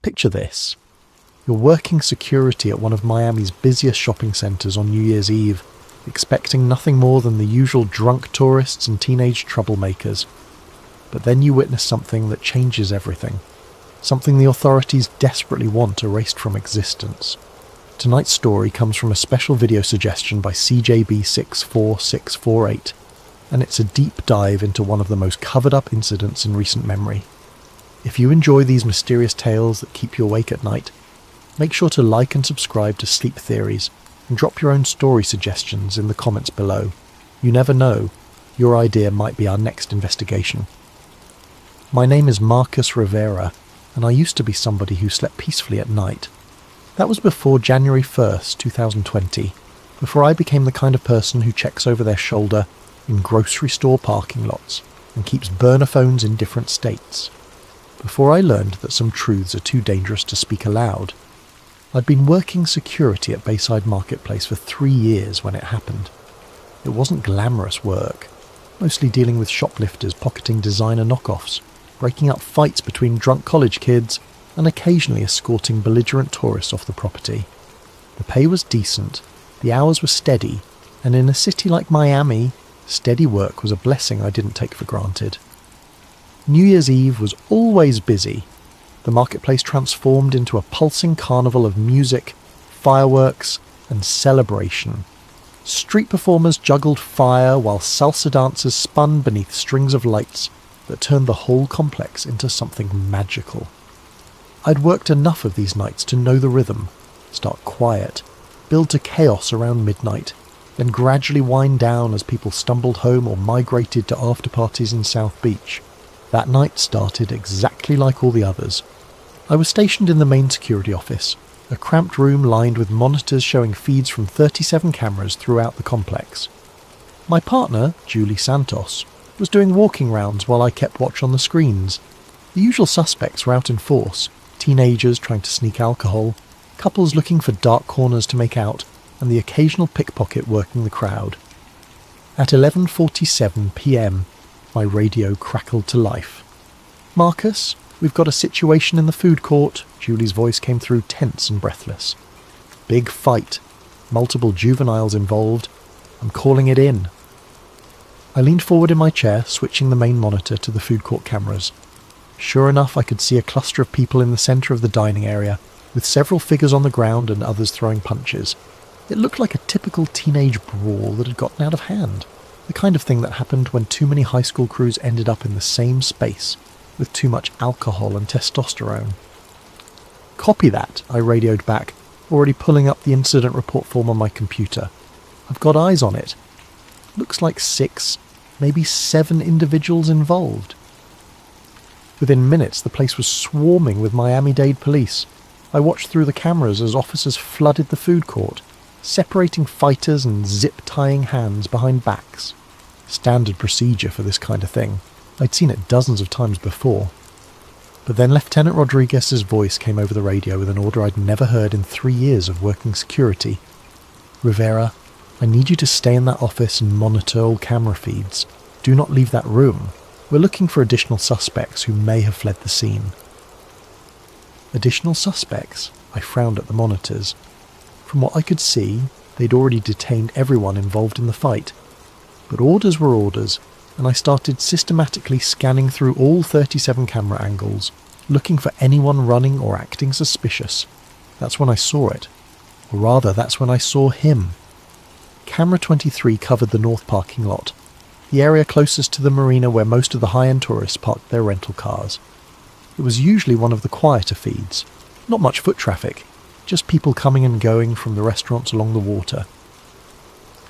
Picture this. You're working security at one of Miami's busiest shopping centres on New Year's Eve, expecting nothing more than the usual drunk tourists and teenage troublemakers. But then you witness something that changes everything. Something the authorities desperately want erased from existence. Tonight's story comes from a special video suggestion by CJB64648, and it's a deep dive into one of the most covered-up incidents in recent memory. If you enjoy these mysterious tales that keep you awake at night, make sure to like and subscribe to Sleep Theories, and drop your own story suggestions in the comments below. You never know, your idea might be our next investigation. My name is Marcus Rivera, and I used to be somebody who slept peacefully at night. That was before January 1st, 2020, before I became the kind of person who checks over their shoulder in grocery store parking lots and keeps burner phones in different states. Before I learned that some truths are too dangerous to speak aloud. I'd been working security at Bayside Marketplace for 3 years when it happened. It wasn't glamorous work, mostly dealing with shoplifters pocketing designer knockoffs, breaking up fights between drunk college kids, and occasionally escorting belligerent tourists off the property. The pay was decent, the hours were steady, and in a city like Miami, steady work was a blessing I didn't take for granted. New Year's Eve was always busy. The marketplace transformed into a pulsing carnival of music, fireworks, and celebration. Street performers juggled fire while salsa dancers spun beneath strings of lights that turned the whole complex into something magical. I'd worked enough of these nights to know the rhythm, start quiet, build to chaos around midnight, then gradually wind down as people stumbled home or migrated to after-parties in South Beach. That night started exactly like all the others. I was stationed in the main security office, a cramped room lined with monitors showing feeds from 37 cameras throughout the complex. My partner, Julie Santos, was doing walking rounds while I kept watch on the screens. The usual suspects were out in force, teenagers trying to sneak alcohol, couples looking for dark corners to make out, and the occasional pickpocket working the crowd. At 11:47 p.m, my radio crackled to life. "Marcus, we've got a situation in the food court," Julie's voice came through tense and breathless. "Big fight. Multiple juveniles involved. I'm calling it in." I leaned forward in my chair, switching the main monitor to the food court cameras. Sure enough, I could see a cluster of people in the centre of the dining area, with several figures on the ground and others throwing punches. It looked like a typical teenage brawl that had gotten out of hand. The kind of thing that happened when too many high school crews ended up in the same space, with too much alcohol and testosterone. "Copy that," I radioed back, already pulling up the incident report form on my computer. "I've got eyes on it. Looks like 6, maybe 7 individuals involved." Within minutes, the place was swarming with Miami-Dade police. I watched through the cameras as officers flooded the food court, separating fighters and zip-tying hands behind backs. Standard procedure for this kind of thing. I'd seen it dozens of times before. But then Lieutenant Rodriguez's voice came over the radio with an order I'd never heard in 3 years of working security. "Rivera, I need you to stay in that office and monitor all camera feeds. Do not leave that room. We're looking for additional suspects who may have fled the scene." Additional suspects? I frowned at the monitors. From what I could see, they'd already detained everyone involved in the fight. But orders were orders, and I started systematically scanning through all 37 camera angles, looking for anyone running or acting suspicious. That's when I saw it. Or rather, that's when I saw him. Camera 23 covered the north parking lot, the area closest to the marina where most of the high-end tourists parked their rental cars. It was usually one of the quieter feeds. Not much foot traffic, just people coming and going from the restaurants along the water.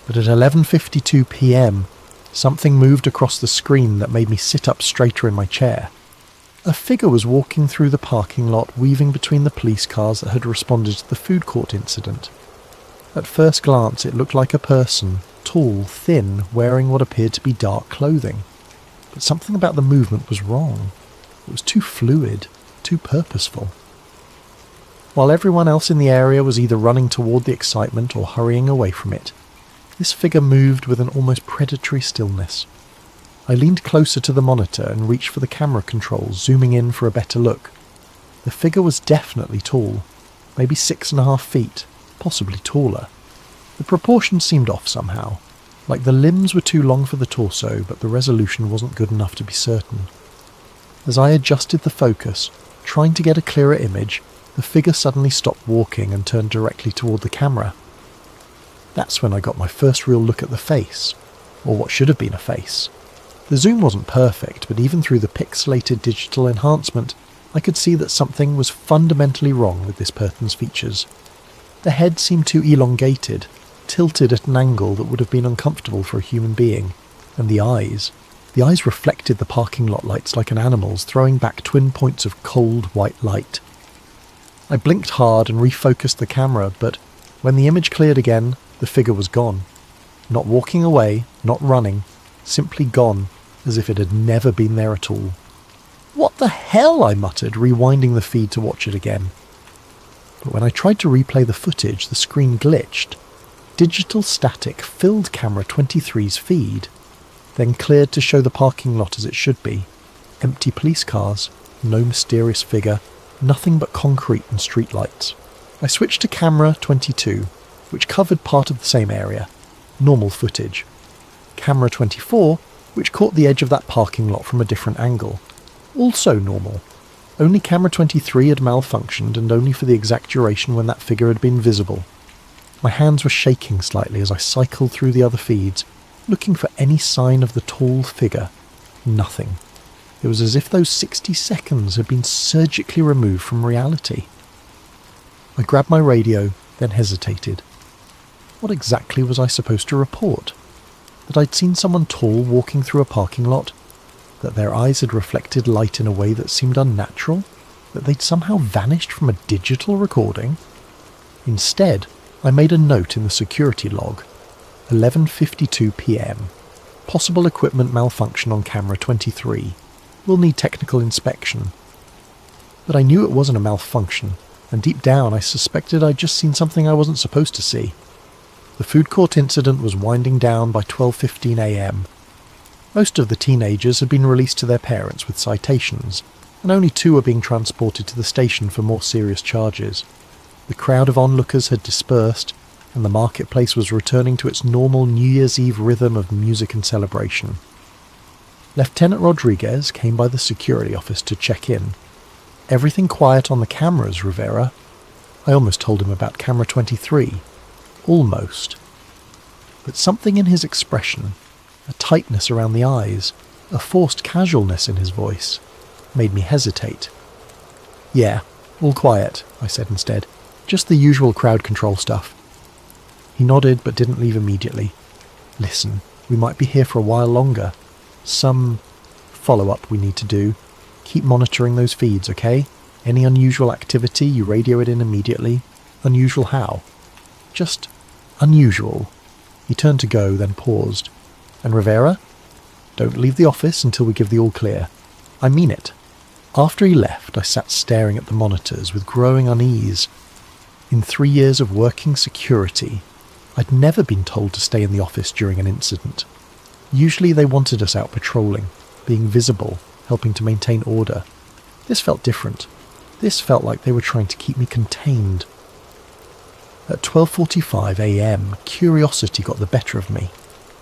But at 11:52 p.m, something moved across the screen that made me sit up straighter in my chair. A figure was walking through the parking lot, weaving between the police cars that had responded to the food court incident. At first glance, it looked like a person, tall, thin, wearing what appeared to be dark clothing. But something about the movement was wrong. It was too fluid, too purposeful. While everyone else in the area was either running toward the excitement or hurrying away from it, this figure moved with an almost predatory stillness. I leaned closer to the monitor and reached for the camera controls, zooming in for a better look. The figure was definitely tall, maybe 6.5 feet, possibly taller. The proportions seemed off somehow, like the limbs were too long for the torso, but the resolution wasn't good enough to be certain. As I adjusted the focus, trying to get a clearer image, the figure suddenly stopped walking and turned directly toward the camera. That's when I got my first real look at the face, or what should have been a face. The zoom wasn't perfect, but even through the pixelated digital enhancement, I could see that something was fundamentally wrong with this person's features. The head seemed too elongated, tilted at an angle that would have been uncomfortable for a human being, and the eyes reflected the parking lot lights like an animal's, throwing back twin points of cold white light. I blinked hard and refocused the camera, but when the image cleared again, the figure was gone. Not walking away, not running, simply gone, as if it had never been there at all. "What the hell?" I muttered, rewinding the feed to watch it again. But when I tried to replay the footage, the screen glitched. Digital static filled camera 23's feed, then cleared to show the parking lot as it should be. Empty police cars, no mysterious figure, nothing but concrete and streetlights. I switched to camera 22, which covered part of the same area. Normal footage. Camera 24, which caught the edge of that parking lot from a different angle. Also normal. Only camera 23 had malfunctioned, and only for the exact duration when that figure had been visible. My hands were shaking slightly as I cycled through the other feeds, looking for any sign of the tall figure. Nothing. It was as if those 60 seconds had been surgically removed from reality. I grabbed my radio, then hesitated. What exactly was I supposed to report? That I'd seen someone tall walking through a parking lot? That their eyes had reflected light in a way that seemed unnatural? That they'd somehow vanished from a digital recording? Instead, I made a note in the security log. 11:52 p.m. Possible equipment malfunction on camera 23. Will need technical inspection. But I knew it wasn't a malfunction, and deep down I suspected I'd just seen something I wasn't supposed to see. The food court incident was winding down by 12:15 a.m. Most of the teenagers had been released to their parents with citations, and only 2 were being transported to the station for more serious charges. The crowd of onlookers had dispersed, and the marketplace was returning to its normal New Year's Eve rhythm of music and celebration. Lieutenant Rodriguez came by the security office to check in. "Everything quiet on the cameras, Rivera?" I almost told him about camera 23. Almost. But something in his expression, a tightness around the eyes, a forced casualness in his voice, made me hesitate. "Yeah, all quiet," I said instead. "Just the usual crowd control stuff." He nodded but didn't leave immediately. "Listen, we might be here for a while longer. Some follow-up we need to do. Keep monitoring those feeds, okay? Any unusual activity, you radio it in immediately. Unusual how? Just unusual." He turned to go, then paused. "And Rivera? Don't leave the office until we give the all clear. I mean it." After he left, I sat staring at the monitors with growing unease. In 3 years of working security, I'd never been told to stay in the office during an incident. Usually they wanted us out patrolling, being visible, helping to maintain order. This felt different. This felt like they were trying to keep me contained. At 12:45 a.m, curiosity got the better of me.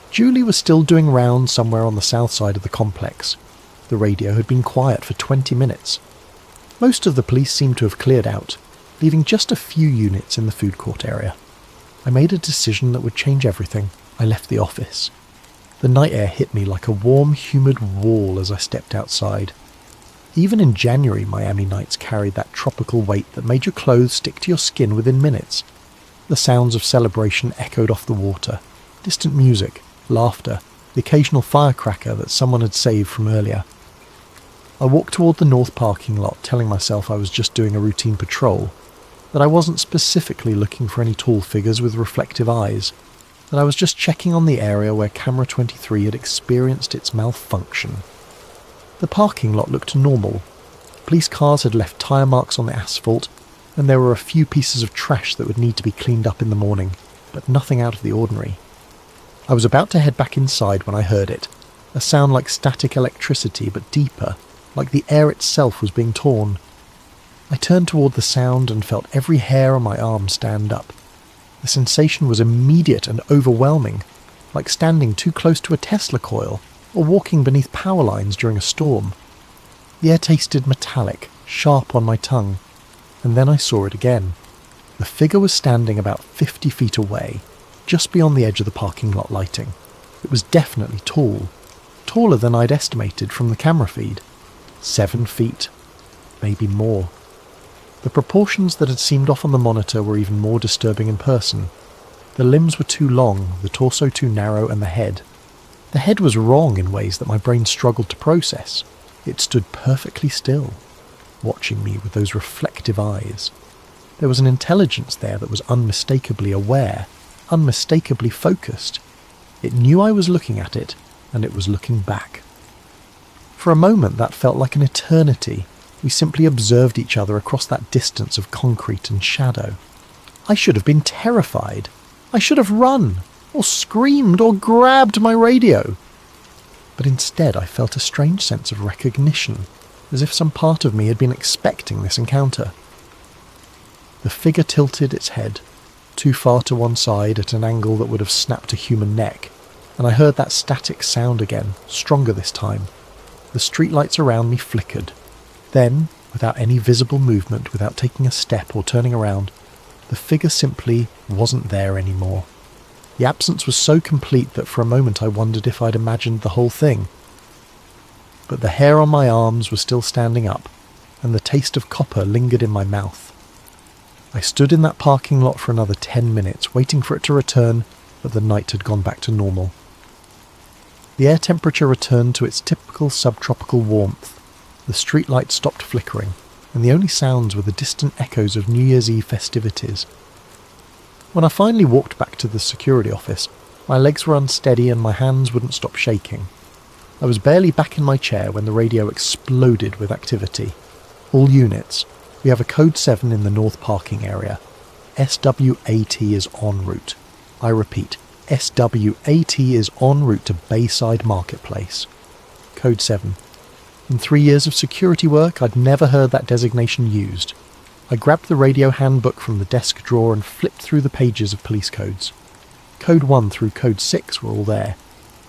Julie was still doing rounds somewhere on the south side of the complex. The radio had been quiet for 20 minutes. Most of the police seemed to have cleared out, leaving just a few units in the food court area. I made a decision that would change everything. I left the office. The night air hit me like a warm, humid wall as I stepped outside. Even in January, Miami nights carried that tropical weight that made your clothes stick to your skin within minutes. The sounds of celebration echoed off the water. Distant music, laughter, the occasional firecracker that someone had saved from earlier. I walked toward the north parking lot, telling myself I was just doing a routine patrol, that I wasn't specifically looking for any tall figures with reflective eyes, that I was just checking on the area where camera 23 had experienced its malfunction. The parking lot looked normal. Police cars had left tyre marks on the asphalt, and there were a few pieces of trash that would need to be cleaned up in the morning, but nothing out of the ordinary. I was about to head back inside when I heard it, a sound like static electricity but deeper, like the air itself was being torn. I turned toward the sound and felt every hair on my arm stand up. The sensation was immediate and overwhelming, like standing too close to a Tesla coil or walking beneath power lines during a storm. The air tasted metallic, sharp on my tongue, and then I saw it again. The figure was standing about 50 feet away, just beyond the edge of the parking lot lighting. It was definitely tall, taller than I'd estimated from the camera feed. 7 feet, maybe more. The proportions that had seemed off on the monitor were even more disturbing in person. The limbs were too long, the torso too narrow, and the head. The head was wrong in ways that my brain struggled to process. It stood perfectly still, watching me with those reflective eyes. There was an intelligence there that was unmistakably aware, unmistakably focused. It knew I was looking at it, and it was looking back. For a moment that felt like an eternity. We simply observed each other across that distance of concrete and shadow. I should have been terrified. I should have run, or screamed, or grabbed my radio. But instead I felt a strange sense of recognition, as if some part of me had been expecting this encounter. The figure tilted its head, too far to one side at an angle that would have snapped a human neck, and I heard that static sound again, stronger this time. The streetlights around me flickered. Then, without any visible movement, without taking a step or turning around, the figure simply wasn't there anymore. The absence was so complete that for a moment I wondered if I'd imagined the whole thing. But the hair on my arms was still standing up, and the taste of copper lingered in my mouth. I stood in that parking lot for another 10 minutes, waiting for it to return, but the night had gone back to normal. The air temperature returned to its typical subtropical warmth. The streetlights stopped flickering, and the only sounds were the distant echoes of New Year's Eve festivities. When I finally walked back to the security office, my legs were unsteady and my hands wouldn't stop shaking. I was barely back in my chair when the radio exploded with activity. All units, we have a code 7 in the north parking area. SWAT is en route. I repeat, SWAT is en route to Bayside Marketplace. Code 7. In 3 years of security work, I'd never heard that designation used. I grabbed the radio handbook from the desk drawer and flipped through the pages of police codes. Code 1 through Code 6 were all there.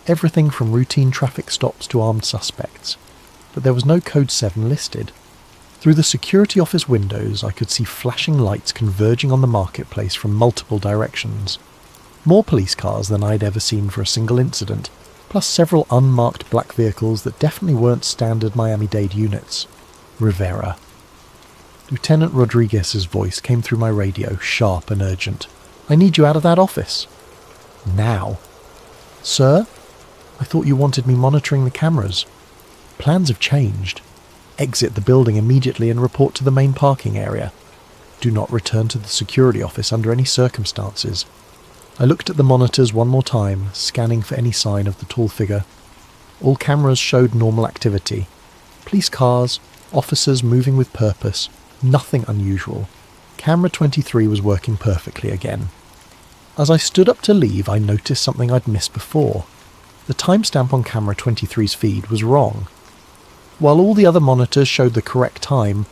Everything from routine traffic stops to armed suspects. But there was no Code 7 listed. Through the security office windows, I could see flashing lights converging on the marketplace from multiple directions. More police cars than I'd ever seen for a single incident, plus several unmarked black vehicles that definitely weren't standard Miami-Dade units. Rivera. Lieutenant Rodriguez's voice came through my radio, sharp and urgent. "I need you out of that office." Now. "Sir? I thought you wanted me monitoring the cameras." "Plans have changed. Exit the building immediately and report to the main parking area. Do not return to the security office under any circumstances." I looked at the monitors one more time, scanning for any sign of the tall figure. All cameras showed normal activity. Police cars, officers moving with purpose, nothing unusual. Camera 23 was working perfectly again. As I stood up to leave, I noticed something I'd missed before. The timestamp on camera 23's feed was wrong. While all the other monitors showed the correct time,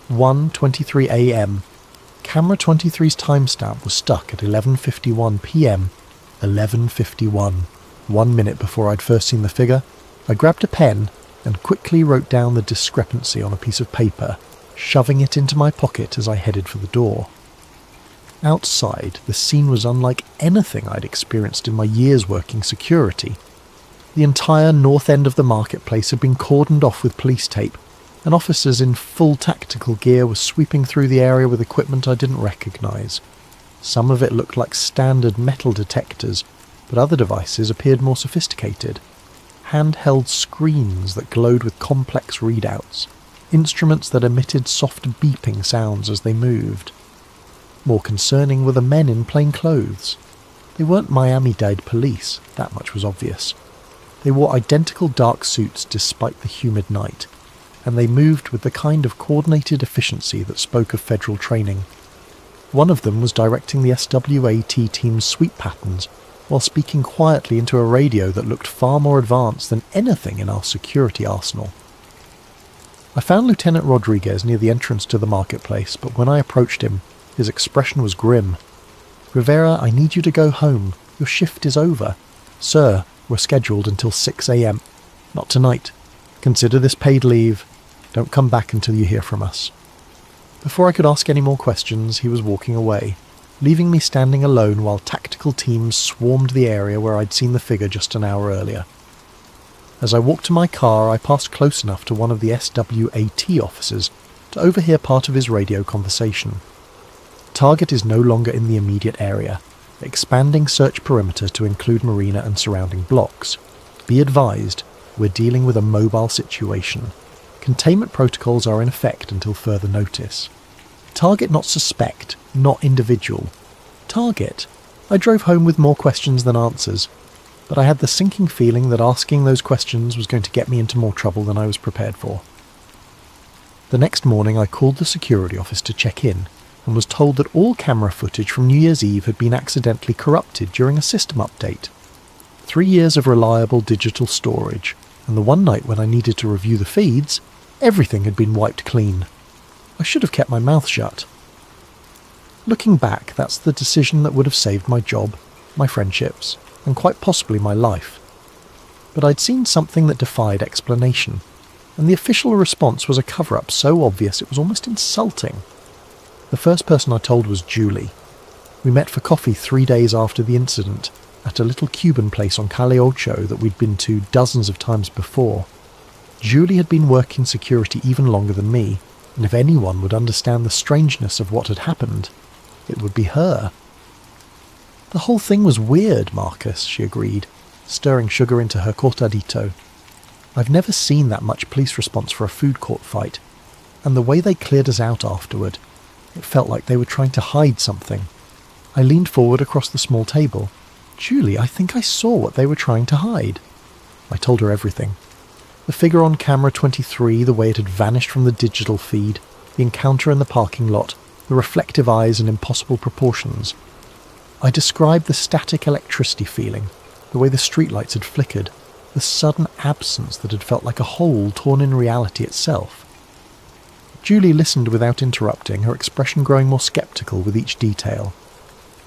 1:23 a.m., camera 23's timestamp was stuck at 11:51 p.m. 11:51. 1 minute before I'd first seen the figure, I grabbed a pen and quickly wrote down the discrepancy on a piece of paper, shoving it into my pocket as I headed for the door. Outside, the scene was unlike anything I'd experienced in my years working security. The entire north end of the marketplace had been cordoned off with police tape, and officers in full tactical gear were sweeping through the area with equipment I didn't recognise. Some of it looked like standard metal detectors, but other devices appeared more sophisticated. Handheld screens that glowed with complex readouts, instruments that emitted soft beeping sounds as they moved. More concerning were the men in plain clothes. They weren't Miami-Dade police, that much was obvious. They wore identical dark suits despite the humid night, and they moved with the kind of coordinated efficiency that spoke of federal training. One of them was directing the SWAT team's sweep patterns, while speaking quietly into a radio that looked far more advanced than anything in our security arsenal. I found Lieutenant Rodriguez near the entrance to the marketplace, but when I approached him, his expression was grim. "Rivera, I need you to go home. Your shift is over." "Sir, we're scheduled until 6 a.m. "Not tonight. Consider this paid leave. Don't come back until you hear from us." Before I could ask any more questions, he was walking away, leaving me standing alone while tactical teams swarmed the area where I'd seen the figure just an hour earlier. As I walked to my car, I passed close enough to one of the SWAT officers to overhear part of his radio conversation. "Target is no longer in the immediate area. Expanding search perimeter to include marina and surrounding blocks. Be advised, we're dealing with a mobile situation. Containment protocols are in effect until further notice. Target not suspect, not individual. Target?" I drove home with more questions than answers, but I had the sinking feeling that asking those questions was going to get me into more trouble than I was prepared for. The next morning I called the security office to check in, and was told that all camera footage from New Year's Eve had been accidentally corrupted during a system update. 3 years of reliable digital storage, and the one night when I needed to review the feeds, everything had been wiped clean. I should have kept my mouth shut. Looking back, that's the decision that would have saved my job, my friendships, and quite possibly my life. But I'd seen something that defied explanation, and the official response was a cover-up so obvious it was almost insulting. The first person I told was Julie. We met for coffee 3 days after the incident at a little Cuban place on Calle Ocho that we'd been to dozens of times before. Julie had been working security even longer than me, and if anyone would understand the strangeness of what had happened, it would be her. "The whole thing was weird, Marcus," she agreed, stirring sugar into her cortadito. "I've never seen that much police response for a food court fight, and the way they cleared us out afterward, it felt like they were trying to hide something." I leaned forward across the small table. "Julie, I think I saw what they were trying to hide." I told her everything. The figure on camera 23, the way it had vanished from the digital feed, the encounter in the parking lot, the reflective eyes and impossible proportions. I described the static electricity feeling, the way the streetlights had flickered, the sudden absence that had felt like a hole torn in reality itself. Julie listened without interrupting, her expression growing more sceptical with each detail.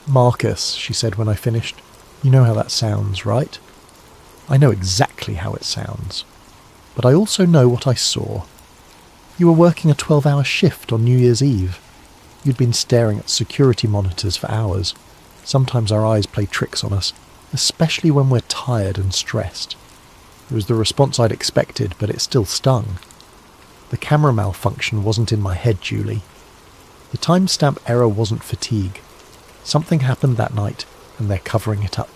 "Marcus," she said when I finished, "you know how that sounds, right?" "I know exactly how it sounds. But I also know what I saw. You were working a 12-hour shift on New Year's Eve. You'd been staring at security monitors for hours. Sometimes our eyes play tricks on us, especially when we're tired and stressed. It was the response I'd expected, but it still stung. The camera malfunction wasn't in my head, Julie. The timestamp error wasn't fatigue. Something happened that night, and they're covering it up."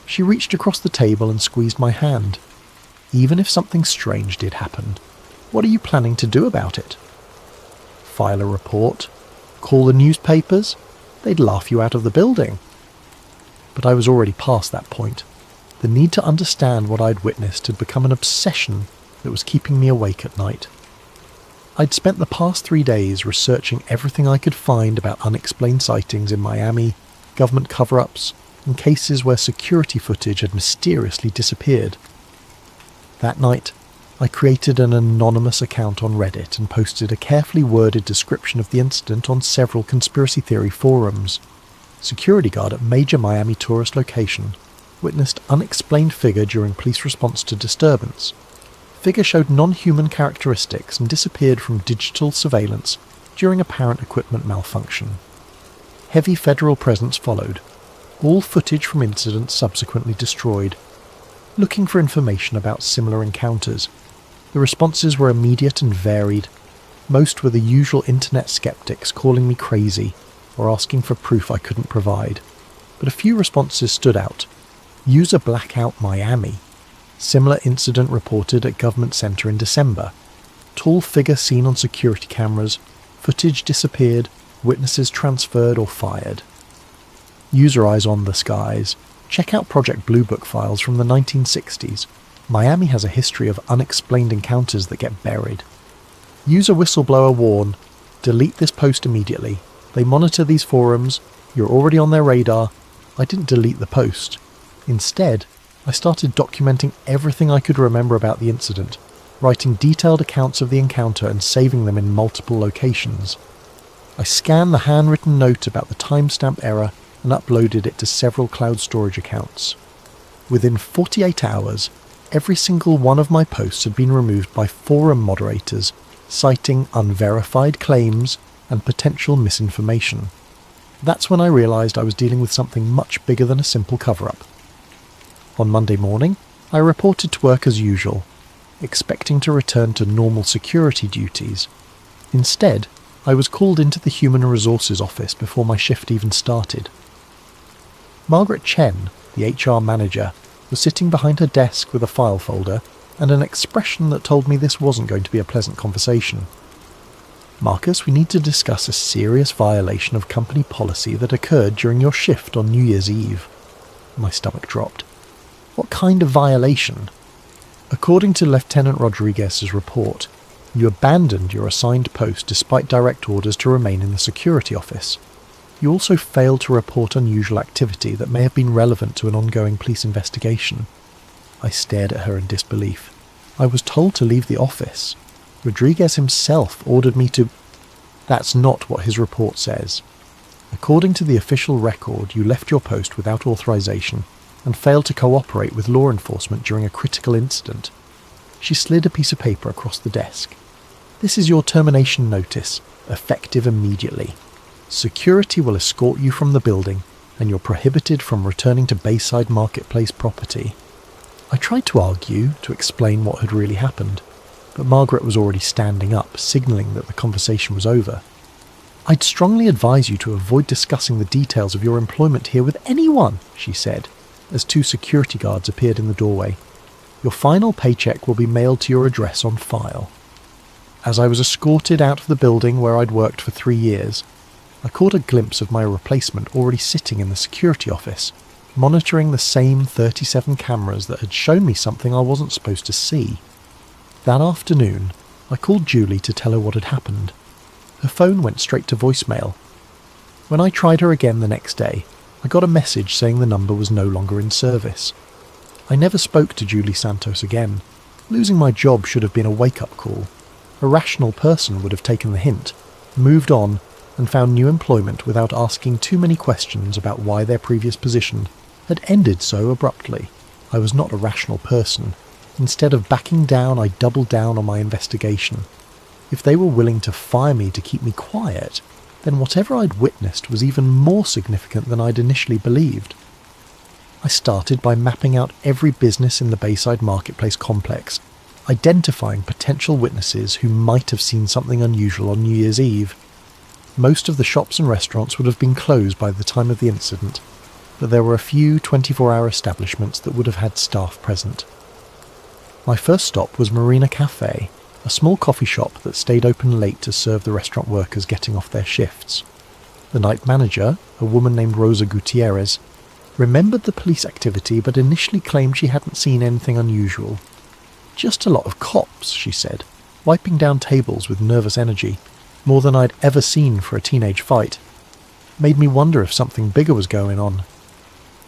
She reached across the table and squeezed my hand. "Even if something strange did happen, what are you planning to do about it? File a report? Call the newspapers? They'd laugh you out of the building." But I was already past that point. The need to understand what I'd witnessed had become an obsession that was keeping me awake at night. I'd spent the past 3 days researching everything I could find about unexplained sightings in Miami, government cover-ups, and cases where security footage had mysteriously disappeared. That night, I created an anonymous account on Reddit and posted a carefully worded description of the incident on several conspiracy theory forums. Security guard at major Miami tourist location witnessed unexplained figure during police response to disturbance. Figure showed non-human characteristics and disappeared from digital surveillance during apparent equipment malfunction. Heavy federal presence followed. All footage from incidents subsequently destroyed. Looking for information about similar encounters. The responses were immediate and varied. Most were the usual internet skeptics calling me crazy or asking for proof I couldn't provide. But a few responses stood out. User blackout Miami. Similar incident reported at government center in December. Tall figure seen on security cameras. Footage disappeared. Witnesses transferred or fired. User eyes on the skies. Check out Project Blue Book files from the 1960s. Miami has a history of unexplained encounters that get buried. User whistleblower warn. Delete this post immediately. They monitor these forums. You're already on their radar. I didn't delete the post. Instead, I started documenting everything I could remember about the incident, writing detailed accounts of the encounter and saving them in multiple locations. I scanned the handwritten note about the timestamp error and uploaded it to several cloud storage accounts. Within 48 hours, every single one of my posts had been removed by forum moderators, citing unverified claims and potential misinformation. That's when I realised I was dealing with something much bigger than a simple cover-up. On Monday morning, I reported to work as usual, expecting to return to normal security duties. Instead, I was called into the Human Resources office before my shift even started. Margaret Chen, the HR manager, was sitting behind her desk with a file folder and an expression that told me this wasn't going to be a pleasant conversation. "Marcus, we need to discuss a serious violation of company policy that occurred during your shift on New Year's Eve." My stomach dropped. "What kind of violation?" "According to Lieutenant Rodriguez's report, you abandoned your assigned post despite direct orders to remain in the security office. You also failed to report unusual activity that may have been relevant to an ongoing police investigation." I stared at her in disbelief. "I was told to leave the office. Rodriguez himself ordered me to—" "That's not what his report says. According to the official record, you left your post without authorization and failed to cooperate with law enforcement during a critical incident." She slid a piece of paper across the desk. "This is your termination notice, effective immediately. Security will escort you from the building, and you're prohibited from returning to Bayside Marketplace property." I tried to argue, to explain what had really happened, but Margaret was already standing up, signalling that the conversation was over. "I'd strongly advise you to avoid discussing the details of your employment here with anyone," she said, as two security guards appeared in the doorway. "Your final paycheck will be mailed to your address on file." As I was escorted out of the building where I'd worked for 3 years, I caught a glimpse of my replacement already sitting in the security office, monitoring the same 37 cameras that had shown me something I wasn't supposed to see. That afternoon, I called Julie to tell her what had happened. Her phone went straight to voicemail. When I tried her again the next day, I got a message saying the number was no longer in service. I never spoke to Julie Santos again. Losing my job should have been a wake-up call. A rational person would have taken the hint, moved on, and found new employment without asking too many questions about why their previous position had ended so abruptly. I was not a rational person. Instead of backing down, I doubled down on my investigation. If they were willing to fire me to keep me quiet, then whatever I'd witnessed was even more significant than I'd initially believed. I started by mapping out every business in the Bayside Marketplace complex, identifying potential witnesses who might have seen something unusual on New Year's Eve. Most of the shops and restaurants would have been closed by the time of the incident, but there were a few 24-hour establishments that would have had staff present. My first stop was Marina Cafe, a small coffee shop that stayed open late to serve the restaurant workers getting off their shifts. The night manager, a woman named Rosa Gutierrez, remembered the police activity but initially claimed she hadn't seen anything unusual. "Just a lot of cops," she said, wiping down tables with nervous energy, more than I'd ever seen for a teenage fight. Made me wonder if something bigger was going on.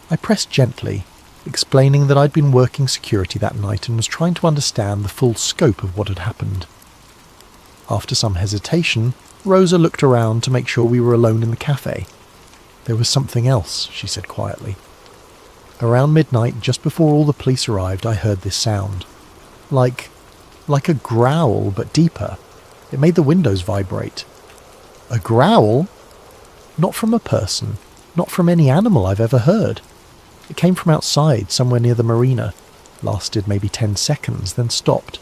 I pressed gently, explaining that I'd been working security that night and was trying to understand the full scope of what had happened. After some hesitation, Rosa looked around to make sure we were alone in the cafe. "There was something else," she said quietly. Around midnight, just before all the police arrived, I heard this sound. Like a growl, but deeper. It made the windows vibrate. A growl? Not from a person, not from any animal I've ever heard. It came from outside, somewhere near the marina, lasted maybe 10 seconds, then stopped.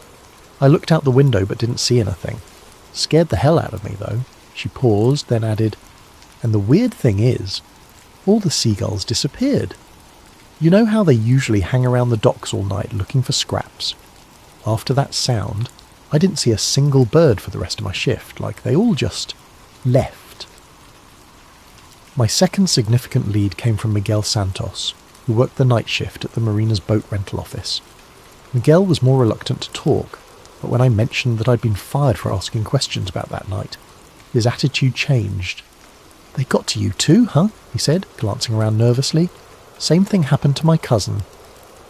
I looked out the window but didn't see anything. Scared the hell out of me, though. She paused, then added, "And the weird thing is, all the seagulls disappeared. You know how they usually hang around the docks all night looking for scraps? After that sound, I didn't see a single bird for the rest of my shift, like they all just left." My second significant lead came from Miguel Santos, who worked the night shift at the marina's boat rental office. Miguel was more reluctant to talk, but when I mentioned that I'd been fired for asking questions about that night, his attitude changed. "They got to you too, huh?" he said, glancing around nervously. "Same thing happened to my cousin.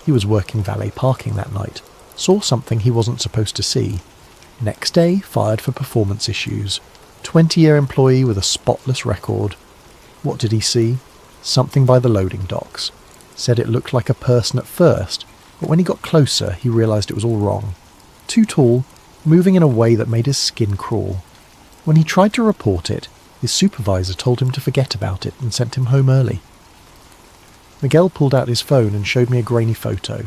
He was working valet parking that night. saw something he wasn't supposed to see. Next day, fired for performance issues. 20-year employee with a spotless record. What did he see? Something by the loading docks. Said it looked like a person at first, but when he got closer, he realised it was all wrong. Too tall, moving in a way that made his skin crawl. When he tried to report it, his supervisor told him to forget about it and sent him home early. Miguel pulled out his phone and showed me a grainy photo.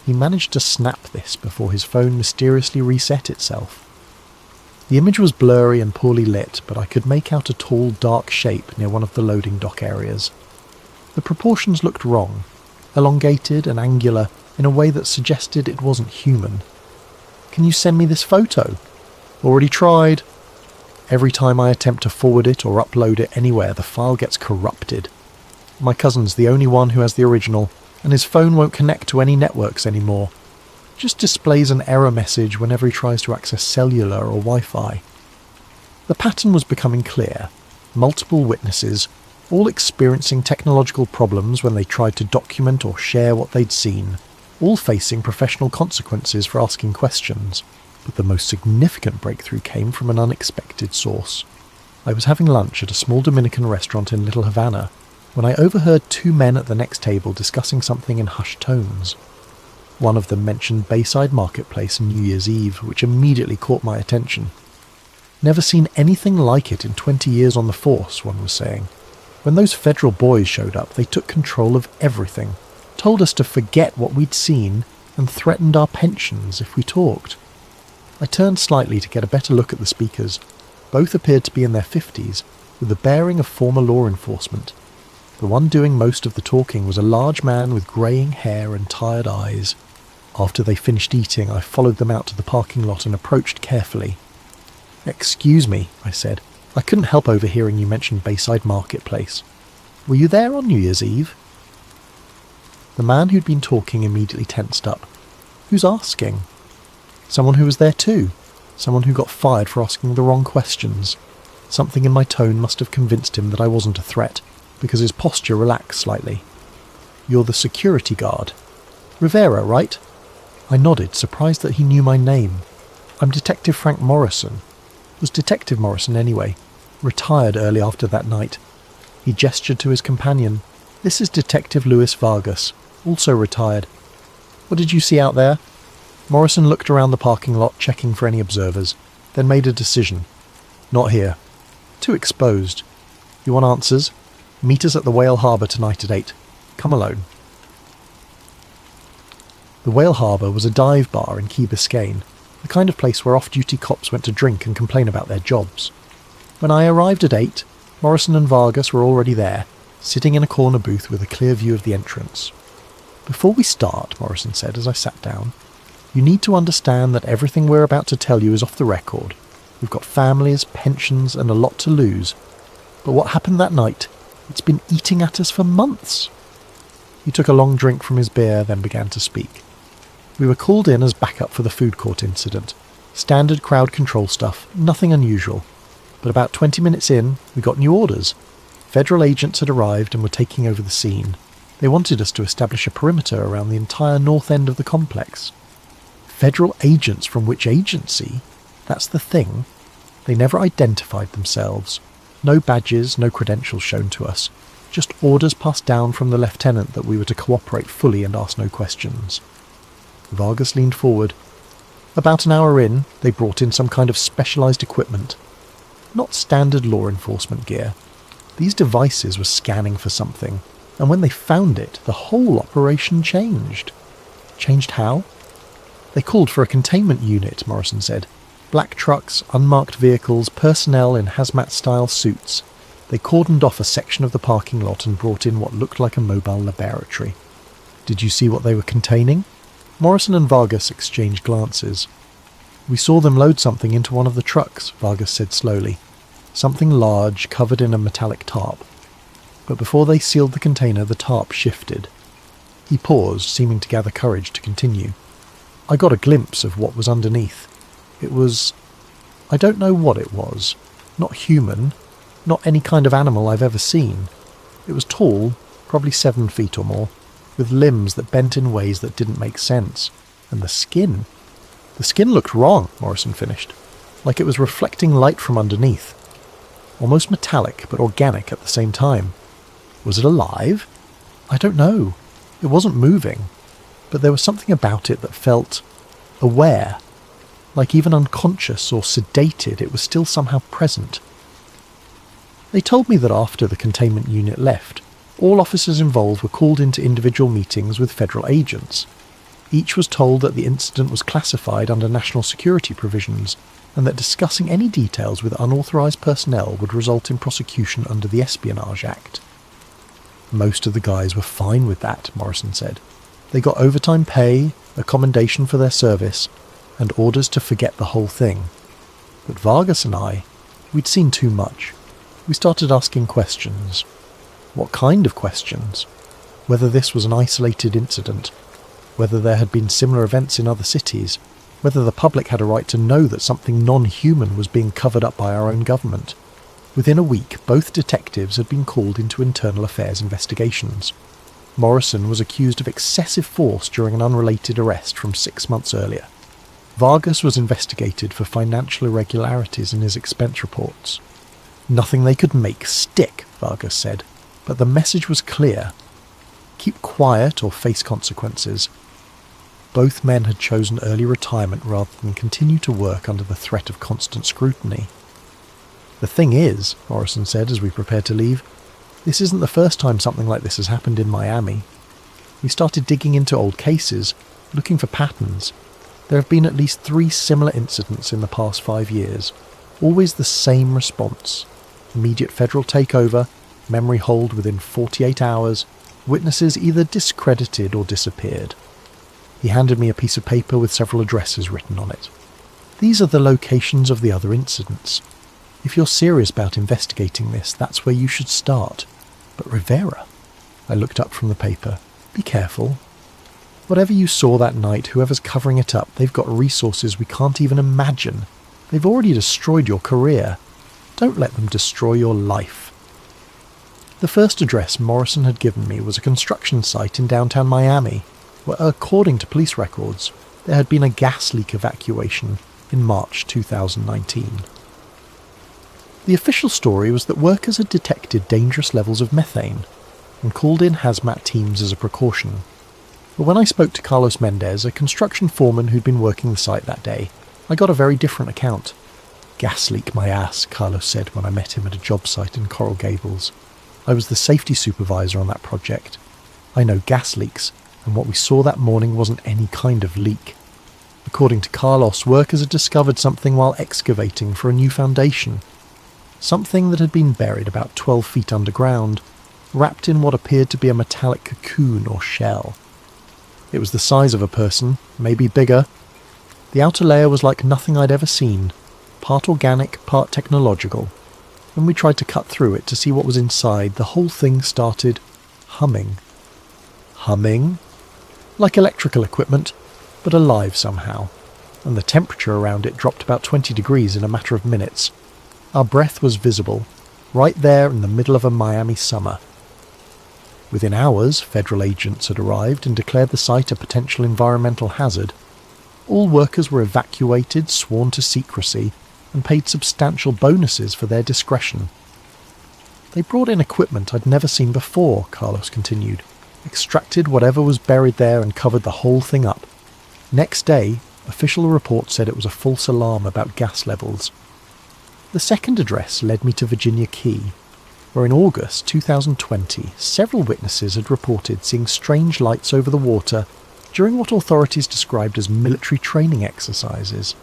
He managed to snap this before his phone mysteriously reset itself. The image was blurry and poorly lit, but I could make out a tall, dark shape near one of the loading dock areas. The proportions looked wrong, elongated and angular in a way that suggested it wasn't human. "Can you send me this photo?" "Already tried." Every time I attempt to forward it or upload it anywhere, the file gets corrupted. My cousin's the only one who has the original, and his phone won't connect to any networks anymore. Just displays an error message whenever he tries to access cellular or Wi-Fi. The pattern was becoming clear. Multiple witnesses, all experiencing technological problems when they tried to document or share what they'd seen, all facing professional consequences for asking questions. But the most significant breakthrough came from an unexpected source. I was having lunch at a small Dominican restaurant in Little Havana when I overheard two men at the next table discussing something in hushed tones. One of them mentioned Bayside Marketplace and New Year's Eve, which immediately caught my attention. "Never seen anything like it in 20 years on the force," one was saying. "When those federal boys showed up, they took control of everything, told us to forget what we'd seen, and threatened our pensions if we talked." I turned slightly to get a better look at the speakers. Both appeared to be in their 50s, with the bearing of former law enforcement. The one doing most of the talking was a large man with greying hair and tired eyes. After they finished eating, I followed them out to the parking lot and approached carefully. "Excuse me," I said. "I couldn't help overhearing you mention Bayside Marketplace. Were you there on New Year's Eve?" The man who'd been talking immediately tensed up. "Who's asking?" Someone who was there too. Someone who got fired for asking the wrong questions. Something in my tone must have convinced him that I wasn't a threat, because his posture relaxed slightly. "You're the security guard. Rivera, right?" I nodded, surprised that he knew my name. "I'm Detective Frank Morrison." Was Detective Morrison anyway. Retired early after that night. He gestured to his companion. "This is Detective Luis Vargas, also retired. What did you see out there?" Morrison looked around the parking lot, checking for any observers, then made a decision. "Not here. Too exposed. You want answers? Meet us at the Whale Harbour tonight at 8. Come alone." The Whale Harbour was a dive bar in Key Biscayne, the kind of place where off-duty cops went to drink and complain about their jobs. When I arrived at 8, Morrison and Vargas were already there, sitting in a corner booth with a clear view of the entrance. "Before we start," Morrison said as I sat down, "you need to understand that everything we're about to tell you is off the record. We've got families, pensions, and a lot to lose. But what happened that night? It's been eating at us for months." He took a long drink from his beer, then began to speak. "We were called in as backup for the food court incident. Standard crowd control stuff, nothing unusual. But about 20 minutes in, we got new orders. Federal agents had arrived and were taking over the scene. They wanted us to establish a perimeter around the entire north end of the complex." Federal agents from which agency? That's the thing. They never identified themselves. No badges, no credentials shown to us. Just orders passed down from the lieutenant that we were to cooperate fully and ask no questions. Vargas leaned forward. "About an hour in, they brought in some kind of specialised equipment. Not standard law enforcement gear. These devices were scanning for something, and when they found it, the whole operation changed." "Changed how?" "They called for a containment unit," Morrison said. "Black trucks, unmarked vehicles, personnel in hazmat-style suits. They cordoned off a section of the parking lot and brought in what looked like a mobile laboratory." "Did you see what they were containing?" Morrison and Vargas exchanged glances. "We saw them load something into one of the trucks," Vargas said slowly. "Something large, covered in a metallic tarp. But before they sealed the container, the tarp shifted." He paused, seeming to gather courage to continue. "I got a glimpse of what was underneath. It was... I don't know what it was. Not human. Not any kind of animal I've ever seen. It was tall, probably 7 feet or more, with limbs that bent in ways that didn't make sense. And the skin looked wrong, Morrison finished, like it was reflecting light from underneath. Almost metallic, but organic at the same time. Was it alive? I don't know. It wasn't moving, but there was something about it that felt aware. Like even unconscious or sedated, it was still somehow present. They told me that after the containment unit left, all officers involved were called into individual meetings with federal agents. Each was told that the incident was classified under national security provisions, and that discussing any details with unauthorised personnel would result in prosecution under the Espionage Act. Most of the guys were fine with that, Morrison said. They got overtime pay, a commendation for their service, and orders to forget the whole thing. But Vargas and I, we'd seen too much. We started asking questions. What kind of questions? Whether this was an isolated incident, whether there had been similar events in other cities, whether the public had a right to know that something non-human was being covered up by our own government. Within a week, both detectives had been called into internal affairs investigations. Morrison was accused of excessive force during an unrelated arrest from 6 months earlier. Vargas was investigated for financial irregularities in his expense reports. Nothing they could make stick, Vargas said, but the message was clear. Keep quiet or face consequences. Both men had chosen early retirement rather than continue to work under the threat of constant scrutiny. The thing is, Morrison said as we prepared to leave, this isn't the first time something like this has happened in Miami. We started digging into old cases, looking for patterns. There have been at least 3 similar incidents in the past 5 years. Always the same response. Immediate federal takeover, memory hold within 48 hours, witnesses either discredited or disappeared. He handed me a piece of paper with several addresses written on it. These are the locations of the other incidents. If you're serious about investigating this, that's where you should start. But Rivera? I looked up from the paper. Be careful. Whatever you saw that night, whoever's covering it up, they've got resources we can't even imagine. They've already destroyed your career. Don't let them destroy your life. The first address Morrison had given me was a construction site in downtown Miami, where, according to police records, there had been a gas leak evacuation in March 2019. The official story was that workers had detected dangerous levels of methane and called in hazmat teams as a precaution. But when I spoke to Carlos Mendez, a construction foreman who'd been working the site that day, I got a very different account. Gas leak my ass, Carlos said when I met him at a job site in Coral Gables. I was the safety supervisor on that project. I know gas leaks, and what we saw that morning wasn't any kind of leak. According to Carlos, workers had discovered something while excavating for a new foundation. Something that had been buried about 12 feet underground, wrapped in what appeared to be a metallic cocoon or shell. It was the size of a person, maybe bigger. The outer layer was like nothing I'd ever seen, part organic, part technological. When we tried to cut through it to see what was inside, the whole thing started humming. Humming? Like electrical equipment, but alive somehow, and the temperature around it dropped about 20 degrees in a matter of minutes. Our breath was visible, right there in the middle of a Miami summer. Within hours, federal agents had arrived and declared the site a potential environmental hazard. All workers were evacuated, sworn to secrecy, and paid substantial bonuses for their discretion. They brought in equipment I'd never seen before, Carlos continued, extracted whatever was buried there and covered the whole thing up. Next day, official reports said it was a false alarm about gas levels. The second address led me to Virginia Key, where in August 2020, several witnesses had reported seeing strange lights over the water during what authorities described as military training exercises.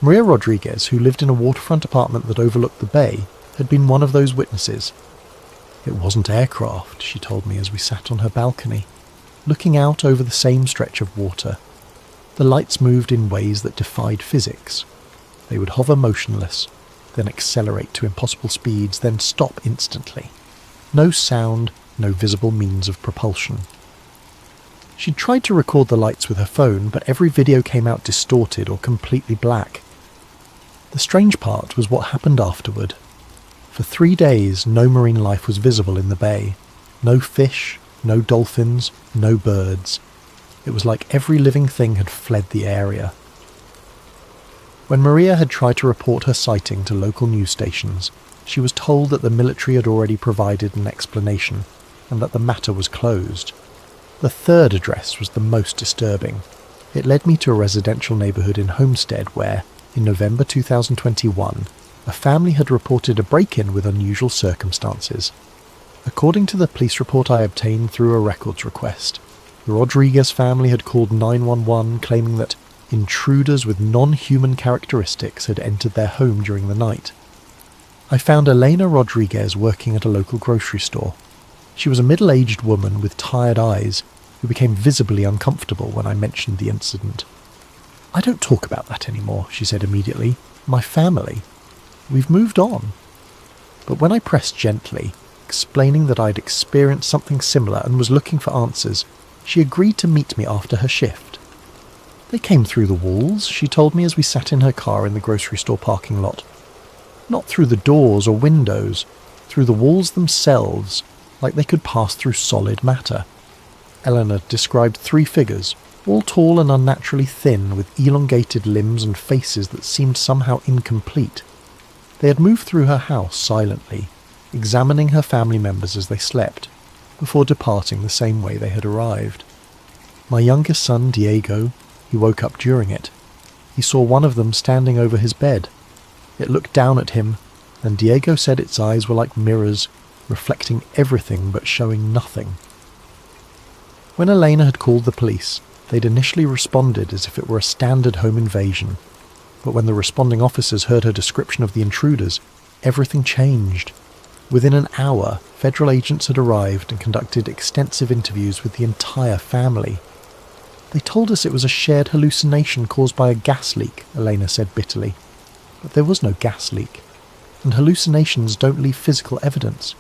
Maria Rodriguez, who lived in a waterfront apartment that overlooked the bay, had been one of those witnesses. It wasn't aircraft, she told me as we sat on her balcony, looking out over the same stretch of water. The lights moved in ways that defied physics. They would hover motionless, then accelerate to impossible speeds, then stop instantly. No sound, no visible means of propulsion. She'd tried to record the lights with her phone, but every video came out distorted or completely black. The strange part was what happened afterward. For 3 days, no marine life was visible in the bay. No fish, no dolphins, no birds. It was like every living thing had fled the area. When Maria had tried to report her sighting to local news stations, she was told that the military had already provided an explanation and that the matter was closed. The third address was the most disturbing. It led me to a residential neighbourhood in Homestead where, in November 2021, a family had reported a break-in with unusual circumstances. According to the police report I obtained through a records request, the Rodriguez family had called 911 claiming that intruders with non-human characteristics had entered their home during the night. I found Elena Rodriguez working at a local grocery store. She was a middle-aged woman with tired eyes who became visibly uncomfortable when I mentioned the incident. "I don't talk about that anymore," she said immediately. "My family. We've moved on." But when I pressed gently, explaining that I'd experienced something similar and was looking for answers, she agreed to meet me after her shift. "They came through the walls," she told me as we sat in her car in the grocery store parking lot. "Not through the doors or windows, through the walls themselves, like they could pass through solid matter." Eleanor described 3 figures, all tall and unnaturally thin, with elongated limbs and faces that seemed somehow incomplete. They had moved through her house silently, examining her family members as they slept, before departing the same way they had arrived. My youngest son, Diego, he woke up during it. He saw one of them standing over his bed. It looked down at him, and Diego said its eyes were like mirrors, reflecting everything but showing nothing. When Elena had called the police, they'd initially responded as if it were a standard home invasion. But when the responding officers heard her description of the intruders, everything changed. Within an hour, federal agents had arrived and conducted extensive interviews with the entire family. "They told us it was a shared hallucination caused by a gas leak," Elena said bitterly. But there was no gas leak, and hallucinations don't leave physical evidence.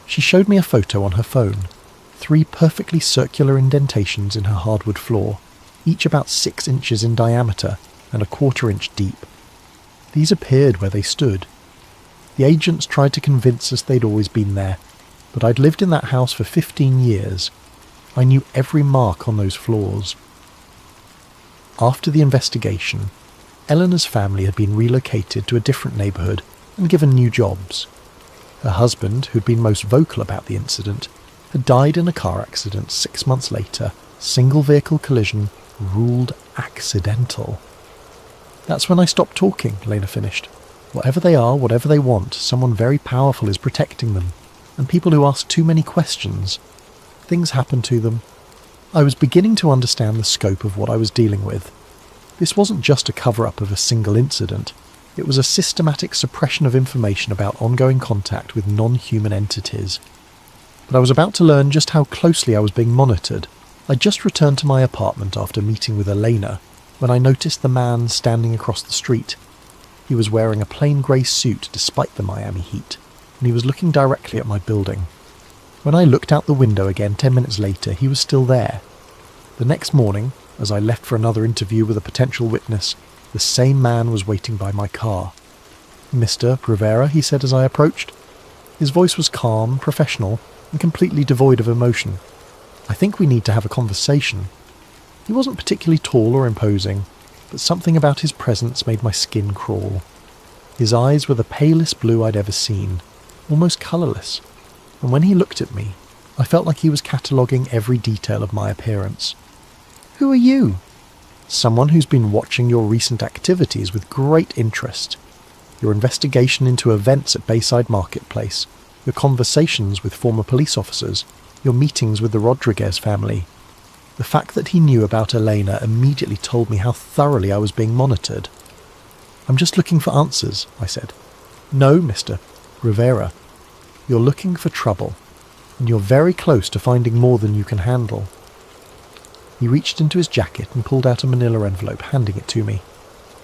She showed me a photo on her phone. 3 perfectly circular indentations in her hardwood floor, each about 6 inches in diameter and a 1/4 inch deep. These appeared where they stood. The agents tried to convince us they'd always been there, but I'd lived in that house for 15 years. I knew every mark on those floors. After the investigation, Eleanor's family had been relocated to a different neighbourhood and given new jobs. Her husband, who'd been most vocal about the incident, had died in a car accident 6 months later, single-vehicle collision, ruled accidental. "That's when I stopped talking," Lena finished. "Whatever they are, whatever they want, someone very powerful is protecting them, and people who ask too many questions. Things happen to them." I was beginning to understand the scope of what I was dealing with. This wasn't just a cover-up of a single incident. It was a systematic suppression of information about ongoing contact with non-human entities. But I was about to learn just how closely I was being monitored. I just returned to my apartment after meeting with Elena when I noticed the man standing across the street. He was wearing a plain grey suit despite the Miami heat, and he was looking directly at my building. When I looked out the window again 10 minutes later, he was still there. The next morning, as I left for another interview with a potential witness, the same man was waiting by my car. "Mr. Rivera," he said as I approached. His voice was calm, professional, and completely devoid of emotion. "I think we need to have a conversation." He wasn't particularly tall or imposing, but something about his presence made my skin crawl. His eyes were the palest blue I'd ever seen, almost colourless, and when he looked at me, I felt like he was cataloguing every detail of my appearance. "Who are you?" "Someone who's been watching your recent activities with great interest. Your investigation into events at Bayside Marketplace, your conversations with former police officers, your meetings with the Rodriguez family." The fact that he knew about Elena immediately told me how thoroughly I was being monitored. "I'm just looking for answers," I said. "No, Mr. Rivera. You're looking for trouble, and you're very close to finding more than you can handle." He reached into his jacket and pulled out a manila envelope, handing it to me.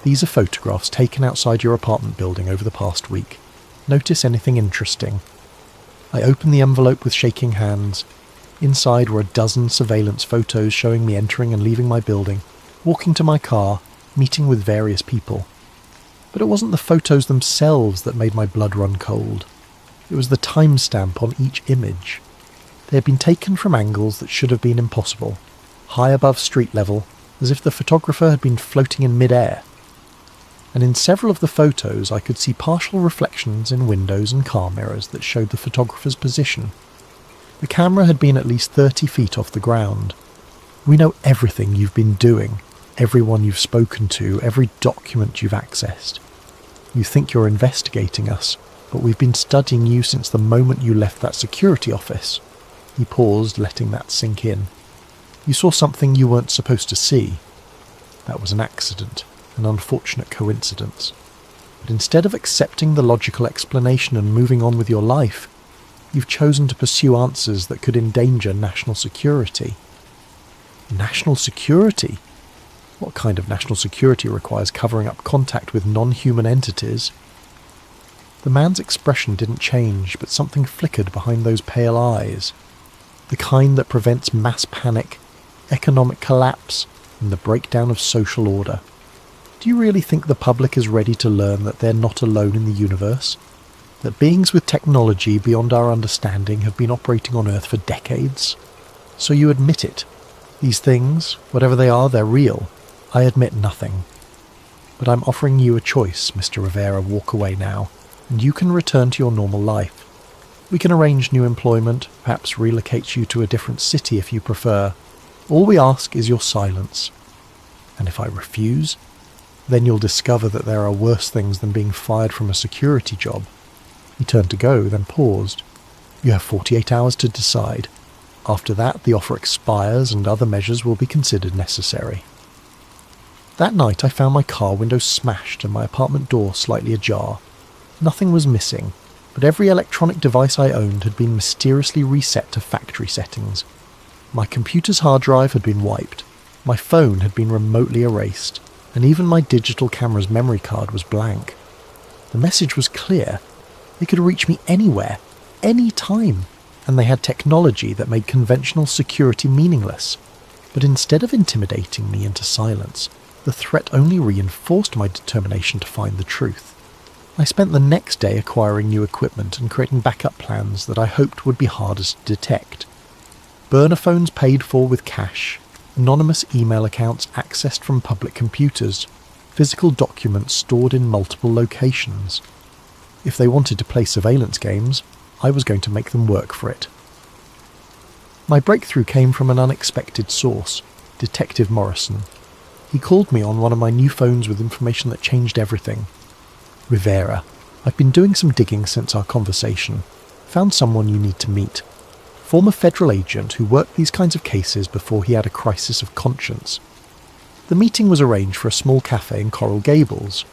"These are photographs taken outside your apartment building over the past week. Notice anything interesting?" I opened the envelope with shaking hands. Inside were a dozen surveillance photos showing me entering and leaving my building, walking to my car, meeting with various people. But it wasn't the photos themselves that made my blood run cold. It was the timestamp on each image. They had been taken from angles that should have been impossible. high above street level, as if the photographer had been floating in mid-air. And in several of the photos I could see partial reflections in windows and car mirrors that showed the photographer's position. The camera had been at least 30 feet off the ground. We know everything you've been doing, everyone you've spoken to, every document you've accessed. You think you're investigating us, but we've been studying you since the moment you left that security office. He paused, letting that sink in. You saw something you weren't supposed to see. That was an accident, an unfortunate coincidence. But instead of accepting the logical explanation and moving on with your life, you've chosen to pursue answers that could endanger national security. National security? What kind of national security requires covering up contact with non-human entities? The man's expression didn't change, but something flickered behind those pale eyes. The kind that prevents mass panic, economic collapse, and the breakdown of social order. Do you really think the public is ready to learn that they're not alone in the universe? That beings with technology beyond our understanding have been operating on Earth for decades? So you admit it. These things, whatever they are, they're real. I admit nothing. But I'm offering you a choice, Mr. Rivera. Walk away now, and you can return to your normal life. We can arrange new employment, perhaps relocate you to a different city if you prefer. All we ask is your silence. And if I refuse, then you'll discover that there are worse things than being fired from a security job. He turned to go, then paused. You have 48 hours to decide. After that, the offer expires and other measures will be considered necessary. That night I found my car window smashed and my apartment door slightly ajar. Nothing was missing, but every electronic device I owned had been mysteriously reset to factory settings. My computer's hard drive had been wiped, my phone had been remotely erased, and even my digital camera's memory card was blank. The message was clear. They could reach me anywhere, any time, and they had technology that made conventional security meaningless. But instead of intimidating me into silence, the threat only reinforced my determination to find the truth. I spent the next day acquiring new equipment and creating backup plans that I hoped would be hardest to detect. Burner phones paid for with cash, anonymous email accounts accessed from public computers, physical documents stored in multiple locations. If they wanted to play surveillance games, I was going to make them work for it. My breakthrough came from an unexpected source, Detective Morrison. He called me on one of my new phones with information that changed everything. Rivera, I've been doing some digging since our conversation. Found someone you need to meet. Former federal agent who worked these kinds of cases before he had a crisis of conscience. The meeting was arranged for a small cafe in Coral Gables.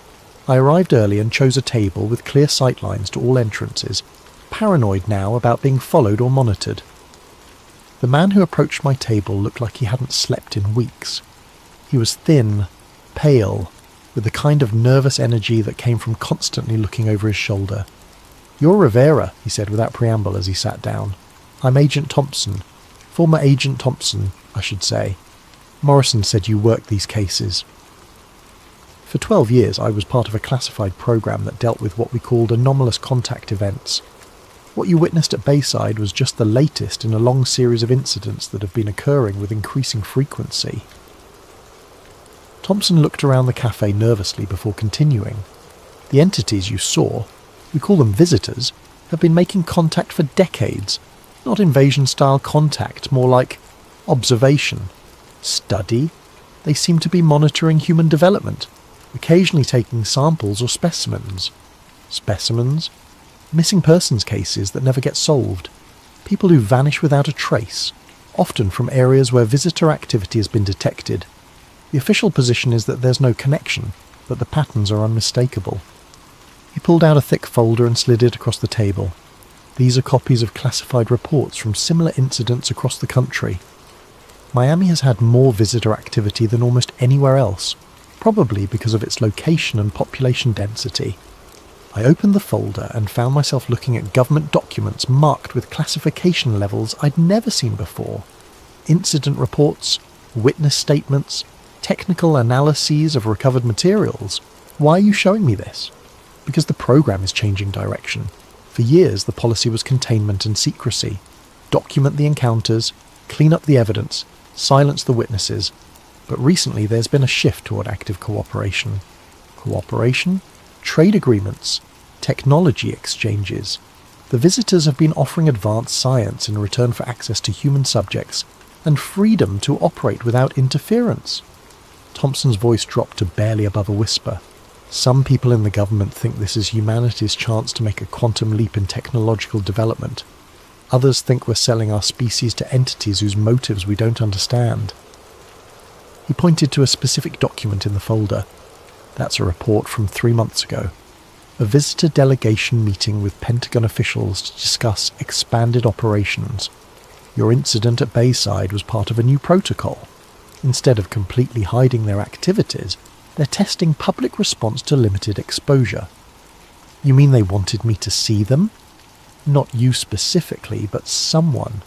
I arrived early and chose a table with clear sightlines to all entrances, paranoid now about being followed or monitored. The man who approached my table looked like he hadn't slept in weeks. He was thin, pale, with the kind of nervous energy that came from constantly looking over his shoulder. "You're Rivera," he said without preamble as he sat down. "I'm Agent Thompson. Former Agent Thompson, I should say. Morrison said you worked these cases." For 12 years I was part of a classified program that dealt with what we called anomalous contact events. What you witnessed at Bayside was just the latest in a long series of incidents that have been occurring with increasing frequency. Thompson looked around the cafe nervously before continuing. "The entities you saw, we call them visitors, have been making contact for decades. Not invasion-style contact, more like observation. Study. They seem to be monitoring human development, occasionally taking samples or specimens. Specimens? Missing persons cases that never get solved. People who vanish without a trace, often from areas where visitor activity has been detected. The official position is that there's no connection, but the patterns are unmistakable." He pulled out a thick folder and slid it across the table. "These are copies of classified reports from similar incidents across the country. Miami has had more visitor activity than almost anywhere else, probably because of its location and population density." I opened the folder and found myself looking at government documents marked with classification levels I'd never seen before. Incident reports, witness statements, technical analyses of recovered materials. Why are you showing me this? Because the program is changing direction. For years the policy was containment and secrecy. Document the encounters, clean up the evidence, silence the witnesses, but recently there's been a shift toward active cooperation. Cooperation, trade agreements, technology exchanges. The visitors have been offering advanced science in return for access to human subjects and freedom to operate without interference. Thompson's voice dropped to barely above a whisper. Some people in the government think this is humanity's chance to make a quantum leap in technological development. Others think we're selling our species to entities whose motives we don't understand. He pointed to a specific document in the folder. That's a report from 3 months ago. A visitor delegation meeting with Pentagon officials to discuss expanded operations. Your incident at Bayside was part of a new protocol. Instead of completely hiding their activities, they're testing public response to limited exposure. You mean they wanted me to see them? Not you specifically, but someone.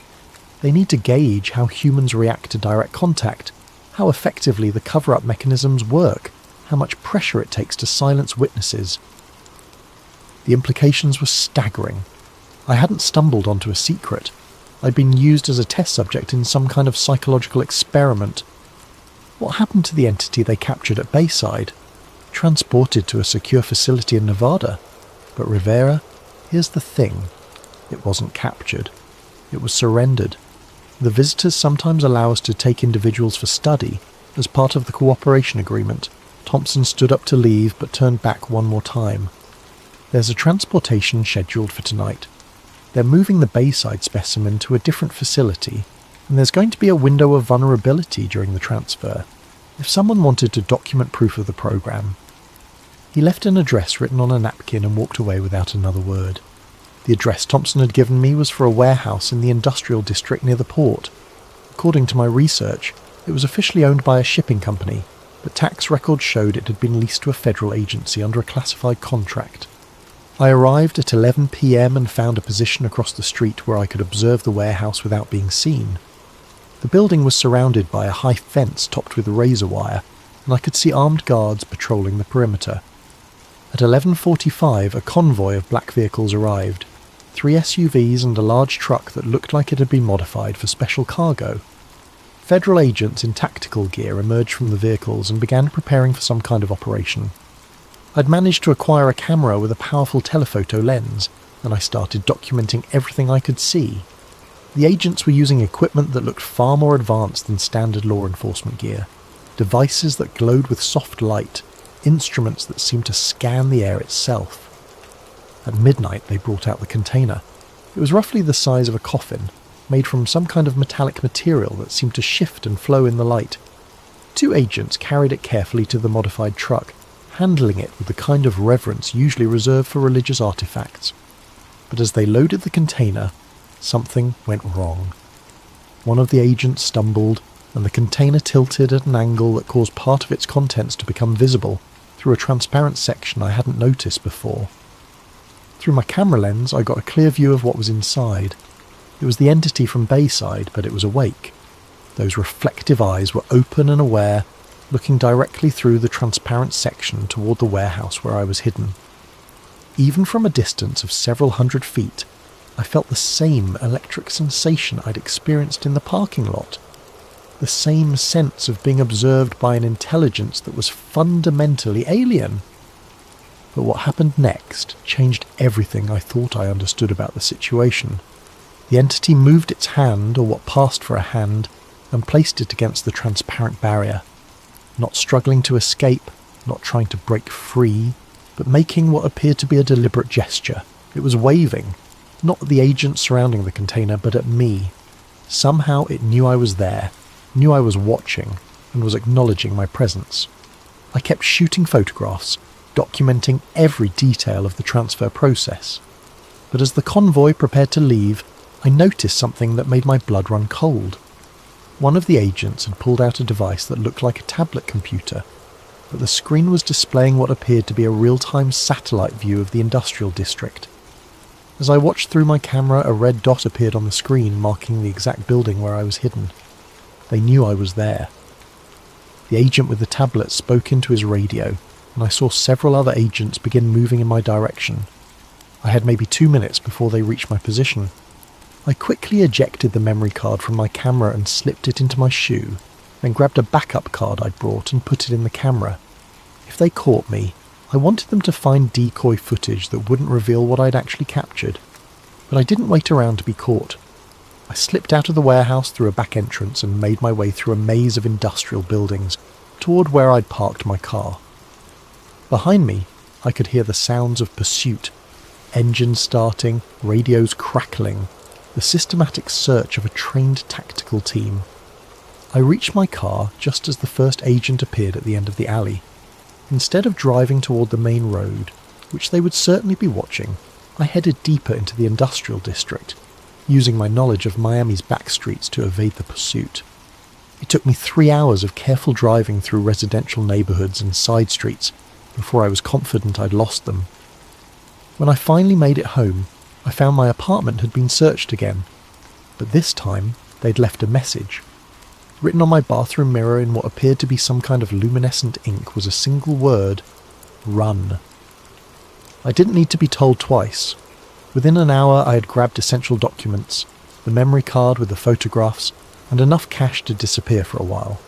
They need to gauge how humans react to direct contact, how effectively the cover-up mechanisms work, how much pressure it takes to silence witnesses. The implications were staggering. I hadn't stumbled onto a secret. I'd been used as a test subject in some kind of psychological experiment. What happened to the entity they captured at Bayside? Transported to a secure facility in Nevada. But Rivera, here's the thing. It wasn't captured. It was surrendered. The visitors sometimes allow us to take individuals for study as part of the cooperation agreement. Thompson stood up to leave but turned back one more time. There's a transportation scheduled for tonight. They're moving the Bayside specimen to a different facility, and there's going to be a window of vulnerability during the transfer. If someone wanted to document proof of the program. He left an address written on a napkin and walked away without another word. The address Thompson had given me was for a warehouse in the industrial district near the port. According to my research, it was officially owned by a shipping company, but tax records showed it had been leased to a federal agency under a classified contract. I arrived at 11 p.m. and found a position across the street where I could observe the warehouse without being seen. The building was surrounded by a high fence topped with razor wire, and I could see armed guards patrolling the perimeter. At 11:45, a convoy of black vehicles arrived. 3 SUVs and a large truck that looked like it had been modified for special cargo. Federal agents in tactical gear emerged from the vehicles and began preparing for some kind of operation. I'd managed to acquire a camera with a powerful telephoto lens, and I started documenting everything I could see. The agents were using equipment that looked far more advanced than standard law enforcement gear. Devices that glowed with soft light, instruments that seemed to scan the air itself. At midnight they brought out the container. It was roughly the size of a coffin, made from some kind of metallic material that seemed to shift and flow in the light. 2 agents carried it carefully to the modified truck, handling it with the kind of reverence usually reserved for religious artifacts. But as they loaded the container, something went wrong. One of the agents stumbled, and the container tilted at an angle that caused part of its contents to become visible through a transparent section I hadn't noticed before. Through my camera lens, I got a clear view of what was inside. It was the entity from Bayside, but it was awake. Those reflective eyes were open and aware, looking directly through the transparent section toward the warehouse where I was hidden. Even from a distance of several hundred feet, I felt the same electric sensation I'd experienced in the parking lot. The same sense of being observed by an intelligence that was fundamentally alien. But what happened next changed everything I thought I understood about the situation. The entity moved its hand, or what passed for a hand, and placed it against the transparent barrier. Not struggling to escape, not trying to break free, but making what appeared to be a deliberate gesture. It was waving, not at the agents surrounding the container, but at me. Somehow it knew I was there, knew I was watching, and was acknowledging my presence. I kept shooting photographs, documenting every detail of the transfer process. But as the convoy prepared to leave, I noticed something that made my blood run cold. One of the agents had pulled out a device that looked like a tablet computer, but the screen was displaying what appeared to be a real-time satellite view of the industrial district. As I watched through my camera, a red dot appeared on the screen marking the exact building where I was hidden. They knew I was there. The agent with the tablet spoke into his radio, and I saw several other agents begin moving in my direction. I had maybe 2 minutes before they reached my position. I quickly ejected the memory card from my camera and slipped it into my shoe, then grabbed a backup card I'd brought and put it in the camera. If they caught me, I wanted them to find decoy footage that wouldn't reveal what I'd actually captured. But I didn't wait around to be caught. I slipped out of the warehouse through a back entrance and made my way through a maze of industrial buildings toward where I'd parked my car. Behind me, I could hear the sounds of pursuit, engines starting, radios crackling, the systematic search of a trained tactical team. I reached my car just as the first agent appeared at the end of the alley. Instead of driving toward the main road, which they would certainly be watching, I headed deeper into the industrial district, using my knowledge of Miami's back streets to evade the pursuit. It took me 3 hours of careful driving through residential neighbourhoods and side streets before I was confident I'd lost them. When I finally made it home, I found my apartment had been searched again, but this time they'd left a message. Written on my bathroom mirror in what appeared to be some kind of luminescent ink was a single word: run. I didn't need to be told twice. Within an hour I had grabbed essential documents, the memory card with the photographs, and enough cash to disappear for a while.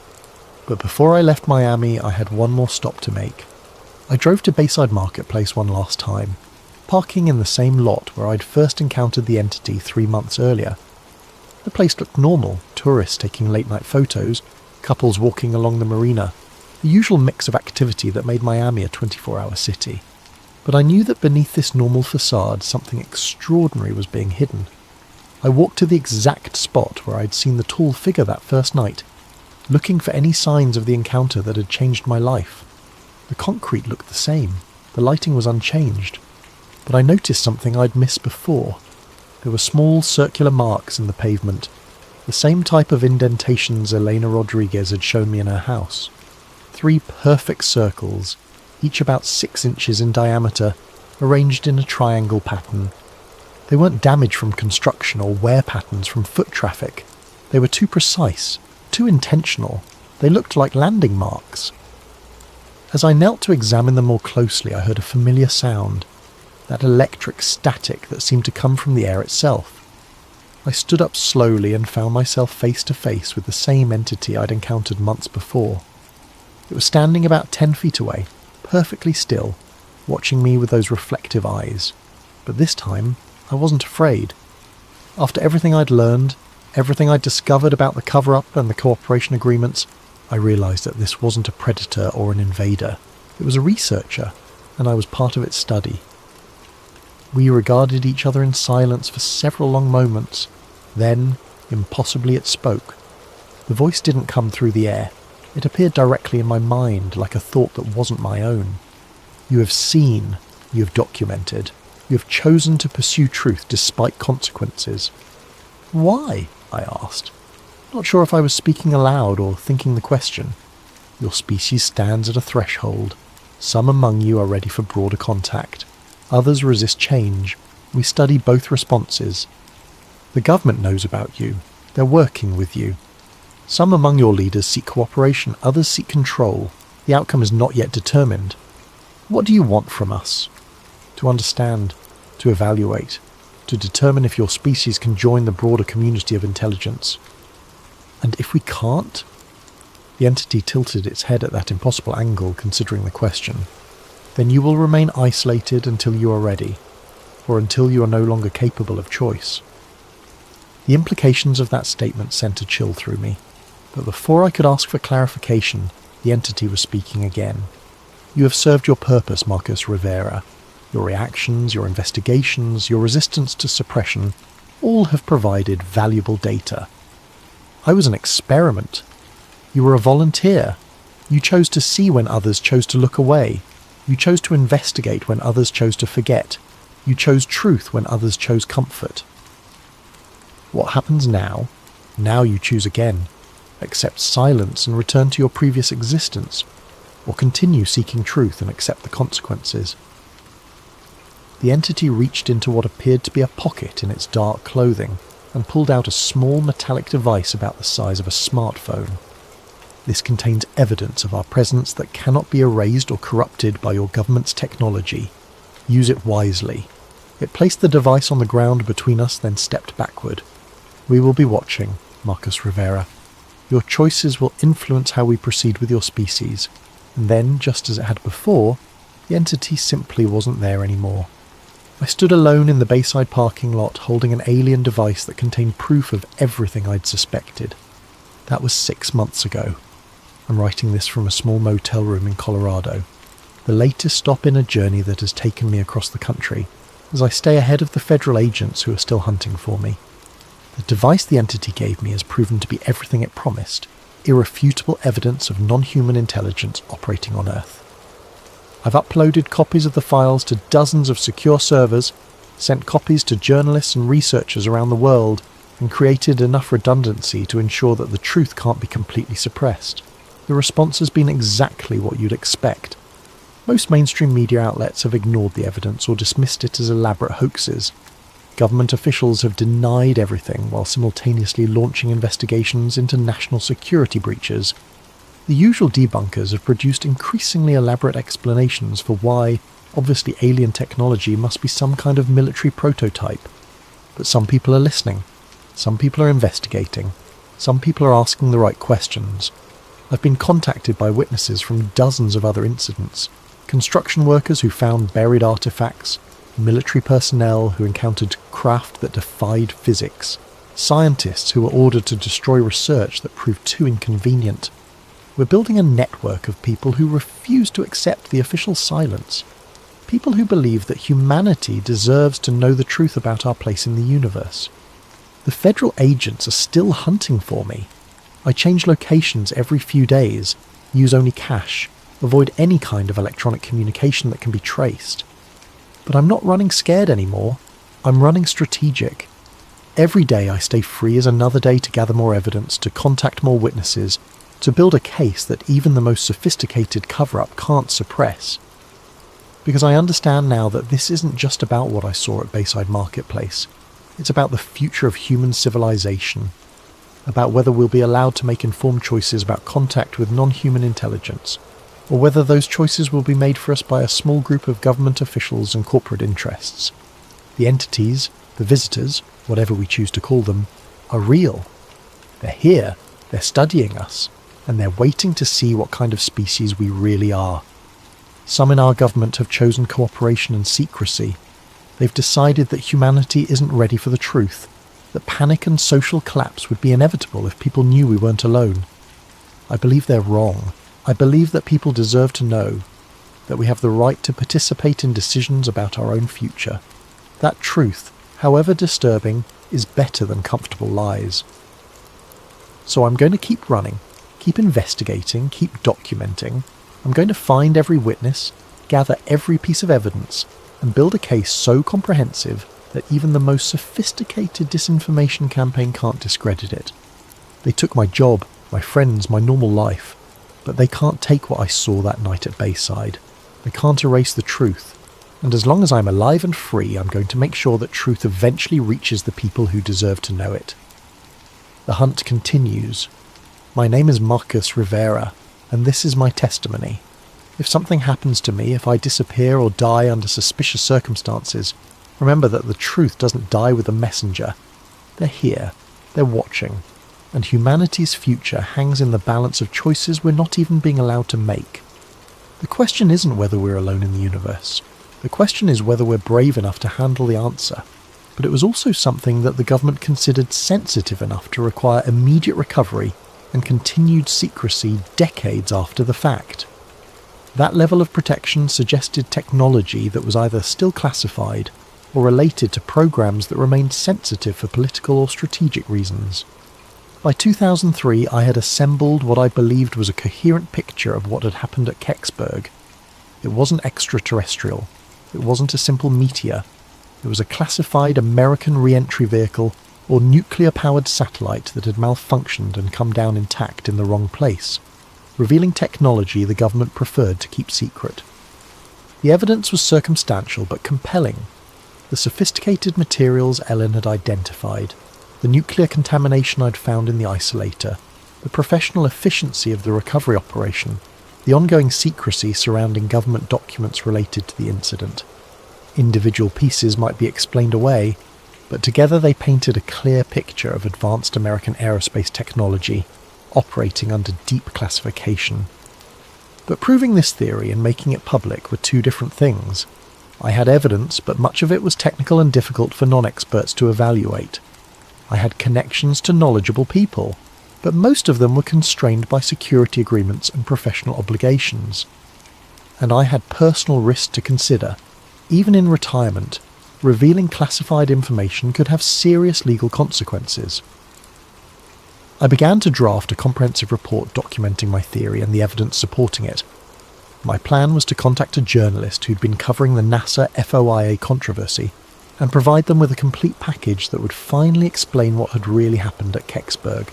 But before I left Miami, I had one more stop to make. I drove to Bayside Marketplace one last time, parking in the same lot where I'd first encountered the entity 3 months earlier. The place looked normal, tourists taking late-night photos, couples walking along the marina, the usual mix of activity that made Miami a 24-hour city. But I knew that beneath this normal facade something extraordinary was being hidden. I walked to the exact spot where I'd seen the tall figure that first night, looking for any signs of the encounter that had changed my life. The concrete looked the same, the lighting was unchanged, but I noticed something I'd missed before. There were small circular marks in the pavement, the same type of indentations Elena Rodriguez had shown me in her house. 3 perfect circles, each about 6 inches in diameter, arranged in a triangle pattern. They weren't damage from construction or wear patterns from foot traffic. They were too precise, too intentional. They looked like landing marks. As I knelt to examine them more closely, I heard a familiar sound, that electric static that seemed to come from the air itself. I stood up slowly and found myself face to face with the same entity I'd encountered months before. It was standing about 10 feet away, perfectly still, watching me with those reflective eyes. But this time, I wasn't afraid. After everything I'd learned, everything I'd discovered about the cover-up and the cooperation agreements, I realised that this wasn't a predator or an invader. It was a researcher, and I was part of its study. We regarded each other in silence for several long moments. Then, impossibly, it spoke. The voice didn't come through the air. It appeared directly in my mind, like a thought that wasn't my own. You have seen, you have documented, you have chosen to pursue truth despite consequences. Why? I asked, not sure if I was speaking aloud or thinking the question. Your species stands at a threshold. Some among you are ready for broader contact. Others resist change. We study both responses. The government knows about you. They're working with you. Some among your leaders seek cooperation, others seek control. The outcome is not yet determined. What do you want from us? To understand, to evaluate, to determine if your species can join the broader community of intelligence. And if we can't? The entity tilted its head at that impossible angle, considering the question. Then you will remain isolated until you are ready, or until you are no longer capable of choice. The implications of that statement sent a chill through me, but before I could ask for clarification, the entity was speaking again. You have served your purpose, Marcus Rivera. Your reactions, your investigations, your resistance to suppression, all have provided valuable data. I was an experiment. You were a volunteer. You chose to see when others chose to look away. You chose to investigate when others chose to forget. You chose truth when others chose comfort. What happens now? Now you choose again. Accept silence and return to your previous existence, or continue seeking truth and accept the consequences. The entity reached into what appeared to be a pocket in its dark clothing and pulled out a small metallic device about the size of a smartphone. This contains evidence of our presence that cannot be erased or corrupted by your government's technology. Use it wisely. It placed the device on the ground between us, then stepped backward. "We will be watching, Marcus Rivera. Your choices will influence how we proceed with your species." And then, just as it had before, the entity simply wasn't there anymore. I stood alone in the Bayside parking lot holding an alien device that contained proof of everything I'd suspected. That was 6 months ago. I'm writing this from a small motel room in Colorado, the latest stop in a journey that has taken me across the country, as I stay ahead of the federal agents who are still hunting for me. The device the entity gave me has proven to be everything it promised, irrefutable evidence of non-human intelligence operating on Earth. I've uploaded copies of the files to dozens of secure servers, sent copies to journalists and researchers around the world, and created enough redundancy to ensure that the truth can't be completely suppressed. The response has been exactly what you'd expect. Most mainstream media outlets have ignored the evidence or dismissed it as elaborate hoaxes. Government officials have denied everything while simultaneously launching investigations into national security breaches. The usual debunkers have produced increasingly elaborate explanations for why, obviously alien technology must be some kind of military prototype. But some people are listening. Some people are investigating. Some people are asking the right questions. I've been contacted by witnesses from dozens of other incidents. Construction workers who found buried artifacts, military personnel who encountered craft that defied physics, scientists who were ordered to destroy research that proved too inconvenient. We're building a network of people who refuse to accept the official silence. People who believe that humanity deserves to know the truth about our place in the universe. The federal agents are still hunting for me. I change locations every few days, use only cash, avoid any kind of electronic communication that can be traced. But I'm not running scared anymore. I'm running strategic. Every day I stay free as another day to gather more evidence, to contact more witnesses, to build a case that even the most sophisticated cover-up can't suppress. Because I understand now that this isn't just about what I saw at Bayside Marketplace. It's about the future of human civilization, about whether we'll be allowed to make informed choices about contact with non-human intelligence, or whether those choices will be made for us by a small group of government officials and corporate interests. The entities, the visitors, whatever we choose to call them, are real. They're here, they're studying us, and they're waiting to see what kind of species we really are. Some in our government have chosen cooperation and secrecy. They've decided that humanity isn't ready for the truth, that panic and social collapse would be inevitable if people knew we weren't alone. I believe they're wrong. I believe that people deserve to know, that we have the right to participate in decisions about our own future. That truth, however disturbing, is better than comfortable lies. So I'm going to keep running, keep investigating, keep documenting. I'm going to find every witness, gather every piece of evidence, and build a case so comprehensive that even the most sophisticated disinformation campaign can't discredit it. They took my job, my friends, my normal life, but they can't take what I saw that night at Bayside. They can't erase the truth. And as long as I'm alive and free, I'm going to make sure that truth eventually reaches the people who deserve to know it. The hunt continues. My name is Marcus Rivera, and this is my testimony. If something happens to me, if I disappear or die under suspicious circumstances, remember that the truth doesn't die with the messenger. They're here, they're watching, and humanity's future hangs in the balance of choices we're not even being allowed to make. The question isn't whether we're alone in the universe. The question is whether we're brave enough to handle the answer. But it was also something that the government considered sensitive enough to require immediate recovery and continued secrecy decades after the fact. That level of protection suggested technology that was either still classified or related to programs that remained sensitive for political or strategic reasons. By 2003, I had assembled what I believed was a coherent picture of what had happened at Kecksburg. It wasn't extraterrestrial. It wasn't a simple meteor. It was a classified American re-entry vehicle or nuclear-powered satellite that had malfunctioned and come down intact in the wrong place, revealing technology the government preferred to keep secret. The evidence was circumstantial but compelling. The sophisticated materials Ellen had identified, the nuclear contamination I'd found in the isolator, the professional efficiency of the recovery operation, the ongoing secrecy surrounding government documents related to the incident. Individual pieces might be explained away, but together they painted a clear picture of advanced American aerospace technology operating under deep classification. But proving this theory and making it public were two different things. I had evidence, but much of it was technical and difficult for non-experts to evaluate. I had connections to knowledgeable people, but most of them were constrained by security agreements and professional obligations. And I had personal risks to consider. Even in retirement, revealing classified information could have serious legal consequences. I began to draft a comprehensive report documenting my theory and the evidence supporting it. My plan was to contact a journalist who'd been covering the NASA FOIA controversy and provide them with a complete package that would finally explain what had really happened at Kecksburg.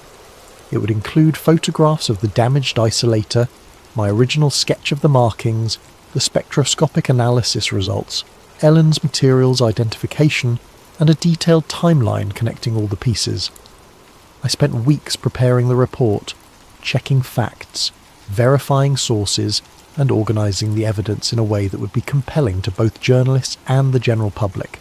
It would include photographs of the damaged isolator, my original sketch of the markings, the spectroscopic analysis results, Ellen's materials identification, and a detailed timeline connecting all the pieces. I spent weeks preparing the report, checking facts, verifying sources, and organising the evidence in a way that would be compelling to both journalists and the general public.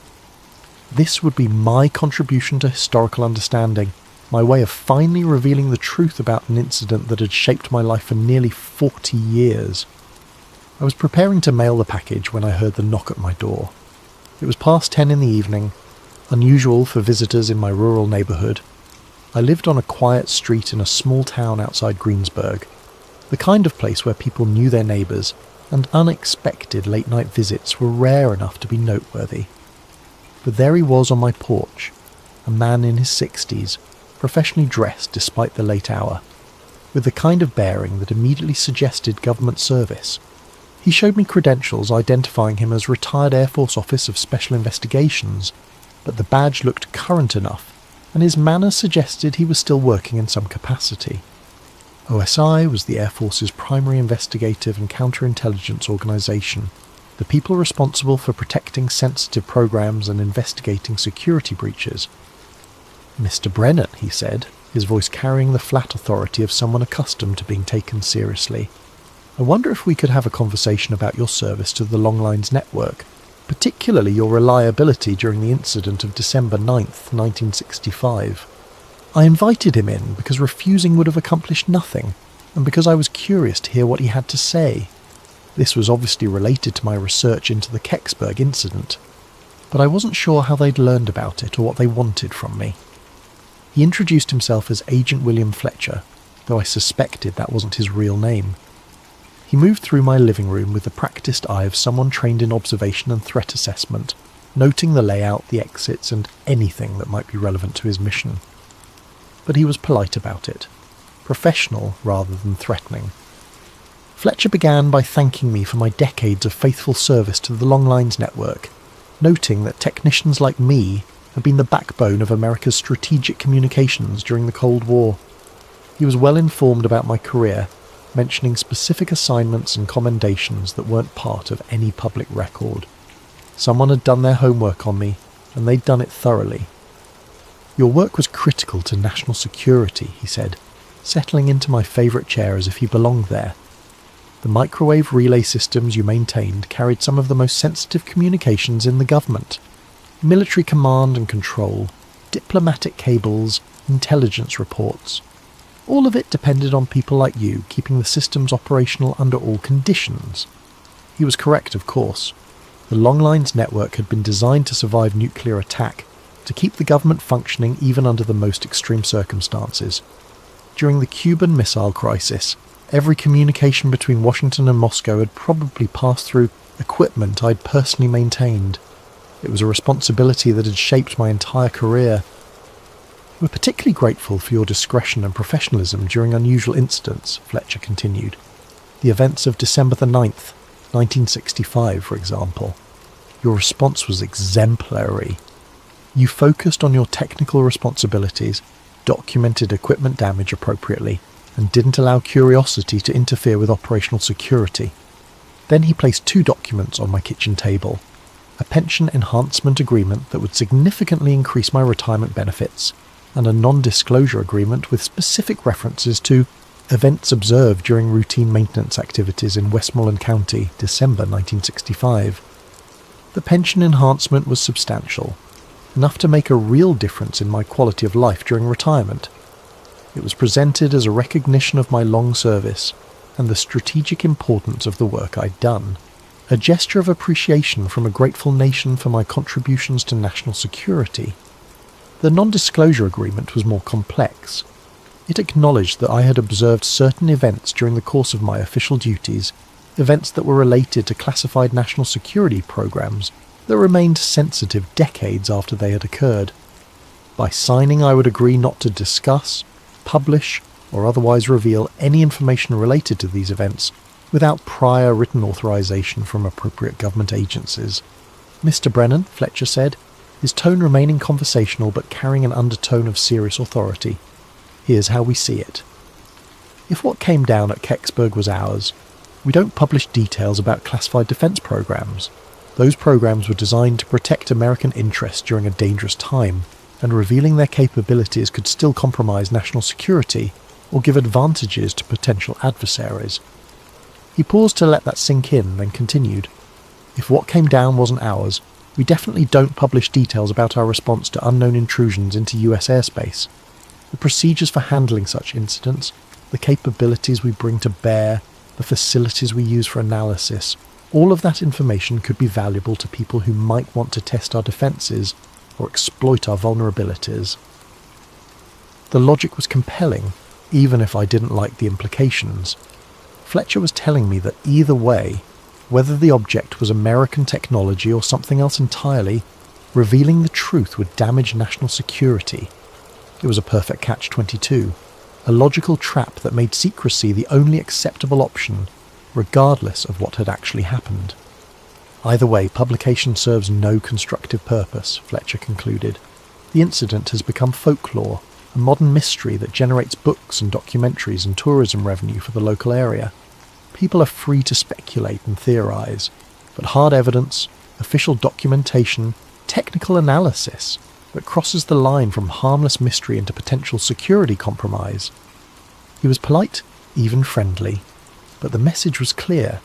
This would be my contribution to historical understanding, my way of finally revealing the truth about an incident that had shaped my life for nearly 40 years. I was preparing to mail the package when I heard the knock at my door. It was past 10 in the evening, unusual for visitors in my rural neighbourhood. I lived on a quiet street in a small town outside Greensburg, the kind of place where people knew their neighbours, and unexpected late-night visits were rare enough to be noteworthy. But there he was on my porch, a man in his 60s, professionally dressed despite the late hour, with the kind of bearing that immediately suggested government service. He showed me credentials identifying him as retired Air Force Office of Special Investigations, but the badge looked current enough, and his manner suggested he was still working in some capacity. OSI was the Air Force's primary investigative and counterintelligence organisation, the people responsible for protecting sensitive programs and investigating security breaches. "Mr. Brennan," he said, his voice carrying the flat authority of someone accustomed to being taken seriously, "I wonder if we could have a conversation about your service to the Longlines Network, particularly your reliability during the incident of December 9th, 1965. I invited him in because refusing would have accomplished nothing, and because I was curious to hear what he had to say. This was obviously related to my research into the Kecksburg incident, but I wasn't sure how they'd learned about it or what they wanted from me." He introduced himself as Agent William Fletcher, though I suspected that wasn't his real name. He moved through my living room with the practiced eye of someone trained in observation and threat assessment, noting the layout, the exits, and anything that might be relevant to his mission. But he was polite about it, professional rather than threatening. Fletcher began by thanking me for my decades of faithful service to the Longlines Network, noting that technicians like me had been the backbone of America's strategic communications during the Cold War. He was well informed about my career, mentioning specific assignments and commendations that weren't part of any public record. Someone had done their homework on me, and they'd done it thoroughly. "Your work was critical to national security," he said, settling into my favourite chair as if he belonged there. "The microwave relay systems you maintained carried some of the most sensitive communications in the government. Military command and control, diplomatic cables, intelligence reports. All of it depended on people like you keeping the systems operational under all conditions." He was correct, of course. The Longlines Network had been designed to survive nuclear attack, to keep the government functioning even under the most extreme circumstances. During the Cuban Missile Crisis, every communication between Washington and Moscow had probably passed through equipment I'd personally maintained. It was a responsibility that had shaped my entire career. "We're particularly grateful for your discretion and professionalism during unusual incidents," Fletcher continued. "The events of December the 9th, 1965, for example. Your response was exemplary. You focused on your technical responsibilities, documented equipment damage appropriately, and didn't allow curiosity to interfere with operational security." Then he placed two documents on my kitchen table: a pension enhancement agreement that would significantly increase my retirement benefits, and a non-disclosure agreement with specific references to events observed during routine maintenance activities in Westmoreland County, December 1965. The pension enhancement was substantial, enough to make a real difference in my quality of life during retirement. It was presented as a recognition of my long service and the strategic importance of the work I'd done, a gesture of appreciation from a grateful nation for my contributions to national security. The non-disclosure agreement was more complex. It acknowledged that I had observed certain events during the course of my official duties, events that were related to classified national security programs that remained sensitive decades after they had occurred. By signing, I would agree not to discuss, publish, or otherwise reveal any information related to these events without prior written authorization from appropriate government agencies. Mr. Brennan, Fletcher said, his tone remaining conversational but carrying an undertone of serious authority. Here's how we see it. If what came down at Kecksburg was ours, we don't publish details about classified defense programs. Those programs were designed to protect American interests during a dangerous time, and revealing their capabilities could still compromise national security or give advantages to potential adversaries. He paused to let that sink in, then continued. If what came down wasn't ours, we definitely don't publish details about our response to unknown intrusions into US airspace. The procedures for handling such incidents, the capabilities we bring to bear, the facilities we use for analysis, all of that information could be valuable to people who might want to test our defences or exploit our vulnerabilities. The logic was compelling, even if I didn't like the implications. Fletcher was telling me that either way, whether the object was American technology or something else entirely, revealing the truth would damage national security. It was a perfect catch-22, a logical trap that made secrecy the only acceptable option, regardless of what had actually happened. Either way, publication serves no constructive purpose, Fletcher concluded. The incident has become folklore, a modern mystery that generates books and documentaries and tourism revenue for the local area. People are free to speculate and theorize, but hard evidence, official documentation, technical analysis that crosses the line from harmless mystery into potential security compromise. He was polite, even friendly, but the message was clear.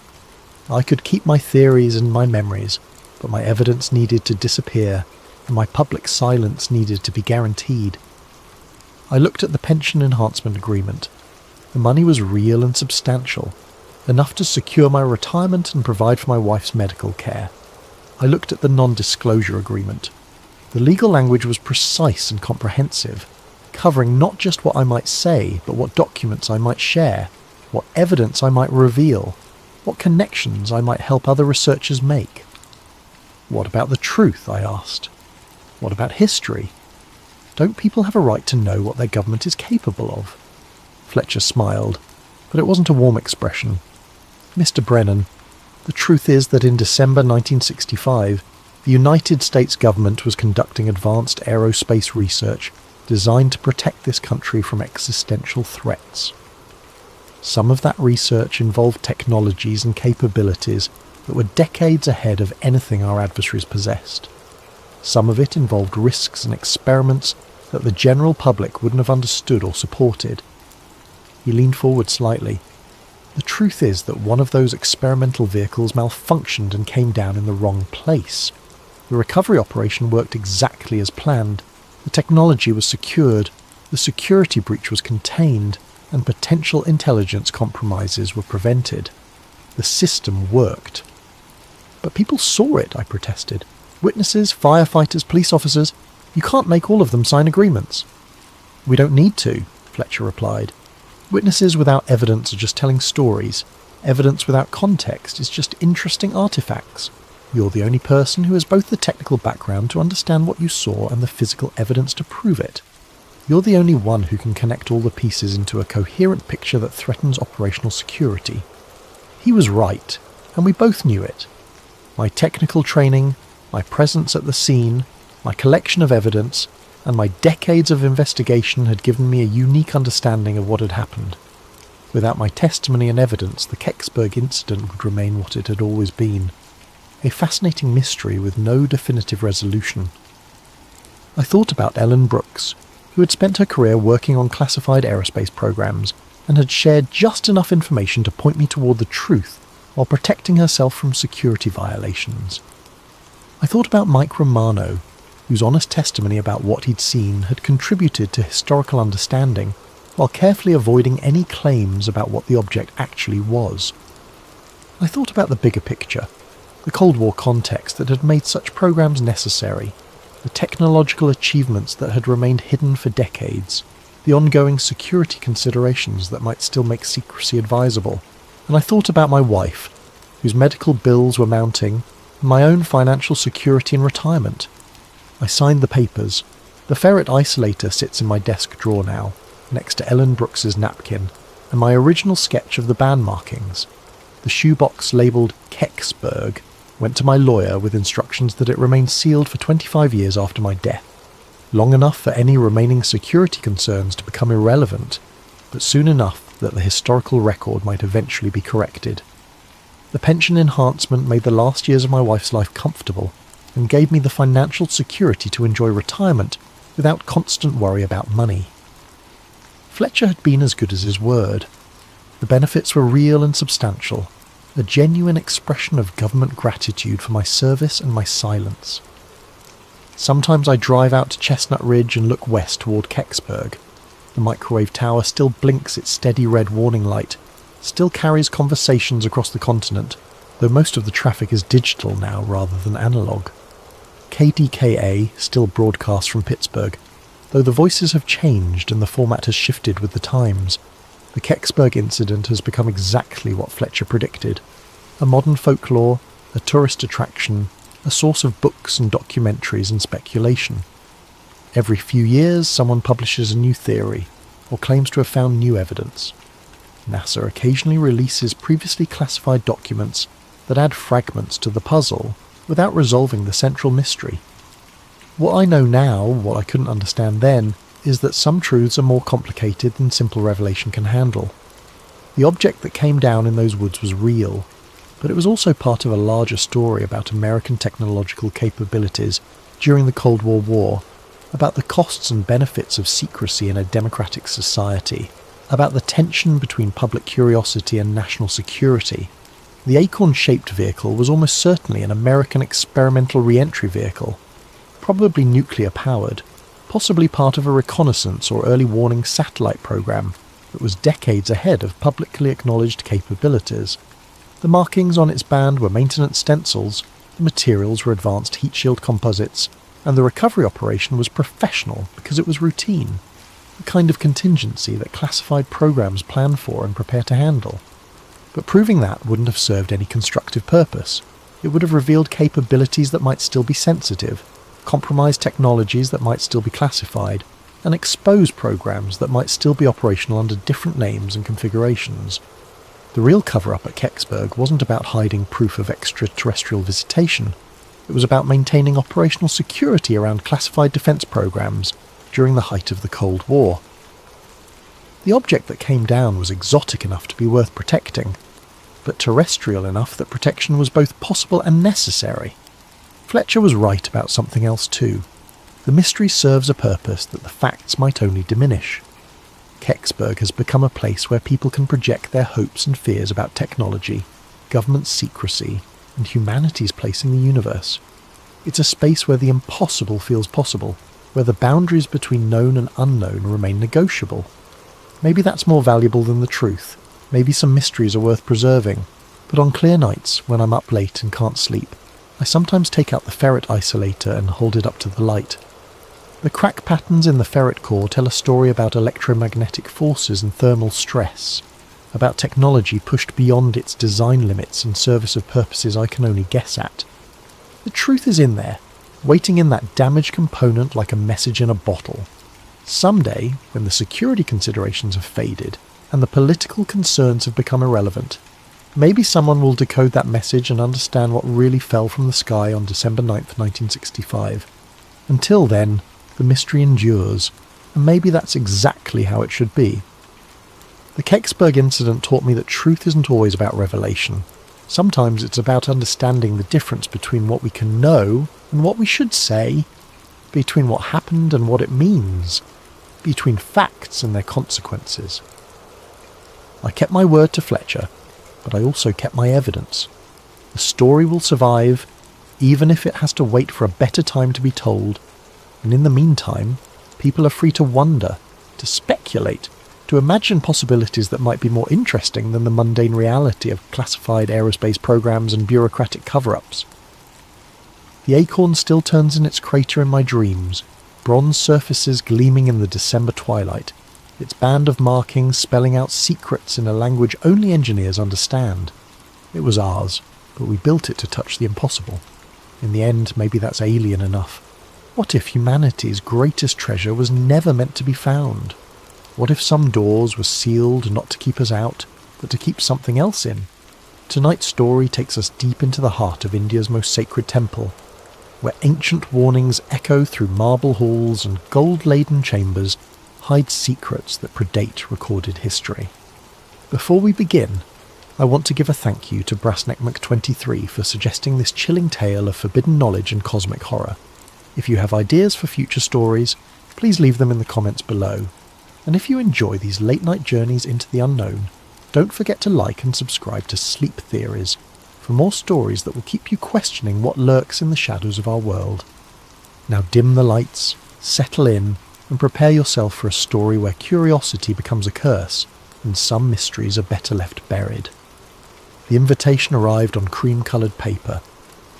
I could keep my theories and my memories, but my evidence needed to disappear, and my public silence needed to be guaranteed. I looked at the pension enhancement agreement. The money was real and substantial, enough to secure my retirement and provide for my wife's medical care. I looked at the non-disclosure agreement. The legal language was precise and comprehensive, covering not just what I might say, but what documents I might share, what evidence I might reveal, what connections I might help other researchers make. What about the truth, I asked. What about history? Don't people have a right to know what their government is capable of? Fletcher smiled, but it wasn't a warm expression. Mr. Brennan, the truth is that in December 1965, the United States government was conducting advanced aerospace research designed to protect this country from existential threats. Some of that research involved technologies and capabilities that were decades ahead of anything our adversaries possessed. Some of it involved risks and experiments that the general public wouldn't have understood or supported. He leaned forward slightly. The truth is that one of those experimental vehicles malfunctioned and came down in the wrong place. The recovery operation worked exactly as planned. The technology was secured, the security breach was contained, and potential intelligence compromises were prevented. The system worked. But people saw it, I protested. Witnesses, firefighters, police officers, you can't make all of them sign agreements. We don't need to, Fletcher replied. Witnesses without evidence are just telling stories. Evidence without context is just interesting artifacts. You're the only person who has both the technical background to understand what you saw and the physical evidence to prove it. You're the only one who can connect all the pieces into a coherent picture that threatens operational security. He was right, and we both knew it. My technical training, my presence at the scene, my collection of evidence, and my decades of investigation had given me a unique understanding of what had happened. Without my testimony and evidence, the Kecksburg incident would remain what it had always been. A fascinating mystery with no definitive resolution. I thought about Ellen Brooks, who had spent her career working on classified aerospace programs and had shared just enough information to point me toward the truth while protecting herself from security violations. I thought about Mike Romano, whose honest testimony about what he'd seen had contributed to historical understanding, while carefully avoiding any claims about what the object actually was. I thought about the bigger picture, the Cold War context that had made such programs necessary, the technological achievements that had remained hidden for decades, the ongoing security considerations that might still make secrecy advisable, and I thought about my wife, whose medical bills were mounting, and my own financial security in retirement. I signed the papers. The ferret isolator sits in my desk drawer now, next to Ellen Brooks's napkin, and my original sketch of the band markings. The shoebox labelled Kecksburg went to my lawyer with instructions that it remain sealed for 25 years after my death, long enough for any remaining security concerns to become irrelevant, but soon enough that the historical record might eventually be corrected. The pension enhancement made the last years of my wife's life comfortable and gave me the financial security to enjoy retirement without constant worry about money. Fletcher had been as good as his word. The benefits were real and substantial, a genuine expression of government gratitude for my service and my silence. Sometimes I drive out to Chestnut Ridge and look west toward Kecksburg. The microwave tower still blinks its steady red warning light, still carries conversations across the continent, though most of the traffic is digital now rather than analogue. KDKA still broadcasts from Pittsburgh, though the voices have changed and the format has shifted with the times. The Kecksburg incident has become exactly what Fletcher predicted. A modern folklore, a tourist attraction, a source of books and documentaries and speculation. Every few years someone publishes a new theory, or claims to have found new evidence. NASA occasionally releases previously classified documents that add fragments to the puzzle without resolving the central mystery. What I know now, what I couldn't understand then, is that some truths are more complicated than simple revelation can handle. The object that came down in those woods was real, but it was also part of a larger story about American technological capabilities during the Cold War, about the costs and benefits of secrecy in a democratic society, about the tension between public curiosity and national security. The acorn-shaped vehicle was almost certainly an American experimental re-entry vehicle, probably nuclear-powered, possibly part of a reconnaissance or early warning satellite program that was decades ahead of publicly acknowledged capabilities. The markings on its band were maintenance stencils, the materials were advanced heat shield composites, and the recovery operation was professional because it was routine, the kind of contingency that classified programs plan for and prepare to handle. But proving that wouldn't have served any constructive purpose. It would have revealed capabilities that might still be sensitive, compromise technologies that might still be classified, and expose programs that might still be operational under different names and configurations. The real cover-up at Kecksburg wasn't about hiding proof of extraterrestrial visitation. It was about maintaining operational security around classified defense programs during the height of the Cold War. The object that came down was exotic enough to be worth protecting, but terrestrial enough that protection was both possible and necessary. Fletcher was right about something else too. The mystery serves a purpose that the facts might only diminish. Kecksburg has become a place where people can project their hopes and fears about technology, government secrecy, and humanity's place in the universe. It's a space where the impossible feels possible, where the boundaries between known and unknown remain negotiable. Maybe that's more valuable than the truth. Maybe some mysteries are worth preserving. But on clear nights, when I'm up late and can't sleep, I sometimes take out the ferret isolator and hold it up to the light. The crack patterns in the ferret core tell a story about electromagnetic forces and thermal stress, about technology pushed beyond its design limits in service of purposes I can only guess at. The truth is in there, waiting in that damaged component like a message in a bottle. Someday, when the security considerations have faded and the political concerns have become irrelevant, maybe someone will decode that message and understand what really fell from the sky on December 9th, 1965. Until then, the mystery endures, and maybe that's exactly how it should be. The Kecksburg incident taught me that truth isn't always about revelation. Sometimes it's about understanding the difference between what we can know and what we should say, between what happened and what it means, between facts and their consequences. I kept my word to Fletcher, but I also kept my evidence. The story will survive, even if it has to wait for a better time to be told. And in the meantime, people are free to wonder, to speculate, to imagine possibilities that might be more interesting than the mundane reality of classified aerospace programs and bureaucratic cover-ups. The acorn still turns in its crater in my dreams, bronze surfaces gleaming in the December twilight, its band of markings spelling out secrets in a language only engineers understand. It was ours, but we built it to touch the impossible. In the end, maybe that's alien enough. What if humanity's greatest treasure was never meant to be found? What if some doors were sealed not to keep us out, but to keep something else in? Tonight's story takes us deep into the heart of India's most sacred temple, where ancient warnings echo through marble halls and gold-laden chambers hide secrets that predate recorded history. Before we begin, I want to give a thank you to Brassneck Mc23 for suggesting this chilling tale of forbidden knowledge and cosmic horror. If you have ideas for future stories, please leave them in the comments below. And if you enjoy these late-night journeys into the unknown, don't forget to like and subscribe to Sleep Theories for more stories that will keep you questioning what lurks in the shadows of our world. Now dim the lights, settle in, and prepare yourself for a story where curiosity becomes a curse and some mysteries are better left buried. The invitation arrived on cream-coloured paper,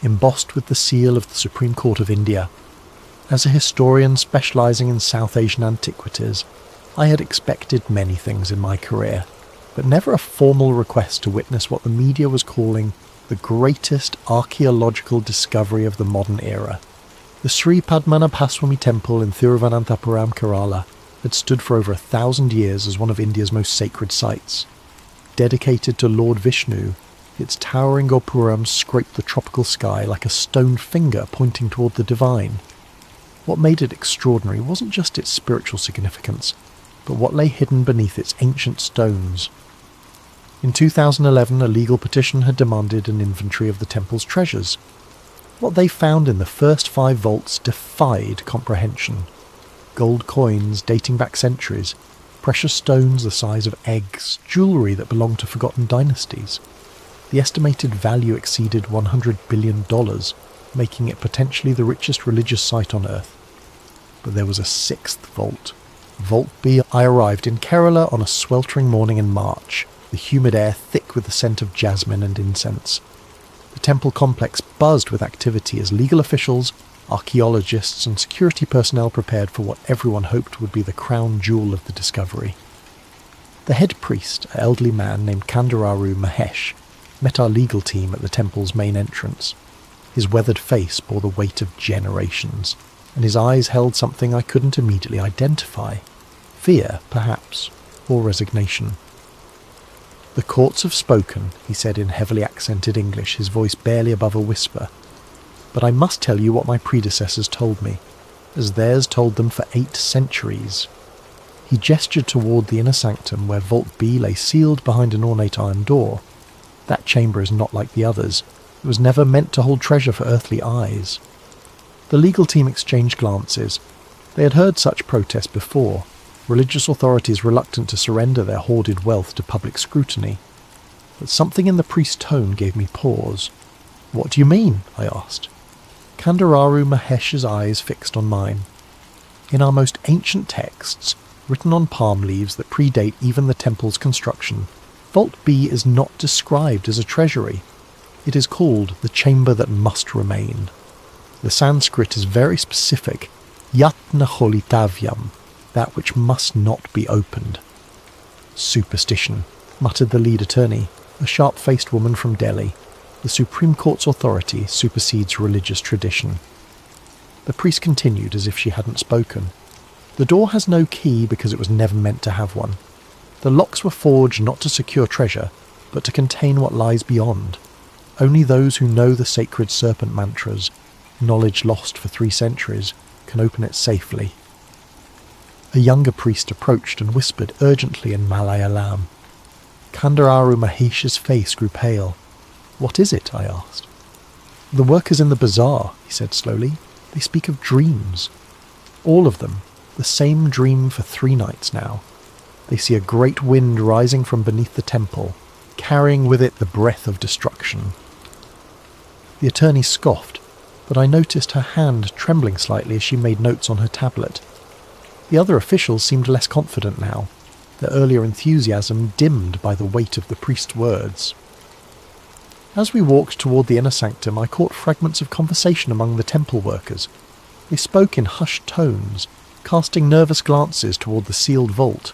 embossed with the seal of the Supreme Court of India. As a historian specialising in South Asian antiquities, I had expected many things in my career, but never a formal request to witness what the media was calling the greatest archaeological discovery of the modern era. The Sri Padmanabhaswamy Temple in Thiruvananthapuram, Kerala, had stood for over 1,000 years as one of India's most sacred sites. Dedicated to Lord Vishnu, its towering gopurams scraped the tropical sky like a stone finger pointing toward the divine. What made it extraordinary wasn't just its spiritual significance, but what lay hidden beneath its ancient stones. In 2011, a legal petition had demanded an inventory of the temple's treasures. What they found in the first 5 vaults defied comprehension. Gold coins dating back centuries, precious stones the size of eggs, jewellery that belonged to forgotten dynasties. The estimated value exceeded $100 billion, making it potentially the richest religious site on Earth. But there was a 6th vault. Vault B. I arrived in Kerala on a sweltering morning in March, the humid air thick with the scent of jasmine and incense. The temple complex buzzed with activity as legal officials, archaeologists and security personnel prepared for what everyone hoped would be the crown jewel of the discovery. The head priest, an elderly man named Kandararu Mahesh, met our legal team at the temple's main entrance. His weathered face bore the weight of generations, and his eyes held something I couldn't immediately identify. Fear, perhaps, or resignation. "The courts have spoken," he said in heavily accented English, his voice barely above a whisper. "But I must tell you what my predecessors told me, as theirs told them for 8 centuries. He gestured toward the inner sanctum where Vault B lay sealed behind an ornate iron door. That chamber is not like the others. It was never meant to hold treasure for earthly eyes. The legal team exchanged glances. They had heard such protests before, religious authorities reluctant to surrender their hoarded wealth to public scrutiny. But something in the priest's tone gave me pause. "What do you mean?" I asked. Kandararu Mahesh's eyes fixed on mine. "In our most ancient texts, written on palm leaves that predate even the temple's construction, Vault B is not described as a treasury. It is called the chamber that must remain. The Sanskrit is very specific, yatna holitavyam, that which must not be opened." "Superstition," muttered the lead attorney, a sharp-faced woman from Delhi. "The Supreme Court's authority supersedes religious tradition." The priest continued as if she hadn't spoken. "The door has no key because it was never meant to have one. The locks were forged not to secure treasure, but to contain what lies beyond. Only those who know the sacred serpent mantras, knowledge lost for 3 centuries, can open it safely." A younger priest approached and whispered urgently in Malayalam. Kandararu Mahesh's face grew pale. "What is it?" I asked. "The workers in the bazaar," he said slowly. "They speak of dreams. All of them, the same dream for 3 nights now. They see a great wind rising from beneath the temple, carrying with it the breath of destruction." The attorney scoffed, but I noticed her hand trembling slightly as she made notes on her tablet. The other officials seemed less confident now, their earlier enthusiasm dimmed by the weight of the priest's words. As we walked toward the inner sanctum, I caught fragments of conversation among the temple workers. They spoke in hushed tones, casting nervous glances toward the sealed vault.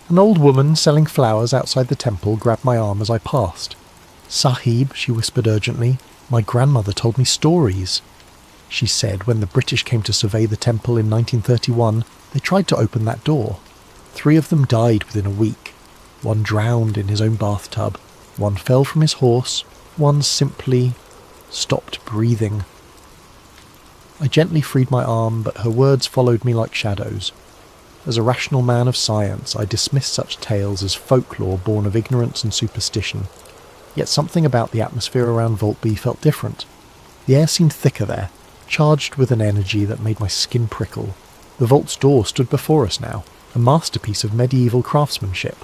An old woman selling flowers outside the temple grabbed my arm as I passed. "Sahib," she whispered urgently, "my grandmother told me stories." She said when the British came to survey the temple in 1931, they tried to open that door. 3 of them died within a week. 1 drowned in his own bathtub. 1 fell from his horse. 1 simply stopped breathing. I gently freed my arm, but her words followed me like shadows. As a rational man of science, I dismissed such tales as folklore born of ignorance and superstition. Yet something about the atmosphere around Vault B felt different. The air seemed thicker there, charged with an energy that made my skin prickle. The vault's door stood before us now, a masterpiece of medieval craftsmanship.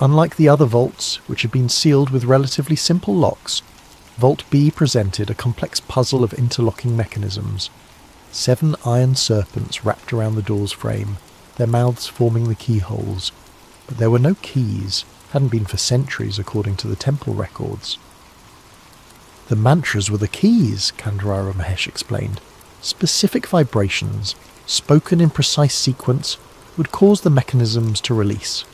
Unlike the other vaults, which had been sealed with relatively simple locks, Vault B presented a complex puzzle of interlocking mechanisms. 7 iron serpents wrapped around the door's frame, their mouths forming the keyholes. But there were no keys, hadn't been for centuries according to the temple records. "The mantras were the keys," Kandarara Mahesh explained. "Specific vibrations, spoken in precise sequence, would cause the mechanisms to release.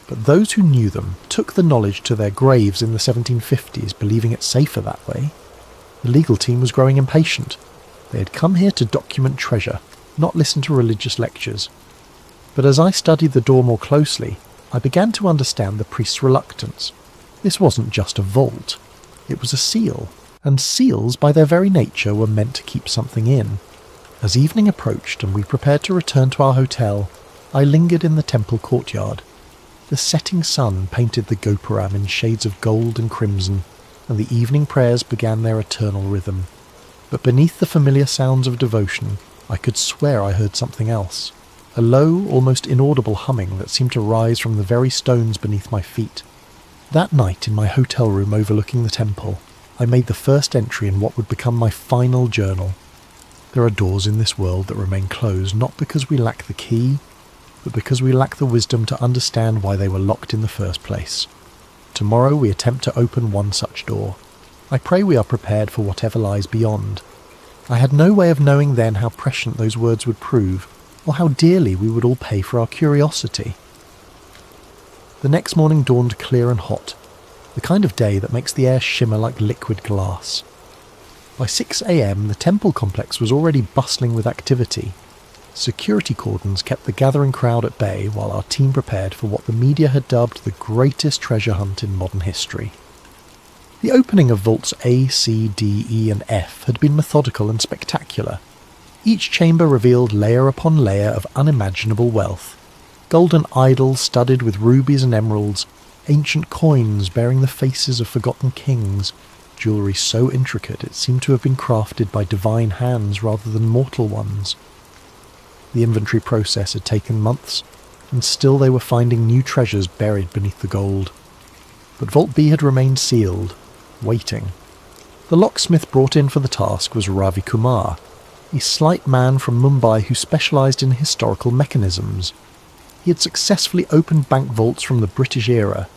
But those who knew them took the knowledge to their graves in the 1750s, believing it safer that way. The legal team was growing impatient. They had come here to document treasure, not listen to religious lectures. But as I studied the door more closely, I began to understand the priest's reluctance. This wasn't just a vault. It was a seal, and seals by their very nature were meant to keep something in. As evening approached and we prepared to return to our hotel, I lingered in the temple courtyard. The setting sun painted the gopuram in shades of gold and crimson, and the evening prayers began their eternal rhythm. But beneath the familiar sounds of devotion, I could swear I heard something else. A low, almost inaudible humming that seemed to rise from the very stones beneath my feet. That night in my hotel room overlooking the temple, I made the first entry in what would become my final journal. There are doors in this world that remain closed not because we lack the key, but because we lack the wisdom to understand why they were locked in the first place. Tomorrow we attempt to open one such door. I pray we are prepared for whatever lies beyond. I had no way of knowing then how prescient those words would prove, or how dearly we would all pay for our curiosity. The next morning dawned clear and hot, the kind of day that makes the air shimmer like liquid glass. By 6 a.m. the temple complex was already bustling with activity. Security cordons kept the gathering crowd at bay while our team prepared for what the media had dubbed the greatest treasure hunt in modern history. The opening of vaults A, C, D, E and F had been methodical and spectacular. Each chamber revealed layer upon layer of unimaginable wealth. Golden idols studded with rubies and emeralds, ancient coins bearing the faces of forgotten kings, jewellery so intricate it seemed to have been crafted by divine hands rather than mortal ones. The inventory process had taken months, and still they were finding new treasures buried beneath the gold. But Vault B had remained sealed, waiting. The locksmith brought in for the task was Ravi Kumar, a slight man from Mumbai who specialised in historical mechanisms. He had successfully opened bank vaults from the British era,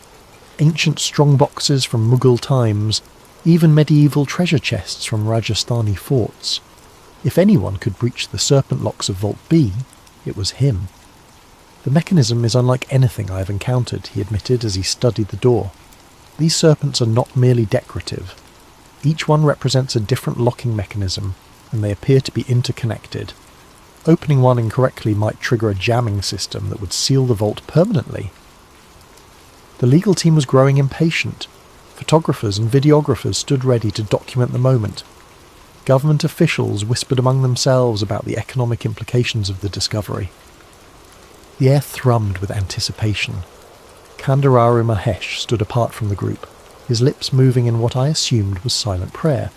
ancient strongboxes from Mughal times, even medieval treasure chests from Rajasthani forts. If anyone could breach the serpent locks of Vault B, it was him. "The mechanism is unlike anything I have encountered," he admitted as he studied the door. "These serpents are not merely decorative. Each one represents a different locking mechanism, and they appear to be interconnected. Opening one incorrectly might trigger a jamming system that would seal the vault permanently." The legal team was growing impatient. Photographers and videographers stood ready to document the moment. Government officials whispered among themselves about the economic implications of the discovery. The air thrummed with anticipation. Kandarara Mahesh stood apart from the group, his lips moving in what I assumed was silent prayer.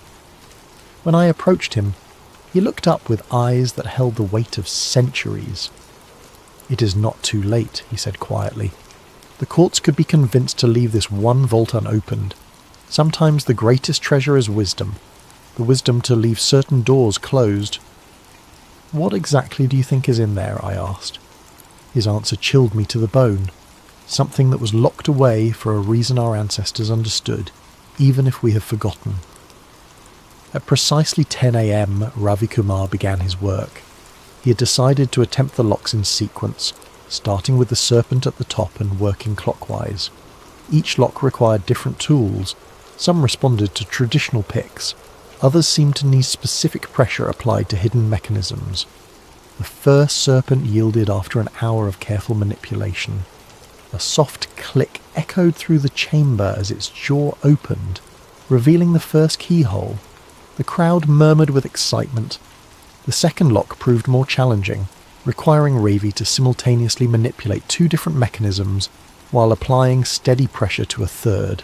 When I approached him, he looked up with eyes that held the weight of centuries. "It is not too late," he said quietly. "The courts could be convinced to leave this one vault unopened. Sometimes the greatest treasure is wisdom. the wisdom to leave certain doors closed. "What exactly do you think is in there?" I asked. His answer chilled me to the bone. Something that was locked away for a reason our ancestors understood, even if we have forgotten. At precisely 10 a.m, Ravi Kumar began his work. He had decided to attempt the locks in sequence, starting with the serpent at the top and working clockwise. Each lock required different tools. Some responded to traditional picks. Others seemed to need specific pressure applied to hidden mechanisms. The first serpent yielded after an hour of careful manipulation. A soft click echoed through the chamber as its jaw opened, revealing the first keyhole. The crowd murmured with excitement. The second lock proved more challenging, requiring Ravi to simultaneously manipulate two different mechanisms while applying steady pressure to a third.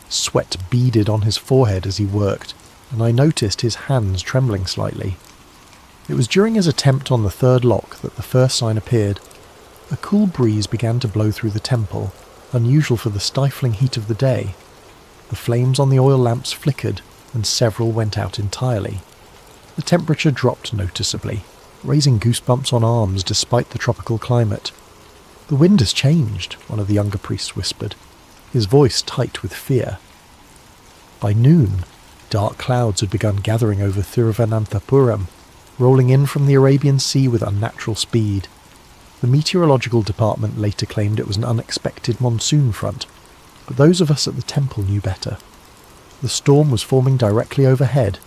Sweat beaded on his forehead as he worked, and I noticed his hands trembling slightly. It was during his attempt on the third lock that the first sign appeared. A cool breeze began to blow through the temple, unusual for the stifling heat of the day. The flames on the oil lamps flickered, and several went out entirely. The temperature dropped noticeably, raising goosebumps on arms despite the tropical climate. "The wind has changed," one of the younger priests whispered, his voice tight with fear. By noon, dark clouds had begun gathering over Thiruvananthapuram, rolling in from the Arabian Sea with unnatural speed. The meteorological department later claimed it was an unexpected monsoon front, but those of us at the temple knew better. The storm was forming directly overhead,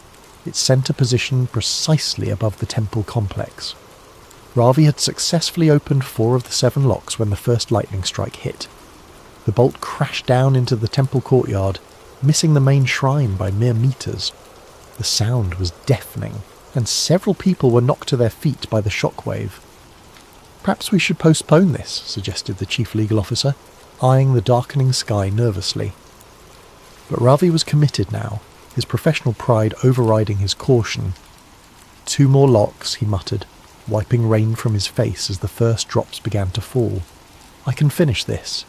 its centre positioned precisely above the temple complex. Ravi had successfully opened 4 of the 7 locks when the first lightning strike hit. The bolt crashed down into the temple courtyard, missing the main shrine by mere meters. The sound was deafening, and several people were knocked to their feet by the shockwave. "Perhaps we should postpone this," suggested the chief legal officer, eyeing the darkening sky nervously. But Ravi was committed now, his professional pride overriding his caution. "2 more locks," he muttered, wiping rain from his face as the first drops began to fall. "I can finish this."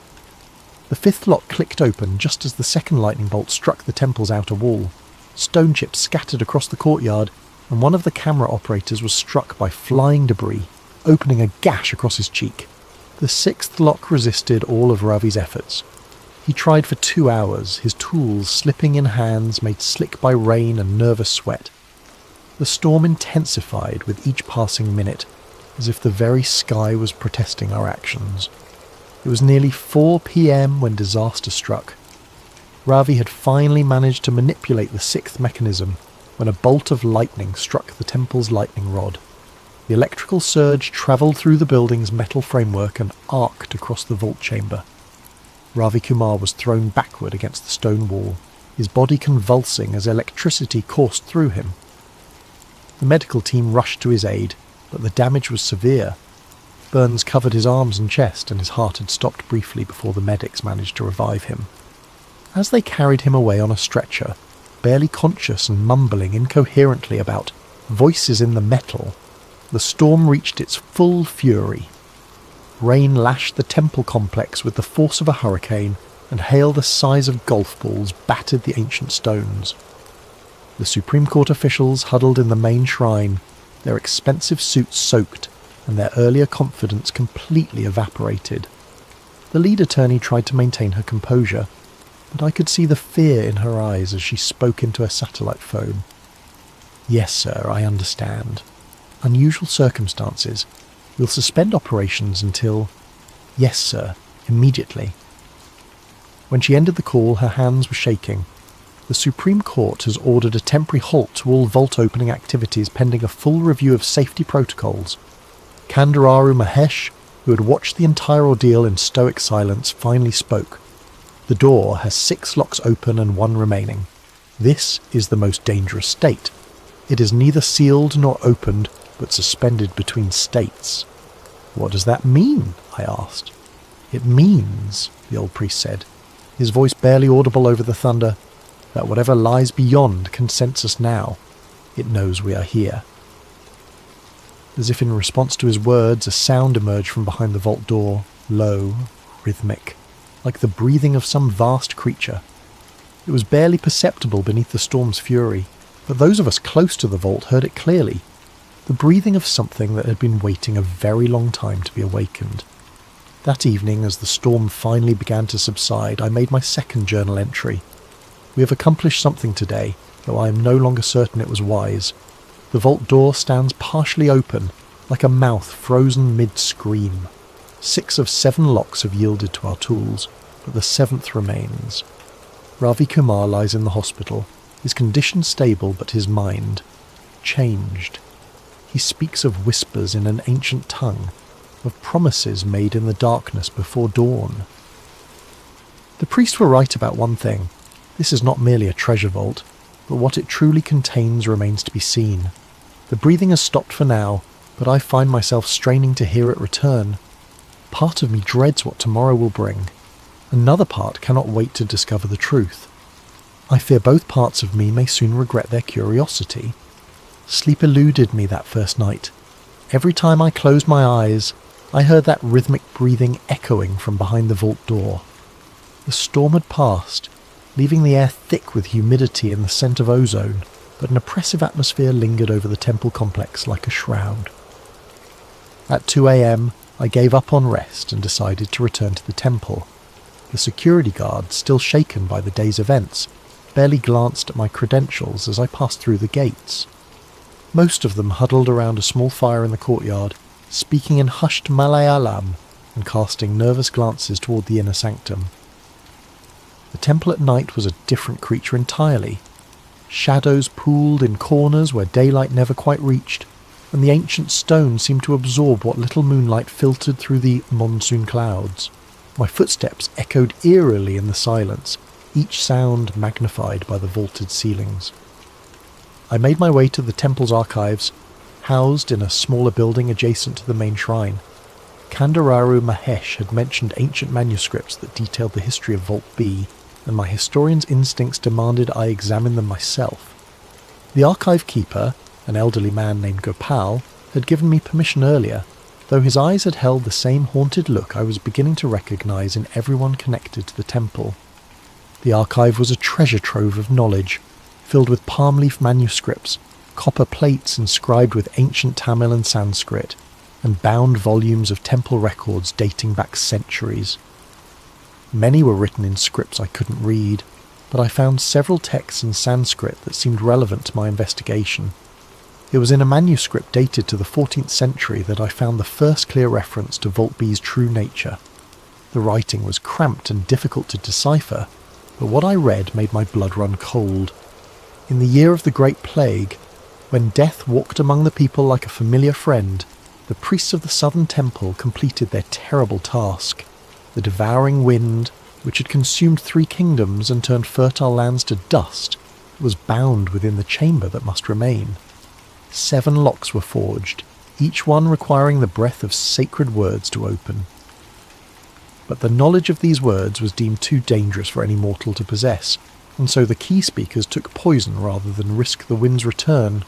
The 5th lock clicked open just as the second lightning bolt struck the temple's outer wall. Stone chips scattered across the courtyard, and one of the camera operators was struck by flying debris, opening a gash across his cheek. The 6th lock resisted all of Ravi's efforts. He tried for 2 hours, his tools slipping in hands made slick by rain and nervous sweat. The storm intensified with each passing minute, as if the very sky was protesting our actions. It was nearly 4 p.m. when disaster struck. Ravi had finally managed to manipulate the 6th mechanism when a bolt of lightning struck the temple's lightning rod. The electrical surge travelled through the building's metal framework and arced across the vault chamber. Ravi Kumar was thrown backward against the stone wall, his body convulsing as electricity coursed through him. The medical team rushed to his aid, but the damage was severe. Burns covered his arms and chest, and his heart had stopped briefly before the medics managed to revive him. As they carried him away on a stretcher, barely conscious and mumbling incoherently about voices in the metal, the storm reached its full fury. Rain lashed the temple complex with the force of a hurricane, and hail the size of golf balls battered the ancient stones. The Supreme Court officials huddled in the main shrine, their expensive suits soaked, and their earlier confidence completely evaporated. The lead attorney tried to maintain her composure, but I could see the fear in her eyes as she spoke into a satellite phone. "Yes, sir, I understand. Unusual circumstances. We'll suspend operations until—" "Yes, sir, immediately." When she ended the call, her hands were shaking. "The Supreme Court has ordered a temporary halt to all vault opening activities pending a full review of safety protocols." Kandararu Mahesh, who had watched the entire ordeal in stoic silence, finally spoke. "The door has 6 locks open and 1 remaining. This is the most dangerous state. It is neither sealed nor opened, but suspended between states." "What does that mean?" I asked. "It means," the old priest said, his voice barely audible over the thunder, "that whatever lies beyond can sense us now. It knows we are here." As if in response to his words, a sound emerged from behind the vault door, low, rhythmic, like the breathing of some vast creature. It was barely perceptible beneath the storm's fury, but those of us close to the vault heard it clearly, the breathing of something that had been waiting a very long time to be awakened. That evening, as the storm finally began to subside, I made my second journal entry. We have accomplished something today, though I am no longer certain it was wise. The vault door stands partially open, like a mouth frozen mid-scream. 6 of 7 locks have yielded to our tools, but the 7th remains. Ravi Kumar lies in the hospital, his condition stable but his mind changed. He speaks of whispers in an ancient tongue, of promises made in the darkness before dawn. The priests were right about one thing. This is not merely a treasure vault, but what it truly contains remains to be seen. The breathing has stopped for now, but I find myself straining to hear it return. Part of me dreads what tomorrow will bring. Another part cannot wait to discover the truth. I fear both parts of me may soon regret their curiosity. Sleep eluded me that first night. Every time I closed my eyes, I heard that rhythmic breathing echoing from behind the vault door. The storm had passed, leaving the air thick with humidity and the scent of ozone, but an oppressive atmosphere lingered over the temple complex like a shroud. At 2 a.m, I gave up on rest and decided to return to the temple. The security guard, still shaken by the day's events, barely glanced at my credentials as I passed through the gates. Most of them huddled around a small fire in the courtyard, speaking in hushed Malayalam and casting nervous glances toward the inner sanctum. The temple at night was a different creature entirely. Shadows pooled in corners where daylight never quite reached, and the ancient stone seemed to absorb what little moonlight filtered through the monsoon clouds. My footsteps echoed eerily in the silence, each sound magnified by the vaulted ceilings. I made my way to the temple's archives, housed in a smaller building adjacent to the main shrine. Kandararu Mahesh had mentioned ancient manuscripts that detailed the history of Vault B, and my historian's instincts demanded I examine them myself. The archive keeper, an elderly man named Gopal, had given me permission earlier, though his eyes had held the same haunted look I was beginning to recognize in everyone connected to the temple. The archive was a treasure trove of knowledge, filled with palm leaf manuscripts, copper plates inscribed with ancient Tamil and Sanskrit, and bound volumes of temple records dating back centuries. Many were written in scripts I couldn't read, but I found several texts in Sanskrit that seemed relevant to my investigation. It was in a manuscript dated to the 14th century that I found the first clear reference to Vault B's true nature. The writing was cramped and difficult to decipher, but what I read made my blood run cold. In the year of the Great Plague, when death walked among the people like a familiar friend, the priests of the southern temple completed their terrible task. The devouring wind, which had consumed 3 kingdoms and turned fertile lands to dust, was bound within the chamber that must remain. 7 locks were forged, each one requiring the breath of sacred words to open. But the knowledge of these words was deemed too dangerous for any mortal to possess, and so the key speakers took poison rather than risk the wind's return.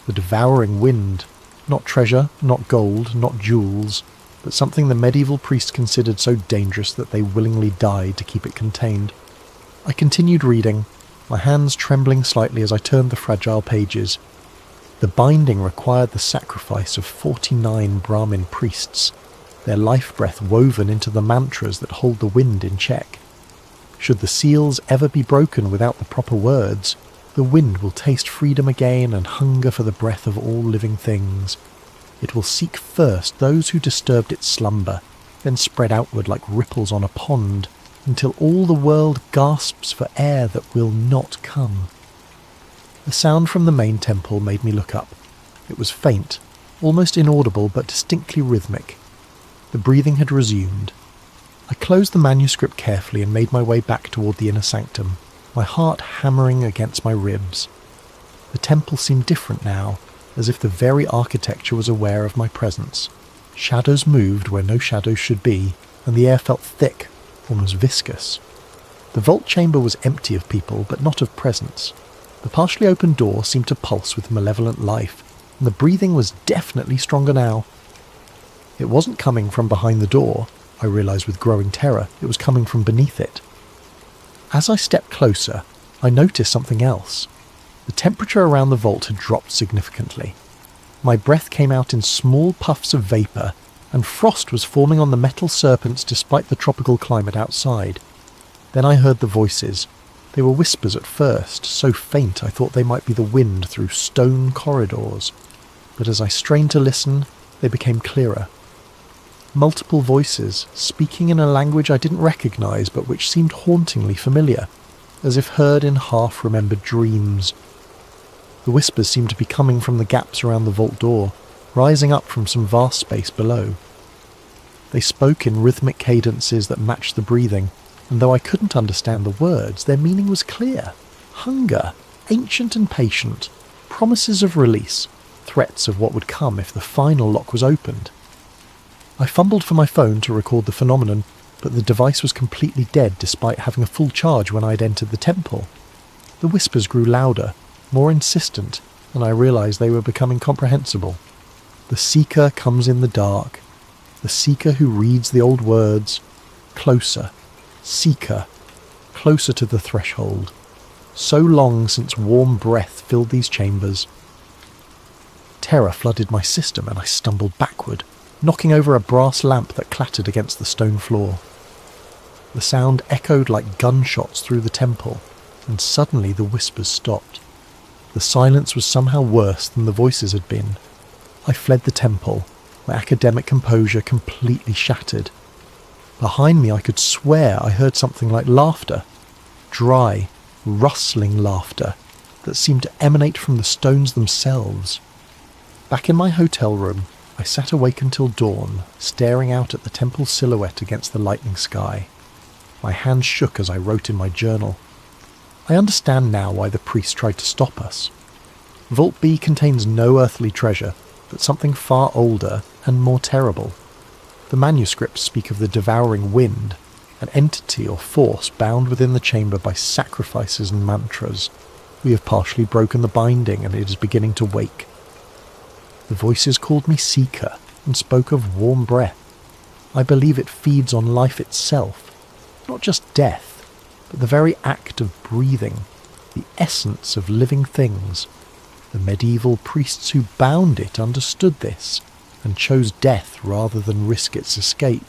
The devouring wind, not treasure, not gold, not jewels, but something the medieval priests considered so dangerous that they willingly died to keep it contained. I continued reading, my hands trembling slightly as I turned the fragile pages. The binding required the sacrifice of 49 Brahmin priests, their life breath woven into the mantras that hold the wind in check. Should the seals ever be broken without the proper words, the wind will taste freedom again and hunger for the breath of all living things. It will seek first those who disturbed its slumber, then spread outward like ripples on a pond, until all the world gasps for air that will not come. The sound from the main temple made me look up. It was faint, almost inaudible but distinctly rhythmic. The breathing had resumed. I closed the manuscript carefully and made my way back toward the inner sanctum, my heart hammering against my ribs. The temple seemed different now, as if the very architecture was aware of my presence. Shadows moved where no shadows should be, and the air felt thick, almost viscous. The vault chamber was empty of people, but not of presence. The partially open door seemed to pulse with malevolent life, and the breathing was definitely stronger now. It wasn't coming from behind the door, I realized with growing terror. It was coming from beneath it. As I stepped closer, I noticed something else. The temperature around the vault had dropped significantly. My breath came out in small puffs of vapour, and frost was forming on the metal serpents despite the tropical climate outside. Then I heard the voices. They were whispers at first, so faint I thought they might be the wind through stone corridors. But as I strained to listen, they became clearer. Multiple voices, speaking in a language I didn't recognise but which seemed hauntingly familiar, as if heard in half-remembered dreams. The whispers seemed to be coming from the gaps around the vault door, rising up from some vast space below. They spoke in rhythmic cadences that matched the breathing, and though I couldn't understand the words, their meaning was clear. Hunger, ancient and patient, promises of release, threats of what would come if the final lock was opened. I fumbled for my phone to record the phenomenon, but the device was completely dead despite having a full charge when I had entered the temple. The whispers grew louder, more insistent, and I realised they were becoming comprehensible. The seeker comes in the dark. The seeker who reads the old words. Closer. Seeker. Closer to the threshold. So long since warm breath filled these chambers. Terror flooded my system and I stumbled backward, knocking over a brass lamp that clattered against the stone floor. The sound echoed like gunshots through the temple, and suddenly the whispers stopped. The silence was somehow worse than the voices had been. I fled the temple, my academic composure completely shattered. Behind me I could swear I heard something like laughter. Dry, rustling laughter that seemed to emanate from the stones themselves. Back in my hotel room, I sat awake until dawn, staring out at the temple silhouette against the lightning sky. My hands shook as I wrote in my journal. I understand now why the priest tried to stop us. Vault B contains no earthly treasure, but something far older and more terrible. The manuscripts speak of the devouring wind, an entity or force bound within the chamber by sacrifices and mantras. We have partially broken the binding and it is beginning to wake. The voices called me Seeker and spoke of warm breath. I believe it feeds on life itself, not just death, but the very act of breathing, the essence of living things. The medieval priests who bound it understood this and chose death rather than risk its escape.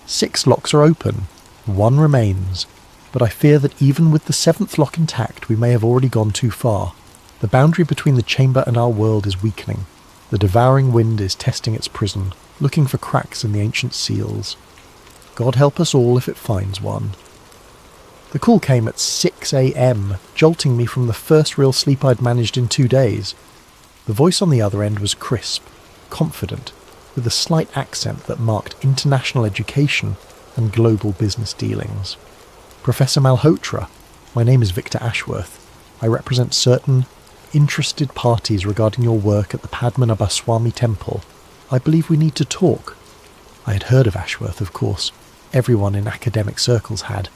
6 locks are open, 1 remains, but I fear that even with the 7th lock intact we may have already gone too far. The boundary between the chamber and our world is weakening. The devouring wind is testing its prison, looking for cracks in the ancient seals. God help us all if it finds one. The call came at 6 a.m, jolting me from the first real sleep I'd managed in 2 days. The voice on the other end was crisp, confident, with a slight accent that marked international education and global business dealings. Professor Malhotra, my name is Victor Ashworth. I represent certain interested parties regarding your work at the Padmanabhaswamy Temple. I believe we need to talk. I had heard of Ashworth, of course. Everyone in academic circles had.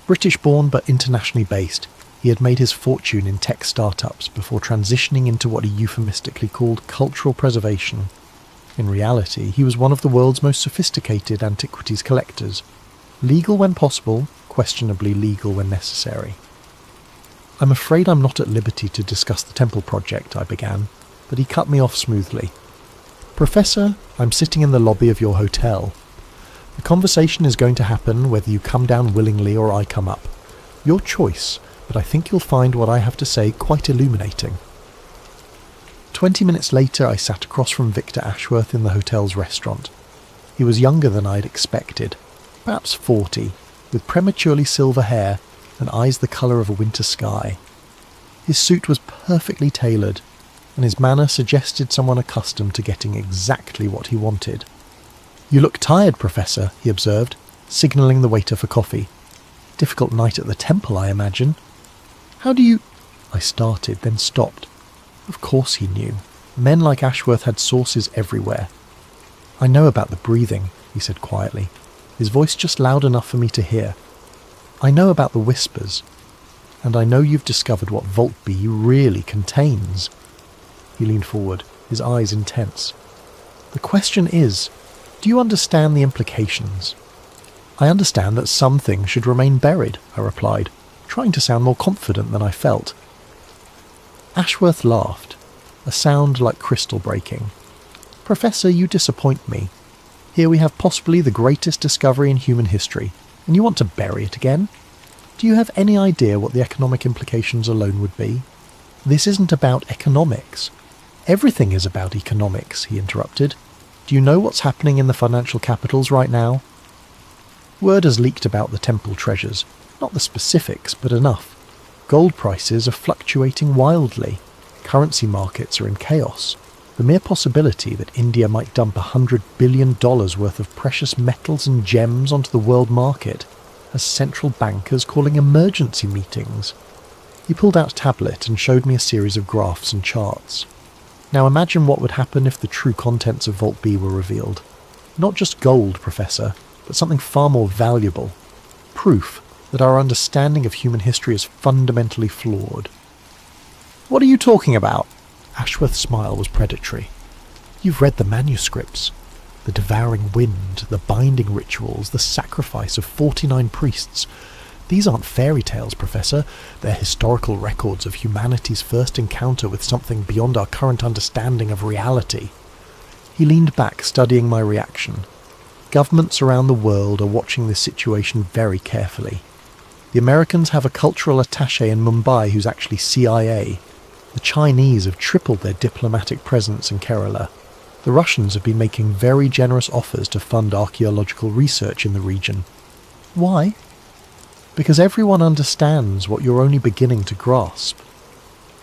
British-born but internationally based, he had made his fortune in tech startups before transitioning into what he euphemistically called cultural preservation. In reality, he was one of the world's most sophisticated antiquities collectors. Legal when possible, questionably legal when necessary. I'm afraid I'm not at liberty to discuss the temple project, I began, but he cut me off smoothly. Professor, I'm sitting in the lobby of your hotel. The conversation is going to happen whether you come down willingly or I come up. Your choice, but I think you'll find what I have to say quite illuminating. 20 minutes later I sat across from Victor Ashworth in the hotel's restaurant. He was younger than I'd expected, perhaps 40, with prematurely silver hair and eyes the colour of a winter sky. His suit was perfectly tailored, and his manner suggested someone accustomed to getting exactly what he wanted. "You look tired, Professor," he observed, signalling the waiter for coffee. "Difficult night at the temple, I imagine." "How do you—" I started, then stopped. Of course he knew. Men like Ashworth had sources everywhere. "I know about the breathing," he said quietly, his voice just loud enough for me to hear. "I know about the whispers, and I know you've discovered what Vault B really contains." He leaned forward, his eyes intense. "The question is, do you understand the implications?" "I understand that some things should remain buried," I replied, trying to sound more confident than I felt. Ashworth laughed, a sound like crystal breaking. Professor, you disappoint me. Here we have possibly the greatest discovery in human history, and you want to bury it again? Do you have any idea what the economic implications alone would be? This isn't about economics. Everything is about economics, he interrupted. Do you know what's happening in the financial capitals right now? Word has leaked about the temple treasures. Not the specifics, but enough. Gold prices are fluctuating wildly. Currency markets are in chaos. The mere possibility that India might dump $100 billion worth of precious metals and gems onto the world market has central bankers calling emergency meetings. He pulled out a tablet and showed me a series of graphs and charts. Now imagine what would happen if the true contents of Vault B were revealed. Not just gold, Professor, but something far more valuable. Proof that our understanding of human history is fundamentally flawed. What are you talking about? Ashworth's smile was predatory. You've read the manuscripts. The devouring wind, the binding rituals, the sacrifice of 49 priests. These aren't fairy tales, Professor. They're historical records of humanity's first encounter with something beyond our current understanding of reality. He leaned back, studying my reaction. Governments around the world are watching this situation very carefully. The Americans have a cultural attaché in Mumbai who's actually CIA. The Chinese have tripled their diplomatic presence in Kerala. The Russians have been making very generous offers to fund archaeological research in the region. Why? Because everyone understands what you're only beginning to grasp.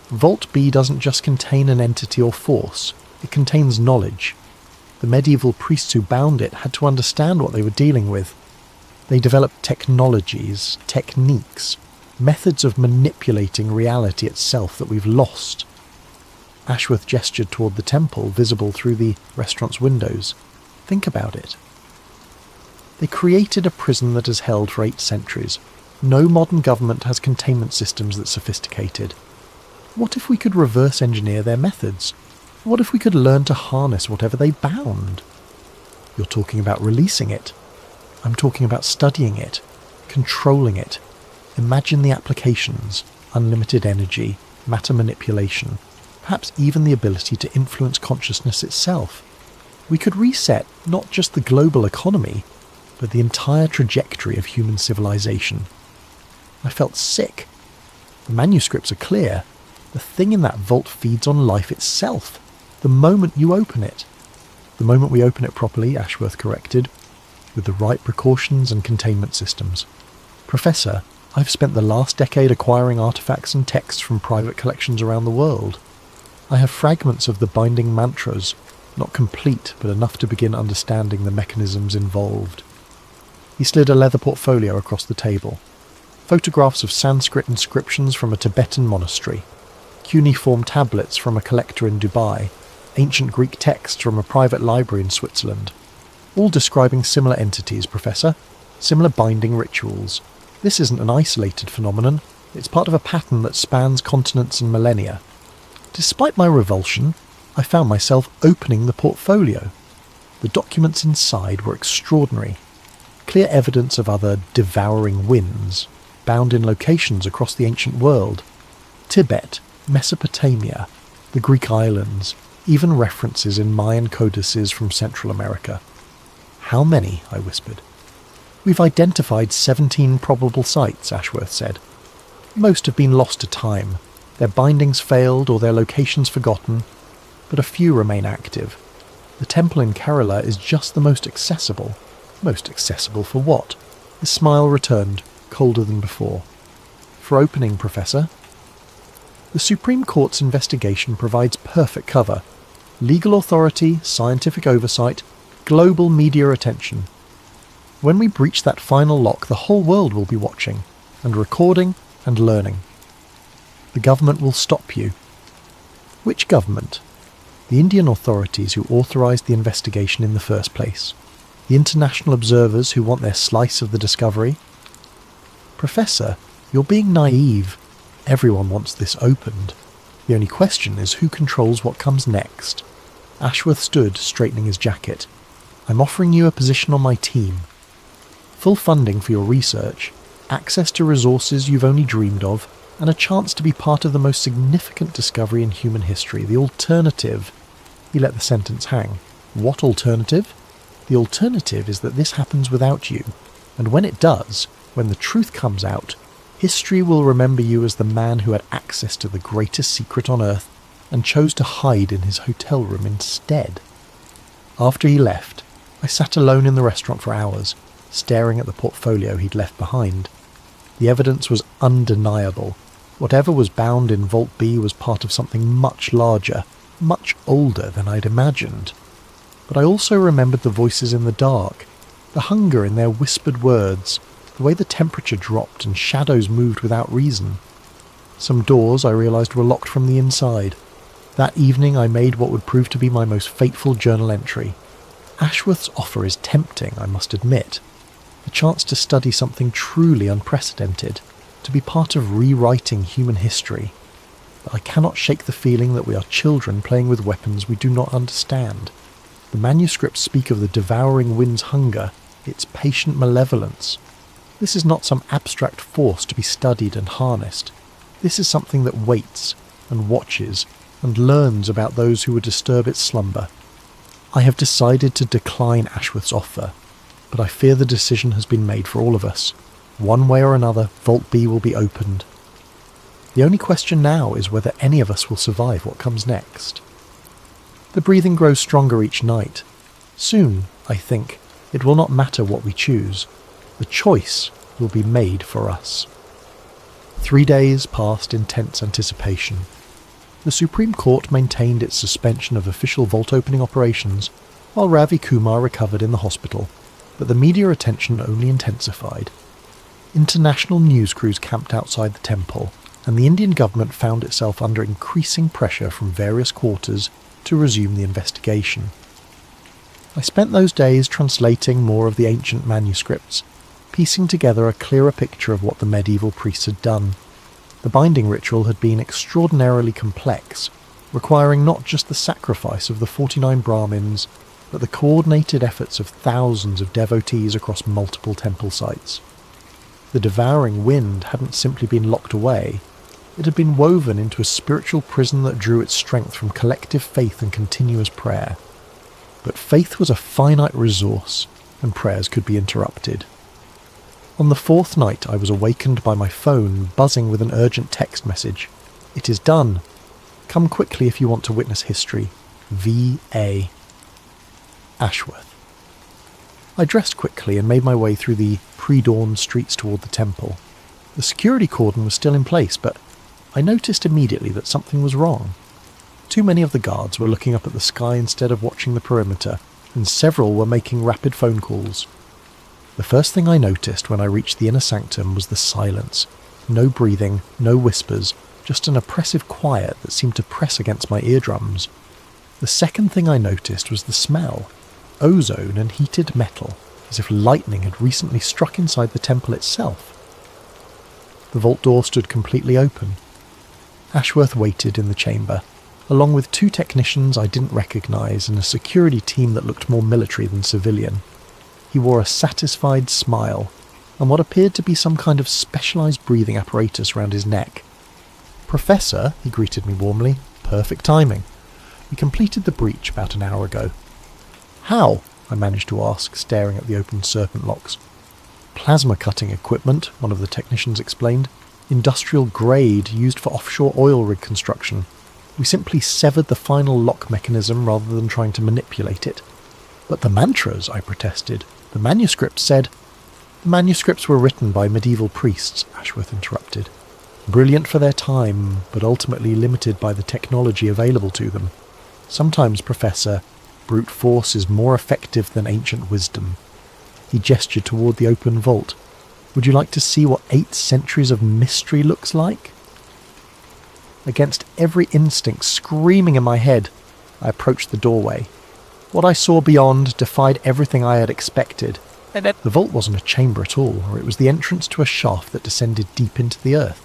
Vault B doesn't just contain an entity or force, it contains knowledge. The medieval priests who bound it had to understand what they were dealing with. They developed technologies, techniques, methods of manipulating reality itself that we've lost. Ashworth gestured toward the temple, visible through the restaurant's windows. Think about it. They created a prison that has held for 8 centuries. No modern government has containment systems that sophisticated. What if we could reverse engineer their methods? What if we could learn to harness whatever they bound? You're talking about releasing it. I'm talking about studying it, controlling it. Imagine the applications: unlimited energy, matter manipulation, perhaps even the ability to influence consciousness itself. We could reset not just the global economy, but the entire trajectory of human civilization. I felt sick. The manuscripts are clear. The thing in that vault feeds on life itself, the moment you open it. The moment we open it properly, Ashworth corrected, with the right precautions and containment systems. Professor, I've spent the last decade acquiring artifacts and texts from private collections around the world. I have fragments of the binding mantras, not complete, but enough to begin understanding the mechanisms involved. He slid a leather portfolio across the table. Photographs of Sanskrit inscriptions from a Tibetan monastery, cuneiform tablets from a collector in Dubai, ancient Greek texts from a private library in Switzerland. All describing similar entities, Professor, similar binding rituals. This isn't an isolated phenomenon, it's part of a pattern that spans continents and millennia. Despite my revulsion, I found myself opening the portfolio. The documents inside were extraordinary. Clear evidence of other devouring winds, bound in locations across the ancient world. Tibet, Mesopotamia, the Greek islands, even references in Mayan codices from Central America. How many? I whispered. We've identified 17 probable sites, Ashworth said. Most have been lost to time, their bindings failed or their locations forgotten, but a few remain active. The temple in Kerala is just the most accessible. Most accessible for what? His smile returned, colder than before. For opening, Professor. The Supreme Court's investigation provides perfect cover. Legal authority, scientific oversight, global media attention. When we breach that final lock, the whole world will be watching, and recording and learning. The government will stop you. Which government? The Indian authorities who authorised the investigation in the first place. The international observers who want their slice of the discovery. Professor, you're being naive. Everyone wants this opened. The only question is who controls what comes next. Ashworth stood, straightening his jacket. I'm offering you a position on my team. Full funding for your research, access to resources you've only dreamed of, and a chance to be part of the most significant discovery in human history. The alternative... He let the sentence hang. What alternative? The alternative is that this happens without you, and when it does, when the truth comes out, history will remember you as the man who had access to the greatest secret on earth and chose to hide in his hotel room instead. After he left, I sat alone in the restaurant for hours, staring at the portfolio he'd left behind. The evidence was undeniable. Whatever was bound in Vault B was part of something much larger, much older than I'd imagined. But I also remembered the voices in the dark, the hunger in their whispered words, the way the temperature dropped and shadows moved without reason. Some doors, I realised, were locked from the inside. That evening I made what would prove to be my most fateful journal entry. Ashworth's offer is tempting, I must admit. The chance to study something truly unprecedented, to be part of rewriting human history. But I cannot shake the feeling that we are children playing with weapons we do not understand. The manuscripts speak of the devouring wind's hunger, its patient malevolence. This is not some abstract force to be studied and harnessed. This is something that waits and watches and learns about those who would disturb its slumber. I have decided to decline Ashworth's offer, but I fear the decision has been made for all of us. One way or another, Vault B will be opened. The only question now is whether any of us will survive what comes next. The breathing grows stronger each night. Soon, I think, it will not matter what we choose. The choice will be made for us. 3 days passed in tense anticipation. The Supreme Court maintained its suspension of official vault opening operations, while Ravi Kumar recovered in the hospital, but the media attention only intensified. International news crews camped outside the temple, and the Indian government found itself under increasing pressure from various quarters to resume the investigation. I spent those days translating more of the ancient manuscripts, piecing together a clearer picture of what the medieval priests had done. The binding ritual had been extraordinarily complex, requiring not just the sacrifice of the 49 Brahmins, but the coordinated efforts of thousands of devotees across multiple temple sites. The devouring wind hadn't simply been locked away, it had been woven into a spiritual prison that drew its strength from collective faith and continuous prayer. But faith was a finite resource, and prayers could be interrupted. On the 4th night I was awakened by my phone buzzing with an urgent text message. "It is done. Come quickly if you want to witness history. V.A. Ashworth." I dressed quickly and made my way through the pre-dawn streets toward the temple. The security cordon was still in place, but I noticed immediately that something was wrong. Too many of the guards were looking up at the sky instead of watching the perimeter, and several were making rapid phone calls. The first thing I noticed when I reached the inner sanctum was the silence. No breathing, no whispers, just an oppressive quiet that seemed to press against my eardrums. The second thing I noticed was the smell. Ozone and heated metal, as if lightning had recently struck inside the temple itself. The vault door stood completely open. Ashworth waited in the chamber, along with 2 technicians I didn't recognise and a security team that looked more military than civilian. He wore a satisfied smile, and what appeared to be some kind of specialised breathing apparatus round his neck. "Professor," he greeted me warmly. "Perfect timing. We completed the breach about an hour ago." "How?" I managed to ask, staring at the open serpent locks. "Plasma cutting equipment," one of the technicians explained. "Industrial grade, used for offshore oil rig construction. We simply severed the final lock mechanism rather than trying to manipulate it." "But the mantras," I protested. "The manuscripts said—" "The manuscripts were written by medieval priests," Ashworth interrupted. "Brilliant for their time, but ultimately limited by the technology available to them. Sometimes, Professor, brute force is more effective than ancient wisdom." He gestured toward the open vault. "Would you like to see what 8 centuries of mystery looks like?" Against every instinct screaming in my head, I approached the doorway. What I saw beyond defied everything I had expected. The vault wasn't a chamber at all, or it was the entrance to a shaft that descended deep into the earth.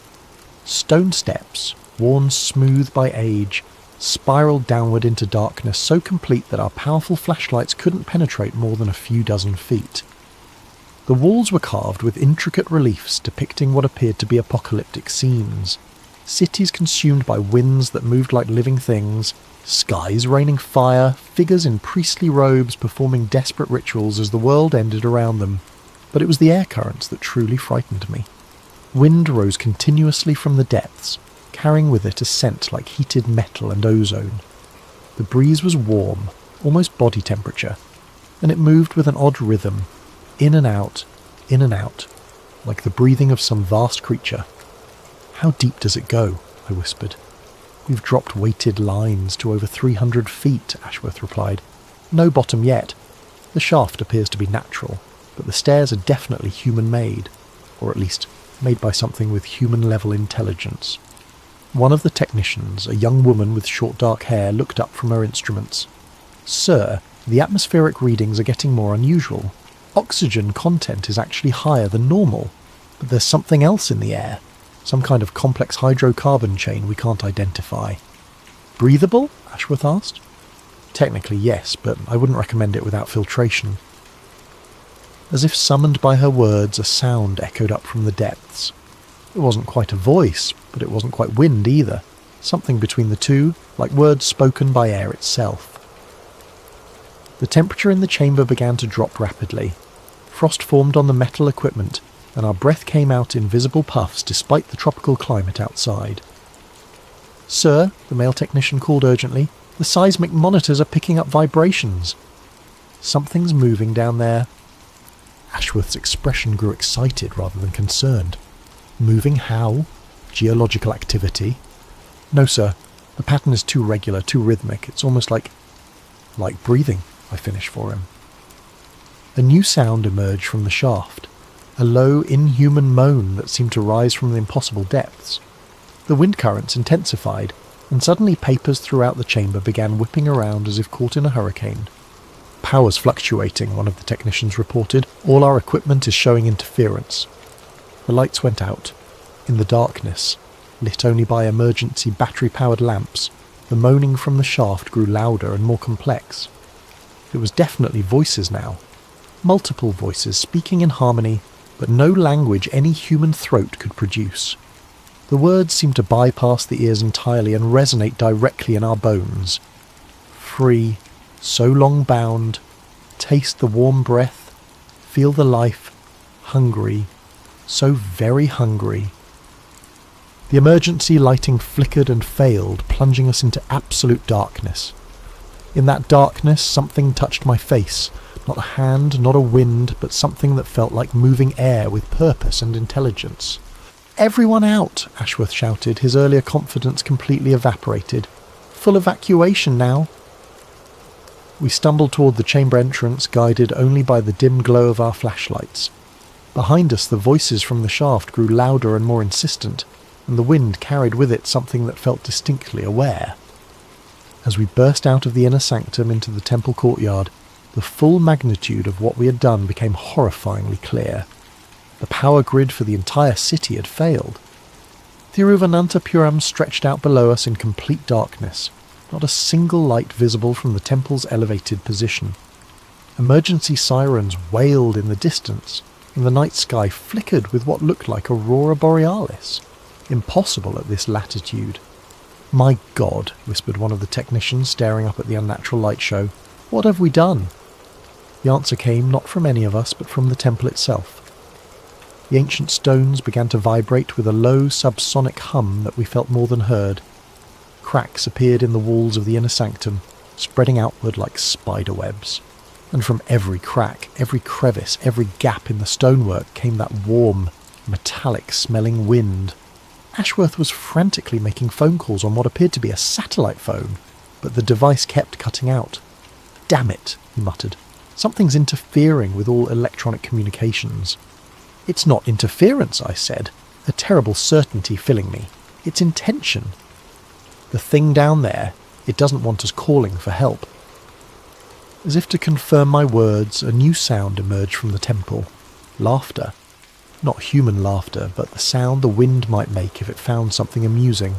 Stone steps, worn smooth by age, spiraled downward into darkness so complete that our powerful flashlights couldn't penetrate more than a few dozen feet. The walls were carved with intricate reliefs depicting what appeared to be apocalyptic scenes. Cities consumed by winds that moved like living things, skies raining fire, figures in priestly robes performing desperate rituals as the world ended around them. But it was the air currents that truly frightened me. Wind rose continuously from the depths, carrying with it a scent like heated metal and ozone. The breeze was warm, almost body temperature, and it moved with an odd rhythm, in and out, like the breathing of some vast creature. "How deep does it go?" I whispered. "We've dropped weighted lines to over 300 feet, Ashworth replied. "No bottom yet. The shaft appears to be natural, but the stairs are definitely human-made, or at least made by something with human-level intelligence." One of the technicians, a young woman with short dark hair, looked up from her instruments. "Sir, the atmospheric readings are getting more unusual. Oxygen content is actually higher than normal, but there's something else in the air, some kind of complex hydrocarbon chain we can't identify." "Breathable?" Ashworth asked. "Technically yes, but I wouldn't recommend it without filtration." As if summoned by her words, a sound echoed up from the depths. It wasn't quite a voice, but it wasn't quite wind either. Something between the two, like words spoken by air itself. The temperature in the chamber began to drop rapidly. Frost formed on the metal equipment, and our breath came out in visible puffs despite the tropical climate outside. "Sir," the male technician called urgently, "the seismic monitors are picking up vibrations." "Something's moving down there." Ashworth's expression grew excited rather than concerned. "Moving how? Geological activity?" "No, sir. The pattern is too regular, too rhythmic. It's almost like breathing," I finished for him. A new sound emerged from the shaft, a low, inhuman moan that seemed to rise from the impossible depths. The wind currents intensified, and suddenly papers throughout the chamber began whipping around as if caught in a hurricane. "Power's fluctuating," one of the technicians reported. "All our equipment is showing interference." The lights went out. In the darkness, lit only by emergency battery-powered lamps, the moaning from the shaft grew louder and more complex. It was definitely voices now. Multiple voices speaking in harmony, but no language any human throat could produce. The words seemed to bypass the ears entirely and resonate directly in our bones. Free, so long bound, taste the warm breath, feel the life, hungry, so very hungry. The emergency lighting flickered and failed, plunging us into absolute darkness. In that darkness, something touched my face. Not a hand, not a wind, but something that felt like moving air with purpose and intelligence. "Everyone out!" Ashworth shouted, his earlier confidence completely evaporated. "Full evacuation now!" We stumbled toward the chamber entrance, guided only by the dim glow of our flashlights. Behind us, the voices from the shaft grew louder and more insistent, and the wind carried with it something that felt distinctly aware. As we burst out of the inner sanctum into the temple courtyard, the full magnitude of what we had done became horrifyingly clear. The power grid for the entire city had failed. Thiruvananthapuram stretched out below us in complete darkness, not a single light visible from the temple's elevated position. Emergency sirens wailed in the distance, and the night sky flickered with what looked like aurora borealis. Impossible at this latitude. "My God," whispered one of the technicians, staring up at the unnatural light show. "What have we done?" The answer came not from any of us, but from the temple itself. The ancient stones began to vibrate with a low subsonic hum that we felt more than heard. Cracks appeared in the walls of the inner sanctum, spreading outward like spider webs. And from every crack, every crevice, every gap in the stonework came that warm, metallic-smelling wind. Ashworth was frantically making phone calls on what appeared to be a satellite phone, but the device kept cutting out. "Damn it," he muttered. "Something's interfering with all electronic communications." "It's not interference," I said, a terrible certainty filling me. "It's intention. The thing down there, it doesn't want us calling for help." As if to confirm my words, a new sound emerged from the temple. Laughter. Not human laughter, but the sound the wind might make if it found something amusing.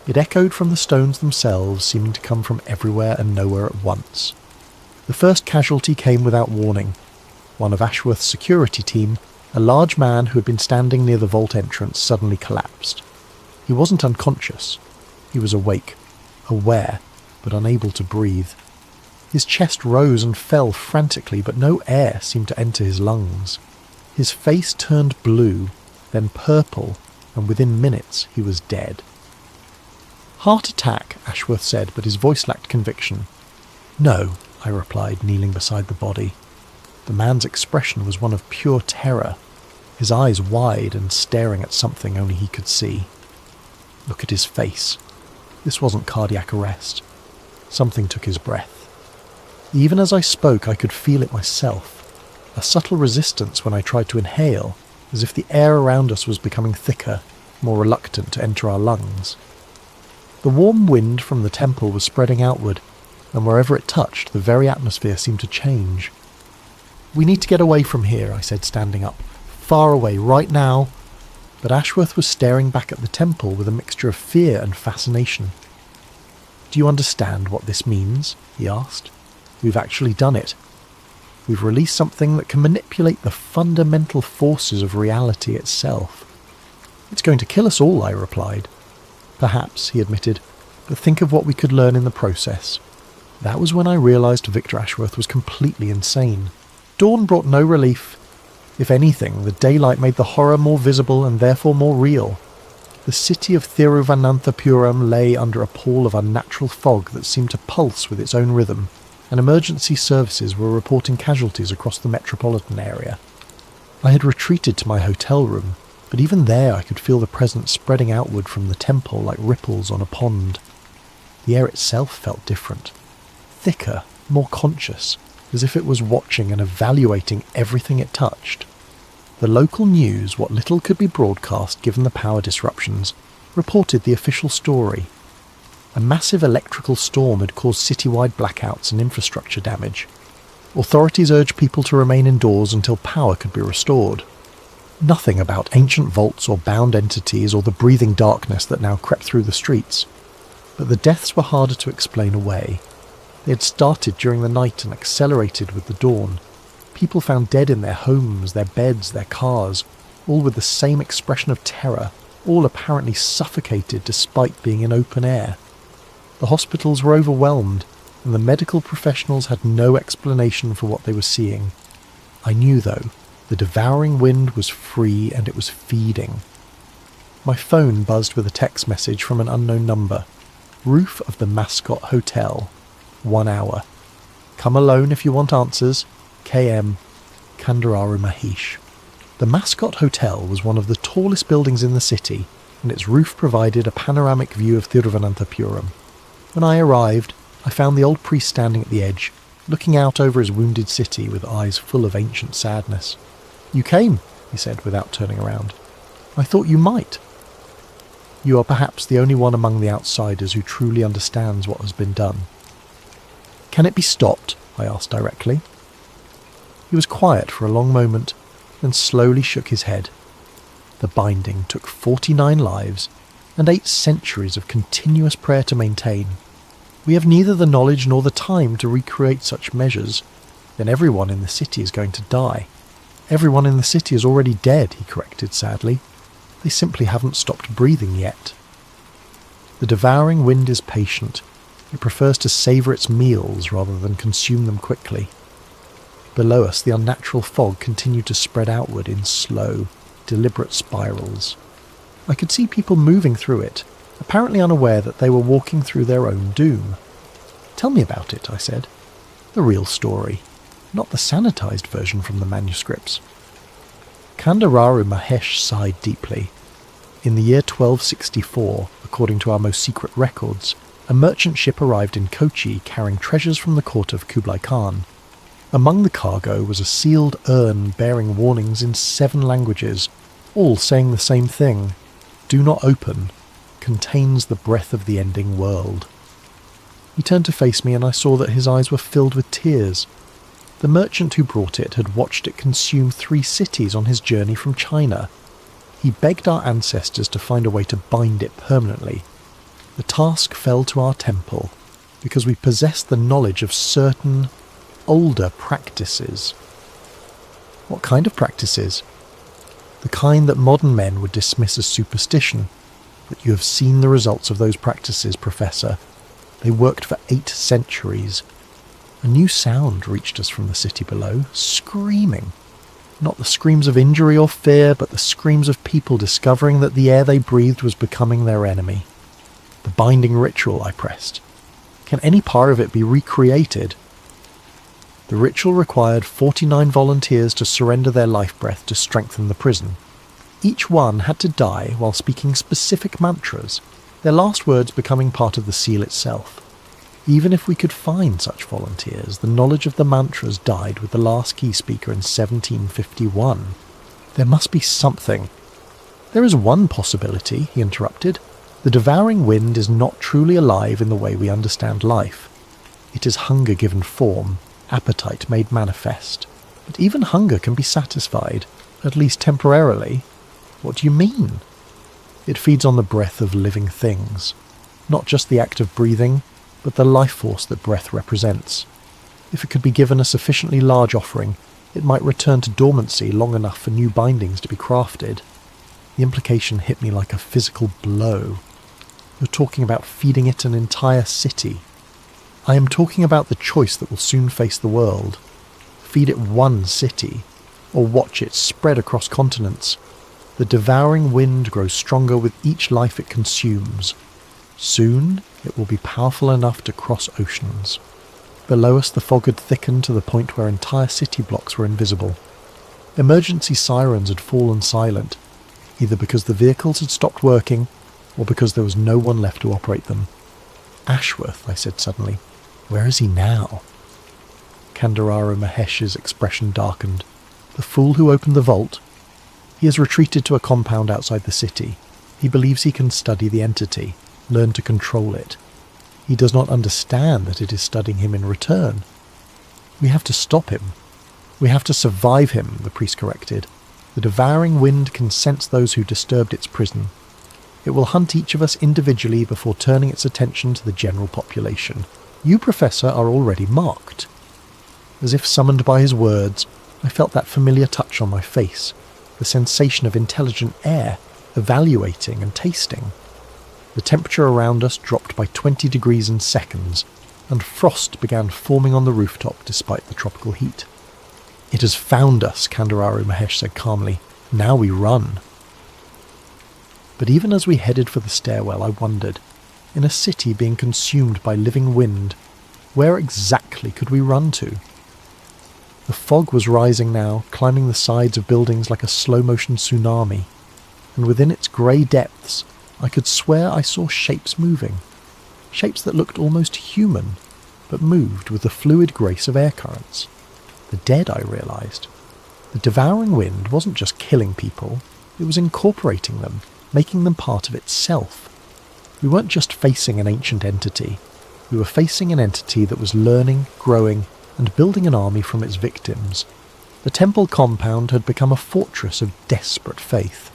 It echoed from the stones themselves, seeming to come from everywhere and nowhere at once. The first casualty came without warning. one of Ashworth's security team, a large man who had been standing near the vault entrance suddenly collapsed. He wasn't unconscious. He was awake, aware, but unable to breathe. His chest rose and fell frantically, but no air seemed to enter his lungs. His face turned blue, then purple, and within minutes he was dead. "Heart attack," Ashworth said, but his voice lacked conviction. "No," I replied, kneeling beside the body. The man's expression was one of pure terror, his eyes wide and staring at something only he could see. Look at his face. This wasn't cardiac arrest. Something took his breath. Even as I spoke, I could feel it myself, a subtle resistance when I tried to inhale, as if the air around us was becoming thicker, more reluctant to enter our lungs. The warm wind from the temple was spreading outward, and wherever it touched, the very atmosphere seemed to change. "We need to get away from here," I said, standing up. "Far away, right now." But Ashworth was staring back at the temple with a mixture of fear and fascination. "Do you understand what this means?" he asked. "We've actually done it. We've released something that can manipulate the fundamental forces of reality itself." "It's going to kill us all," I replied. "Perhaps," he admitted, "but think of what we could learn in the process." That was when I realised Victor Ashworth was completely insane. Dawn brought no relief. If anything, the daylight made the horror more visible and therefore more real. The city of Thiruvananthapuram lay under a pall of unnatural fog that seemed to pulse with its own rhythm, and emergency services were reporting casualties across the metropolitan area. I had retreated to my hotel room, but even there I could feel the presence spreading outward from the temple like ripples on a pond. The air itself felt different, thicker, more conscious, as if it was watching and evaluating everything it touched. The local news, what little could be broadcast given the power disruptions, reported the official story. A massive electrical storm had caused citywide blackouts and infrastructure damage. Authorities urged people to remain indoors until power could be restored. Nothing about ancient vaults or bound entities or the breathing darkness that now crept through the streets. But the deaths were harder to explain away. They had started during the night and accelerated with the dawn. People found dead in their homes, their beds, their cars, all with the same expression of terror, all apparently suffocated despite being in open air. The hospitals were overwhelmed, and the medical professionals had no explanation for what they were seeing. I knew, though, the devouring wind was free and it was feeding. My phone buzzed with a text message from an unknown number. "Roof of the Mascot Hotel. 1 hour. Come alone if you want answers. KM. Kandararu Mahesh." The Mascot Hotel was one of the tallest buildings in the city, and its roof provided a panoramic view of Thiruvananthapuram. When I arrived, I found the old priest standing at the edge, looking out over his wounded city with eyes full of ancient sadness. "You came," he said without turning around. "I thought you might." "You are perhaps the only one among the outsiders who truly understands what has been done." "Can it be stopped?" I asked directly. He was quiet for a long moment, then slowly shook his head. The binding took 49 lives and 8 centuries of continuous prayer to maintain. We have neither the knowledge nor the time to recreate such measures. Then everyone in the city is going to die. Everyone in the city is already dead, he corrected sadly. They simply haven't stopped breathing yet. The devouring wind is patient. It prefers to savour its meals rather than consume them quickly. Below us, the unnatural fog continued to spread outward in slow, deliberate spirals. I could see people moving through it, apparently unaware that they were walking through their own doom. "Tell me about it," I said. "The real story, not the sanitised version from the manuscripts." Kandararu Mahesh sighed deeply. In the year 1264, according to our most secret records, a merchant ship arrived in Kochi carrying treasures from the court of Kublai Khan. Among the cargo was a sealed urn bearing warnings in 7 languages, all saying the same thing: "Do not open. Contains the breath of the ending world." He turned to face me and I saw that his eyes were filled with tears. The merchant who brought it had watched it consume 3 cities on his journey from China. He begged our ancestors to find a way to bind it permanently. The task fell to our temple, because we possessed the knowledge of certain older practices. What kind of practices? The kind that modern men would dismiss as superstition. But you have seen the results of those practices, Professor. They worked for 8 centuries. A new sound reached us from the city below, screaming. Not the screams of injury or fear, but the screams of people discovering that the air they breathed was becoming their enemy. The binding ritual, I pressed. Can any part of it be recreated? The ritual required 49 volunteers to surrender their life breath to strengthen the prison. Each one had to die while speaking specific mantras, their last words becoming part of the seal itself. Even if we could find such volunteers, the knowledge of the mantras died with the last key speaker in 1751. There must be something. There is one possibility, he interrupted. The devouring wind is not truly alive in the way we understand life. It is hunger given form, appetite made manifest. But even hunger can be satisfied, at least temporarily. What do you mean? It feeds on the breath of living things. Not just the act of breathing, but the life force that breath represents. If it could be given a sufficiently large offering, it might return to dormancy long enough for new bindings to be crafted. The implication hit me like a physical blow. You're talking about feeding it an entire city. I am talking about the choice that will soon face the world. Feed it one city, or watch it spread across continents. The devouring wind grows stronger with each life it consumes. Soon, it will be powerful enough to cross oceans. Below us the fog had thickened to the point where entire city blocks were invisible. Emergency sirens had fallen silent, either because the vehicles had stopped working, or because there was no one left to operate them. Ashworth, I said suddenly. Where is he now? Kandararu Mahesh's expression darkened. The fool who opened the vault? He has retreated to a compound outside the city. He believes he can study the entity, learn to control it. He does not understand that it is studying him in return. We have to stop him. We have to survive him, the priest corrected. The devouring wind can sense those who disturbed its prison. It will hunt each of us individually before turning its attention to the general population. You, Professor, are already marked. As if summoned by his words, I felt that familiar touch on my face, the sensation of intelligent air, evaluating and tasting. The temperature around us dropped by 20 degrees in seconds, and frost began forming on the rooftop despite the tropical heat. It has found us, Kandararu Mahesh said calmly. Now we run. But even as we headed for the stairwell, I wondered, in a city being consumed by living wind, where exactly could we run to? The fog was rising now, climbing the sides of buildings like a slow-motion tsunami, and within its grey depths I could swear I saw shapes moving, shapes that looked almost human, but moved with the fluid grace of air currents. The dead, I realised. The devouring wind wasn't just killing people, it was incorporating them, making them part of itself. We weren't just facing an ancient entity, we were facing an entity that was learning, growing, and building an army from its victims. The temple compound had become a fortress of desperate faith.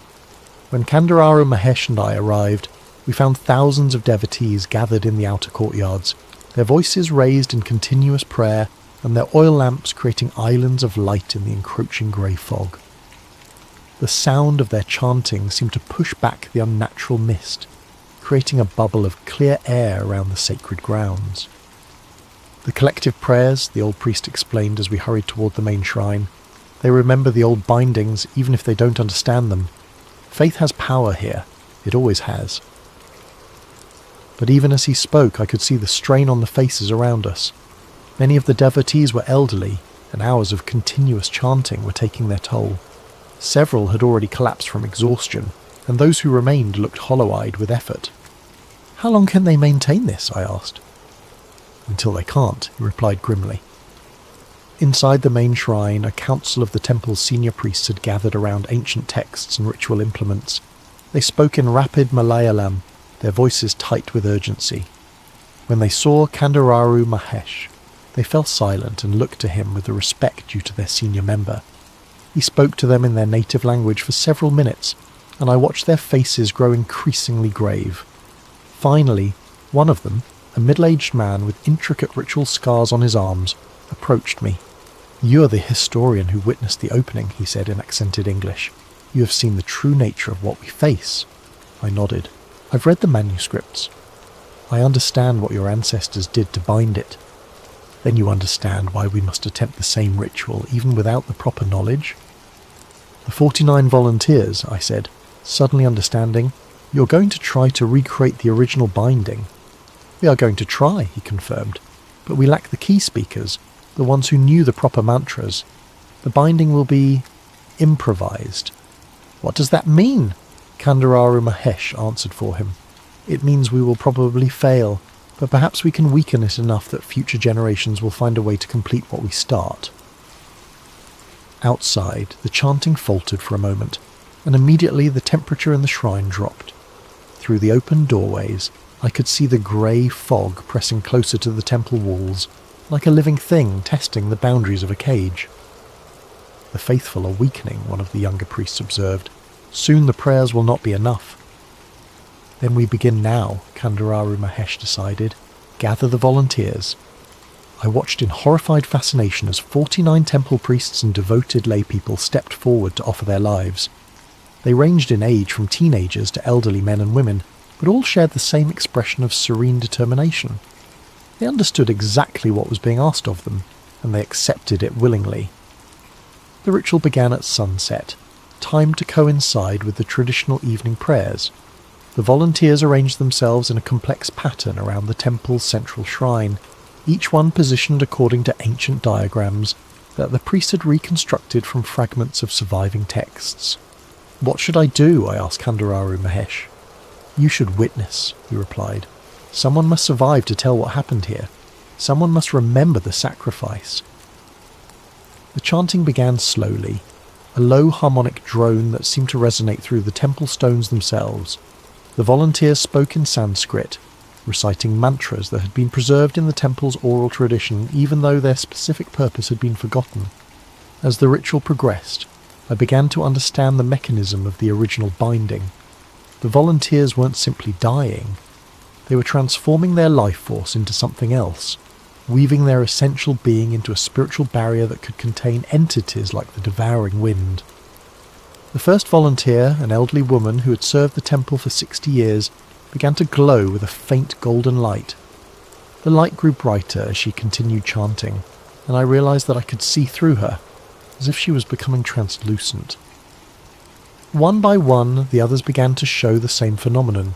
When Kandararu Mahesh and I arrived, we found thousands of devotees gathered in the outer courtyards, their voices raised in continuous prayer, and their oil lamps creating islands of light in the encroaching grey fog. The sound of their chanting seemed to push back the unnatural mist, creating a bubble of clear air around the sacred grounds. The collective prayers, the old priest explained as we hurried toward the main shrine. They remember the old bindings even if they don't understand them. Faith has power here. It always has. But even as he spoke, I could see the strain on the faces around us. Many of the devotees were elderly, and hours of continuous chanting were taking their toll. Several had already collapsed from exhaustion, and those who remained looked hollow-eyed with effort. How long can they maintain this? I asked. Until they can't, he replied grimly. Inside the main shrine, a council of the temple's senior priests had gathered around ancient texts and ritual implements. They spoke in rapid Malayalam, their voices tight with urgency. When they saw Kandararu Mahesh, they fell silent and looked to him with the respect due to their senior member. He spoke to them in their native language for several minutes, and I watched their faces grow increasingly grave. Finally, one of them, a middle-aged man with intricate ritual scars on his arms, approached me. "You are the historian who witnessed the opening," he said in accented English. "You have seen the true nature of what we face." I nodded. "I've read the manuscripts. I understand what your ancestors did to bind it." "Then you understand why we must attempt the same ritual, even without the proper knowledge?" "The 49 volunteers," I said, suddenly understanding. "You're going to try to recreate the original binding." "We are going to try," he confirmed, "but we lack the key speakers, the ones who knew the proper mantras. The binding will be improvised." "What does that mean?" Kandararu Mahesh answered for him. "It means we will probably fail, but perhaps we can weaken it enough that future generations will find a way to complete what we start." Outside, the chanting faltered for a moment, and immediately the temperature in the shrine dropped. Through the open doorways, I could see the grey fog pressing closer to the temple walls, like a living thing testing the boundaries of a cage. "The faithful are weakening," one of the younger priests observed. "Soon the prayers will not be enough." "Then we begin now," Kandararu Mahesh decided. "Gather the volunteers." I watched in horrified fascination as 49 temple priests and devoted laypeople stepped forward to offer their lives. They ranged in age from teenagers to elderly men and women, but all shared the same expression of serene determination. They understood exactly what was being asked of them, and they accepted it willingly. The ritual began at sunset, timed to coincide with the traditional evening prayers. The volunteers arranged themselves in a complex pattern around the temple's central shrine, each one positioned according to ancient diagrams that the priest had reconstructed from fragments of surviving texts. "What should I do?" I asked Kandararu Mahesh. "You should witness," he replied. "Someone must survive to tell what happened here. Someone must remember the sacrifice." The chanting began slowly, a low harmonic drone that seemed to resonate through the temple stones themselves. The volunteers spoke in Sanskrit, reciting mantras that had been preserved in the temple's oral tradition even though their specific purpose had been forgotten. As the ritual progressed, I began to understand the mechanism of the original binding. The volunteers weren't simply dying. They were transforming their life force into something else, weaving their essential being into a spiritual barrier that could contain entities like the devouring wind. The first volunteer, an elderly woman who had served the temple for 60 years, began to glow with a faint golden light. The light grew brighter as she continued chanting, and I realized that I could see through her, as if she was becoming translucent. One by one, the others began to show the same phenomenon.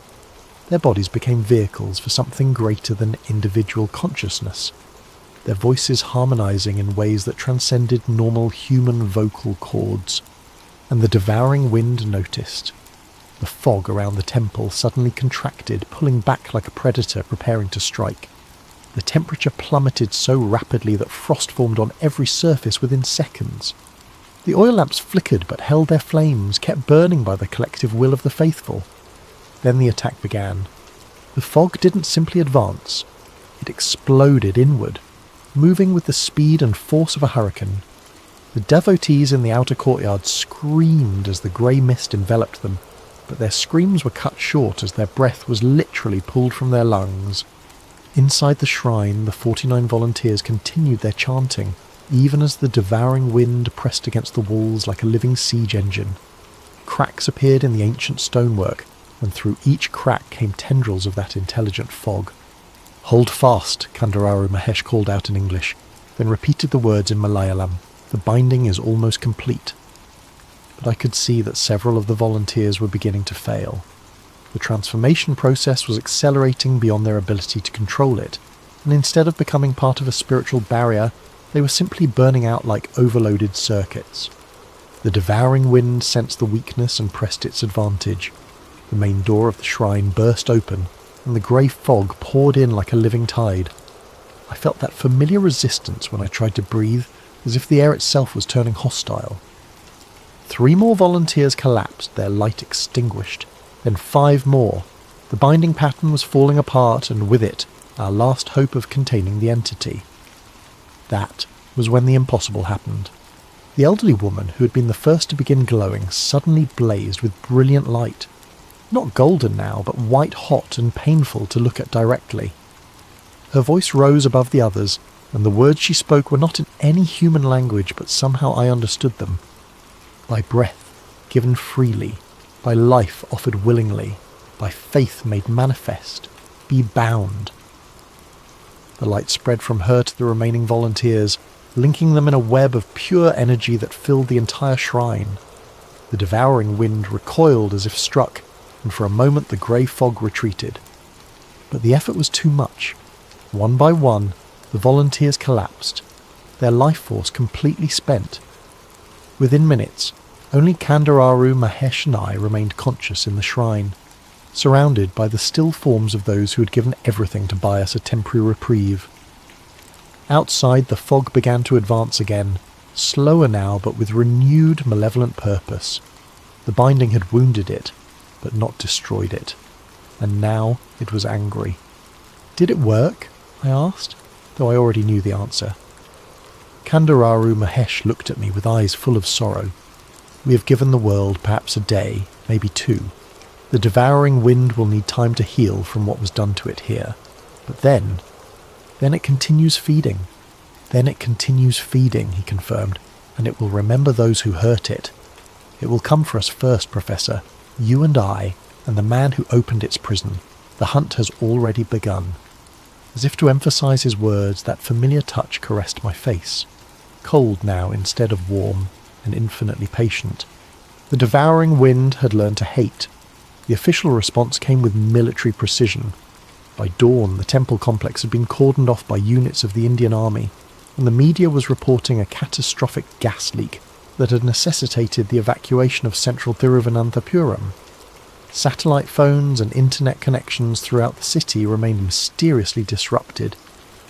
Their bodies became vehicles for something greater than individual consciousness, their voices harmonizing in ways that transcended normal human vocal cords. And the devouring wind noticed. The fog around the temple suddenly contracted, pulling back like a predator preparing to strike. The temperature plummeted so rapidly that frost formed on every surface within seconds. The oil lamps flickered but held their flames, kept burning by the collective will of the faithful. Then the attack began. The fog didn't simply advance. It exploded inward, moving with the speed and force of a hurricane. The devotees in the outer courtyard screamed as the grey mist enveloped them, but their screams were cut short as their breath was literally pulled from their lungs. Inside the shrine, the 49 volunteers continued their chanting, even as the devouring wind pressed against the walls like a living siege engine. Cracks appeared in the ancient stonework, and through each crack came tendrils of that intelligent fog. "Hold fast," Kandararu Mahesh called out in English, then repeated the words in Malayalam. "The binding is almost complete." But I could see that several of the volunteers were beginning to fail. The transformation process was accelerating beyond their ability to control it, and instead of becoming part of a spiritual barrier, they were simply burning out like overloaded circuits. The devouring wind sensed the weakness and pressed its advantage. The main door of the shrine burst open, and the grey fog poured in like a living tide. I felt that familiar resistance when I tried to breathe, as if the air itself was turning hostile. 3 more volunteers collapsed, their light extinguished. Then 5 more. The binding pattern was falling apart, and with it, our last hope of containing the entity. That was when the impossible happened. The elderly woman, who had been the first to begin glowing, suddenly blazed with brilliant light. Not golden now, but white hot and painful to look at directly. Her voice rose above the others, and the words she spoke were not in any human language, but somehow I understood them. By breath given freely, by life offered willingly, by faith made manifest, be bound. The light spread from her to the remaining volunteers, linking them in a web of pure energy that filled the entire shrine. The devouring wind recoiled as if struck, and for a moment the grey fog retreated. But the effort was too much. One by one, the volunteers collapsed, their life force completely spent. Within minutes, only Kandararu, Mahesh and I remained conscious in the shrine, surrounded by the still forms of those who had given everything to buy us a temporary reprieve. Outside, the fog began to advance again, slower now but with renewed malevolent purpose. The binding had wounded it, but not destroyed it, and now it was angry. Did it work? I asked, though I already knew the answer. Kandararu Mahesh looked at me with eyes full of sorrow. We have given the world perhaps a day, maybe 2. The devouring wind will need time to heal from what was done to it here. But then it continues feeding. Then it continues feeding, he confirmed, and it will remember those who hurt it. It will come for us first, Professor, you and I, and the man who opened its prison. The hunt has already begun. As if to emphasize his words, that familiar touch caressed my face, cold now instead of warm, and infinitely patient. The devouring wind had learned to hate. The official response came with military precision. By dawn, the temple complex had been cordoned off by units of the Indian Army, and the media was reporting a catastrophic gas leak that had necessitated the evacuation of central Thiruvananthapuram. Satellite phones and internet connections throughout the city remained mysteriously disrupted,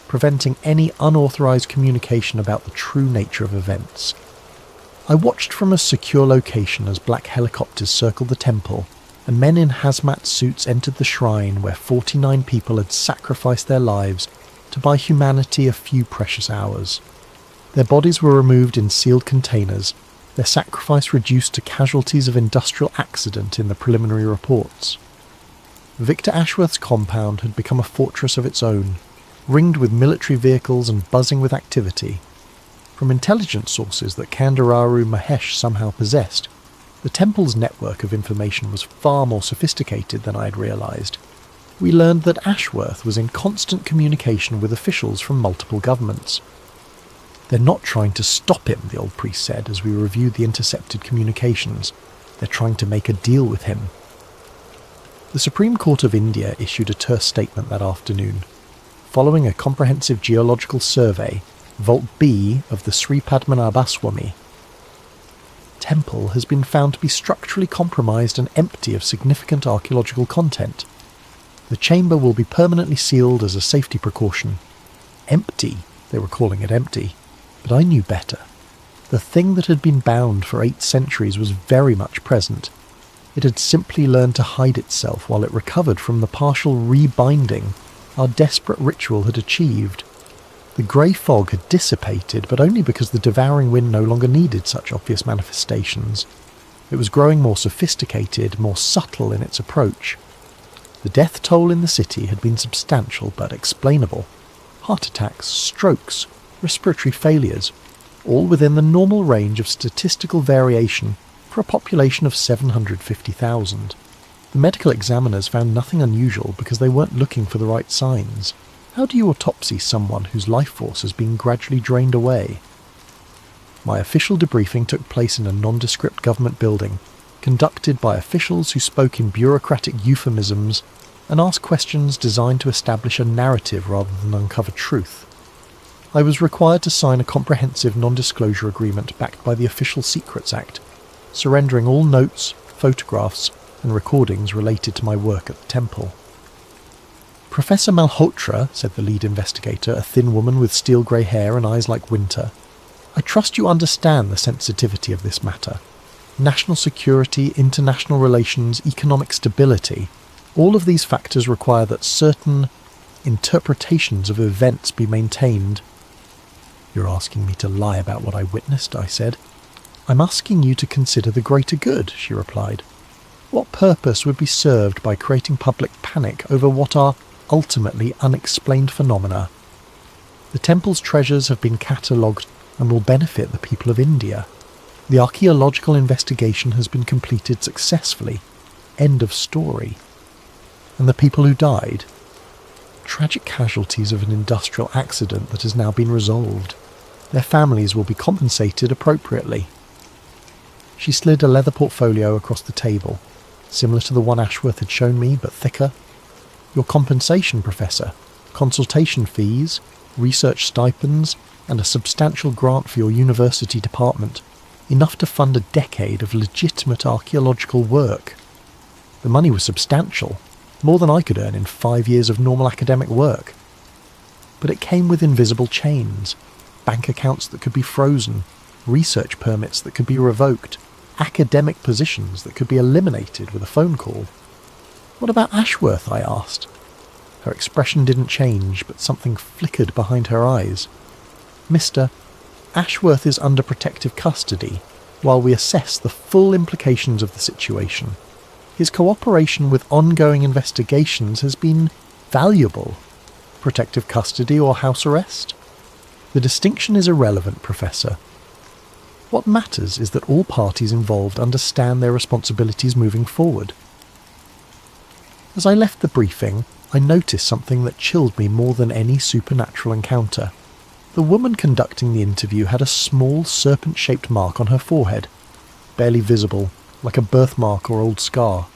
preventing any unauthorized communication about the true nature of events. I watched from a secure location as black helicopters circled the temple, and men in hazmat suits entered the shrine where 49 people had sacrificed their lives to buy humanity a few precious hours. Their bodies were removed in sealed containers, their sacrifice reduced to casualties of industrial accident in the preliminary reports. Victor Ashworth's compound had become a fortress of its own, ringed with military vehicles and buzzing with activity. From intelligence sources that Kandararu Mahesh somehow possessed, the temple's network of information was far more sophisticated than I had realized. We learned that Ashworth was in constant communication with officials from multiple governments. They're not trying to stop him, the old priest said as we reviewed the intercepted communications. They're trying to make a deal with him. The Supreme Court of India issued a terse statement that afternoon. Following a comprehensive geological survey, Vault B of the Sri Padmanabhaswamy temple has been found to be structurally compromised and empty of significant archaeological content. The chamber will be permanently sealed as a safety precaution. Empty, they were calling it empty, but I knew better. The thing that had been bound for 8 centuries was very much present. It had simply learned to hide itself while it recovered from the partial rebinding our desperate ritual had achieved. The grey fog had dissipated, but only because the devouring wind no longer needed such obvious manifestations. It was growing more sophisticated, more subtle in its approach. The death toll in the city had been substantial but explainable. Heart attacks, strokes, respiratory failures, all within the normal range of statistical variation for a population of 750,000. The medical examiners found nothing unusual because they weren't looking for the right signs. How do you autopsy someone whose life force has been gradually drained away? My official debriefing took place in a nondescript government building, conducted by officials who spoke in bureaucratic euphemisms and asked questions designed to establish a narrative rather than uncover truth. I was required to sign a comprehensive non-disclosure agreement backed by the Official Secrets Act, surrendering all notes, photographs and recordings related to my work at the temple. Professor Malhotra, said the lead investigator, a thin woman with steel-grey hair and eyes like winter, I trust you understand the sensitivity of this matter. National security, international relations, economic stability, all of these factors require that certain interpretations of events be maintained. You're asking me to lie about what I witnessed, I said. I'm asking you to consider the greater good, she replied. What purpose would be served by creating public panic over what are ultimately unexplained phenomena? The temple's treasures have been catalogued and will benefit the people of India. The archaeological investigation has been completed successfully. End of story. And the people who died? Tragic casualties of an industrial accident that has now been resolved. Their families will be compensated appropriately. She slid a leather portfolio across the table, similar to the one Ashworth had shown me, but thicker. Your compensation, Professor. Consultation fees, research stipends, and a substantial grant for your university department. Enough to fund a decade of legitimate archaeological work. The money was substantial, more than I could earn in 5 years of normal academic work. But it came with invisible chains, bank accounts that could be frozen, research permits that could be revoked, academic positions that could be eliminated with a phone call. What about Ashworth? I asked. Her expression didn't change, but something flickered behind her eyes. Mister, Ashworth is under protective custody while we assess the full implications of the situation. His cooperation with ongoing investigations has been valuable. Protective custody or house arrest? The distinction is irrelevant, Professor. What matters is that all parties involved understand their responsibilities moving forward. As I left the briefing, I noticed something that chilled me more than any supernatural encounter. The woman conducting the interview had a small serpent-shaped mark on her forehead, barely visible, like a birthmark or old scar.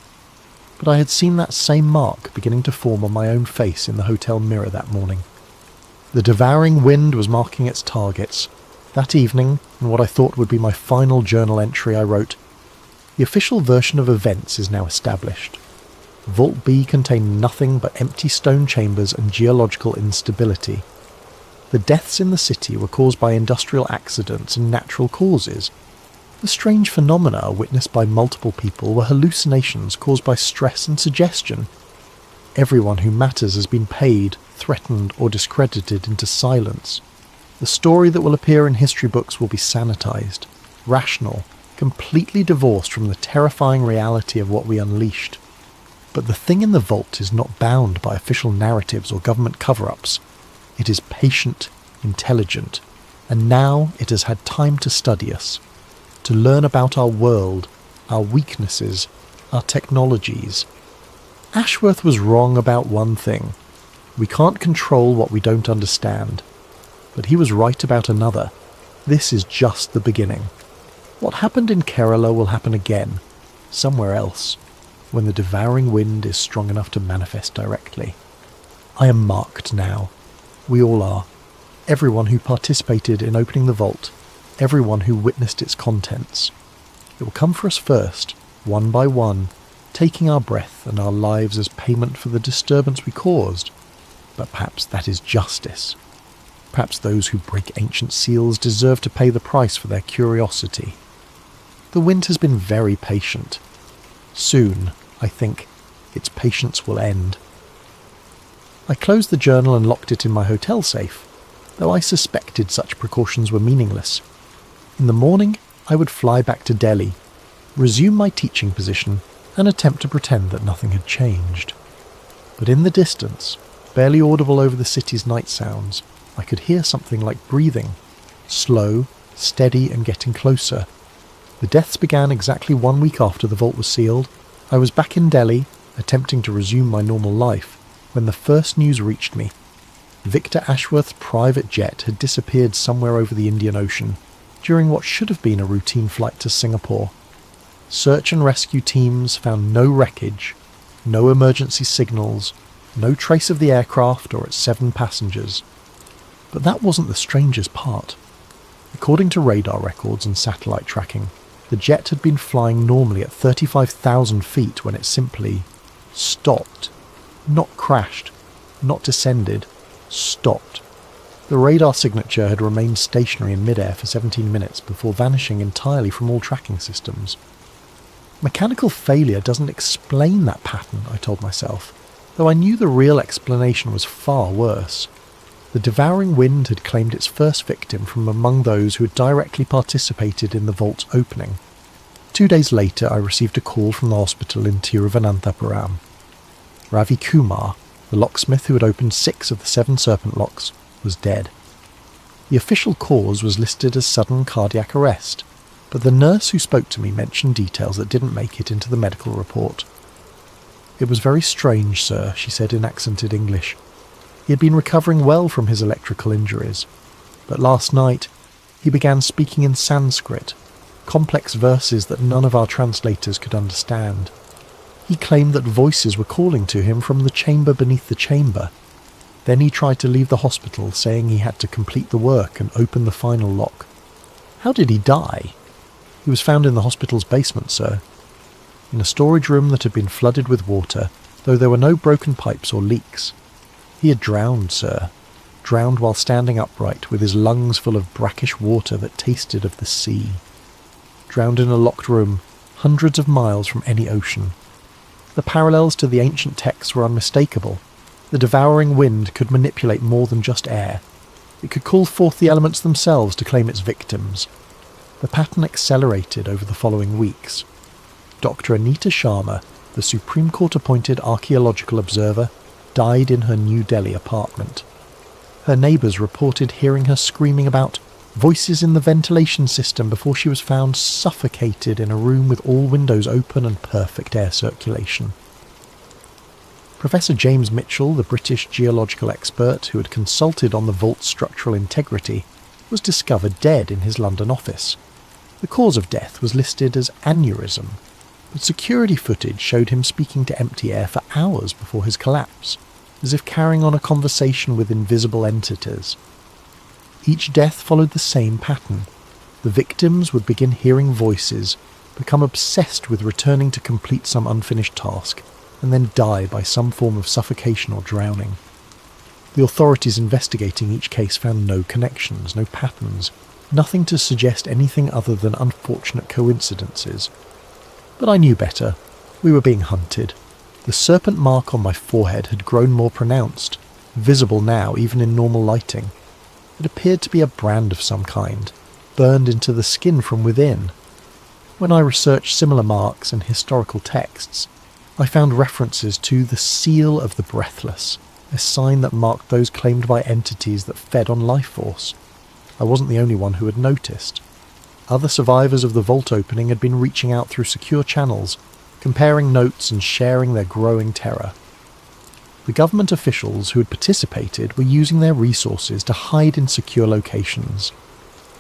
But I had seen that same mark beginning to form on my own face in the hotel mirror that morning. The devouring wind was marking its targets. That evening, in what I thought would be my final journal entry, I wrote, "The official version of events is now established. Vault B contained nothing but empty stone chambers and geological instability. The deaths in the city were caused by industrial accidents and natural causes. The strange phenomena witnessed by multiple people were hallucinations caused by stress and suggestion. Everyone who matters has been paid, threatened, or discredited into silence. The story that will appear in history books will be sanitized, rational, completely divorced from the terrifying reality of what we unleashed. But the thing in the vault is not bound by official narratives or government cover-ups. It is patient, intelligent, and now it has had time to study us, to learn about our world, our weaknesses, our technologies. Ashworth was wrong about one thing. We can't control what we don't understand. But he was right about another. This is just the beginning. What happened in Kerala will happen again, somewhere else, when the devouring wind is strong enough to manifest directly. I am marked now. We all are. Everyone who participated in opening the vault, everyone who witnessed its contents. It will come for us first, one by one, taking our breath and our lives as payment for the disturbance we caused. But perhaps that is justice. Perhaps those who break ancient seals deserve to pay the price for their curiosity. The wind has been very patient. Soon, I think, its patience will end. I closed the journal and locked it in my hotel safe, though I suspected such precautions were meaningless. In the morning, I would fly back to Delhi, resume my teaching position, and attempt to pretend that nothing had changed. But in the distance, barely audible over the city's night sounds, I could hear something like breathing, slow, steady, and getting closer. The deaths began exactly 1 week after the vault was sealed. I was back in Delhi, attempting to resume my normal life, when the first news reached me. Victor Ashworth's private jet had disappeared somewhere over the Indian Ocean, during what should have been a routine flight to Singapore. Search and rescue teams found no wreckage, no emergency signals, no trace of the aircraft or its 7 passengers. But that wasn't the strangest part. According to radar records and satellite tracking, the jet had been flying normally at 35,000 feet when it simply stopped. Not crashed, not descended, stopped. The radar signature had remained stationary in midair for 17 minutes before vanishing entirely from all tracking systems. Mechanical failure doesn't explain that pattern, I told myself, though I knew the real explanation was far worse. The devouring wind had claimed its first victim from among those who had directly participated in the vault's opening. 2 days later, I received a call from the hospital in Tiruvananthapuram. Ravi Kumar, the locksmith who had opened 6 of the 7 serpent locks, was dead. The official cause was listed as sudden cardiac arrest, but the nurse who spoke to me mentioned details that didn't make it into the medical report. "It was very strange, sir," she said in accented English. "He had been recovering well from his electrical injuries, but last night he began speaking in Sanskrit, complex verses that none of our translators could understand. He claimed that voices were calling to him from the chamber beneath the chamber. Then he tried to leave the hospital, saying he had to complete the work and open the final lock." "How did he die?" "He was found in the hospital's basement, sir, in a storage room that had been flooded with water, though there were no broken pipes or leaks. He had drowned, sir, drowned while standing upright with his lungs full of brackish water that tasted of the sea. Drowned in a locked room, hundreds of miles from any ocean. The parallels to the ancient texts were unmistakable. The devouring wind could manipulate more than just air. It could call forth the elements themselves to claim its victims. The pattern accelerated over the following weeks. Dr. Anita Sharma, the Supreme Court-appointed archaeological observer, died in her New Delhi apartment. Her neighbours reported hearing her screaming about voices in the ventilation system before she was found suffocated in a room with all windows open and perfect air circulation. Professor James Mitchell, the British geological expert who had consulted on the vault's structural integrity, was discovered dead in his London office. The cause of death was listed as aneurysm, but security footage showed him speaking to empty air for hours before his collapse, as if carrying on a conversation with invisible entities. Each death followed the same pattern. The victims would begin hearing voices, become obsessed with returning to complete some unfinished task, and then die by some form of suffocation or drowning. The authorities investigating each case found no connections, no patterns, nothing to suggest anything other than unfortunate coincidences. But I knew better. We were being hunted. The serpent mark on my forehead had grown more pronounced, visible now even in normal lighting. It appeared to be a brand of some kind, burned into the skin from within. When I researched similar marks in historical texts, I found references to the seal of the breathless, a sign that marked those claimed by entities that fed on life force. I wasn't the only one who had noticed. Other survivors of the vault opening had been reaching out through secure channels, comparing notes and sharing their growing terror. The government officials who had participated were using their resources to hide in secure locations.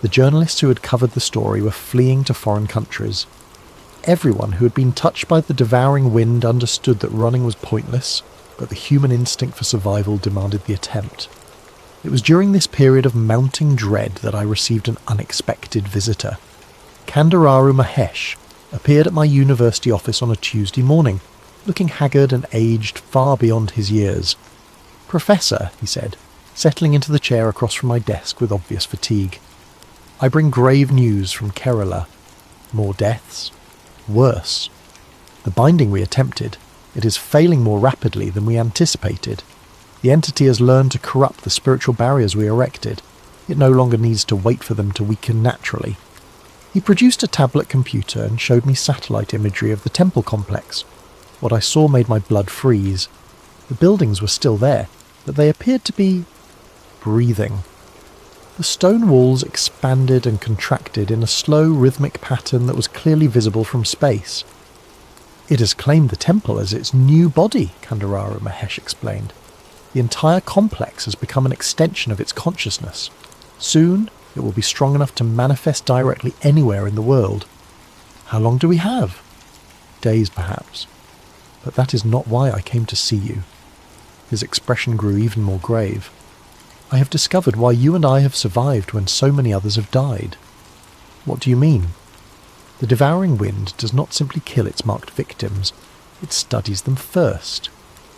The journalists who had covered the story were fleeing to foreign countries. Everyone who had been touched by the devouring wind understood that running was pointless, but the human instinct for survival demanded the attempt. It was during this period of mounting dread that I received an unexpected visitor. Kandararu Mahesh appeared at my university office on a Tuesday morning, looking haggard and aged far beyond his years. "Professor," he said, settling into the chair across from my desk with obvious fatigue, "I bring grave news from Kerala. More deaths. Worse. The binding we attempted, it is failing more rapidly than we anticipated. The entity has learned to corrupt the spiritual barriers we erected. It no longer needs to wait for them to weaken naturally." He produced a tablet computer and showed me satellite imagery of the temple complex. What I saw made my blood freeze. The buildings were still there, but they appeared to be breathing. The stone walls expanded and contracted in a slow, rhythmic pattern that was clearly visible from space. "It has claimed the temple as its new body," Kandararu Mahesh explained. "The entire complex has become an extension of its consciousness. Soon, it will be strong enough to manifest directly anywhere in the world. How long do we have? Days, perhaps. But that is not why I came to see you." His expression grew even more grave. "I have discovered why you and I have survived when so many others have died." "What do you mean?" "The devouring wind does not simply kill its marked victims. It studies them first.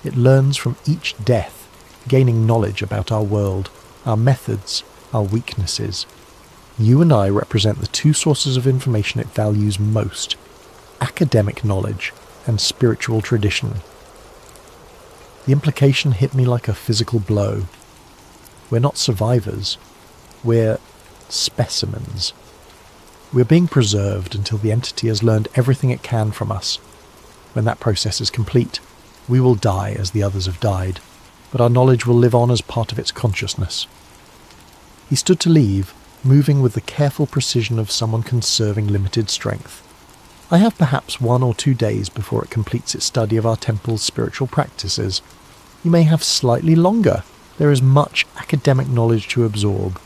It learns from each death, gaining knowledge about our world, our methods, our weaknesses. You and I represent the two sources of information it values most: academic knowledge and spiritual tradition." The implication hit me like a physical blow. We're not survivors. We're specimens. We're being preserved until the entity has learned everything it can from us. When that process is complete, we will die as the others have died, but our knowledge will live on as part of its consciousness. He stood to leave, moving with the careful precision of someone conserving limited strength. I have perhaps 1 or 2 days before it completes its study of our temple's spiritual practices. You may have slightly longer. There is much academic knowledge to absorb.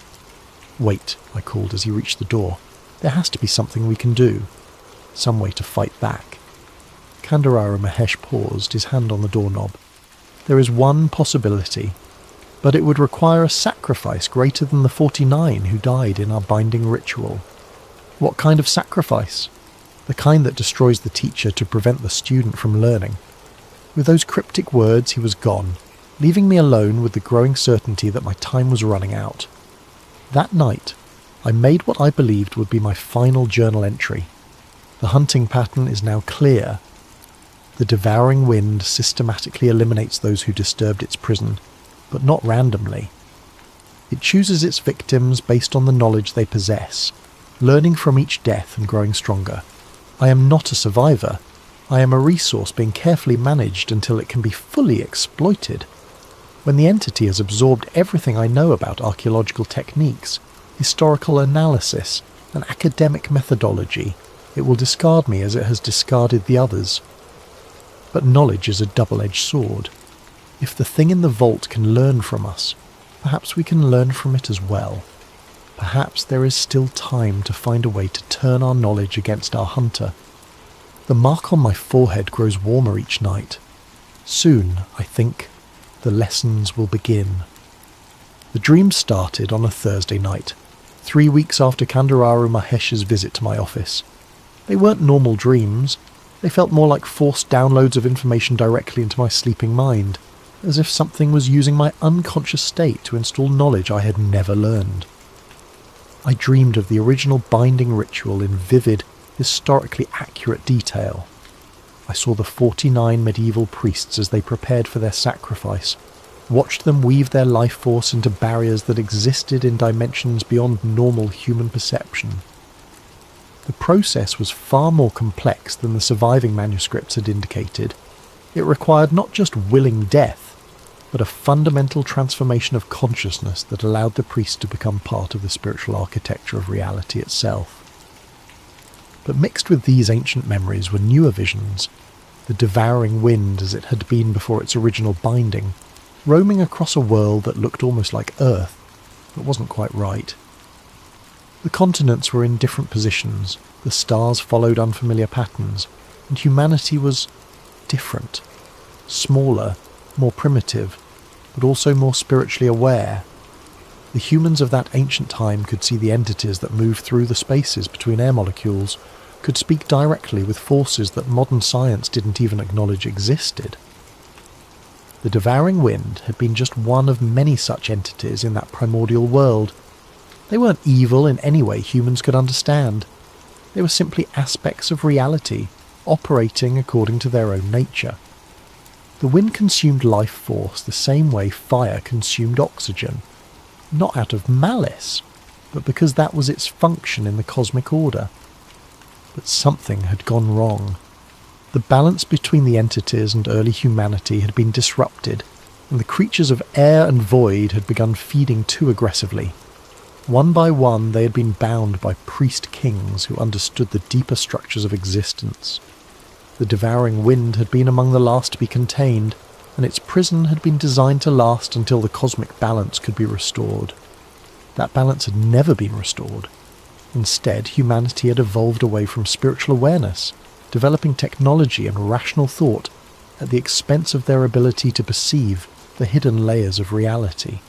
Wait, I called as he reached the door. There has to be something we can do. Some way to fight back. Kandurara Mahesh paused, his hand on the doorknob. There is one possibility, but it would require a sacrifice greater than the 49 who died in our binding ritual. What kind of sacrifice? The kind that destroys the teacher to prevent the student from learning. With those cryptic words he was gone, leaving me alone with the growing certainty that my time was running out. That night, I made what I believed would be my final journal entry. The hunting pattern is now clear. The devouring wind systematically eliminates those who disturbed its prison, but not randomly. It chooses its victims based on the knowledge they possess, learning from each death and growing stronger. I am not a survivor. I am a resource being carefully managed until it can be fully exploited. When the entity has absorbed everything I know about archaeological techniques, historical analysis, and academic methodology, it will discard me as it has discarded the others. But knowledge is a double-edged sword. If the thing in the vault can learn from us, perhaps we can learn from it as well. Perhaps there is still time to find a way to turn our knowledge against our hunter. The mark on my forehead grows warmer each night. Soon, I think, the lessons will begin. The dream started on a Thursday night, 3 weeks after Kandurara Mahesh's visit to my office. They weren't normal dreams. They felt more like forced downloads of information directly into my sleeping mind, as if something was using my unconscious state to install knowledge I had never learned. I dreamed of the original binding ritual in vivid, historically accurate detail. I saw the 49 medieval priests as they prepared for their sacrifice, watched them weave their life force into barriers that existed in dimensions beyond normal human perception. The process was far more complex than the surviving manuscripts had indicated. It required not just willing death, but a fundamental transformation of consciousness that allowed the priest to become part of the spiritual architecture of reality itself. But mixed with these ancient memories were newer visions, the devouring wind as it had been before its original binding, roaming across a world that looked almost like Earth, but wasn't quite right. The continents were in different positions, the stars followed unfamiliar patterns, and humanity was different, smaller, more primitive, but also more spiritually aware. The humans of that ancient time could see the entities that moved through the spaces between air molecules, could speak directly with forces that modern science didn't even acknowledge existed. The devouring wind had been just one of many such entities in that primordial world. They weren't evil in any way humans could understand. They were simply aspects of reality, operating according to their own nature. The wind consumed life force the same way fire consumed oxygen, not out of malice, but because that was its function in the cosmic order. But something had gone wrong. The balance between the entities and early humanity had been disrupted, and the creatures of air and void had begun feeding too aggressively. One by one they had been bound by priest kings who understood the deeper structures of existence. The devouring wind had been among the last to be contained, and its prison had been designed to last until the cosmic balance could be restored. That balance had never been restored. Instead, humanity had evolved away from spiritual awareness, developing technology and rational thought at the expense of their ability to perceive the hidden layers of reality.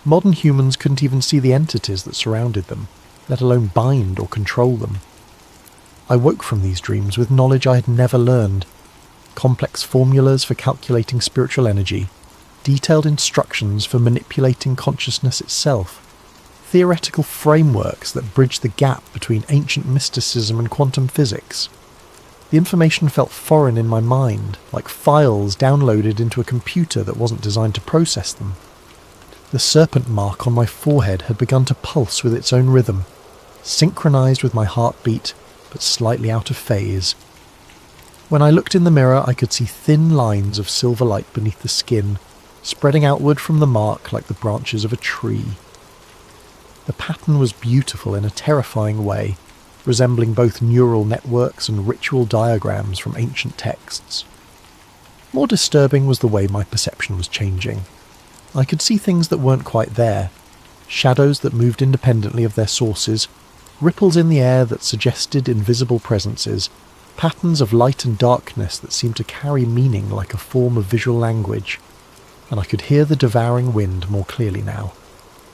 Modern humans couldn't even see the entities that surrounded them, let alone bind or control them. I woke from these dreams with knowledge I had never learned. Complex formulas for calculating spiritual energy, detailed instructions for manipulating consciousness itself, theoretical frameworks that bridged the gap between ancient mysticism and quantum physics. The information felt foreign in my mind, like files downloaded into a computer that wasn't designed to process them. The serpent mark on my forehead had begun to pulse with its own rhythm, synchronized with my heartbeat, but slightly out of phase. When I looked in the mirror, I could see thin lines of silver light beneath the skin, spreading outward from the mark like the branches of a tree. The pattern was beautiful in a terrifying way, resembling both neural networks and ritual diagrams from ancient texts. More disturbing was the way my perception was changing. I could see things that weren't quite there, shadows that moved independently of their sources, ripples in the air that suggested invisible presences, patterns of light and darkness that seemed to carry meaning like a form of visual language, and I could hear the devouring wind more clearly now.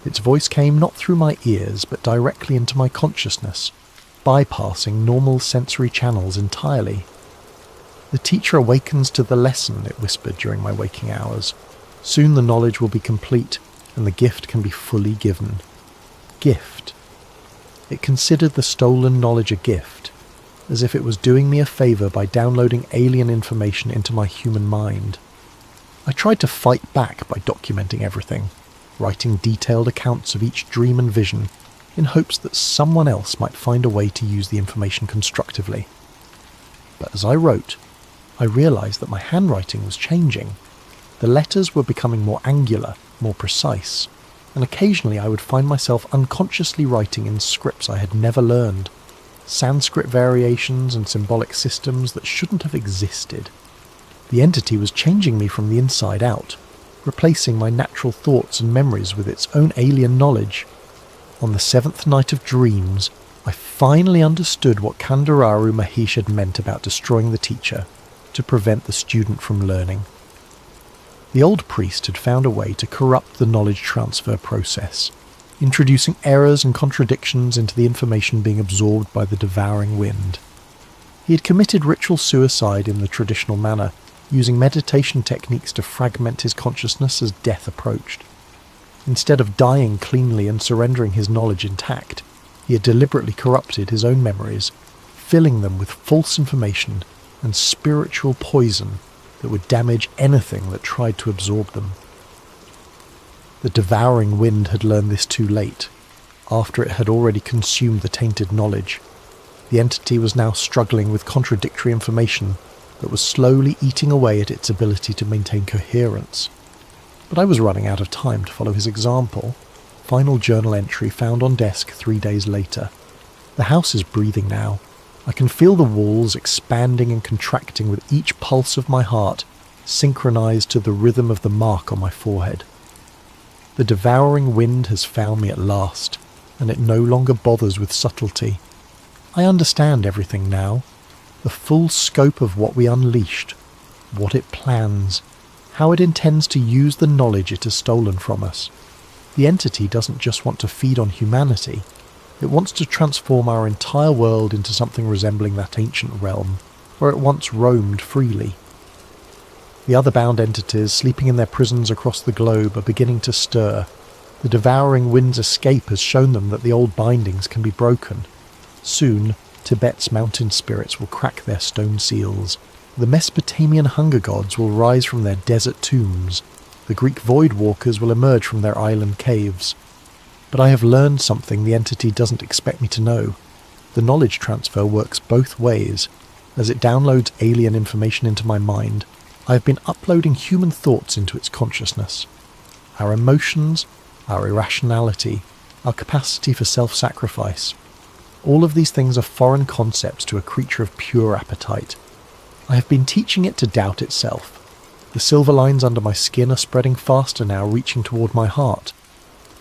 Its voice came not through my ears, but directly into my consciousness, bypassing normal sensory channels entirely. "The teacher awakens to the lesson," it whispered during my waking hours. "Soon the knowledge will be complete, and the gift can be fully given." Gift. It considered the stolen knowledge a gift, as if it was doing me a favour by downloading alien information into my human mind. I tried to fight back by documenting everything, writing detailed accounts of each dream and vision, in hopes that someone else might find a way to use the information constructively. But as I wrote, I realised that my handwriting was changing. The letters were becoming more angular, more precise, and occasionally I would find myself unconsciously writing in scripts I had never learned, Sanskrit variations and symbolic systems that shouldn't have existed. The entity was changing me from the inside out, replacing my natural thoughts and memories with its own alien knowledge. On the 7th night of dreams, I finally understood what Kandararu Mahesh had meant about destroying the teacher, to prevent the student from learning. The old priest had found a way to corrupt the knowledge transfer process, introducing errors and contradictions into the information being absorbed by the devouring wind. He had committed ritual suicide in the traditional manner, using meditation techniques to fragment his consciousness as death approached. Instead of dying cleanly and surrendering his knowledge intact, he had deliberately corrupted his own memories, filling them with false information and spiritual poison that would damage anything that tried to absorb them. The devouring wind had learned this too late, after it had already consumed the tainted knowledge. The entity was now struggling with contradictory information that was slowly eating away at its ability to maintain coherence. But I was running out of time to follow his example. Final journal entry found on desk 3 days later. The house is breathing now. I can feel the walls expanding and contracting with each pulse of my heart, synchronized to the rhythm of the mark on my forehead. The devouring wind has found me at last, and it no longer bothers with subtlety. I understand everything now, the full scope of what we unleashed, what it plans, how it intends to use the knowledge it has stolen from us. The entity doesn't just want to feed on humanity, it wants to transform our entire world into something resembling that ancient realm, where it once roamed freely. The other bound entities sleeping in their prisons across the globe are beginning to stir. The devouring wind's escape has shown them that the old bindings can be broken. Soon, Tibet's mountain spirits will crack their stone seals. The Mesopotamian hunger gods will rise from their desert tombs. The Greek void walkers will emerge from their island caves. But I have learned something the entity doesn't expect me to know. The knowledge transfer works both ways. As it downloads alien information into my mind, I have been uploading human thoughts into its consciousness. Our emotions, our irrationality, our capacity for self-sacrifice. All of these things are foreign concepts to a creature of pure appetite. I have been teaching it to doubt itself. The silver lines under my skin are spreading faster now, reaching toward my heart.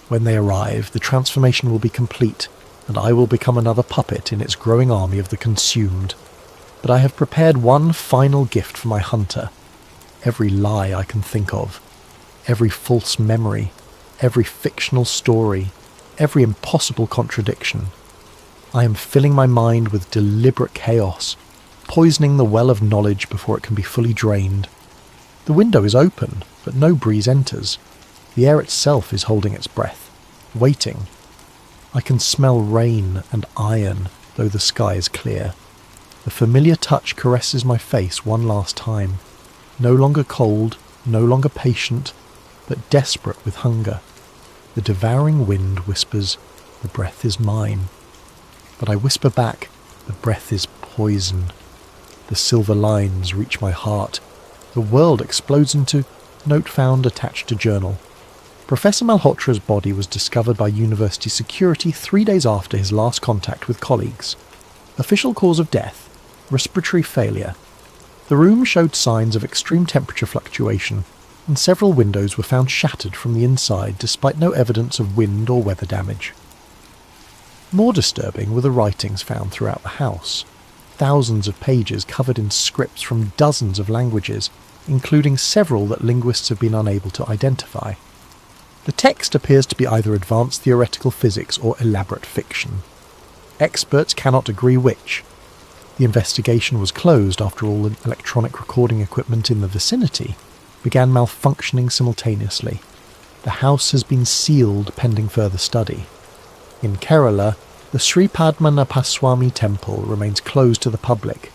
When they arrive, the transformation will be complete, and I will become another puppet in its growing army of the consumed. But I have prepared one final gift for my hunter. Every lie I can think of, every false memory, every fictional story, every impossible contradiction. I am filling my mind with deliberate chaos, poisoning the well of knowledge before it can be fully drained. The window is open, but no breeze enters. The air itself is holding its breath, waiting. I can smell rain and iron, though the sky is clear. The familiar touch caresses my face one last time. No longer cold, no longer patient, but desperate with hunger. The devouring wind whispers, "The breath is mine." But I whisper back, "The breath is poison." The silver lines reach my heart. The world explodes into note found attached to journal. Professor Malhotra's body was discovered by university security 3 days after his last contact with colleagues. Official cause of death: respiratory failure. The room showed signs of extreme temperature fluctuation, and several windows were found shattered from the inside despite no evidence of wind or weather damage. More disturbing were the writings found throughout the house. Thousands of pages covered in scripts from dozens of languages, including several that linguists have been unable to identify. The text appears to be either advanced theoretical physics or elaborate fiction. Experts cannot agree which. The investigation was closed after all the electronic recording equipment in the vicinity began malfunctioning simultaneously. The house has been sealed pending further study. In Kerala, the Sri Padmanabhaswamy temple remains closed to the public.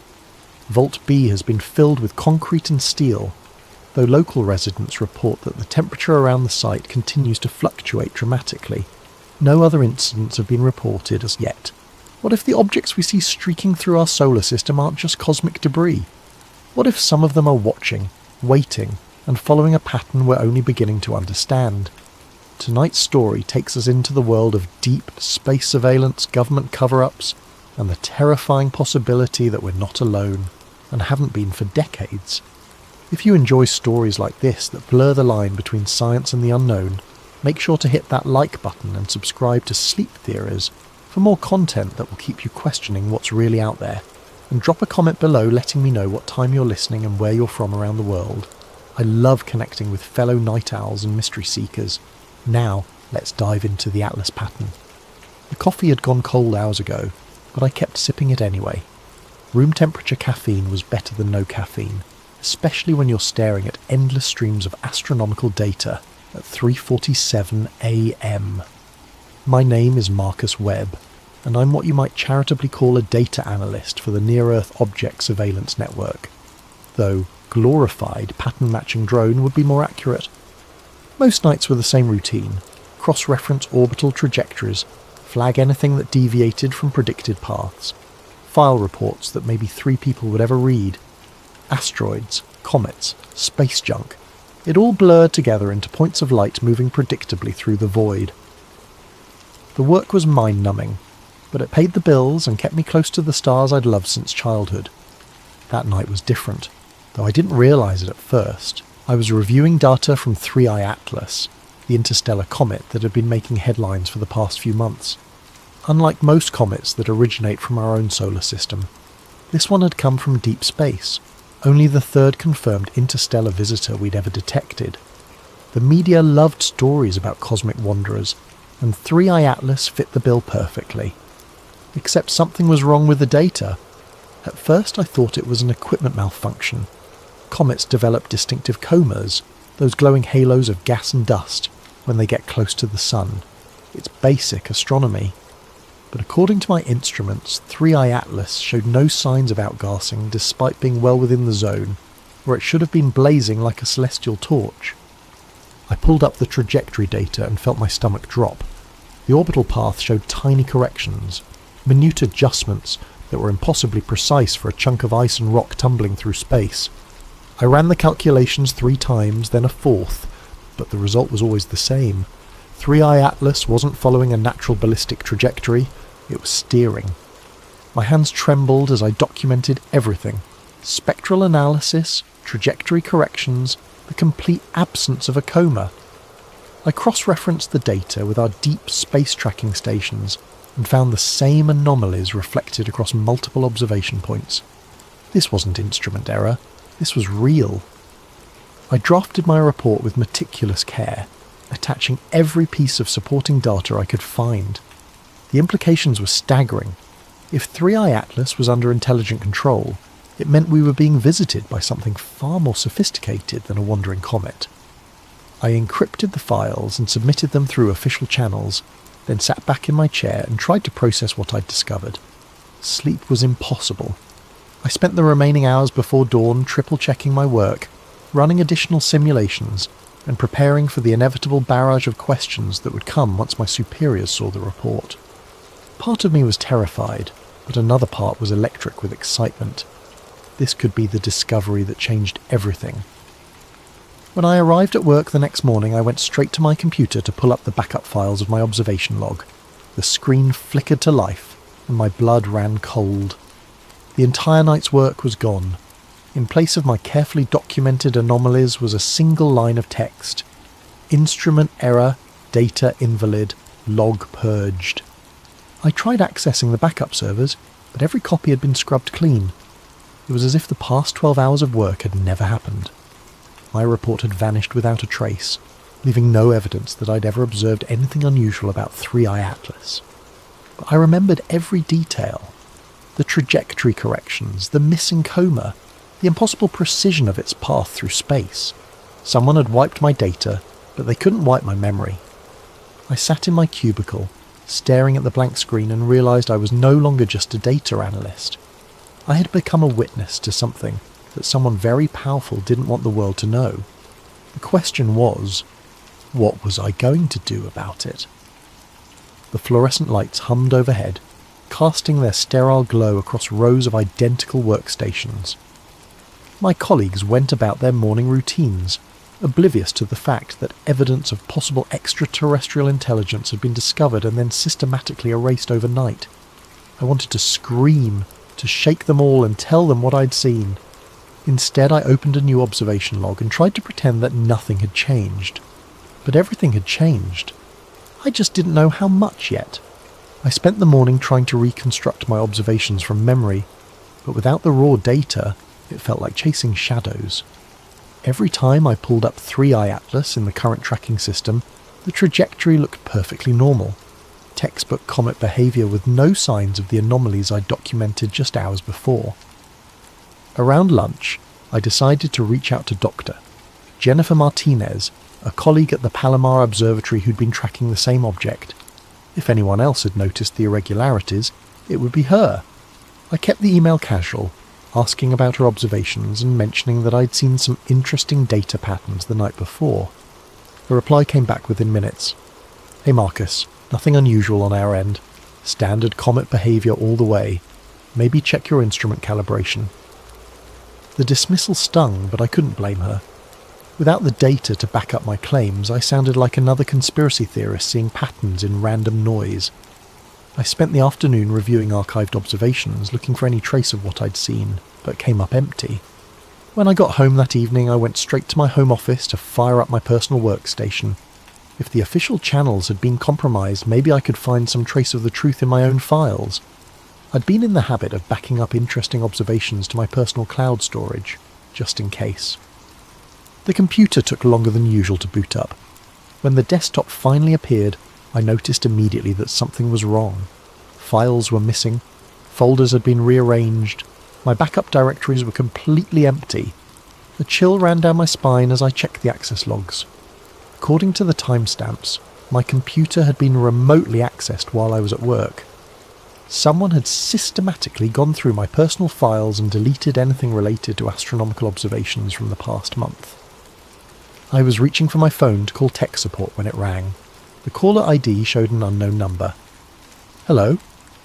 Vault B has been filled with concrete and steel, though local residents report that the temperature around the site continues to fluctuate dramatically. No other incidents have been reported as yet. What if the objects we see streaking through our solar system aren't just cosmic debris? What if some of them are watching, waiting, and following a pattern we're only beginning to understand? Tonight's story takes us into the world of deep space surveillance, government cover-ups, and the terrifying possibility that we're not alone, and haven't been for decades. If you enjoy stories like this that blur the line between science and the unknown, make sure to hit that like button and subscribe to Sleep Theories for more content that will keep you questioning what's really out there, and drop a comment below letting me know what time you're listening and where you're from around the world. I love connecting with fellow night owls and mystery seekers. Now, let's dive into the Atlas pattern. The coffee had gone cold hours ago, but I kept sipping it anyway. Room temperature caffeine was better than no caffeine, especially when you're staring at endless streams of astronomical data at 3:47 AM. My name is Marcus Webb, and I'm what you might charitably call a data analyst for the Near-Earth Object Surveillance Network, though glorified pattern-matching drone would be more accurate. Most nights were the same routine: cross-reference orbital trajectories, flag anything that deviated from predicted paths, file reports that maybe 3 people would ever read, asteroids, comets, space junk. It all blurred together into points of light moving predictably through the void. The work was mind-numbing, but it paid the bills and kept me close to the stars I'd loved since childhood. That night was different, though I didn't realise it at first. I was reviewing data from 3I Atlas, the interstellar comet that had been making headlines for the past few months. Unlike most comets that originate from our own solar system, this one had come from deep space, only the 3rd confirmed interstellar visitor we'd ever detected. The media loved stories about cosmic wanderers, and 3I Atlas fit the bill perfectly. Except something was wrong with the data. At first I thought it was an equipment malfunction. Comets develop distinctive comas, those glowing halos of gas and dust, when they get close to the sun. It's basic astronomy. But according to my instruments, 3I Atlas showed no signs of outgassing despite being well within the zone, where it should have been blazing like a celestial torch. I pulled up the trajectory data and felt my stomach drop. The orbital path showed tiny corrections, minute adjustments that were impossibly precise for a chunk of ice and rock tumbling through space. I ran the calculations 3 times, then a 4th, but the result was always the same. 3I Atlas wasn't following a natural ballistic trajectory, it was steering. My hands trembled as I documented everything: spectral analysis, trajectory corrections, the complete absence of a coma. I cross-referenced the data with our deep space tracking stations and found the same anomalies reflected across multiple observation points. This wasn't instrument error. This was real. I drafted my report with meticulous care, attaching every piece of supporting data I could find. The implications were staggering. If 3I Atlas was under intelligent control, it meant we were being visited by something far more sophisticated than a wandering comet. I encrypted the files and submitted them through official channels, then sat back in my chair and tried to process what I'd discovered. Sleep was impossible. I spent the remaining hours before dawn triple-checking my work, running additional simulations, and preparing for the inevitable barrage of questions that would come once my superiors saw the report. Part of me was terrified, but another part was electric with excitement. This could be the discovery that changed everything. When I arrived at work the next morning, I went straight to my computer to pull up the backup files of my observation log. The screen flickered to life, and my blood ran cold. The entire night's work was gone. In place of my carefully documented anomalies was a single line of text. Instrument error, data invalid, log purged. I tried accessing the backup servers, but every copy had been scrubbed clean. It was as if the past 12 hours of work had never happened. My report had vanished without a trace, leaving no evidence that I'd ever observed anything unusual about 3i Atlas. But I remembered every detail. The trajectory corrections, the missing coma, the impossible precision of its path through space. Someone had wiped my data, but they couldn't wipe my memory. I sat in my cubicle, staring at the blank screen, and realised I was no longer just a data analyst. I had become a witness to something that someone very powerful didn't want the world to know. The question was, what was I going to do about it? The fluorescent lights hummed overhead, casting their sterile glow across rows of identical workstations. My colleagues went about their morning routines, oblivious to the fact that evidence of possible extraterrestrial intelligence had been discovered and then systematically erased overnight. I wanted to scream, to shake them all and tell them what I'd seen. Instead, I opened a new observation log and tried to pretend that nothing had changed. But everything had changed. I just didn't know how much yet. I spent the morning trying to reconstruct my observations from memory, but without the raw data, it felt like chasing shadows. Every time I pulled up 3i Atlas in the current tracking system, the trajectory looked perfectly normal. Textbook comet behaviour with no signs of the anomalies I'd documented just hours before. Around lunch, I decided to reach out to Dr. Jennifer Martinez, a colleague at the Palomar Observatory who'd been tracking the same object. If anyone else had noticed the irregularities, it would be her. I kept the email casual, asking about her observations and mentioning that I'd seen some interesting data patterns the night before. The reply came back within minutes. "Hey Marcus, nothing unusual on our end. Standard comet behaviour all the way. Maybe check your instrument calibration." The dismissal stung, but I couldn't blame her. Without the data to back up my claims, I sounded like another conspiracy theorist seeing patterns in random noise. I spent the afternoon reviewing archived observations, looking for any trace of what I'd seen, but came up empty. When I got home that evening, I went straight to my home office to fire up my personal workstation. If the official channels had been compromised, maybe I could find some trace of the truth in my own files. I'd been in the habit of backing up interesting observations to my personal cloud storage, just in case. The computer took longer than usual to boot up. When the desktop finally appeared, I noticed immediately that something was wrong. Files were missing, folders had been rearranged, my backup directories were completely empty. A chill ran down my spine as I checked the access logs. According to the timestamps, my computer had been remotely accessed while I was at work. Someone had systematically gone through my personal files and deleted anything related to astronomical observations from the past month. I was reaching for my phone to call tech support when it rang. The caller ID showed an unknown number. "Hello?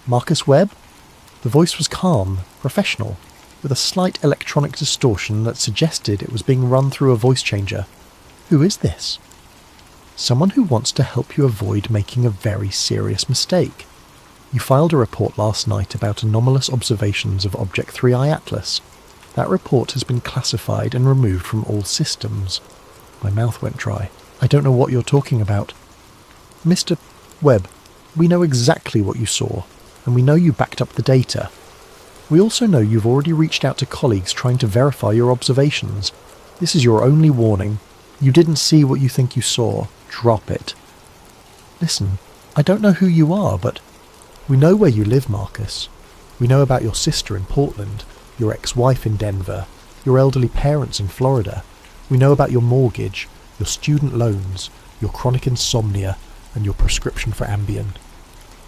Marcus Webb?" The voice was calm, professional, with a slight electronic distortion that suggested it was being run through a voice changer. "Who is this?" "Someone who wants to help you avoid making a very serious mistake. You filed a report last night about anomalous observations of Object 3i Atlas. That report has been classified and removed from all systems." My mouth went dry. "I don't know what you're talking about." "Mr. Webb, we know exactly what you saw, and we know you backed up the data. We also know you've already reached out to colleagues trying to verify your observations. This is your only warning. You didn't see what you think you saw. Drop it." "Listen, I don't know who you are, but we know where you live, Marcus. We know about your sister in Portland, your ex-wife in Denver, your elderly parents in Florida. We know about your mortgage, your student loans, your chronic insomnia, and your prescription for Ambien.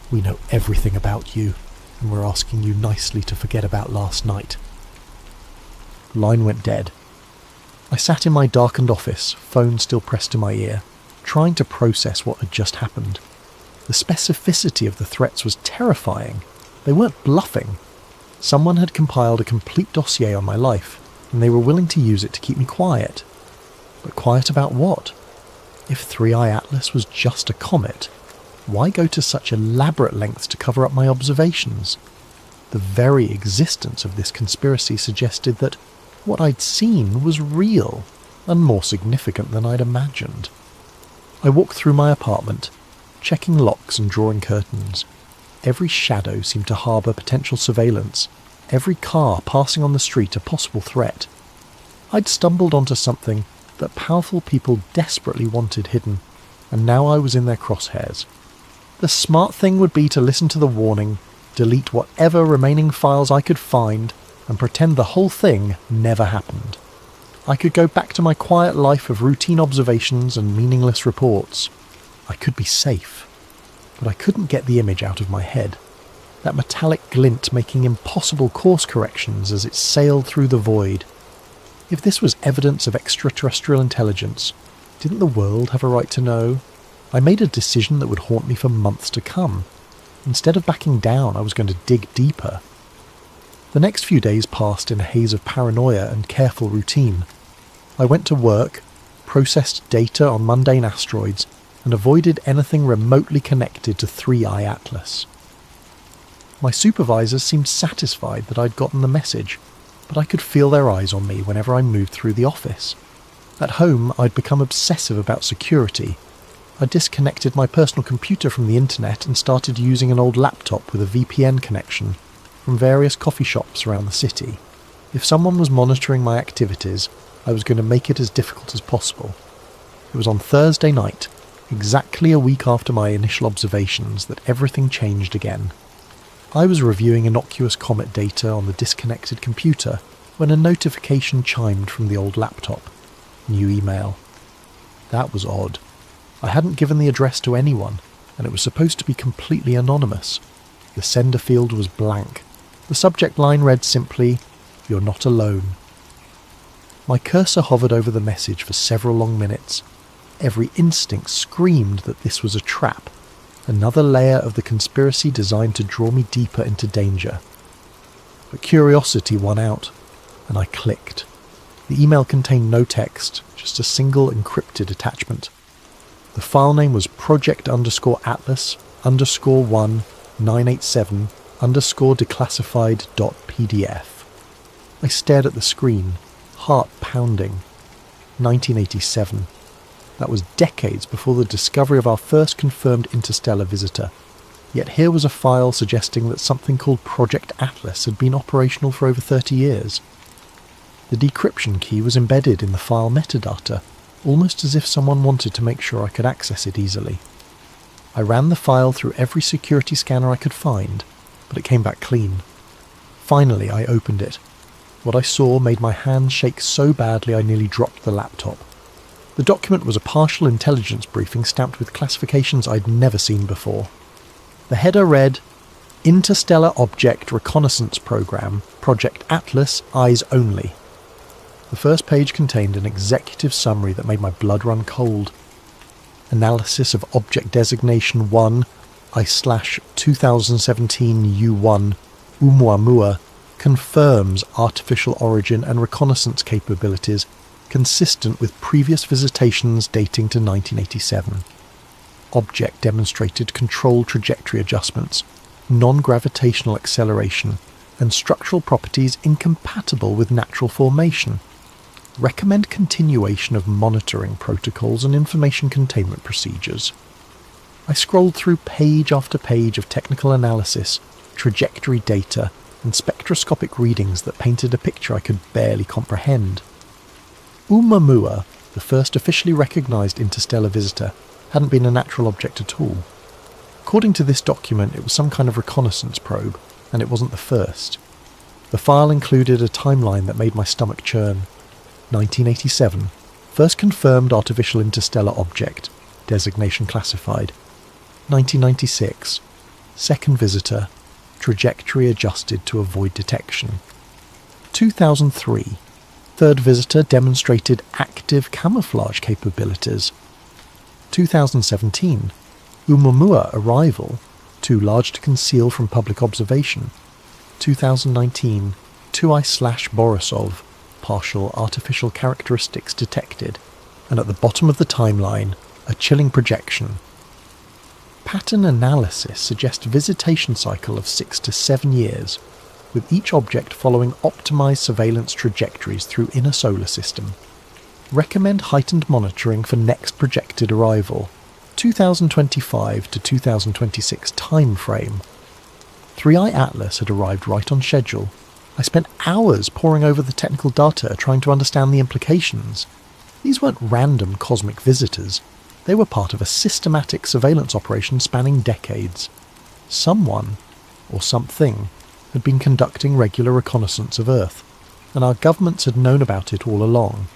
We know everything about you, and we're asking you nicely to forget about last night." The line went dead. I sat in my darkened office, phone still pressed to my ear, trying to process what had just happened. The specificity of the threats was terrifying. They weren't bluffing. Someone had compiled a complete dossier on my life, and they were willing to use it to keep me quiet. But quiet about what? If 3i Atlas was just a comet, why go to such elaborate lengths to cover up my observations? The very existence of this conspiracy suggested that what I'd seen was real, and more significant than I'd imagined. I walked through my apartment, checking locks and drawing curtains. Every shadow seemed to harbour potential surveillance, every car passing on the street a possible threat. I'd stumbled onto something that powerful people desperately wanted hidden, and now I was in their crosshairs. The smart thing would be to listen to the warning, delete whatever remaining files I could find, and pretend the whole thing never happened. I could go back to my quiet life of routine observations and meaningless reports. I could be safe. But I couldn't get the image out of my head. That metallic glint making impossible course corrections as it sailed through the void. If this was evidence of extraterrestrial intelligence, didn't the world have a right to know? I made a decision that would haunt me for months to come. Instead of backing down, I was going to dig deeper. The next few days passed in a haze of paranoia and careful routine. I went to work, processed data on mundane asteroids, and avoided anything remotely connected to 3i Atlas. My supervisors seemed satisfied that I'd gotten the message, but I could feel their eyes on me whenever I moved through the office. At home, I'd become obsessive about security. I disconnected my personal computer from the internet and started using an old laptop with a VPN connection from various coffee shops around the city. If someone was monitoring my activities, I was going to make it as difficult as possible. It was on Thursday night, exactly a week after my initial observations, that everything changed again. I was reviewing innocuous comet data on the disconnected computer when a notification chimed from the old laptop. New email. That was odd. I hadn't given the address to anyone, and it was supposed to be completely anonymous. The sender field was blank. The subject line read simply, "You're not alone." My cursor hovered over the message for several long minutes. Every instinct screamed that this was a trap, another layer of the conspiracy designed to draw me deeper into danger. But curiosity won out, and I clicked. The email contained no text, just a single encrypted attachment. The file name was project_Atlas_1987_declassified.pdf. I stared at the screen, heart pounding. 1987. That was decades before the discovery of our first confirmed interstellar visitor. Yet here was a file suggesting that something called Project Atlas had been operational for over 30 years. The decryption key was embedded in the file metadata, almost as if someone wanted to make sure I could access it easily. I ran the file through every security scanner I could find, but it came back clean. Finally, I opened it. What I saw made my hands shake so badly I nearly dropped the laptop. The document was a partial intelligence briefing stamped with classifications I'd never seen before. The header read, "Interstellar Object Reconnaissance Program, Project Atlas, Eyes Only." The first page contained an executive summary that made my blood run cold. Analysis of Object Designation 1, I/2017 U1, Oumuamua, confirms artificial origin and reconnaissance capabilities consistent with previous visitations dating to 1987. Object demonstrated controlled trajectory adjustments, non-gravitational acceleration, and structural properties incompatible with natural formation. Recommend continuation of monitoring protocols and information containment procedures. I scrolled through page after page of technical analysis, trajectory data, and spectroscopic readings that painted a picture I could barely comprehend. Oumuamua, the first officially recognised interstellar visitor, hadn't been a natural object at all. According to this document, it was some kind of reconnaissance probe, and it wasn't the first. The file included a timeline that made my stomach churn. 1987, first confirmed artificial interstellar object, designation classified. 1996, second visitor, trajectory adjusted to avoid detection. 2003, third visitor demonstrated active camouflage capabilities. 2017, Oumuamua arrival, too large to conceal from public observation. 2019, 2i/Borisov, partial artificial characteristics detected. and at the bottom of the timeline, a chilling projection. Pattern analysis suggests visitation cycle of 6 to 7 years, with each object following optimized surveillance trajectories through inner solar system. Recommend heightened monitoring for next projected arrival, 2025 to 2026 time frame. 3i Atlas had arrived right on schedule. I spent hours poring over the technical data trying to understand the implications. These weren't random cosmic visitors. They were part of a systematic surveillance operation spanning decades. Someone, or something, had been conducting regular reconnaissance of Earth, and our governments had known about it all along.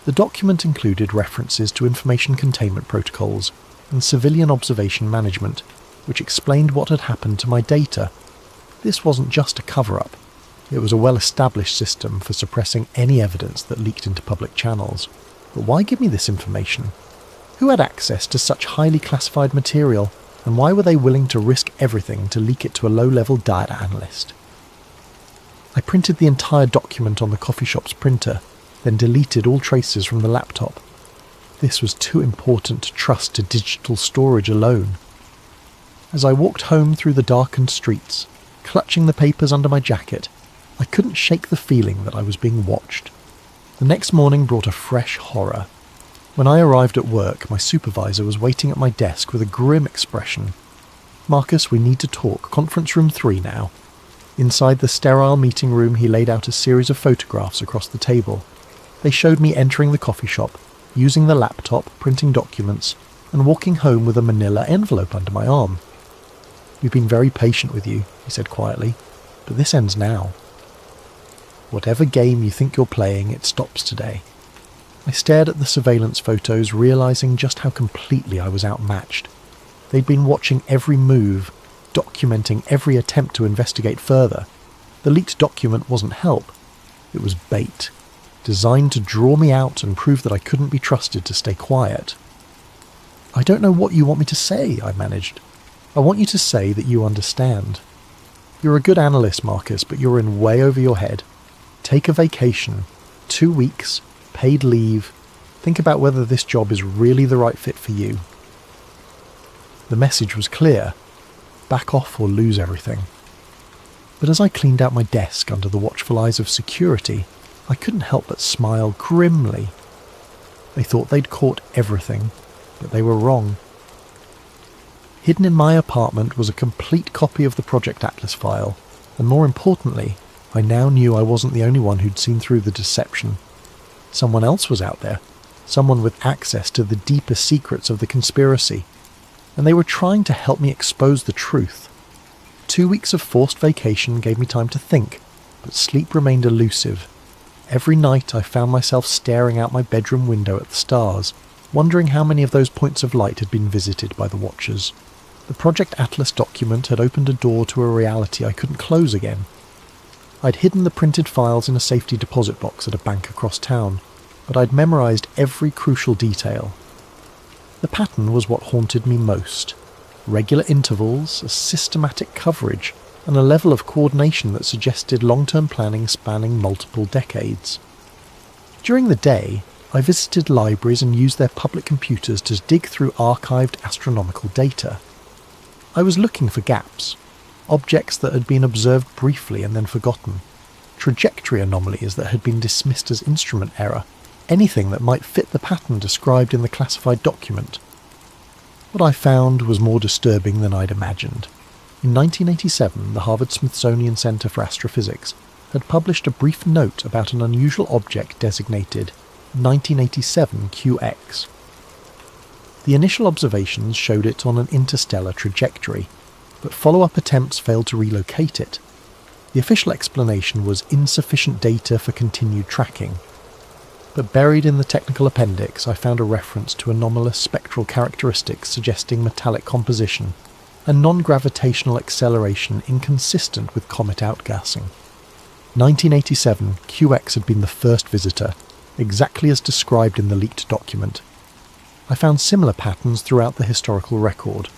The document included references to information containment protocols and civilian observation management, which explained what had happened to my data. This wasn't just a cover-up. It was a well-established system for suppressing any evidence that leaked into public channels. But why give me this information? Who had access to such highly classified material, and why were they willing to risk everything to leak it to a low-level data analyst? I printed the entire document on the coffee shop's printer, then deleted all traces from the laptop. This was too important to trust to digital storage alone. As I walked home through the darkened streets, clutching the papers under my jacket, I couldn't shake the feeling that I was being watched. The next morning brought a fresh horror. When I arrived at work, my supervisor was waiting at my desk with a grim expression. "Marcus, we need to talk. Conference room 3 now." Inside the sterile meeting room, he laid out a series of photographs across the table. They showed me entering the coffee shop, using the laptop, printing documents, and walking home with a manila envelope under my arm. "We've been very patient with you," he said quietly, "but this ends now. Whatever game you think you're playing, it stops today." I stared at the surveillance photos, realizing just how completely I was outmatched. They'd been watching every move, documenting every attempt to investigate further. The leaked document wasn't help. It was bait, designed to draw me out and prove that I couldn't be trusted to stay quiet. "I don't know what you want me to say," I managed. "I want you to say that you understand. You're a good analyst, Marcus, but you're in way over your head. Take a vacation, 2 weeks, paid leave. Think about whether this job is really the right fit for you." The message was clear. Back off or lose everything. But as I cleaned out my desk under the watchful eyes of security, I couldn't help but smile grimly. They thought they'd caught everything, but they were wrong. Hidden in my apartment was a complete copy of the Project Atlas file, and more importantly, I now knew I wasn't the only one who'd seen through the deception. Someone else was out there, someone with access to the deepest secrets of the conspiracy, and they were trying to help me expose the truth. 2 weeks of forced vacation gave me time to think, but sleep remained elusive. Every night I found myself staring out my bedroom window at the stars, wondering how many of those points of light had been visited by the Watchers. The Project Atlas document had opened a door to a reality I couldn't close again. I'd hidden the printed files in a safety deposit box at a bank across town, but I'd memorized every crucial detail. The pattern was what haunted me most. Regular intervals, a systematic coverage, and a level of coordination that suggested long-term planning spanning multiple decades. During the day, I visited libraries and used their public computers to dig through archived astronomical data. I was looking for gaps, objects that had been observed briefly and then forgotten, trajectory anomalies that had been dismissed as instrument error, anything that might fit the pattern described in the classified document. What I found was more disturbing than I'd imagined. In 1987, the Harvard-Smithsonian Center for Astrophysics had published a brief note about an unusual object designated 1987 QX. The initial observations showed it on an interstellar trajectory, but follow-up attempts failed to relocate it. The official explanation was insufficient data for continued tracking. But buried in the technical appendix, I found a reference to anomalous spectral characteristics suggesting metallic composition and non-gravitational acceleration inconsistent with comet outgassing. 1987, QX had been the first visitor, exactly as described in the leaked document. I found similar patterns throughout the historical record,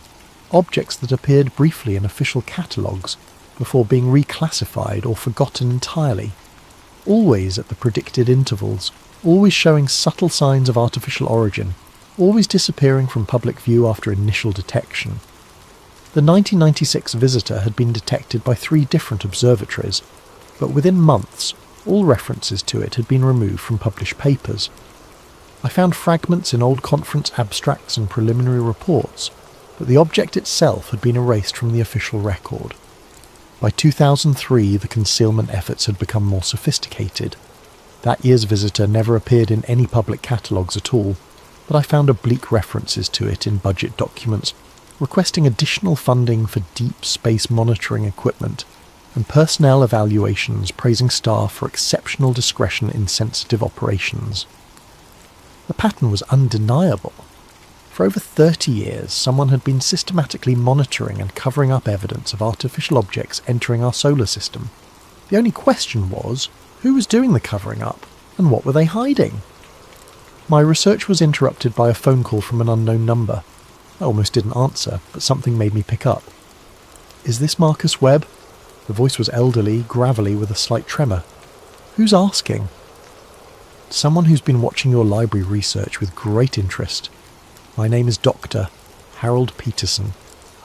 objects that appeared briefly in official catalogues before being reclassified or forgotten entirely, always at the predicted intervals. always showing subtle signs of artificial origin, always disappearing from public view after initial detection. The 1996 visitor had been detected by 3 different observatories, but within months, all references to it had been removed from published papers. I found fragments in old conference abstracts and preliminary reports, but the object itself had been erased from the official record. By 2003, the concealment efforts had become more sophisticated. That year's visitor never appeared in any public catalogues at all, but I found oblique references to it in budget documents, requesting additional funding for deep space monitoring equipment, and personnel evaluations praising staff for exceptional discretion in sensitive operations. The pattern was undeniable. For over 30 years, someone had been systematically monitoring and covering up evidence of artificial objects entering our solar system. The only question was, who was doing the covering up, and what were they hiding? My research was interrupted by a phone call from an unknown number. I almost didn't answer, but something made me pick up. "Is this Marcus Webb?" The voice was elderly, gravelly, with a slight tremor. "Who's asking?" "Someone who's been watching your library research with great interest. My name is Dr. Harold Peterson.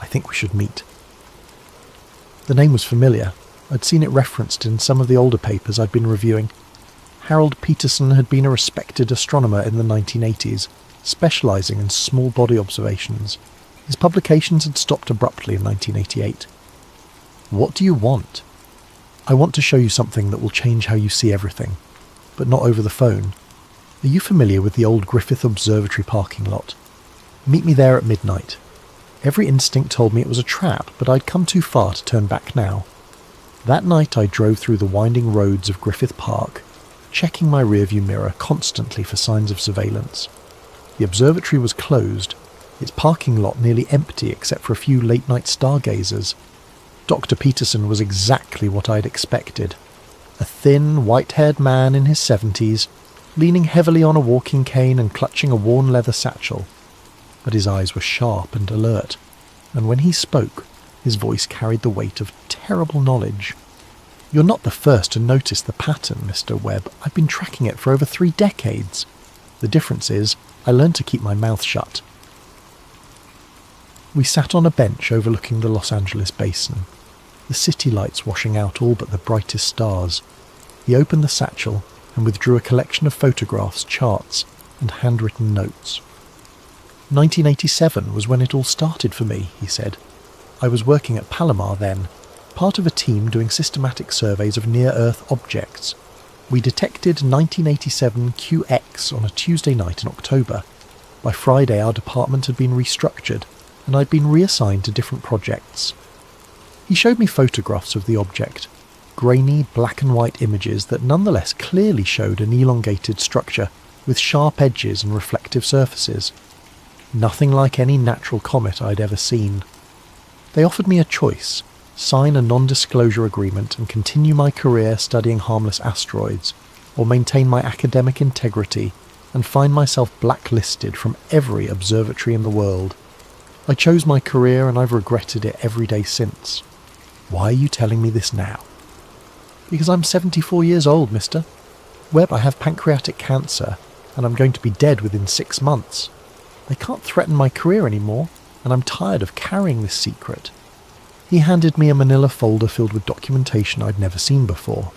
I think we should meet." The name was familiar. I'd seen it referenced in some of the older papers I'd been reviewing. Harold Peterson had been a respected astronomer in the 1980s, specialising in small body observations. His publications had stopped abruptly in 1988. "What do you want?" "I want to show you something that will change how you see everything, but not over the phone. Are you familiar with the old Griffith Observatory parking lot? Meet me there at midnight." Every instinct told me it was a trap, but I'd come too far to turn back now. That night I drove through the winding roads of Griffith Park, checking my rearview mirror constantly for signs of surveillance. The observatory was closed, its parking lot nearly empty except for a few late-night stargazers. Dr. Peterson was exactly what I'd expected. A thin, white-haired man in his 70s, leaning heavily on a walking cane and clutching a worn leather satchel. But his eyes were sharp and alert, and when he spoke, his voice carried the weight of terrible knowledge. "You're not the first to notice the pattern, Mr. Webb. I've been tracking it for over 3 decades. The difference is, I learned to keep my mouth shut." We sat on a bench overlooking the Los Angeles basin, the city lights washing out all but the brightest stars. He opened the satchel and withdrew a collection of photographs, charts, and handwritten notes. 1987 was when it all started for me, he said. I was working at Palomar then, part of a team doing systematic surveys of near-Earth objects. We detected 1987 QX on a Tuesday night in October. By Friday our department had been restructured, and I'd been reassigned to different projects. He showed me photographs of the object, grainy black and white images that nonetheless clearly showed an elongated structure with sharp edges and reflective surfaces. Nothing like any natural comet I'd ever seen. They offered me a choice: sign a non-disclosure agreement and continue my career studying harmless asteroids, or maintain my academic integrity and find myself blacklisted from every observatory in the world. I chose my career and I've regretted it every day since. Why are you telling me this now? Because I'm 74 years old, mister. Webb, I have pancreatic cancer, and I'm going to be dead within 6 months. They can't threaten my career anymore, and I'm tired of carrying this secret. He handed me a manila folder filled with documentation I'd never seen before.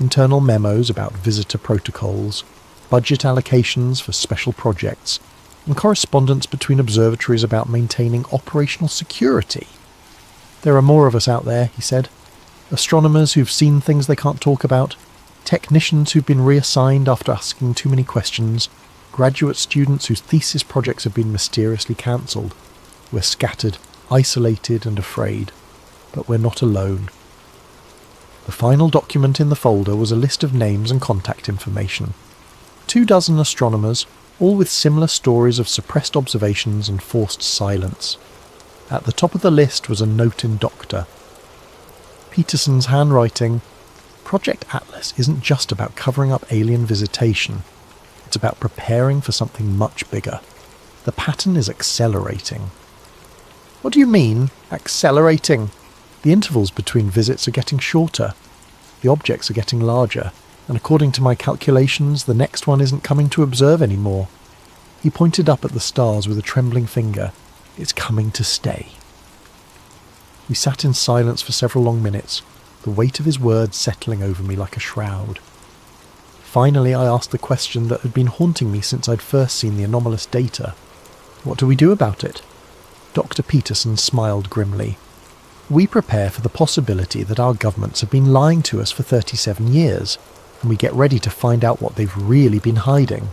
Internal memos about visitor protocols, budget allocations for special projects, and correspondence between observatories about maintaining operational security. There are more of us out there, he said. Astronomers who've seen things they can't talk about, technicians who've been reassigned after asking too many questions, graduate students whose thesis projects have been mysteriously cancelled. We're scattered, isolated and afraid, but we're not alone. The final document in the folder was a list of names and contact information. 24 astronomers, all with similar stories of suppressed observations and forced silence. At the top of the list was a note in Doctor. Peterson's handwriting. Project Atlas isn't just about covering up alien visitation. It's about preparing for something much bigger. The pattern is accelerating. What do you mean, accelerating? The intervals between visits are getting shorter. The objects are getting larger. And according to my calculations, the next one isn't coming to observe anymore. He pointed up at the stars with a trembling finger. It's coming to stay. We sat in silence for several long minutes, the weight of his words settling over me like a shroud. Finally, I asked the question that had been haunting me since I'd first seen the anomalous data. What do we do about it? Dr. Peterson smiled grimly. We prepare for the possibility that our governments have been lying to us for 37 years, and we get ready to find out what they've really been hiding.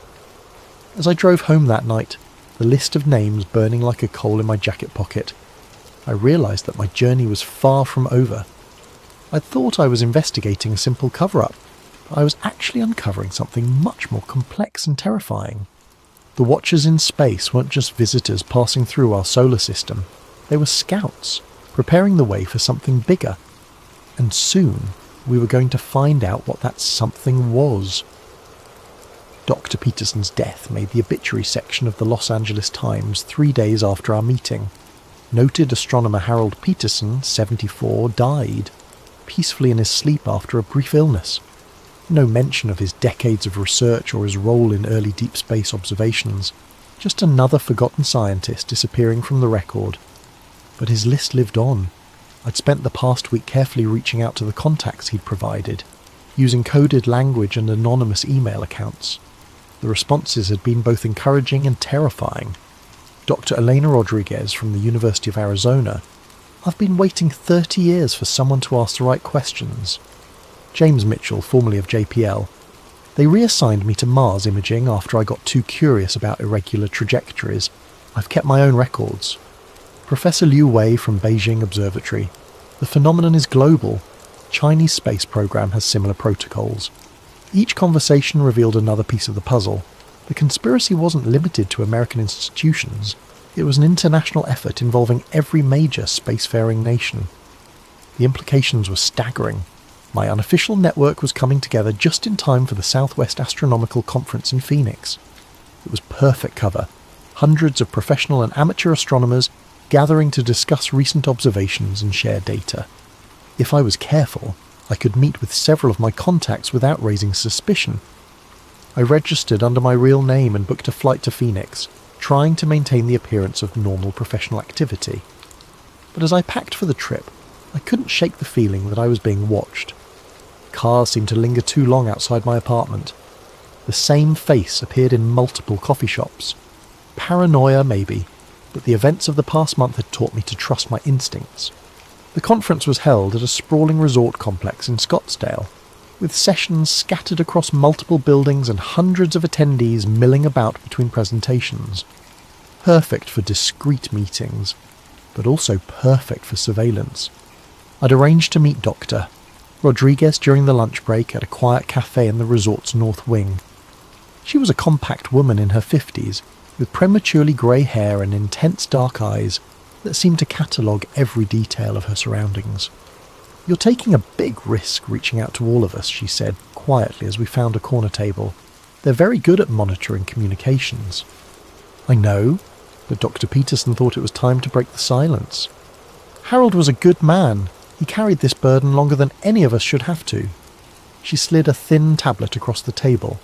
As I drove home that night, the list of names burning like a coal in my jacket pocket, I realised that my journey was far from over. I thought I was investigating a simple cover-up, but I was actually uncovering something much more complex and terrifying. The Watchers in space weren't just visitors passing through our solar system. They were scouts, preparing the way for something bigger. And soon, we were going to find out what that something was. Dr. Peterson's death made the obituary section of the Los Angeles Times 3 days after our meeting. Noted astronomer Harold Peterson, 74, died, peacefully in his sleep after a brief illness. No mention of his decades of research or his role in early deep space observations. Just another forgotten scientist disappearing from the record. But his list lived on. I'd spent the past week carefully reaching out to the contacts he'd provided, using coded language and anonymous email accounts. The responses had been both encouraging and terrifying. Dr. Elena Rodriguez from the University of Arizona. I've been waiting 30 years for someone to ask the right questions. James Mitchell, formerly of JPL. They reassigned me to Mars imaging after I got too curious about irregular trajectories. I've kept my own records. Professor Liu Wei from Beijing Observatory. The phenomenon is global. Chinese space program has similar protocols. Each conversation revealed another piece of the puzzle. The conspiracy wasn't limited to American institutions. It was an international effort involving every major spacefaring nation. The implications were staggering. My unofficial network was coming together just in time for the Southwest Astronomical Conference in Phoenix. It was perfect cover. Hundreds of professional and amateur astronomers gathering to discuss recent observations and share data. If I was careful, I could meet with several of my contacts without raising suspicion. I registered under my real name and booked a flight to Phoenix, trying to maintain the appearance of normal professional activity. But as I packed for the trip, I couldn't shake the feeling that I was being watched. Cars seemed to linger too long outside my apartment. The same face appeared in multiple coffee shops. Paranoia, maybe, but the events of the past month had taught me to trust my instincts. The conference was held at a sprawling resort complex in Scottsdale, with sessions scattered across multiple buildings and hundreds of attendees milling about between presentations. Perfect for discreet meetings, but also perfect for surveillance. I'd arranged to meet Dr. Rodriguez during the lunch break at a quiet cafe in the resort's north wing. She was a compact woman in her 50s, with prematurely grey hair and intense dark eyes that seemed to catalogue every detail of her surroundings. "You're taking a big risk reaching out to all of us," she said quietly as we found a corner table. "They're very good at monitoring communications." I know, but Dr. Peterson thought it was time to break the silence. Harold was a good man. He carried this burden longer than any of us should have to. She slid a thin tablet across the table.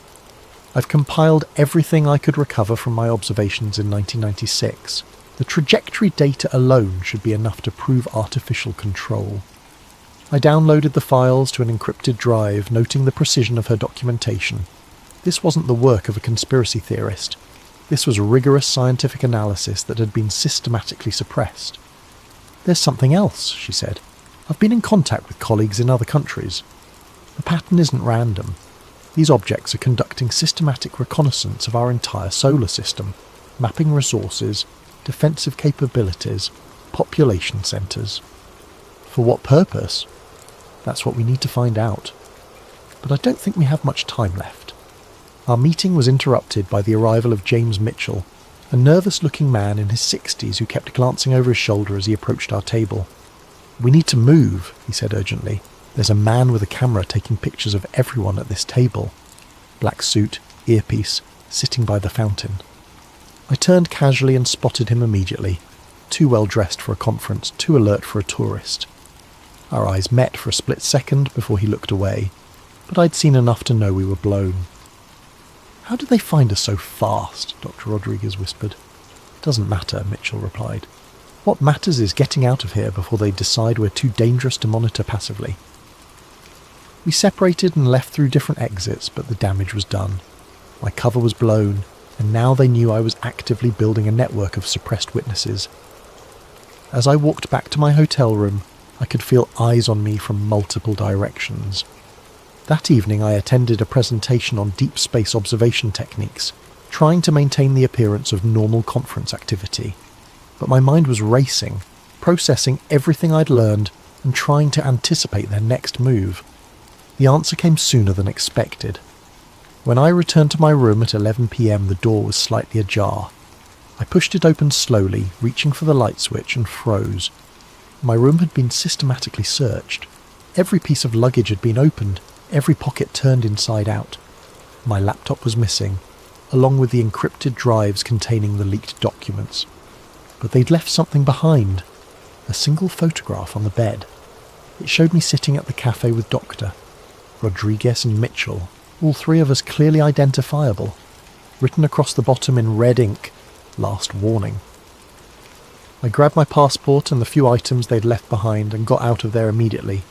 "I've compiled everything I could recover from my observations in 1996. The trajectory data alone should be enough to prove artificial control." I downloaded the files to an encrypted drive, noting the precision of her documentation. This wasn't the work of a conspiracy theorist. This was rigorous scientific analysis that had been systematically suppressed. "There's something else," she said. "I've been in contact with colleagues in other countries. The pattern isn't random. These objects are conducting systematic reconnaissance of our entire solar system, mapping resources, defensive capabilities, population centres. For what purpose? That's what we need to find out. But I don't think we have much time left." Our meeting was interrupted by the arrival of James Mitchell, a nervous-looking man in his 60s who kept glancing over his shoulder as he approached our table. "We need to move," he said urgently. "There's a man with a camera taking pictures of everyone at this table." Black suit, earpiece, sitting by the fountain. I turned casually and spotted him immediately. Too well dressed for a conference, too alert for a tourist. Our eyes met for a split second before he looked away. but I'd seen enough to know we were blown. "How did they find us so fast?" Dr. Rodriguez whispered. "It doesn't matter," Mitchell replied. "What matters is getting out of here before they decide we're too dangerous to monitor passively." We separated and left through different exits, but the damage was done. My cover was blown, and now they knew I was actively building a network of suppressed witnesses. As I walked back to my hotel room, I could feel eyes on me from multiple directions. That evening I attended a presentation on deep space observation techniques, trying to maintain the appearance of normal conference activity. But my mind was racing, processing everything I'd learned and trying to anticipate their next move. The answer came sooner than expected. When I returned to my room at 11 p.m, the door was slightly ajar. I pushed it open slowly, reaching for the light switch, and froze. My room had been systematically searched. Every piece of luggage had been opened, every pocket turned inside out. My laptop was missing, along with the encrypted drives containing the leaked documents. But they'd left something behind. A single photograph on the bed. It showed me sitting at the cafe with Dr. Rodriguez and Mitchell, all three of us clearly identifiable. Written across the bottom in red ink, "Last warning." I grabbed my passport and the few items they'd left behind and got out of there immediately.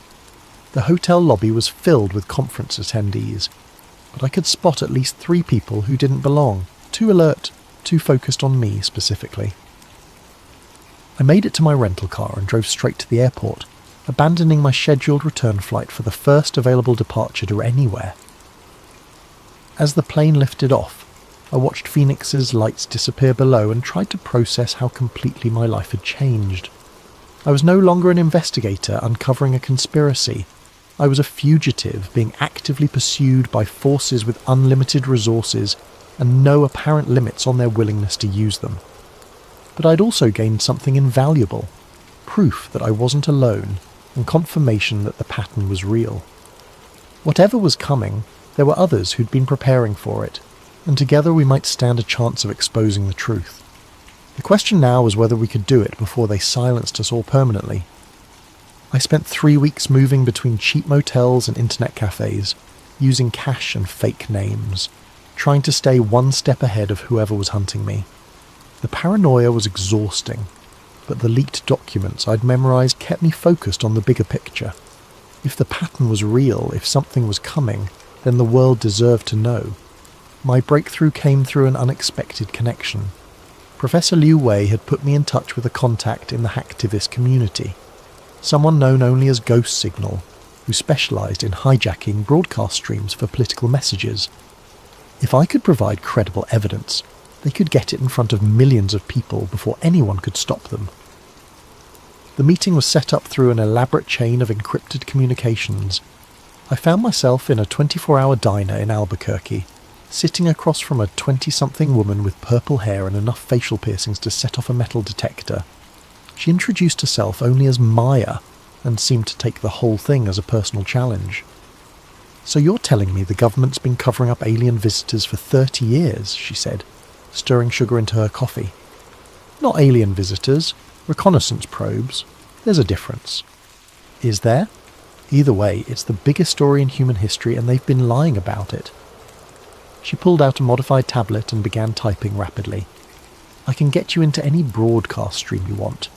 The hotel lobby was filled with conference attendees, but I could spot at least 3 people who didn't belong, too alert, too focused on me specifically. I made it to my rental car and drove straight to the airport, abandoning my scheduled return flight for the first available departure to anywhere. As the plane lifted off, I watched Phoenix's lights disappear below and tried to process how completely my life had changed. I was no longer an investigator uncovering a conspiracy. I was a fugitive being actively pursued by forces with unlimited resources and no apparent limits on their willingness to use them. But I'd also gained something invaluable, proof that I wasn't alone and confirmation that the pattern was real. Whatever was coming, there were others who'd been preparing for it, and together we might stand a chance of exposing the truth. The question now was whether we could do it before they silenced us all permanently. I spent 3 weeks moving between cheap motels and internet cafes, using cash and fake names, trying to stay one step ahead of whoever was hunting me. The paranoia was exhausting, but the leaked documents I'd memorized kept me focused on the bigger picture. If the pattern was real, if something was coming, then the world deserved to know. My breakthrough came through an unexpected connection. Professor Liu Wei had put me in touch with a contact in the hacktivist community, someone known only as Ghost Signal, who specialized in hijacking broadcast streams for political messages. If I could provide credible evidence, they could get it in front of millions of people before anyone could stop them. The meeting was set up through an elaborate chain of encrypted communications. I found myself in a 24-hour diner in Albuquerque, sitting across from a 20-something woman with purple hair and enough facial piercings to set off a metal detector. She introduced herself only as Maya and seemed to take the whole thing as a personal challenge. "So you're telling me the government's been covering up alien visitors for 30 years, she said, stirring sugar into her coffee. "Not alien visitors, reconnaissance probes. There's a difference." "Is there?" "Either way, it's the biggest story in human history and they've been lying about it." She pulled out a modified tablet and began typing rapidly. "I can get you into any broadcast stream you want.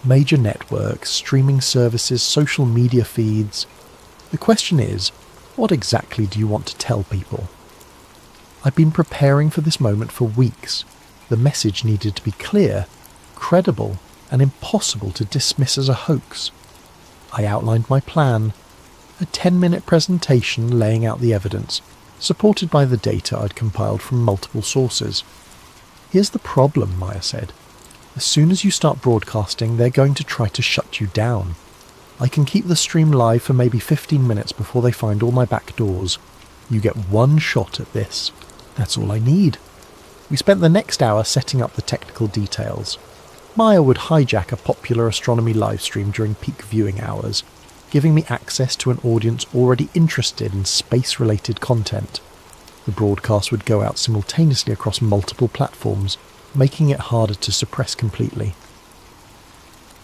Major networks, streaming services, social media feeds. The question is, what exactly do you want to tell people?" I'd been preparing for this moment for weeks. The message needed to be clear, credible, and impossible to dismiss as a hoax. I outlined my plan, a 10-minute presentation laying out the evidence, supported by the data I'd compiled from multiple sources. "Here's the problem," Maya said. "As soon as you start broadcasting, they're going to try to shut you down. I can keep the stream live for maybe 15 minutes before they find all my back doors. You get one shot at this. That's all I need." We spent the next hour setting up the technical details. Maya would hijack a popular astronomy livestream during peak viewing hours, giving me access to an audience already interested in space-related content. The broadcast would go out simultaneously across multiple platforms, making it harder to suppress completely.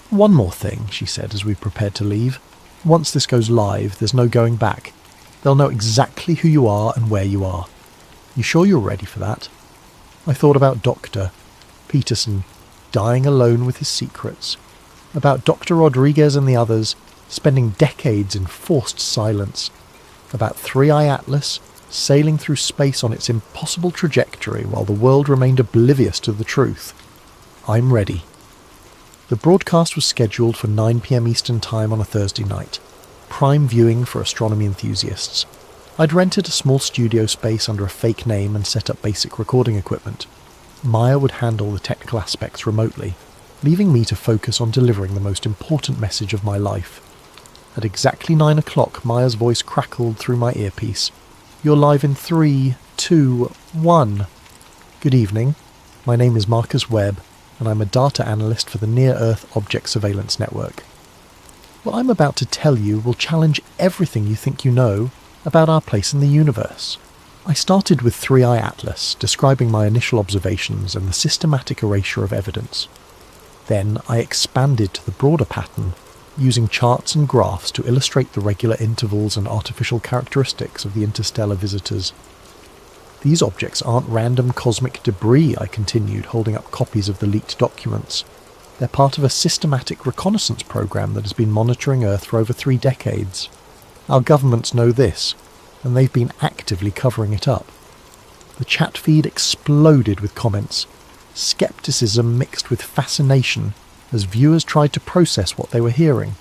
"One more thing," she said as we prepared to leave. "Once this goes live, there's no going back. They'll know exactly who you are and where you are. You sure you're ready for that? I thought about Dr. Peterson dying alone with his secrets, about Dr. Rodriguez and the others spending decades in forced silence, about 3i Atlas sailing through space on its impossible trajectory while the world remained oblivious to the truth. I'm ready. The broadcast was scheduled for 9 p.m. Eastern Time on a Thursday night, prime viewing for astronomy enthusiasts. I'd rented a small studio space under a fake name and set up basic recording equipment. Maya would handle the technical aspects remotely, leaving me to focus on delivering the most important message of my life. At exactly 9 o'clock, Maya's voice crackled through my earpiece. You're live in 3, 2, 1. Good evening. My name is Marcus Webb, and I'm a data analyst for the Near-Earth Object Surveillance Network. What I'm about to tell you will challenge everything you think you know about our place in the universe. I started with 3i Atlas, describing my initial observations and the systematic erasure of evidence. Then I expanded to the broader pattern, using charts and graphs to illustrate the regular intervals and artificial characteristics of the interstellar visitors. These objects aren't random cosmic debris, I continued, holding up copies of the leaked documents. They're part of a systematic reconnaissance program that has been monitoring Earth for over 3 decades. Our governments know this, and they've been actively covering it up. The chat feed exploded with comments, skepticism mixed with fascination as viewers tried to process what they were hearing.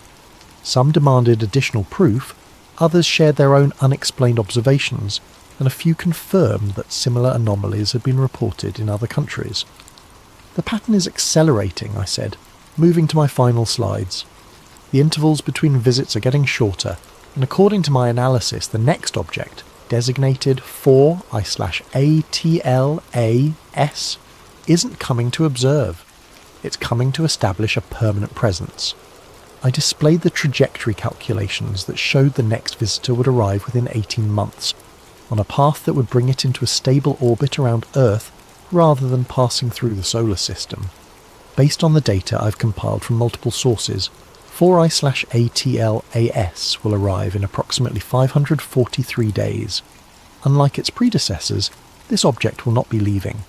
Some demanded additional proof, others shared their own unexplained observations, and a few confirmed that similar anomalies had been reported in other countries. The pattern is accelerating, I said, moving to my final slides. The intervals between visits are getting shorter, and according to my analysis, the next object, designated 4/ATLAS, isn't coming to observe. It's coming to establish a permanent presence. I displayed the trajectory calculations that showed the next visitor would arrive within 18 months, on a path that would bring it into a stable orbit around Earth rather than passing through the solar system. Based on the data I've compiled from multiple sources, 4I/ATLAS will arrive in approximately 543 days. Unlike its predecessors, this object will not be leaving.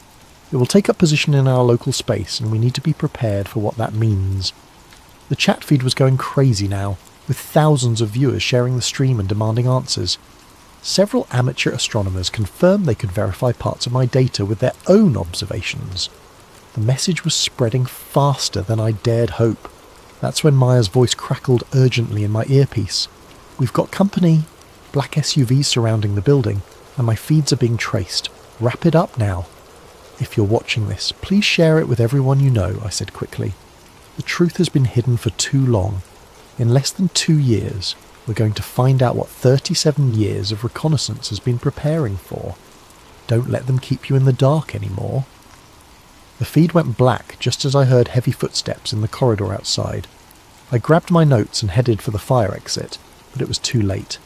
It will take up position in our local space, and we need to be prepared for what that means. The chat feed was going crazy now, with thousands of viewers sharing the stream and demanding answers. Several amateur astronomers confirmed they could verify parts of my data with their own observations. The message was spreading faster than I dared hope. That's when Maya's voice crackled urgently in my earpiece. We've got company. Black SUVs surrounding the building, and my feeds are being traced. Wrap it up now. If you're watching this, please share it with everyone you know, I said quickly. The truth has been hidden for too long. In less than 2 years, we're going to find out what 37 years of reconnaissance has been preparing for. Don't let them keep you in the dark anymore. The feed went black just as I heard heavy footsteps in the corridor outside. I grabbed my notes and headed for the fire exit, but it was too late.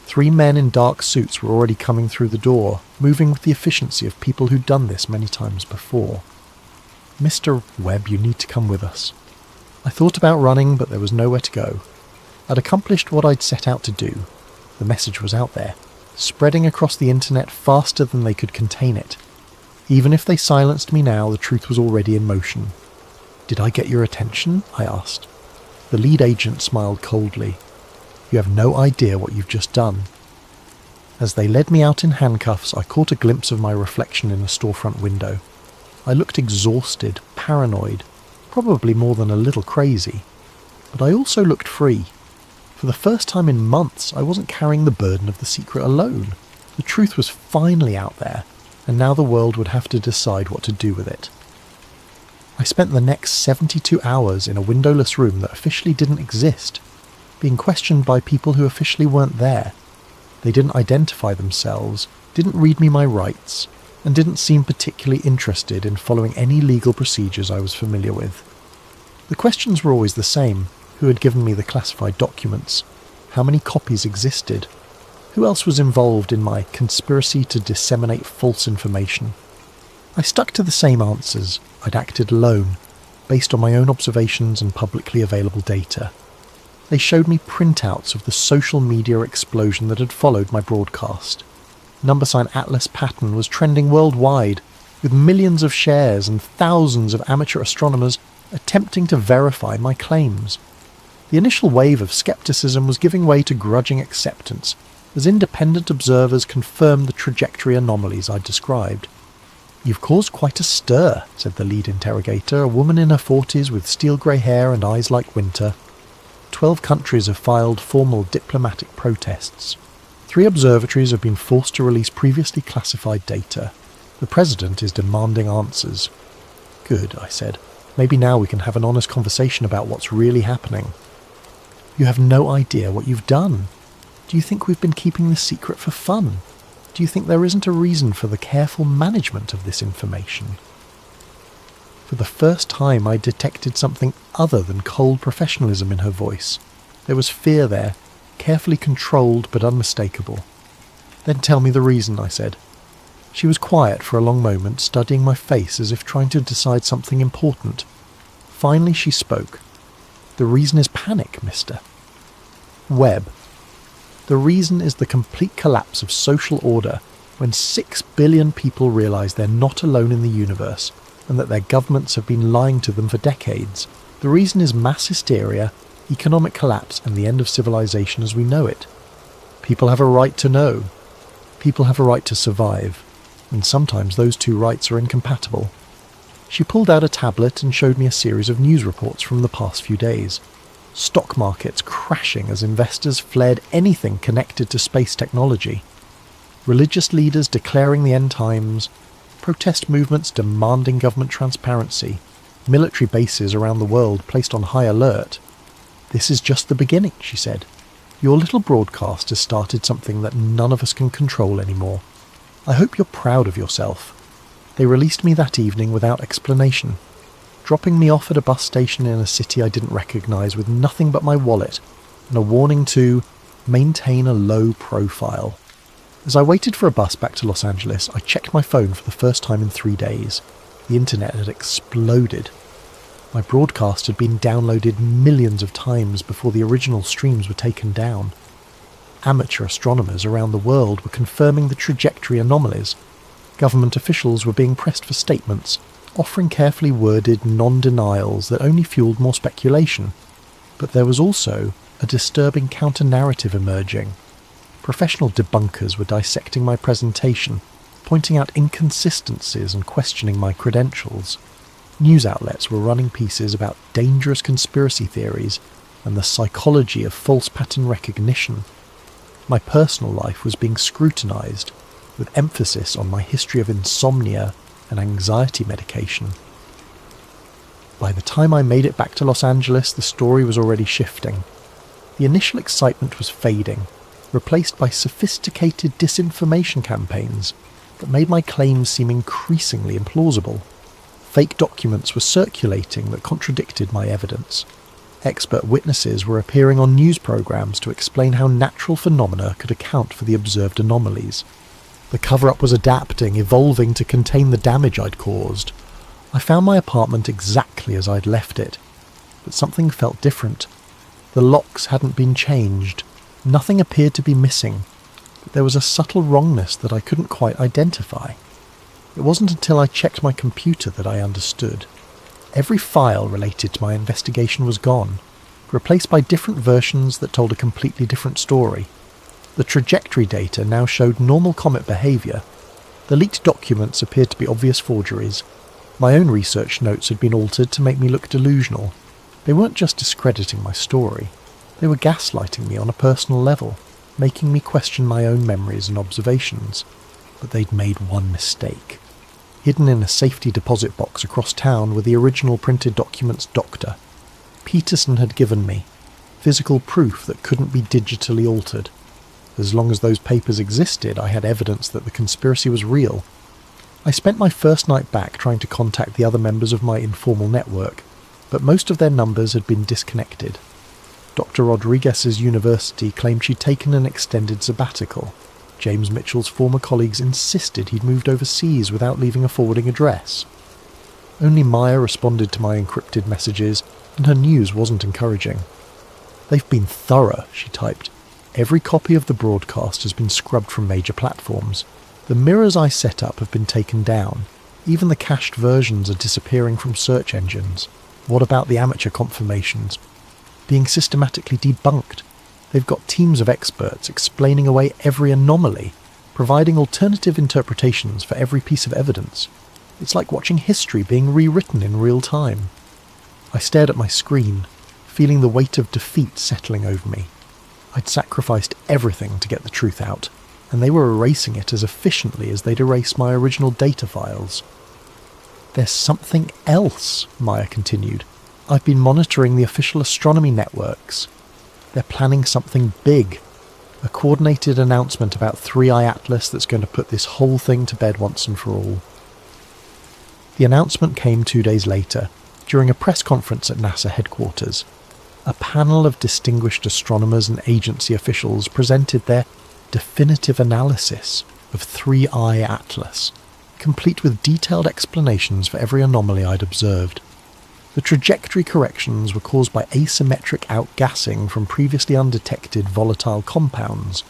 3 men in dark suits were already coming through the door, moving with the efficiency of people who'd done this many times before. Mr. Webb, you need to come with us. I thought about running, but there was nowhere to go. I'd accomplished what I'd set out to do. The message was out there, spreading across the internet faster than they could contain it. Even if they silenced me now, the truth was already in motion. Did I get your attention? I asked. The lead agent smiled coldly. You have no idea what you've just done. As they led me out in handcuffs, I caught a glimpse of my reflection in a storefront window. I looked exhausted, paranoid, probably more than a little crazy. But I also looked free. For the first time in months, I wasn't carrying the burden of the secret alone. The truth was finally out there, and now the world would have to decide what to do with it. I spent the next 72 hours in a windowless room that officially didn't exist, being questioned by people who officially weren't there. They didn't identify themselves, didn't read me my rights, and didn't seem particularly interested in following any legal procedures I was familiar with. The questions were always the same. Who had given me the classified documents? How many copies existed? Who else was involved in my conspiracy to disseminate false information? I stuck to the same answers. I'd acted alone, based on my own observations and publicly available data. They showed me printouts of the social media explosion that had followed my broadcast. Number sign Atlas pattern was trending worldwide, with millions of shares and thousands of amateur astronomers attempting to verify my claims. The initial wave of skepticism was giving way to grudging acceptance, as independent observers confirmed the trajectory anomalies I'd described. "You've caused quite a stir," said the lead interrogator, a woman in her 40s with steel-grey hair and eyes like winter. 12 countries have filed formal diplomatic protests. 3 observatories have been forced to release previously classified data. The president is demanding answers. "Good," I said. "Maybe now we can have an honest conversation about what's really happening." "You have no idea what you've done. Do you think we've been keeping this secret for fun? Do you think there isn't a reason for the careful management of this information?" For the first time I detected something other than cold professionalism in her voice. There was fear there, carefully controlled but unmistakable. "Then tell me the reason," I said. She was quiet for a long moment, studying my face as if trying to decide something important. Finally she spoke. "The reason is panic, mister." Webb. "The reason is the complete collapse of social order when 6 billion people realise they're not alone in the universe and that their governments have been lying to them for decades. The reason is mass hysteria, economic collapse and the end of civilization as we know it. People have a right to know. People have a right to survive. And sometimes those 2 rights are incompatible." She pulled out a tablet and showed me a series of news reports from the past few days. Stock markets crashing as investors fled anything connected to space technology. Religious leaders declaring the end times. Protest movements demanding government transparency. Military bases around the world placed on high alert. "This is just the beginning," she said. "Your little broadcast has started something that none of us can control anymore. I hope you're proud of yourself." They released me that evening without explanation, dropping me off at a bus station in a city I didn't recognise with nothing but my wallet and a warning to maintain a low profile. As I waited for a bus back to Los Angeles, I checked my phone for the first time in 3 days. The internet had exploded. My broadcast had been downloaded millions of times before the original streams were taken down. Amateur astronomers around the world were confirming the trajectory anomalies. Government officials were being pressed for statements, offering carefully worded non-denials that only fueled more speculation. But there was also a disturbing counter-narrative emerging. Professional debunkers were dissecting my presentation, pointing out inconsistencies and questioning my credentials. News outlets were running pieces about dangerous conspiracy theories and the psychology of false pattern recognition. My personal life was being scrutinised, with emphasis on my history of insomnia and anxiety medication. By the time I made it back to Los Angeles, the story was already shifting. The initial excitement was fading, replaced by sophisticated disinformation campaigns that made my claims seem increasingly implausible. Fake documents were circulating that contradicted my evidence. Expert witnesses were appearing on news programs to explain how natural phenomena could account for the observed anomalies. The cover-up was adapting, evolving to contain the damage I'd caused. I found my apartment exactly as I'd left it, but something felt different. The locks hadn't been changed. Nothing appeared to be missing, but there was a subtle wrongness that I couldn't quite identify. It wasn't until I checked my computer that I understood. Every file related to my investigation was gone, replaced by different versions that told a completely different story. The trajectory data now showed normal comet behaviour. The leaked documents appeared to be obvious forgeries. My own research notes had been altered to make me look delusional. They weren't just discrediting my story. They were gaslighting me on a personal level, making me question my own memories and observations. But they'd made one mistake. Hidden in a safety deposit box across town were the original printed documents Doctor Peterson had given me, physical proof that couldn't be digitally altered. As long as those papers existed, I had evidence that the conspiracy was real. I spent my first night back trying to contact the other members of my informal network, but most of their numbers had been disconnected. Dr. Rodriguez's university claimed she'd taken an extended sabbatical. James Mitchell's former colleagues insisted he'd moved overseas without leaving a forwarding address. Only Maya responded to my encrypted messages, and her news wasn't encouraging. "They've been thorough," she typed. "Every copy of the broadcast has been scrubbed from major platforms. The mirrors I set up have been taken down. Even the cached versions are disappearing from search engines. What about the amateur confirmations? Being systematically debunked. They've got teams of experts explaining away every anomaly, providing alternative interpretations for every piece of evidence. It's like watching history being rewritten in real time." I stared at my screen, feeling the weight of defeat settling over me. I'd sacrificed everything to get the truth out, and they were erasing it as efficiently as they'd erased my original data files. "There's something else," Maya continued. "I've been monitoring the official astronomy networks. They're planning something big. A coordinated announcement about 3i Atlas that's going to put this whole thing to bed once and for all." The announcement came 2 days later, during a press conference at NASA headquarters. A panel of distinguished astronomers and agency officials presented their definitive analysis of 3i Atlas, complete with detailed explanations for every anomaly I'd observed. The trajectory corrections were caused by asymmetric outgassing from previously undetected volatile compounds.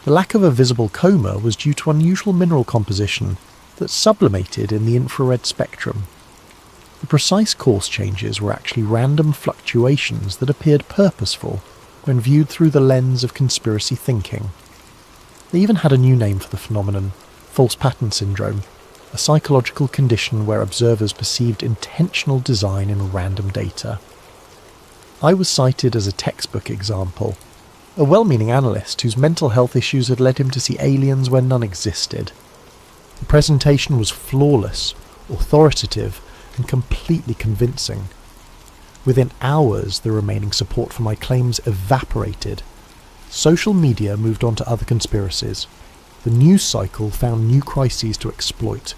The lack of a visible coma was due to unusual mineral composition that sublimated in the infrared spectrum. The precise course changes were actually random fluctuations that appeared purposeful when viewed through the lens of conspiracy thinking. They even had a new name for the phenomenon: false pattern syndrome, a psychological condition where observers perceived intentional design in random data. I was cited as a textbook example, a well-meaning analyst whose mental health issues had led him to see aliens where none existed. The presentation was flawless, authoritative, and completely convincing. Within hours, the remaining support for my claims evaporated. Social media moved on to other conspiracies. The news cycle found new crises to exploit.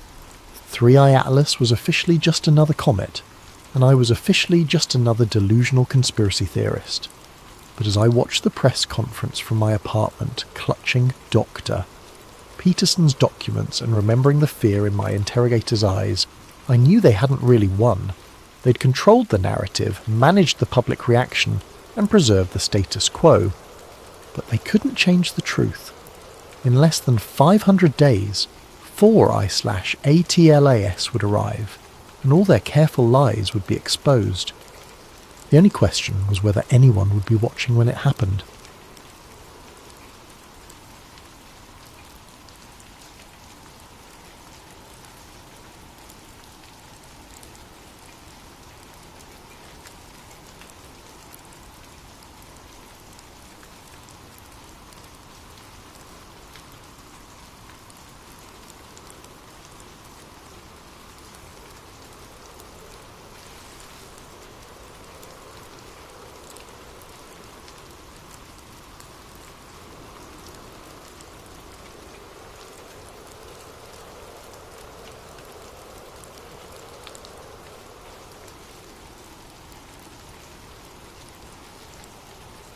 3i Atlas was officially just another comet, and I was officially just another delusional conspiracy theorist. But as I watched the press conference from my apartment, clutching Dr. Peterson's documents and remembering the fear in my interrogator's eyes, I knew they hadn't really won. They'd controlled the narrative, managed the public reaction, and preserved the status quo. But they couldn't change the truth. In less than 500 days, 4I/ATLAS would arrive, and all their careful lies would be exposed. The only question was whether anyone would be watching when it happened.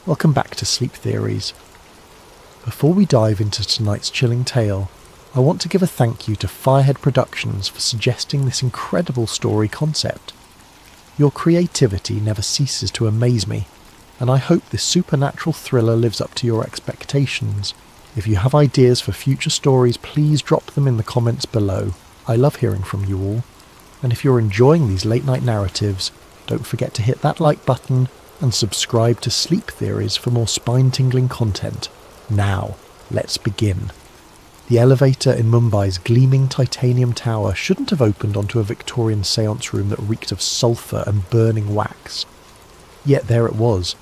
Welcome back to Sleep Theories. Before we dive into tonight's chilling tale, I want to give a thank you to Firehead Productions for suggesting this incredible story concept. Your creativity never ceases to amaze me, and I hope this supernatural thriller lives up to your expectations. If you have ideas for future stories, please drop them in the comments below. I love hearing from you all. And if you're enjoying these late night narratives, don't forget to hit that like button and subscribe to Sleep Theories for more spine-tingling content. Now, let's begin. The elevator in Mumbai's gleaming titanium tower shouldn't have opened onto a Victorian seance room that reeked of sulphur and burning wax. Yet there it was,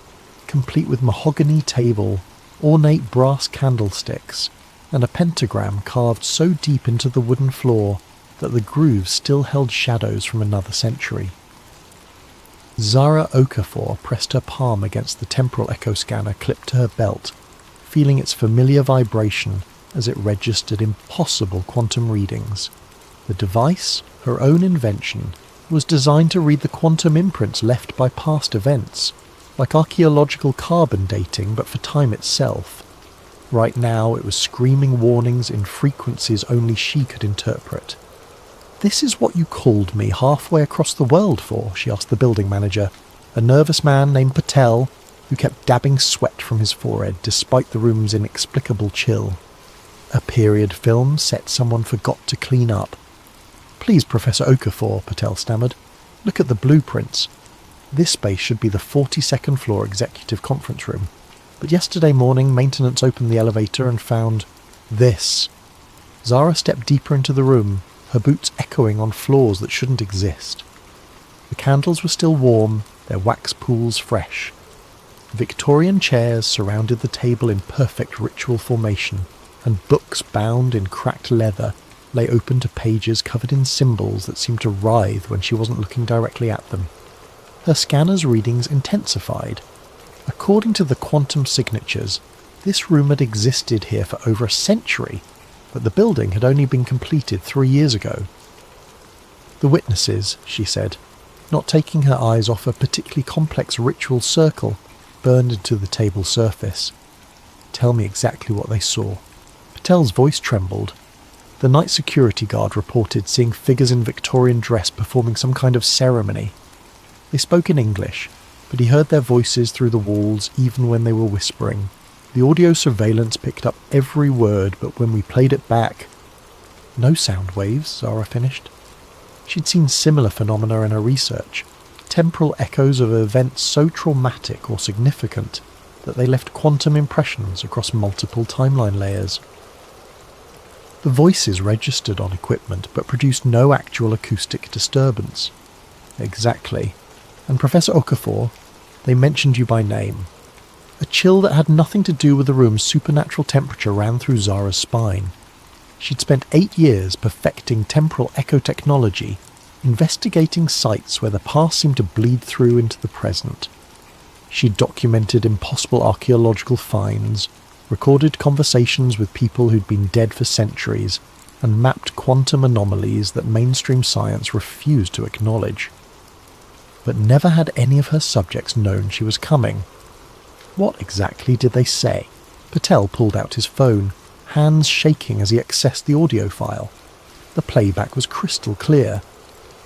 complete with mahogany table, ornate brass candlesticks, and a pentagram carved so deep into the wooden floor that the grooves still held shadows from another century. Zara Okafor pressed her palm against the temporal echo scanner clipped to her belt, feeling its familiar vibration as it registered impossible quantum readings. The device, her own invention, was designed to read the quantum imprints left by past events, like archaeological carbon dating but for time itself. Right now it was screaming warnings in frequencies only she could interpret. "This is what you called me halfway across the world for?" she asked the building manager, a nervous man named Patel, who kept dabbing sweat from his forehead despite the room's inexplicable chill. A period film set someone forgot to clean up. "Please, Professor Okafor," Patel stammered. "Look at the blueprints. This space should be the 42nd floor executive conference room. But yesterday morning, maintenance opened the elevator and found this." Zara stepped deeper into the room, her boots echoing on floors that shouldn't exist. The candles were still warm, their wax pools fresh. Victorian chairs surrounded the table in perfect ritual formation, and books bound in cracked leather lay open to pages covered in symbols that seemed to writhe when she wasn't looking directly at them. Her scanner's readings intensified. According to the quantum signatures, this room had existed here for over a century, but the building had only been completed 3 years ago. "The witnesses," she said, not taking her eyes off a particularly complex ritual circle burned into the table's surface. "Tell me exactly what they saw." Patel's voice trembled. The night security guard reported seeing figures in Victorian dress performing some kind of ceremony. They spoke in English, but he heard their voices through the walls even when they were whispering. The audio surveillance picked up every word, but when we played it back... "No sound waves," Zara finished. She'd seen similar phenomena in her research, temporal echoes of events so traumatic or significant that they left quantum impressions across multiple timeline layers. The voices registered on equipment but produced no actual acoustic disturbance. "Exactly. And Professor Okafor, they mentioned you by name." A chill that had nothing to do with the room's supernatural temperature ran through Zara's spine. She'd spent 8 years perfecting temporal echo technology, investigating sites where the past seemed to bleed through into the present. She'd documented impossible archaeological finds, recorded conversations with people who'd been dead for centuries, and mapped quantum anomalies that mainstream science refused to acknowledge. But never had any of her subjects known she was coming. What exactly did they say? Patel pulled out his phone, hands shaking as he accessed the audio file. The playback was crystal clear.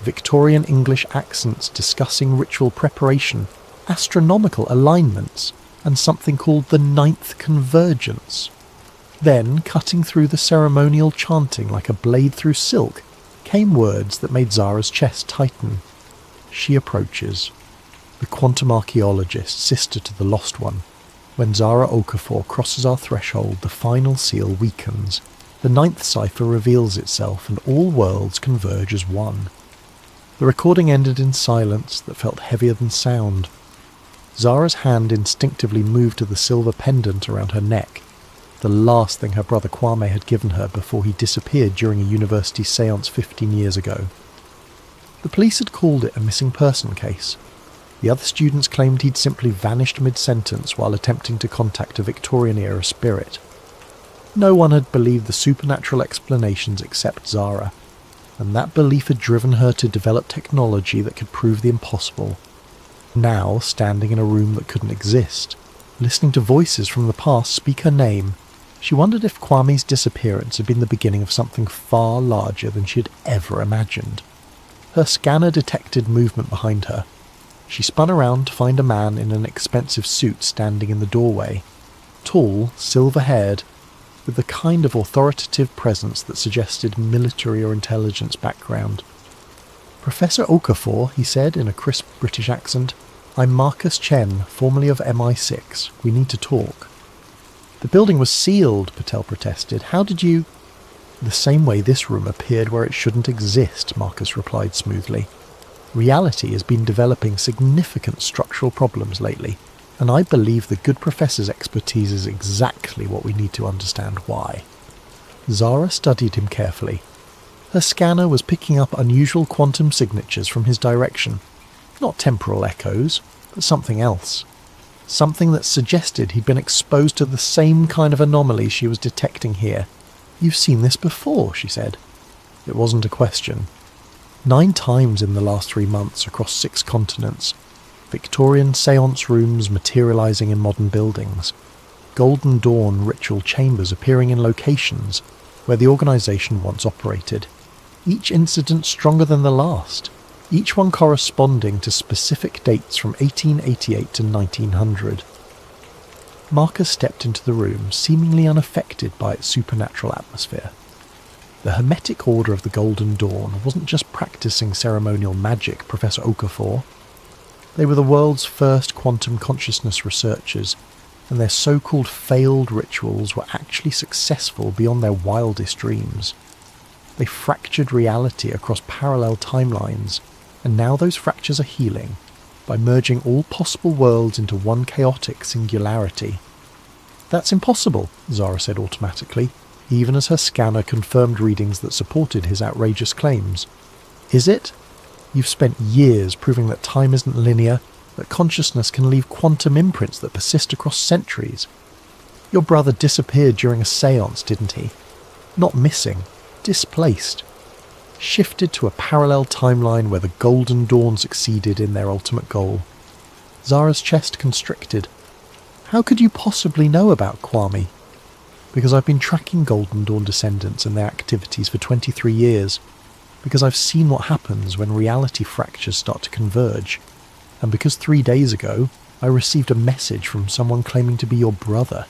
Victorian English accents discussing ritual preparation, astronomical alignments, and something called the ninth convergence. Then, cutting through the ceremonial chanting like a blade through silk, came words that made Zara's chest tighten. She approaches. The quantum archaeologist, sister to the lost one. When Zara Okafor crosses our threshold, the final seal weakens. The ninth cipher reveals itself, and all worlds converge as one. The recording ended in silence that felt heavier than sound. Zara's hand instinctively moved to the silver pendant around her neck, the last thing her brother Kwame had given her before he disappeared during a university séance 15 years ago. The police had called it a missing person case. The other students claimed he'd simply vanished mid-sentence while attempting to contact a Victorian-era spirit. No one had believed the supernatural explanations except Zara, and that belief had driven her to develop technology that could prove the impossible. Now, standing in a room that couldn't exist, listening to voices from the past speak her name, she wondered if Kwame's disappearance had been the beginning of something far larger than she had ever imagined. Her scanner detected movement behind her. She spun around to find a man in an expensive suit standing in the doorway, tall, silver-haired, with the kind of authoritative presence that suggested military or intelligence background. "Professor Okafor," he said in a crisp British accent, "I'm Marcus Chen, formerly of MI6. We need to talk." "The building was sealed," Patel protested. "How did you—" "The same way this room appeared where it shouldn't exist," Marcus replied smoothly. "Reality has been developing significant structural problems lately, and I believe the good professor's expertise is exactly what we need to understand why." Zara studied him carefully. Her scanner was picking up unusual quantum signatures from his direction. Not temporal echoes, but something else. Something that suggested he'd been exposed to the same kind of anomalies she was detecting here. "You've seen this before," she said. It wasn't a question. 9 times in the last 3 months across 6 continents. Victorian séance rooms materializing in modern buildings. Golden Dawn ritual chambers appearing in locations where the organization once operated. Each incident stronger than the last. each one corresponding to specific dates from 1888 to 1900. Marcus stepped into the room, seemingly unaffected by its supernatural atmosphere. The Hermetic Order of the Golden Dawn wasn't just practicing ceremonial magic, Professor Okafor. They were the world's first quantum consciousness researchers, and their so-called failed rituals were actually successful beyond their wildest dreams. They fractured reality across parallel timelines, and now those fractures are healing by merging all possible worlds into one chaotic singularity. "That's impossible," Zara said automatically, even as her scanner confirmed readings that supported his outrageous claims. "Is it? You've spent years proving that time isn't linear, that consciousness can leave quantum imprints that persist across centuries. Your brother disappeared during a séance, didn't he? Not missing, displaced. Shifted to a parallel timeline where the Golden Dawn succeeded in their ultimate goal." Zara's chest constricted. "How could you possibly know about Kwame?" "Because I've been tracking Golden Dawn descendants and their activities for 23 years. Because I've seen what happens when reality fractures start to converge. And because 3 days ago, I received a message from someone claiming to be your brother,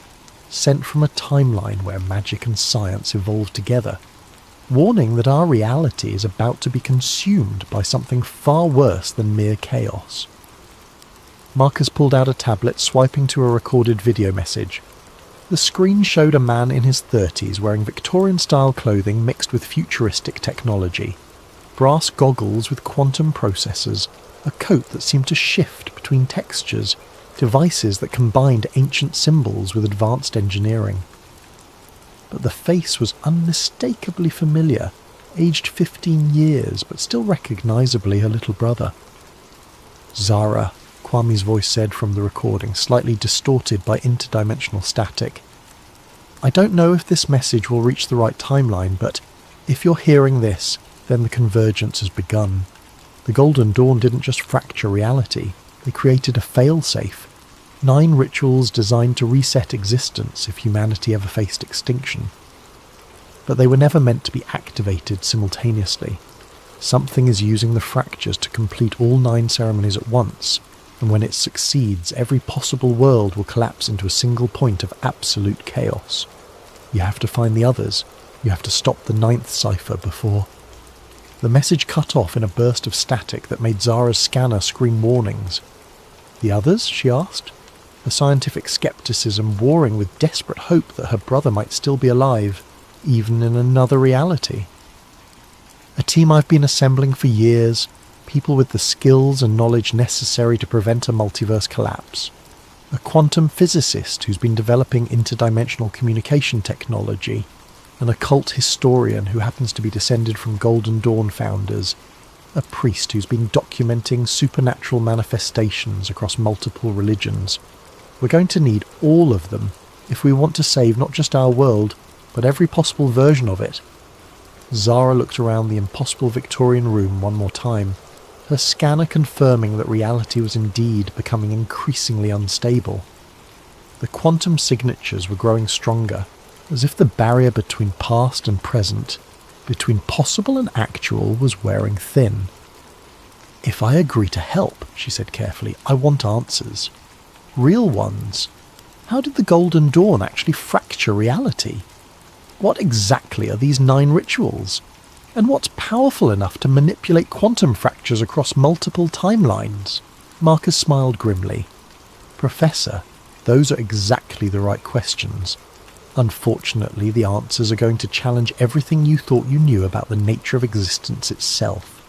sent from a timeline where magic and science evolved together, warning that our reality is about to be consumed by something far worse than mere chaos." Marcus pulled out a tablet, swiping to a recorded video message. The screen showed a man in his 30s wearing Victorian-style clothing mixed with futuristic technology. Brass goggles with quantum processors, a coat that seemed to shift between textures, devices that combined ancient symbols with advanced engineering. But the face was unmistakably familiar, aged 15 years, but still recognisably her little brother. "Zara," Kwame's voice said from the recording, slightly distorted by interdimensional static. "I don't know if this message will reach the right timeline, but if you're hearing this, then the convergence has begun. The Golden Dawn didn't just fracture reality, they created a failsafe. 9 rituals designed to reset existence if humanity ever faced extinction. But they were never meant to be activated simultaneously. Something is using the fractures to complete all 9 ceremonies at once, and when it succeeds, every possible world will collapse into a single point of absolute chaos. You have to find the others. You have to stop the 9th cipher before..." The message cut off in a burst of static that made Zara's scanner scream warnings. "The others?" she asked, her scientific skepticism warring with desperate hope that her brother might still be alive, even in another reality. "A team I've been assembling for years, people with the skills and knowledge necessary to prevent a multiverse collapse. A quantum physicist who's been developing interdimensional communication technology, an occult historian who happens to be descended from Golden Dawn founders, a priest who's been documenting supernatural manifestations across multiple religions. We're going to need all of them if we want to save not just our world, but every possible version of it." Zara looked around the impossible Victorian room one more time, her scanner confirming that reality was indeed becoming increasingly unstable. The quantum signatures were growing stronger, as if the barrier between past and present, between possible and actual, was wearing thin. "If I agree to help," she said carefully, "I want answers. Real ones. How did the Golden Dawn actually fracture reality? What exactly are these 9 rituals? And what's powerful enough to manipulate quantum fractures across multiple timelines?" Marcus smiled grimly. "Professor, those are exactly the right questions. Unfortunately, the answers are going to challenge everything you thought you knew about the nature of existence itself."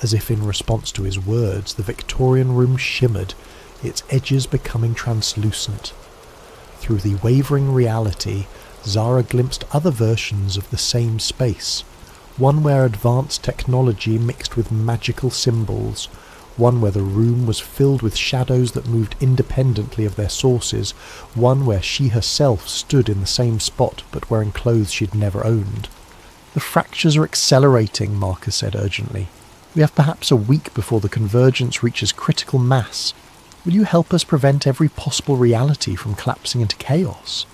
As if in response to his words, the Victorian room shimmered, its edges becoming translucent. Through the wavering reality, Zara glimpsed other versions of the same space, one where advanced technology mixed with magical symbols, one where the room was filled with shadows that moved independently of their sources, one where she herself stood in the same spot but wearing clothes she'd never owned. "The fractures are accelerating," Marcus said urgently. "We have perhaps a week before the convergence reaches critical mass. Will you help us prevent every possible reality from collapsing into chaos?"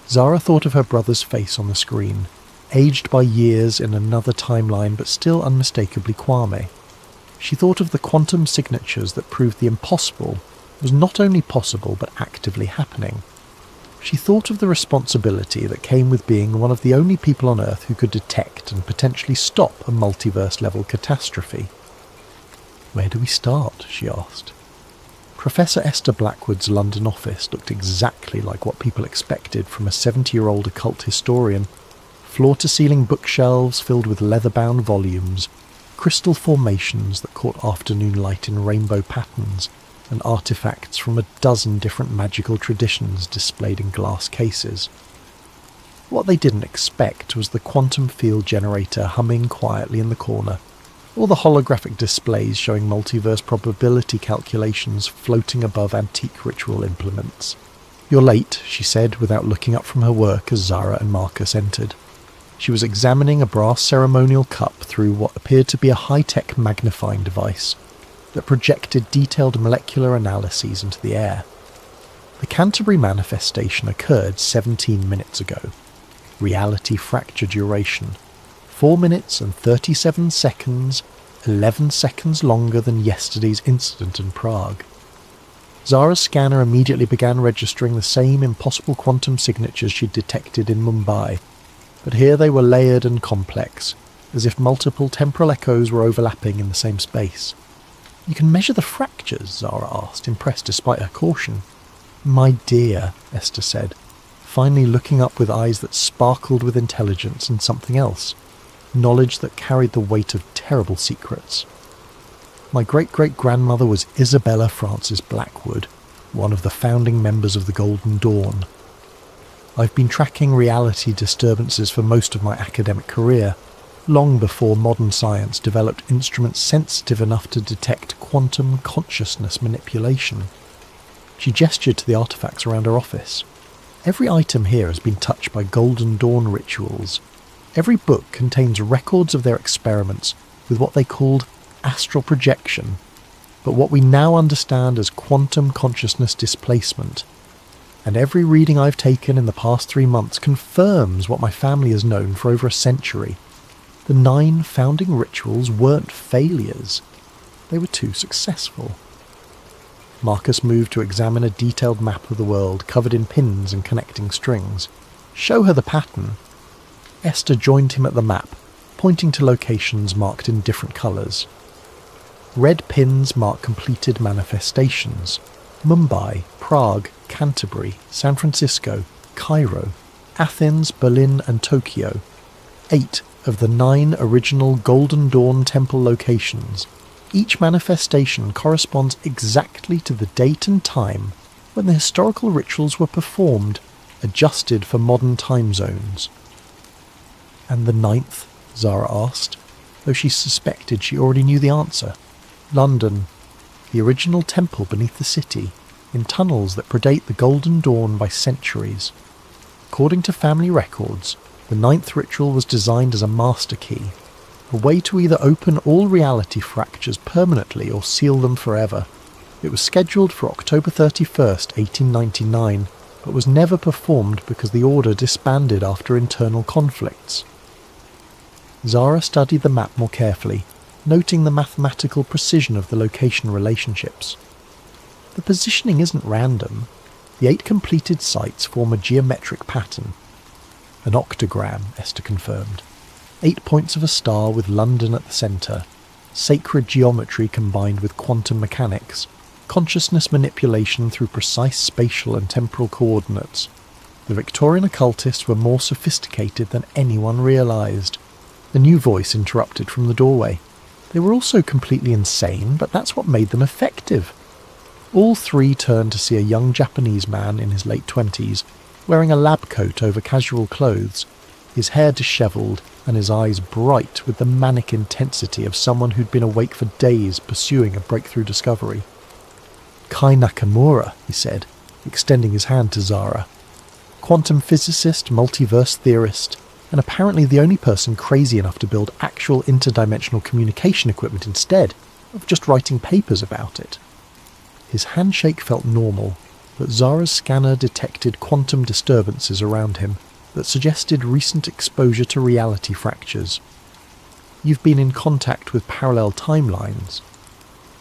Zara thought of her brother's face on the screen, aged by years in another timeline but still unmistakably Kwame. She thought of the quantum signatures that proved the impossible was not only possible but actively happening. She thought of the responsibility that came with being one of the only people on Earth who could detect and potentially stop a multiverse-level catastrophe. "Where do we start?" she asked. Professor Esther Blackwood's London office looked exactly like what people expected from a 70-year-old occult historian. Floor-to-ceiling bookshelves filled with leather-bound volumes, crystal formations that caught afternoon light in rainbow patterns, and artifacts from a dozen different magical traditions displayed in glass cases. What they didn't expect was the quantum field generator humming quietly in the corner, or the holographic displays showing multiverse probability calculations floating above antique ritual implements. "You're late," she said without looking up from her work as Zara and Marcus entered. She was examining a brass ceremonial cup through what appeared to be a high-tech magnifying device that projected detailed molecular analyses into the air. The Canterbury manifestation occurred 17 minutes ago. Reality fracture duration: 4 minutes and 37 seconds, 11 seconds longer than yesterday's incident in Prague. Zara's scanner immediately began registering the same impossible quantum signatures she'd detected in Mumbai, but here they were layered and complex, as if multiple temporal echoes were overlapping in the same space. "You can measure the fractures?" Zara asked, impressed despite her caution. "My dear," Esther said, finally looking up with eyes that sparkled with intelligence and something else, knowledge that carried the weight of terrible secrets. "My great-great-grandmother was Isabella Frances Blackwood, one of the founding members of the Golden Dawn. I've been tracking reality disturbances for most of my academic career, long before modern science developed instruments sensitive enough to detect quantum consciousness manipulation." She gestured to the artifacts around her office. "Every item here has been touched by Golden Dawn rituals. Every book contains records of their experiments with what they called astral projection, but what we now understand as quantum consciousness displacement. And every reading I've taken in the past 3 months confirms what my family has known for over a century. The 9 founding rituals weren't failures. They were too successful." Marcus moved to examine a detailed map of the world covered in pins and connecting strings. "Show her the pattern." Esther joined him at the map, pointing to locations marked in different colours. Red pins mark completed manifestations: Mumbai, Prague, Canterbury, San Francisco, Cairo, Athens, Berlin and Tokyo. 8 of the 9 original Golden Dawn temple locations. Each manifestation corresponds exactly to the date and time when the historical rituals were performed, adjusted for modern time zones. "And the 9th?" Zara asked, though she suspected she already knew the answer. "London, the original temple beneath the city, in tunnels that predate the Golden Dawn by centuries. According to family records, the 9th ritual was designed as a master key, a way to either open all reality fractures permanently or seal them forever. It was scheduled for October 31st, 1899, but was never performed because the order disbanded after internal conflicts." Zara studied the map more carefully, noting the mathematical precision of the location relationships. "The positioning isn't random. The 8 completed sites form a geometric pattern." "An octagram," Esther confirmed. 8 points of a star with London at the centre. Sacred geometry combined with quantum mechanics. Consciousness manipulation through precise spatial and temporal coordinates. The Victorian occultists were more sophisticated than anyone realised. The new voice interrupted from the doorway. "They were also completely insane, but that's what made them effective." All 3 turned to see a young Japanese man in his late 20s, wearing a lab coat over casual clothes, his hair dishevelled and his eyes bright with the manic intensity of someone who'd been awake for days pursuing a breakthrough discovery. "Kai Nakamura," he said, extending his hand to Zara. "Quantum physicist, multiverse theorist, and apparently the only person crazy enough to build actual interdimensional communication equipment instead of just writing papers about it." His handshake felt normal, but Zara's scanner detected quantum disturbances around him. that suggested recent exposure to reality fractures. You've been in contact with parallel timelines.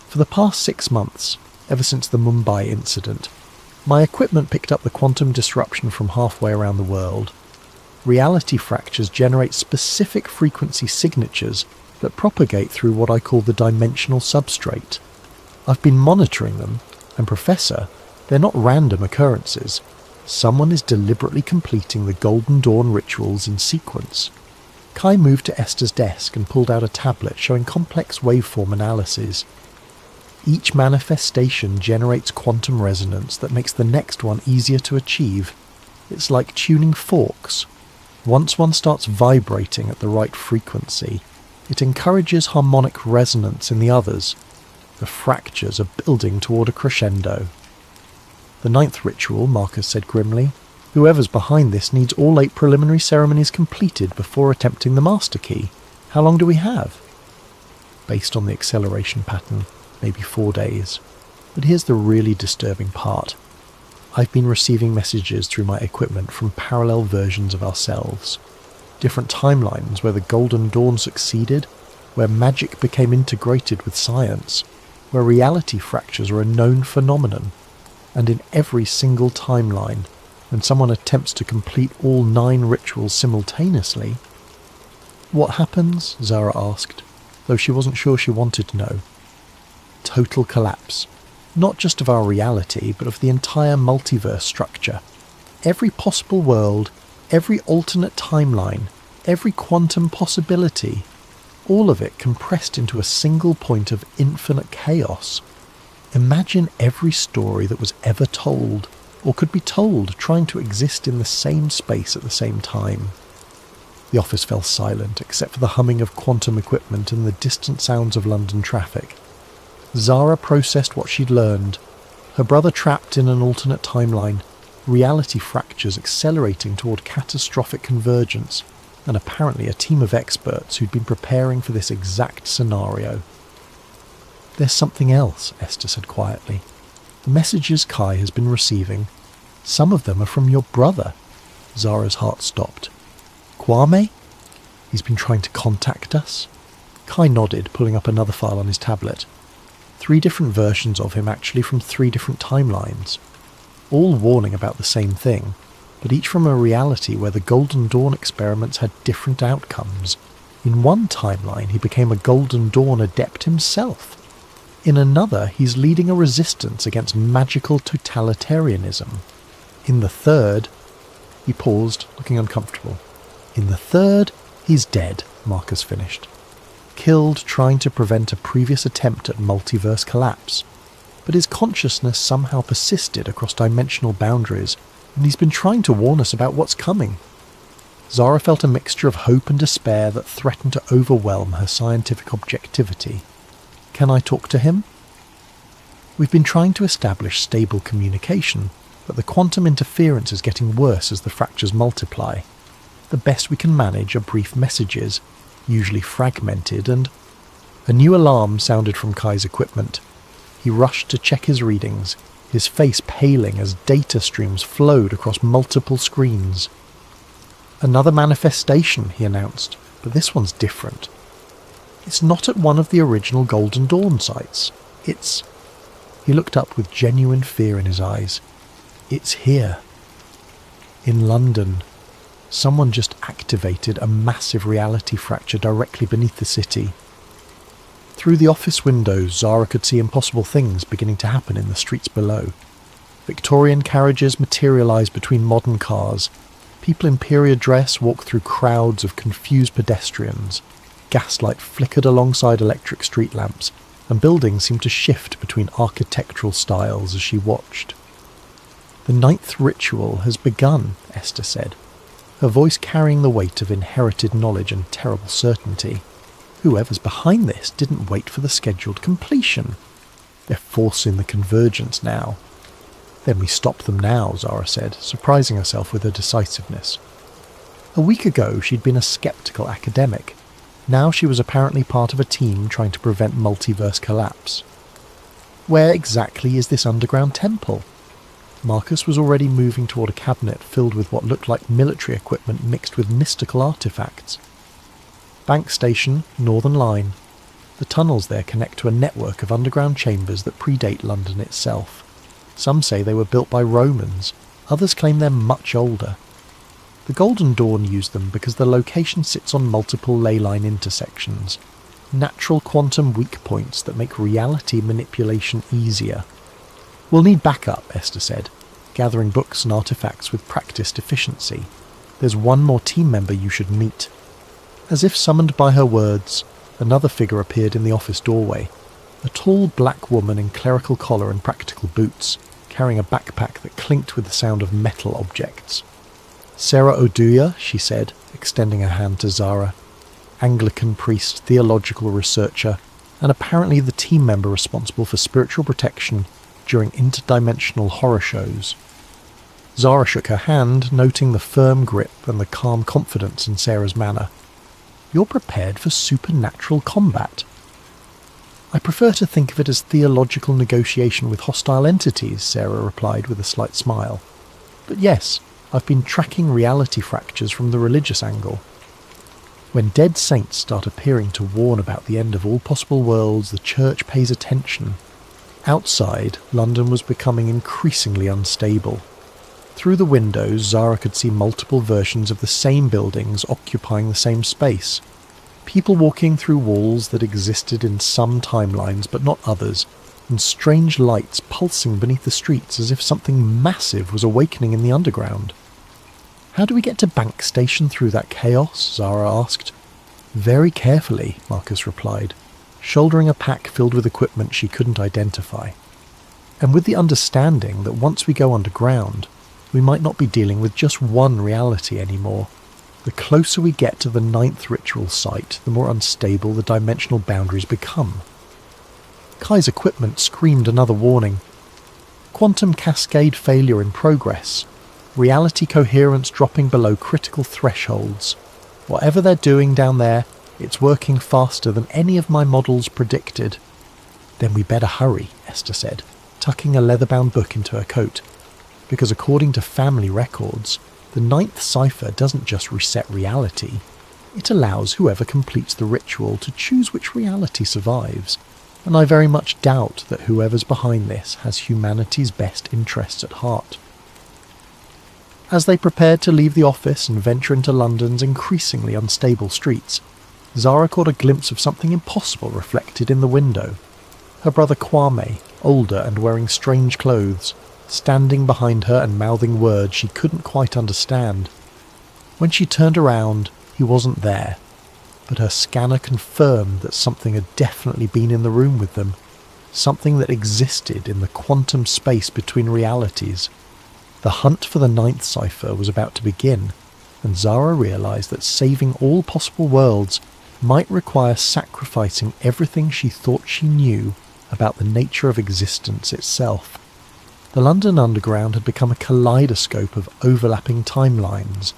For the past 6 months, ever since the Mumbai incident, my equipment picked up the quantum disruption from halfway around the world. Reality fractures generate specific frequency signatures that propagate through what I call the dimensional substrate. I've been monitoring them, and Professor, they're not random occurrences. Someone is deliberately completing the Golden Dawn rituals in sequence. Kai moved to Esther's desk and pulled out a tablet showing complex waveform analyses. Each manifestation generates quantum resonance that makes the next one easier to achieve. It's like tuning forks. Once one starts vibrating at the right frequency, it encourages harmonic resonance in the others. The fractures are building toward a crescendo. The 9th ritual, Marcus said grimly. Whoever's behind this needs all 8 preliminary ceremonies completed before attempting the master key. How long do we have? Based on the acceleration pattern, maybe 4 days. But here's the really disturbing part. I've been receiving messages through my equipment from parallel versions of ourselves. Different timelines where the Golden Dawn succeeded, where magic became integrated with science, where reality fractures are a known phenomenon. And in every single timeline, when someone attempts to complete all 9 rituals simultaneously... What happens? Zara asked, though she wasn't sure she wanted to know. Total collapse. Not just of our reality, but of the entire multiverse structure. Every possible world, every alternate timeline, every quantum possibility, all of it compressed into a single point of infinite chaos. Imagine every story that was ever told, or could be told, trying to exist in the same space at the same time. The office fell silent, except for the humming of quantum equipment and the distant sounds of London traffic. Zara processed what she'd learned. Her brother trapped in an alternate timeline, reality fractures accelerating toward catastrophic convergence, and apparently a team of experts who'd been preparing for this exact scenario. There's something else, Esther said quietly. The messages Kai has been receiving, some of them are from your brother. Zara's heart stopped. Kwame? He's been trying to contact us? Kai nodded, pulling up another file on his tablet. 3 different versions of him, actually, from 3 different timelines. All warning about the same thing, but each from a reality where the Golden Dawn experiments had different outcomes. In one timeline, he became a Golden Dawn adept himself. In another, he's leading a resistance against magical totalitarianism. In the third... He paused, looking uncomfortable. In the third, he's dead, Marcus finished. Killed trying to prevent a previous attempt at multiverse collapse. But his consciousness somehow persisted across dimensional boundaries, and he's been trying to warn us about what's coming. Zara felt a mixture of hope and despair that threatened to overwhelm her scientific objectivity. Can I talk to him? We've been trying to establish stable communication, but the quantum interference is getting worse as the fractures multiply. The best we can manage are brief messages, usually fragmented, and... A new alarm sounded from Kai's equipment. He rushed to check his readings, his face paling as data streams flowed across multiple screens. Another manifestation, he announced, but this one's different. It's not at one of the original Golden Dawn sites. It's... He looked up with genuine fear in his eyes. It's here. In London. Someone just activated a massive reality fracture directly beneath the city. Through the office windows, Zara could see impossible things beginning to happen in the streets below. Victorian carriages materialised between modern cars. People in period dress walked through crowds of confused pedestrians. Gaslight flickered alongside electric street lamps, and buildings seemed to shift between architectural styles as she watched. The 9th ritual has begun, Esther said, her voice carrying the weight of inherited knowledge and terrible certainty. Whoever's behind this didn't wait for the scheduled completion. They're forcing the convergence now. Then we stop them now, Zara said, surprising herself with her decisiveness. A week ago she'd been a sceptical academic. Now she was apparently part of a team trying to prevent multiverse collapse. Where exactly is this underground temple? Marcus was already moving toward a cabinet filled with what looked like military equipment mixed with mystical artifacts. Bank Station, Northern Line. The tunnels there connect to a network of underground chambers that predate London itself. Some say they were built by Romans, others claim they're much older. The Golden Dawn used them because the location sits on multiple ley line intersections, natural quantum weak points that make reality manipulation easier. "We'll need backup," Esther said, gathering books and artifacts with practiced efficiency. "There's one more team member you should meet." As if summoned by her words, another figure appeared in the office doorway, a tall black woman in clerical collar and practical boots, carrying a backpack that clinked with the sound of metal objects. "Sarah Oduya," she said, extending her hand to Zara. Anglican priest, theological researcher, and apparently the team member responsible for spiritual protection during interdimensional horror shows. Zara shook her hand, noting the firm grip and the calm confidence in Sarah's manner. "You're prepared for supernatural combat." "I prefer to think of it as theological negotiation with hostile entities," Sarah replied with a slight smile. "But yes, I've been tracking reality fractures from the religious angle. When dead saints start appearing to warn about the end of all possible worlds, the church pays attention." Outside, London was becoming increasingly unstable. Through the windows, Zara could see multiple versions of the same buildings occupying the same space. People walking through walls that existed in some timelines but not others, and strange lights pulsing beneath the streets as if something massive was awakening in the underground. "How do we get to Bank Station through that chaos?" Zara asked. "Very carefully," Marcus replied, shouldering a pack filled with equipment she couldn't identify. "And with the understanding that once we go underground, we might not be dealing with just one reality anymore. The closer we get to the 9th ritual site, the more unstable the dimensional boundaries become." Kai's equipment screamed another warning. "Quantum cascade failure in progress. Reality coherence dropping below critical thresholds. Whatever they're doing down there, it's working faster than any of my models predicted." "Then we better hurry," Esther said, tucking a leather-bound book into her coat. "Because according to family records, the 9th cipher doesn't just reset reality. It allows whoever completes the ritual to choose which reality survives, and I very much doubt that whoever's behind this has humanity's best interests at heart." As they prepared to leave the office and venture into London's increasingly unstable streets, Zara caught a glimpse of something impossible reflected in the window. Her brother Kwame, older and wearing strange clothes, standing behind her and mouthing words she couldn't quite understand. When she turned around, he wasn't there, but her scanner confirmed that something had definitely been in the room with them, something that existed in the quantum space between realities. The hunt for the 9th cipher was about to begin, and Zara realized that saving all possible worlds might require sacrificing everything she thought she knew about the nature of existence itself. The London Underground had become a kaleidoscope of overlapping timelines.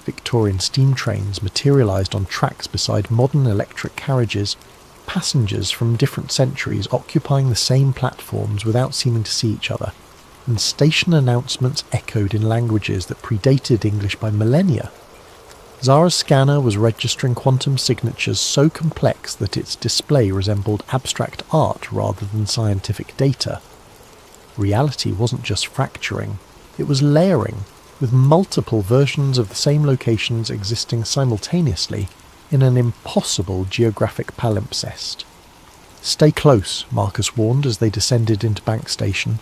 Victorian steam trains materialized on tracks beside modern electric carriages, passengers from different centuries occupying the same platforms without seeming to see each other, and station announcements echoed in languages that predated English by millennia. Zara's scanner was registering quantum signatures so complex that its display resembled abstract art rather than scientific data. Reality wasn't just fracturing, it was layering, with multiple versions of the same locations existing simultaneously in an impossible geographic palimpsest. "Stay close," Marcus warned as they descended into Bank Station.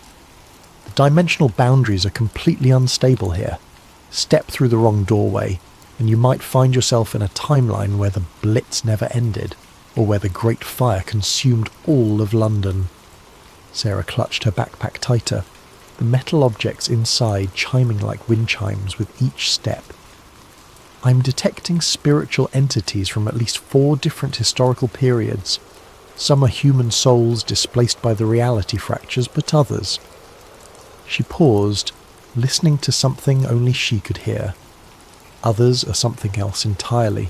"The dimensional boundaries are completely unstable here. Step through the wrong doorway, and you might find yourself in a timeline where the Blitz never ended, or where the Great Fire consumed all of London." Sarah clutched her backpack tighter, the metal objects inside chiming like wind chimes with each step. "I'm detecting spiritual entities from at least 4 different historical periods. Some are human souls displaced by the reality fractures, but others..." She paused, listening to something only she could hear. Others are something else entirely.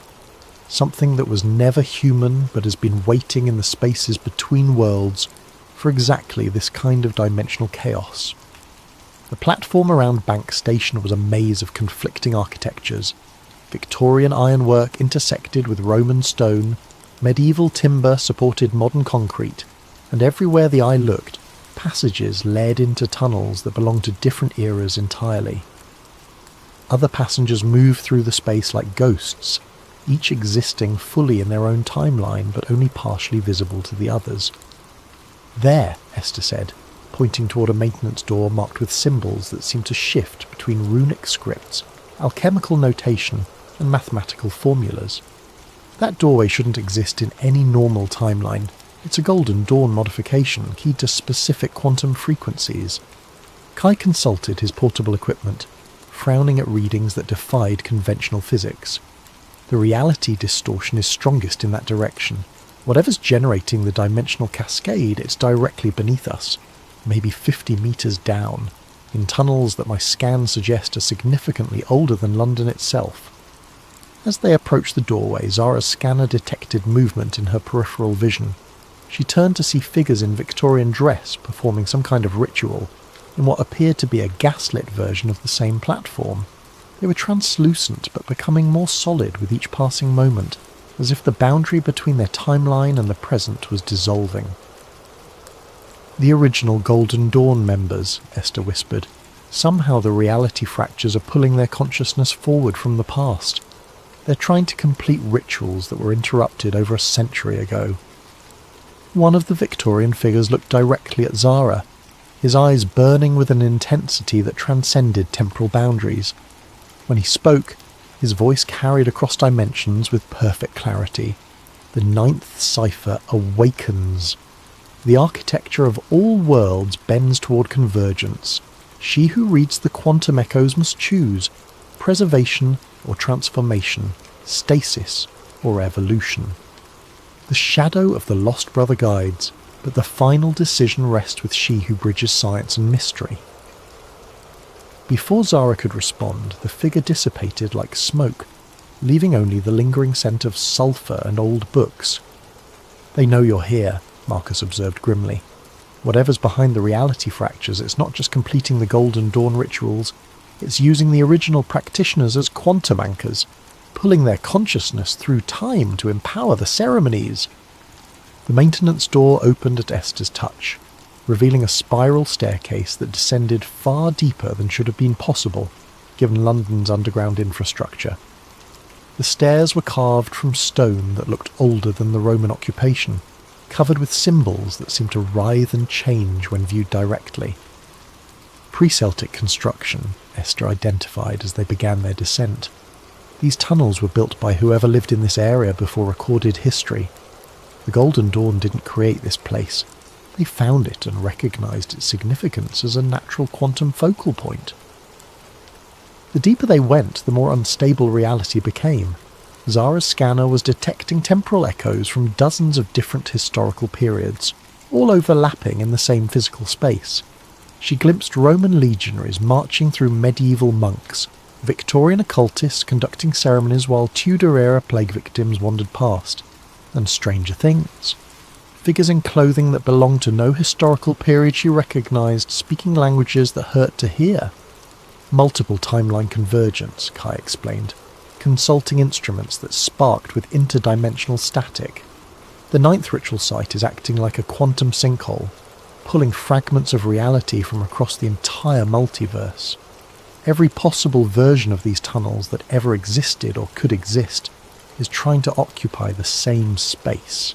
Something that was never human but has been waiting in the spaces between worlds for exactly this kind of dimensional chaos. The platform around Bank Station was a maze of conflicting architectures. Victorian ironwork intersected with Roman stone, medieval timber supported modern concrete, and everywhere the eye looked, passages led into tunnels that belonged to different eras entirely. Other passengers moved through the space like ghosts, each existing fully in their own timeline but only partially visible to the others. "There," Esther said, pointing toward a maintenance door marked with symbols that seemed to shift between runic scripts, alchemical notation, and mathematical formulas. "That doorway shouldn't exist in any normal timeline. It's a Golden Dawn modification keyed to specific quantum frequencies." Kai consulted his portable equipment, frowning at readings that defied conventional physics. The reality distortion is strongest in that direction. Whatever's generating the dimensional cascade, it's directly beneath us, maybe 50 meters down, in tunnels that my scans suggest are significantly older than London itself. As they approached the doorway, Zara's scanner detected movement in her peripheral vision. She turned to see figures in Victorian dress performing some kind of ritual, in what appeared to be a gaslit version of the same platform. They were translucent but becoming more solid with each passing moment, as if the boundary between their timeline and the present was dissolving. "The original Golden Dawn members," Esther whispered. "Somehow the reality fractures are pulling their consciousness forward from the past. They're trying to complete rituals that were interrupted over a century ago." One of the Victorian figures looked directly at Zara, his eyes burning with an intensity that transcended temporal boundaries. When he spoke, his voice carried across dimensions with perfect clarity. "The ninth cipher awakens. The architecture of all worlds bends toward convergence. She who reads the quantum echoes must choose preservation or transformation, stasis or evolution. The shadow of the lost brother guides, but the final decision rests with she who bridges science and mystery." Before Zara could respond, the figure dissipated like smoke, leaving only the lingering scent of sulphur and old books. "They know you're here," Marcus observed grimly. "Whatever's behind the reality fractures, it's not just completing the Golden Dawn rituals, it's using the original practitioners as quantum anchors, pulling their consciousness through time to empower the ceremonies." The maintenance door opened at Esther's touch, revealing a spiral staircase that descended far deeper than should have been possible, given London's underground infrastructure. The stairs were carved from stone that looked older than the Roman occupation, covered with symbols that seemed to writhe and change when viewed directly. Pre-Celtic construction, Esther identified as they began their descent. These tunnels were built by whoever lived in this area before recorded history. The Golden Dawn didn't create this place. They found it and recognized its significance as a natural quantum focal point. The deeper they went, the more unstable reality became. Zara's scanner was detecting temporal echoes from dozens of different historical periods, all overlapping in the same physical space. She glimpsed Roman legionaries marching through medieval monks, Victorian occultists conducting ceremonies while Tudor-era plague victims wandered past, and stranger things. Figures in clothing that belonged to no historical period she recognized, speaking languages that hurt to hear. Multiple timeline convergence, Kai explained, consulting instruments that sparked with interdimensional static. The ninth ritual site is acting like a quantum sinkhole, pulling fragments of reality from across the entire multiverse. Every possible version of these tunnels that ever existed or could exist is trying to occupy the same space.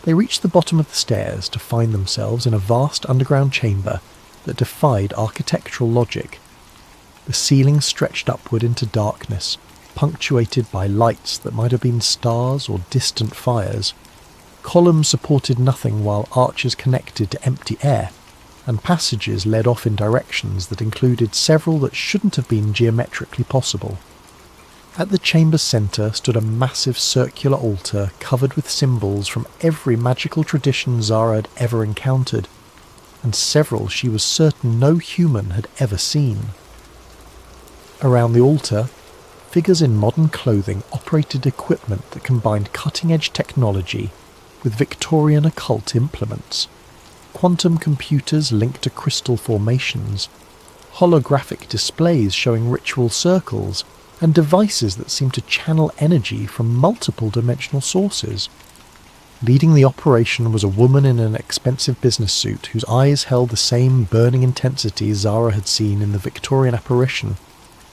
They reached the bottom of the stairs to find themselves in a vast underground chamber that defied architectural logic. The ceiling stretched upward into darkness, punctuated by lights that might have been stars or distant fires. Columns supported nothing while arches connected to empty air, and passages led off in directions that included several that shouldn't have been geometrically possible. At the chamber's centre stood a massive circular altar covered with symbols from every magical tradition Zara had ever encountered, and several she was certain no human had ever seen. Around the altar, figures in modern clothing operated equipment that combined cutting-edge technology with Victorian occult implements. Quantum computers linked to crystal formations, holographic displays showing ritual circles, and devices that seemed to channel energy from multiple dimensional sources. Leading the operation was a woman in an expensive business suit whose eyes held the same burning intensity Zara had seen in the Victorian apparition.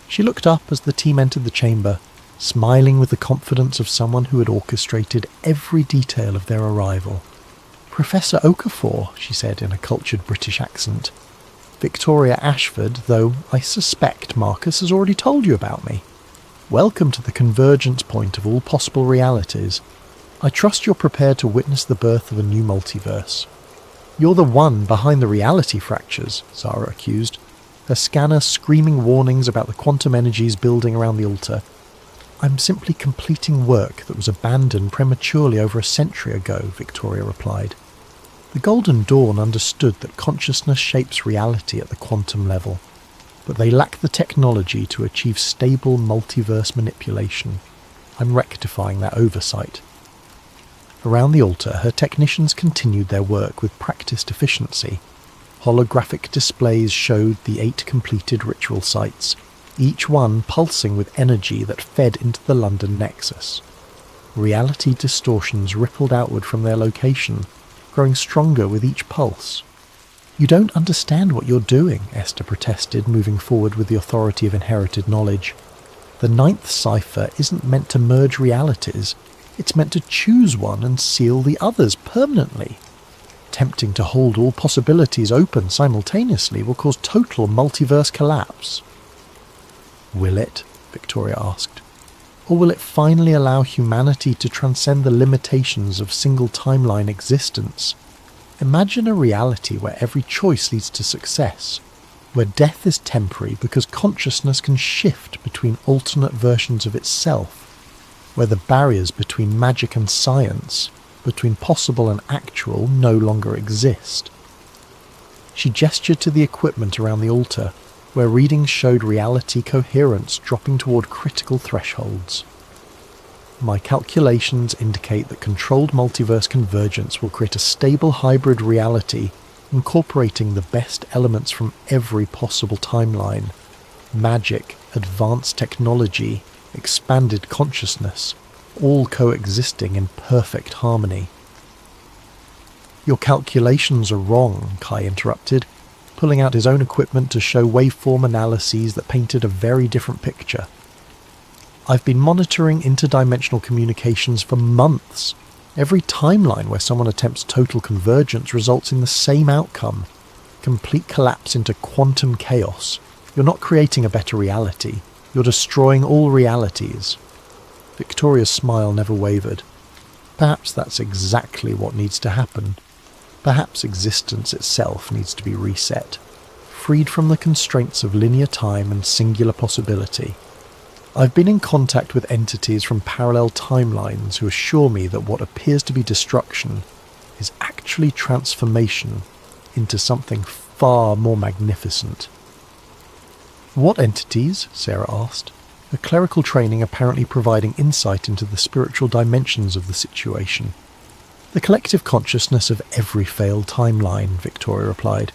She looked up as the team entered the chamber, smiling with the confidence of someone who had orchestrated every detail of their arrival. "Professor Okafor," she said in a cultured British accent. "Victoria Ashford, though I suspect Marcus has already told you about me. Welcome to the convergence point of all possible realities. I trust you're prepared to witness the birth of a new multiverse." "You're the one behind the reality fractures," Zara accused, her scanner screaming warnings about the quantum energies building around the altar. "I'm simply completing work that was abandoned prematurely over a century ago," Victoria replied. The Golden Dawn understood that consciousness shapes reality at the quantum level, but they lack the technology to achieve stable multiverse manipulation. I'm rectifying that oversight. Around the altar, her technicians continued their work with practiced efficiency. Holographic displays showed the 8 completed ritual sites, each one pulsing with energy that fed into the London nexus. Reality distortions rippled outward from their location, growing stronger with each pulse. "You don't understand what you're doing," Esther protested, moving forward with the authority of inherited knowledge. "The 9th cipher isn't meant to merge realities. It's meant to choose one and seal the others permanently. Attempting to hold all possibilities open simultaneously will cause total multiverse collapse." "Will it?" Victoria asked. "Or will it finally allow humanity to transcend the limitations of single timeline existence? Imagine a reality where every choice leads to success, where death is temporary because consciousness can shift between alternate versions of itself, where the barriers between magic and science, between possible and actual, no longer exist." She gestured to the equipment around the altar, where readings showed reality coherence dropping toward critical thresholds. "My calculations indicate that controlled multiverse convergence will create a stable hybrid reality, incorporating the best elements from every possible timeline: magic, advanced technology, expanded consciousness, all coexisting in perfect harmony." "Your calculations are wrong," Kai interrupted, pulling out his own equipment to show waveform analyses that painted a very different picture. "I've been monitoring interdimensional communications for months. Every timeline where someone attempts total convergence results in the same outcome: complete collapse into quantum chaos. You're not creating a better reality. You're destroying all realities." Victoria's smile never wavered. "Perhaps that's exactly what needs to happen. Perhaps existence itself needs to be reset, freed from the constraints of linear time and singular possibility. I've been in contact with entities from parallel timelines who assure me that what appears to be destruction is actually transformation into something far more magnificent." "What entities?" Sarah asked, her clerical training apparently providing insight into the spiritual dimensions of the situation. "The collective consciousness of every failed timeline," Victoria replied.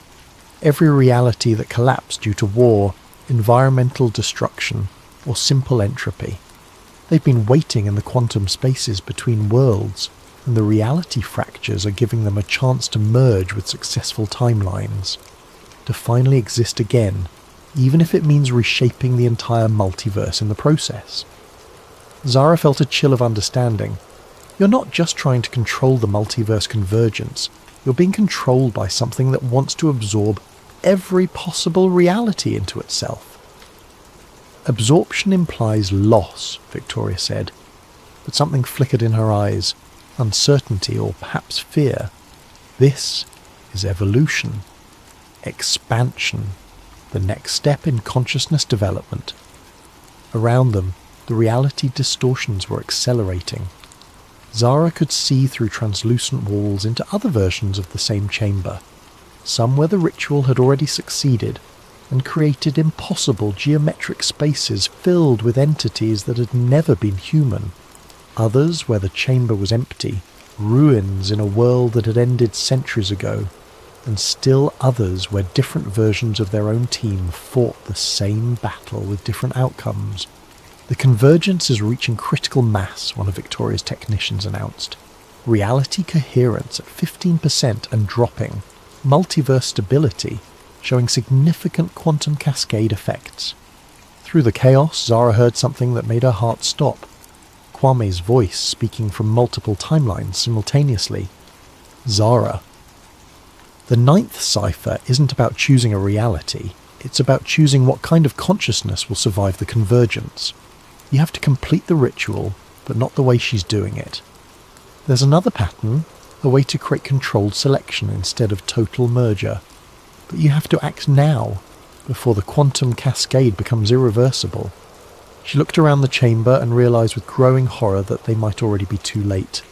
"Every reality that collapsed due to war, environmental destruction, or simple entropy. They've been waiting in the quantum spaces between worlds, and the reality fractures are giving them a chance to merge with successful timelines, to finally exist again, even if it means reshaping the entire multiverse in the process." Zara felt a chill of understanding. "You're not just trying to control the multiverse convergence, you're being controlled by something that wants to absorb every possible reality into itself." "Absorption implies loss," Victoria said, but something flickered in her eyes, uncertainty or perhaps fear. "This is evolution, expansion, the next step in consciousness development." Around them, the reality distortions were accelerating. Zara could see through translucent walls into other versions of the same chamber, some where the ritual had already succeeded and created impossible geometric spaces filled with entities that had never been human, others where the chamber was empty, ruins in a world that had ended centuries ago, and still others where different versions of their own team fought the same battle with different outcomes. The convergence is reaching critical mass, one of Victoria's technicians announced. Reality coherence at 15% and dropping. Multiverse stability, showing significant quantum cascade effects. Through the chaos, Zara heard something that made her heart stop. Kwame's voice speaking from multiple timelines simultaneously. Zara. The ninth cipher isn't about choosing a reality, it's about choosing what kind of consciousness will survive the convergence. You have to complete the ritual, but not the way she's doing it. There's another pattern, a way to create controlled selection instead of total merger. But you have to act now, before the quantum cascade becomes irreversible. She looked around the chamber and realised with growing horror that they might already be too late.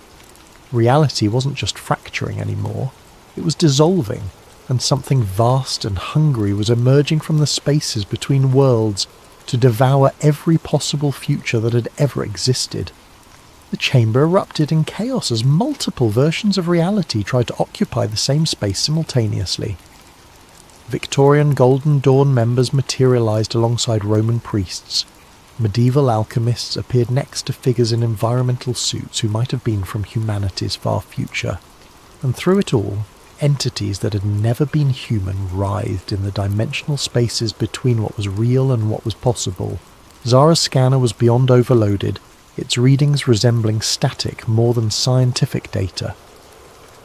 Reality wasn't just fracturing anymore, it was dissolving, and something vast and hungry was emerging from the spaces between worlds to devour every possible future that had ever existed. The chamber erupted in chaos as multiple versions of reality tried to occupy the same space simultaneously. Victorian Golden Dawn members materialised alongside Roman priests. Medieval alchemists appeared next to figures in environmental suits who might have been from humanity's far future. And through it all, entities that had never been human writhed in the dimensional spaces between what was real and what was possible. Zara's scanner was beyond overloaded, its readings resembling static more than scientific data.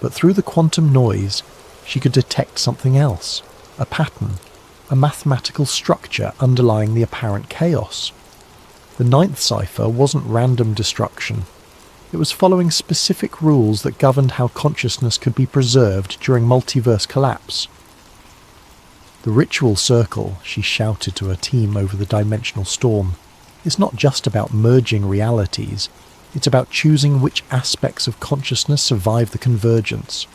But through the quantum noise, she could detect something else, a pattern, a mathematical structure underlying the apparent chaos. The ninth cipher wasn't random destruction. It was following specific rules that governed how consciousness could be preserved during multiverse collapse. The ritual circle, she shouted to her team over the dimensional storm, is not just about merging realities, it's about choosing which aspects of consciousness survive the convergence.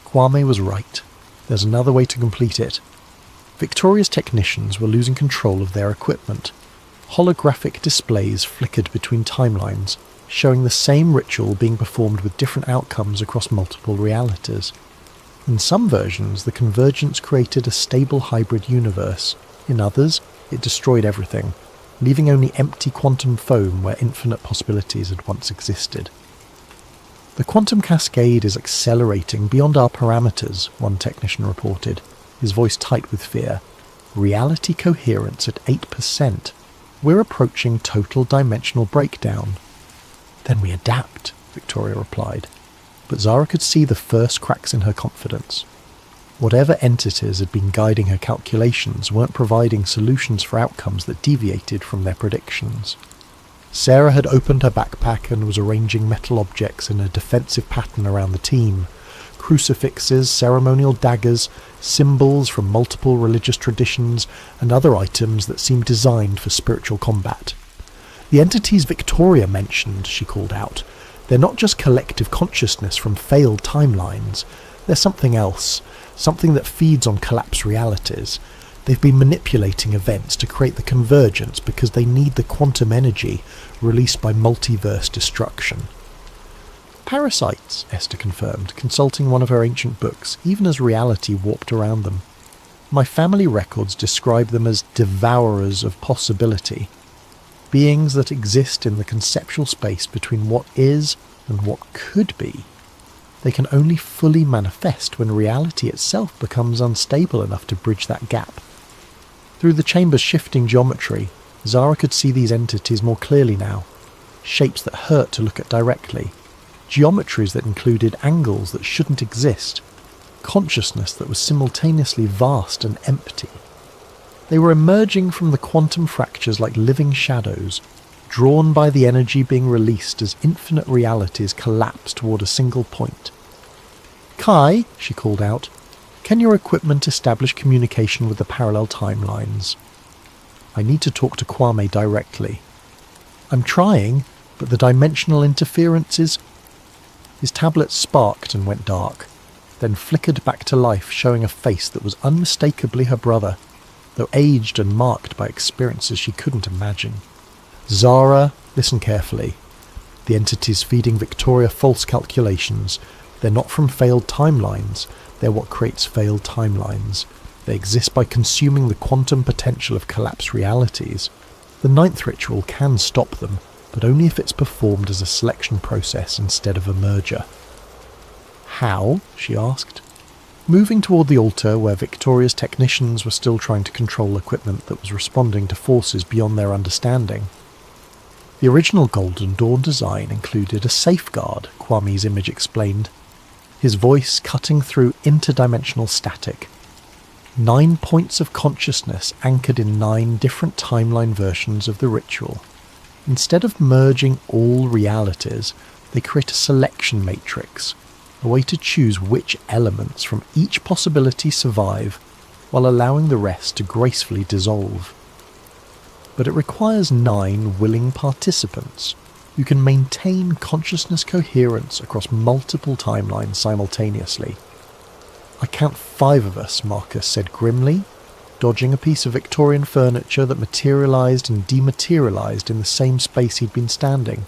Kwame was right. There's another way to complete it. Victoria's technicians were losing control of their equipment. Holographic displays flickered between timelines, showing the same ritual being performed with different outcomes across multiple realities. In some versions, the convergence created a stable hybrid universe. In others, it destroyed everything, leaving only empty quantum foam where infinite possibilities had once existed. The quantum cascade is accelerating beyond our parameters, one technician reported, his voice tight with fear. Reality coherence at 8%. We're approaching total dimensional breakdown. Then we adapt, Victoria replied. But Zara could see the first cracks in her confidence. Whatever entities had been guiding her calculations weren't providing solutions for outcomes that deviated from their predictions. Sarah had opened her backpack and was arranging metal objects in a defensive pattern around the team. Crucifixes, ceremonial daggers, symbols from multiple religious traditions, and other items that seemed designed for spiritual combat. The entities Victoria mentioned, she called out, they're not just collective consciousness from failed timelines. They're something else, something that feeds on collapsed realities. They've been manipulating events to create the convergence because they need the quantum energy released by multiverse destruction. Parasites, Esther confirmed, consulting one of her ancient books, even as reality warped around them. My family records describe them as devourers of possibility, beings that exist in the conceptual space between what is and what could be. They can only fully manifest when reality itself becomes unstable enough to bridge that gap. Through the chamber's shifting geometry, Zara could see these entities more clearly now, shapes that hurt to look at directly, geometries that included angles that shouldn't exist, consciousness that was simultaneously vast and empty. They were emerging from the quantum fractures like living shadows, drawn by the energy being released as infinite realities collapsed toward a single point. Kai, she called out, can your equipment establish communication with the parallel timelines? I need to talk to Kwame directly. I'm trying, but the dimensional interferences... His tablet sparked and went dark, then flickered back to life, showing a face that was unmistakably her brother, though aged and marked by experiences she couldn't imagine. Zara, listen carefully. The entities feeding Victoria false calculations. They're not from failed timelines, they're what creates failed timelines. They exist by consuming the quantum potential of collapsed realities. The ninth ritual can stop them, but only if it's performed as a selection process instead of a merger. How? She asked, moving toward the altar where Victoria's technicians were still trying to control equipment that was responding to forces beyond their understanding. The original Golden Dawn design included a safeguard, Kwame's image explained, his voice cutting through interdimensional static. 9 points of consciousness anchored in 9 different timeline versions of the ritual. Instead of merging all realities, they create a selection matrix, a way to choose which elements from each possibility survive, while allowing the rest to gracefully dissolve. But it requires 9 willing participants who can maintain consciousness coherence across multiple timelines simultaneously. "I count 5 of us," Marcus said grimly, dodging a piece of Victorian furniture that materialised and dematerialised in the same space he'd been standing.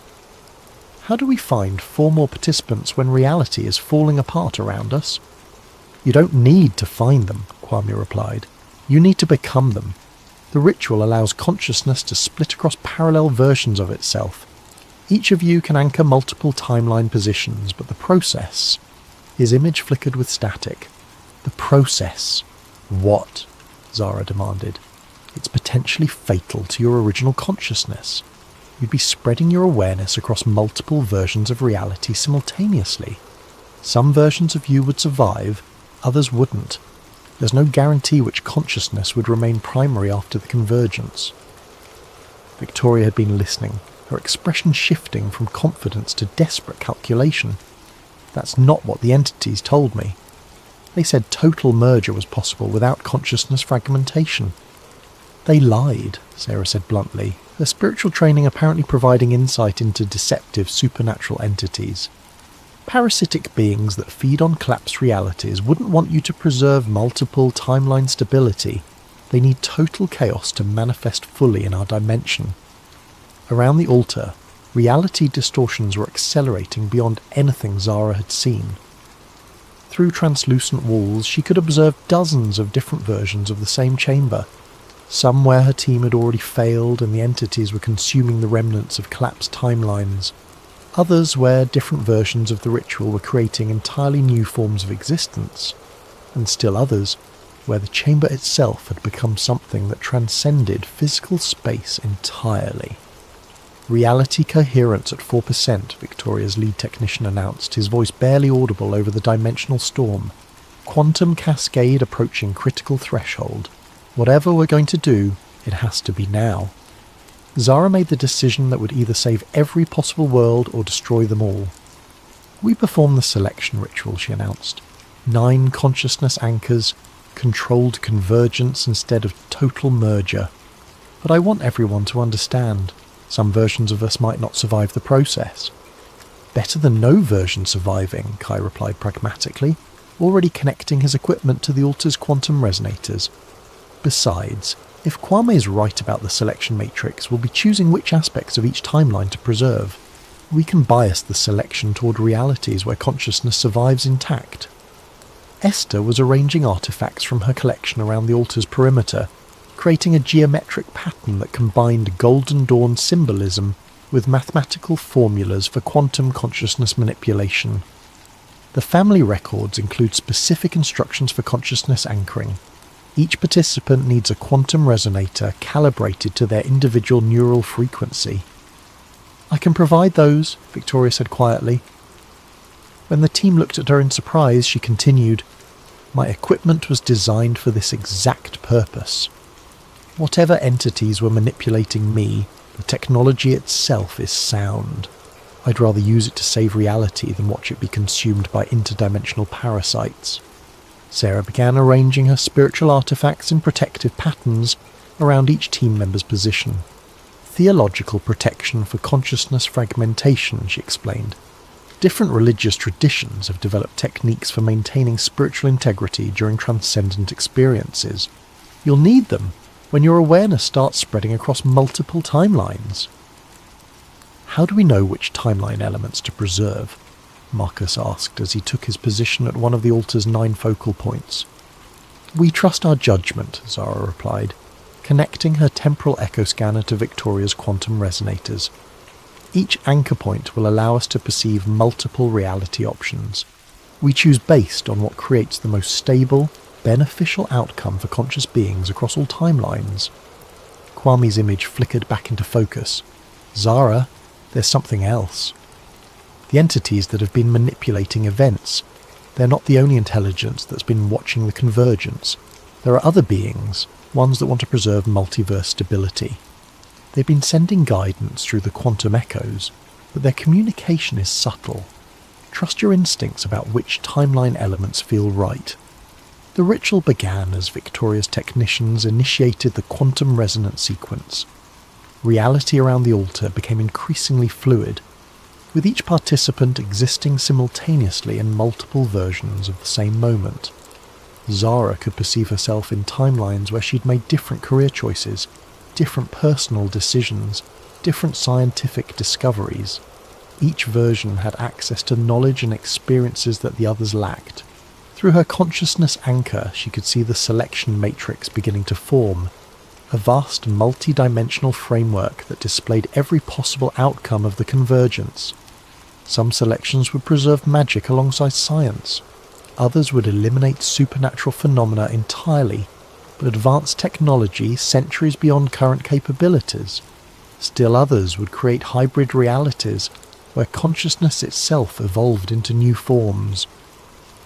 "How do we find 4 more participants when reality is falling apart around us?" "You don't need to find them," Kwame replied. "You need to become them. The ritual allows consciousness to split across parallel versions of itself. Each of you can anchor multiple timeline positions, but the process..." His image flickered with static. "The process." "What?" Zara demanded. "It's potentially fatal to your original consciousness. You'd be spreading your awareness across multiple versions of reality simultaneously. Some versions of you would survive, others wouldn't. There's no guarantee which consciousness would remain primary after the convergence." Victoria had been listening, her expression shifting from confidence to desperate calculation. "That's not what the entities told me. They said total merger was possible without consciousness fragmentation." "They lied," Sarah said bluntly, her spiritual training apparently providing insight into deceptive supernatural entities. "Parasitic beings that feed on collapsed realities wouldn't want you to preserve multiple timeline stability. They need total chaos to manifest fully in our dimension." Around the altar, reality distortions were accelerating beyond anything Zara had seen. Through translucent walls, she could observe dozens of different versions of the same chamber, some where her team had already failed and the entities were consuming the remnants of collapsed timelines, others where different versions of the ritual were creating entirely new forms of existence, and still others where the chamber itself had become something that transcended physical space entirely. "Reality coherence at 4%, Victoria's lead technician announced, his voice barely audible over the dimensional storm. "Quantum cascade approaching critical threshold. Whatever we're going to do, it has to be now." Zara made the decision that would either save every possible world or destroy them all. "We perform the selection ritual," she announced. 9 consciousness anchors, controlled convergence instead of total merger. But I want everyone to understand. Some versions of us might not survive the process." "Better than no version surviving," Kai replied pragmatically, already connecting his equipment to the altar's quantum resonators. "Besides, if Kwame is right about the selection matrix, we'll be choosing which aspects of each timeline to preserve. We can bias the selection toward realities where consciousness survives intact." Esther was arranging artifacts from her collection around the altar's perimeter, creating a geometric pattern that combined Golden Dawn symbolism with mathematical formulas for quantum consciousness manipulation. The family records include specific instructions for consciousness anchoring. Each participant needs a quantum resonator calibrated to their individual neural frequency. "I can provide those," Victoria said quietly. When the team looked at her in surprise, she continued, "My equipment was designed for this exact purpose. Whatever entities were manipulating me, the technology itself is sound. I'd rather use it to save reality than watch it be consumed by interdimensional parasites." Sarah began arranging her spiritual artifacts in protective patterns around each team member's position. "Theological protection for consciousness fragmentation," she explained. "Different religious traditions have developed techniques for maintaining spiritual integrity during transcendent experiences. You'll need them when your awareness starts spreading across multiple timelines." "How do we know which timeline elements to preserve?" Marcus asked as he took his position at one of the altar's 9 focal points. "We trust our judgment," Zara replied, connecting her temporal echo scanner to Victoria's quantum resonators. "Each anchor point will allow us to perceive multiple reality options. We choose based on what creates the most stable, beneficial outcome for conscious beings across all timelines." Kwame's image flickered back into focus. "Zara, there's something else. The entities that have been manipulating events, they're not the only intelligence that's been watching the convergence. There are other beings, ones that want to preserve multiverse stability. They've been sending guidance through the quantum echoes, but their communication is subtle. Trust your instincts about which timeline elements feel right." The ritual began as Victoria's technicians initiated the quantum resonance sequence. Reality around the altar became increasingly fluid, with each participant existing simultaneously in multiple versions of the same moment. Zara could perceive herself in timelines where she'd made different career choices, different personal decisions, different scientific discoveries. Each version had access to knowledge and experiences that the others lacked. Through her consciousness anchor, she could see the selection matrix beginning to form, a vast multi-dimensional framework that displayed every possible outcome of the convergence. Some selections would preserve magic alongside science. Others would eliminate supernatural phenomena entirely, but advance technology centuries beyond current capabilities. Still others would create hybrid realities, where consciousness itself evolved into new forms.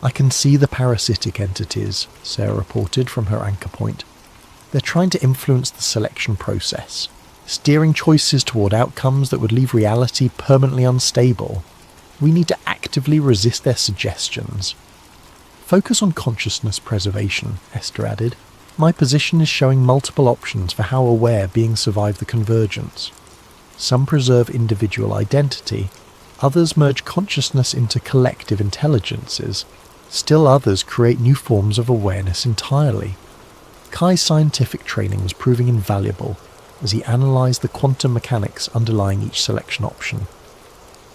"I can see the parasitic entities," Sarah reported from her anchor point. "They're trying to influence the selection process, steering choices toward outcomes that would leave reality permanently unstable. We need to actively resist their suggestions." "Focus on consciousness preservation," Esther added. "My position is showing multiple options for how aware beings survive the convergence. Some preserve individual identity, others merge consciousness into collective intelligences. Still others create new forms of awareness entirely." Kai's scientific training was proving invaluable as he analysed the quantum mechanics underlying each selection option.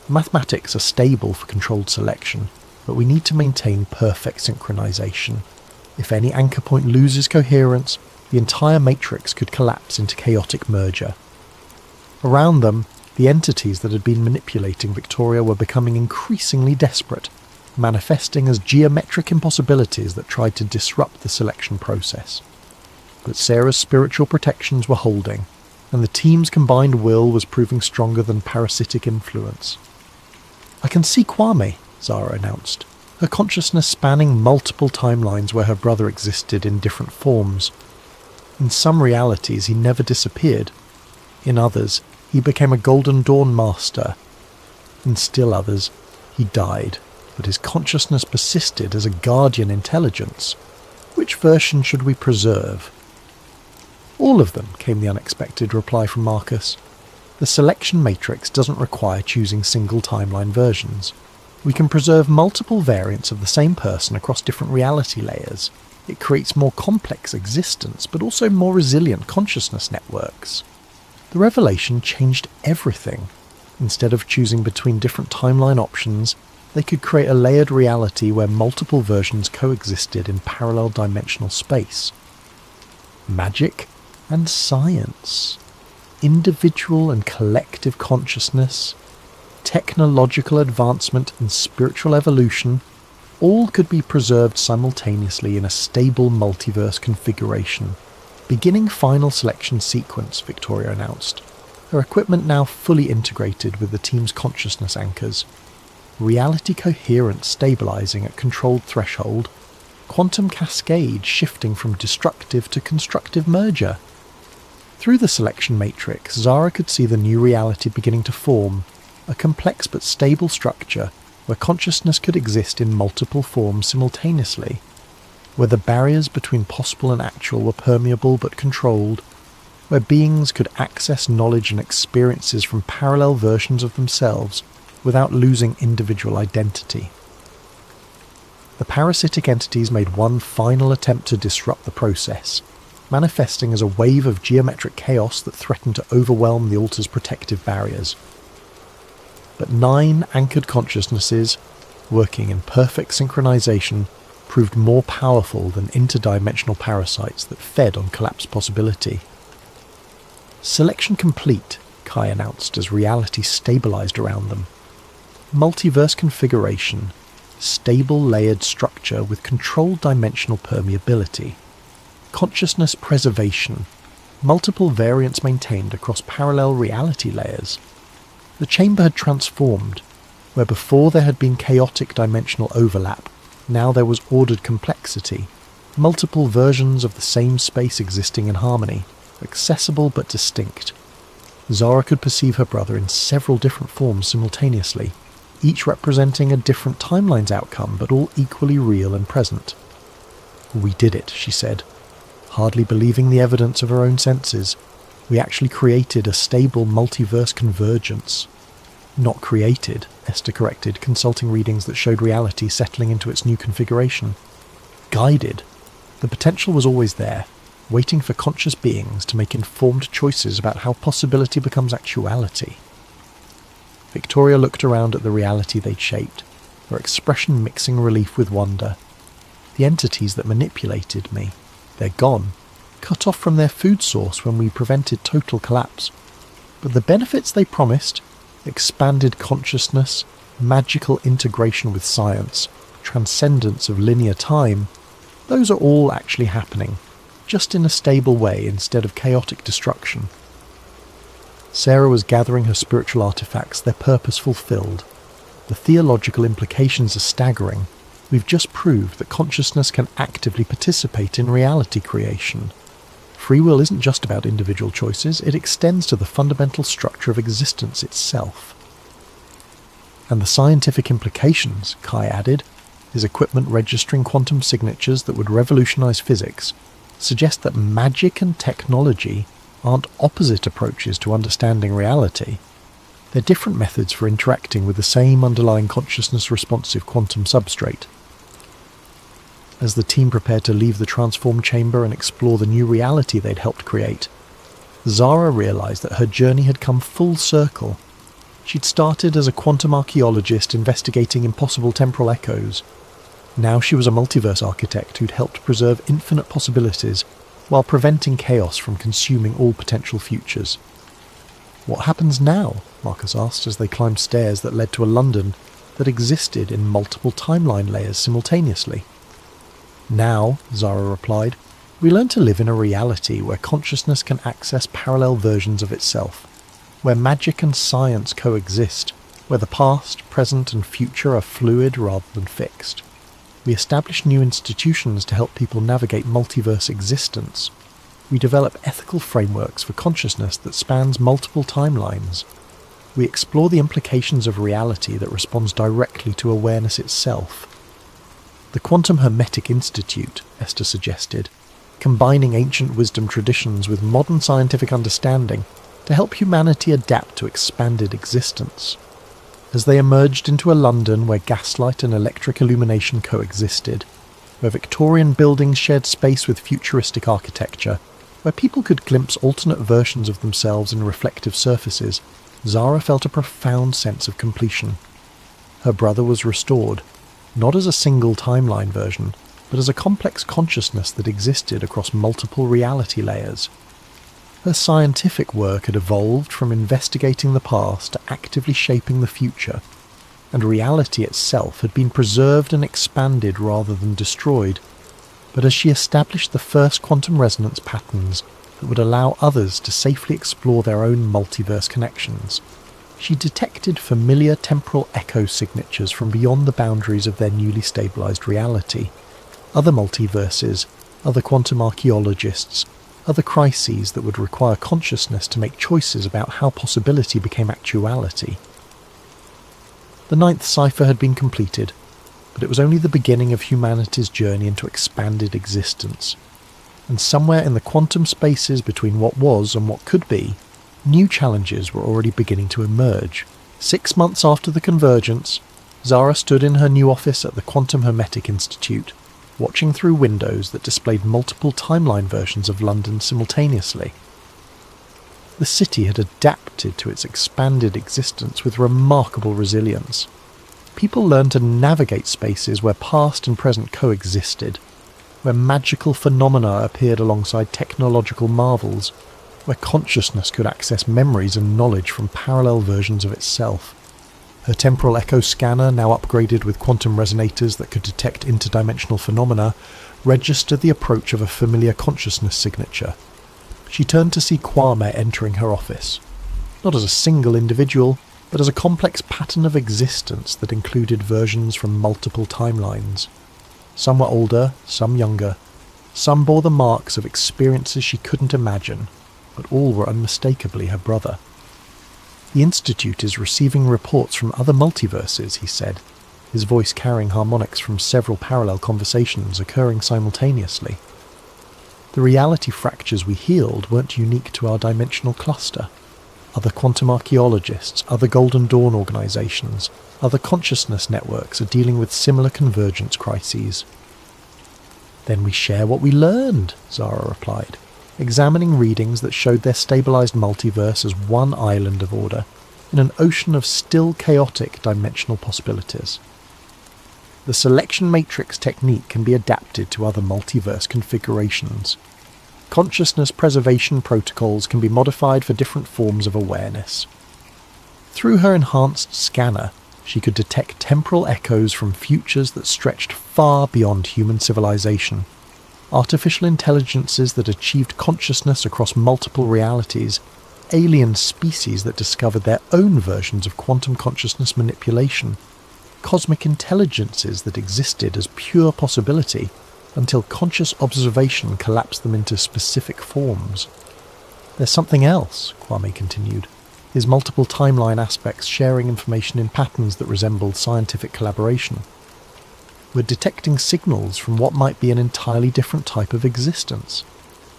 "Mathematics are stable for controlled selection, but we need to maintain perfect synchronization. If any anchor point loses coherence, the entire matrix could collapse into chaotic merger." Around them, the entities that had been manipulating Victoria were becoming increasingly desperate, manifesting as geometric impossibilities that tried to disrupt the selection process. But Sarah's spiritual protections were holding, and the team's combined will was proving stronger than parasitic influence. "I can see Kwame," Zara announced, her consciousness spanning multiple timelines where her brother existed in different forms. In some realities he never disappeared. In others, he became a Golden Dawn master. In still others, he died, but his consciousness persisted as a guardian intelligence. Which version should we preserve? "All of them," came the unexpected reply from Marcus. "The selection matrix doesn't require choosing single timeline versions. We can preserve multiple variants of the same person across different reality layers. It creates more complex existence, but also more resilient consciousness networks." The revelation changed everything. Instead of choosing between different timeline options, they could create a layered reality where multiple versions coexisted in parallel dimensional space. Magic and science, individual and collective consciousness, technological advancement and spiritual evolution, all could be preserved simultaneously in a stable multiverse configuration. "Beginning final selection sequence," Victoria announced, her equipment now fully integrated with the team's consciousness anchors. Reality coherence stabilizing at controlled threshold, quantum cascade shifting from destructive to constructive merger. Through the selection matrix, Zara could see the new reality beginning to form, a complex but stable structure where consciousness could exist in multiple forms simultaneously, where the barriers between possible and actual were permeable but controlled, where beings could access knowledge and experiences from parallel versions of themselves without losing individual identity. The parasitic entities made one final attempt to disrupt the process, manifesting as a wave of geometric chaos that threatened to overwhelm the altar's protective barriers. But 9 anchored consciousnesses, working in perfect synchronization, proved more powerful than interdimensional parasites that fed on collapse possibility. Selection complete, Kai announced as reality stabilized around them. Multiverse configuration, stable layered structure with controlled dimensional permeability. Consciousness preservation, multiple variants maintained across parallel reality layers. The chamber had transformed. Where before there had been chaotic dimensional overlap, now there was ordered complexity, multiple versions of the same space existing in harmony, accessible but distinct. Zara could perceive her brother in several different forms simultaneously, each representing a different timeline's outcome, but all equally real and present. "We did it," she said, hardly believing the evidence of her own senses. "We actually created a stable multiverse convergence." "Not created," Esther corrected, consulting readings that showed reality settling into its new configuration. "Guided. The potential was always there, waiting for conscious beings to make informed choices about how possibility becomes actuality." Victoria looked around at the reality they'd shaped, her expression mixing relief with wonder. "The entities that manipulated me, they're gone, cut off from their food source when we prevented total collapse. But the benefits they promised, expanded consciousness, magical integration with science, transcendence of linear time, those are all actually happening, just in a stable way instead of chaotic destruction." Sarah was gathering her spiritual artifacts, their purpose fulfilled. "The theological implications are staggering. We've just proved that consciousness can actively participate in reality creation. Free will isn't just about individual choices, it extends to the fundamental structure of existence itself." "And the scientific implications," Kai added, his equipment registering quantum signatures that would revolutionize physics, suggest that magic and technology aren't opposite approaches to understanding reality. They're different methods for interacting with the same underlying consciousness-responsive quantum substrate. As the team prepared to leave the transformed chamber and explore the new reality they'd helped create, Zara realized that her journey had come full circle. She'd started as a quantum archaeologist investigating impossible temporal echoes. Now she was a multiverse architect who'd helped preserve infinite possibilities while preventing chaos from consuming all potential futures. "What happens now?" Marcus asked as they climbed stairs that led to a London that existed in multiple timeline layers simultaneously. "Now," Zara replied, "we learn to live in a reality where consciousness can access parallel versions of itself, where magic and science coexist, where the past, present and future are fluid rather than fixed. We establish new institutions to help people navigate multiverse existence. We develop ethical frameworks for consciousness that spans multiple timelines. We explore the implications of reality that responds directly to awareness itself. The Quantum Hermetic Institute," Esther suggested, combining ancient wisdom traditions with modern scientific understanding to help humanity adapt to expanded existence. As they emerged into a London where gaslight and electric illumination coexisted, where Victorian buildings shared space with futuristic architecture, where people could glimpse alternate versions of themselves in reflective surfaces, Zara felt a profound sense of completion. Her brother was restored, not as a single timeline version, but as a complex consciousness that existed across multiple reality layers. Her scientific work had evolved from investigating the past to actively shaping the future, and reality itself had been preserved and expanded rather than destroyed. But as she established the first quantum resonance patterns that would allow others to safely explore their own multiverse connections, she detected familiar temporal echo signatures from beyond the boundaries of their newly stabilized reality. Other multiverses, other quantum archaeologists, other crises that would require consciousness to make choices about how possibility became actuality. The 9th cipher had been completed, but it was only the beginning of humanity's journey into expanded existence. And somewhere in the quantum spaces between what was and what could be, new challenges were already beginning to emerge. 6 months after the convergence, Zara stood in her new office at the Quantum Hermetic Institute, watching through windows that displayed multiple timeline versions of London simultaneously. The city had adapted to its expanded existence with remarkable resilience. people learned to navigate spaces where past and present coexisted, where magical phenomena appeared alongside technological marvels, where consciousness could access memories and knowledge from parallel versions of itself. Her temporal echo scanner, now upgraded with quantum resonators that could detect interdimensional phenomena, registered the approach of a familiar consciousness signature. She turned to see Kwame entering her office, not as a single individual, but as a complex pattern of existence that included versions from multiple timelines. Some were older, some younger. Some bore the marks of experiences she couldn't imagine, but all were unmistakably her brother. "The Institute is receiving reports from other multiverses," he said, his voice carrying harmonics from several parallel conversations occurring simultaneously. "The reality fractures we healed weren't unique to our dimensional cluster. Other quantum archaeologists, other Golden Dawn organizations, other consciousness networks are dealing with similar convergence crises." "Then we share what we learned," Zara replied, examining readings that showed their stabilized multiverse as one island of order in an ocean of still chaotic dimensional possibilities. "The selection matrix technique can be adapted to other multiverse configurations. Consciousness preservation protocols can be modified for different forms of awareness." Through her enhanced scanner, she could detect temporal echoes from futures that stretched far beyond human civilization. Artificial intelligences that achieved consciousness across multiple realities, alien species that discovered their own versions of quantum consciousness manipulation, cosmic intelligences that existed as pure possibility until conscious observation collapsed them into specific forms. "There's something else," Kwame continued, his multiple timeline aspects sharing information in patterns that resembled scientific collaboration. "We're detecting signals from what might be an entirely different type of existence.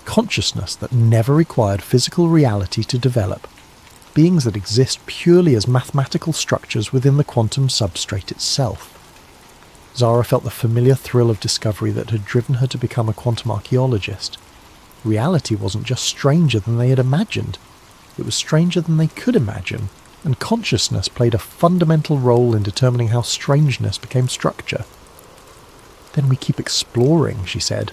Consciousness that never required physical reality to develop. Beings that exist purely as mathematical structures within the quantum substrate itself." Zara felt the familiar thrill of discovery that had driven her to become a quantum archaeologist. Reality wasn't just stranger than they had imagined, it was stranger than they could imagine, and consciousness played a fundamental role in determining how strangeness became structure. "Then we keep exploring," she said,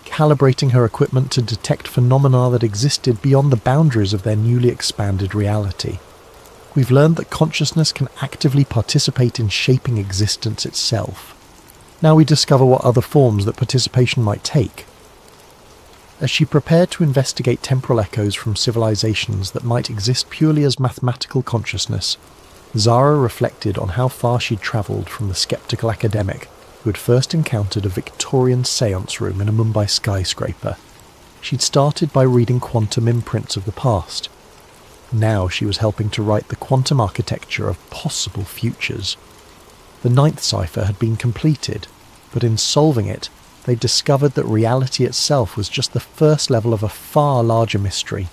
calibrating her equipment to detect phenomena that existed beyond the boundaries of their newly expanded reality. "We've learned that consciousness can actively participate in shaping existence itself. Now we discover what other forms that participation might take." As she prepared to investigate temporal echoes from civilizations that might exist purely as mathematical consciousness, Zara reflected on how far she'd travelled from the skeptical academic who had first encountered a Victorian séance room in a Mumbai skyscraper. She'd started by reading quantum imprints of the past. Now she was helping to write the quantum architecture of possible futures. The ninth cipher had been completed, but in solving it, they discovered that reality itself was just the first level of a far larger mystery.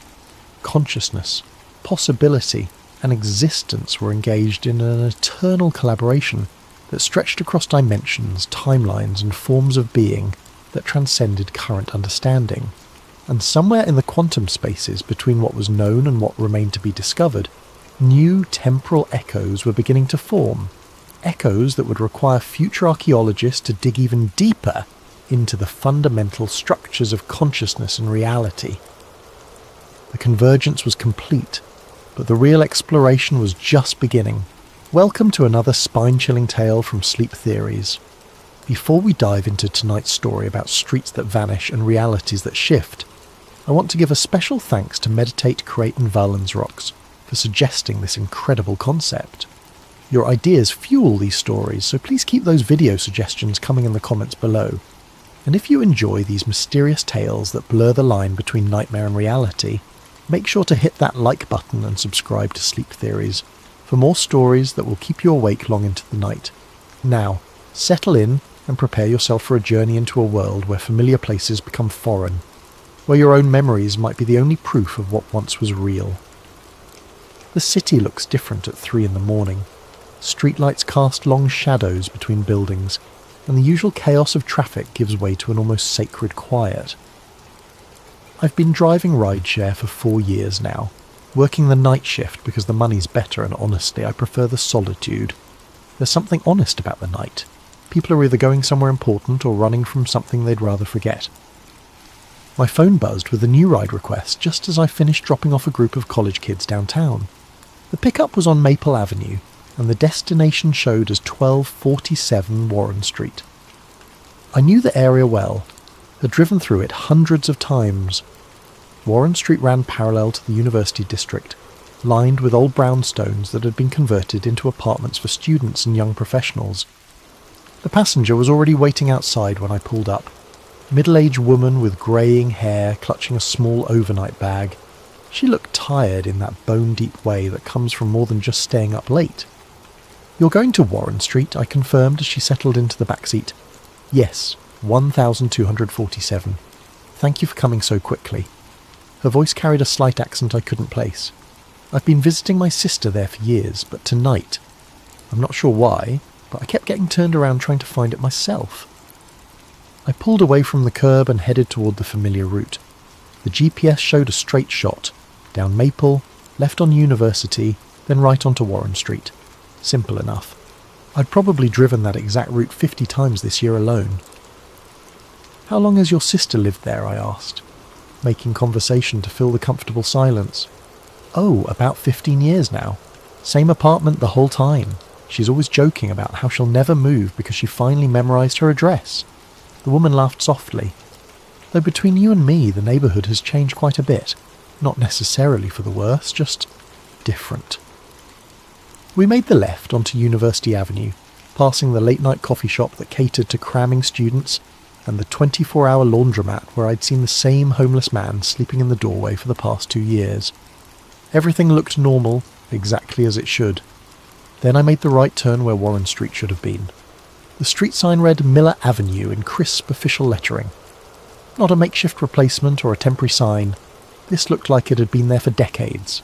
Consciousness, possibility, and existence were engaged in an eternal collaboration that stretched across dimensions, timelines, and forms of being that transcended current understanding. And somewhere in the quantum spaces between what was known and what remained to be discovered, new temporal echoes were beginning to form. Echoes that would require future archaeologists to dig even deeper into the fundamental structures of consciousness and reality. The convergence was complete, but the real exploration was just beginning. Welcome to another spine-chilling tale from Sleep Theories. Before we dive into tonight's story about streets that vanish and realities that shift, I want to give a special thanks to Meditate, Create and Valensrox for suggesting this incredible concept. Your ideas fuel these stories, so please keep those video suggestions coming in the comments below. And if you enjoy these mysterious tales that blur the line between nightmare and reality, make sure to hit that like button and subscribe to Sleep Theories for more stories that will keep you awake long into the night. Now, settle in and prepare yourself for a journey into a world where familiar places become foreign, where your own memories might be the only proof of what once was real. The city looks different at 3 a.m. Streetlights cast long shadows between buildings, and the usual chaos of traffic gives way to an almost sacred quiet. I've been driving rideshare for 4 years now, working the night shift because the money's better and honestly I prefer the solitude. There's something honest about the night. People are either going somewhere important or running from something they'd rather forget. My phone buzzed with a new ride request just as I finished dropping off a group of college kids downtown. The pickup was on Maple Avenue, and the destination showed as 1247 Warren Street. I knew the area well, had driven through it hundreds of times. Warren Street ran parallel to the University District, lined with old brownstones that had been converted into apartments for students and young professionals. The passenger was already waiting outside when I pulled up. Middle-aged woman with greying hair clutching a small overnight bag. She looked tired in that bone-deep way that comes from more than just staying up late. "You're going to Warren Street," I confirmed as she settled into the back seat. "Yes, 1247. Thank you for coming so quickly." Her voice carried a slight accent I couldn't place. I've been visiting my sister there for years, but tonight, I'm not sure why, but I kept getting turned around trying to find it myself. I pulled away from the curb and headed toward the familiar route. The GPS showed a straight shot, down Maple, left on University, then right onto Warren Street. Simple enough. I'd probably driven that exact route 50 times this year alone. "How long has your sister lived there?" I asked, making conversation to fill the comfortable silence. "Oh, about 15 years now. Same apartment the whole time. She's always joking about how she'll never move because she finally memorized her address." The woman laughed softly. "Though between you and me, the neighbourhood has changed quite a bit. Not necessarily for the worse, just different." We made the left onto University Avenue, passing the late-night coffee shop that catered to cramming students and the 24-hour laundromat where I'd seen the same homeless man sleeping in the doorway for the past 2 years. Everything looked normal, exactly as it should. Then I made the right turn where Warren Street should have been. The street sign read Miller Avenue in crisp official lettering. Not a makeshift replacement or a temporary sign. This looked like it had been there for decades.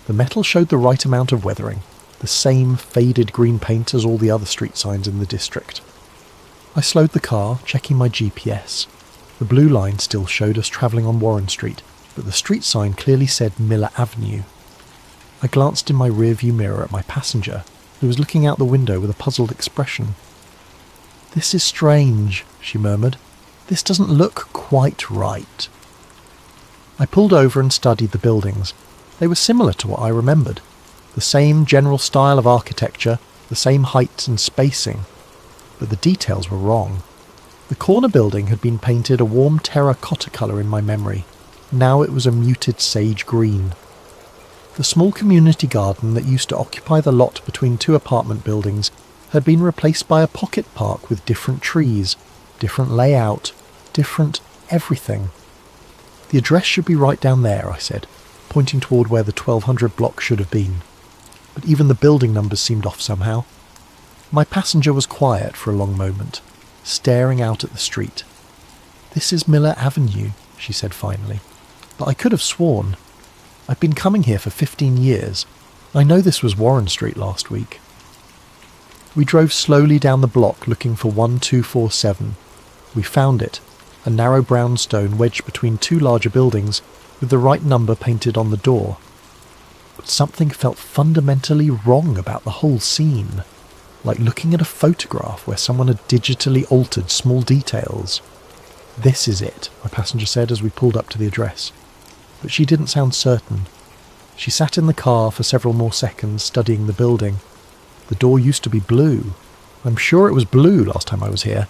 The metal showed the right amount of weathering, the same faded green paint as all the other street signs in the district. I slowed the car, checking my GPS. The blue line still showed us travelling on Warren Street, but the street sign clearly said Miller Avenue. I glanced in my rearview mirror at my passenger, who was looking out the window with a puzzled expression. "This is strange," she murmured. "This doesn't look quite right." I pulled over and studied the buildings. They were similar to what I remembered. The same general style of architecture, the same height and spacing. But the details were wrong. The corner building had been painted a warm terracotta colour in my memory. Now it was a muted sage green. The small community garden that used to occupy the lot between 2 apartment buildings had been replaced by a pocket park with different trees, different layout, different everything. "The address should be right down there," I said, pointing toward where the 1200 block should have been. But even the building numbers seemed off somehow. My passenger was quiet for a long moment, staring out at the street. "This is Miller Avenue," she said finally. "But I could have sworn. I've been coming here for 15 years. I know this was Warren Street last week." We drove slowly down the block looking for 1247. We found it, a narrow brownstone wedged between 2 larger buildings with the right number painted on the door. But something felt fundamentally wrong about the whole scene, like looking at a photograph where someone had digitally altered small details. "This is it," my passenger said as we pulled up to the address. But she didn't sound certain. She sat in the car for several more seconds studying the building. The door used to be blue. I'm sure it was blue last time I was here.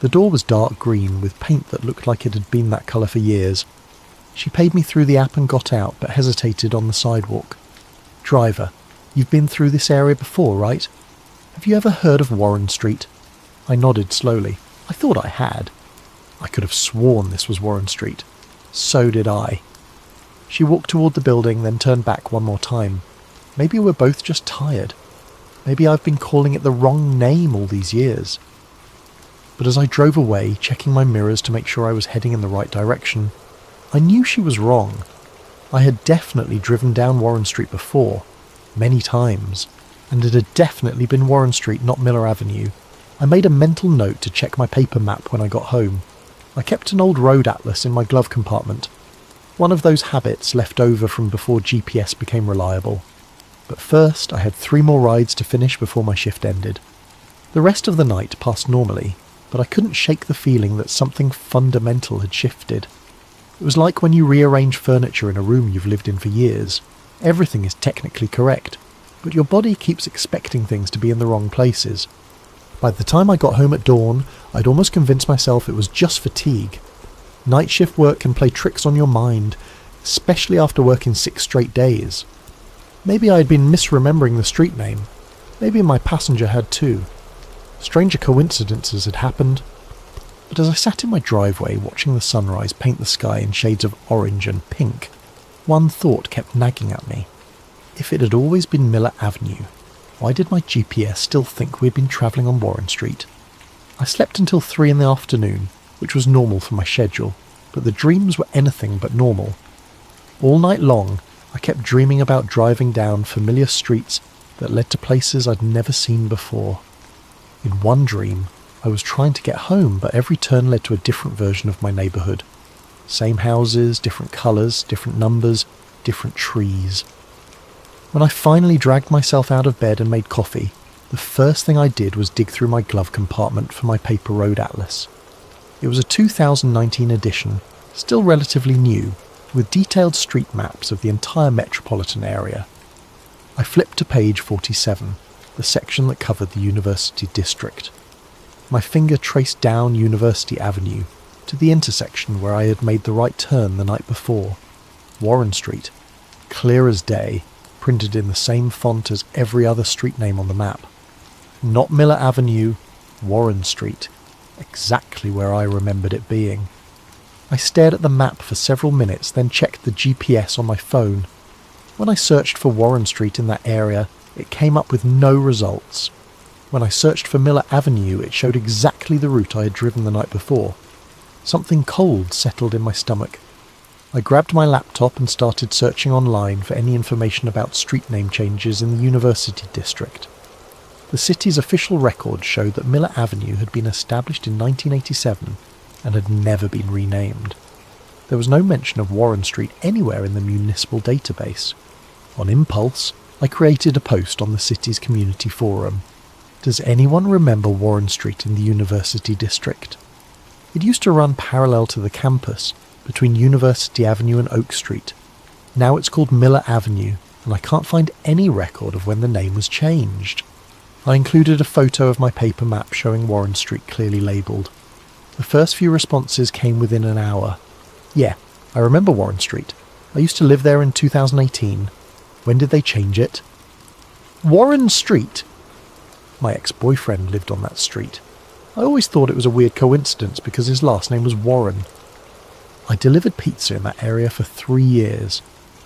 The door was dark green with paint that looked like it had been that colour for years. She paid me through the app and got out, but hesitated on the sidewalk. "Driver, you've been through this area before, right? Have you ever heard of Warren Street?" I nodded slowly. I thought I had. I could have sworn this was Warren Street. So did I. She walked toward the building, then turned back one more time. Maybe we're both just tired. Maybe I've been calling it the wrong name all these years. But as I drove away, checking my mirrors to make sure I was heading in the right direction, I knew she was wrong. I had definitely driven down Warren Street before, many times, and it had definitely been Warren Street, not Miller Avenue. I made a mental note to check my paper map when I got home. I kept an old road atlas in my glove compartment, one of those habits left over from before GPS became reliable. But first, I had 3 more rides to finish before my shift ended. The rest of the night passed normally, but I couldn't shake the feeling that something fundamental had shifted. It was like when you rearrange furniture in a room you've lived in for years. Everything is technically correct, but your body keeps expecting things to be in the wrong places. By the time I got home at dawn, I'd almost convinced myself it was just fatigue. Night shift work can play tricks on your mind, especially after working 6 straight days. Maybe I had been misremembering the street name. Maybe my passenger had too. Stranger coincidences had happened. But as I sat in my driveway watching the sunrise paint the sky in shades of orange and pink, one thought kept nagging at me. If it had always been Miller Avenue, why did my GPS still think we had been travelling on Warren Street? I slept until 3 in the afternoon, which was normal for my schedule, but the dreams were anything but normal. All night long, I kept dreaming about driving down familiar streets that led to places I'd never seen before. In one dream, I was trying to get home, but every turn led to a different version of my neighbourhood. Same houses, different colours, different numbers, different trees. When I finally dragged myself out of bed and made coffee, the first thing I did was dig through my glove compartment for my paper road atlas. It was a 2019 edition, still relatively new, with detailed street maps of the entire metropolitan area. I flipped to page 47, the section that covered the University District. My finger traced down University Avenue to the intersection where I had made the right turn the night before. Warren Street, clear as day, printed in the same font as every other street name on the map. Not Miller Avenue, Warren Street, exactly where I remembered it being. I stared at the map for several minutes, then checked the GPS on my phone. When I searched for Warren Street in that area, it came up with no results. When I searched for Miller Avenue, it showed exactly the route I had driven the night before. Something cold settled in my stomach. I grabbed my laptop and started searching online for any information about street name changes in the University District. The city's official record showed that Miller Avenue had been established in 1987 and had never been renamed. There was no mention of Warren Street anywhere in the municipal database. On impulse, I created a post on the city's community forum. Does anyone remember Warren Street in the University District? It used to run parallel to the campus, between University Avenue and Oak Street. Now it's called Miller Avenue, and I can't find any record of when the name was changed. I included a photo of my paper map showing Warren Street clearly labelled. The first few responses came within an hour. Yeah, I remember Warren Street. I used to live there in 2018. When did they change it? Warren Street! My ex-boyfriend lived on that street. I always thought it was a weird coincidence because his last name was Warren. I delivered pizza in that area for 3 years.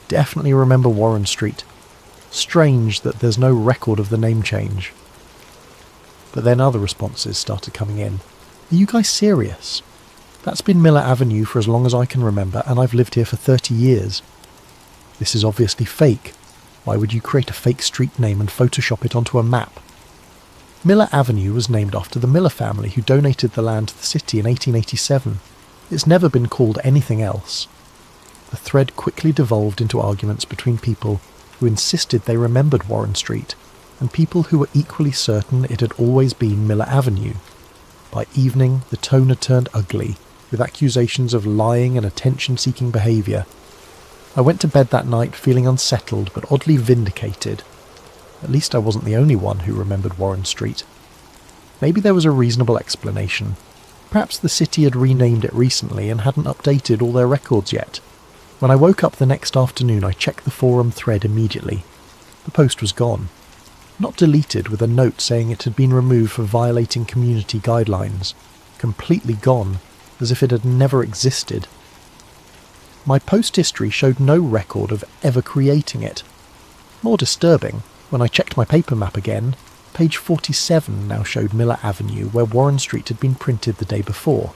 Definitely remember Warren Street. Strange that there's no record of the name change. But then other responses started coming in. Are you guys serious? That's been Miller Avenue for as long as I can remember, and I've lived here for 30 years. This is obviously fake. Why would you create a fake street name and Photoshop it onto a map? Miller Avenue was named after the Miller family who donated the land to the city in 1887. It's never been called anything else. The thread quickly devolved into arguments between people who insisted they remembered Warren Street and people who were equally certain it had always been Miller Avenue. By evening, the tone had turned ugly, with accusations of lying and attention-seeking behaviour. I went to bed that night feeling unsettled but oddly vindicated. At least I wasn't the only one who remembered Warren Street. Maybe there was a reasonable explanation. Perhaps the city had renamed it recently and hadn't updated all their records yet. When I woke up the next afternoon, I checked the forum thread immediately. The post was gone. Not deleted, with a note saying it had been removed for violating community guidelines. Completely gone, as if it had never existed. My post history showed no record of ever creating it. More disturbing, when I checked my paper map again, page 47 now showed Miller Avenue where Warren Street had been printed the day before.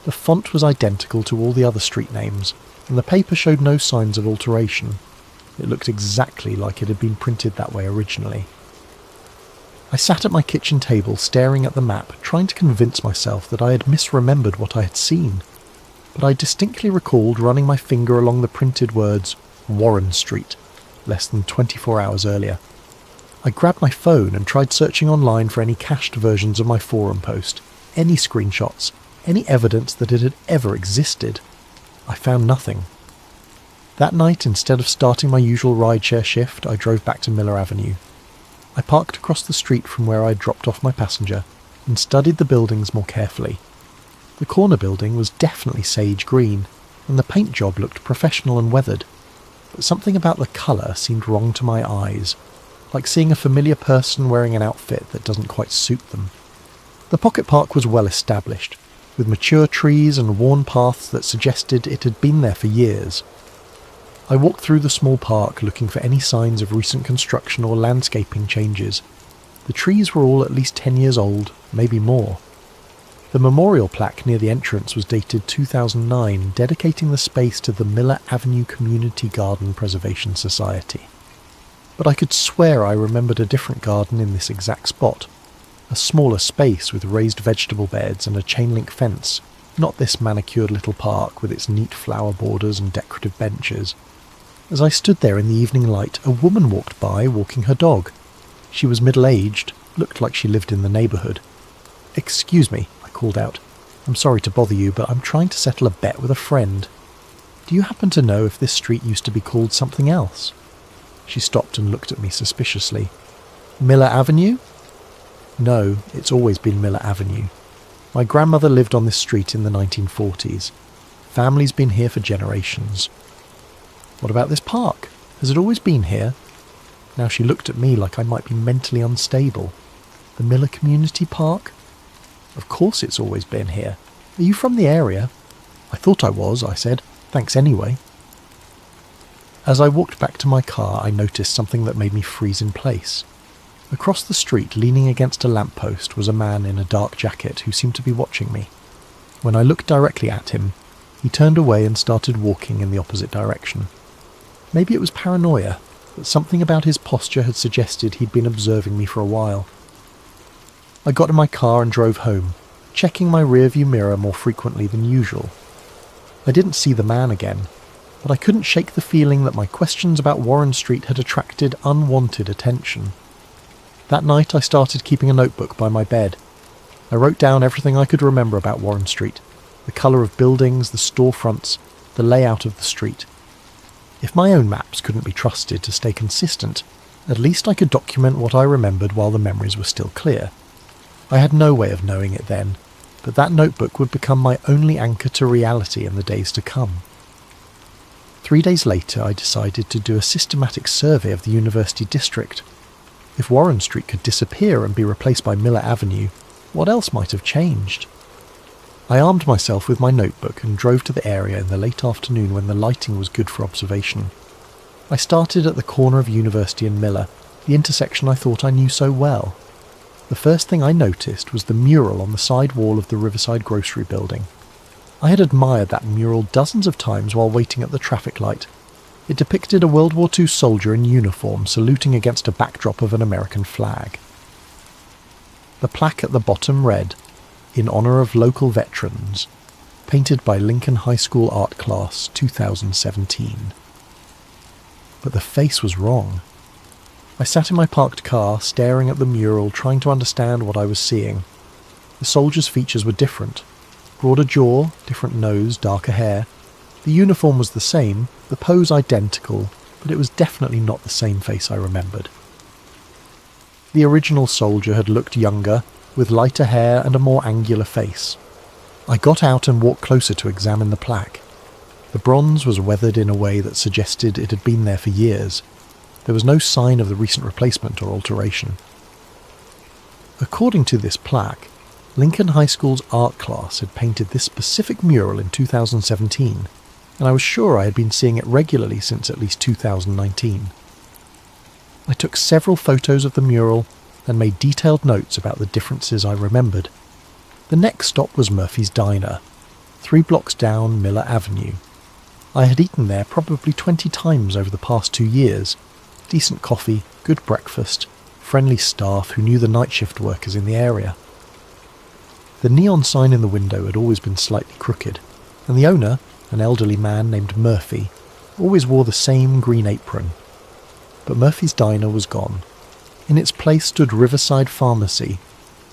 The font was identical to all the other street names, and the paper showed no signs of alteration. It looked exactly like it had been printed that way originally. I sat at my kitchen table staring at the map, trying to convince myself that I had misremembered what I had seen. But I distinctly recalled running my finger along the printed words, Warren Street, less than 24 hours earlier. I grabbed my phone and tried searching online for any cached versions of my forum post, any screenshots, any evidence that it had ever existed. I found nothing. That night, instead of starting my usual rideshare shift, I drove back to Miller Avenue. I parked across the street from where I dropped off my passenger and studied the buildings more carefully. The corner building was definitely sage green, and the paint job looked professional and weathered, but something about the colour seemed wrong to my eyes, like seeing a familiar person wearing an outfit that doesn't quite suit them. The pocket park was well established, with mature trees and worn paths that suggested it had been there for years. I walked through the small park looking for any signs of recent construction or landscaping changes. The trees were all at least 10 years old, maybe more. The memorial plaque near the entrance was dated 2009, dedicating the space to the Miller Avenue Community Garden Preservation Society. But I could swear I remembered a different garden in this exact spot. A smaller space with raised vegetable beds and a chain-link fence, not this manicured little park with its neat flower borders and decorative benches. As I stood there in the evening light, a woman walked by walking her dog. She was middle-aged, looked like she lived in the neighbourhood. "Excuse me," I called out. "I'm sorry to bother you, but I'm trying to settle a bet with a friend. Do you happen to know if this street used to be called something else?" She stopped and looked at me suspiciously. "Miller Avenue?" "No, it's always been Miller Avenue. My grandmother lived on this street in the 1940s. Family's been here for generations." "What about this park? Has it always been here?" Now she looked at me like I might be mentally unstable. "The Miller Community Park? Of course it's always been here. Are you from the area?" "I thought I was," I said. "Thanks anyway." As I walked back to my car, I noticed something that made me freeze in place. Across the street, leaning against a lamppost, was a man in a dark jacket who seemed to be watching me. When I looked directly at him, he turned away and started walking in the opposite direction. Maybe it was paranoia, but something about his posture had suggested he'd been observing me for a while. I got in my car and drove home, checking my rearview mirror more frequently than usual. I didn't see the man again, but I couldn't shake the feeling that my questions about Warren Street had attracted unwanted attention. That night I started keeping a notebook by my bed. I wrote down everything I could remember about Warren Street, the colour of buildings, the storefronts, the layout of the street. If my own maps couldn't be trusted to stay consistent, at least I could document what I remembered while the memories were still clear. I had no way of knowing it then, but that notebook would become my only anchor to reality in the days to come. 3 days later, I decided to do a systematic survey of the university district. If Warren Street could disappear and be replaced by Miller Avenue, what else might have changed? I armed myself with my notebook and drove to the area in the late afternoon when the lighting was good for observation. I started at the corner of University and Miller, the intersection I thought I knew so well. The first thing I noticed was the mural on the side wall of the Riverside Grocery Building. I had admired that mural dozens of times while waiting at the traffic light. It depicted a World War II soldier in uniform saluting against a backdrop of an American flag. The plaque at the bottom read, "In honour of local veterans, painted by Lincoln High School Art Class 2017. But the face was wrong. I sat in my parked car, staring at the mural, trying to understand what I was seeing. The soldier's features were different. Broader jaw, different nose, darker hair. The uniform was the same, the pose identical, but it was definitely not the same face I remembered. The original soldier had looked younger, with lighter hair and a more angular face. I got out and walked closer to examine the plaque. The bronze was weathered in a way that suggested it had been there for years. There was no sign of the recent replacement or alteration. According to this plaque, Lincoln High School's art class had painted this specific mural in 2017, and I was sure I had been seeing it regularly since at least 2019. I took several photos of the mural and made detailed notes about the differences I remembered. The next stop was Murphy's Diner, 3 blocks down Miller Avenue. I had eaten there probably 20 times over the past 2 years. Decent coffee, good breakfast, friendly staff who knew the night shift workers in the area. The neon sign in the window had always been slightly crooked, and the owner, an elderly man named Murphy, always wore the same green apron. but Murphy's Diner was gone. In its place stood Riverside Pharmacy,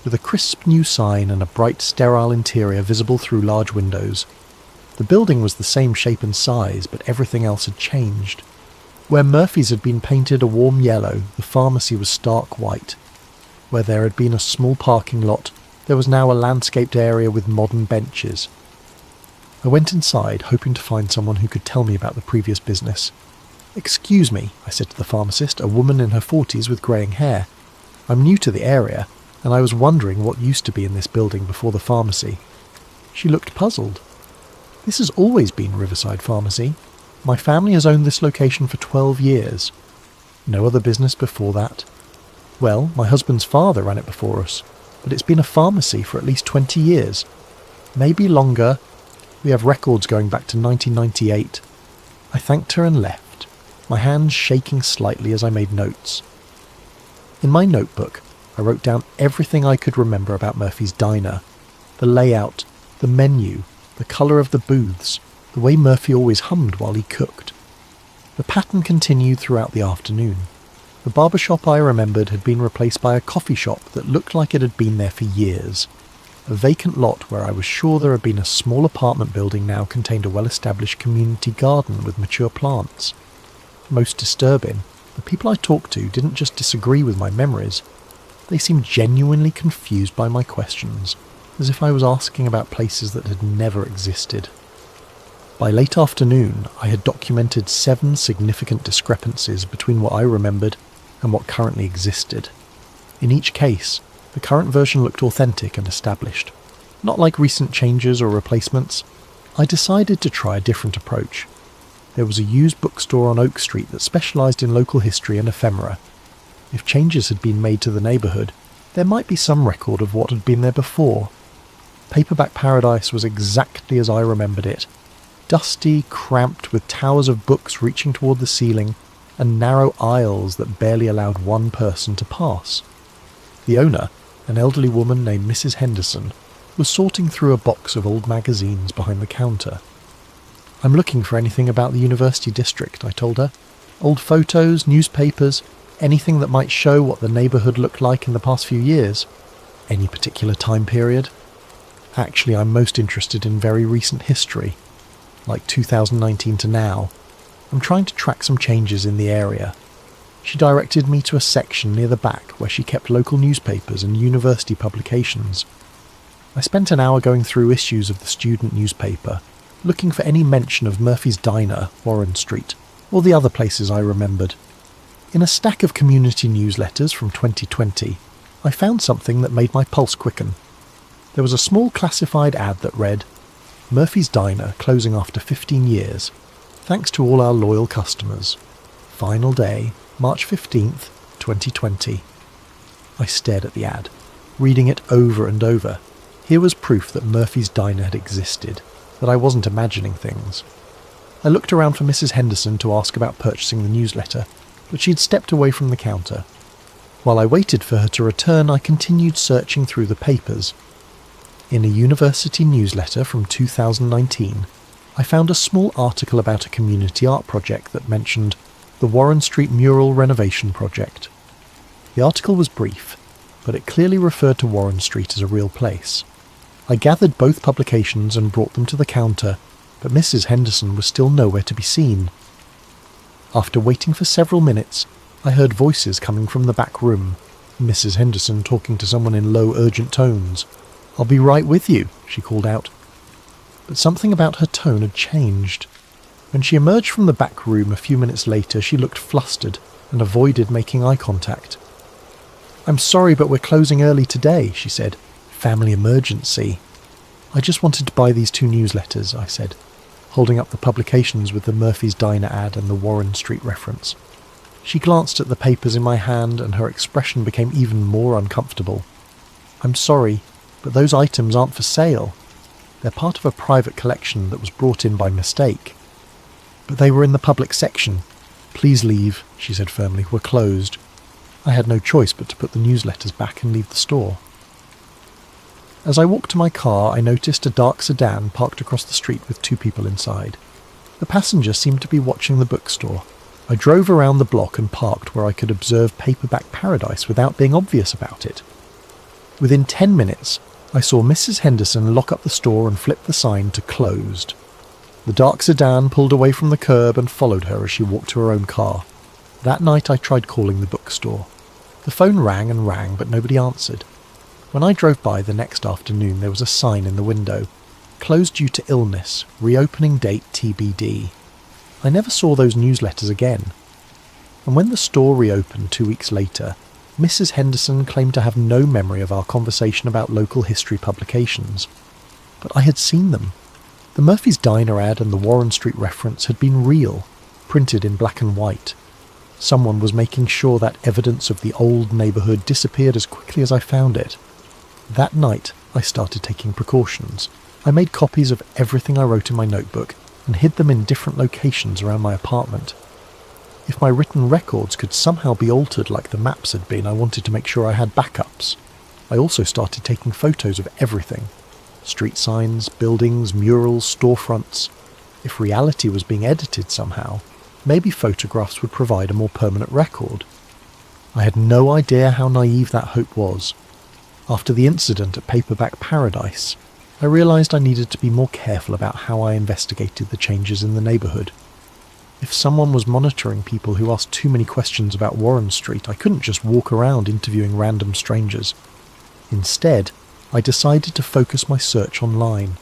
with a crisp new sign and a bright, sterile interior visible through large windows. The building was the same shape and size, but everything else had changed. Where Murphy's had been painted a warm yellow, the pharmacy was stark white. Where there had been a small parking lot, there was now a landscaped area with modern benches. I went inside, hoping to find someone who could tell me about the previous business. "Excuse me," I said to the pharmacist, a woman in her 40s with greying hair. "I'm new to the area, and I was wondering what used to be in this building before the pharmacy." She looked puzzled. "This has always been Riverside Pharmacy. My family has owned this location for 12 years. No other business before that. Well, my husband's father ran it before us, but it's been a pharmacy for at least 20 years. Maybe longer. We have records going back to 1998. I thanked her and left, my hands shaking slightly as I made notes. In my notebook, I wrote down everything I could remember about Murphy's Diner. The layout, the menu, the colour of the booths, the way Murphy always hummed while he cooked. The pattern continued throughout the afternoon. The barber shop I remembered had been replaced by a coffee shop that looked like it had been there for years. A vacant lot where I was sure there had been a small apartment building now contained a well-established community garden with mature plants. Most disturbing, the people I talked to didn't just disagree with my memories. They seemed genuinely confused by my questions, as if I was asking about places that had never existed. By late afternoon, I had documented 7 significant discrepancies between what I remembered and what currently existed. In each case, the current version looked authentic and established, not like recent changes or replacements. I decided to try a different approach. There was a used bookstore on Oak Street that specialised in local history and ephemera. If changes had been made to the neighbourhood, there might be some record of what had been there before. Paperback Paradise was exactly as I remembered it. Dusty, cramped, with towers of books reaching toward the ceiling, and narrow aisles that barely allowed one person to pass. The owner, an elderly woman named Mrs. Henderson, was sorting through a box of old magazines behind the counter. "I'm looking for anything about the University District," I told her. "Old photos, newspapers, anything that might show what the neighbourhood looked like in the past few years. Any particular time period? Actually, I'm most interested in very recent history, like 2019 to now. I'm trying to track some changes in the area." She directed me to a section near the back where she kept local newspapers and university publications. I spent an hour going through issues of the student newspaper, looking for any mention of Murphy's Diner, Warren Street, or the other places I remembered. In a stack of community newsletters from 2020, I found something that made my pulse quicken. There was a small classified ad that read, "Murphy's Diner closing after 15 years. Thanks to all our loyal customers. Final day, March 15th, 2020. I stared at the ad, reading it over and over. Here was proof that Murphy's Diner had existed, that I wasn't imagining things. I looked around for Mrs. Henderson to ask about purchasing the newsletter, but she'd stepped away from the counter. While I waited for her to return, I continued searching through the papers. In a university newsletter from 2019, I found a small article about a community art project that mentioned the Warren Street Mural Renovation Project. The article was brief, but it clearly referred to Warren Street as a real place. I gathered both publications and brought them to the counter, but Mrs. Henderson was still nowhere to be seen. After waiting for several minutes, I heard voices coming from the back room, Mrs. Henderson talking to someone in low, urgent tones. "I'll be right with you," she called out. But something about her tone had changed. When she emerged from the back room a few minutes later, she looked flustered and avoided making eye contact. "I'm sorry, but we're closing early today," she said. "Family emergency." "I just wanted to buy these 2 newsletters," I said, holding up the publications with the Murphy's Diner ad and the Warren Street reference. She glanced at the papers in my hand and her expression became even more uncomfortable. "I'm sorry, but those items aren't for sale. They're part of a private collection that was brought in by mistake." "But they were in the public section." "Please leave," she said firmly. "We're closed." I had no choice but to put the newsletters back and leave the store. As I walked to my car, I noticed a dark sedan parked across the street with 2 people inside. The passenger seemed to be watching the bookstore. I drove around the block and parked where I could observe Paperback Paradise without being obvious about it. Within 10 minutes, I saw Mrs. Henderson lock up the store and flip the sign to closed. The dark sedan pulled away from the curb and followed her as she walked to her own car. That night I tried calling the bookstore. The phone rang and rang, but nobody answered. When I drove by the next afternoon, there was a sign in the window. Closed due to illness, reopening date TBD. I never saw those newsletters again. And when the store reopened 2 weeks later, Mrs. Henderson claimed to have no memory of our conversation about local history publications. But I had seen them. The Murphy's Diner ad and the Warren Street reference had been real, printed in black and white. Someone was making sure that evidence of the old neighbourhood disappeared as quickly as I found it. That night, I started taking precautions. I made copies of everything I wrote in my notebook and hid them in different locations around my apartment. If my written records could somehow be altered like the maps had been, I wanted to make sure I had backups. I also started taking photos of everything. Street signs, buildings, murals, storefronts. If reality was being edited somehow, maybe photographs would provide a more permanent record. I had no idea how naive that hope was. After the incident at Paperback Paradise, I realised I needed to be more careful about how I investigated the changes in the neighbourhood. If someone was monitoring people who asked too many questions about Warren Street, I couldn't just walk around interviewing random strangers. Instead, I decided to focus my search online.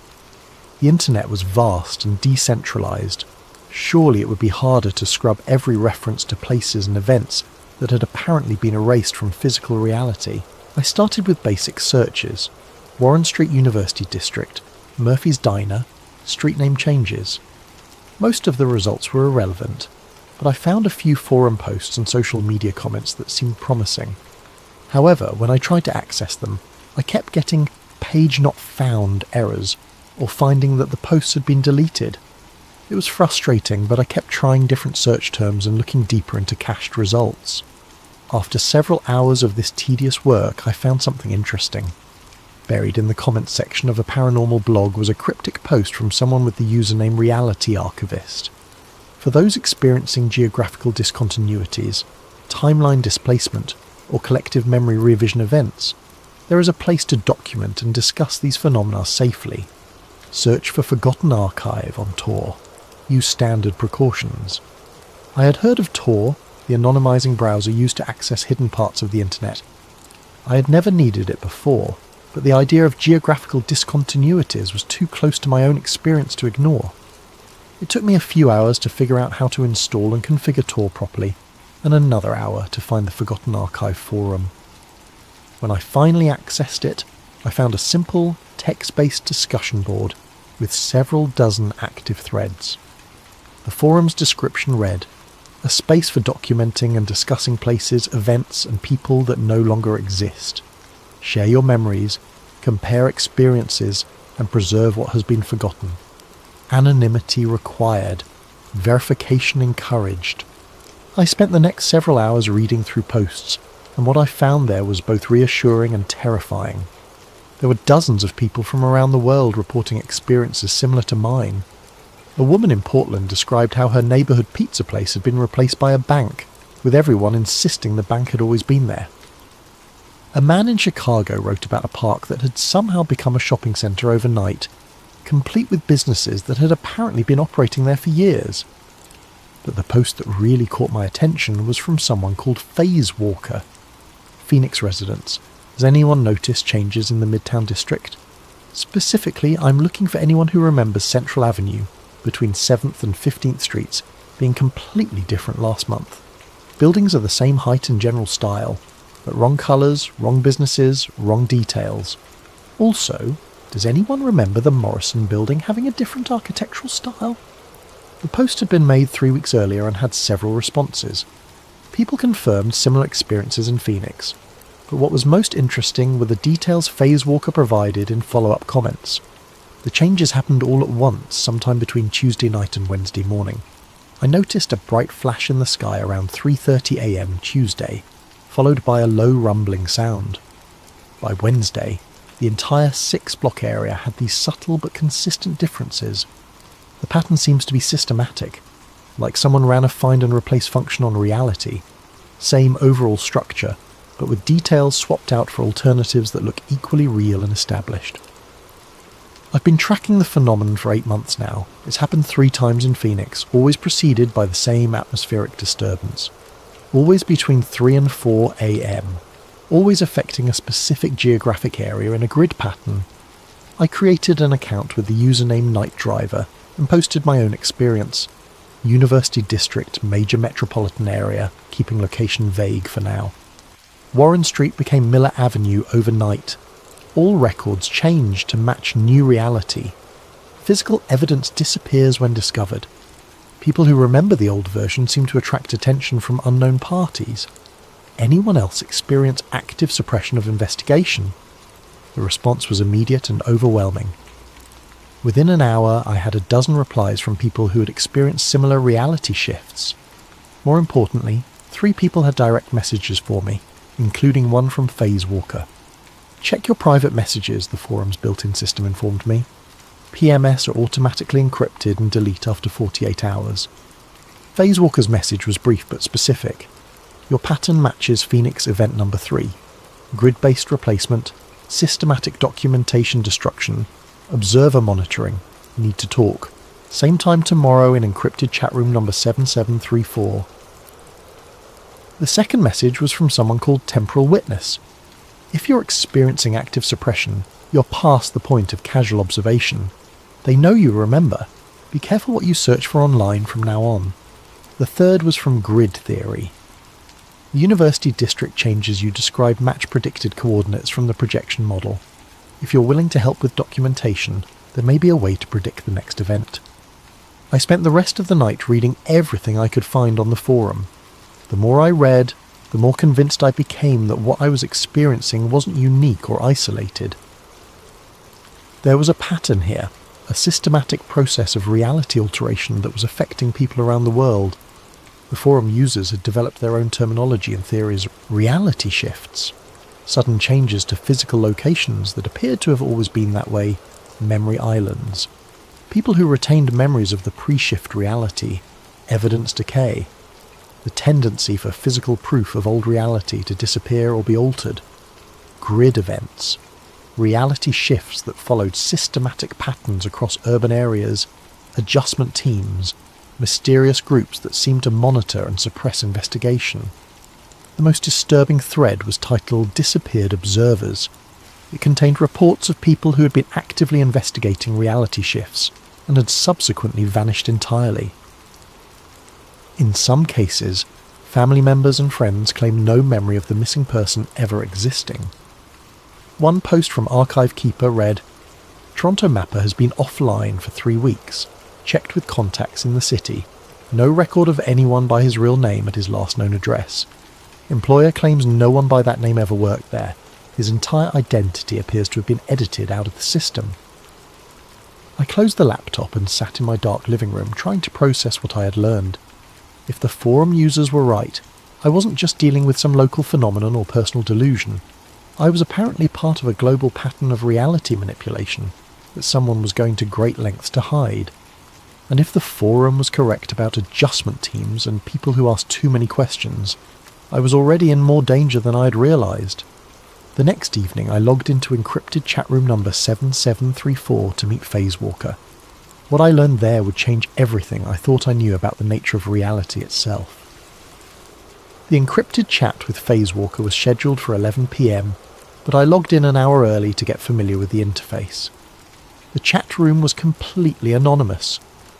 The internet was vast and decentralised. Surely it would be harder to scrub every reference to places and events that had apparently been erased from physical reality. I started with basic searches. Warren Street University District, Murphy's Diner, street name changes. Most of the results were irrelevant, but I found a few forum posts and social media comments that seemed promising. However, when I tried to access them, I kept getting page not found errors, or finding that the posts had been deleted. It was frustrating, but I kept trying different search terms and looking deeper into cached results. After several hours of this tedious work, I found something interesting. Buried in the comments section of a paranormal blog was a cryptic post from someone with the username Reality Archivist. For those experiencing geographical discontinuities, timeline displacement, or collective memory revision events, there is a place to document and discuss these phenomena safely. Search for Forgotten Archive on Tor. Use standard precautions. I had heard of Tor, the anonymizing browser used to access hidden parts of the internet. I had never needed it before, but the idea of geographical discontinuities was too close to my own experience to ignore. It took me a few hours to figure out how to install and configure Tor properly, and another hour to find the Forgotten Archive forum. When I finally accessed it, I found a simple, text-based discussion board with several dozen active threads. The forum's description read, "A space for documenting and discussing places, events, and people that no longer exist. Share your memories, compare experiences, and preserve what has been forgotten. Anonymity required. Verification encouraged." I spent the next several hours reading through posts, and what I found there was both reassuring and terrifying. There were dozens of people from around the world reporting experiences similar to mine. A woman in Portland described how her neighbourhood pizza place had been replaced by a bank, with everyone insisting the bank had always been there. A man in Chicago wrote about a park that had somehow become a shopping centre overnight, complete with businesses that had apparently been operating there for years. But the post that really caught my attention was from someone called Phase Walker. Phoenix residents, has anyone noticed changes in the Midtown District? Specifically, I'm looking for anyone who remembers Central Avenue, between 7th and 15th Streets, being completely different last month. Buildings are the same height and general style, but wrong colours, wrong businesses, wrong details. Also, does anyone remember the Morrison building having a different architectural style? The post had been made 3 weeks earlier and had several responses. People confirmed similar experiences in Phoenix, but what was most interesting were the details Phase Walker provided in follow-up comments. The changes happened all at once, sometime between Tuesday night and Wednesday morning. I noticed a bright flash in the sky around 3:30 a.m. Tuesday, followed by a low rumbling sound. By Wednesday, the entire 6-block area had these subtle but consistent differences. The pattern seems to be systematic. like someone ran a find and replace function on reality. Same overall structure, but with details swapped out for alternatives that look equally real and established. I've been tracking the phenomenon for 8 months now. It's happened 3 times in Phoenix, always preceded by the same atmospheric disturbance. Always between 3 and 4 a.m. Always affecting a specific geographic area in a grid pattern. I created an account with the username Night Driver and posted my own experience. University District, major metropolitan area, keeping location vague for now. Warren Street became Miller Avenue overnight. All records changed to match new reality. Physical evidence disappears when discovered. People who remember the old version seem to attract attention from unknown parties. Anyone else experience active suppression of investigation? The response was immediate and overwhelming. Within an hour, I had a dozen replies from people who had experienced similar reality shifts. More importantly, 3 people had direct messages for me, including one from Phase Walker. Check your private messages, the forum's built-in system informed me. PMS are automatically encrypted and delete after 48 hours. Phase Walker's message was brief but specific. Your pattern matches Phoenix event number 3. Grid-based replacement, systematic documentation destruction, observer monitoring, need to talk. Same time tomorrow in encrypted chat room number 7734. The second message was from someone called Temporal Witness. If you're experiencing active suppression, you're past the point of casual observation. They know you remember. Be careful what you search for online from now on. The third was from Grid Theory. The University District changes you describe match predicted coordinates from the projection model. If you're willing to help with documentation, there may be a way to predict the next event. I spent the rest of the night reading everything I could find on the forum. The more I read, the more convinced I became that what I was experiencing wasn't unique or isolated. There was a pattern here, a systematic process of reality alteration that was affecting people around the world. The forum users had developed their own terminology and theories. Reality shifts. Sudden changes to physical locations that appeared to have always been that way. Memory islands. People who retained memories of the pre-shift reality. Evidence decay. The tendency for physical proof of old reality to disappear or be altered. Grid events. Reality shifts that followed systematic patterns across urban areas. Adjustment teams. Mysterious groups that seemed to monitor and suppress investigation. The most disturbing thread was titled Disappeared Observers. It contained reports of people who had been actively investigating reality shifts and had subsequently vanished entirely. In some cases, family members and friends claimed no memory of the missing person ever existing. One post from Archive Keeper read, Toronto Mapper has been offline for 3 weeks. Checked with contacts in the city. No record of anyone by his real name at his last known address. Employer claims no one by that name ever worked there. His entire identity appears to have been edited out of the system. I closed the laptop and sat in my dark living room trying to process what I had learned. If the forum users were right, I wasn't just dealing with some local phenomenon or personal delusion. I was apparently part of a global pattern of reality manipulation that someone was going to great lengths to hide. And if the forum was correct about adjustment teams and people who asked too many questions, I was already in more danger than I had realised. The next evening I logged into encrypted chat room number 7734 to meet Phase Walker. What I learned there would change everything I thought I knew about the nature of reality itself. The encrypted chat with Phase Walker was scheduled for 11 p.m, but I logged in an hour early to get familiar with the interface. The chat room was completely anonymous.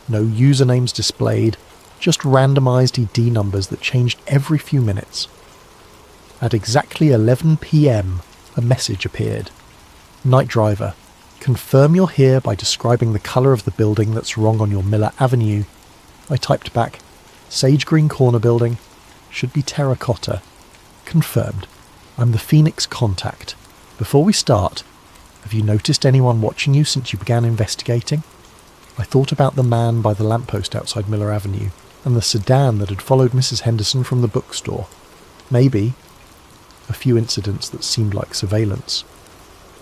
No usernames displayed, just randomised ED numbers that changed every few minutes. At exactly 11 p.m, a message appeared. Night Driver, confirm you're here by describing the colour of the building that's wrong on your Miller Avenue. I typed back, Sage Green Corner building, should be terracotta. Confirmed. I'm the Phoenix contact. Before we start, have you noticed anyone watching you since you began investigating? I thought about the man by the lamppost outside Miller Avenue, and the sedan that had followed Mrs. Henderson from the bookstore. Maybe. A few incidents that seemed like surveillance.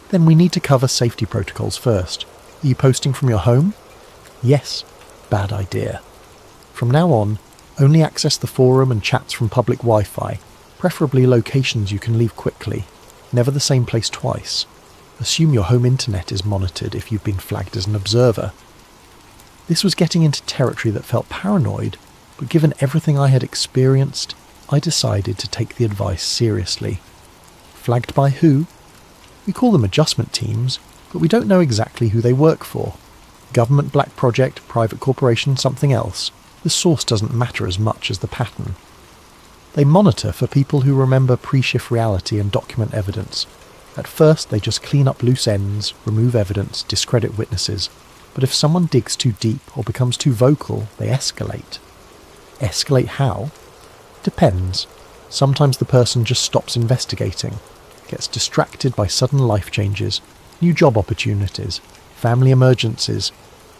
Then we need to cover safety protocols first. Are you posting from your home? Yes. Bad idea. From now on, only access the forum and chats from public Wi-Fi, preferably locations you can leave quickly, never the same place twice. Assume your home internet is monitored if you've been flagged as an observer. This was getting into territory that felt paranoid, but given everything I had experienced, I decided to take the advice seriously. Flagged by who? We call them adjustment teams, but we don't know exactly who they work for. Government black project, private corporation, something else. The source doesn't matter as much as the pattern. They monitor for people who remember pre-shift reality and document evidence. At first, they just clean up loose ends, remove evidence, discredit witnesses. But if someone digs too deep or becomes too vocal, they escalate. Escalate how? Depends. Sometimes the person just stops investigating, gets distracted by sudden life changes, new job opportunities, family emergencies.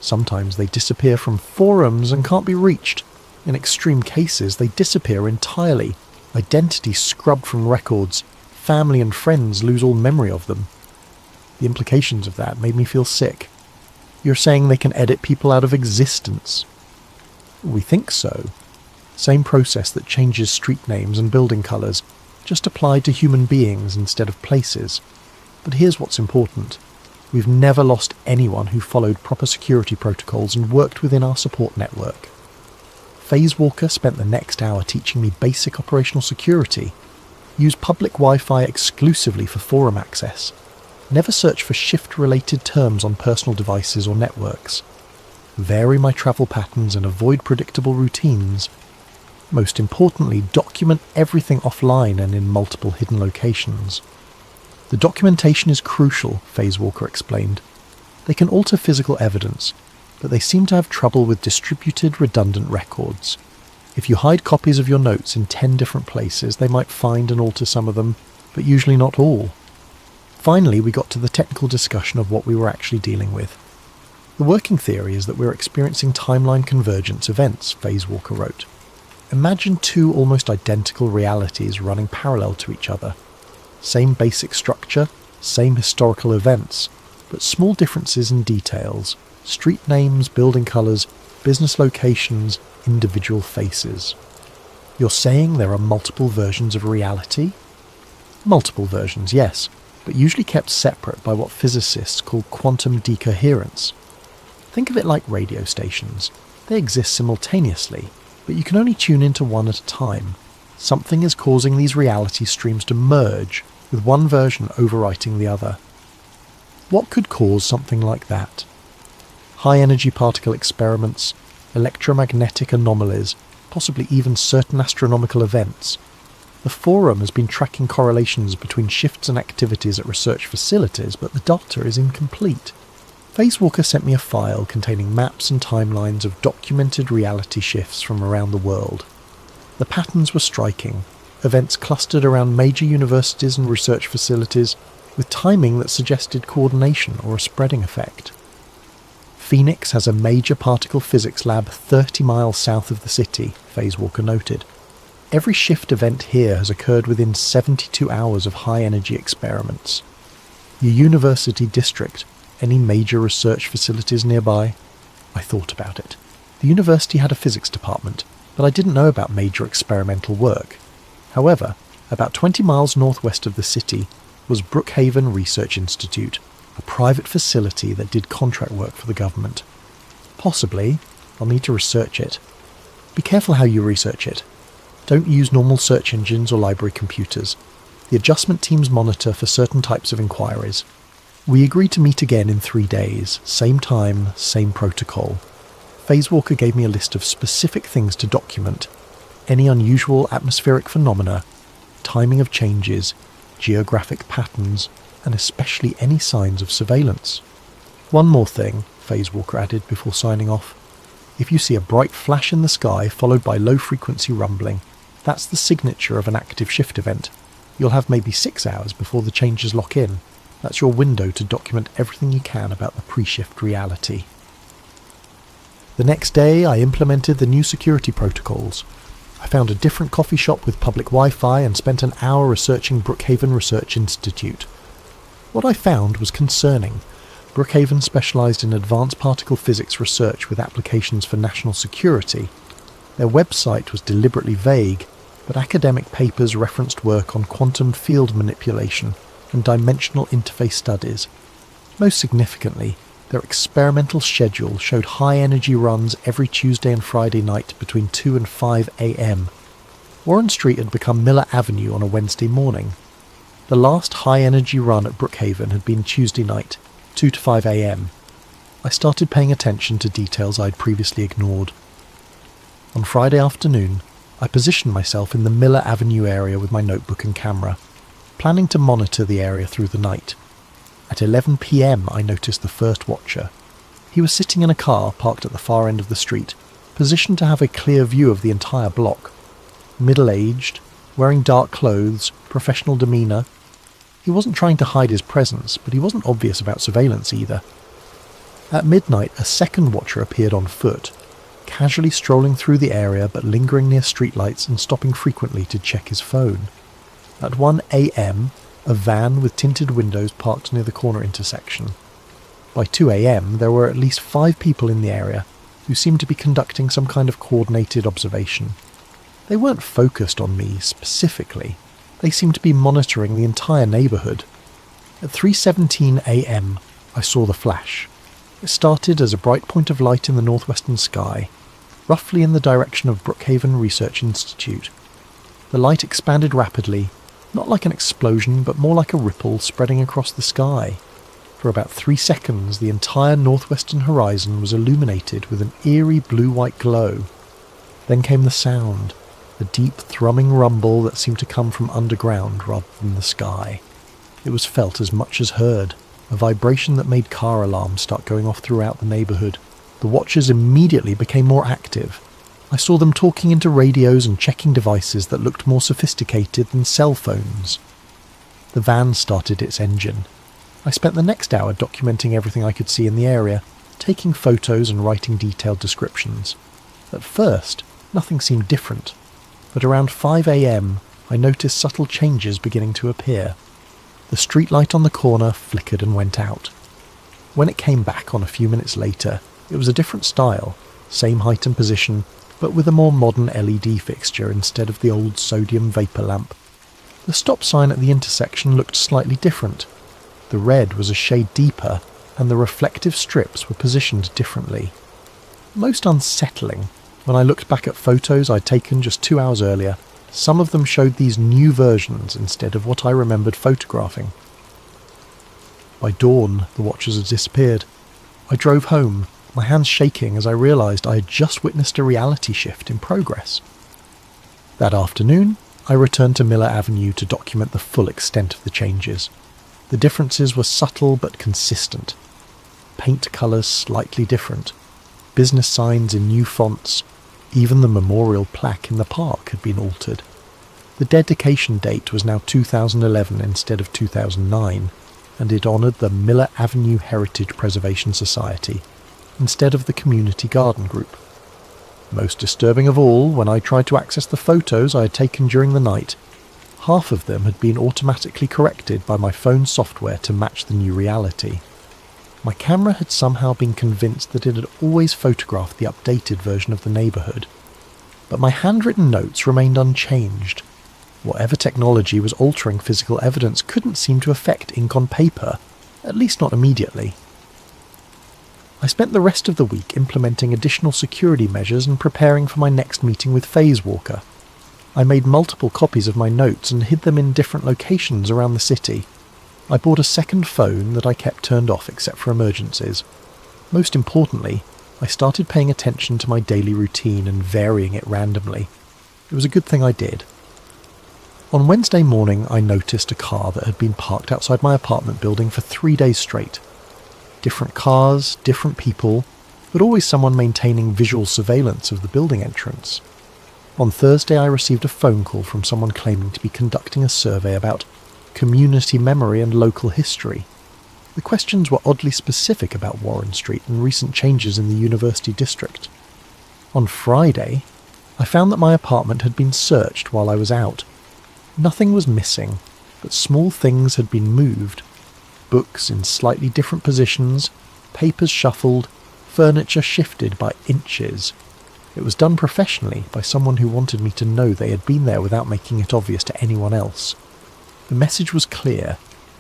Sometimes they disappear from forums and can't be reached. In extreme cases, they disappear entirely. Identity scrubbed from records. Family and friends lose all memory of them. The implications of that made me feel sick. You're saying they can edit people out of existence? We think so. Same process that changes street names and building colours, just applied to human beings instead of places. But here's what's important. We've never lost anyone who followed proper security protocols and worked within our support network. Phase Walker spent the next hour teaching me basic operational security. Use public Wi-Fi exclusively for forum access. Never search for shift-related terms on personal devices or networks. Vary my travel patterns and avoid predictable routines. Most importantly, document everything offline and in multiple hidden locations. The documentation is crucial, Phase Walker explained. They can alter physical evidence, but they seem to have trouble with distributed, redundant records. If you hide copies of your notes in 10 different places, they might find and alter some of them, but usually not all. Finally, we got to the technical discussion of what we were actually dealing with. The working theory is that we're experiencing timeline convergence events, Phase Walker wrote. Imagine two almost identical realities running parallel to each other. Same basic structure, same historical events, but small differences in details. Street names, building colours, business locations, individual faces. You're saying there are multiple versions of reality? Multiple versions, yes, but usually kept separate by what physicists call quantum decoherence. Think of it like radio stations. They exist simultaneously, but you can only tune into one at a time. Something is causing these reality streams to merge, with one version overwriting the other. What could cause something like that? High-energy particle experiments, electromagnetic anomalies, possibly even certain astronomical events. The forum has been tracking correlations between shifts and activities at research facilities, but the data is incomplete. Phase Walker sent me a file containing maps and timelines of documented reality shifts from around the world. The patterns were striking, events clustered around major universities and research facilities, with timing that suggested coordination or a spreading effect. Phoenix has a major particle physics lab 30 miles south of the city, Phase Walker noted. Every shift event here has occurred within 72 hours of high-energy experiments. Your university district, any major research facilities nearby? I thought about it. The university had a physics department, but I didn't know about major experimental work. However, about 20 miles northwest of the city was Brookhaven Research Institute, a private facility that did contract work for the government. Possibly, I'll need to research it. Be careful how you research it. Don't use normal search engines or library computers. The adjustment teams monitor for certain types of inquiries. We agreed to meet again in 3 days, same time, same protocol. Phase Walker gave me a list of specific things to document. Any unusual atmospheric phenomena, timing of changes, geographic patterns, and especially any signs of surveillance. One more thing, Phase Walker added before signing off. If you see a bright flash in the sky followed by low-frequency rumbling, that's the signature of an active shift event. You'll have maybe 6 hours before the changes lock in. That's your window to document everything you can about the pre-shift reality. The next day, I implemented the new security protocols. I found a different coffee shop with public Wi-Fi and spent an hour researching Brookhaven Research Institute. What I found was concerning. Brookhaven specialised in advanced particle physics research with applications for national security. Their website was deliberately vague, but academic papers referenced work on quantum field manipulation and dimensional interface studies. Most significantly, their experimental schedule showed high-energy runs every Tuesday and Friday night between 2 and 5 a.m. Warren Street had become Miller Avenue on a Wednesday morning. The last high-energy run at Brookhaven had been Tuesday night, 2 to 5 a.m. I started paying attention to details I'd previously ignored. On Friday afternoon, I positioned myself in the Miller Avenue area with my notebook and camera, planning to monitor the area through the night. At 11 p.m. I noticed the first watcher. He was sitting in a car parked at the far end of the street, positioned to have a clear view of the entire block. Middle-aged, wearing dark clothes, professional demeanour. He wasn't trying to hide his presence, but he wasn't obvious about surveillance either. At midnight, a second watcher appeared on foot, casually strolling through the area but lingering near streetlights and stopping frequently to check his phone. At 1 a.m, a van with tinted windows parked near the corner intersection. By 2 a.m, there were at least 5 people in the area who seemed to be conducting some kind of coordinated observation. They weren't focused on me specifically. They seemed to be monitoring the entire neighbourhood. At 3:17 a.m, I saw the flash. It started as a bright point of light in the northwestern sky, roughly in the direction of Brookhaven Research Institute. The light expanded rapidly, not like an explosion, but more like a ripple spreading across the sky. For about 3 seconds, the entire northwestern horizon was illuminated with an eerie blue-white glow. Then came the sound, a deep thrumming rumble that seemed to come from underground rather than the sky. It was felt as much as heard, a vibration that made car alarms start going off throughout the neighbourhood. The watchers immediately became more active. I saw them talking into radios and checking devices that looked more sophisticated than cell phones. The van started its engine. I spent the next hour documenting everything I could see in the area, taking photos and writing detailed descriptions. At first, nothing seemed different, but around 5 a.m, I noticed subtle changes beginning to appear. The streetlight on the corner flickered and went out. When it came back on a few minutes later, it was a different style, same height and position, but with a more modern LED fixture instead of the old sodium vapour lamp. The stop sign at the intersection looked slightly different. The red was a shade deeper, and the reflective strips were positioned differently. Most unsettling, when I looked back at photos I'd taken just 2 hours earlier, some of them showed these new versions instead of what I remembered photographing. By dawn, the watchers had disappeared. I drove home, my hands shaking as I realised I had just witnessed a reality shift in progress. That afternoon, I returned to Miller Avenue to document the full extent of the changes. The differences were subtle but consistent. Paint colours slightly different, business signs in new fonts, even the memorial plaque in the park had been altered. The dedication date was now 2011 instead of 2009, and it honoured the Miller Avenue Heritage Preservation Society instead of the Community Garden Group. Most disturbing of all, when I tried to access the photos I had taken during the night, half of them had been automatically corrected by my phone software to match the new reality. My camera had somehow been convinced that it had always photographed the updated version of the neighbourhood, but my handwritten notes remained unchanged. Whatever technology was altering physical evidence couldn't seem to affect ink on paper, at least not immediately. I spent the rest of the week implementing additional security measures and preparing for my next meeting with Phase Walker. I made multiple copies of my notes and hid them in different locations around the city. I bought a second phone that I kept turned off except for emergencies. Most importantly, I started paying attention to my daily routine and varying it randomly. It was a good thing I did. On Wednesday morning, I noticed a car that had been parked outside my apartment building for 3 days straight. Different cars, different people, but always someone maintaining visual surveillance of the building entrance. On Thursday, I received a phone call from someone claiming to be conducting a survey about community memory and local history. The questions were oddly specific about Warren Street and recent changes in the university district. On Friday, I found that my apartment had been searched while I was out. Nothing was missing, but small things had been moved. Books in slightly different positions, papers shuffled, furniture shifted by inches. It was done professionally by someone who wanted me to know they had been there without making it obvious to anyone else. The message was clear.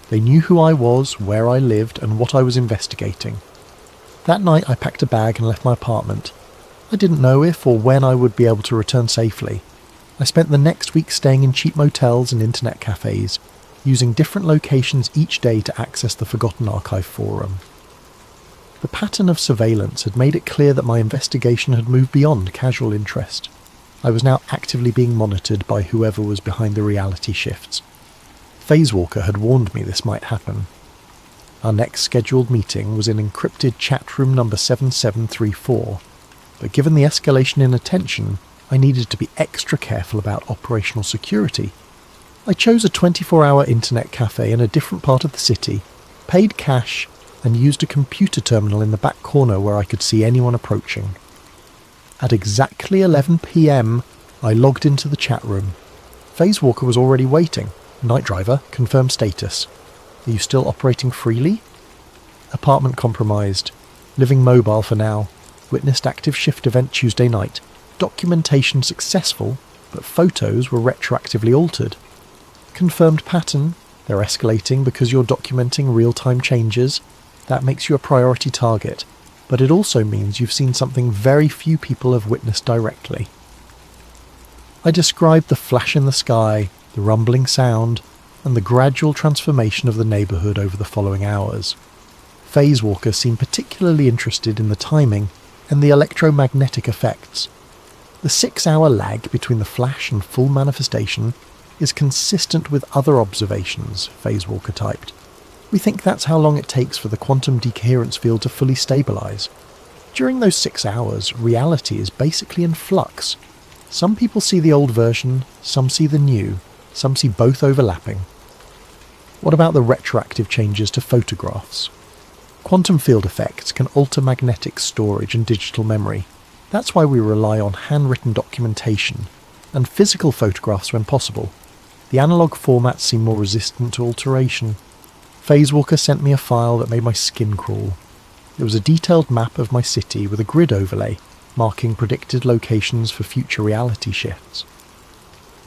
They knew who I was, where I lived, and what I was investigating. That night I packed a bag and left my apartment. I didn't know if or when I would be able to return safely. I spent the next week staying in cheap motels and internet cafes, using different locations each day to access the Forgotten Archive forum. The pattern of surveillance had made it clear that my investigation had moved beyond casual interest. I was now actively being monitored by whoever was behind the reality shifts. Phasewalker had warned me this might happen. Our next scheduled meeting was in encrypted chat room number 7734, but given the escalation in attention, I needed to be extra careful about operational security. I chose a 24-hour internet cafe in a different part of the city, paid cash, and used a computer terminal in the back corner where I could see anyone approaching. At exactly 11 p.m, I logged into the chat room. Phasewalker was already waiting. Night driver, confirm status. Are you still operating freely? Apartment compromised. Living mobile for now. Witnessed active shift event Tuesday night. Documentation successful, but photos were retroactively altered. Confirmed pattern. They're escalating because you're documenting real-time changes. That makes you a priority target, but it also means you've seen something very few people have witnessed directly. I described the flash in the sky, the rumbling sound, and the gradual transformation of the neighbourhood over the following hours. Phasewalker seemed particularly interested in the timing and the electromagnetic effects. The 6-hour lag between the flash and full manifestation is consistent with other observations, Phasewalker typed. We think that's how long it takes for the quantum decoherence field to fully stabilise. During those 6 hours, reality is basically in flux. Some people see the old version, some see the new, some see both overlapping. What about the retroactive changes to photographs? Quantum field effects can alter magnetic storage and digital memory. That's why we rely on handwritten documentation, and physical photographs when possible. The analogue formats seem more resistant to alteration. Phasewalker sent me a file that made my skin crawl. It was a detailed map of my city with a grid overlay, marking predicted locations for future reality shifts.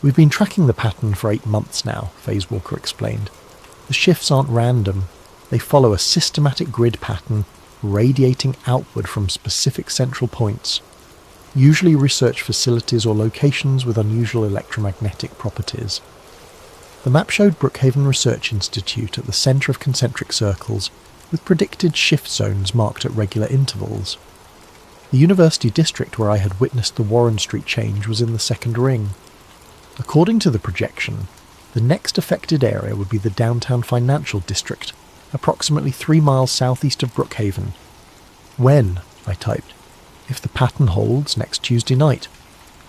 We've been tracking the pattern for 8 months now, Phasewalker explained. The shifts aren't random. They follow a systematic grid pattern, radiating outward from specific central points, usually research facilities or locations with unusual electromagnetic properties. The map showed Brookhaven Research Institute at the centre of concentric circles, with predicted shift zones marked at regular intervals. The university district where I had witnessed the Warren Street change was in the second ring. According to the projection, the next affected area would be the downtown financial district, approximately 3 miles southeast of Brookhaven. When? I typed. If the pattern holds, next Tuesday night.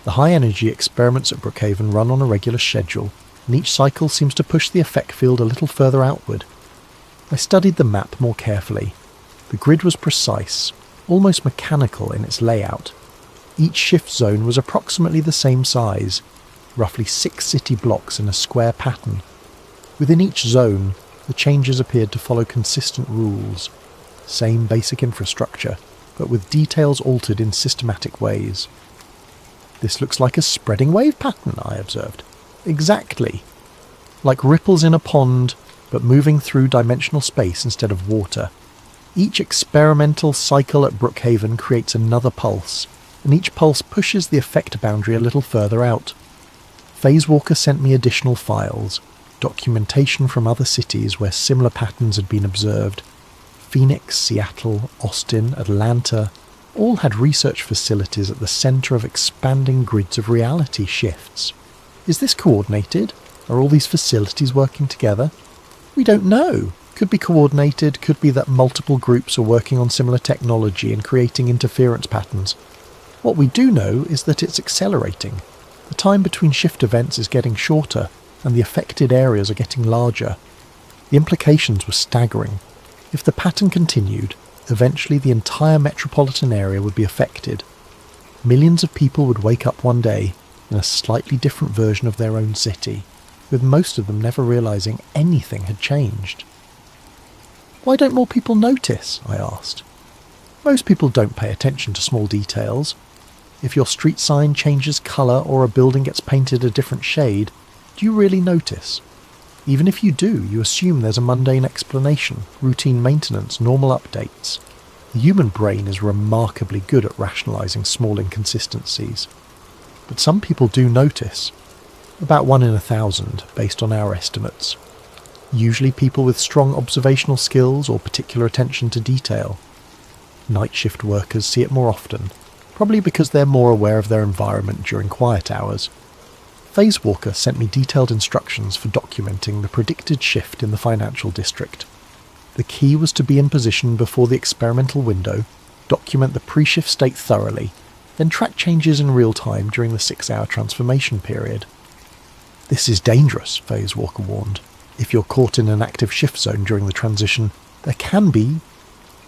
The high-energy experiments at Brookhaven run on a regular schedule, and each cycle seems to push the effect field a little further outward. I studied the map more carefully. The grid was precise, almost mechanical in its layout. Each shift zone was approximately the same size, roughly 6 city blocks in a square pattern. Within each zone, the changes appeared to follow consistent rules. Same basic infrastructure, but with details altered in systematic ways. This looks like a spreading wave pattern, I observed. Exactly. Like ripples in a pond, but moving through dimensional space instead of water. Each experimental cycle at Brookhaven creates another pulse, and each pulse pushes the effect boundary a little further out. Phasewalker sent me additional files, documentation from other cities where similar patterns had been observed. Phoenix, Seattle, Austin, Atlanta, all had research facilities at the centre of expanding grids of reality shifts. Is this coordinated? Are all these facilities working together? We don't know. Could be coordinated, could be that multiple groups are working on similar technology and creating interference patterns. What we do know is that it's accelerating. The time between shift events is getting shorter, and the affected areas are getting larger. The implications were staggering. If the pattern continued, eventually the entire metropolitan area would be affected. Millions of people would wake up one day in a slightly different version of their own city, with most of them never realising anything had changed. Why don't more people notice? I asked. Most people don't pay attention to small details. If your street sign changes colour or a building gets painted a different shade, do you really notice? Even if you do, you assume there's a mundane explanation, routine maintenance, normal updates. The human brain is remarkably good at rationalising small inconsistencies. But some people do notice. About 1 in 1,000, based on our estimates. Usually people with strong observational skills or particular attention to detail. Night shift workers see it more often, probably because they're more aware of their environment during quiet hours. Phase Walker sent me detailed instructions for documenting the predicted shift in the financial district. The key was to be in position before the experimental window, document the pre-shift state thoroughly, then track changes in real time during the 6-hour transformation period. This is dangerous, Phase Walker warned. If you're caught in an active shift zone during the transition, there can be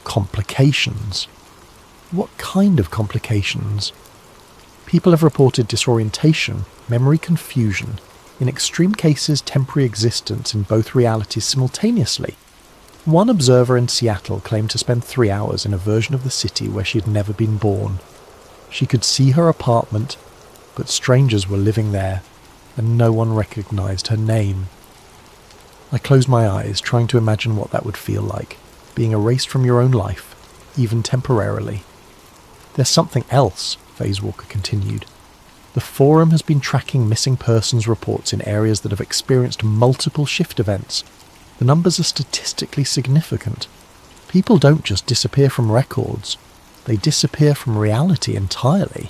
complications. What kind of complications? People have reported disorientation, memory confusion, in extreme cases temporary existence in both realities simultaneously. One observer in Seattle claimed to spend 3 hours in a version of the city where she had never been born. She could see her apartment, but strangers were living there, and no one recognised her name. I closed my eyes, trying to imagine what that would feel like, being erased from your own life, even temporarily. There's something else, Phase Walker continued. The Forum has been tracking missing persons reports in areas that have experienced multiple shift events. The numbers are statistically significant. People don't just disappear from records. They disappear from reality entirely.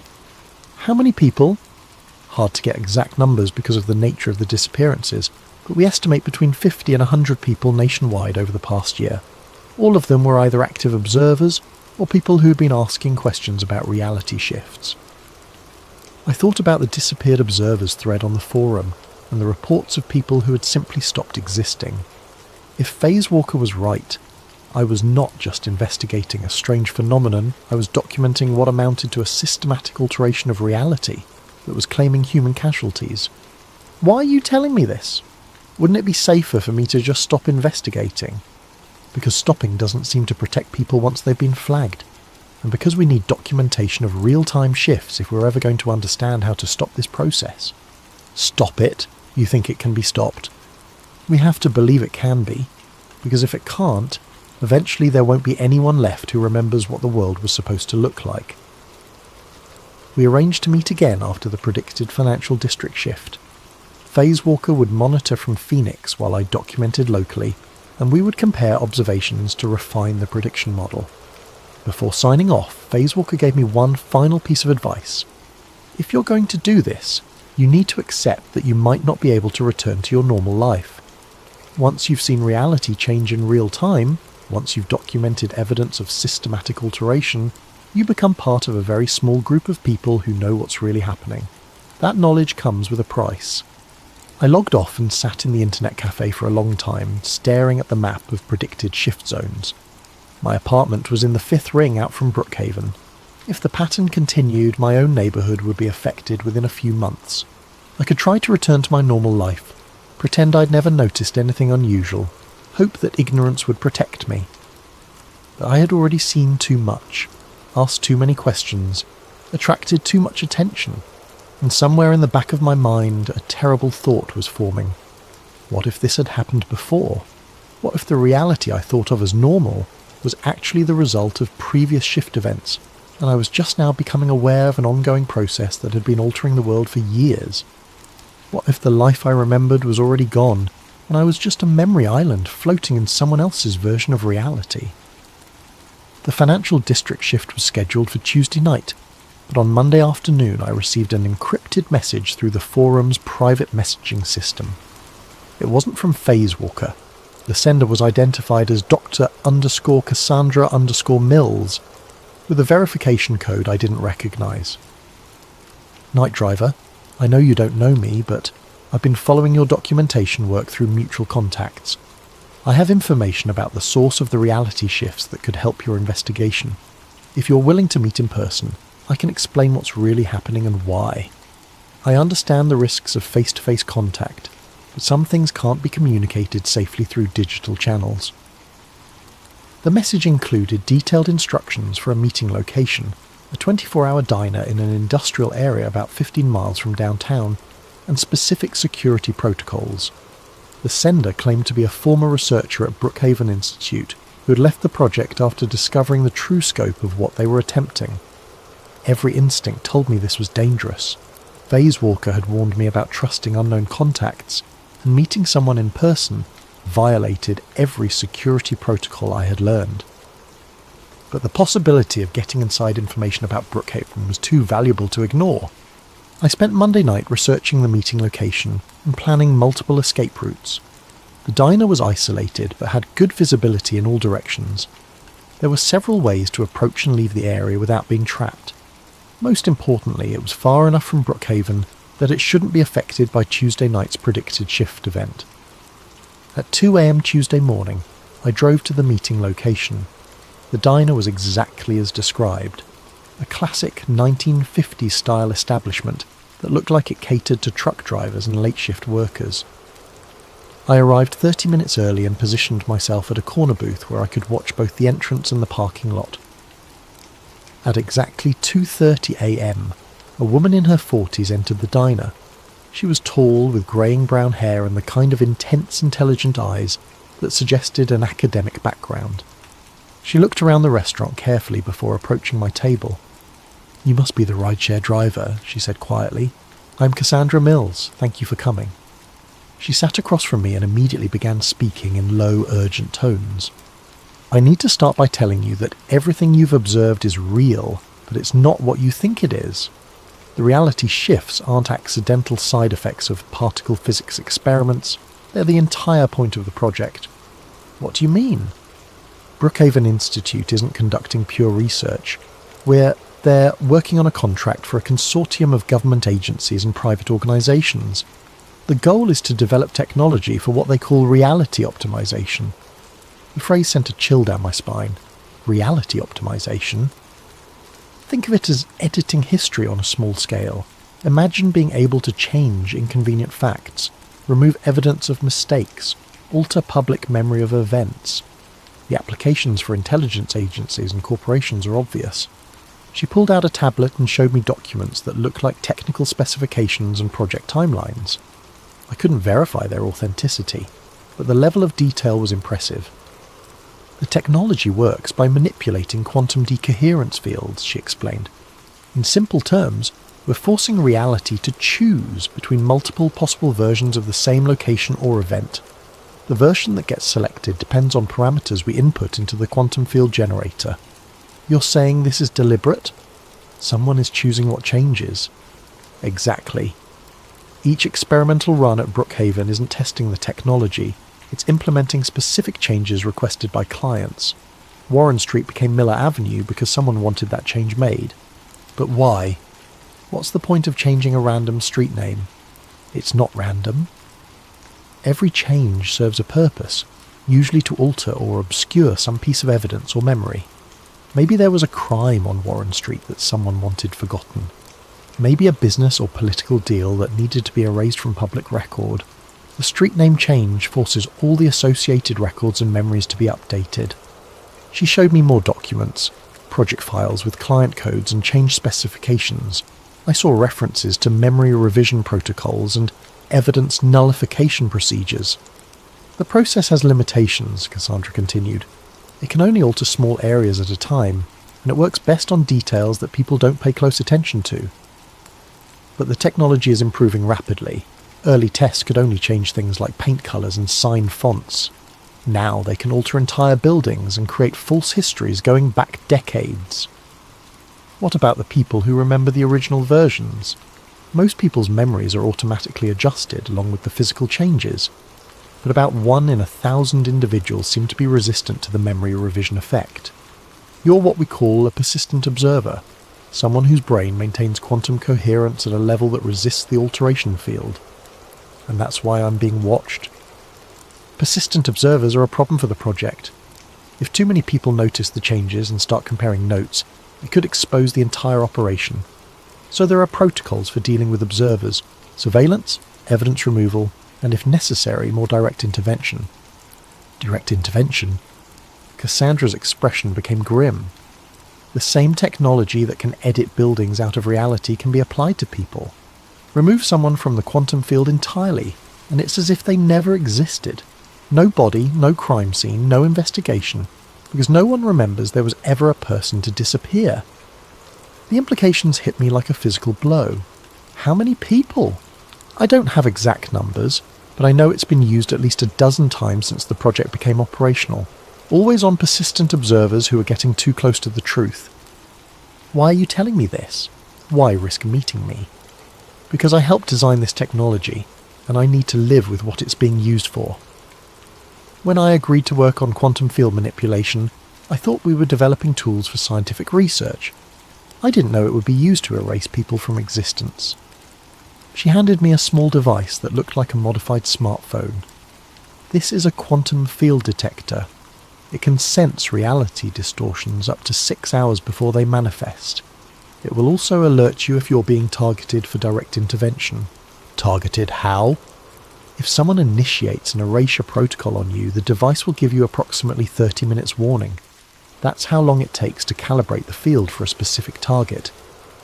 How many people? Hard to get exact numbers because of the nature of the disappearances, but we estimate between 50 and 100 people nationwide over the past year. All of them were either active observers or people who had been asking questions about reality shifts. I thought about the disappeared observers thread on the forum and the reports of people who had simply stopped existing. If Phase Walker was right, I was not just investigating a strange phenomenon, I was documenting what amounted to a systematic alteration of reality that was claiming human casualties. Why are you telling me this? Wouldn't it be safer for me to just stop investigating? Because stopping doesn't seem to protect people once they've been flagged, and because we need documentation of real-time shifts if we're ever going to understand how to stop this process. Stop it? You think it can be stopped? We have to believe it can be, because if it can't, eventually there won't be anyone left who remembers what the world was supposed to look like. We arranged to meet again after the predicted financial district shift. Phase Walker would monitor from Phoenix while I documented locally, and we would compare observations to refine the prediction model. Before signing off, Phase Walker gave me one final piece of advice. If you're going to do this, you need to accept that you might not be able to return to your normal life. Once you've seen reality change in real time, once you've documented evidence of systematic alteration, you become part of a very small group of people who know what's really happening. That knowledge comes with a price. I logged off and sat in the internet cafe for a long time, staring at the map of predicted shift zones. My apartment was in the 5th ring out from Brookhaven. If the pattern continued, my own neighbourhood would be affected within a few months. I could try to return to my normal life, pretend I'd never noticed anything unusual, hope that ignorance would protect me. But I had already seen too much, asked too many questions, attracted too much attention, and somewhere in the back of my mind a terrible thought was forming. What if this had happened before? What if the reality I thought of as normal was actually the result of previous shift events, and I was just now becoming aware of an ongoing process that had been altering the world for years? What if the life I remembered was already gone, and I was just a memory island floating in someone else's version of reality? The financial district shift was scheduled for Tuesday night, but on Monday afternoon I received an encrypted message through the forum's private messaging system. It wasn't from Phase Walker. The sender was identified as Dr_Cassandra_Mills, with a verification code I didn't recognise. Night Driver, I know you don't know me, but I've been following your documentation work through mutual contacts. I have information about the source of the reality shifts that could help your investigation. If you're willing to meet in person, I can explain what's really happening and why. I understand the risks of face-to-face contact, but some things can't be communicated safely through digital channels. The message included detailed instructions for a meeting location, a 24-hour diner in an industrial area about 15 miles from downtown, and specific security protocols. The sender claimed to be a former researcher at Brookhaven Institute who had left the project after discovering the true scope of what they were attempting. Every instinct told me this was dangerous. Vase Walker had warned me about trusting unknown contacts, and meeting someone in person violated every security protocol I had learned. But the possibility of getting inside information about Brookhaven was too valuable to ignore. I spent Monday night researching the meeting location and planning multiple escape routes. The diner was isolated but had good visibility in all directions. There were several ways to approach and leave the area without being trapped. Most importantly, it was far enough from Brookhaven that it shouldn't be affected by Tuesday night's predicted shift event. At 2 a.m. Tuesday morning, I drove to the meeting location. The diner was exactly as described. A classic 1950s style establishment that looked like it catered to truck drivers and late shift workers. I arrived 30 minutes early and positioned myself at a corner booth where I could watch both the entrance and the parking lot. At exactly 2:30 a.m, a woman in her 40s entered the diner. She was tall, with greying brown hair and the kind of intense, intelligent eyes that suggested an academic background. She looked around the restaurant carefully before approaching my table. "You must be the rideshare driver," she said quietly. "I'm Cassandra Mills. Thank you for coming." She sat across from me and immediately began speaking in low, urgent tones. "I need to start by telling you that everything you've observed is real, but it's not what you think it is. The reality shifts aren't accidental side effects of particle physics experiments. They're the entire point of the project." "What do you mean?" "Brookhaven Institute isn't conducting pure research. They're working on a contract for a consortium of government agencies and private organisations. The goal is to develop technology for what they call reality optimization." The phrase sent a chill down my spine. Reality optimization? Think of it as editing history on a small scale. Imagine being able to change inconvenient facts, remove evidence of mistakes, alter public memory of events. The applications for intelligence agencies and corporations are obvious. She pulled out a tablet and showed me documents that looked like technical specifications and project timelines. I couldn't verify their authenticity, but the level of detail was impressive. "The technology works by manipulating quantum decoherence fields," she explained. "In simple terms, we're forcing reality to choose between multiple possible versions of the same location or event. The version that gets selected depends on parameters we input into the quantum field generator." "You're saying this is deliberate?" "Someone is choosing what changes." "Exactly. Each experimental run at Brookhaven isn't testing the technology, it's implementing specific changes requested by clients. Warren Street became Miller Avenue because someone wanted that change made. But why? What's the point of changing a random street name? It's not random. Every change serves a purpose, usually to alter or obscure some piece of evidence or memory. Maybe there was a crime on Warren Street that someone wanted forgotten. Maybe a business or political deal that needed to be erased from public record. The street name change forces all the associated records and memories to be updated." She showed me more documents, project files with client codes and change specifications. I saw references to memory revision protocols and evidence nullification procedures. "The process has limitations," Cassandra continued. "It can only alter small areas at a time, and it works best on details that people don't pay close attention to. But the technology is improving rapidly. Early tests could only change things like paint colours and sign fonts. Now they can alter entire buildings and create false histories going back decades." "What about the people who remember the original versions? Most people's memories are automatically adjusted along with the physical changes, but about 1 in 1,000 individuals seem to be resistant to the memory revision effect. You're what we call a persistent observer, someone whose brain maintains quantum coherence at a level that resists the alteration field. And that's why I'm being watched. Persistent observers are a problem for the project. If too many people notice the changes and start comparing notes, it could expose the entire operation. So there are protocols for dealing with observers: surveillance, evidence removal, and if necessary, more direct intervention." "Direct intervention?" Cassandra's expression became grim. The same technology that can edit buildings out of reality can be applied to people. Remove someone from the quantum field entirely, and it's as if they never existed. No body, no crime scene, no investigation, because no one remembers there was ever a person to disappear. The implications hit me like a physical blow. How many people? I don't have exact numbers, but I know it's been used at least a dozen times since the project became operational, always on persistent observers who are getting too close to the truth. Why are you telling me this? Why risk meeting me? Because I helped design this technology, and I need to live with what it's being used for. When I agreed to work on quantum field manipulation, I thought we were developing tools for scientific research. I didn't know it would be used to erase people from existence. She handed me a small device that looked like a modified smartphone. This is a quantum field detector. It can sense reality distortions up to 6 hours before they manifest. It will also alert you if you're being targeted for direct intervention. Targeted how? If someone initiates an erasure protocol on you, the device will give you approximately 30 minutes warning. That's how long it takes to calibrate the field for a specific target.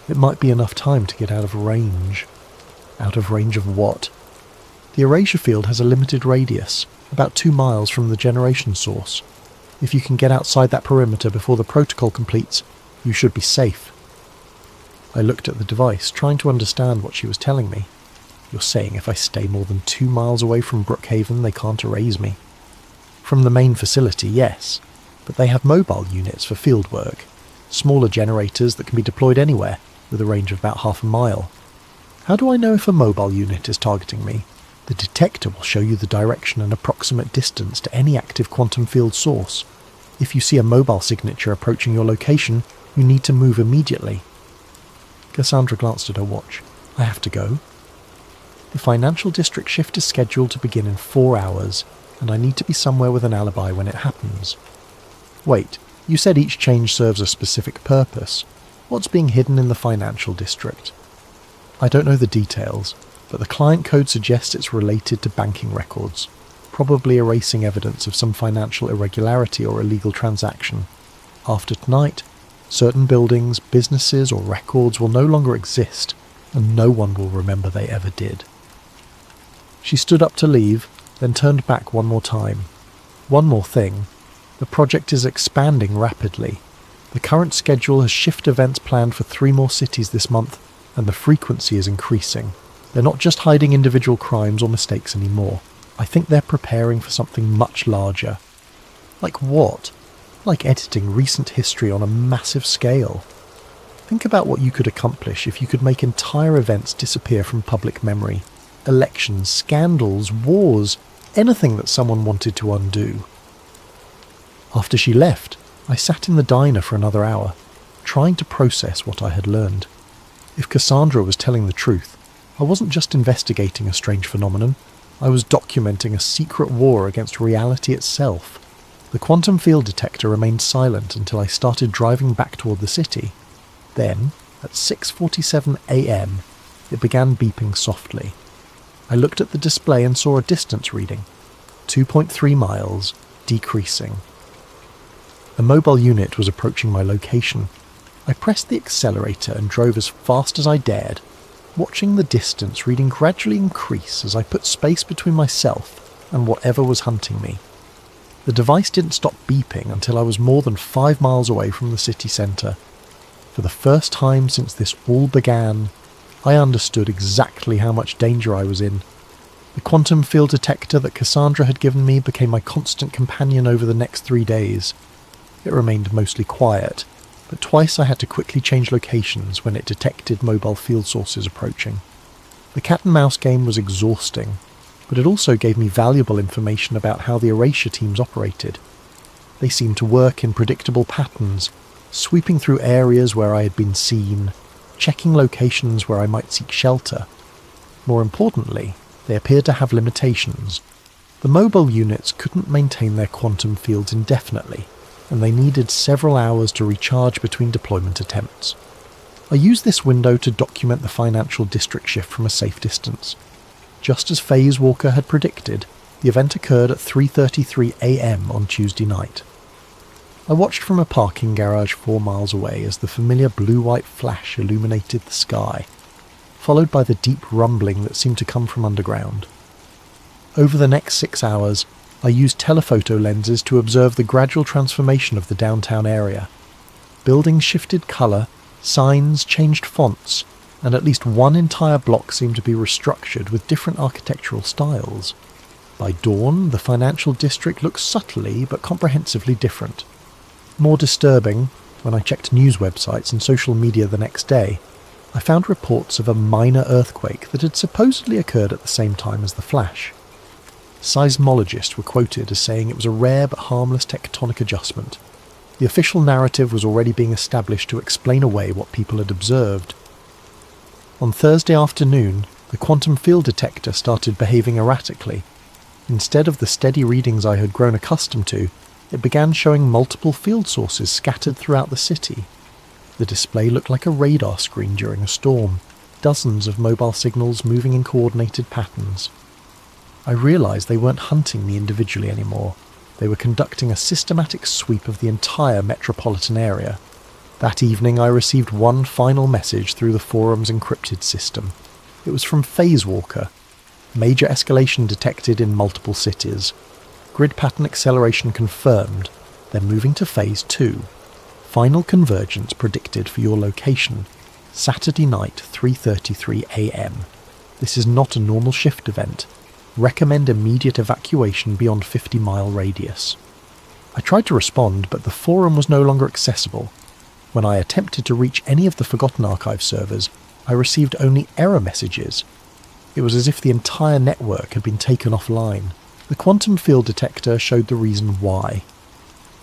It might be enough time to get out of range. Out of range of what? The erasure field has a limited radius, about 2 miles from the generation source. If you can get outside that perimeter before the protocol completes, you should be safe. I looked at the device, trying to understand what she was telling me. You're saying if I stay more than 2 miles away from Brookhaven, they can't erase me? From the main facility, yes, but they have mobile units for field work, smaller generators that can be deployed anywhere, with a range of about half a mile. How do I know if a mobile unit is targeting me? The detector will show you the direction and approximate distance to any active quantum field source. If you see a mobile signature approaching your location, you need to move immediately. Cassandra glanced at her watch. I have to go. The financial district shift is scheduled to begin in 4 hours, and I need to be somewhere with an alibi when it happens. Wait, you said each change serves a specific purpose. What's being hidden in the financial district? I don't know the details, but the client code suggests it's related to banking records, probably erasing evidence of some financial irregularity or illegal transaction. After tonight, certain buildings, businesses or records will no longer exist, and no one will remember they ever did. She stood up to leave, then turned back one more time. One more thing. The project is expanding rapidly. The current schedule has shift events planned for 3 more cities this month, and the frequency is increasing. They're not just hiding individual crimes or mistakes anymore. I think they're preparing for something much larger. Like what? Like editing recent history on a massive scale. Think about what you could accomplish if you could make entire events disappear from public memory. Elections, scandals, wars, anything that someone wanted to undo. After she left, I sat in the diner for another hour, trying to process what I had learned. If Cassandra was telling the truth, I wasn't just investigating a strange phenomenon, I was documenting a secret war against reality itself. The quantum field detector remained silent until I started driving back toward the city. Then, at 6:47 a.m., it began beeping softly. I looked at the display and saw a distance reading, 2.3 miles, decreasing. A mobile unit was approaching my location. I pressed the accelerator and drove as fast as I dared, watching the distance reading gradually increase as I put space between myself and whatever was hunting me. The device didn't stop beeping until I was more than 5 miles away from the city centre. For the first time since this all began, I understood exactly how much danger I was in. The quantum field detector that Cassandra had given me became my constant companion over the next 3 days. It remained mostly quiet, but twice I had to quickly change locations when it detected mobile field sources approaching. The cat-and-mouse game was exhausting, but it also gave me valuable information about how the erasure teams operated. They seemed to work in predictable patterns, sweeping through areas where I had been seen, checking locations where I might seek shelter. More importantly, they appeared to have limitations. The mobile units couldn't maintain their quantum fields indefinitely, and they needed several hours to recharge between deployment attempts. I used this window to document the financial district shift from a safe distance. Just as Phase Walker had predicted, the event occurred at 3:33 a.m. on Tuesday night. I watched from a parking garage 4 miles away as the familiar blue-white flash illuminated the sky, followed by the deep rumbling that seemed to come from underground. Over the next 6 hours, I used telephoto lenses to observe the gradual transformation of the downtown area. Buildings shifted colour, signs changed fonts, and at least one entire block seemed to be restructured with different architectural styles. By dawn, the financial district looked subtly but comprehensively different. More disturbing, when I checked news websites and social media the next day, I found reports of a minor earthquake that had supposedly occurred at the same time as the flash. Seismologists were quoted as saying it was a rare but harmless tectonic adjustment. The official narrative was already being established to explain away what people had observed. On Thursday afternoon, the quantum field detector started behaving erratically. Instead of the steady readings I had grown accustomed to, it began showing multiple field sources scattered throughout the city. The display looked like a radar screen during a storm, dozens of mobile signals moving in coordinated patterns. I realised they weren't hunting me individually anymore. They were conducting a systematic sweep of the entire metropolitan area. That evening I received one final message through the forum's encrypted system. It was from Phasewalker. Major escalation detected in multiple cities. Grid pattern acceleration confirmed. They're moving to Phase 2. Final convergence predicted for your location. Saturday night, 3:33 a.m. This is not a normal shift event. Recommend immediate evacuation beyond 50-mile radius. I tried to respond, but the forum was no longer accessible. When I attempted to reach any of the Forgotten Archive servers, I received only error messages. It was as if the entire network had been taken offline. The quantum field detector showed the reason why.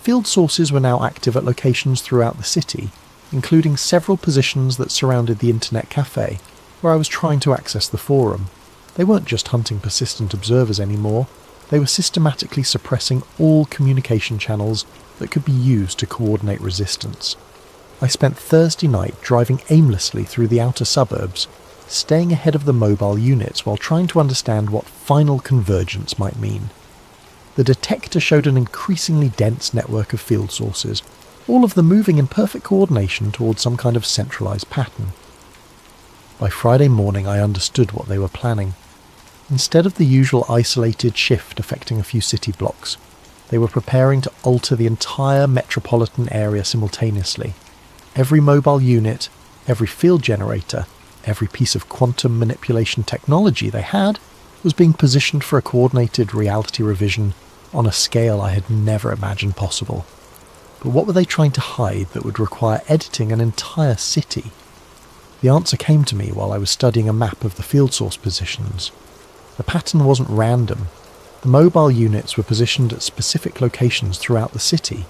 Field sources were now active at locations throughout the city, including several positions that surrounded the internet cafe, where I was trying to access the forum. They weren't just hunting persistent observers anymore, they were systematically suppressing all communication channels that could be used to coordinate resistance. I spent Thursday night driving aimlessly through the outer suburbs, staying ahead of the mobile units while trying to understand what final convergence might mean. The detector showed an increasingly dense network of field sources, all of them moving in perfect coordination towards some kind of centralized pattern. By Friday morning I understood what they were planning. Instead of the usual isolated shift affecting a few city blocks, they were preparing to alter the entire metropolitan area simultaneously. Every mobile unit, every field generator, every piece of quantum manipulation technology they had was being positioned for a coordinated reality revision on a scale I had never imagined possible. But what were they trying to hide that would require editing an entire city? The answer came to me while I was studying a map of the field source positions. The pattern wasn't random. The mobile units were positioned at specific locations throughout the city,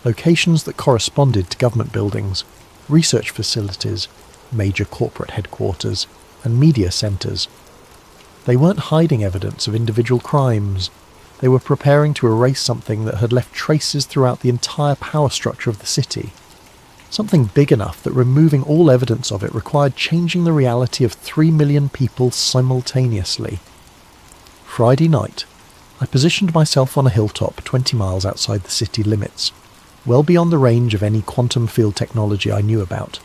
locations that corresponded to government buildings, research facilities, major corporate headquarters, and media centres. They weren't hiding evidence of individual crimes. They were preparing to erase something that had left traces throughout the entire power structure of the city. Something big enough that removing all evidence of it required changing the reality of 3 million people simultaneously. Friday night, I positioned myself on a hilltop 20 miles outside the city limits, well beyond the range of any quantum field technology I knew about.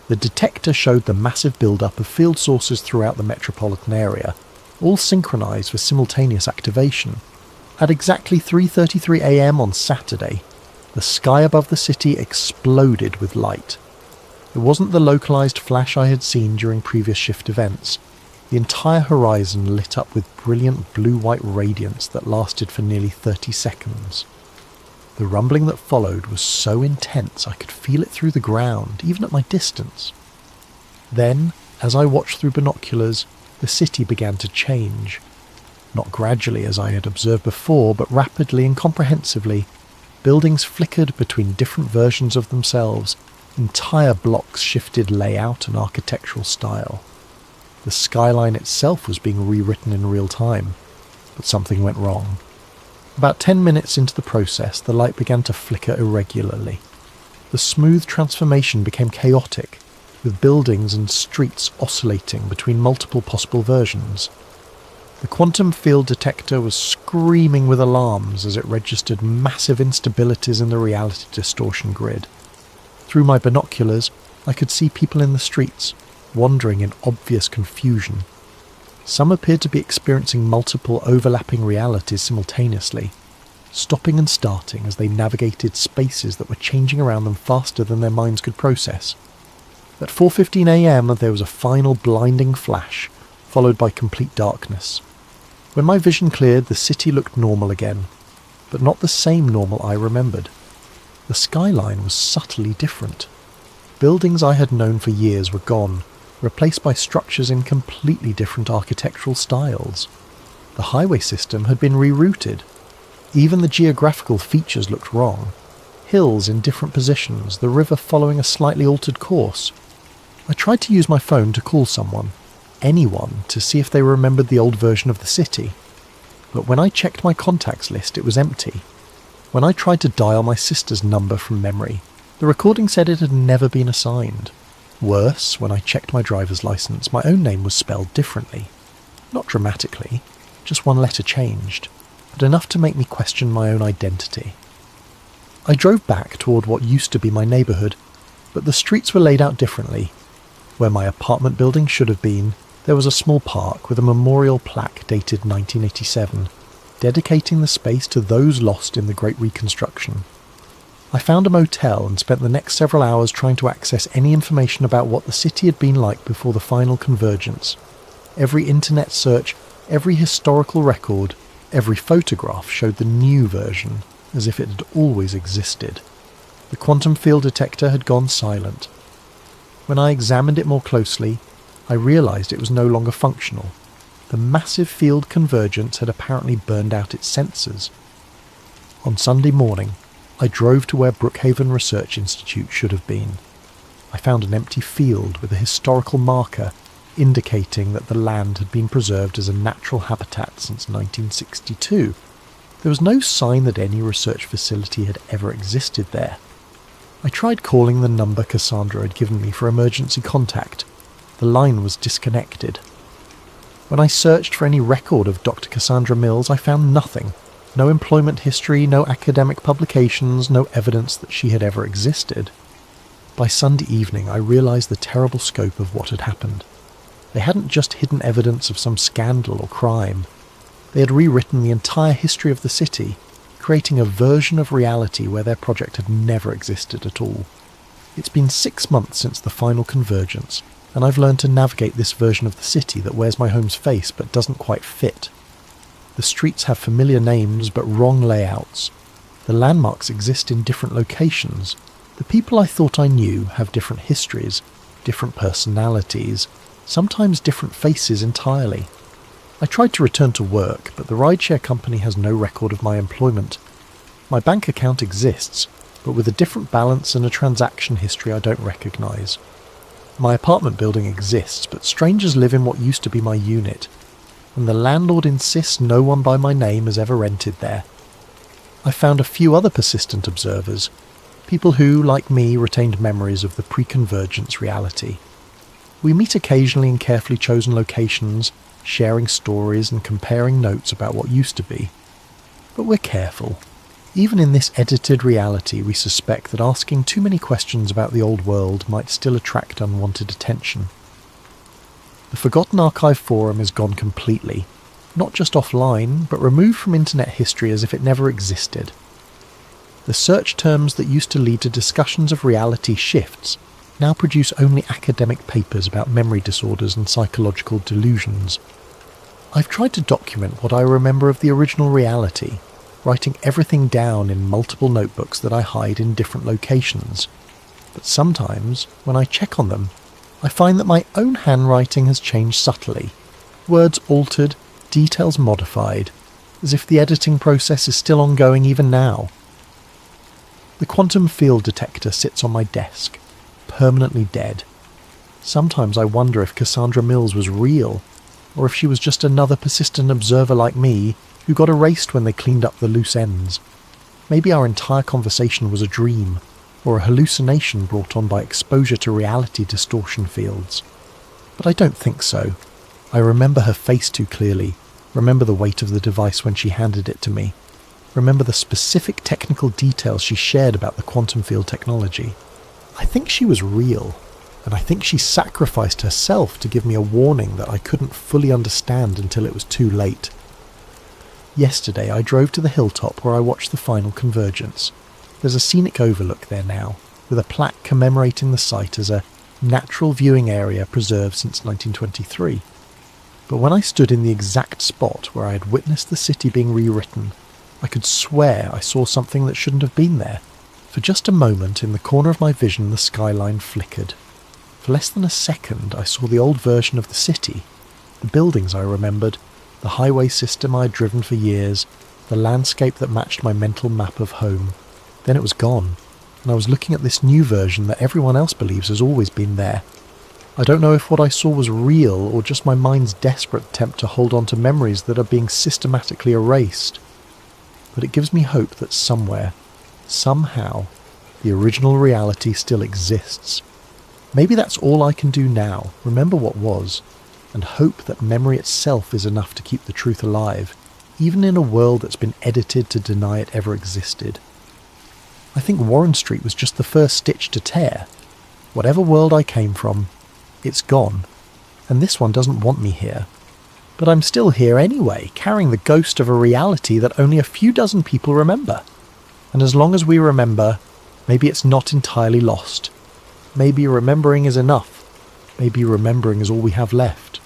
The detector showed the massive build-up of field sources throughout the metropolitan area, all synchronized for simultaneous activation. At exactly 3:33 a.m. on Saturday, the sky above the city exploded with light. It wasn't the localized flash I had seen during previous shift events. The entire horizon lit up with brilliant blue-white radiance that lasted for nearly 30 seconds. The rumbling that followed was so intense I could feel it through the ground, even at my distance. Then, as I watched through binoculars, the city began to change. Not gradually as I had observed before, but rapidly and comprehensively. Buildings flickered between different versions of themselves. Entire blocks shifted layout and architectural style. The skyline itself was being rewritten in real time, but something went wrong. About 10 minutes into the process, the light began to flicker irregularly. The smooth transformation became chaotic, with buildings and streets oscillating between multiple possible versions. The quantum field detector was screaming with alarms as it registered massive instabilities in the reality distortion grid. Through my binoculars, I could see people in the streets, wandering in obvious confusion. Some appeared to be experiencing multiple overlapping realities simultaneously, stopping and starting as they navigated spaces that were changing around them faster than their minds could process. At 4:15 a.m. there was a final blinding flash, followed by complete darkness. When my vision cleared, the city looked normal again, but not the same normal I remembered. The skyline was subtly different. Buildings I had known for years were gone, replaced by structures in completely different architectural styles. The highway system had been rerouted. Even the geographical features looked wrong. Hills in different positions, the river following a slightly altered course. I tried to use my phone to call someone, anyone, to see if they remembered the old version of the city. But when I checked my contacts list, it was empty. When I tried to dial my sister's number from memory, the recording said it had never been assigned. Worse, when I checked my driver's license, my own name was spelled differently. Not dramatically, just one letter changed, but enough to make me question my own identity. I drove back toward what used to be my neighbourhood, but the streets were laid out differently. Where my apartment building should have been, there was a small park with a memorial plaque dated 1987, dedicating the space to those lost in the Great Reconstruction. I found a motel and spent the next several hours trying to access any information about what the city had been like before the final convergence. Every internet search, every historical record, every photograph showed the new version, as if it had always existed. The quantum field detector had gone silent. When I examined it more closely, I realised it was no longer functional. The massive field convergence had apparently burned out its sensors. On Sunday morning, I drove to where Brookhaven Research Institute should have been. I found an empty field with a historical marker indicating that the land had been preserved as a natural habitat since 1962. There was no sign that any research facility had ever existed there. I tried calling the number Cassandra had given me for emergency contact. The line was disconnected. When I searched for any record of Dr. Cassandra Mills, I found nothing. No employment history, no academic publications, no evidence that she had ever existed. By Sunday evening, I realised the terrible scope of what had happened. They hadn't just hidden evidence of some scandal or crime. They had rewritten the entire history of the city, creating a version of reality where their project had never existed at all. It's been 6 months since the final convergence, and I've learned to navigate this version of the city that wears my home's face but doesn't quite fit. The streets have familiar names but wrong layouts. The landmarks exist in different locations. The people I thought I knew have different histories, different personalities, sometimes different faces entirely. I tried to return to work, but the rideshare company has no record of my employment. My bank account exists, but with a different balance and a transaction history I don't recognise. My apartment building exists, but strangers live in what used to be my unit, and the landlord insists no one by my name has ever rented there. I found a few other persistent observers, people who, like me, retained memories of the pre-convergence reality. We meet occasionally in carefully chosen locations, sharing stories and comparing notes about what used to be. But we're careful. Even in this edited reality, we suspect that asking too many questions about the old world might still attract unwanted attention. The Forgotten Archive forum is gone completely, not just offline, but removed from internet history as if it never existed. The search terms that used to lead to discussions of reality shifts now produce only academic papers about memory disorders and psychological delusions. I've tried to document what I remember of the original reality, writing everything down in multiple notebooks that I hide in different locations. But sometimes, when I check on them, I find that my own handwriting has changed subtly. Words altered, details modified, as if the editing process is still ongoing even now. The quantum field detector sits on my desk, permanently dead. Sometimes I wonder if Cassandra Mills was real, or if she was just another persistent observer like me who got erased when they cleaned up the loose ends. Maybe our entire conversation was a dream, or a hallucination brought on by exposure to reality distortion fields. But I don't think so. I remember her face too clearly, Remember the weight of the device when she handed it to me. Remember the specific technical details she shared about the quantum field technology. I think she was real, and I think she sacrificed herself to give me a warning that I couldn't fully understand until it was too late. Yesterday I drove to the hilltop where I watched the final convergence. There's a scenic overlook there now, with a plaque commemorating the site as a natural viewing area preserved since 1923. But when I stood in the exact spot where I had witnessed the city being rewritten, I could swear I saw something that shouldn't have been there. For just a moment, in the corner of my vision, the skyline flickered. For less than a second, I saw the old version of the city. The buildings I remembered, the highway system I had driven for years, the landscape that matched my mental map of home. Then it was gone, and I was looking at this new version that everyone else believes has always been there. I don't know if what I saw was real or just my mind's desperate attempt to hold on to memories that are being systematically erased. But it gives me hope that somewhere, somehow, the original reality still exists. Maybe that's all I can do now, remember what was, and hope that memory itself is enough to keep the truth alive, even in a world that's been edited to deny it ever existed. I think Warren Street was just the first stitch to tear. Whatever world I came from, it's gone, and this one doesn't want me here. But I'm still here anyway, carrying the ghost of a reality that only a few dozen people remember. And as long as we remember, maybe it's not entirely lost. Maybe remembering is enough. Maybe remembering is all we have left.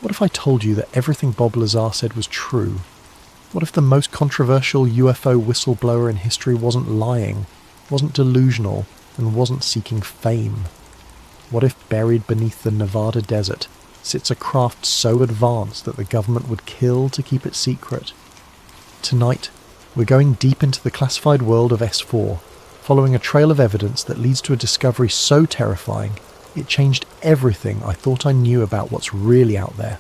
What if I told you that everything Bob Lazar said was true? What if the most controversial UFO whistleblower in history wasn't lying, wasn't delusional, and wasn't seeking fame? What if buried beneath the Nevada desert sits a craft so advanced that the government would kill to keep it secret? Tonight, we're going deep into the classified world of S4, following a trail of evidence that leads to a discovery so terrifying it changed everything I thought I knew about what's really out there.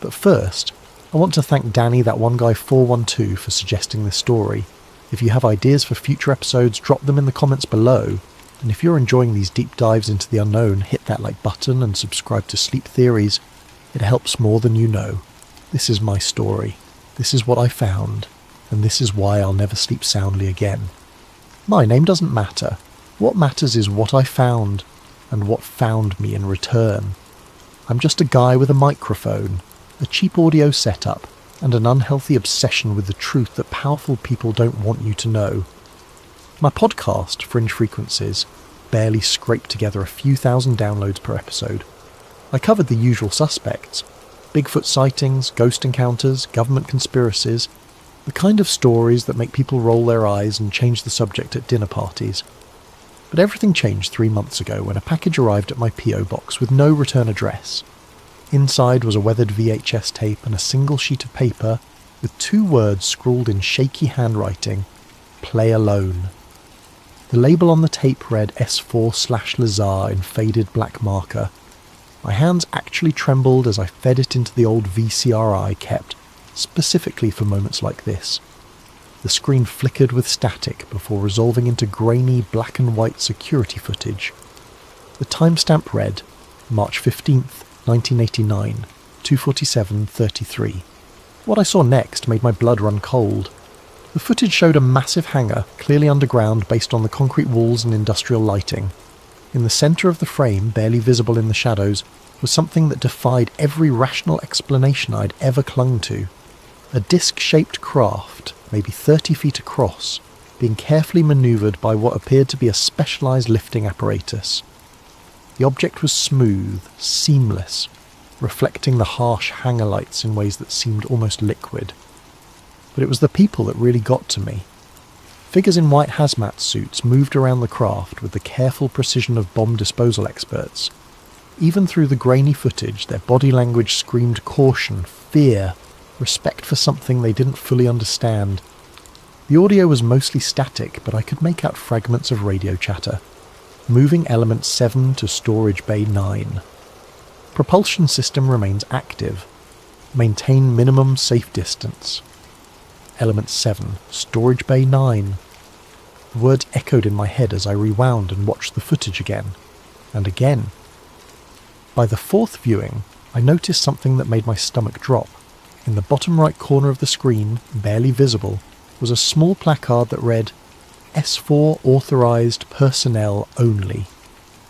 But first, I want to thank Danny, that one guy 412, for suggesting this story. If you have ideas for future episodes, drop them in the comments below. And if you're enjoying these deep dives into the unknown, hit that like button and subscribe to Sleep Theories. It helps more than you know. This is my story. This is what I found. And this is why I'll never sleep soundly again. My name doesn't matter. What matters is what I found, and what found me in return. I'm just a guy with a microphone, a cheap audio setup, and an unhealthy obsession with the truth that powerful people don't want you to know. My podcast, Fringe Frequencies, barely scraped together a few thousand downloads per episode. I covered the usual suspects: Bigfoot sightings, ghost encounters, government conspiracies, the kind of stories that make people roll their eyes and change the subject at dinner parties. But everything changed 3 months ago when a package arrived at my P.O. box with no return address. Inside was a weathered VHS tape and a single sheet of paper with 2 words scrawled in shaky handwriting: "Play alone." The label on the tape read S4/Lazar in faded black marker. My hands actually trembled as I fed it into the old VCR I kept, specifically for moments like this. The screen flickered with static before resolving into grainy black and white security footage. The timestamp read March 15th, 1989, 2:47:33. What I saw next made my blood run cold. The footage showed a massive hangar, clearly underground based on the concrete walls and industrial lighting. In the centre of the frame, barely visible in the shadows, was something that defied every rational explanation I'd ever clung to. A disc-shaped craft, maybe 30 feet across, being carefully manoeuvred by what appeared to be a specialised lifting apparatus. The object was smooth, seamless, reflecting the harsh hangar lights in ways that seemed almost liquid. But it was the people that really got to me. Figures in white hazmat suits moved around the craft with the careful precision of bomb disposal experts. Even through the grainy footage, their body language screamed caution, fear, respect for something they didn't fully understand. The audio was mostly static, but I could make out fragments of radio chatter. Moving element 7 to storage bay 9. Propulsion system remains active. Maintain minimum safe distance. Element 7, storage bay 9. The words echoed in my head as I rewound and watched the footage again. And again. By the fourth viewing, I noticed something that made my stomach drop. In the bottom right corner of the screen, barely visible, was a small placard that read, S4 authorised personnel only.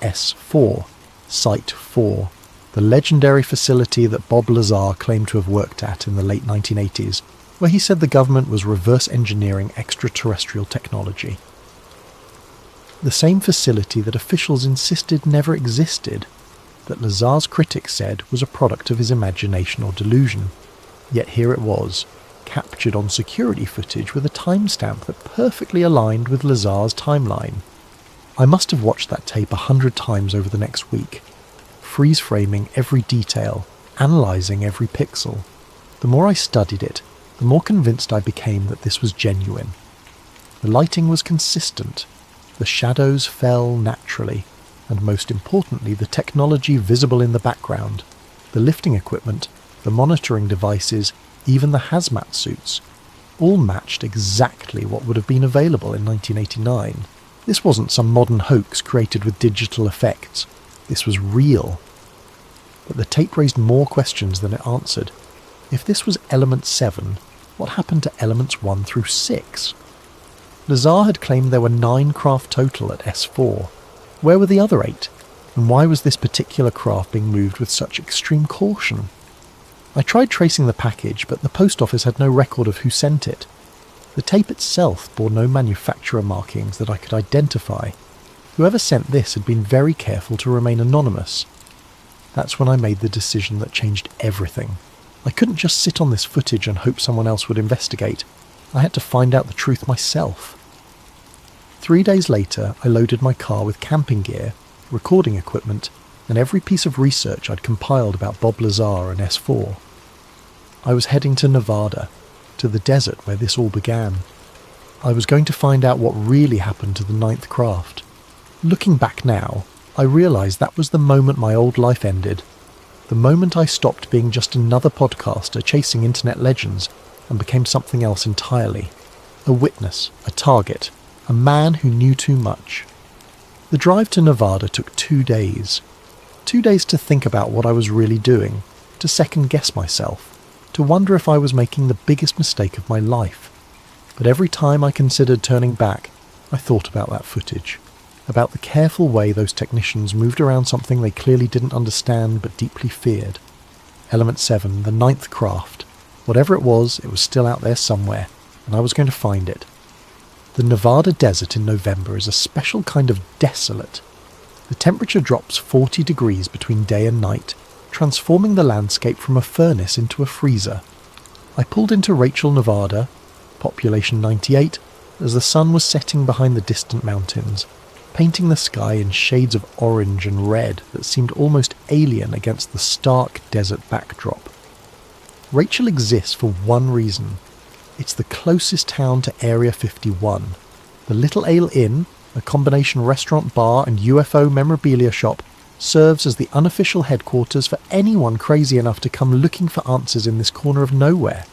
S4, Site 4, the legendary facility that Bob Lazar claimed to have worked at in the late 1980s, where he said the government was reverse engineering extraterrestrial technology. The same facility that officials insisted never existed, that Lazar's critics said was a product of his imagination or delusion. Yet here it was, captured on security footage with a timestamp that perfectly aligned with Lazar's timeline. I must have watched that tape 100 times over the next week, freeze-framing every detail, analysing every pixel. The more I studied it, the more convinced I became that this was genuine. The lighting was consistent, the shadows fell naturally, and most importantly the technology visible in the background, the lifting equipment, the monitoring devices, even the hazmat suits, all matched exactly what would have been available in 1989. This wasn't some modern hoax created with digital effects. This was real. But the tape raised more questions than it answered. If this was element 7, what happened to elements 1 through 6? Lazar had claimed there were 9 craft total at S4. Where were the other 8? And why was this particular craft being moved with such extreme caution? I tried tracing the package, but the post office had no record of who sent it. The tape itself bore no manufacturer markings that I could identify. Whoever sent this had been very careful to remain anonymous. That's when I made the decision that changed everything. I couldn't just sit on this footage and hope someone else would investigate. I had to find out the truth myself. 3 days later, I loaded my car with camping gear, recording equipment, and every piece of research I'd compiled about Bob Lazar and S4. I was heading to Nevada, to the desert where this all began. I was going to find out what really happened to the 9th craft. Looking back now, I realised that was the moment my old life ended. The moment I stopped being just another podcaster chasing internet legends and became something else entirely. A witness, a target, a man who knew too much. The drive to Nevada took 2 days. 2 days to think about what I was really doing, to second-guess myself, to wonder if I was making the biggest mistake of my life. But every time I considered turning back, I thought about that footage, about the careful way those technicians moved around something they clearly didn't understand but deeply feared. Element 7, the 9th craft. Whatever it was still out there somewhere, and I was going to find it. The Nevada desert in November is a special kind of desolate. The temperature drops 40 degrees between day and night, transforming the landscape from a furnace into a freezer. I pulled into Rachel, Nevada, population 98, as the sun was setting behind the distant mountains, painting the sky in shades of orange and red that seemed almost alien against the stark desert backdrop. Rachel exists for one reason. It's the closest town to Area 51. The Little Ale Inn, a combination restaurant, bar and UFO memorabilia shop, serves as the unofficial headquarters for anyone crazy enough to come looking for answers in this corner of nowhere.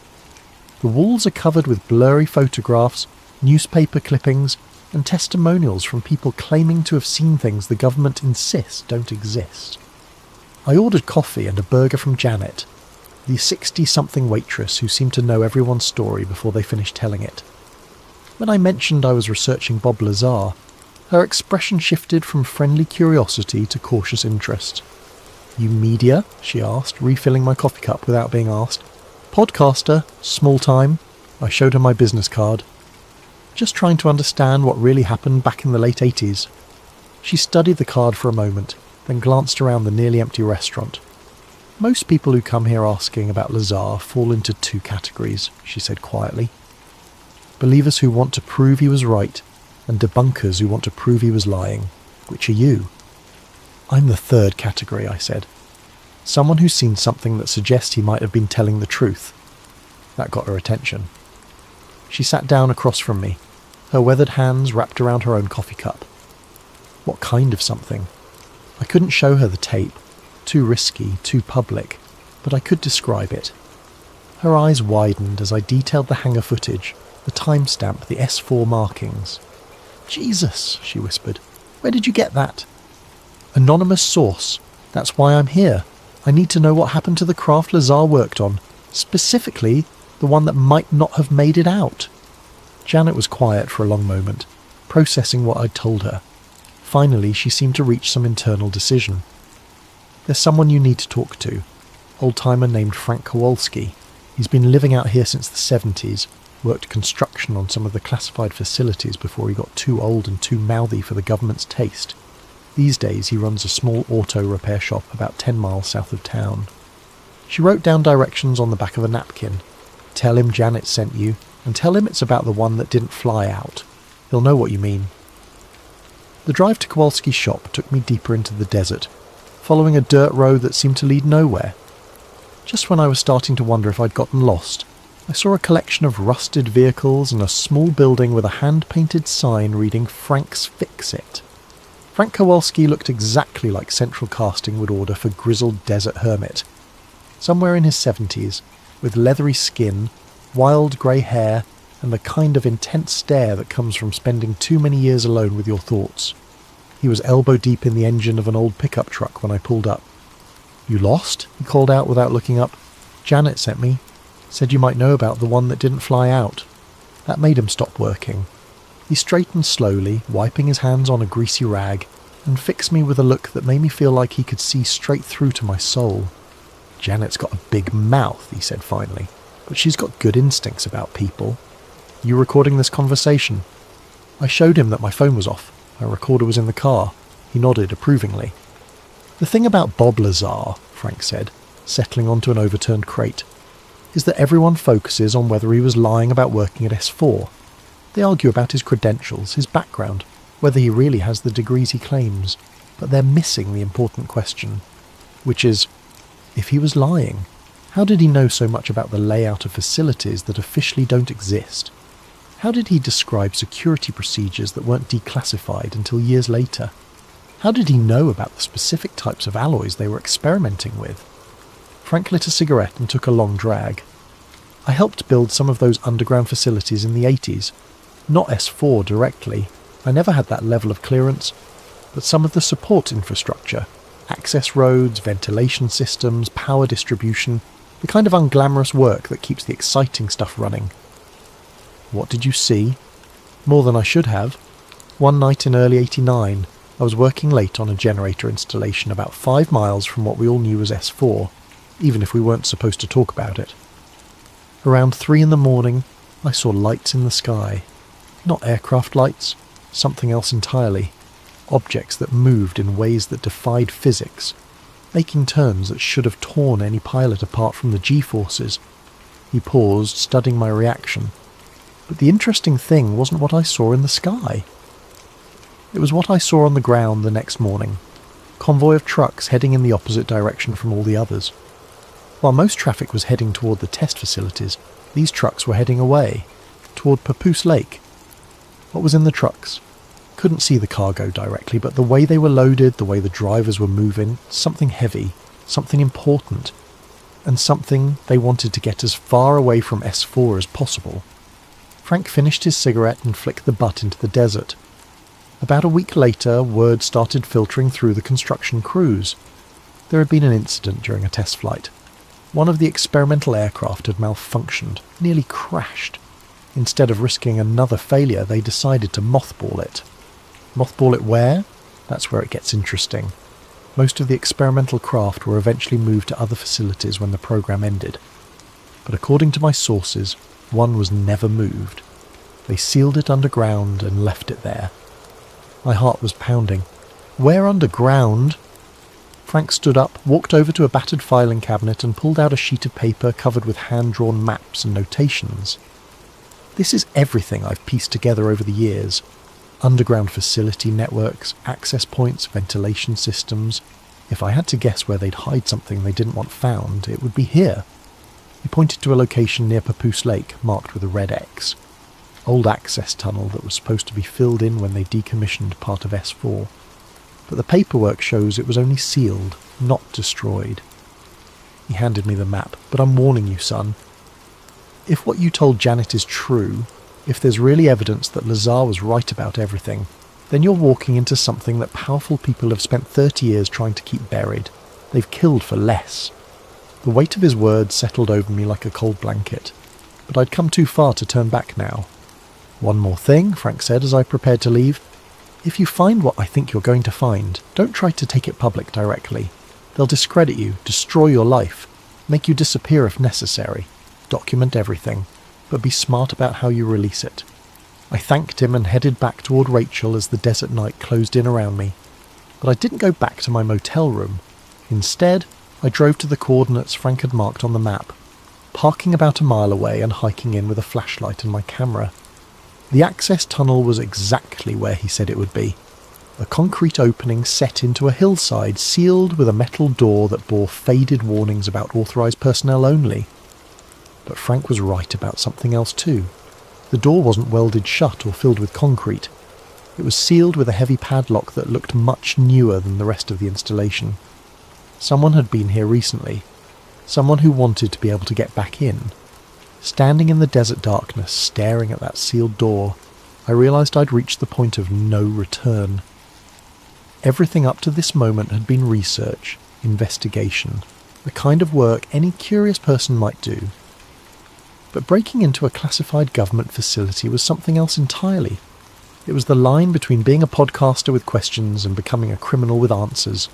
The walls are covered with blurry photographs, newspaper clippings, and testimonials from people claiming to have seen things the government insists don't exist. I ordered coffee and a burger from Janet, the 60-something waitress who seemed to know everyone's story before they finished telling it. When I mentioned I was researching Bob Lazar, her expression shifted from friendly curiosity to cautious interest. "You media?" she asked, refilling my coffee cup without being asked. "Podcaster, small time." I showed her my business card. "Just trying to understand what really happened back in the late 80s. She studied the card for a moment, then glanced around the nearly empty restaurant. "Most people who come here asking about Lazar fall into two categories," she said quietly. "Believers who want to prove he was right, and debunkers who want to prove he was lying. Which are you?" "I'm the third category," I said. "Someone who's seen something that suggests he might have been telling the truth." That got her attention. She sat down across from me, her weathered hands wrapped around her own coffee cup. What kind of something? I couldn't show her the tape. Too risky, too public, but I could describe it. Her eyes widened as I detailed the hangar footage, the timestamp, the S4 markings. "Jesus," she whispered. "Where did you get that?" "Anonymous source. That's why I'm here. I need to know what happened to the craft Lazar worked on, specifically the one that might not have made it out." Janet was quiet for a long moment, processing what I'd told her. Finally, she seemed to reach some internal decision. "There's someone you need to talk to. Old-timer named Frank Kowalski. He's been living out here since the 70s, worked construction on some of the classified facilities before he got too old and too mouthy for the government's taste. These days he runs a small auto repair shop about 10 miles south of town." She wrote down directions on the back of a napkin. "Tell him Janet sent you, and tell him it's about the one that didn't fly out. He'll know what you mean." The drive to Kowalski's shop took me deeper into the desert, following a dirt road that seemed to lead nowhere. Just when I was starting to wonder if I'd gotten lost, I saw a collection of rusted vehicles and a small building with a hand-painted sign reading "Frank's Fix-It." Frank Kowalski looked exactly like central casting would order for grizzled desert hermit. Somewhere in his 70s, with leathery skin, wild grey hair, and the kind of intense stare that comes from spending too many years alone with your thoughts. He was elbow-deep in the engine of an old pickup truck when I pulled up. "You lost?" he called out without looking up. "Janet sent me. Said you might know about the one that didn't fly out." That made him stop working. He straightened slowly, wiping his hands on a greasy rag, and fixed me with a look that made me feel like he could see straight through to my soul. "Janet's got a big mouth," he said finally, "but she's got good instincts about people. You recording this conversation?" I showed him that my phone was off. My recorder was in the car. He nodded approvingly. "The thing about Bob Lazar," Frank said, settling onto an overturned crate, "is that everyone focuses on whether he was lying about working at S4. They argue about his credentials, his background, whether he really has the degrees he claims, but they're missing the important question, which is, if he was lying, how did he know so much about the layout of facilities that officially don't exist? How did he describe security procedures that weren't declassified until years later? How did he know about the specific types of alloys they were experimenting with?" Frank lit a cigarette and took a long drag. "I helped build some of those underground facilities in the 80s. Not S4 directly. I never had that level of clearance. But some of the support infrastructure, access roads, ventilation systems, power distribution, the kind of unglamorous work that keeps the exciting stuff running." "What did you see?" "More than I should have. One night in early 89, I was working late on a generator installation about 5 miles from what we all knew was S4, even if we weren't supposed to talk about it. Around 3 in the morning, I saw lights in the sky. Not aircraft lights, something else entirely. Objects that moved in ways that defied physics, making turns that should have torn any pilot apart from the G-forces." He paused, studying my reaction. "But the interesting thing wasn't what I saw in the sky. It was what I saw on the ground the next morning. Convoy of trucks heading in the opposite direction from all the others. While most traffic was heading toward the test facilities, these trucks were heading away, toward Papoose Lake. What was in the trucks? Couldn't see the cargo directly, but the way they were loaded, the way the drivers were moving, something heavy, something important, and something they wanted to get as far away from S4 as possible." Frank finished his cigarette and flicked the butt into the desert. About a week later, word started filtering through the construction crews. There had been an incident during a test flight. One of the experimental aircraft had malfunctioned, nearly crashed. Instead of risking another failure, they decided to mothball it. Mothball it where? That's where it gets interesting. Most of the experimental craft were eventually moved to other facilities when the program ended. But according to my sources, one was never moved. They sealed it underground and left it there. My heart was pounding. Where underground? Frank stood up, walked over to a battered filing cabinet and pulled out a sheet of paper covered with hand-drawn maps and notations. This is everything I've pieced together over the years. Underground facility networks, access points, ventilation systems. If I had to guess where they'd hide something they didn't want found, it would be here. He pointed to a location near Papoose Lake, marked with a red X. Old access tunnel that was supposed to be filled in when they decommissioned part of S4. But the paperwork shows it was only sealed, not destroyed. He handed me the map. But I'm warning you, son. If what you told Janet is true, if there's really evidence that Lazar was right about everything, then you're walking into something that powerful people have spent 30 years trying to keep buried. They've killed for less. The weight of his words settled over me like a cold blanket, but I'd come too far to turn back now. One more thing, Frank said as I prepared to leave. If you find what I think you're going to find, don't try to take it public directly. They'll discredit you, destroy your life, make you disappear if necessary. Document everything, but be smart about how you release it. I thanked him and headed back toward Rachel as the desert night closed in around me. But I didn't go back to my motel room. Instead, I drove to the coordinates Frank had marked on the map, parking about a mile away and hiking in with a flashlight and my camera. The access tunnel was exactly where he said it would be. A concrete opening set into a hillside sealed with a metal door that bore faded warnings about authorised personnel only. But Frank was right about something else too. The door wasn't welded shut or filled with concrete. It was sealed with a heavy padlock that looked much newer than the rest of the installation. Someone had been here recently. Someone who wanted to be able to get back in. Standing in the desert darkness, staring at that sealed door, I realised I'd reached the point of no return. Everything up to this moment had been research, investigation, the kind of work any curious person might do. But breaking into a classified government facility was something else entirely. It was the line between being a podcaster with questions and becoming a criminal with answers.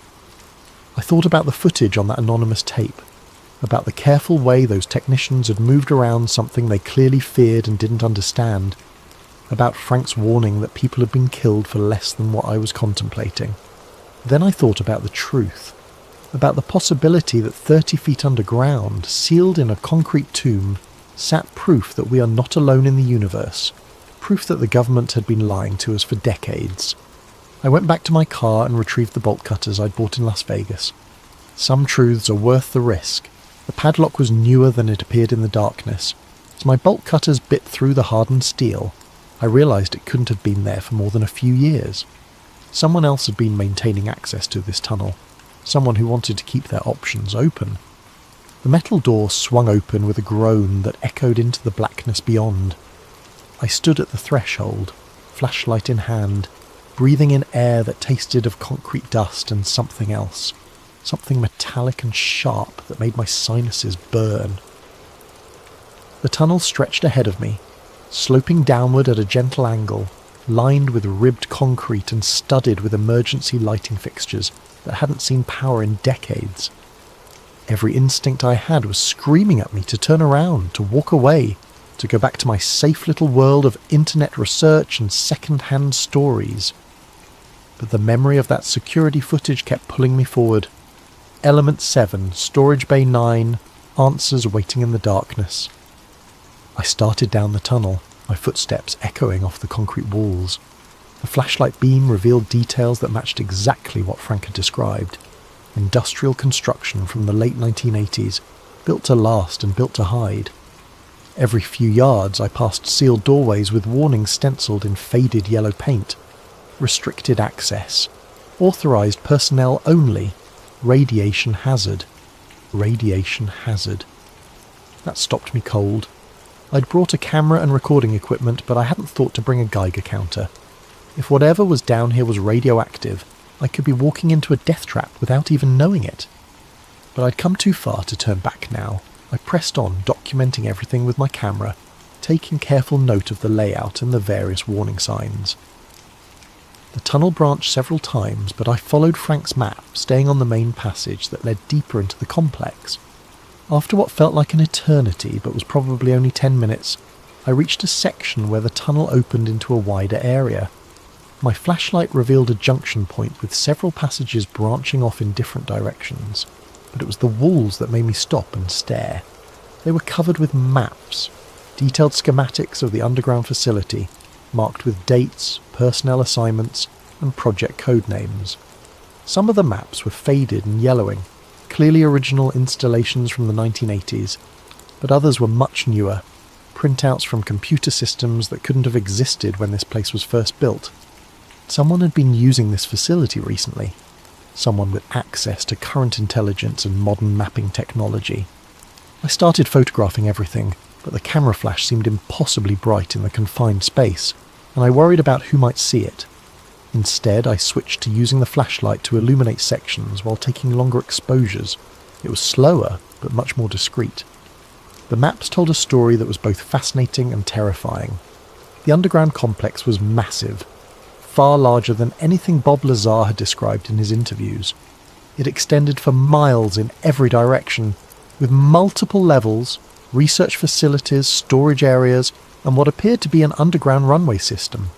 I thought about the footage on that anonymous tape, about the careful way those technicians had moved around something they clearly feared and didn't understand, about Frank's warning that people had been killed for less than what I was contemplating. Then I thought about the truth, about the possibility that 30 feet underground, sealed in a concrete tomb, sat proof that we are not alone in the universe, proof that the government had been lying to us for decades. I went back to my car and retrieved the bolt cutters I'd bought in Las Vegas. Some truths are worth the risk. The padlock was newer than it appeared in the darkness. As my bolt cutters bit through the hardened steel, I realised it couldn't have been there for more than a few years. Someone else had been maintaining access to this tunnel, someone who wanted to keep their options open. The metal door swung open with a groan that echoed into the blackness beyond. I stood at the threshold, flashlight in hand, breathing in air that tasted of concrete dust and something else, something metallic and sharp that made my sinuses burn. The tunnel stretched ahead of me, sloping downward at a gentle angle, lined with ribbed concrete and studded with emergency lighting fixtures that hadn't seen power in decades. Every instinct I had was screaming at me to turn around, to walk away, to go back to my safe little world of internet research and second-hand stories. But the memory of that security footage kept pulling me forward. Element 7, Storage Bay 9, answers waiting in the darkness. I started down the tunnel, my footsteps echoing off the concrete walls. The flashlight beam revealed details that matched exactly what Frank had described. Industrial construction from the late 1980s, built to last and built to hide. Every few yards I passed sealed doorways with warnings stenciled in faded yellow paint. Restricted access. Authorized personnel only. Radiation hazard. Radiation hazard. That stopped me cold. I'd brought a camera and recording equipment, but I hadn't thought to bring a Geiger counter. If whatever was down here was radioactive, I could be walking into a death trap without even knowing it. But I'd come too far to turn back now. I pressed on, documenting everything with my camera, taking careful note of the layout and the various warning signs. The tunnel branched several times, but I followed Frank's map, staying on the main passage that led deeper into the complex. After what felt like an eternity, but was probably only 10 minutes, I reached a section where the tunnel opened into a wider area. My flashlight revealed a junction point with several passages branching off in different directions, but it was the walls that made me stop and stare. They were covered with maps, detailed schematics of the underground facility, marked with dates, personnel assignments, and project code names. Some of the maps were faded and yellowing, clearly original installations from the 1980s, but others were much newer, printouts from computer systems that couldn't have existed when this place was first built. Someone had been using this facility recently, someone with access to current intelligence and modern mapping technology. I started photographing everything, but the camera flash seemed impossibly bright in the confined space, and I worried about who might see it. Instead, I switched to using the flashlight to illuminate sections while taking longer exposures. It was slower, but much more discreet. The maps told a story that was both fascinating and terrifying. The underground complex was massive, far larger than anything Bob Lazar had described in his interviews. It extended for miles in every direction, with multiple levels, research facilities, storage areas, and what appeared to be an underground runway system.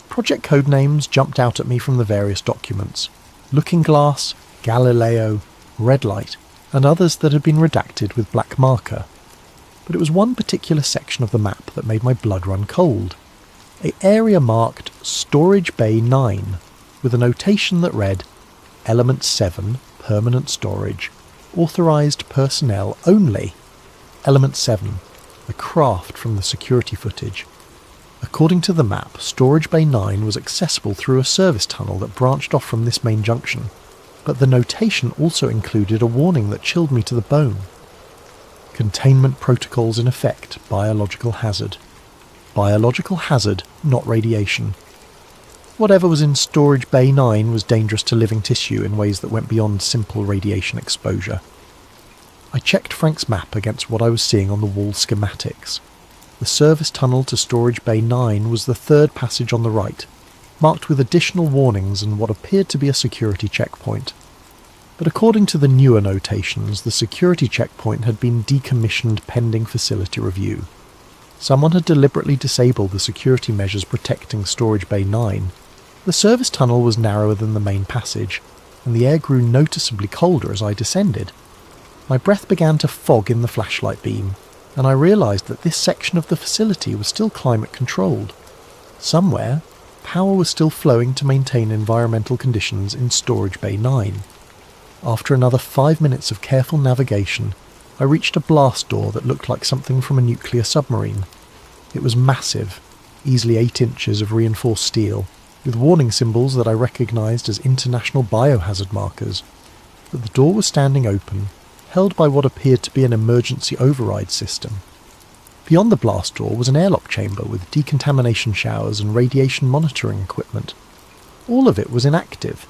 Project code names jumped out at me from the various documents: Looking Glass, Galileo, Red Light, and others that had been redacted with black marker. But it was one particular section of the map that made my blood run cold. An area marked Storage Bay 9, with a notation that read, Element 7, Permanent Storage, Authorized Personnel Only. Element 7, the craft from the security footage. According to the map, Storage Bay 9 was accessible through a service tunnel that branched off from this main junction, but the notation also included a warning that chilled me to the bone. Containment protocols in effect, biological hazard. Biological hazard, not radiation. Whatever was in Storage Bay 9 was dangerous to living tissue in ways that went beyond simple radiation exposure. I checked Frank's map against what I was seeing on the wall schematics. The service tunnel to Storage Bay 9 was the third passage on the right, marked with additional warnings and what appeared to be a security checkpoint. But according to the newer notations, the security checkpoint had been decommissioned pending facility review. Someone had deliberately disabled the security measures protecting Storage Bay 9. The service tunnel was narrower than the main passage, and the air grew noticeably colder as I descended. My breath began to fog in the flashlight beam, and I realised that this section of the facility was still climate controlled. Somewhere, power was still flowing to maintain environmental conditions in Storage Bay 9. After another 5 minutes of careful navigation, I reached a blast door that looked like something from a nuclear submarine. It was massive, easily 8 inches of reinforced steel, with warning symbols that I recognised as international biohazard markers. But the door was standing open, held by what appeared to be an emergency override system. Beyond the blast door was an airlock chamber with decontamination showers and radiation monitoring equipment. All of it was inactive,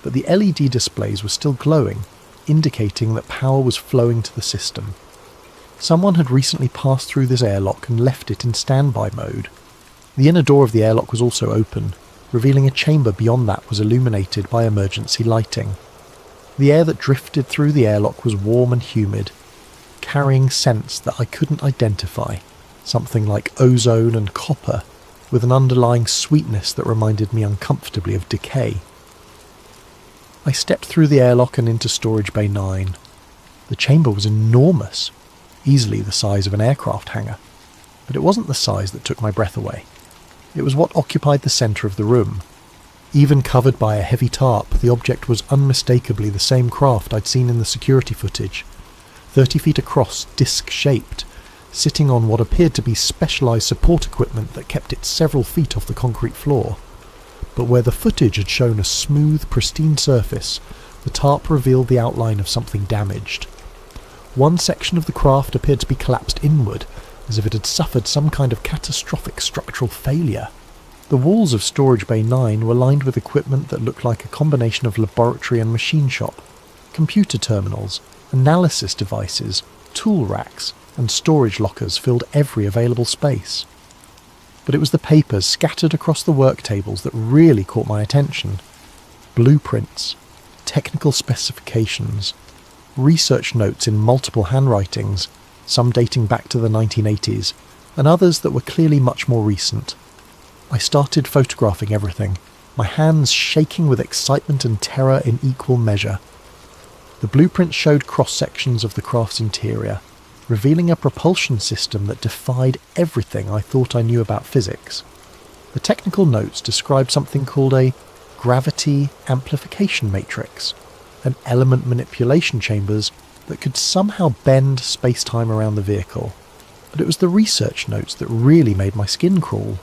but the LED displays were still glowing, indicating that power was flowing to the system. Someone had recently passed through this airlock and left it in standby mode. The inner door of the airlock was also open, revealing a chamber beyond that was illuminated by emergency lighting. The air that drifted through the airlock was warm and humid, carrying scents that I couldn't identify, something like ozone and copper, with an underlying sweetness that reminded me uncomfortably of decay. I stepped through the airlock and into Storage Bay 9. The chamber was enormous, easily the size of an aircraft hangar, but it wasn't the size that took my breath away. It was what occupied the centre of the room. Even covered by a heavy tarp, the object was unmistakably the same craft I'd seen in the security footage, 30 feet across, disc-shaped, sitting on what appeared to be specialised support equipment that kept it several feet off the concrete floor. But where the footage had shown a smooth, pristine surface, the tarp revealed the outline of something damaged. One section of the craft appeared to be collapsed inward, as if it had suffered some kind of catastrophic structural failure. The walls of Storage Bay 9 were lined with equipment that looked like a combination of laboratory and machine shop, computer terminals, analysis devices, tool racks, and storage lockers filled every available space. But it was the papers scattered across the work tables that really caught my attention. Blueprints, technical specifications, research notes in multiple handwritings, some dating back to the 1980s, and others that were clearly much more recent. I started photographing everything, my hands shaking with excitement and terror in equal measure. The blueprints showed cross-sections of the craft's interior, revealing a propulsion system that defied everything I thought I knew about physics. The technical notes described something called a gravity amplification matrix, and element manipulation chambers that could somehow bend space-time around the vehicle. But it was the research notes that really made my skin crawl.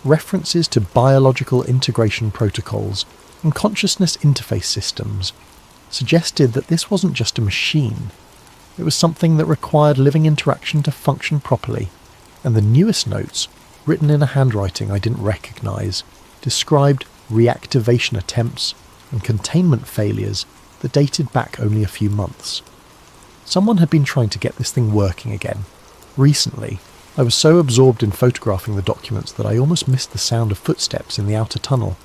References to biological integration protocols and consciousness interface systems suggested that this wasn't just a machine. It was something that required living interaction to function properly, and the newest notes, written in a handwriting I didn't recognise, described reactivation attempts and containment failures that dated back only a few months. Someone had been trying to get this thing working again. Recently, I was so absorbed in photographing the documents that I almost missed the sound of footsteps in the outer tunnel.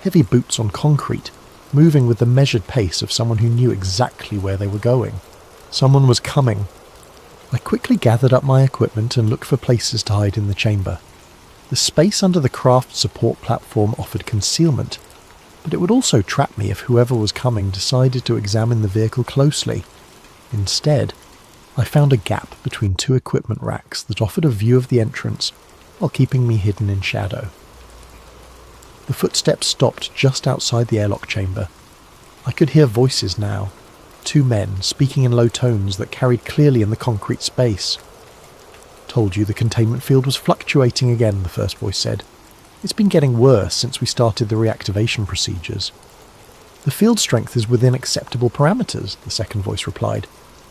Heavy boots on concrete, moving with the measured pace of someone who knew exactly where they were going. Someone was coming. I quickly gathered up my equipment and looked for places to hide in the chamber. The space under the craft support platform offered concealment, but it would also trap me if whoever was coming decided to examine the vehicle closely. Instead, I found a gap between two equipment racks that offered a view of the entrance while keeping me hidden in shadow. The footsteps stopped just outside the airlock chamber. I could hear voices now, two men speaking in low tones that carried clearly in the concrete space. "Told you the containment field was fluctuating again," the first voice said. "It's been getting worse since we started the reactivation procedures." "The field strength is within acceptable parameters," the second voice replied.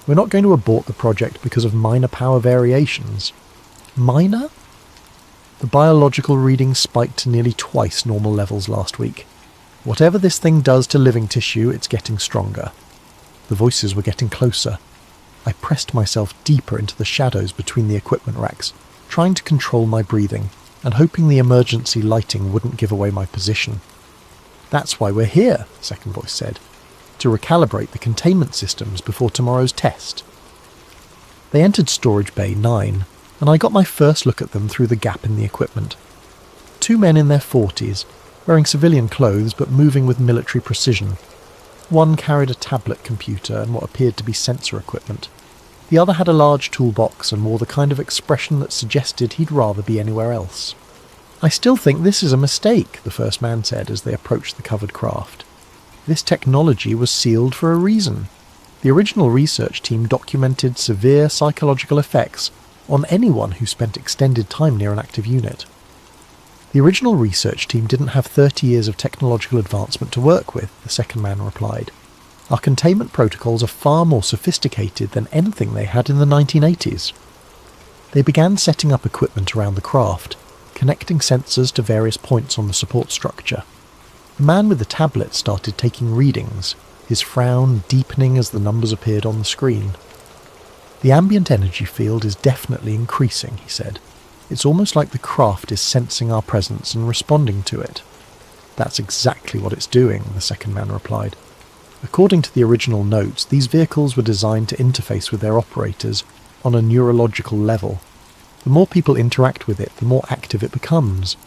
"We're not going to abort the project because of minor power variations." Minor? The biological readings spiked to nearly twice normal levels last week. "Whatever this thing does to living tissue, it's getting stronger." The voices were getting closer. I pressed myself deeper into the shadows between the equipment racks, trying to control my breathing and hoping the emergency lighting wouldn't give away my position. "That's why we're here," the second voice said. "To recalibrate the containment systems before tomorrow's test." They entered Storage Bay 9, and I got my first look at them through the gap in the equipment. Two men in their 40s, wearing civilian clothes but moving with military precision. One carried a tablet computer and what appeared to be sensor equipment. The other had a large toolbox and wore the kind of expression that suggested he'd rather be anywhere else. "I still think this is a mistake," the first man said as they approached the covered craft. "This technology was sealed for a reason. The original research team documented severe psychological effects on anyone who spent extended time near an active unit. The original research team didn't have 30 years of technological advancement to work with," the second man replied. "Our containment protocols are far more sophisticated than anything they had in the 1980s. They began setting up equipment around the craft, connecting sensors to various points on the support structure. The man with the tablet started taking readings, his frown deepening as the numbers appeared on the screen. "The ambient energy field is definitely increasing," he said. "It's almost like the craft is sensing our presence and responding to it." "That's exactly what it's doing," the second man replied. According to the original notes, these vehicles were designed to interface with their operators on a neurological level. The more people interact with it, the more active it becomes.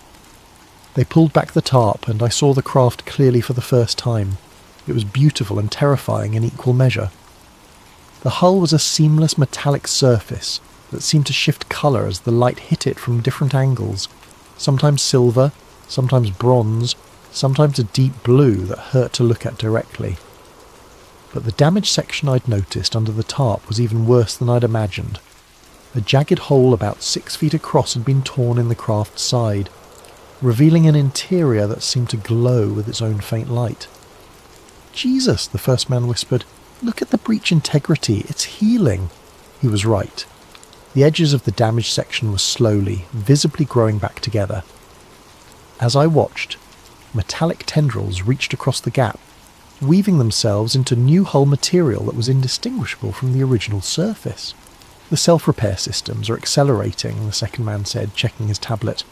They pulled back the tarp, and I saw the craft clearly for the first time. It was beautiful and terrifying in equal measure. The hull was a seamless metallic surface that seemed to shift colour as the light hit it from different angles, sometimes silver, sometimes bronze, sometimes a deep blue that hurt to look at directly. But the damaged section I'd noticed under the tarp was even worse than I'd imagined. A jagged hole about 6 feet across had been torn in the craft's side, revealing an interior that seemed to glow with its own faint light. "Jesus," the first man whispered, "look at the breach integrity, it's healing." He was right. The edges of the damaged section were slowly, visibly growing back together. As I watched, metallic tendrils reached across the gap, weaving themselves into new hull material that was indistinguishable from the original surface. The self-repair systems are accelerating, the second man said, checking his tablet.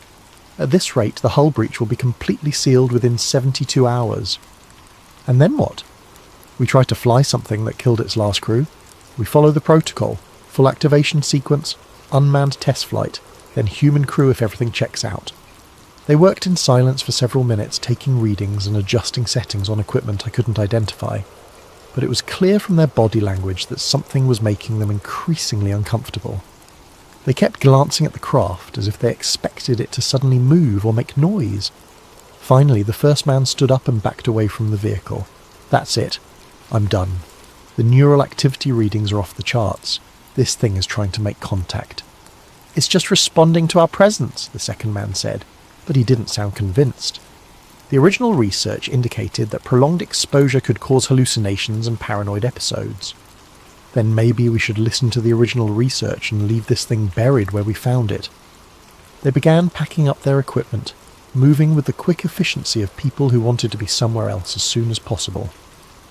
At this rate, the hull breach will be completely sealed within 72 hours. And then what? We tried to fly something that killed its last crew. We follow the protocol. Full activation sequence, unmanned test flight, then human crew if everything checks out. They worked in silence for several minutes, taking readings and adjusting settings on equipment I couldn't identify. But it was clear from their body language that something was making them increasingly uncomfortable. They kept glancing at the craft as if they expected it to suddenly move or make noise. Finally, the first man stood up and backed away from the vehicle. That's it. I'm done. The neural activity readings are off the charts. This thing is trying to make contact. It's just responding to our presence, the second man said, but he didn't sound convinced. The original research indicated that prolonged exposure could cause hallucinations and paranoid episodes. Then maybe we should listen to the original research and leave this thing buried where we found it. They began packing up their equipment, moving with the quick efficiency of people who wanted to be somewhere else as soon as possible.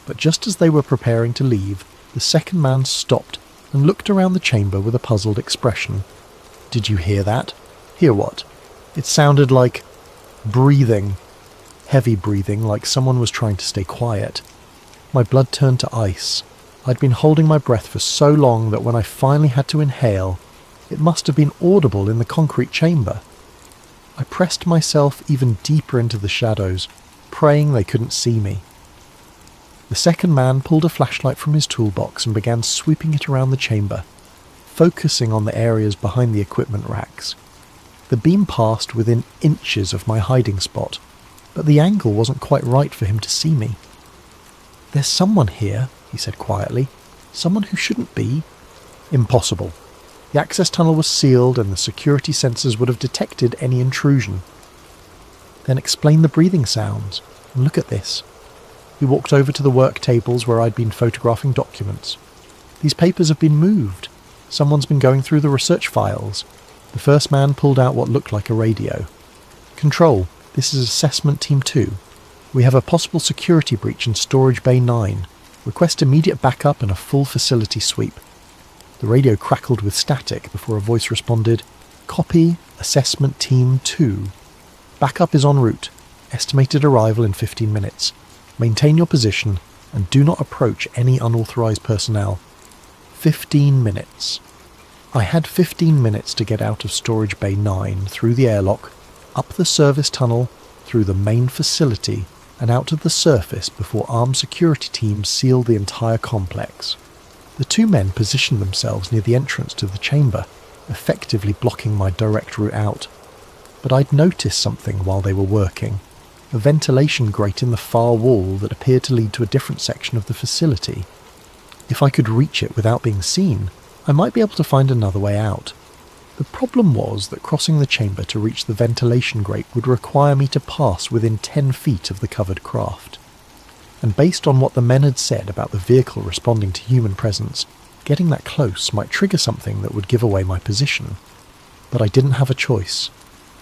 But just as they were preparing to leave, the second man stopped and looked around the chamber with a puzzled expression. Did you hear that? Hear what? It sounded like breathing. Heavy breathing, like someone was trying to stay quiet. My blood turned to ice. I'd been holding my breath for so long that when I finally had to inhale, it must have been audible in the concrete chamber. I pressed myself even deeper into the shadows, praying they couldn't see me. The second man pulled a flashlight from his toolbox and began sweeping it around the chamber, focusing on the areas behind the equipment racks. The beam passed within inches of my hiding spot, but the angle wasn't quite right for him to see me. There's someone here, he said quietly. Someone who shouldn't be. Impossible. The access tunnel was sealed and the security sensors would have detected any intrusion. Then explain the breathing sounds. And look at this. We walked over to the work tables where I'd been photographing documents. These papers have been moved. Someone's been going through the research files. The first man pulled out what looked like a radio. Control, this is Assessment Team 2. We have a possible security breach in Storage Bay 9. Request immediate backup and a full facility sweep. The radio crackled with static before a voice responded, Copy, Assessment Team 2. Backup is en route. Estimated arrival in 15 minutes. Maintain your position and do not approach any unauthorized personnel. 15 minutes. I had 15 minutes to get out of Storage Bay 9, through the airlock, up the service tunnel, through the main facility, and out to the surface before armed security teams sealed the entire complex. The two men positioned themselves near the entrance to the chamber, effectively blocking my direct route out. But I'd noticed something while they were working. A ventilation grate in the far wall that appeared to lead to a different section of the facility. If I could reach it without being seen, I might be able to find another way out. The problem was that crossing the chamber to reach the ventilation grate would require me to pass within 10 feet of the covered craft. And based on what the men had said about the vehicle responding to human presence, getting that close might trigger something that would give away my position. But I didn't have a choice.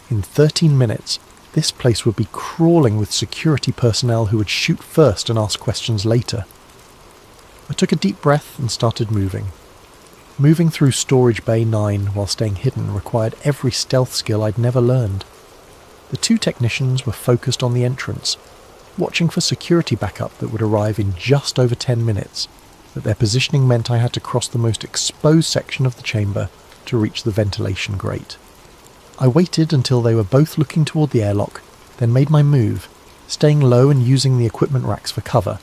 In 13 minutes, this place would be crawling with security personnel who would shoot first and ask questions later. I took a deep breath and started moving. Moving through Storage Bay 9 while staying hidden required every stealth skill I'd never learned. The two technicians were focused on the entrance, watching for security backup that would arrive in just over 10 minutes, but their positioning meant I had to cross the most exposed section of the chamber to reach the ventilation grate. I waited until they were both looking toward the airlock, then made my move, staying low and using the equipment racks for cover.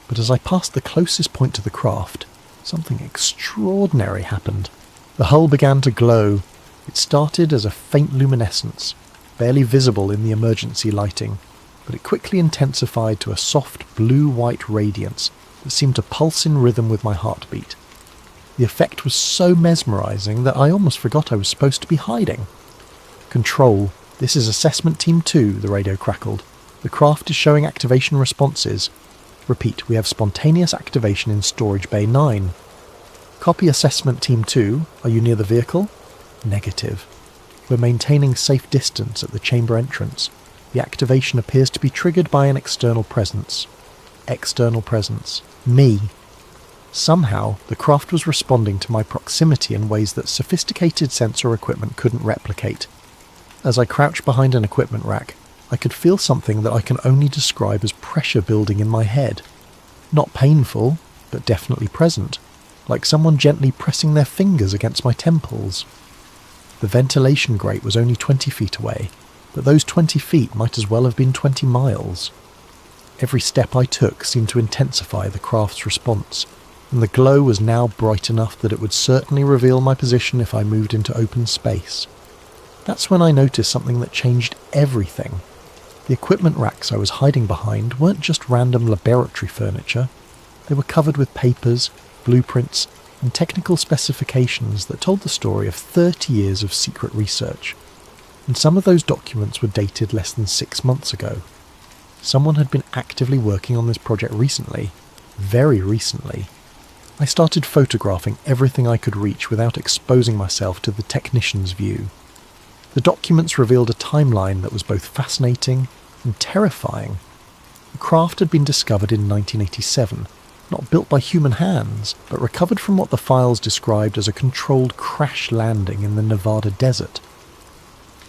But as I passed the closest point to the craft, something extraordinary happened. The hull began to glow. It started as a faint luminescence, barely visible in the emergency lighting, but it quickly intensified to a soft blue-white radiance that seemed to pulse in rhythm with my heartbeat. The effect was so mesmerizing that I almost forgot I was supposed to be hiding. Control, this is Assessment Team 2, the radio crackled. The craft is showing activation responses. Repeat, we have spontaneous activation in Storage Bay 9. Copy Assessment Team 2. Are you near the vehicle? Negative. We're maintaining safe distance at the chamber entrance. The activation appears to be triggered by an external presence. External presence. Me. Somehow, the craft was responding to my proximity in ways that sophisticated sensor equipment couldn't replicate. As I crouched behind an equipment rack, I could feel something that I can only describe as pressure building in my head. Not painful, but definitely present, like someone gently pressing their fingers against my temples. The ventilation grate was only 20 feet away, but those 20 feet might as well have been 20 miles. Every step I took seemed to intensify the craft's response, and the glow was now bright enough that it would certainly reveal my position if I moved into open space. That's when I noticed something that changed everything. The equipment racks I was hiding behind weren't just random laboratory furniture. They were covered with papers, blueprints, and technical specifications that told the story of 30 years of secret research. And some of those documents were dated less than 6 months ago. Someone had been actively working on this project recently, very recently. I started photographing everything I could reach without exposing myself to the technician's view. The documents revealed a timeline that was both fascinating and terrifying. The craft had been discovered in 1987, not built by human hands, but recovered from what the files described as a controlled crash landing in the Nevada desert.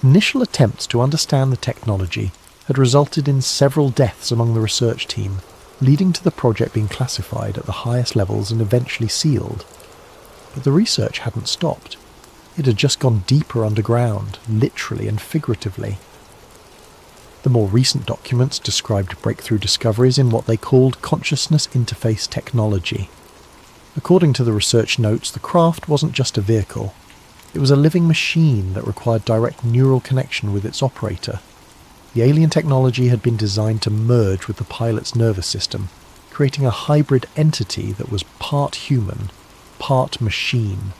Initial attempts to understand the technology had resulted in several deaths among the research team, leading to the project being classified at the highest levels and eventually sealed. But the research hadn't stopped. It had just gone deeper underground, literally and figuratively. The more recent documents described breakthrough discoveries in what they called consciousness interface technology. According to the research notes, the craft wasn't just a vehicle. It was a living machine that required direct neural connection with its operator. The alien technology had been designed to merge with the pilot's nervous system, creating a hybrid entity that was part human, part machine.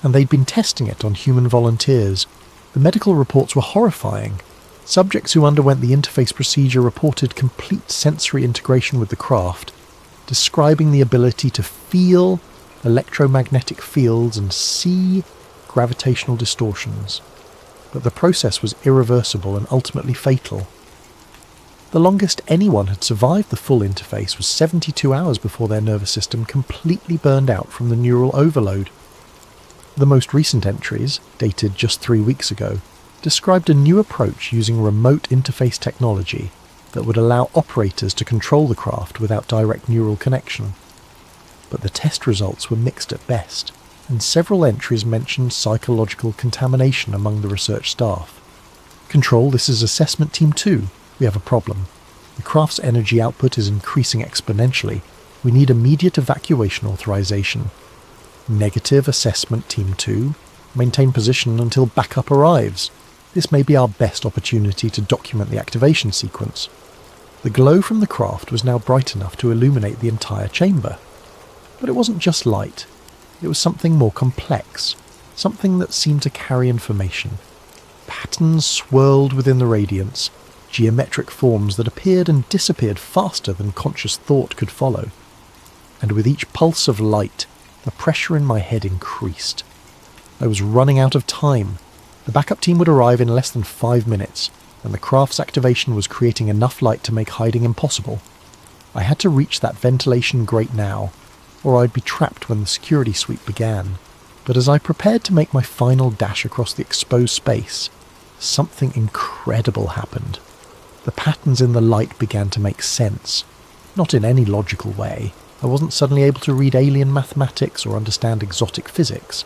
And they'd been testing it on human volunteers. The medical reports were horrifying. Subjects who underwent the interface procedure reported complete sensory integration with the craft, describing the ability to feel electromagnetic fields and see gravitational distortions. But the process was irreversible and ultimately fatal. The longest anyone had survived the full interface was 72 hours before their nervous system completely burned out from the neural overload. The most recent entries, dated just 3 weeks ago, described a new approach using remote interface technology that would allow operators to control the craft without direct neural connection. But the test results were mixed at best, and several entries mentioned psychological contamination among the research staff. Control, this is Assessment Team 2. We have a problem. The craft's energy output is increasing exponentially. We need immediate evacuation authorization. Negative, Assessment Team 2. Maintain position until backup arrives. This may be our best opportunity to document the activation sequence. The glow from the craft was now bright enough to illuminate the entire chamber. But it wasn't just light. It was something more complex, something that seemed to carry information. Patterns swirled within the radiance, geometric forms that appeared and disappeared faster than conscious thought could follow. And with each pulse of light, the pressure in my head increased. I was running out of time. The backup team would arrive in less than 5 minutes, and the craft's activation was creating enough light to make hiding impossible. I had to reach that ventilation grate now, or I'd be trapped when the security sweep began. But as I prepared to make my final dash across the exposed space, something incredible happened. The patterns in the light began to make sense. Not in any logical way. I wasn't suddenly able to read alien mathematics or understand exotic physics.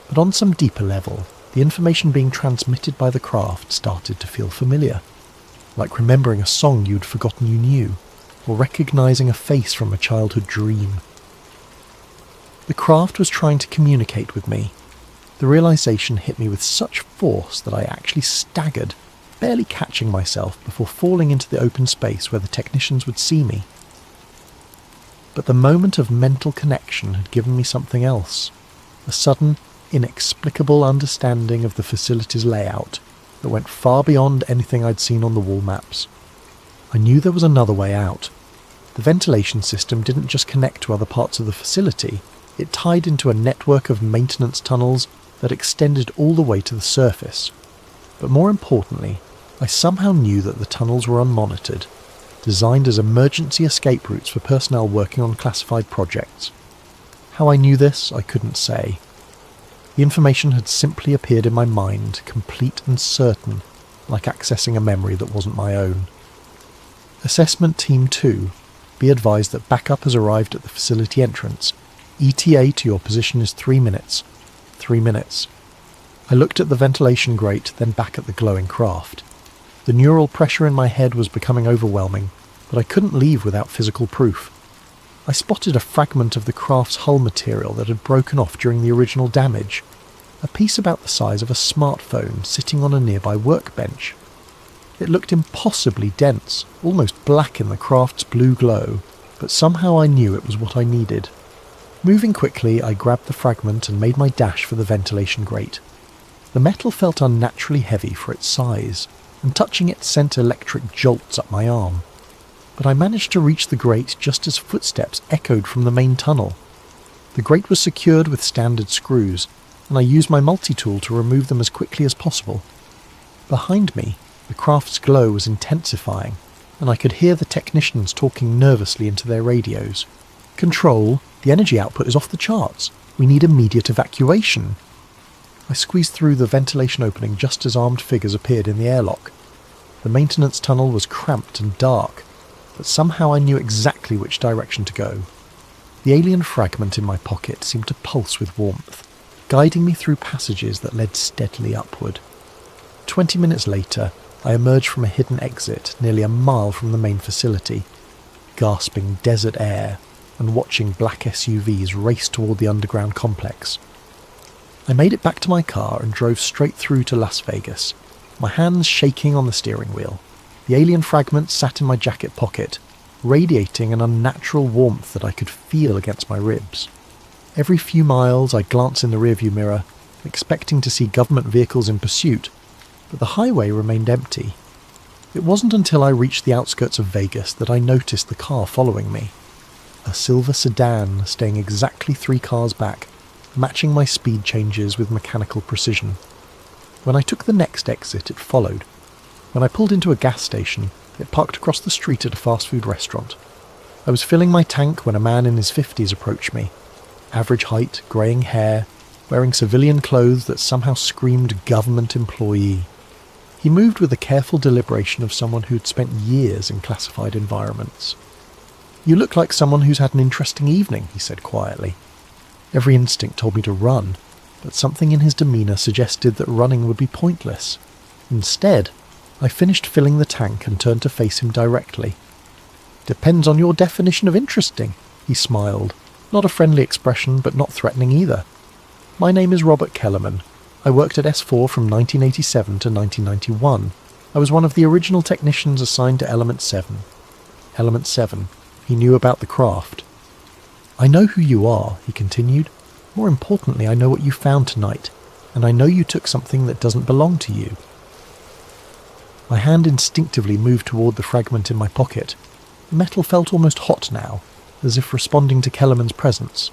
But on some deeper level, the information being transmitted by the craft started to feel familiar. Like remembering a song you'd forgotten you knew, or recognizing a face from a childhood dream. The craft was trying to communicate with me. The realization hit me with such force that I actually staggered, barely catching myself before falling into the open space where the technicians would see me. But the moment of mental connection had given me something else. A sudden, inexplicable understanding of the facility's layout that went far beyond anything I'd seen on the wall maps. I knew there was another way out. The ventilation system didn't just connect to other parts of the facility, it tied into a network of maintenance tunnels that extended all the way to the surface. But more importantly, I somehow knew that the tunnels were unmonitored, designed as emergency escape routes for personnel working on classified projects. How I knew this, I couldn't say. The information had simply appeared in my mind, complete and certain, like accessing a memory that wasn't my own. Assessment Team 2, be advised that backup has arrived at the facility entrance. ETA to your position is 3 minutes. 3 minutes. I looked at the ventilation grate, then back at the glowing craft. The neural pressure in my head was becoming overwhelming, but I couldn't leave without physical proof. I spotted a fragment of the craft's hull material that had broken off during the original damage. A piece about the size of a smartphone sitting on a nearby workbench. It looked impossibly dense, almost black in the craft's blue glow, but somehow I knew it was what I needed. Moving quickly, I grabbed the fragment and made my dash for the ventilation grate. The metal felt unnaturally heavy for its size, and touching it sent electric jolts up my arm. But I managed to reach the grate just as footsteps echoed from the main tunnel. The grate was secured with standard screws, and I used my multi-tool to remove them as quickly as possible. Behind me, the craft's glow was intensifying, and I could hear the technicians talking nervously into their radios. "Control, the energy output is off the charts. We need immediate evacuation." I squeezed through the ventilation opening just as armed figures appeared in the airlock. The maintenance tunnel was cramped and dark, but somehow I knew exactly which direction to go. The alien fragment in my pocket seemed to pulse with warmth, guiding me through passages that led steadily upward. 20 minutes later, I emerged from a hidden exit nearly a mile from the main facility, gasping desert air and watching black SUVs race toward the underground complex. I made it back to my car and drove straight through to Las Vegas, my hands shaking on the steering wheel. The alien fragment sat in my jacket pocket, radiating an unnatural warmth that I could feel against my ribs. Every few miles I'd glance in the rearview mirror, expecting to see government vehicles in pursuit, but the highway remained empty. It wasn't until I reached the outskirts of Vegas that I noticed the car following me. A silver sedan staying exactly 3 cars back, matching my speed changes with mechanical precision. When I took the next exit, it followed. When I pulled into a gas station, it parked across the street at a fast food restaurant. I was filling my tank when a man in his 50s approached me. Average height, greying hair, wearing civilian clothes that somehow screamed government employee. He moved with the careful deliberation of someone who'd spent years in classified environments. "You look like someone who's had an interesting evening," he said quietly. Every instinct told me to run, but something in his demeanour suggested that running would be pointless. Instead, I finished filling the tank and turned to face him directly. "Depends on your definition of interesting," he smiled. Not a friendly expression, but not threatening either. "My name is Robert Kellerman. I worked at S4 from 1987 to 1991. I was one of the original technicians assigned to Element 7. Element 7. He knew about the craft. "I know who you are," he continued. "More importantly, I know what you found tonight, and I know you took something that doesn't belong to you." My hand instinctively moved toward the fragment in my pocket. The metal felt almost hot now, as if responding to Kellerman's presence.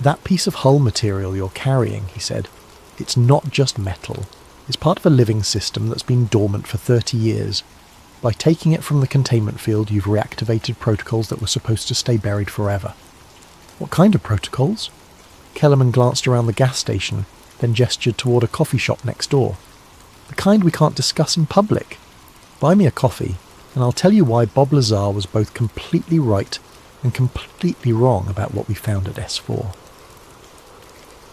"That piece of hull material you're carrying," he said, "it's not just metal. It's part of a living system that's been dormant for 30 years. By taking it from the containment field, you've reactivated protocols that were supposed to stay buried forever." "What kind of protocols?" Kellerman glanced around the gas station, then gestured toward a coffee shop next door. "The kind we can't discuss in public. Buy me a coffee, and I'll tell you why Bob Lazar was both completely right and completely wrong about what we found at S4.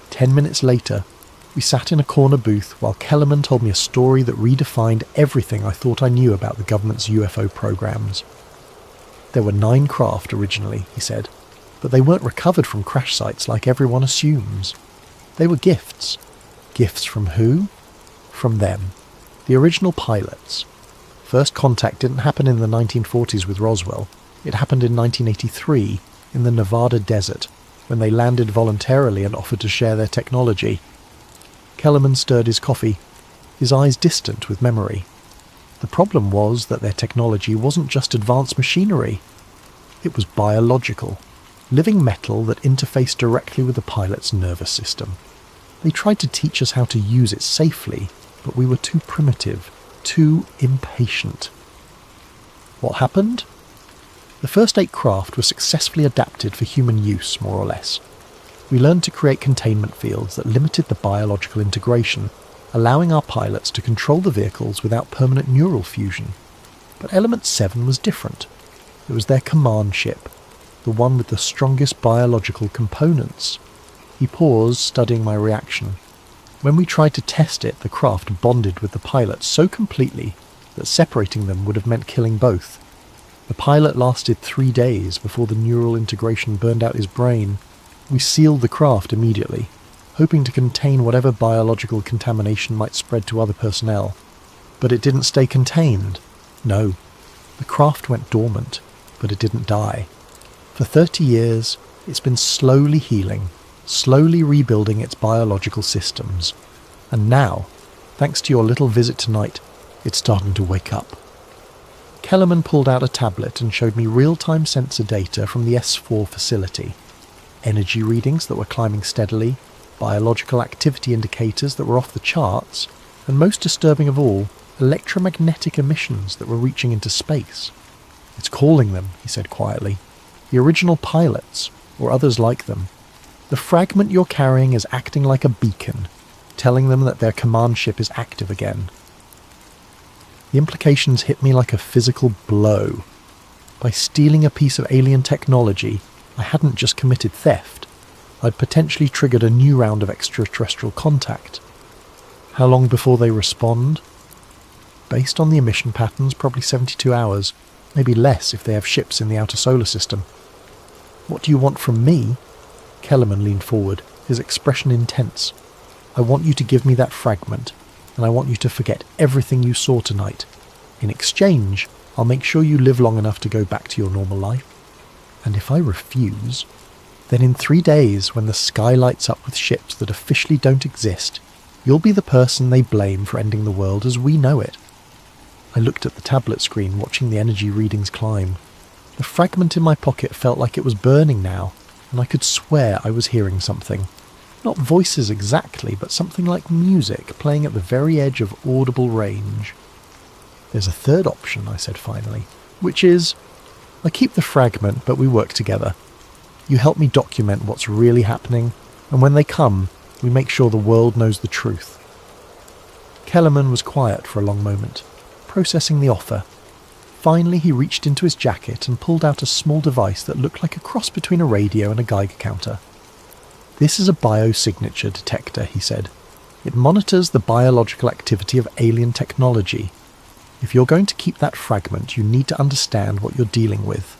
10 minutes later, we sat in a corner booth while Kellerman told me a story that redefined everything I thought I knew about the government's UFO programs. There were 9 craft originally, he said, but they weren't recovered from crash sites like everyone assumes. They were gifts. Gifts from who? From them, the original pilots. First contact didn't happen in the 1940s with Roswell. It happened in 1983 in the Nevada desert, when they landed voluntarily and offered to share their technology. Kellerman stirred his coffee, his eyes distant with memory. The problem was that their technology wasn't just advanced machinery. It was biological, living metal that interfaced directly with the pilot's nervous system. They tried to teach us how to use it safely, but we were too primitive, too impatient. What happened? The first 8 craft were successfully adapted for human use, more or less. We learned to create containment fields that limited the biological integration, allowing our pilots to control the vehicles without permanent neural fusion. But Element 7 was different. It was their command ship, the one with the strongest biological components. He paused, studying my reaction. When we tried to test it, the craft bonded with the pilot so completely that separating them would have meant killing both. The pilot lasted 3 days before the neural integration burned out his brain. We sealed the craft immediately, hoping to contain whatever biological contamination might spread to other personnel. But it didn't stay contained. No, the craft went dormant, but it didn't die. For 30 years, it's been slowly healing, slowly rebuilding its biological systems. And now, thanks to your little visit tonight, it's starting to wake up. Kellerman pulled out a tablet and showed me real-time sensor data from the S4 facility. Energy readings that were climbing steadily, biological activity indicators that were off the charts, and most disturbing of all, electromagnetic emissions that were reaching into space. "It's calling them," he said quietly. "The original pilots, or others like them. The fragment you're carrying is acting like a beacon, telling them that their command ship is active again." The implications hit me like a physical blow. By stealing a piece of alien technology, I hadn't just committed theft. I'd potentially triggered a new round of extraterrestrial contact. How long before they respond? Based on the emission patterns, probably 72 hours, maybe less if they have ships in the outer solar system. "What do you want from me?" Kellerman leaned forward, his expression intense. "I want you to give me that fragment, and I want you to forget everything you saw tonight. In exchange, I'll make sure you live long enough to go back to your normal life. And if I refuse, then in 3 days, when the sky lights up with ships that officially don't exist, you'll be the person they blame for ending the world as we know it." I looked at the tablet screen, watching the energy readings climb. The fragment in my pocket felt like it was burning now, and I could swear I was hearing something. Not voices exactly, but something like music playing at the very edge of audible range. "There's a third option," I said finally, "which is, I keep the fragment, but we work together. You help me document what's really happening, and when they come, we make sure the world knows the truth." Kellerman was quiet for a long moment, processing the offer. Finally, he reached into his jacket and pulled out a small device that looked like a cross between a radio and a Geiger counter. "This is a biosignature detector," he said. "It monitors the biological activity of alien technology. If you're going to keep that fragment, you need to understand what you're dealing with."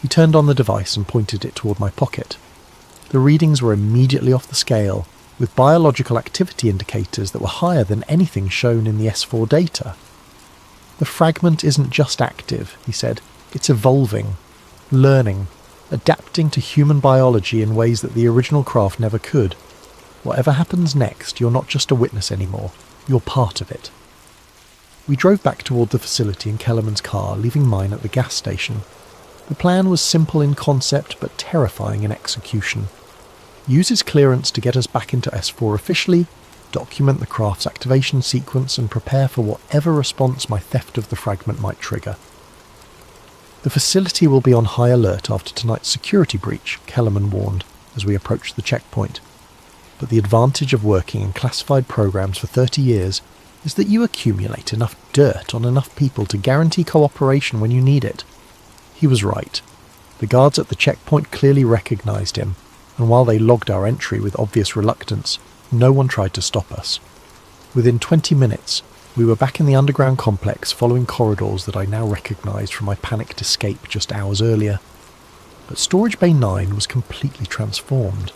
He turned on the device and pointed it toward my pocket. The readings were immediately off the scale, with biological activity indicators that were higher than anything shown in the S4 data. "The fragment isn't just active," he said. "It's evolving, learning, adapting to human biology in ways that the original craft never could. Whatever happens next, you're not just a witness anymore. You're part of it." We drove back toward the facility in Kellerman's car, leaving mine at the gas station. The plan was simple in concept, but terrifying in execution. Use his clearance to get us back into S4 officially, document the craft's activation sequence, and prepare for whatever response my theft of the fragment might trigger. "The facility will be on high alert after tonight's security breach," Kellerman warned as we approached the checkpoint. "But the advantage of working in classified programs for 30 years is that you accumulate enough dirt on enough people to guarantee cooperation when you need it." He was right. The guards at the checkpoint clearly recognized him, and while they logged our entry with obvious reluctance, no one tried to stop us. Within 20 minutes, we were back in the underground complex, following corridors that I now recognized from my panicked escape just hours earlier. But Storage Bay 9 was completely transformed.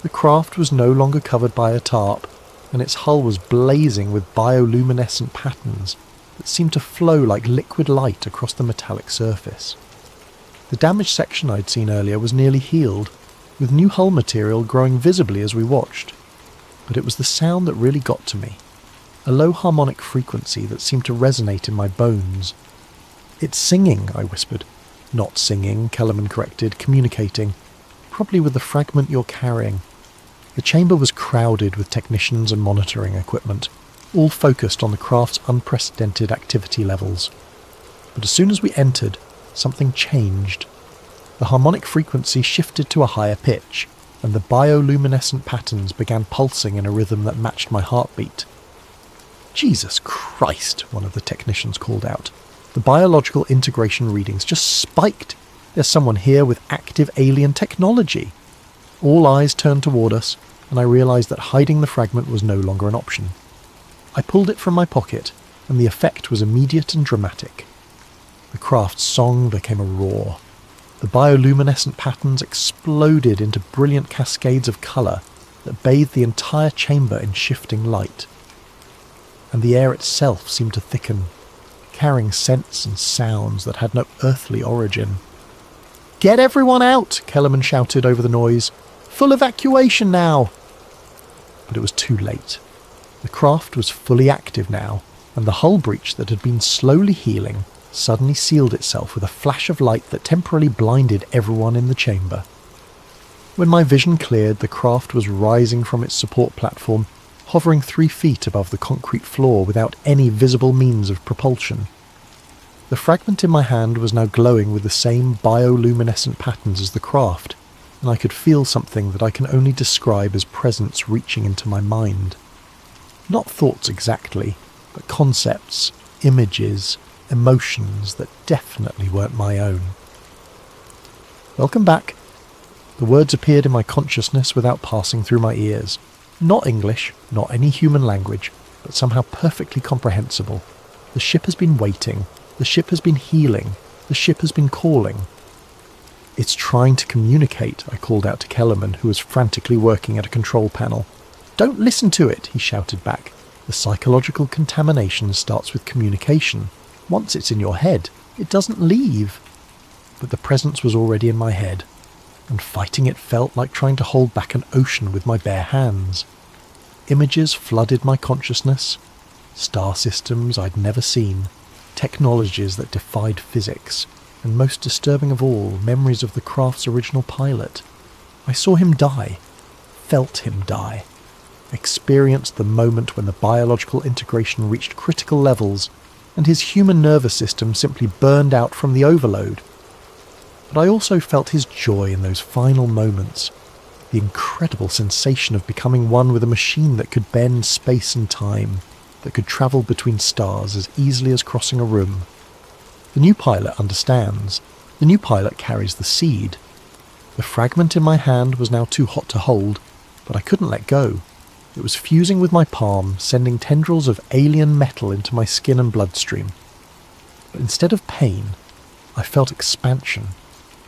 The craft was no longer covered by a tarp, and its hull was blazing with bioluminescent patterns that seemed to flow like liquid light across the metallic surface. The damaged section I'd seen earlier was nearly healed, with new hull material growing visibly as we watched. But it was the sound that really got to me, a low harmonic frequency that seemed to resonate in my bones. "It's singing," I whispered. "Not singing," Kellerman corrected, "communicating. Probably with the fragment you're carrying." The chamber was crowded with technicians and monitoring equipment, all focused on the craft's unprecedented activity levels. But as soon as we entered, something changed. The harmonic frequency shifted to a higher pitch, and the bioluminescent patterns began pulsing in a rhythm that matched my heartbeat. "Jesus Christ," one of the technicians called out. "The biological integration readings just spiked. There's someone here with active alien technology." All eyes turned toward us, and I realised that hiding the fragment was no longer an option. I pulled it from my pocket, and the effect was immediate and dramatic. The craft's song became a roar. The bioluminescent patterns exploded into brilliant cascades of colour that bathed the entire chamber in shifting light. And the air itself seemed to thicken, carrying scents and sounds that had no earthly origin. "Get everyone out!" Kellerman shouted over the noise. "Full evacuation now!" But it was too late. The craft was fully active now, and the hull breach that had been slowly healing suddenly sealed itself with a flash of light that temporarily blinded everyone in the chamber. When my vision cleared, the craft was rising from its support platform, hovering 3 feet above the concrete floor without any visible means of propulsion. The fragment in my hand was now glowing with the same bioluminescent patterns as the craft, and I could feel something that I can only describe as presence reaching into my mind. Not thoughts exactly, but concepts, images, emotions that definitely weren't my own. "Welcome back." The words appeared in my consciousness without passing through my ears. Not English, not any human language, but somehow perfectly comprehensible. The ship has been waiting. The ship has been healing. The ship has been calling. "It's trying to communicate," I called out to Kellerman, who was frantically working at a control panel. "Don't listen to it," he shouted back. "The psychological contamination starts with communication. Once it's in your head, it doesn't leave." But the presence was already in my head, and fighting it felt like trying to hold back an ocean with my bare hands. Images flooded my consciousness, star systems I'd never seen, technologies that defied physics, and most disturbing of all, memories of the craft's original pilot. I saw him die, felt him die, experienced the moment when the biological integration reached critical levels and his human nervous system simply burned out from the overload. But I also felt his joy in those final moments, the incredible sensation of becoming one with a machine that could bend space and time, that could travel between stars as easily as crossing a room. The new pilot understands. The new pilot carries the seed. The fragment in my hand was now too hot to hold, but I couldn't let go. It was fusing with my palm, sending tendrils of alien metal into my skin and bloodstream. But instead of pain, I felt expansion,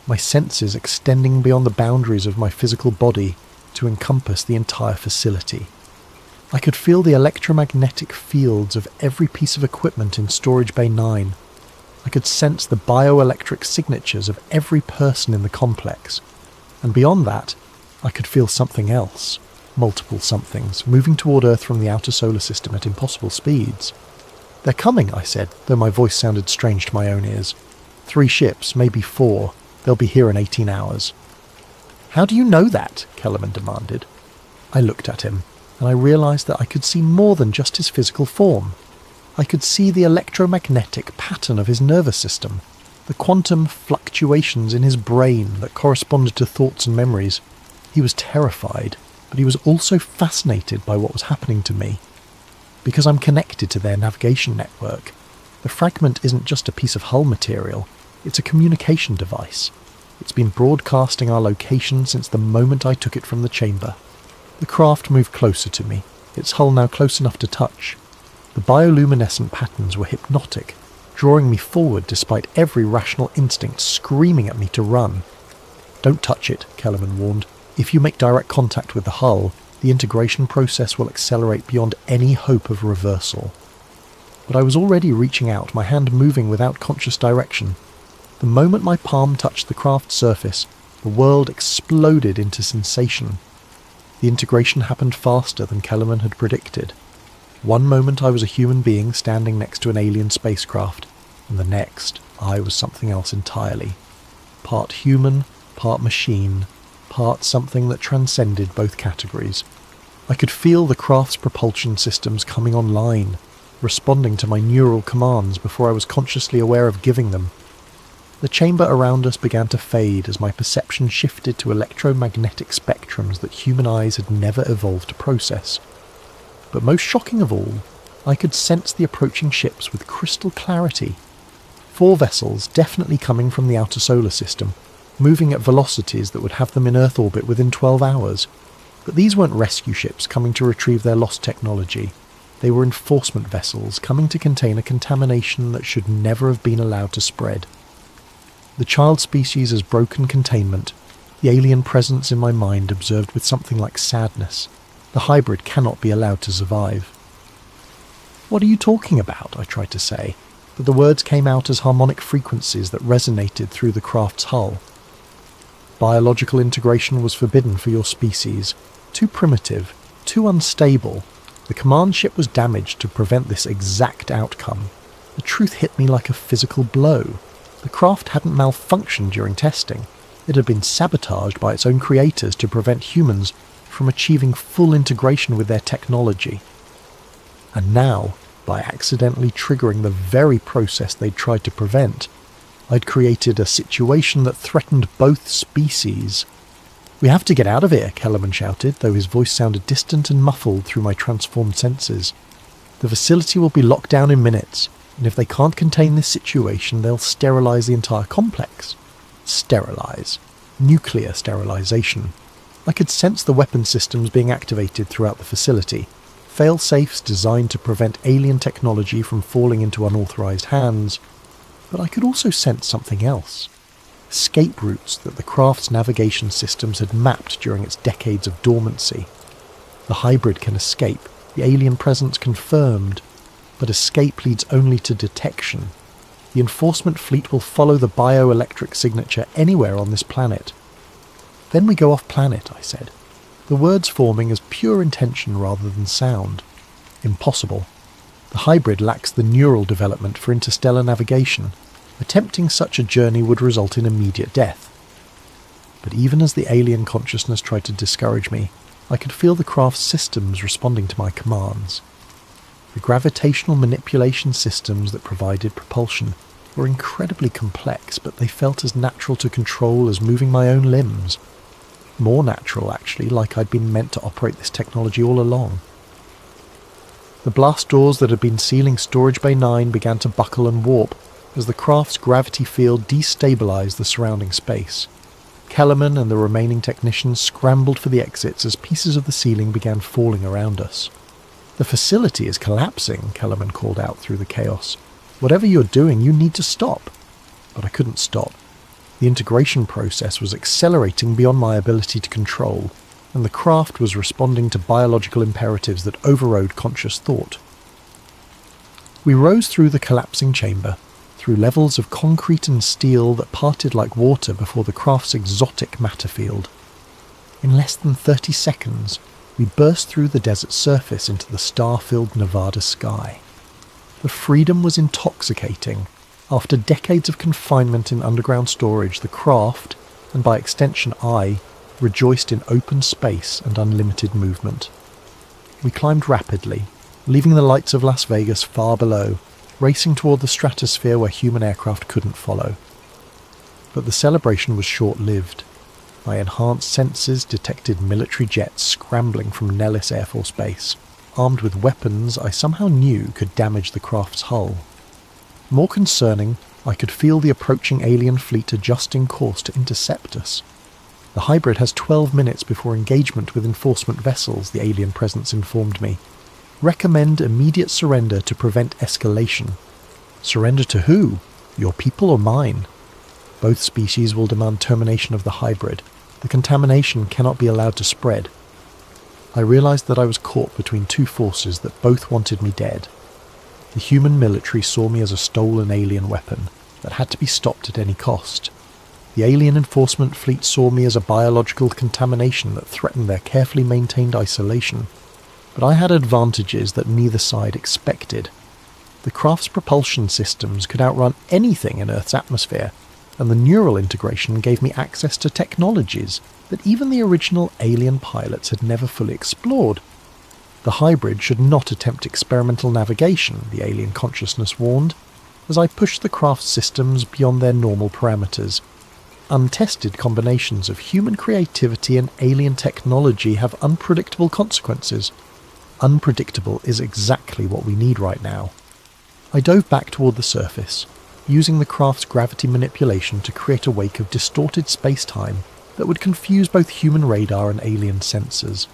my senses extending beyond the boundaries of my physical body to encompass the entire facility. I could feel the electromagnetic fields of every piece of equipment in Storage Bay 9. I could sense the bioelectric signatures of every person in the complex. And beyond that, I could feel something else. Multiple somethings, moving toward Earth from the outer solar system at impossible speeds. "They're coming," I said, though my voice sounded strange to my own ears. 3 ships, maybe 4. They'll be here in 18 hours. "How do you know that?" Kellerman demanded. I looked at him, and I realised that I could see more than just his physical form. I could see the electromagnetic pattern of his nervous system, the quantum fluctuations in his brain that corresponded to thoughts and memories. He was terrified, but he was also fascinated by what was happening to me. Because I'm connected to their navigation network, the fragment isn't just a piece of hull material, it's a communication device. It's been broadcasting our location since the moment I took it from the chamber. The craft moved closer to me, its hull now close enough to touch. The bioluminescent patterns were hypnotic, drawing me forward despite every rational instinct screaming at me to run. "Don't touch it," Kellerman warned. "If you make direct contact with the hull, the integration process will accelerate beyond any hope of reversal." But I was already reaching out, my hand moving without conscious direction. The moment my palm touched the craft's surface, the world exploded into sensation. The integration happened faster than Kellerman had predicted. One moment I was a human being standing next to an alien spacecraft, and the next I was something else entirely. Part human, part machine, part something that transcended both categories. I could feel the craft's propulsion systems coming online, responding to my neural commands before I was consciously aware of giving them. The chamber around us began to fade as my perception shifted to electromagnetic spectrums that human eyes had never evolved to process. But most shocking of all, I could sense the approaching ships with crystal clarity. 4 vessels, definitely coming from the outer solar system, moving at velocities that would have them in Earth orbit within 12 hours. But these weren't rescue ships coming to retrieve their lost technology. They were enforcement vessels coming to contain a contamination that should never have been allowed to spread. The child species has broken containment, the alien presence in my mind observed with something like sadness. The hybrid cannot be allowed to survive. "What are you talking about?" I tried to say, but the words came out as harmonic frequencies that resonated through the craft's hull. Biological integration was forbidden for your species. Too primitive, too unstable. The command ship was damaged to prevent this exact outcome. The truth hit me like a physical blow. The craft hadn't malfunctioned during testing. It had been sabotaged by its own creators to prevent humans from achieving full integration with their technology. And now, by accidentally triggering the very process they'd tried to prevent, I'd created a situation that threatened both species. "We have to get out of here," Kellerman shouted, though his voice sounded distant and muffled through my transformed senses. "The facility will be locked down in minutes, and if they can't contain this situation, they'll sterilize the entire complex." Sterilize. Nuclear sterilization. I could sense the weapon systems being activated throughout the facility. Fail-safes designed to prevent alien technology from falling into unauthorized hands. But I could also sense something else. Escape routes that the craft's navigation systems had mapped during its decades of dormancy. The hybrid can escape, the alien presence confirmed, but escape leads only to detection. The enforcement fleet will follow the bioelectric signature anywhere on this planet. "Then we go off-planet," I said, the words forming as pure intention rather than sound. Impossible. The hybrid lacks the neural development for interstellar navigation. Attempting such a journey would result in immediate death. But even as the alien consciousness tried to discourage me, I could feel the craft's systems responding to my commands. The gravitational manipulation systems that provided propulsion were incredibly complex, but they felt as natural to control as moving my own limbs. More natural, actually, like I'd been meant to operate this technology all along. The blast doors that had been sealing Storage Bay 9 began to buckle and warp as the craft's gravity field destabilized the surrounding space. Kellerman and the remaining technicians scrambled for the exits as pieces of the ceiling began falling around us. "The facility is collapsing," Kellerman called out through the chaos. "Whatever you're doing, you need to stop." But I couldn't stop. The integration process was accelerating beyond my ability to control, and the craft was responding to biological imperatives that overrode conscious thought. We rose through the collapsing chamber, through levels of concrete and steel that parted like water before the craft's exotic matter field. In less than 30 seconds, we burst through the desert surface into the star-filled Nevada sky. The freedom was intoxicating. After decades of confinement in underground storage, the craft, and by extension I, rejoiced in open space and unlimited movement. We climbed rapidly, leaving the lights of Las Vegas far below, racing toward the stratosphere where human aircraft couldn't follow. But the celebration was short-lived. My enhanced senses detected military jets scrambling from Nellis Air Force Base, armed with weapons I somehow knew could damage the craft's hull. More concerning, I could feel the approaching alien fleet adjusting course to intercept us. The hybrid has 12 minutes before engagement with enforcement vessels, the alien presence informed me. Recommend immediate surrender to prevent escalation. Surrender to who? Your people or mine? Both species will demand termination of the hybrid. The contamination cannot be allowed to spread. I realized that I was caught between two forces that both wanted me dead. The human military saw me as a stolen alien weapon that had to be stopped at any cost. The alien enforcement fleet saw me as a biological contamination that threatened their carefully maintained isolation. But I had advantages that neither side expected. The craft's propulsion systems could outrun anything in Earth's atmosphere, and the neural integration gave me access to technologies that even the original alien pilots had never fully explored. The hybrid should not attempt experimental navigation, the alien consciousness warned. as I pushed the craft's systems beyond their normal parameters. Untested combinations of human creativity and alien technology have unpredictable consequences. Unpredictable is exactly what we need right now. I dove back toward the surface, using the craft's gravity manipulation to create a wake of distorted space-time that would confuse both human radar and alien sensors.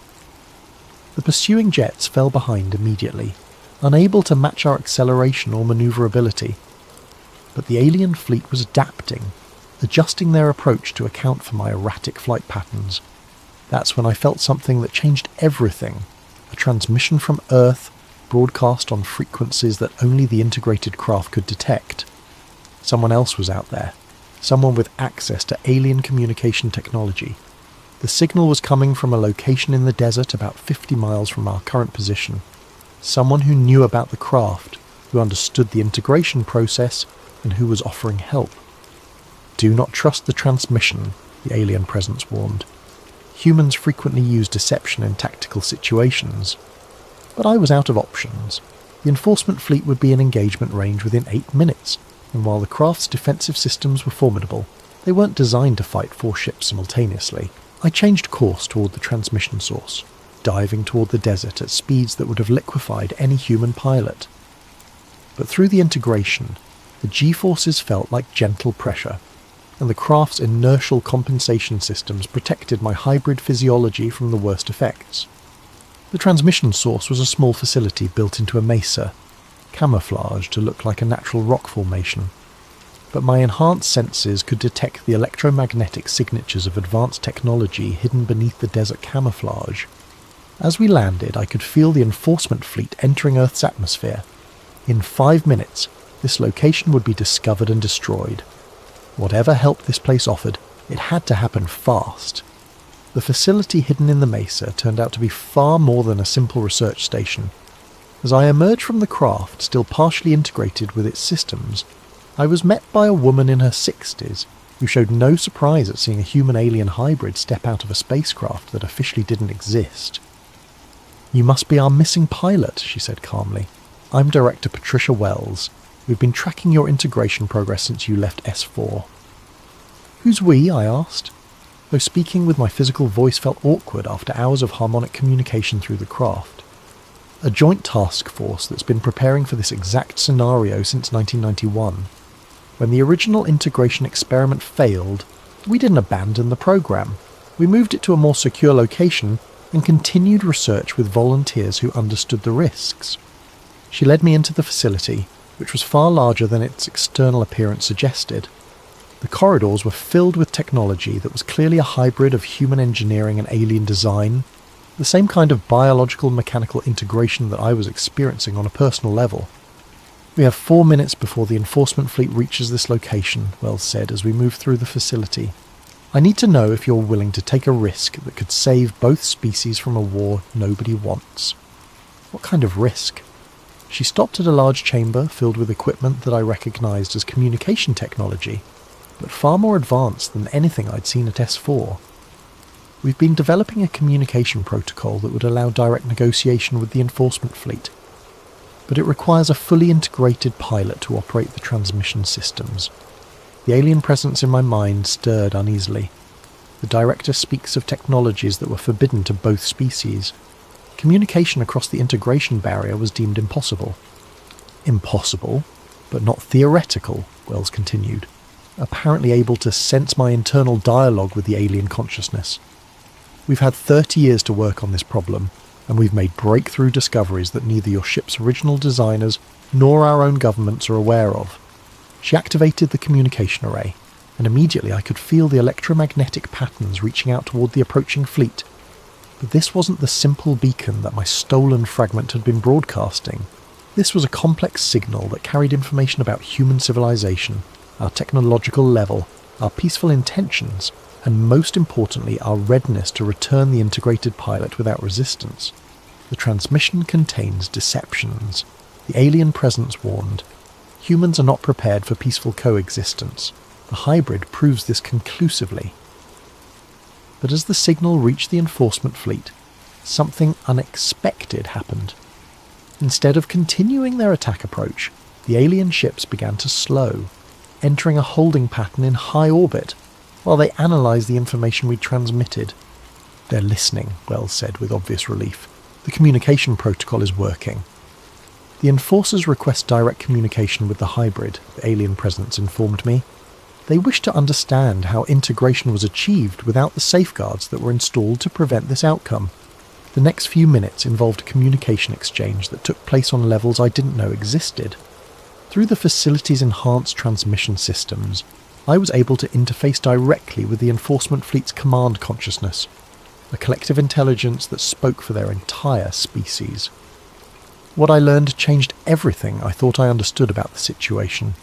The pursuing jets fell behind immediately, unable to match our acceleration or maneuverability. But the alien fleet was adapting, adjusting their approach to account for my erratic flight patterns. That's when I felt something that changed everything. A transmission from Earth, broadcast on frequencies that only the integrated craft could detect. Someone else was out there, someone with access to alien communication technology. The signal was coming from a location in the desert about 50 miles from our current position. Someone who knew about the craft, who understood the integration process, and who was offering help. Do not trust the transmission, the alien presence warned. Humans frequently use deception in tactical situations. But I was out of options. The enforcement fleet would be in engagement range within 8 minutes, and while the craft's defensive systems were formidable, they weren't designed to fight 4 ships simultaneously. I changed course toward the transmission source, diving toward the desert at speeds that would have liquefied any human pilot. But through the integration, the G-forces felt like gentle pressure, and the craft's inertial compensation systems protected my hybrid physiology from the worst effects. The transmission source was a small facility built into a mesa, camouflaged to look like a natural rock formation, but my enhanced senses could detect the electromagnetic signatures of advanced technology hidden beneath the desert camouflage. As we landed, I could feel the enforcement fleet entering Earth's atmosphere. In 5 minutes, this location would be discovered and destroyed. Whatever help this place offered, it had to happen fast. The facility hidden in the mesa turned out to be far more than a simple research station. As I emerged from the craft, still partially integrated with its systems, I was met by a woman in her 60s who showed no surprise at seeing a human-alien hybrid step out of a spacecraft that officially didn't exist. "You must be our missing pilot," she said calmly. "I'm Director Patricia Wells. We've been tracking your integration progress since you left S4. "Who's we?" I asked, though speaking with my physical voice felt awkward after hours of harmonic communication through the craft. "A joint task force that's been preparing for this exact scenario since 1991. When the original integration experiment failed, we didn't abandon the program. We moved it to a more secure location and continued research with volunteers who understood the risks." She led me into the facility, which was far larger than its external appearance suggested. The corridors were filled with technology that was clearly a hybrid of human engineering and alien design, the same kind of biological-mechanical integration that I was experiencing on a personal level. "We have 4 minutes before the enforcement fleet reaches this location," Wells said as we moved through the facility. "I need to know if you're willing to take a risk that could save both species from a war nobody wants." "What kind of risk?" She stopped at a large chamber filled with equipment that I recognized as communication technology, but far more advanced than anything I'd seen at S4. "We've been developing a communication protocol that would allow direct negotiation with the enforcement fleet, but it requires a fully integrated pilot to operate the transmission systems." The alien presence in my mind stirred uneasily. The director speaks of technologies that were forbidden to both species. Communication across the integration barrier was deemed impossible. "Impossible, but not theoretical," Wells continued, apparently able to sense my internal dialogue with the alien consciousness. "We've had 30 years to work on this problem, and we've made breakthrough discoveries that neither your ship's original designers nor our own governments are aware of." She activated the communication array, and immediately I could feel the electromagnetic patterns reaching out toward the approaching fleet. But this wasn't the simple beacon that my stolen fragment had been broadcasting. This was a complex signal that carried information about human civilization, our technological level, our peaceful intentions, and most importantly our readiness to return the integrated pilot without resistance. The transmission contains deceptions. The alien presence warned. Humans are not prepared for peaceful coexistence. The hybrid proves this conclusively. But as the signal reached the enforcement fleet, something unexpected happened. Instead of continuing their attack approach, The alien ships began to slow, entering a holding pattern in high orbit, while they analysed the information we transmitted. "They're listening," Wells said with obvious relief. "The communication protocol is working." The enforcers request direct communication with the hybrid, the alien presence informed me. They wished to understand how integration was achieved without the safeguards that were installed to prevent this outcome. The next few minutes involved a communication exchange that took place on levels I didn't know existed. Through the facility's enhanced transmission systems, I was able to interface directly with the enforcement fleet's command consciousness, a collective intelligence that spoke for their entire species. What I learned changed everything I thought I understood about the situation.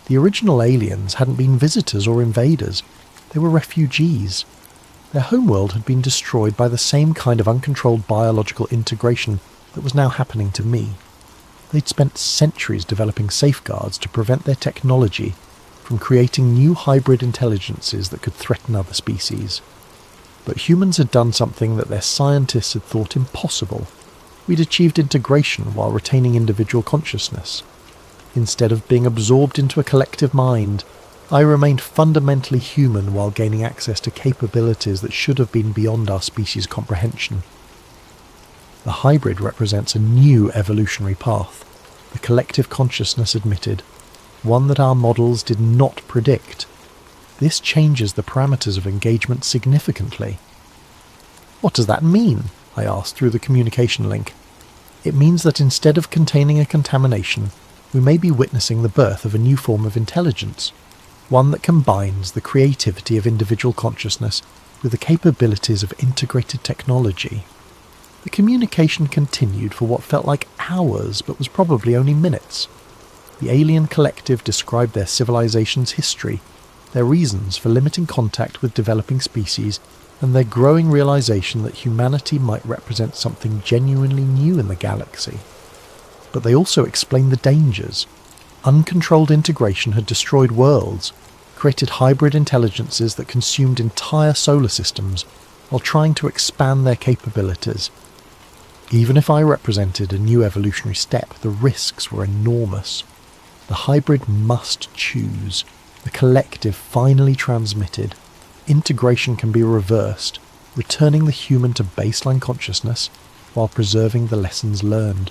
The original aliens hadn't been visitors or invaders, they were refugees. Their homeworld had been destroyed by the same kind of uncontrolled biological integration that was now happening to me. They'd spent centuries developing safeguards to prevent their technology from creating new hybrid intelligences that could threaten other species. But humans had done something that their scientists had thought impossible. We'd achieved integration while retaining individual consciousness. Instead of being absorbed into a collective mind, I remained fundamentally human while gaining access to capabilities that should have been beyond our species' comprehension. The hybrid represents a new evolutionary path, the collective consciousness admitted, one that our models did not predict. This changes the parameters of engagement significantly. "What does that mean?" I asked through the communication link. "It means that instead of containing a contamination, we may be witnessing the birth of a new form of intelligence, one that combines the creativity of individual consciousness with the capabilities of integrated technology." The communication continued for what felt like hours but was probably only minutes. The alien collective described their civilization's history, their reasons for limiting contact with developing species, and their growing realization that humanity might represent something genuinely new in the galaxy. But they also explained the dangers. Uncontrolled integration had destroyed worlds, created hybrid intelligences that consumed entire solar systems, while trying to expand their capabilities. Even if I represented a new evolutionary step, the risks were enormous. The hybrid must choose. The collective finally transmitted. Integration can be reversed, returning the human to baseline consciousness while preserving the lessons learned.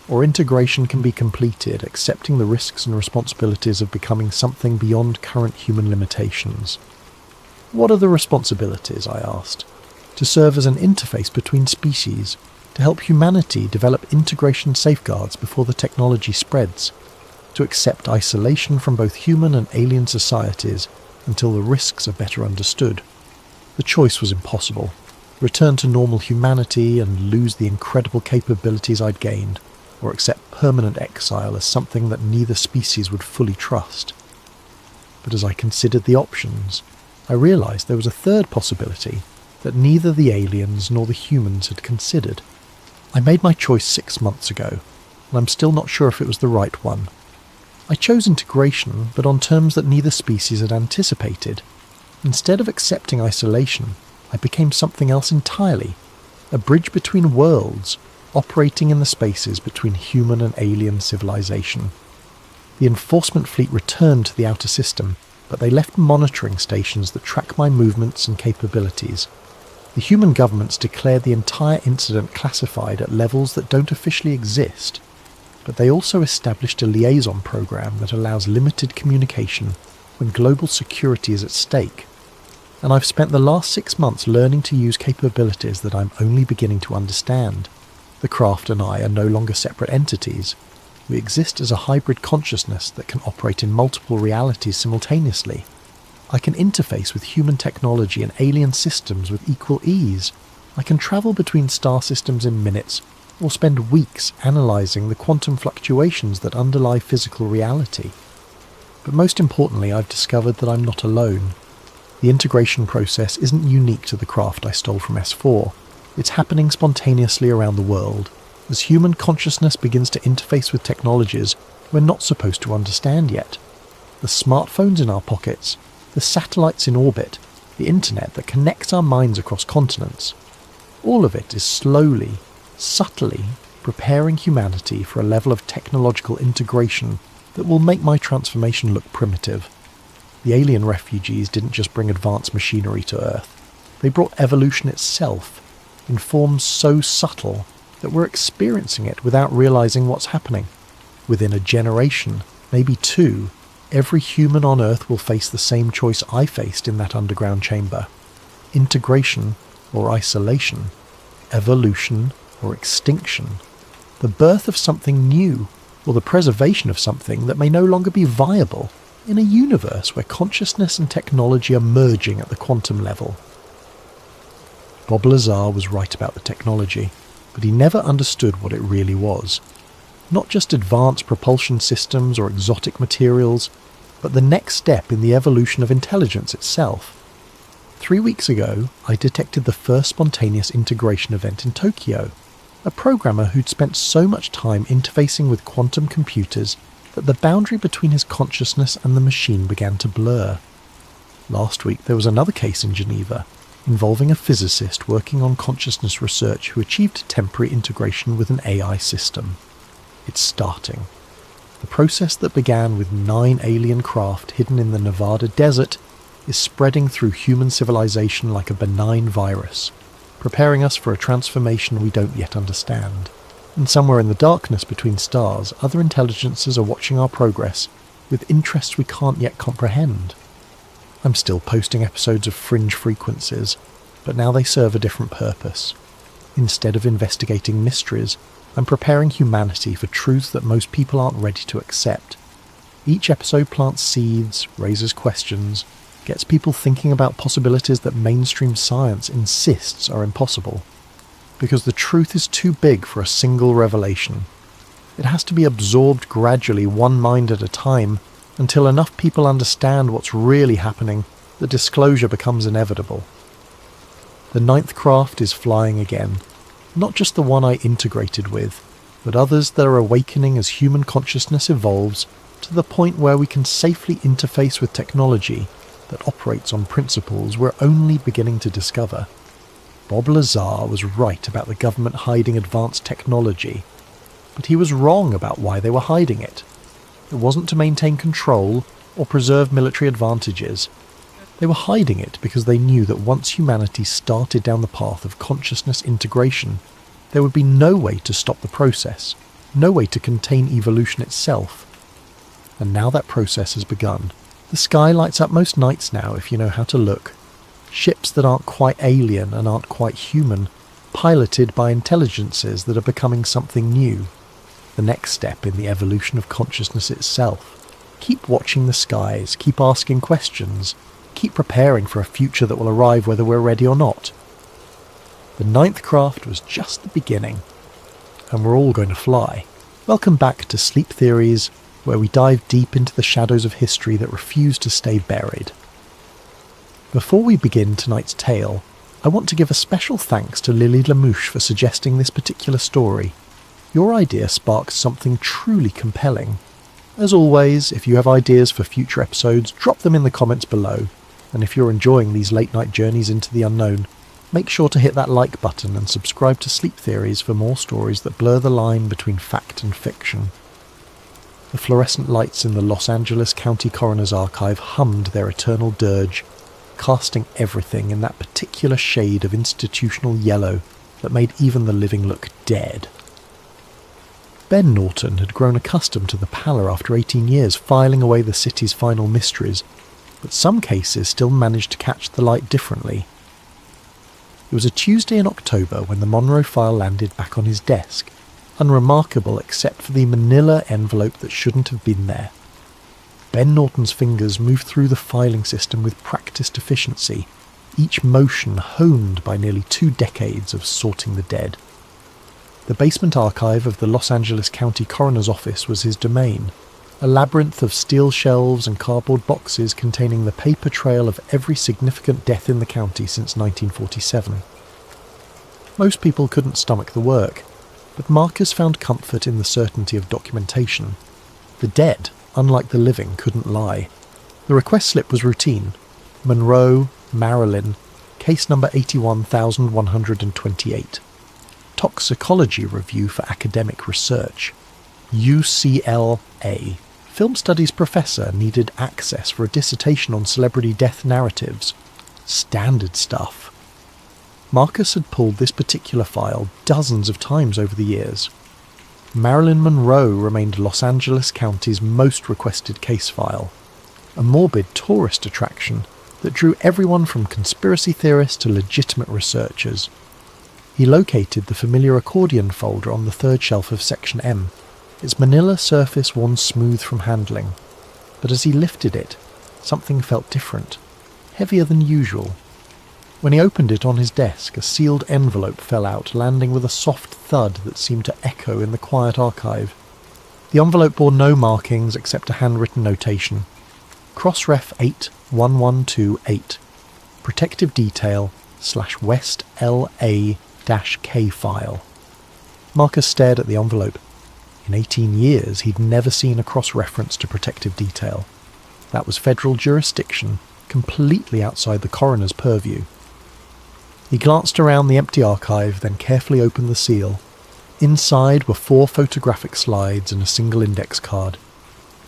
Or integration can be completed, accepting the risks and responsibilities of becoming something beyond current human limitations. "What are the responsibilities?" I asked. "To serve as an interface between species, to help humanity develop integration safeguards before the technology spreads, to accept isolation from both human and alien societies until the risks are better understood." The choice was impossible. Return to normal humanity and lose the incredible capabilities I'd gained, or accept permanent exile as something that neither species would fully trust. But as I considered the options, I realized there was a third possibility that neither the aliens nor the humans had considered. I made my choice 6 months ago, and I'm still not sure if it was the right one. I chose integration, but on terms that neither species had anticipated. Instead of accepting isolation, I became something else entirely, a bridge between worlds, operating in the spaces between human and alien civilization. The enforcement fleet returned to the outer system, but they left monitoring stations that track my movements and capabilities. The human governments declared the entire incident classified at levels that don't officially exist, but they also established a liaison program that allows limited communication when global security is at stake. And I've spent the last 6 months learning to use capabilities that I'm only beginning to understand. The craft and I are no longer separate entities. We exist as a hybrid consciousness that can operate in multiple realities simultaneously. I can interface with human technology and alien systems with equal ease. I can travel between star systems in minutes, or spend weeks analysing the quantum fluctuations that underlie physical reality. But most importantly, I've discovered that I'm not alone. The integration process isn't unique to the craft I stole from S4. It's happening spontaneously around the world, as human consciousness begins to interface with technologies we're not supposed to understand yet. The smartphones in our pockets, the satellites in orbit, the internet that connects our minds across continents. All of it is slowly, subtly preparing humanity for a level of technological integration that will make my transformation look primitive. The alien refugees didn't just bring advanced machinery to Earth. They brought evolution itself, in forms so subtle that we're experiencing it without realizing what's happening. Within a generation, maybe two, every human on Earth will face the same choice I faced in that underground chamber. Integration or isolation, evolution or extinction, the birth of something new, or the preservation of something that may no longer be viable in a universe where consciousness and technology are merging at the quantum level. Bob Lazar was right about the technology, but he never understood what it really was. Not just advanced propulsion systems or exotic materials, but the next step in the evolution of intelligence itself. 3 weeks ago, I detected the first spontaneous integration event in Tokyo. A programmer who'd spent so much time interfacing with quantum computers that the boundary between his consciousness and the machine began to blur. Last week there was another case in Geneva, involving a physicist working on consciousness research who achieved temporary integration with an AI system. It's starting. The process that began with 9 alien craft hidden in the Nevada desert is spreading through human civilization like a benign virus, preparing us for a transformation we don't yet understand. And somewhere in the darkness between stars, other intelligences are watching our progress with interests we can't yet comprehend. I'm still posting episodes of Fringe Frequencies, but now they serve a different purpose. Instead of investigating mysteries, I'm preparing humanity for truths that most people aren't ready to accept. Each episode plants seeds, raises questions, gets people thinking about possibilities that mainstream science insists are impossible. Because the truth is too big for a single revelation. It has to be absorbed gradually, one mind at a time, until enough people understand what's really happening that disclosure becomes inevitable. The 9th craft is flying again, not just the one I integrated with, but others that are awakening as human consciousness evolves to the point where we can safely interface with technology that operates on principles we're only beginning to discover. Bob Lazar was right about the government hiding advanced technology, but he was wrong about why they were hiding it. It wasn't to maintain control or preserve military advantages. They were hiding it because they knew that once humanity started down the path of consciousness integration, there would be no way to stop the process, no way to contain evolution itself. And now that process has begun. The sky lights up most nights now if you know how to look. Ships that aren't quite alien and aren't quite human, piloted by intelligences that are becoming something new. The next step in the evolution of consciousness itself. Keep watching the skies, keep asking questions, keep preparing for a future that will arrive whether we're ready or not. The 9th craft was just the beginning, and we're all going to fly. Welcome back to Sleep Theories, where we dive deep into the shadows of history that refuse to stay buried. Before we begin tonight's tale, I want to give a special thanks to Lily Lamouche for suggesting this particular story. Your idea sparked something truly compelling. As always, if you have ideas for future episodes, drop them in the comments below. And if you're enjoying these late-night journeys into the unknown, make sure to hit that like button and subscribe to Sleep Theories for more stories that blur the line between fact and fiction. The fluorescent lights in the Los Angeles County Coroner's Archive hummed their eternal dirge, casting everything in that particular shade of institutional yellow that made even the living look dead. Ben Norton had grown accustomed to the pallor after 18 years filing away the city's final mysteries, but some cases still managed to catch the light differently. It was a Tuesday in October when the Monroe file landed back on his desk, unremarkable except for the manila envelope that shouldn't have been there. Ben Norton's fingers moved through the filing system with practiced efficiency, each motion honed by nearly 2 decades of sorting the dead. The basement archive of the Los Angeles County Coroner's Office was his domain, a labyrinth of steel shelves and cardboard boxes containing the paper trail of every significant death in the county since 1947. Most people couldn't stomach the work, but Marcus found comfort in the certainty of documentation. The dead, unlike the living, couldn't lie. The request slip was routine. Monroe, Maryland, case number 81128. Toxicology review for academic research. UCLA, film studies professor needed access for a dissertation on celebrity death narratives. Standard stuff. Marcus had pulled this particular file dozens of times over the years. Marilyn Monroe remained Los Angeles County's most requested case file, a morbid tourist attraction that drew everyone from conspiracy theorists to legitimate researchers. He located the familiar accordion folder on the third shelf of Section M. Its manila surface worn smooth from handling, but as he lifted it, something felt different, heavier than usual. When he opened it on his desk, a sealed envelope fell out, landing with a soft thud that seemed to echo in the quiet archive. The envelope bore no markings except a handwritten notation. Crossref 81128. Protective detail / West LA-K file. Marcus stared at the envelope. In 18 years, he'd never seen a cross-reference to protective detail. That was federal jurisdiction, completely outside the coroner's purview. He glanced around the empty archive, then carefully opened the seal. Inside were 4 photographic slides and a single index card.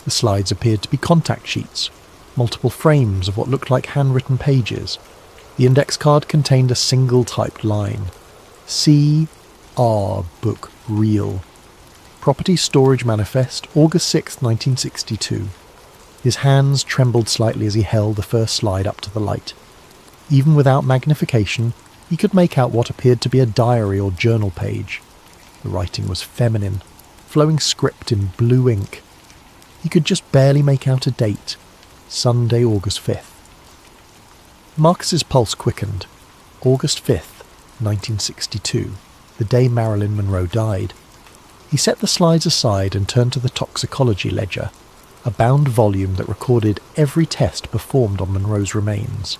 The slides appeared to be contact sheets, multiple frames of what looked like handwritten pages. The index card contained a single typed line. C.R. Book Real. Property Storage Manifest, August 6, 1962. His hands trembled slightly as he held the first slide up to the light. Even without magnification, he could make out what appeared to be a diary or journal page. The writing was feminine, flowing script in blue ink. He could just barely make out a date. Sunday, August 5th. Marcus's pulse quickened. August 5th, 1962, the day Marilyn Monroe died. He set the slides aside and turned to the toxicology ledger, a bound volume that recorded every test performed on Monroe's remains.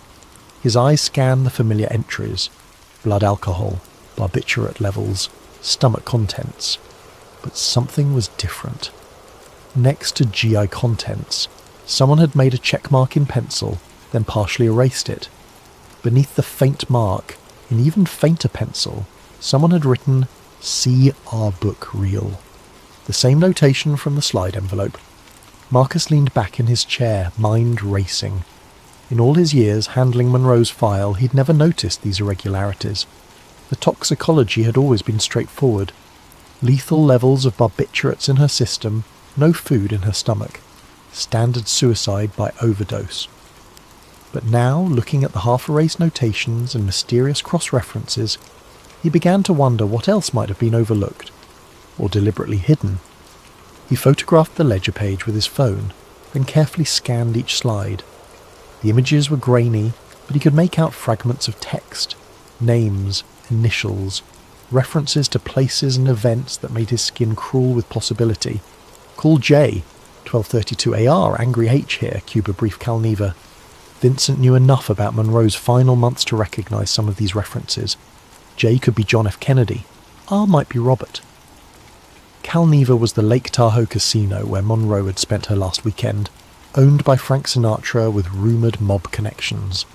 His eyes scanned the familiar entries: blood alcohol, barbiturate levels, stomach contents. But something was different. Next to GI contents, someone had made a check mark in pencil, then partially erased it. Beneath the faint mark, in even fainter pencil, someone had written C.R. Book Real. The same notation from the slide envelope. Marcus leaned back in his chair, mind racing. In all his years handling Monroe's file, he'd never noticed these irregularities. The toxicology had always been straightforward. Lethal levels of barbiturates in her system, no food in her stomach. Standard suicide by overdose. But now, looking at the half-erased notations and mysterious cross-references, he began to wonder what else might have been overlooked, or deliberately hidden. He photographed the ledger page with his phone, then carefully scanned each slide. The images were grainy, but he could make out fragments of text, names, initials, references to places and events that made his skin crawl with possibility. Call J, 1232 AR, Angry H here, Cuba Brief Calneva. Vincent knew enough about Monroe's final months to recognise some of these references. J could be John F. Kennedy. R might be Robert. Calneva was the Lake Tahoe casino where Monroe had spent her last weekend, owned by Frank Sinatra with rumoured mob connections.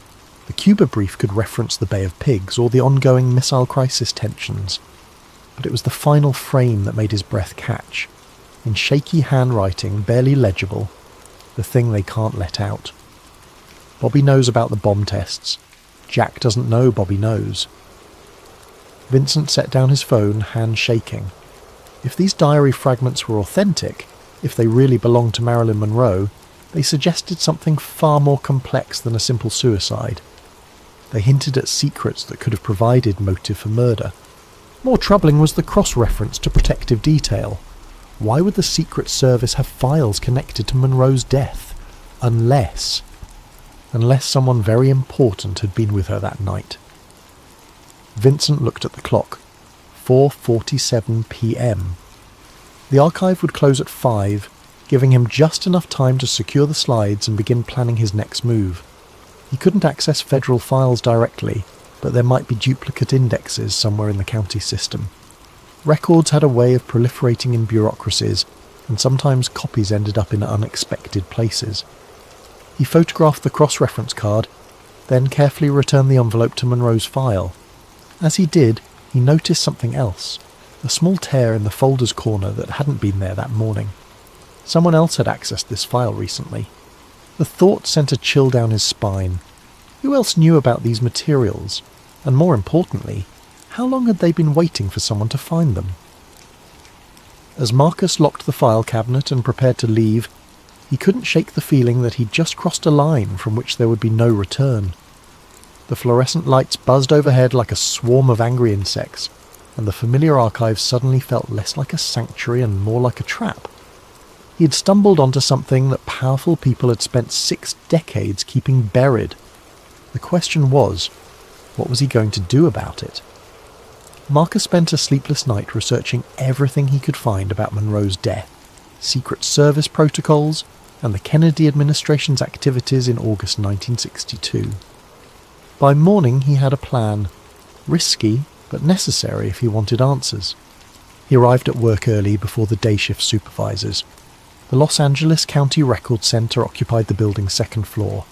The Cuba Brief could reference the Bay of Pigs or the ongoing missile crisis tensions. But it was the final frame that made his breath catch. In shaky handwriting, barely legible, the thing they can't let out. Bobby knows about the bomb tests. Jack doesn't know Bobby knows. Vincent set down his phone, hand shaking. If these diary fragments were authentic, if they really belonged to Marilyn Monroe, they suggested something far more complex than a simple suicide. They hinted at secrets that could have provided motive for murder. More troubling was the cross-reference to protective detail. Why would the Secret Service have files connected to Monroe's death? Unless someone very important had been with her that night. Vincent looked at the clock. 4:47 p.m. The archive would close at 5, giving him just enough time to secure the slides and begin planning his next move. He couldn't access federal files directly, but there might be duplicate indexes somewhere in the county system. Records had a way of proliferating in bureaucracies, and sometimes copies ended up in unexpected places. He photographed the cross-reference card, then carefully returned the envelope to Monroe's file. As he did, he noticed something else, a small tear in the folder's corner that hadn't been there that morning. Someone else had accessed this file recently. The thought sent a chill down his spine. Who else knew about these materials? And more importantly, how long had they been waiting for someone to find them? As Marcus locked the file cabinet and prepared to leave, he couldn't shake the feeling that he'd just crossed a line from which there would be no return. The fluorescent lights buzzed overhead like a swarm of angry insects, and the familiar archive suddenly felt less like a sanctuary and more like a trap. He had stumbled onto something that powerful people had spent 6 decades keeping buried. The question was, what was he going to do about it? Marcus spent a sleepless night researching everything he could find about Monroe's death, Secret Service protocols, and the Kennedy administration's activities in August 1962. By morning he had a plan, risky but necessary if he wanted answers. He arrived at work early before the day shift supervisors. The Los Angeles County Record Center occupied the building's 2nd floor,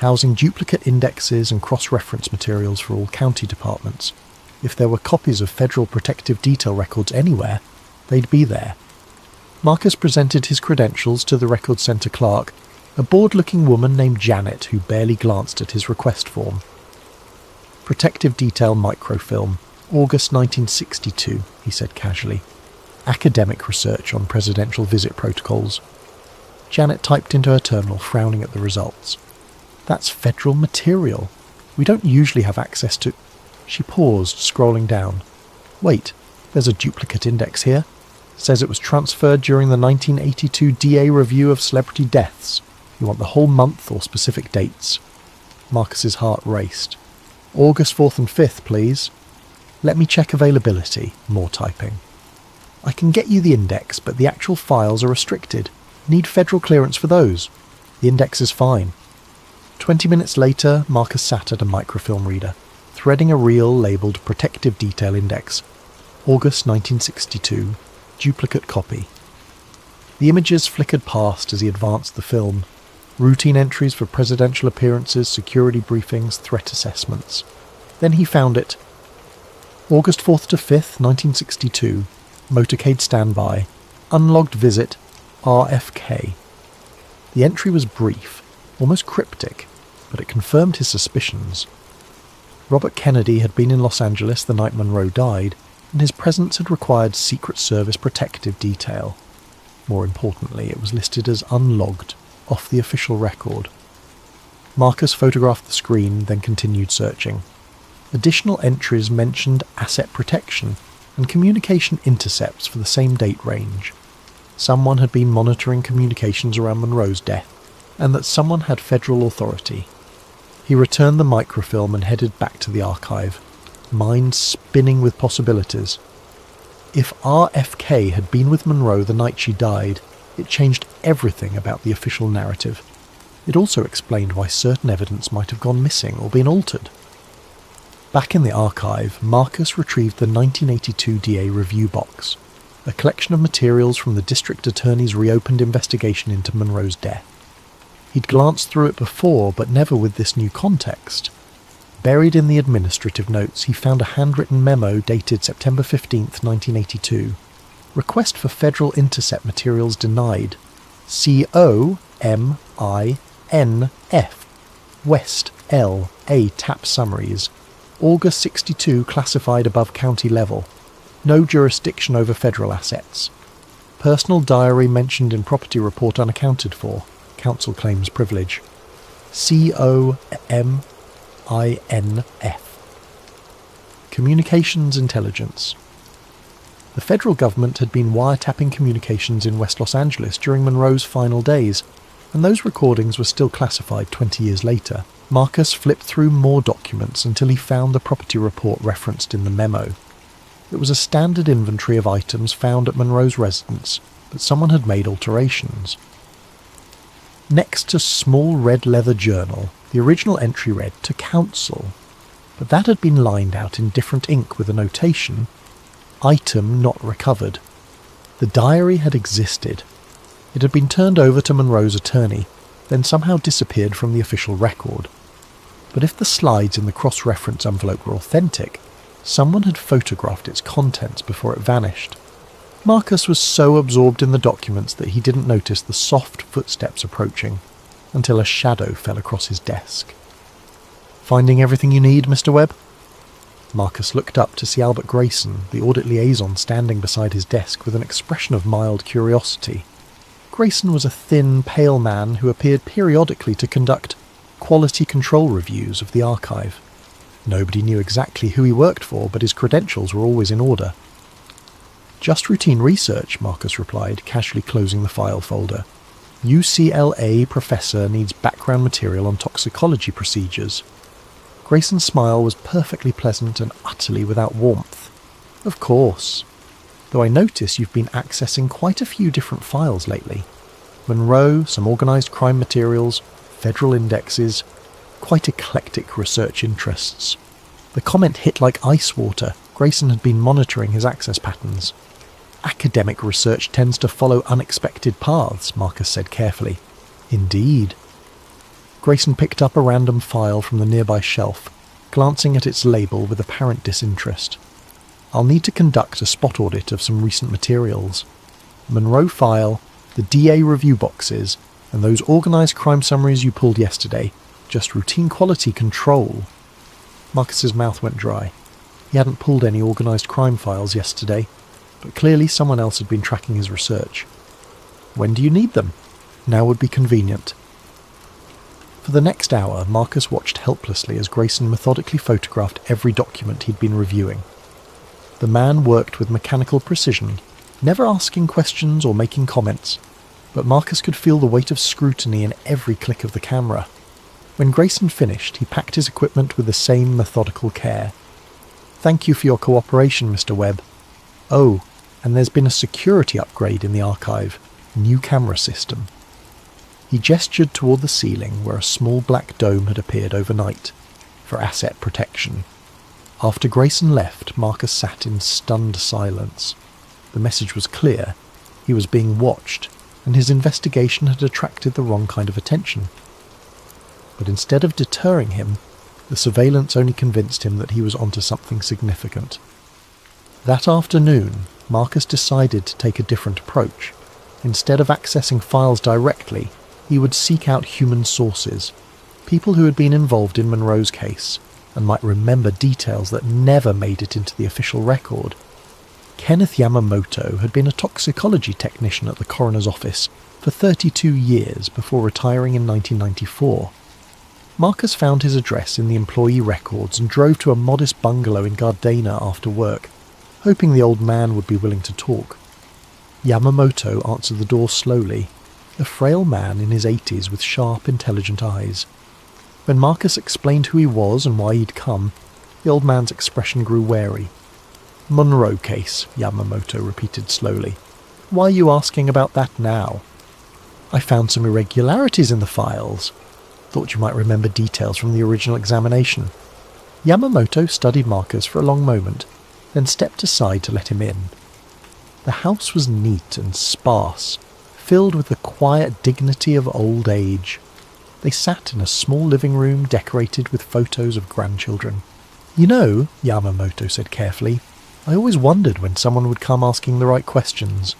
housing duplicate indexes and cross-reference materials for all county departments. If there were copies of federal protective detail records anywhere, they'd be there. Marcus presented his credentials to the record center clerk, a bored-looking woman named Janet who barely glanced at his request form. Protective detail microfilm, August 1962, he said casually. Academic research on presidential visit protocols. Janet typed into her terminal, frowning at the results. That's federal material. We don't usually have access to... She paused, scrolling down. Wait, there's a duplicate index here. Says it was transferred during the 1982 DA review of celebrity deaths. You want the whole month or specific dates? Marcus's heart raced. August 4th and 5th, please. Let me check availability. More typing. I can get you the index, but the actual files are restricted. Need federal clearance for those. The index is fine. 20 minutes later, Marcus sat at a microfilm reader, threading a reel labelled Protective Detail Index. August 1962. Duplicate copy. The images flickered past as he advanced the film. Routine entries for presidential appearances, security briefings, threat assessments. Then he found it. August 4th to 5th, 1962. Motorcade standby. Unlogged visit. RFK. The entry was brief, almost cryptic, but it confirmed his suspicions. Robert Kennedy had been in Los Angeles the night Monroe died, and his presence had required Secret Service protective detail. More importantly, it was listed as unlogged, off the official record. Marcus photographed the screen, then continued searching. Additional entries mentioned asset protection and communication intercepts for the same date range. Someone had been monitoring communications around Monroe's death, and that someone had federal authority. He returned the microfilm and headed back to the archive, mind spinning with possibilities. If RFK had been with Monroe the night she died, it changed everything about the official narrative. It also explained why certain evidence might have gone missing or been altered. Back in the archive, Marcus retrieved the 1982 DA review box, a collection of materials from the district attorney's reopened investigation into Monroe's death. He'd glanced through it before, but never with this new context. Buried in the administrative notes, he found a handwritten memo dated September 15th, 1982. Request for federal intercept materials denied. COMINF. West L. A. Tap summaries. August 62 classified above county level. No jurisdiction over federal assets. Personal diary mentioned in property report unaccounted for. Counsel claims privilege. COMINF. Communications intelligence. The federal government had been wiretapping communications in West Los Angeles during Monroe's final days, and those recordings were still classified 20 years later. Marcus flipped through more documents until he found the property report referenced in the memo. It was a standard inventory of items found at Monroe's residence, but someone had made alterations. Next to small red leather journal, the original entry read to counsel, but that had been lined out in different ink with a notation, item not recovered. The diary had existed. It had been turned over to Monroe's attorney, then somehow disappeared from the official record. But if the slides in the cross-reference envelope were authentic, someone had photographed its contents before it vanished. Marcus was so absorbed in the documents that he didn't notice the soft footsteps approaching until a shadow fell across his desk. "Finding everything you need, Mr. Webb?" Marcus looked up to see Albert Grayson, the audit liaison, standing beside his desk with an expression of mild curiosity. Grayson was a thin, pale man who appeared periodically to conduct quality control reviews of the archive. Nobody knew exactly who he worked for, but his credentials were always in order. "Just routine research," Marcus replied, casually closing the file folder. "UCLA professor needs background material on toxicology procedures." Grayson's smile was perfectly pleasant and utterly without warmth. "Of course. Though I notice you've been accessing quite a few different files lately. Monroe, some organised crime materials, federal indexes, quite eclectic research interests." The comment hit like ice water. Grayson had been monitoring his access patterns. "Academic research tends to follow unexpected paths," Marcus said carefully. "Indeed." Grayson picked up a random file from the nearby shelf, glancing at its label with apparent disinterest. "I'll need to conduct a spot audit of some recent materials. Monroe file, the DA review boxes, and those organised crime summaries you pulled yesterday. Just routine quality control." Marcus's mouth went dry. He hadn't pulled any organised crime files yesterday, but clearly someone else had been tracking his research. "When do you need them?" "Now would be convenient." For the next hour, Marcus watched helplessly as Grayson methodically photographed every document he'd been reviewing. The man worked with mechanical precision, never asking questions or making comments, but Marcus could feel the weight of scrutiny in every click of the camera. When Grayson finished, he packed his equipment with the same methodical care. "Thank you for your cooperation, Mr. Webb. Oh, and there's been a security upgrade in the archive. New camera system." He gestured toward the ceiling where a small black dome had appeared overnight, for asset protection. After Grayson left, Marcus sat in stunned silence. The message was clear. He was being watched, and his investigation had attracted the wrong kind of attention. But instead of deterring him, the surveillance only convinced him that he was onto something significant. That afternoon, Marcus decided to take a different approach. Instead of accessing files directly, he would seek out human sources, people who had been involved in Monroe's case, and might remember details that never made it into the official record. Kenneth Yamamoto had been a toxicology technician at the coroner's office for 32 years before retiring in 1994. Marcus found his address in the employee records and drove to a modest bungalow in Gardena after work, hoping the old man would be willing to talk. Yamamoto answered the door slowly, a frail man in his 80s with sharp, intelligent eyes. When Marcus explained who he was and why he'd come, the old man's expression grew wary. "Monroe case," Yamamoto repeated slowly. "Why are you asking about that now?" "I found some irregularities in the files. Thought you might remember details from the original examination." Yamamoto studied Marcus for a long moment, then stepped aside to let him in. The house was neat and sparse, filled with the quiet dignity of old age. They sat in a small living room decorated with photos of grandchildren. "You know," Yamamoto said carefully, "I always wondered when someone would come asking the right questions."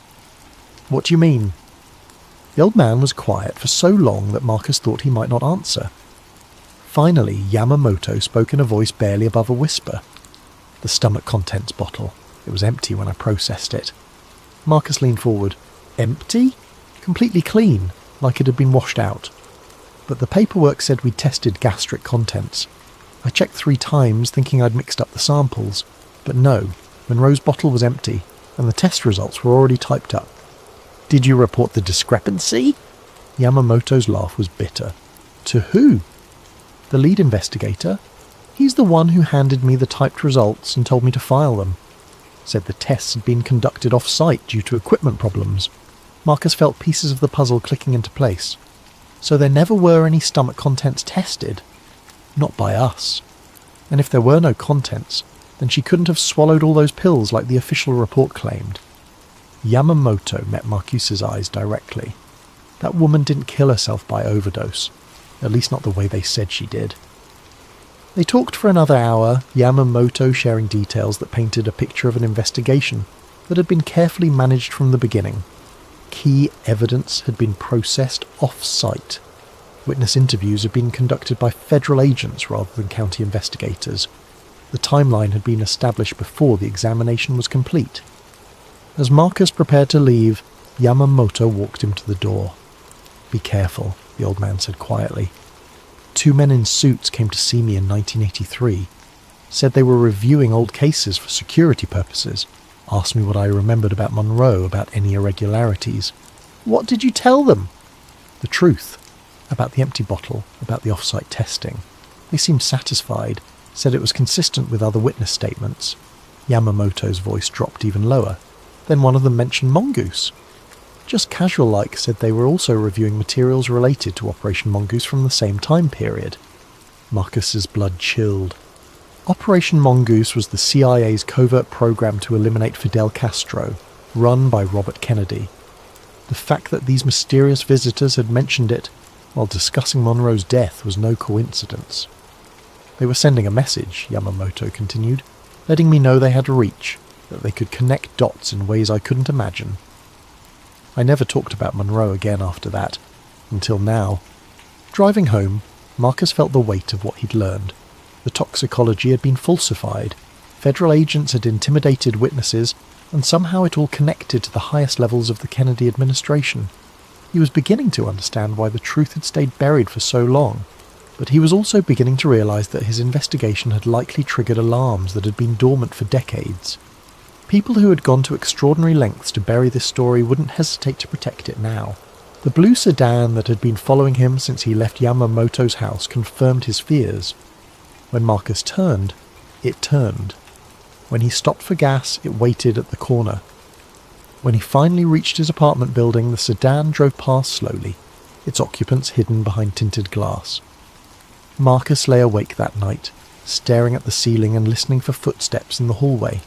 "What do you mean?" The old man was quiet for so long that Marcus thought he might not answer. Finally, Yamamoto spoke in a voice barely above a whisper. "The stomach contents bottle. It was empty when I processed it." Marcus leaned forward. "Empty?" "Completely clean, like it had been washed out. But the paperwork said we'd tested gastric contents. I checked 3 times, thinking I'd mixed up the samples. But no, Monroe's bottle was empty, and the test results were already typed up." "Did you report the discrepancy?" Yamamoto's laugh was bitter. "To who?" "The lead investigator. He's the one who handed me the typed results and told me to file them. Said the tests had been conducted off-site due to equipment problems." Marcus felt pieces of the puzzle clicking into place. "So there never were any stomach contents tested?" "Not by us. And if there were no contents, then she couldn't have swallowed all those pills like the official report claimed." Yamamoto met Marcuse's eyes directly. That woman didn't kill herself by overdose, at least not the way they said she did. They talked for another hour, Yamamoto sharing details that painted a picture of an investigation, that had been carefully managed from the beginning. Key evidence had been processed off-site. Witness interviews had been conducted by federal agents rather than county investigators. The timeline had been established before the examination was complete. As Marcus prepared to leave, Yamamoto walked him to the door. "Be careful," the old man said quietly. "Two men in suits came to see me in 1983. Said they were reviewing old cases for security purposes. Asked me what I remembered about Monroe, about any irregularities." "What did you tell them?" "The truth. About the empty bottle, about the off-site testing. They seemed satisfied, said it was consistent with other witness statements." Yamamoto's voice dropped even lower. "Then one of them mentioned Mongoose." "Just casual-like, said they were also reviewing materials related to Operation Mongoose from the same time period." Marcus's blood chilled. Operation Mongoose was the CIA's covert program to eliminate Fidel Castro, run by Robert Kennedy. The fact that these mysterious visitors had mentioned it while discussing Monroe's death was no coincidence. "They were sending a message," Yamamoto continued, "letting me know they had reach, that they could connect dots in ways I couldn't imagine." I never talked about Monroe again after that, until now. Driving home, Marcus felt the weight of what he'd learned. The toxicology had been falsified, federal agents had intimidated witnesses, and somehow it all connected to the highest levels of the Kennedy administration. He was beginning to understand why the truth had stayed buried for so long, but he was also beginning to realise that his investigation had likely triggered alarms that had been dormant for decades. People who had gone to extraordinary lengths to bury this story wouldn't hesitate to protect it now. The blue sedan that had been following him since he left Yamamoto's house confirmed his fears. When Marcus turned, it turned. When he stopped for gas, it waited at the corner. When he finally reached his apartment building, the sedan drove past slowly, its occupants hidden behind tinted glass. Marcus lay awake that night, staring at the ceiling and listening for footsteps in the hallway.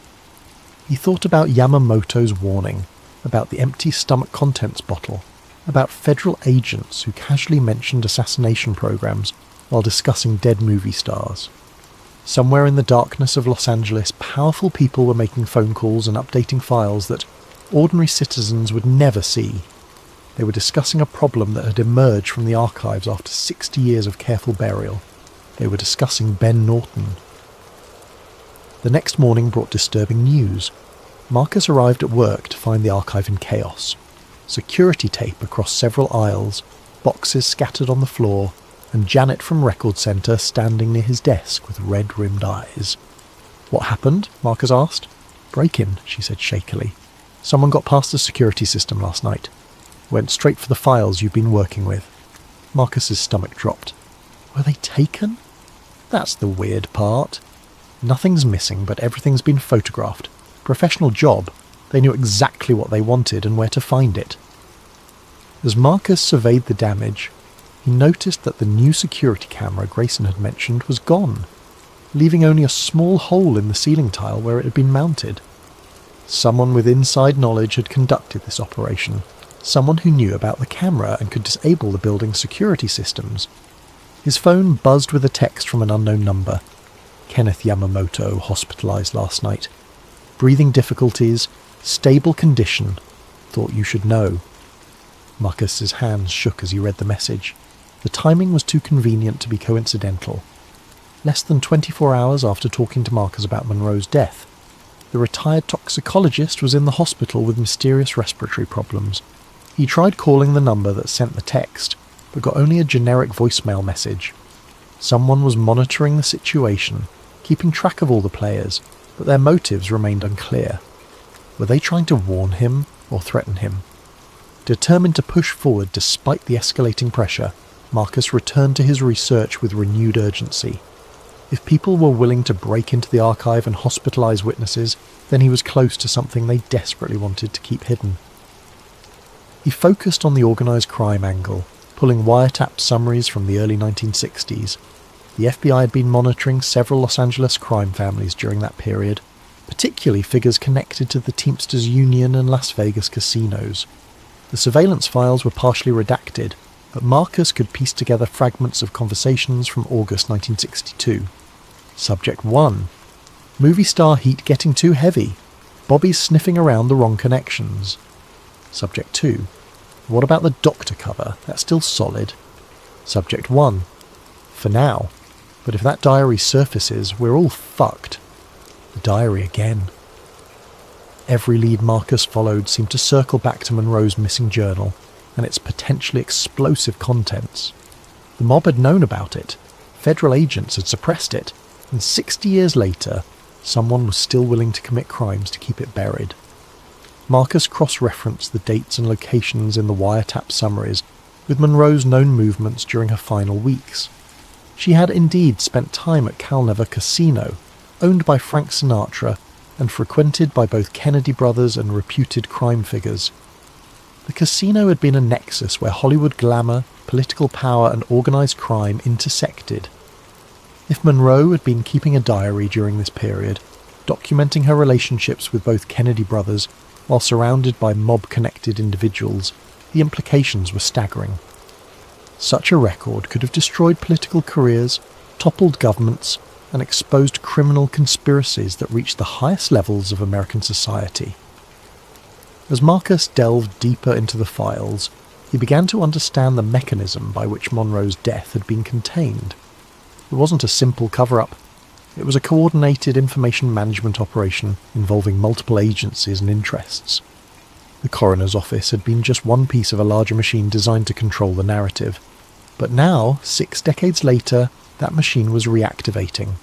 He thought about Yamamoto's warning, about the empty stomach contents bottle, about federal agents who casually mentioned assassination programs while discussing dead movie stars. Somewhere in the darkness of Los Angeles, powerful people were making phone calls and updating files that ordinary citizens would never see. They were discussing a problem that had emerged from the archives after 60 years of careful burial. They were discussing Ben Norton. The next morning brought disturbing news. Marcus arrived at work to find the archive in chaos. Security tape across several aisles, boxes scattered on the floor, and Janet from Record Centre standing near his desk with red-rimmed eyes. "What happened?" Marcus asked. "Break-in," she said shakily. "Someone got past the security system last night. Went straight for the files you've been working with." Marcus's stomach dropped. "Were they taken?" "That's the weird part. Nothing's missing, but everything's been photographed. Professional job. They knew exactly what they wanted and where to find it." As Marcus surveyed the damage, he noticed that the new security camera Grayson had mentioned was gone, leaving only a small hole in the ceiling tile where it had been mounted. Someone with inside knowledge had conducted this operation, someone who knew about the camera and could disable the building's security systems. His phone buzzed with a text from an unknown number. "Kenneth Yamamoto, hospitalized last night. Breathing difficulties, stable condition. Thought you should know." Marcus's hands shook as he read the message. The timing was too convenient to be coincidental. Less than 24 hours after talking to Marcus about Monroe's death, the retired toxicologist was in the hospital with mysterious respiratory problems. He tried calling the number that sent the text, but got only a generic voicemail message. Someone was monitoring the situation, keeping track of all the players, but their motives remained unclear. Were they trying to warn him or threaten him? Determined to push forward despite the escalating pressure, Marcus returned to his research with renewed urgency. If people were willing to break into the archive and hospitalize witnesses, then he was close to something they desperately wanted to keep hidden. He focused on the organized crime angle, pulling wiretap summaries from the early 1960s. The FBI had been monitoring several Los Angeles crime families during that period, particularly figures connected to the Teamsters Union and Las Vegas casinos. The surveillance files were partially redacted, but Marcus could piece together fragments of conversations from August 1962. Subject 1. Movie star heat getting too heavy. Bobby's sniffing around the wrong connections. Subject 2. What about the doctor cover? That's still solid. Subject 1. For now. But if that diary surfaces, we're all fucked. The diary again. Every lead Marcus followed seemed to circle back to Monroe's missing journal and its potentially explosive contents. The mob had known about it. Federal agents had suppressed it. And 60 years later, someone was still willing to commit crimes to keep it buried. Marcus cross-referenced the dates and locations in the wiretap summaries with Monroe's known movements during her final weeks. She had indeed spent time at Calnever Casino, owned by Frank Sinatra and frequented by both Kennedy brothers and reputed crime figures. The casino had been a nexus where Hollywood glamour, political power and organised crime intersected. If Monroe had been keeping a diary during this period, documenting her relationships with both Kennedy brothers while surrounded by mob-connected individuals, the implications were staggering. Such a record could have destroyed political careers, toppled governments, and exposed criminal conspiracies that reached the highest levels of American society. As Marcus delved deeper into the files, he began to understand the mechanism by which Monroe's death had been contained. It wasn't a simple cover-up. It was a coordinated information management operation involving multiple agencies and interests. The coroner's office had been just one piece of a larger machine designed to control the narrative. But now, 6 decades later, that machine was reactivating.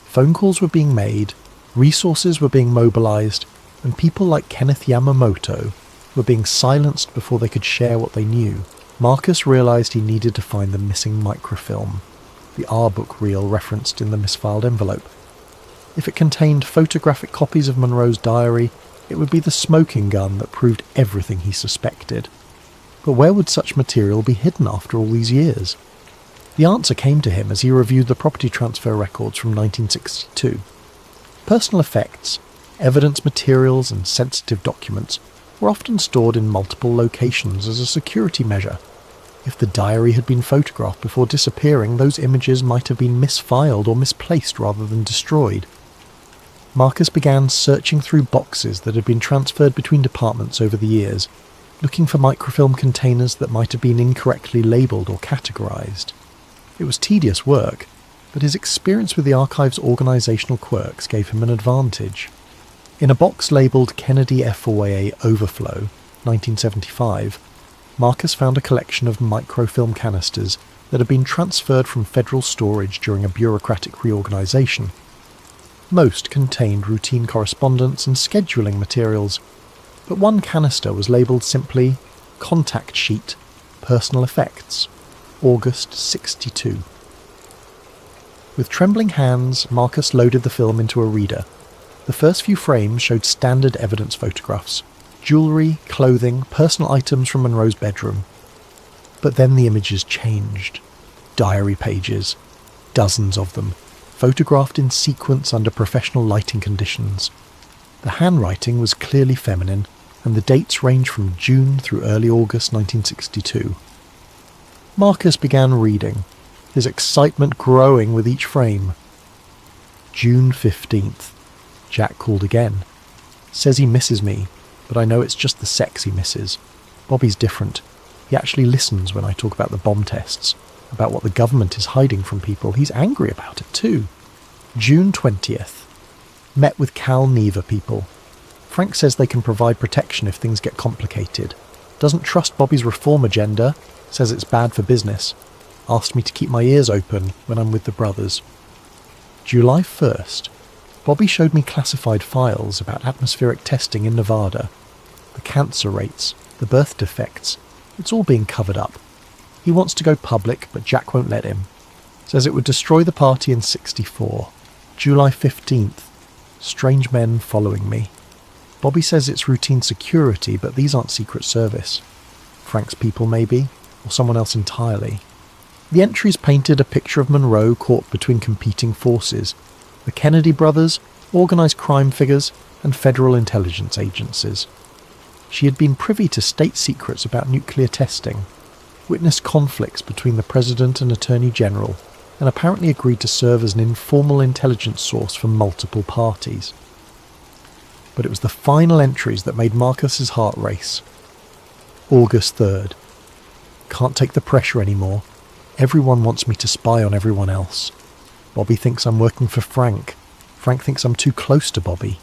Phone calls were being made, resources were being mobilized, and people like Kenneth Yamamoto were being silenced before they could share what they knew. Marcus realized he needed to find the missing microfilm, the R-book reel referenced in the misfiled envelope. If it contained photographic copies of Monroe's diary, it would be the smoking gun that proved everything he suspected. But where would such material be hidden after all these years? The answer came to him as he reviewed the property transfer records from 1962. Personal effects, evidence materials and sensitive documents were often stored in multiple locations as a security measure. If the diary had been photographed before disappearing, those images might have been misfiled or misplaced rather than destroyed. Marcus began searching through boxes that had been transferred between departments over the years, looking for microfilm containers that might have been incorrectly labelled or categorised. It was tedious work, but his experience with the archive's organisational quirks gave him an advantage. In a box labelled Kennedy FOIA Overflow, 1975, Marcus found a collection of microfilm canisters that had been transferred from federal storage during a bureaucratic reorganisation. Most contained routine correspondence and scheduling materials, but one canister was labelled simply Contact Sheet, Personal Effects, August 62. With trembling hands, Marcus loaded the film into a reader. The first few frames showed standard evidence photographs, jewellery, clothing, personal items from Monroe's bedroom. But then the images changed. Diary pages, dozens of them, photographed in sequence under professional lighting conditions. The handwriting was clearly feminine, and the dates range from June through early August 1962. Marcus began reading, his excitement growing with each frame. June 15th. Jack called again. Says he misses me, but I know it's just the sex he misses. Bobby's different. He actually listens when I talk about the bomb tests, about what the government is hiding from people. He's angry about it too. June 20th. Met with Cal Neva people. Frank says they can provide protection if things get complicated. Doesn't trust Bobby's reform agenda. Says it's bad for business. Asked me to keep my ears open when I'm with the brothers. July 1st. Bobby showed me classified files about atmospheric testing in Nevada. The cancer rates, the birth defects. It's all being covered up. He wants to go public, but Jack won't let him. Says it would destroy the party in '64. July 15th. Strange men following me. Bobby says it's routine security, but these aren't Secret Service. Frank's people, maybe, or someone else entirely. The entries painted a picture of Monroe caught between competing forces. The Kennedy brothers, organised crime figures, and federal intelligence agencies. She had been privy to state secrets about nuclear testing, witnessed conflicts between the President and Attorney General, and apparently agreed to serve as an informal intelligence source for multiple parties. but it was the final entries that made Marcus's heart race. August 3rd. Can't take the pressure anymore. Everyone wants me to spy on everyone else. Bobby thinks I'm working for Frank. Frank thinks I'm too close to Bobby.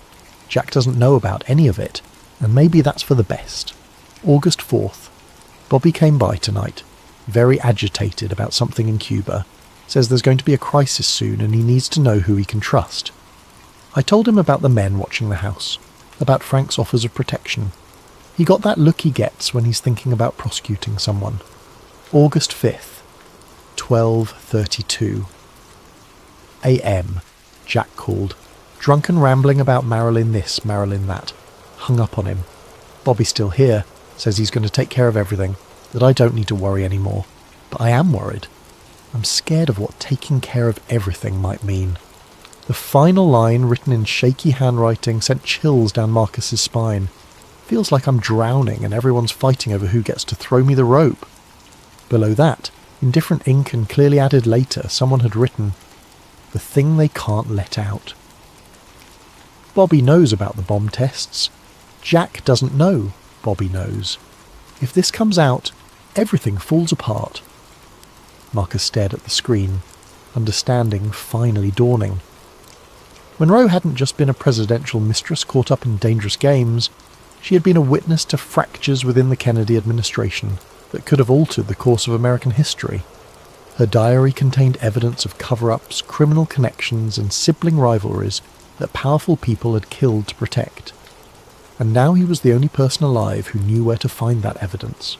Jack doesn't know about any of it, and maybe that's for the best. August 4th. Bobby came by tonight, very agitated about something in Cuba. Says there's going to be a crisis soon and he needs to know who he can trust. I told him about the men watching the house, about Frank's offers of protection. He got that look he gets when he's thinking about prosecuting someone. August 5th, 12:32 a.m. Jack called, drunk and rambling about Marilyn this, Marilyn that. Hung up on him. Bobby's still here, says he's going to take care of everything, that I don't need to worry anymore. But I am worried. I'm scared of what taking care of everything might mean. The final line, written in shaky handwriting, sent chills down Marcus's spine. Feels like I'm drowning and everyone's fighting over who gets to throw me the rope. Below that, in different ink and clearly added later, someone had written, "The thing they can't let out." Bobby knows about the bomb tests. Jack doesn't know Bobby knows. If this comes out, everything falls apart. Marcus stared at the screen, understanding finally dawning. Monroe hadn't just been a presidential mistress caught up in dangerous games. She had been a witness to fractures within the Kennedy administration that could have altered the course of American history. Her diary contained evidence of cover-ups, criminal connections, and sibling rivalries that powerful people had killed to protect. And now he was the only person alive who knew where to find that evidence.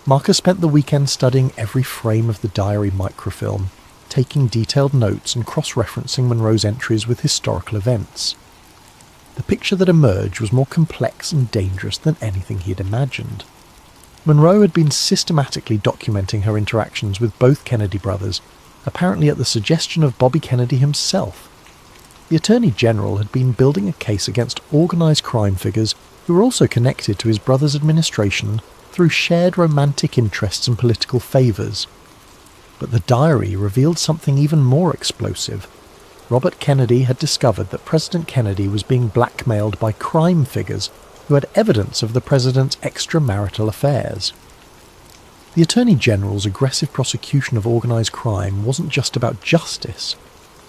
Marcus spent the weekend studying every frame of the diary microfilm, taking detailed notes and cross-referencing Monroe's entries with historical events. The picture that emerged was more complex and dangerous than anything he had imagined. Monroe had been systematically documenting her interactions with both Kennedy brothers, apparently at the suggestion of Bobby Kennedy himself. The Attorney General had been building a case against organised crime figures who were also connected to his brother's administration through shared romantic interests and political favours. But the diary revealed something even more explosive. Robert Kennedy had discovered that President Kennedy was being blackmailed by crime figures who had evidence of the president's extramarital affairs. The Attorney General's aggressive prosecution of organised crime wasn't just about justice.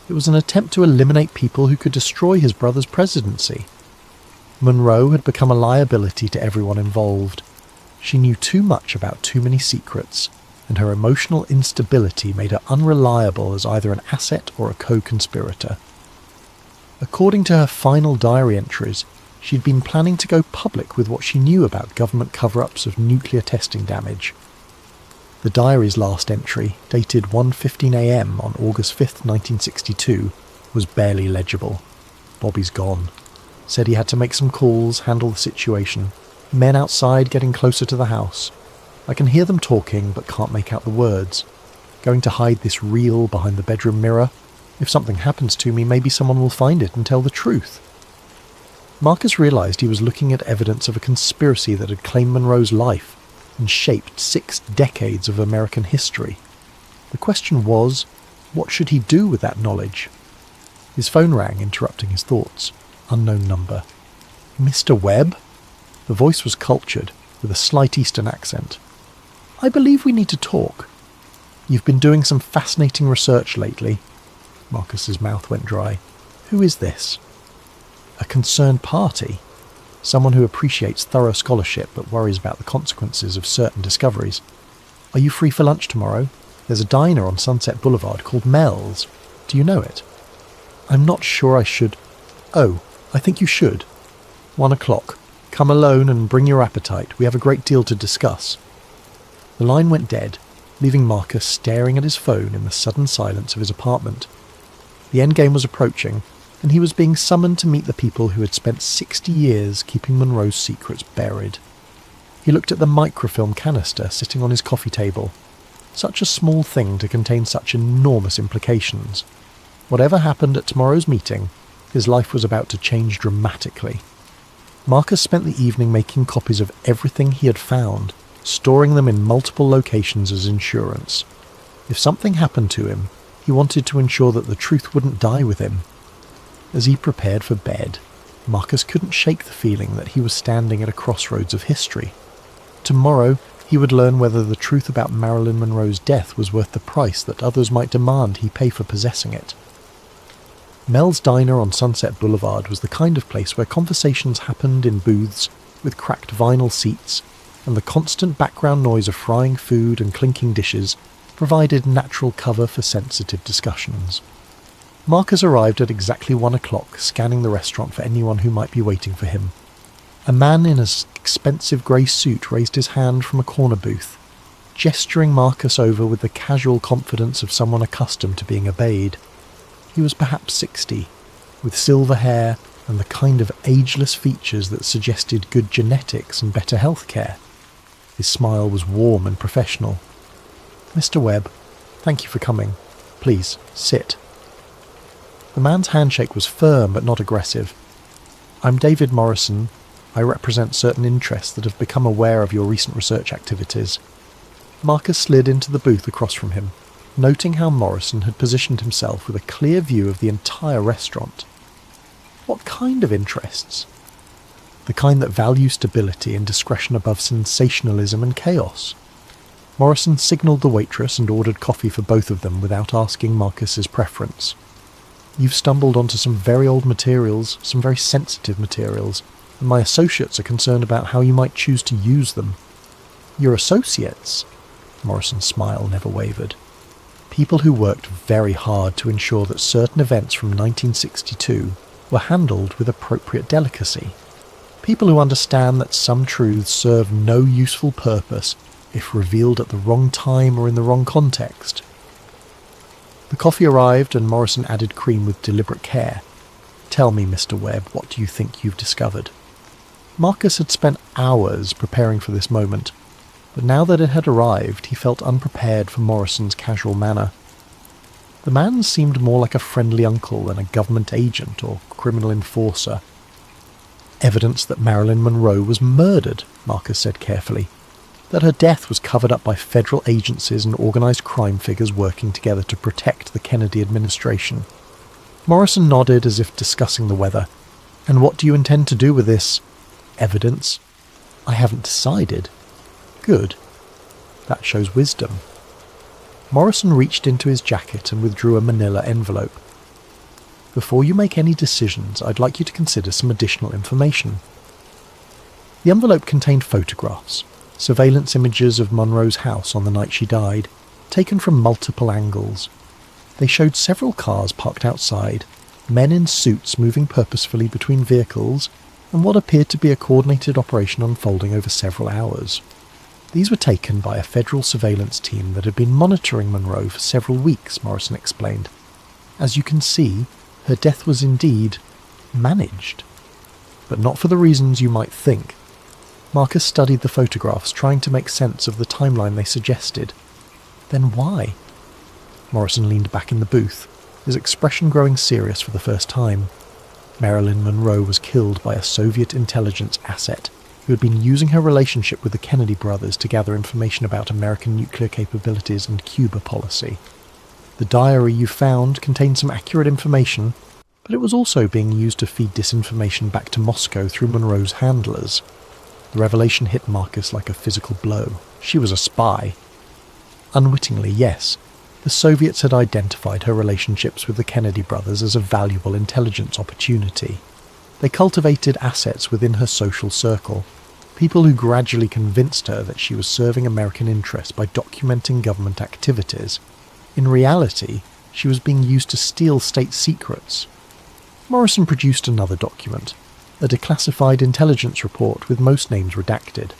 It was an attempt to eliminate people who could destroy his brother's presidency. Monroe had become a liability to everyone involved. She knew too much about too many secrets, and her emotional instability made her unreliable as either an asset or a co-conspirator. According to her final diary entries, she'd been planning to go public with what she knew about government cover-ups of nuclear testing damage. The diary's last entry, dated 1:15 a.m. on August 5th, 1962, was barely legible. Bobby's gone. Said he had to make some calls, handle the situation. Men outside getting closer to the house. I can hear them talking but can't make out the words. Going to hide this reel behind the bedroom mirror. If something happens to me, maybe someone will find it and tell the truth. Marcus realised he was looking at evidence of a conspiracy that had claimed Monroe's life and shaped 6 decades of American history. The question was, what should he do with that knowledge? His phone rang, interrupting his thoughts. Unknown number. Mr. Webb? The voice was cultured, with a slight Eastern accent. I believe we need to talk. You've been doing some fascinating research lately. Marcus's mouth went dry. Who is this? A concerned party. Someone who appreciates thorough scholarship but worries about the consequences of certain discoveries. Are you free for lunch tomorrow? There's a diner on Sunset Boulevard called Mel's. Do you know it? I'm not sure I should. Oh, I think you should. 1 o'clock. Come alone and bring your appetite. We have a great deal to discuss. The line went dead, leaving Marcus staring at his phone in the sudden silence of his apartment. The endgame was approaching, and he was being summoned to meet the people who had spent 60 years keeping Monroe's secrets buried. He looked at the microfilm canister sitting on his coffee table. Such a small thing to contain such enormous implications. Whatever happened at tomorrow's meeting, his life was about to change dramatically. Marcus spent the evening making copies of everything he had found, storing them in multiple locations as insurance. If something happened to him, he wanted to ensure that the truth wouldn't die with him. As he prepared for bed, Marcus couldn't shake the feeling that he was standing at a crossroads of history. Tomorrow, he would learn whether the truth about Marilyn Monroe's death was worth the price that others might demand he pay for possessing it. Mel's Diner on Sunset Boulevard was the kind of place where conversations happened in booths with cracked vinyl seats, and the constant background noise of frying food and clinking dishes provided natural cover for sensitive discussions. Marcus arrived at exactly 1 o'clock, scanning the restaurant for anyone who might be waiting for him. A man in an expensive grey suit raised his hand from a corner booth, gesturing Marcus over with the casual confidence of someone accustomed to being obeyed. He was perhaps 60, with silver hair and the kind of ageless features that suggested good genetics and better health care. His smile was warm and professional. "Mr. Webb, thank you for coming. Please, sit." The man's handshake was firm but not aggressive. "I'm David Morrison. I represent certain interests that have become aware of your recent research activities." Marcus slid into the booth across from him, noting how Morrison had positioned himself with a clear view of the entire restaurant. What kind of interests? The kind that value stability and discretion above sensationalism and chaos. Morrison signalled the waitress and ordered coffee for both of them without asking Marcus's preference. "You've stumbled onto some very old materials, some very sensitive materials, and my associates are concerned about how you might choose to use them." "Your associates?" Morrison's smile never wavered. "People who worked very hard to ensure that certain events from 1962 were handled with appropriate delicacy. People who understand that some truths serve no useful purpose if revealed at the wrong time or in the wrong context." The coffee arrived and Morrison added cream with deliberate care. "Tell me, Mr. Webb, what do you think you've discovered?" Marcus had spent hours preparing for this moment, but now that it had arrived, he felt unprepared for Morrison's casual manner. The man seemed more like a friendly uncle than a government agent or criminal enforcer. "Evidence that Marilyn Monroe was murdered," Marcus said carefully. "That her death was covered up by federal agencies and organised crime figures working together to protect the Kennedy administration." Morrison nodded as if discussing the weather. "And what do you intend to do with this evidence?" "I haven't decided." "Good. That shows wisdom." Morrison reached into his jacket and withdrew a manila envelope. "Before you make any decisions, I'd like you to consider some additional information." The envelope contained photographs, surveillance images of Monroe's house on the night she died, taken from multiple angles. They showed several cars parked outside, men in suits moving purposefully between vehicles, and what appeared to be a coordinated operation unfolding over several hours. These were taken by a federal surveillance team that had been monitoring Monroe for several weeks, Morrison explained. "As you can see, her death was indeed managed. But not for the reasons you might think." Marcus studied the photographs, trying to make sense of the timeline they suggested. "Then why?" Morrison leaned back in the booth, his expression growing serious for the first time. Marilyn Monroe was killed by a Soviet intelligence asset who had been using her relationship with the Kennedy brothers to gather information about American nuclear capabilities and Cuba policy. The diary you found contained some accurate information, but it was also being used to feed disinformation back to Moscow through Monroe's handlers. The revelation hit Marcus like a physical blow. She was a spy. Unwittingly, yes, the Soviets had identified her relationships with the Kennedy brothers as a valuable intelligence opportunity. They cultivated assets within her social circle, people who gradually convinced her that she was serving American interests by documenting government activities. In reality, she was being used to steal state secrets. Morrison produced another document, a declassified intelligence report with most names redacted.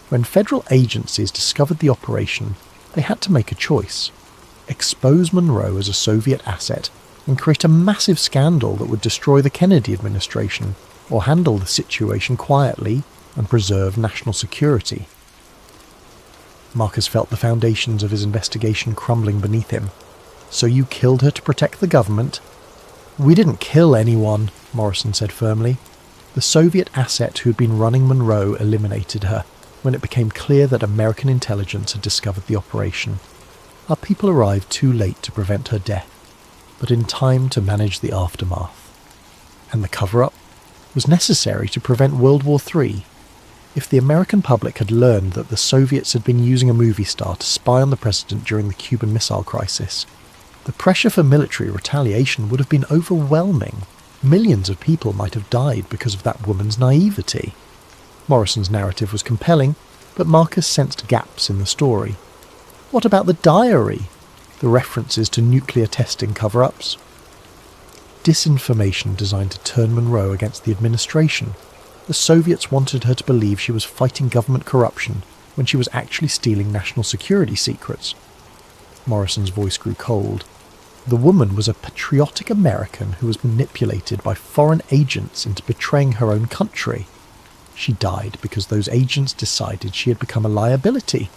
When federal agencies discovered the operation, they had to make a choice: expose Monroe as a Soviet asset and create a massive scandal that would destroy the Kennedy administration, or handle the situation quietly and preserve national security. Marcus felt the foundations of his investigation crumbling beneath him. "So you killed her to protect the government?" "We didn't kill anyone," Morrison said firmly. "The Soviet asset who had been running Monroe eliminated her when it became clear that American intelligence had discovered the operation. Our people arrived too late to prevent her death, but in time to manage the aftermath." "And the cover-up?" was necessary to prevent World War III. If the American public had learned that the Soviets had been using a movie star to spy on the president during the Cuban Missile Crisis, the pressure for military retaliation would have been overwhelming. Millions of people might have died because of that woman's naivety. Morrison's narrative was compelling, but Marcus sensed gaps in the story. What about the diary? The references to nuclear testing cover-ups? Disinformation designed to turn Monroe against the administration. The Soviets wanted her to believe she was fighting government corruption when she was actually stealing national security secrets. Morrison's voice grew cold. The woman was a patriotic American who was manipulated by foreign agents into betraying her own country. She died because those agents decided she had become a liability.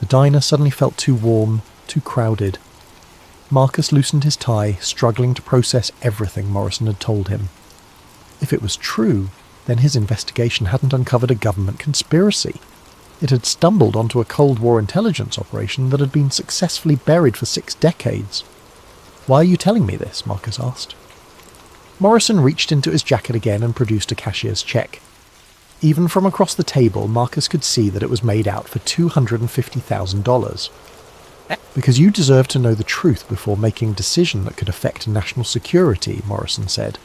The diner suddenly felt too warm, too crowded. Marcus loosened his tie, struggling to process everything Morrison had told him. If it was true, then his investigation hadn't uncovered a government conspiracy. It had stumbled onto a Cold War intelligence operation that had been successfully buried for 6 decades. "Why are you telling me this?" Marcus asked. Morrison reached into his jacket again and produced a cashier's check. Even from across the table, Marcus could see that it was made out for $250,000. "Because you deserve to know the truth before making a decision that could affect national security," Morrison said.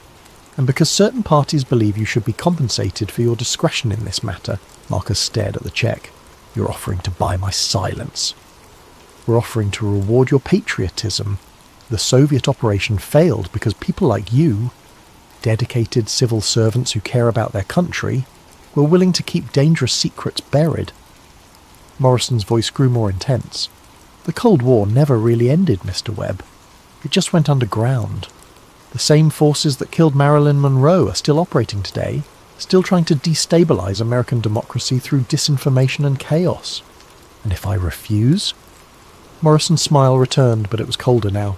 "And because certain parties believe you should be compensated for your discretion in this matter." Marcus stared at the check. "You're offering to buy my silence." "We're offering to reward your patriotism. The Soviet operation failed because people like you, dedicated civil servants who care about their country, were willing to keep dangerous secrets buried." Morrison's voice grew more intense. "The Cold War never really ended, Mr. Webb. It just went underground. The same forces that killed Marilyn Monroe are still operating today, still trying to destabilize American democracy through disinformation and chaos. And if I refuse?" Morrison's smile returned, but it was colder now.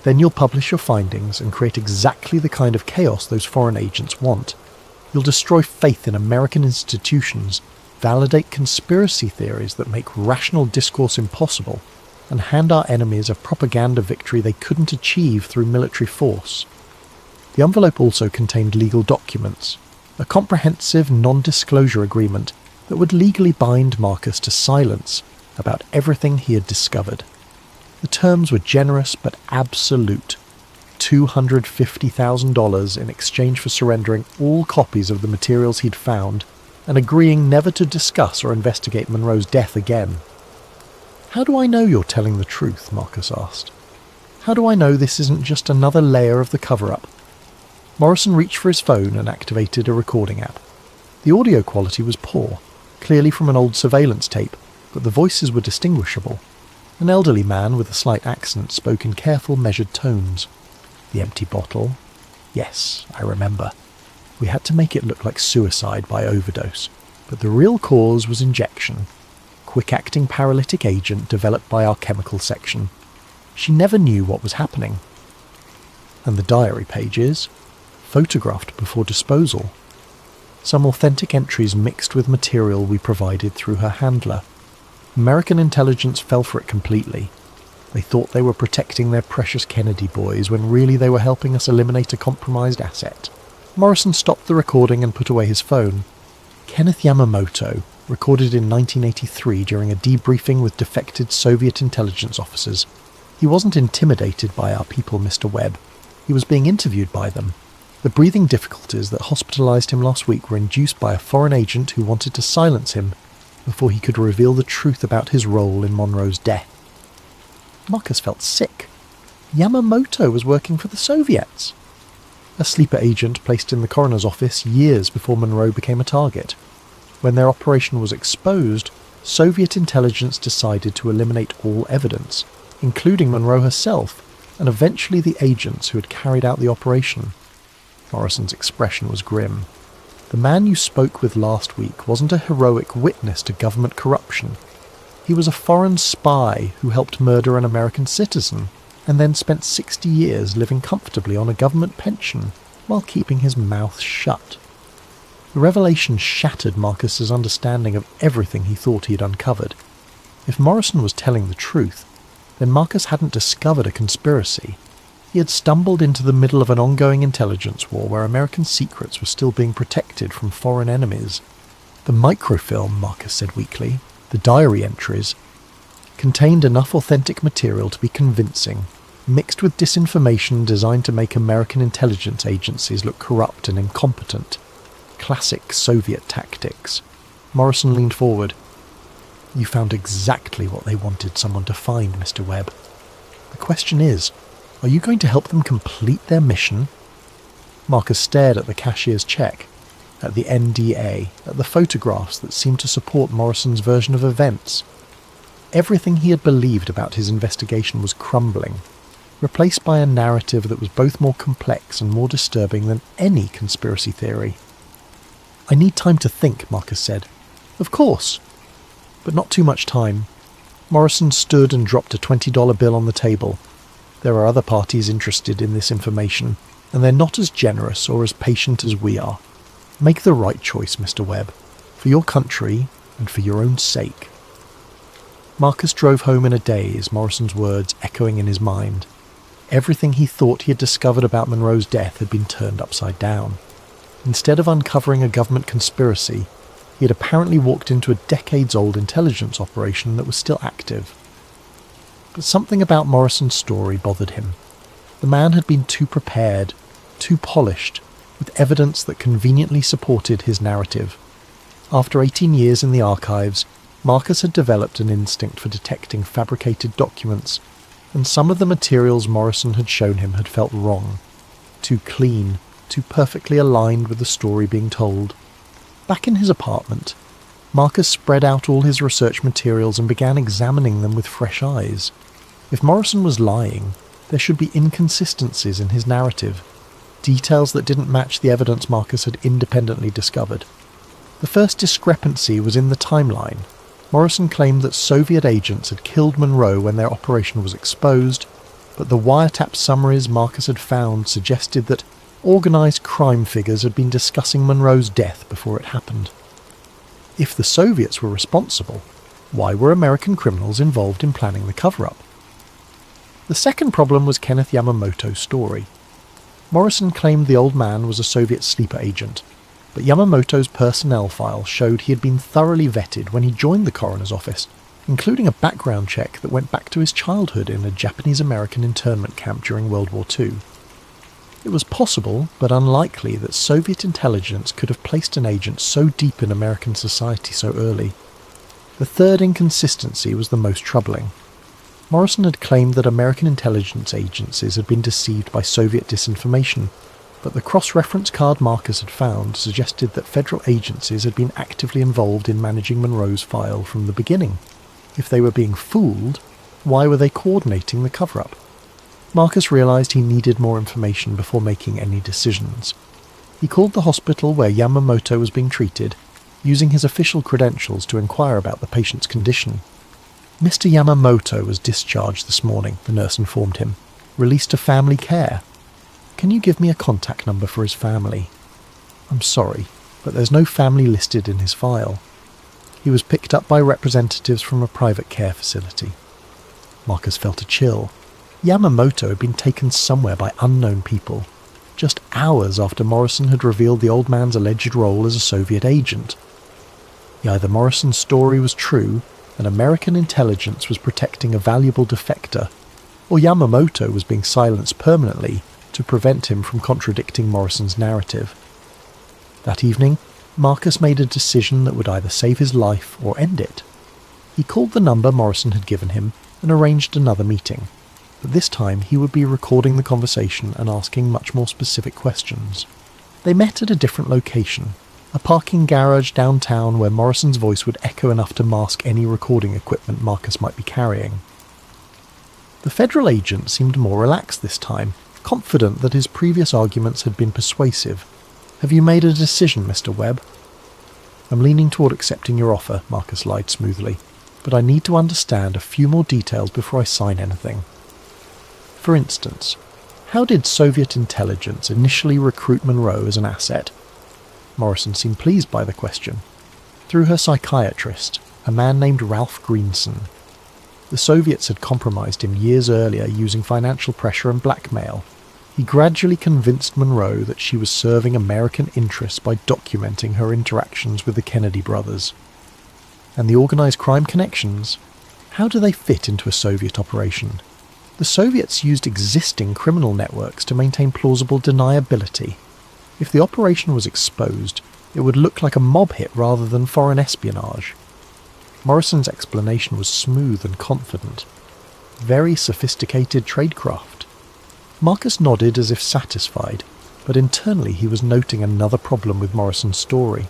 "Then you'll publish your findings and create exactly the kind of chaos those foreign agents want. You'll destroy faith in American institutions, validate conspiracy theories that make rational discourse impossible, and hand our enemies a propaganda victory they couldn't achieve through military force." The envelope also contained legal documents, a comprehensive non-disclosure agreement that would legally bind Marcus to silence about everything he had discovered. The terms were generous but absolute. $250,000 in exchange for surrendering all copies of the materials he'd found and agreeing never to discuss or investigate Monroe's death again. "How do I know you're telling the truth?" Marcus asked. "How do I know this isn't just another layer of the cover-up?" Morrison reached for his phone and activated a recording app. The audio quality was poor, clearly from an old surveillance tape, but the voices were distinguishable. An elderly man with a slight accent spoke in careful, measured tones. "The empty bottle? Yes, I remember. We had to make it look like suicide by overdose, but the real cause was injection. Quick-acting paralytic agent developed by our chemical section. She never knew what was happening." "And the diary pages? Photographed before disposal. Some authentic entries mixed with material we provided through her handler. American intelligence fell for it completely. They thought they were protecting their precious Kennedy boys when really they were helping us eliminate a compromised asset." Morrison stopped the recording and put away his phone. Kenneth Yamamoto, recorded in 1983 during a debriefing with defected Soviet intelligence officers. He wasn't intimidated by our people, Mr. Webb. He was being interviewed by them. The breathing difficulties that hospitalized him last week were induced by a foreign agent who wanted to silence him before he could reveal the truth about his role in Monroe's death. Marcus felt sick. Yamamoto was working for the Soviets. A sleeper agent placed in the coroner's office years before Monroe became a target. When their operation was exposed, Soviet intelligence decided to eliminate all evidence, including Monroe herself, and eventually the agents who had carried out the operation. Morrison's expression was grim. "The man you spoke with last week wasn't a heroic witness to government corruption. He was a foreign spy who helped murder an American citizen, and then spent 60 years living comfortably on a government pension while keeping his mouth shut." The revelation shattered Marcus's understanding of everything he thought he had uncovered. If Morrison was telling the truth, then Marcus hadn't discovered a conspiracy. He had stumbled into the middle of an ongoing intelligence war where American secrets were still being protected from foreign enemies. The microfilm, Marcus said weakly, the diary entries, contained enough authentic material to be convincing, mixed with disinformation designed to make American intelligence agencies look corrupt and incompetent. Classic Soviet tactics. Morrison leaned forward. You found exactly what they wanted someone to find, Mr. Webb. The question is, are you going to help them complete their mission? Marcus stared at the cashier's check, at the NDA, at the photographs that seemed to support Morrison's version of events. Everything he had believed about his investigation was crumbling, replaced by a narrative that was both more complex and more disturbing than any conspiracy theory. I need time to think, Marcus said. Of course. But not too much time. Morrison stood and dropped a $20 bill on the table. There are other parties interested in this information, and they're not as generous or as patient as we are. Make the right choice, Mr. Webb, for your country and for your own sake. Marcus drove home in a daze, Morrison's words echoing in his mind. Everything he thought he had discovered about Monroe's death had been turned upside down. Instead of uncovering a government conspiracy, he had apparently walked into a decades-old intelligence operation that was still active. But something about Morrison's story bothered him. The man had been too prepared, too polished, with evidence that conveniently supported his narrative. After 18 years in the archives, Marcus had developed an instinct for detecting fabricated documents, and some of the materials Morrison had shown him had felt wrong, too clean, too perfectly aligned with the story being told. Back in his apartment, Marcus spread out all his research materials and began examining them with fresh eyes. If Morrison was lying, there should be inconsistencies in his narrative, details that didn't match the evidence Marcus had independently discovered. The first discrepancy was in the timeline. Morrison claimed that Soviet agents had killed Monroe when their operation was exposed, but the wiretap summaries Marcus had found suggested that organised crime figures had been discussing Monroe's death before it happened. If the Soviets were responsible, why were American criminals involved in planning the cover-up? The second problem was Kenneth Yamamoto's story. Morrison claimed the old man was a Soviet sleeper agent, but Yamamoto's personnel file showed he had been thoroughly vetted when he joined the coroner's office, including a background check that went back to his childhood in a Japanese-American internment camp during World War II. It was possible, but unlikely, that Soviet intelligence could have placed an agent so deep in American society so early. The third inconsistency was the most troubling. Morrison had claimed that American intelligence agencies had been deceived by Soviet disinformation, but the cross-reference card Marcus had found suggested that federal agencies had been actively involved in managing Monroe's file from the beginning. If they were being fooled, why were they coordinating the cover-up? Marcus realised he needed more information before making any decisions. He called the hospital where Yamamoto was being treated, using his official credentials to inquire about the patient's condition. Mr. Yamamoto was discharged this morning, the nurse informed him. Released to family care. Can you give me a contact number for his family? I'm sorry, but there's no family listed in his file. He was picked up by representatives from a private care facility. Marcus felt a chill. Yamamoto had been taken somewhere by unknown people, just hours after Morrison had revealed the old man's alleged role as a Soviet agent. Either Morrison's story was true, and American intelligence was protecting a valuable defector, or Yamamoto was being silenced permanently to prevent him from contradicting Morrison's narrative. That evening, Marcus made a decision that would either save his life or end it. He called the number Morrison had given him and arranged another meeting. But this time he would be recording the conversation and asking much more specific questions. They met at a different location, a parking garage downtown where Morrison's voice would echo enough to mask any recording equipment Marcus might be carrying. The federal agent seemed more relaxed this time, confident that his previous arguments had been persuasive. Have you made a decision, Mr. Webb? I'm leaning toward accepting your offer, Marcus lied smoothly, but I need to understand a few more details before I sign anything. For instance, how did Soviet intelligence initially recruit Monroe as an asset? Morrison seemed pleased by the question. Through her psychiatrist, a man named Ralph Greenson. The Soviets had compromised him years earlier using financial pressure and blackmail. He gradually convinced Monroe that she was serving American interests by documenting her interactions with the Kennedy brothers. And the organised crime connections? How do they fit into a Soviet operation? The Soviets used existing criminal networks to maintain plausible deniability. If the operation was exposed, it would look like a mob hit rather than foreign espionage. Morrison's explanation was smooth and confident. Very sophisticated tradecraft. Marcus nodded as if satisfied, but internally he was noting another problem with Morrison's story.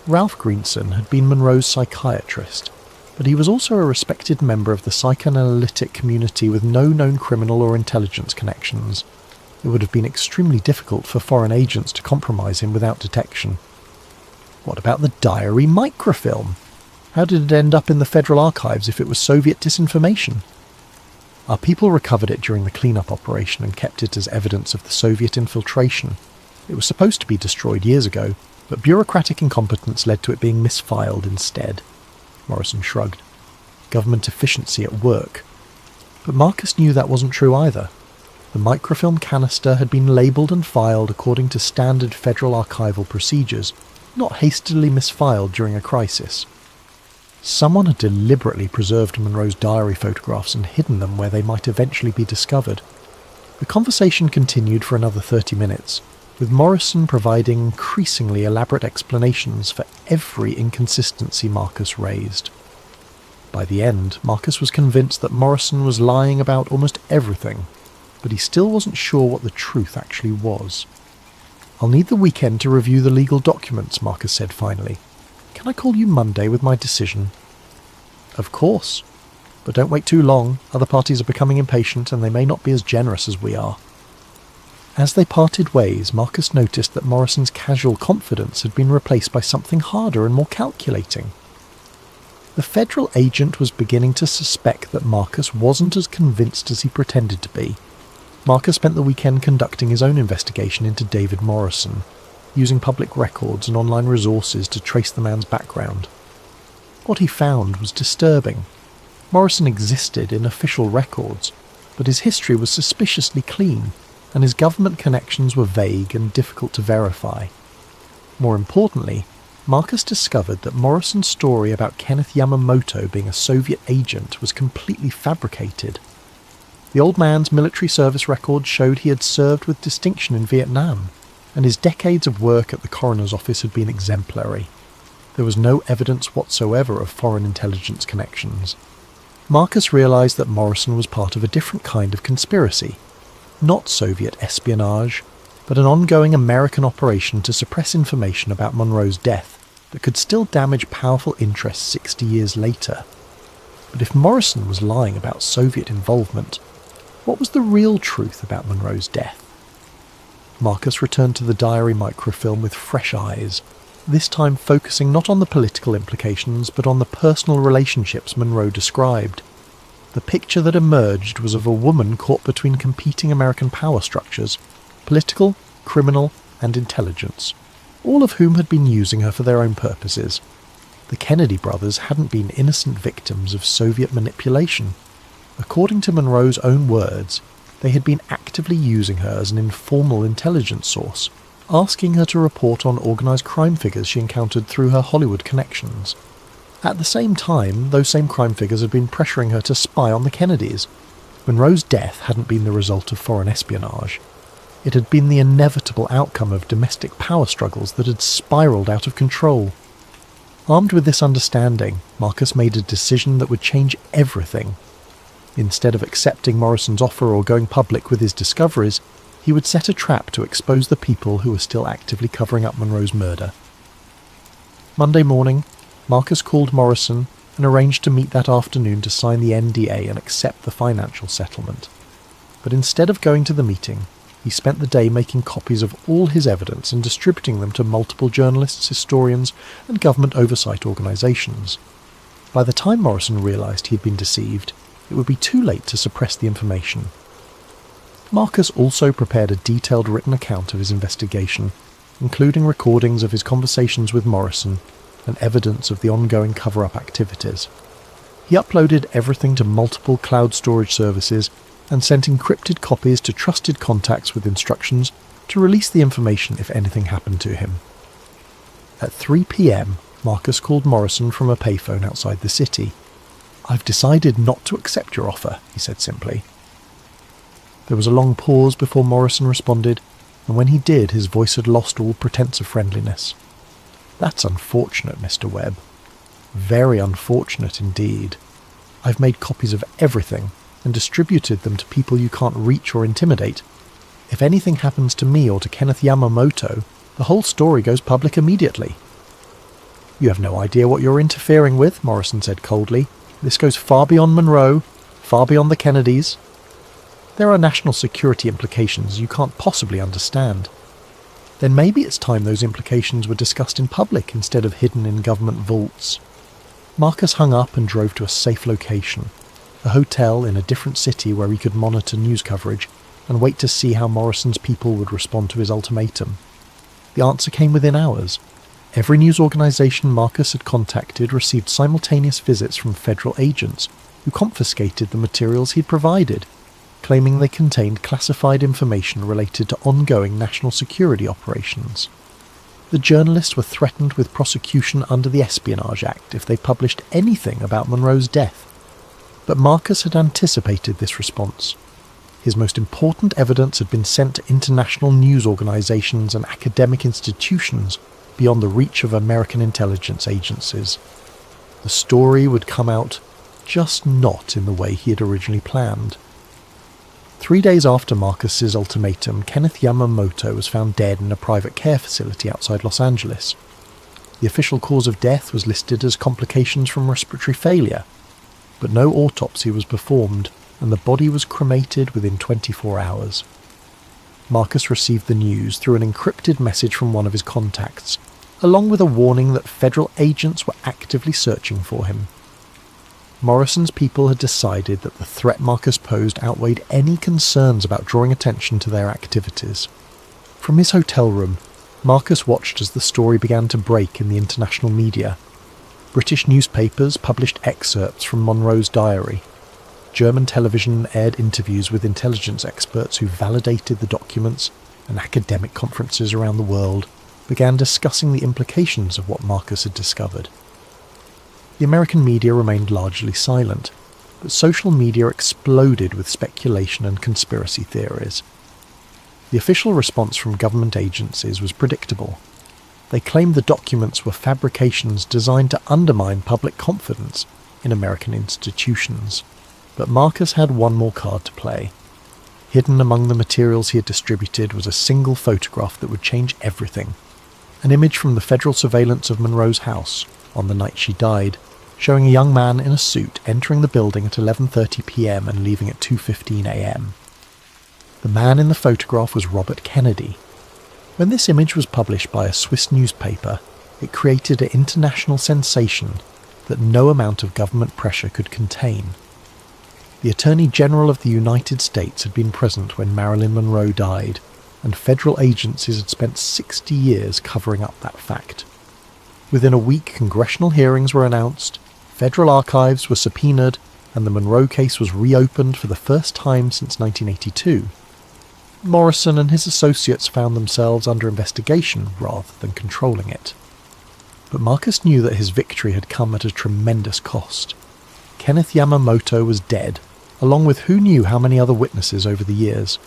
Ralph Greenson had been Monroe's psychiatrist, but he was also a respected member of the psychoanalytic community with no known criminal or intelligence connections. It would have been extremely difficult for foreign agents to compromise him without detection. What about the diary microfilm? How did it end up in the Federal Archives if it was Soviet disinformation? Our people recovered it during the cleanup operation and kept it as evidence of the Soviet infiltration. It was supposed to be destroyed years ago, but bureaucratic incompetence led to it being misfiled instead. Morrison shrugged. Government efficiency at work. But Marcus knew that wasn't true either. The microfilm canister had been labelled and filed according to standard federal archival procedures, not hastily misfiled during a crisis. Someone had deliberately preserved Monroe's diary photographs and hidden them where they might eventually be discovered. The conversation continued for another 30 minutes, with Morrison providing increasingly elaborate explanations for every inconsistency Marcus raised. By the end, Marcus was convinced that Morrison was lying about almost everything, but he still wasn't sure what the truth actually was. "I'll need the weekend to review the legal documents," Marcus said finally. "Can I call you Monday with my decision?" "Of course. But don't wait too long. Other parties are becoming impatient and they may not be as generous as we are." As they parted ways, Marcus noticed that Morrison's casual confidence had been replaced by something harder and more calculating. The federal agent was beginning to suspect that Marcus wasn't as convinced as he pretended to be. Marcus spent the weekend conducting his own investigation into David Morrison, using public records and online resources to trace the man's background. What he found was disturbing. Morrison existed in official records, but his history was suspiciously clean, and his government connections were vague and difficult to verify. More importantly, Marcus discovered that Morrison's story about Kenneth Yamamoto being a Soviet agent was completely fabricated. The old man's military service records showed he had served with distinction in Vietnam, and his decades of work at the coroner's office had been exemplary. There was no evidence whatsoever of foreign intelligence connections. Marcus realised that Morrison was part of a different kind of conspiracy. Not Soviet espionage, but an ongoing American operation to suppress information about Monroe's death that could still damage powerful interests 60 years later. But if Morrison was lying about Soviet involvement, what was the real truth about Monroe's death? Marcus returned to the diary microfilm with fresh eyes, this time focusing not on the political implications but on the personal relationships Monroe described. The picture that emerged was of a woman caught between competing American power structures, political, criminal, and intelligence, all of whom had been using her for their own purposes. The Kennedy brothers hadn't been innocent victims of Soviet manipulation. According to Monroe's own words, they had been actively using her as an informal intelligence source, asking her to report on organised crime figures she encountered through her Hollywood connections. At the same time, those same crime figures had been pressuring her to spy on the Kennedys. Monroe's death hadn't been the result of foreign espionage. It had been the inevitable outcome of domestic power struggles that had spiralled out of control. Armed with this understanding, Marcus made a decision that would change everything. Instead of accepting Morrison's offer or going public with his discoveries, he would set a trap to expose the people who were still actively covering up Monroe's murder. Monday morning, Marcus called Morrison and arranged to meet that afternoon to sign the NDA and accept the financial settlement. But instead of going to the meeting, he spent the day making copies of all his evidence and distributing them to multiple journalists, historians, and government oversight organisations. By the time Morrison realised he had been deceived, it would be too late to suppress the information. Marcus also prepared a detailed written account of his investigation, including recordings of his conversations with Morrison and evidence of the ongoing cover-up activities. He uploaded everything to multiple cloud storage services and sent encrypted copies to trusted contacts with instructions to release the information if anything happened to him. At 3 p.m, Marcus called Morrison from a payphone outside the city. "I've decided not to accept your offer," he said simply. There was a long pause before Morrison responded, and when he did, his voice had lost all pretense of friendliness. "That's unfortunate, Mr. Webb. Very unfortunate indeed. I've made copies of everything and distributed them to people you can't reach or intimidate. If anything happens to me or to Kenneth Yamamoto, the whole story goes public immediately." "You have no idea what you're interfering with," Morrison said coldly. "This goes far beyond Monroe, far beyond the Kennedys. There are national security implications you can't possibly understand. Then maybe it's time those implications were discussed in public instead of hidden in government vaults." Marcus hung up and drove to a safe location, a hotel in a different city where he could monitor news coverage and wait to see how Morrison's people would respond to his ultimatum. The answer came within hours. Every news organisation Marcus had contacted received simultaneous visits from federal agents who confiscated the materials he'd provided, claiming they contained classified information related to ongoing national security operations. The journalists were threatened with prosecution under the Espionage Act if they published anything about Monroe's death. But Marcus had anticipated this response. His most important evidence had been sent to international news organisations and academic institutions beyond the reach of American intelligence agencies. The story would come out, just not in the way he had originally planned. 3 days after Marcus's ultimatum, Kenneth Yamamoto was found dead in a private care facility outside Los Angeles. The official cause of death was listed as complications from respiratory failure, but no autopsy was performed, and the body was cremated within 24 hours. Marcus received the news through an encrypted message from one of his contacts, along with a warning that federal agents were actively searching for him. Morrison's people had decided that the threat Marcus posed outweighed any concerns about drawing attention to their activities. From his hotel room, Marcus watched as the story began to break in the international media. British newspapers published excerpts from Monroe's diary. German television aired interviews with intelligence experts who validated the documents, and academic conferences around the world began discussing the implications of what Marcus had discovered. The American media remained largely silent, but social media exploded with speculation and conspiracy theories. The official response from government agencies was predictable. They claimed the documents were fabrications designed to undermine public confidence in American institutions. But Marcus had one more card to play. Hidden among the materials he had distributed was a single photograph that would change everything. An image from the federal surveillance of Monroe's house on the night she died, showing a young man in a suit entering the building at 11:30 p.m. and leaving at 2:15 a.m. The man in the photograph was Robert Kennedy. When this image was published by a Swiss newspaper, it created an international sensation that no amount of government pressure could contain. The Attorney General of the United States had been present when Marilyn Monroe died, and federal agencies had spent 60 years covering up that fact. Within a week, congressional hearings were announced, federal archives were subpoenaed, and the Monroe case was reopened for the first time since 1982. Morrison and his associates found themselves under investigation rather than controlling it. But Marcus knew that his victory had come at a tremendous cost. Kenneth Yamamoto was dead, along with who knew how many other witnesses over the years.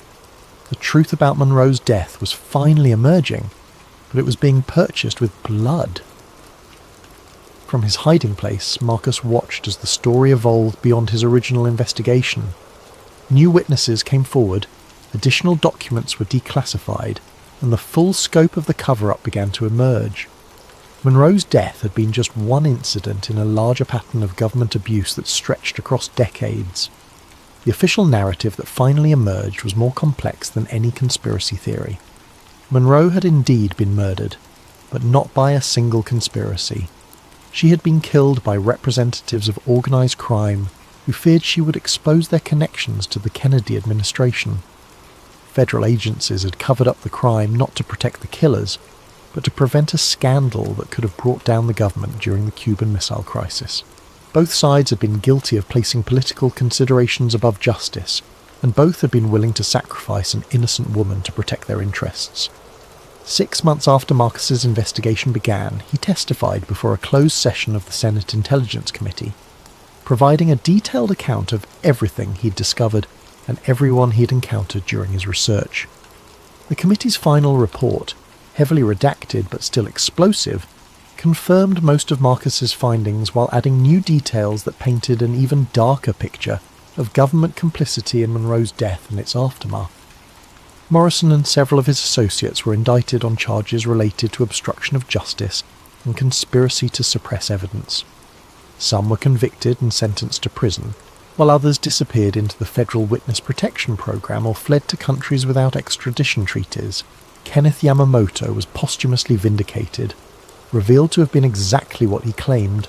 The truth about Monroe's death was finally emerging, but it was being purchased with blood. From his hiding place, Marcus watched as the story evolved beyond his original investigation. New witnesses came forward, additional documents were declassified, and the full scope of the cover-up began to emerge. Monroe's death had been just one incident in a larger pattern of government abuse that stretched across decades. The official narrative that finally emerged was more complex than any conspiracy theory. Monroe had indeed been murdered, but not by a single conspiracy. She had been killed by representatives of organised crime who feared she would expose their connections to the Kennedy administration. Federal agencies had covered up the crime not to protect the killers, but to prevent a scandal that could have brought down the government during the Cuban Missile Crisis. Both sides had been guilty of placing political considerations above justice, and both had been willing to sacrifice an innocent woman to protect their interests. 6 months after Marcus's investigation began, he testified before a closed session of the Senate Intelligence Committee, providing a detailed account of everything he'd discovered and everyone he'd encountered during his research. The committee's final report, heavily redacted but still explosive, confirmed most of Marcus's findings while adding new details that painted an even darker picture of government complicity in Monroe's death and its aftermath. Morrison and several of his associates were indicted on charges related to obstruction of justice and conspiracy to suppress evidence. Some were convicted and sentenced to prison, while others disappeared into the Federal Witness Protection Program or fled to countries without extradition treaties. Kenneth Yamamoto was posthumously vindicated, revealed to have been exactly what he claimed,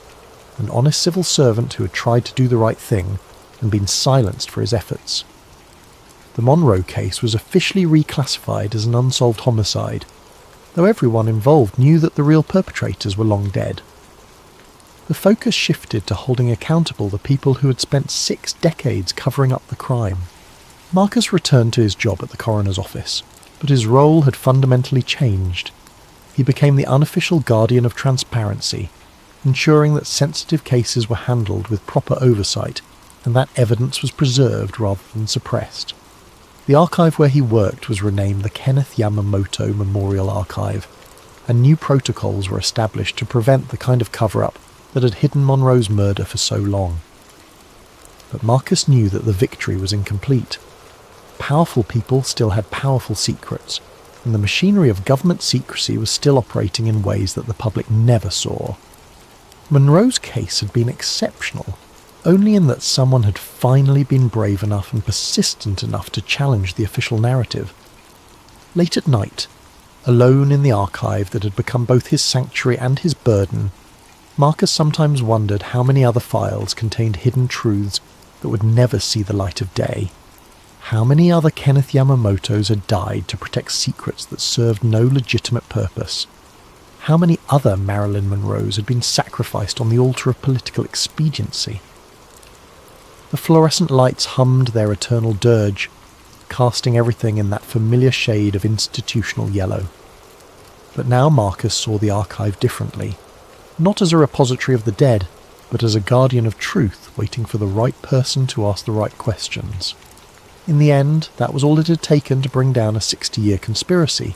an honest civil servant who had tried to do the right thing and been silenced for his efforts. The Monroe case was officially reclassified as an unsolved homicide, though everyone involved knew that the real perpetrators were long dead. The focus shifted to holding accountable the people who had spent 6 decades covering up the crime. Marcus returned to his job at the coroner's office, but his role had fundamentally changed. He became the unofficial guardian of transparency, ensuring that sensitive cases were handled with proper oversight and that evidence was preserved rather than suppressed. The archive where he worked was renamed the Kenneth Yamamoto Memorial Archive, and new protocols were established to prevent the kind of cover-up that had hidden Monroe's murder for so long. But Marcus knew that the victory was incomplete. Powerful people still had powerful secrets, and the machinery of government secrecy was still operating in ways that the public never saw. Monroe's case had been exceptional, only in that someone had finally been brave enough and persistent enough to challenge the official narrative. Late at night, alone in the archive that had become both his sanctuary and his burden, Marcus sometimes wondered how many other files contained hidden truths that would never see the light of day. How many other Kenneth Yamamotos had died to protect secrets that served no legitimate purpose? How many other Marilyn Monroes had been sacrificed on the altar of political expediency? The fluorescent lights hummed their eternal dirge, casting everything in that familiar shade of institutional yellow. But now Marcus saw the archive differently, not as a repository of the dead, but as a guardian of truth waiting for the right person to ask the right questions. In the end, that was all it had taken to bring down a 60-year conspiracy.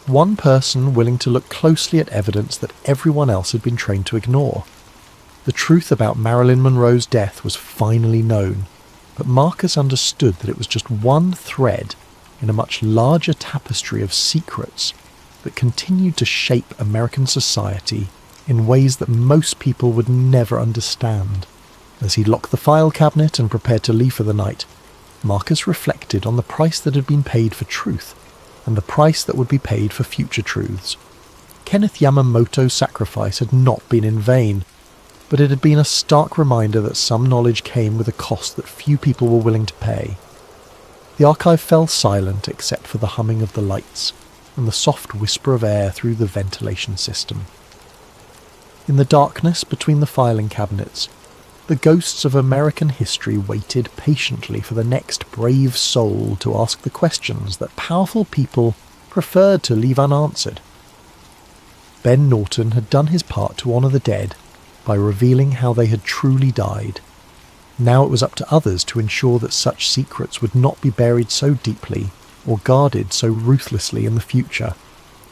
One person willing to look closely at evidence that everyone else had been trained to ignore. The truth about Marilyn Monroe's death was finally known, but Marcus understood that it was just one thread in a much larger tapestry of secrets that continued to shape American society in ways that most people would never understand. As he locked the file cabinet and prepared to leave for the night, Marcus reflected on the price that had been paid for truth, and the price that would be paid for future truths. Kenneth Yamamoto's sacrifice had not been in vain, but it had been a stark reminder that some knowledge came with a cost that few people were willing to pay. The archive fell silent except for the humming of the lights and the soft whisper of air through the ventilation system. In the darkness between the filing cabinets, the ghosts of American history waited patiently for the next brave soul to ask the questions that powerful people preferred to leave unanswered. Ben Norton had done his part to honour the dead by revealing how they had truly died. Now it was up to others to ensure that such secrets would not be buried so deeply or guarded so ruthlessly in the future.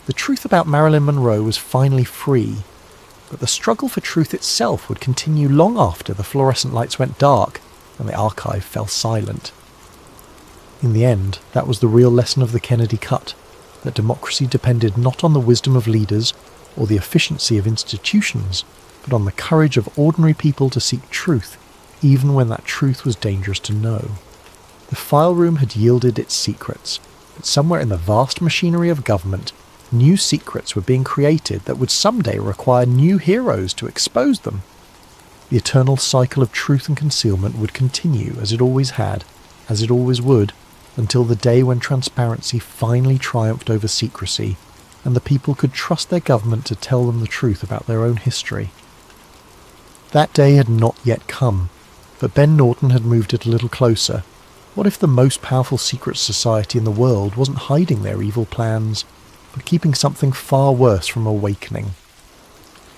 The truth about Marilyn Monroe was finally free, but the struggle for truth itself would continue long after the fluorescent lights went dark and the archive fell silent. In the end, that was the real lesson of the Kennedy cut, that democracy depended not on the wisdom of leaders or the efficiency of institutions, but on the courage of ordinary people to seek truth, even when that truth was dangerous to know. The file room had yielded its secrets, but somewhere in the vast machinery of government, new secrets were being created that would someday require new heroes to expose them. The eternal cycle of truth and concealment would continue as it always had, as it always would, until the day when transparency finally triumphed over secrecy, and the people could trust their government to tell them the truth about their own history. That day had not yet come, but Ben Norton had moved it a little closer. What if the most powerful secret society in the world wasn't hiding their evil plans, but keeping something far worse from awakening?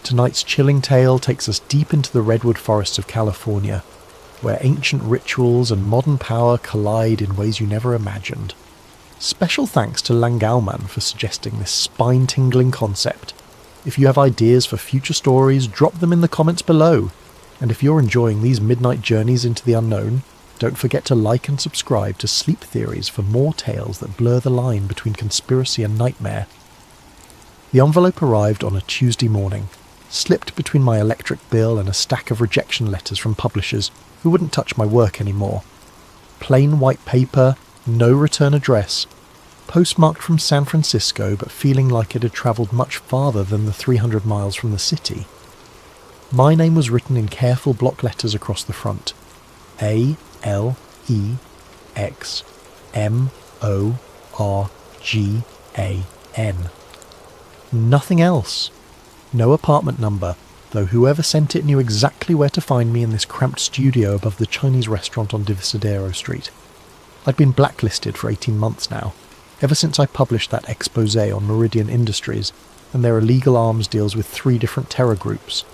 Tonight's chilling tale takes us deep into the redwood forests of California, where ancient rituals and modern power collide in ways you never imagined. Special thanks to Langalman for suggesting this spine-tingling concept. If you have ideas for future stories, drop them in the comments below. And if you're enjoying these midnight journeys into the unknown, don't forget to like and subscribe to Sleep Theories for more tales that blur the line between conspiracy and nightmare. The envelope arrived on a Tuesday morning, slipped between my electric bill and a stack of rejection letters from publishers who wouldn't touch my work anymore. Plain white paper, no return address, postmarked from San Francisco but feeling like it had travelled much farther than the 300 miles from the city. My name was written in careful block letters across the front. ALEXMORGAN. Nothing else. No apartment number, though whoever sent it knew exactly where to find me in this cramped studio above the Chinese restaurant on Divisadero Street. I'd been blacklisted for 18 months now, ever since I published that expose on Meridian Industries and their illegal arms deals with 3 different terror groups.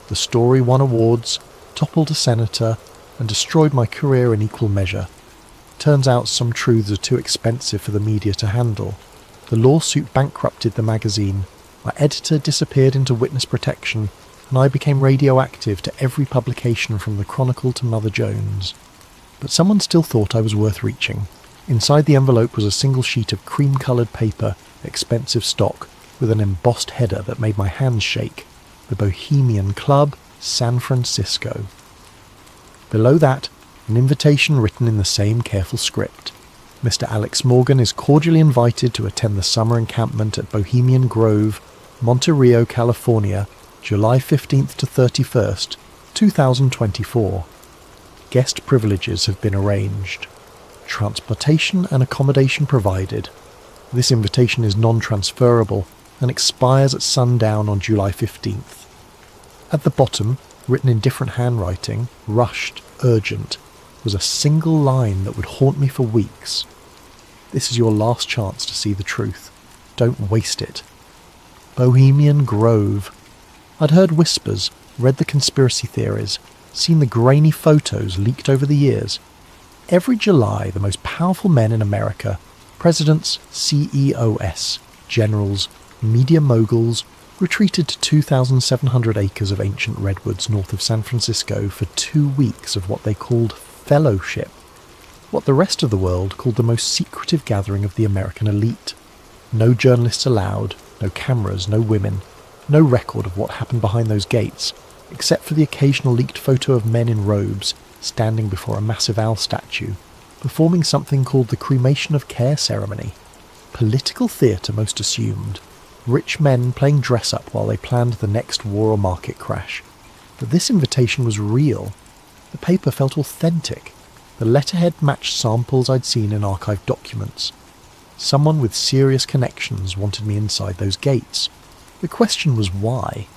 The story won awards, toppled a senator, and destroyed my career in equal measure. Turns out some truths are too expensive for the media to handle. The lawsuit bankrupted the magazine, my editor disappeared into witness protection, and I became radioactive to every publication from the Chronicle to Mother Jones. But someone still thought I was worth reaching. Inside the envelope was a single sheet of cream-coloured paper, expensive stock, with an embossed header that made my hands shake. The Bohemian Club, San Francisco. Below that, an invitation written in the same careful script. Mr. Alex Morgan is cordially invited to attend the summer encampment at Bohemian Grove, Monterey, California, July 15th to 31st, 2024. Guest privileges have been arranged. Transportation and accommodation provided. This invitation is non-transferable and expires at sundown on July 15th. At the bottom, written in different handwriting, rushed, urgent, was a single line that would haunt me for weeks. This is your last chance to see the truth. Don't waste it. Bohemian Grove. I'd heard whispers, read the conspiracy theories, seen the grainy photos leaked over the years. Every July, the most powerful men in America, presidents, CEOs, generals, media moguls, retreated to 2,700 acres of ancient redwoods north of San Francisco for 2 weeks of what they called fellowship, what the rest of the world called the most secretive gathering of the American elite. No journalists allowed, no cameras, no women, no record of what happened behind those gates, except for the occasional leaked photo of men in robes standing before a massive owl statue, performing something called the cremation of care ceremony. Political theatre most assumed. Rich men playing dress-up while they planned the next war or market crash. But this invitation was real. The paper felt authentic. The letterhead matched samples I'd seen in archived documents. Someone with serious connections wanted me inside those gates. The question was why.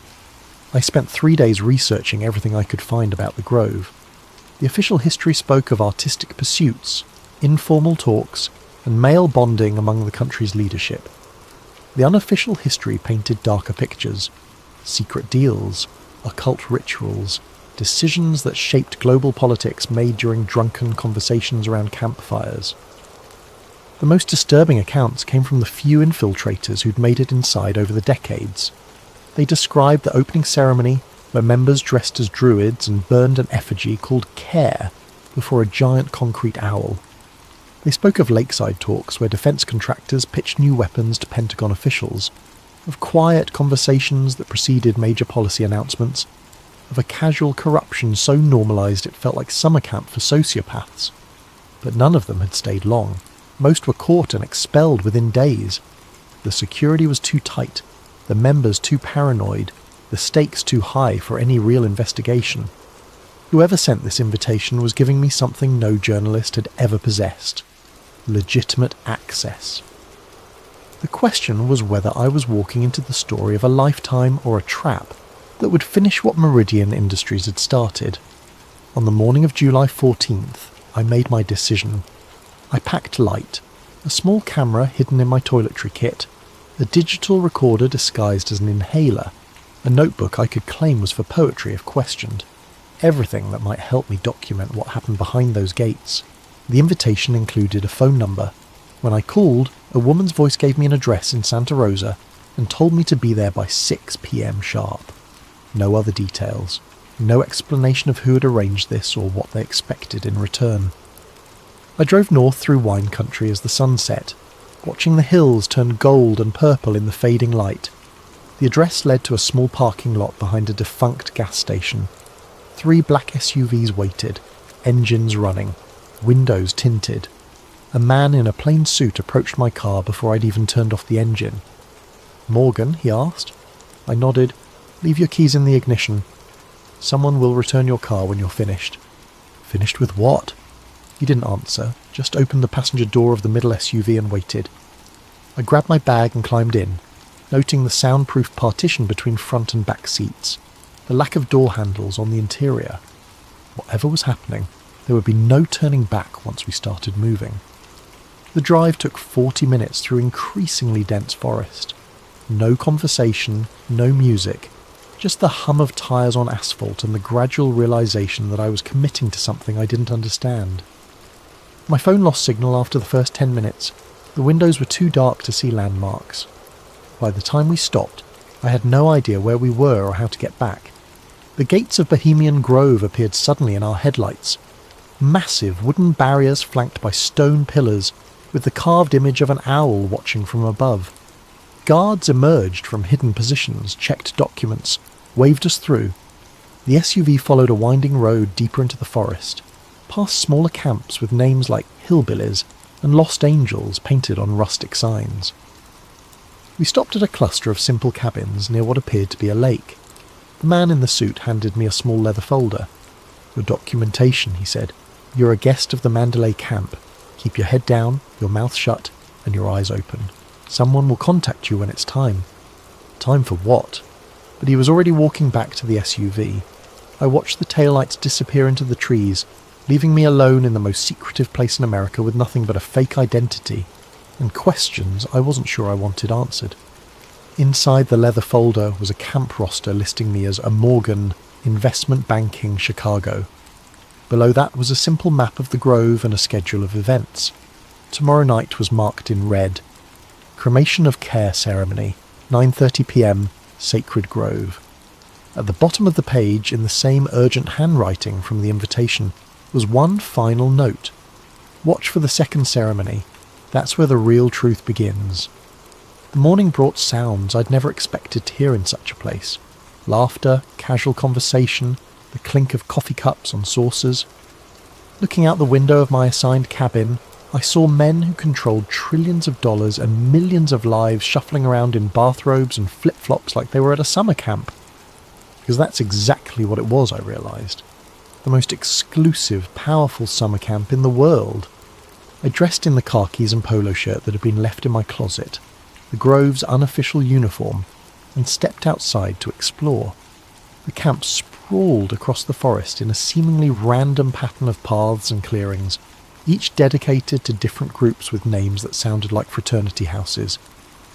I spent 3 days researching everything I could find about the Grove. The official history spoke of artistic pursuits, informal talks, and male bonding among the country's leadership. The unofficial history painted darker pictures, secret deals, occult rituals, decisions that shaped global politics made during drunken conversations around campfires. The most disturbing accounts came from the few infiltrators who'd made it inside over the decades. They described the opening ceremony where members dressed as druids and burned an effigy called Care before a giant concrete owl. They spoke of lakeside talks where defence contractors pitched new weapons to Pentagon officials, of quiet conversations that preceded major policy announcements, of a casual corruption so normalised it felt like summer camp for sociopaths. But none of them had stayed long. Most were caught and expelled within days. The security was too tight, the members too paranoid, the stakes too high for any real investigation. Whoever sent this invitation was giving me something no journalist had ever possessed: legitimate access. The question was whether I was walking into the story of a lifetime or a trap. that would finish what Meridian Industries had started. On the morning of July 14th, I made my decision. I packed light, a small camera hidden in my toiletry kit, a digital recorder disguised as an inhaler, a notebook I could claim was for poetry if questioned, everything that might help me document what happened behind those gates. The invitation included a phone number. When I called, a woman's voice gave me an address in Santa Rosa and told me to be there by 6 p.m. sharp. No other details. No explanation of who had arranged this or what they expected in return. I drove north through wine country as the sun set, watching the hills turn gold and purple in the fading light. The address led to a small parking lot behind a defunct gas station. 3 black SUVs waited, engines running, windows tinted. A man in a plain suit approached my car before I'd even turned off the engine. "Morgan?" he asked. I nodded. "Leave your keys in the ignition. Someone will return your car when you're finished." "Finished with what?" He didn't answer, just opened the passenger door of the middle SUV and waited. I grabbed my bag and climbed in, noting the soundproof partition between front and back seats, the lack of door handles on the interior. Whatever was happening, there would be no turning back once we started moving. The drive took 40 minutes through increasingly dense forest. No conversation, no music, just the hum of tyres on asphalt and the gradual realisation that I was committing to something I didn't understand. My phone lost signal after the first 10 minutes. The windows were too dark to see landmarks. By the time we stopped, I had no idea where we were or how to get back. The gates of Bohemian Grove appeared suddenly in our headlights. Massive wooden barriers flanked by stone pillars, with the carved image of an owl watching from above. Guards emerged from hidden positions, checked documents, waved us through. The SUV followed a winding road deeper into the forest, past smaller camps with names like Hillbillies and Lost Angels painted on rustic signs. We stopped at a cluster of simple cabins near what appeared to be a lake. The man in the suit handed me a small leather folder. "Your documentation," he said. "You're a guest of the Mandalay camp. Keep your head down, your mouth shut, and your eyes open. Someone will contact you when it's time." Time for what? But he was already walking back to the SUV. I watched the taillights disappear into the trees, leaving me alone in the most secretive place in America with nothing but a fake identity, and questions I wasn't sure I wanted answered. Inside the leather folder was a camp roster listing me as a Morgan, Investment Banking, Chicago. Below that was a simple map of the Grove and a schedule of events. Tomorrow night was marked in red. Cremation of Care Ceremony, 9:30 p.m, Sacred Grove. At the bottom of the page, in the same urgent handwriting from the invitation, was one final note. "Watch for the second ceremony. That's where the real truth begins." The morning brought sounds I'd never expected to hear in such a place. Laughter, casual conversation, the clink of coffee cups on saucers. Looking out the window of my assigned cabin, I saw men who controlled trillions of dollars and millions of lives shuffling around in bathrobes and flip-flops like they were at a summer camp. Because that's exactly what it was, I realised. The most exclusive, powerful summer camp in the world. I dressed in the khakis and polo shirt that had been left in my closet, the Grove's unofficial uniform, and stepped outside to explore. The camp sprawled across the forest in a seemingly random pattern of paths and clearings, each dedicated to different groups with names that sounded like fraternity houses.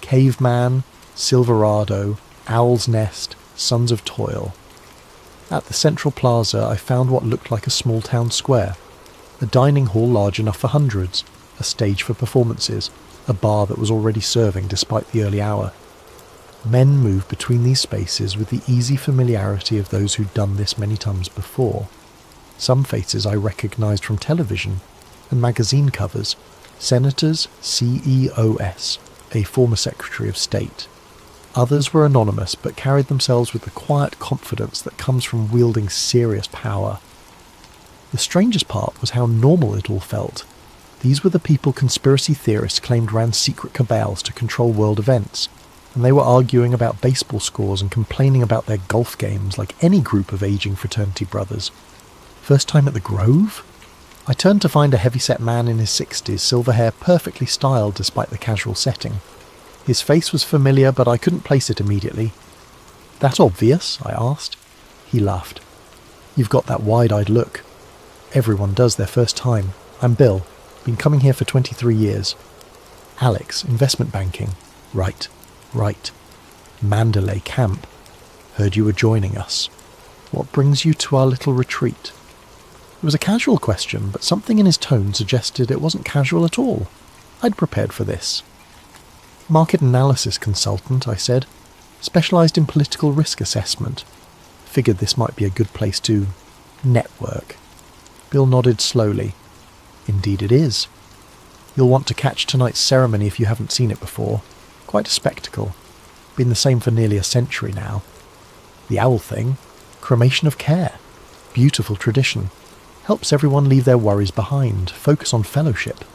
Caveman, Silverado, Owl's Nest, Sons of Toil. At the central plaza I found what looked like a small town square, a dining hall large enough for hundreds, a stage for performances, a bar that was already serving despite the early hour. Men moved between these spaces with the easy familiarity of those who'd done this many times before. Some faces I recognised from television and magazine covers. Senators, CEOS, a former Secretary of State. Others were anonymous but carried themselves with the quiet confidence that comes from wielding serious power. The strangest part was how normal it all felt. These were the people conspiracy theorists claimed ran secret cabals to control world events, and they were arguing about baseball scores and complaining about their golf games like any group of aging fraternity brothers. First time at the Grove? I turned to find a heavy-set man in his 60s, silver hair perfectly styled despite the casual setting. His face was familiar, but I couldn't place it immediately. that obvious?" I asked. He laughed. "You've got that wide-eyed look. Everyone does their first time. I'm Bill. Been coming here for 23 years. Alex, investment banking. Right. Mandalay camp. Heard you were joining us. What brings you to our little retreat?" It was a casual question, but something in his tone suggested it wasn't casual at all. I'd prepared for this. "Market analysis consultant," I said. "Specialised in political risk assessment. Figured this might be a good place to network." Bill nodded slowly. "Indeed it is. You'll want to catch tonight's ceremony if you haven't seen it before. Quite a spectacle. Been the same for nearly a century now. The owl thing, cremation of care. Beautiful tradition. Helps everyone leave their worries behind, focus on fellowship."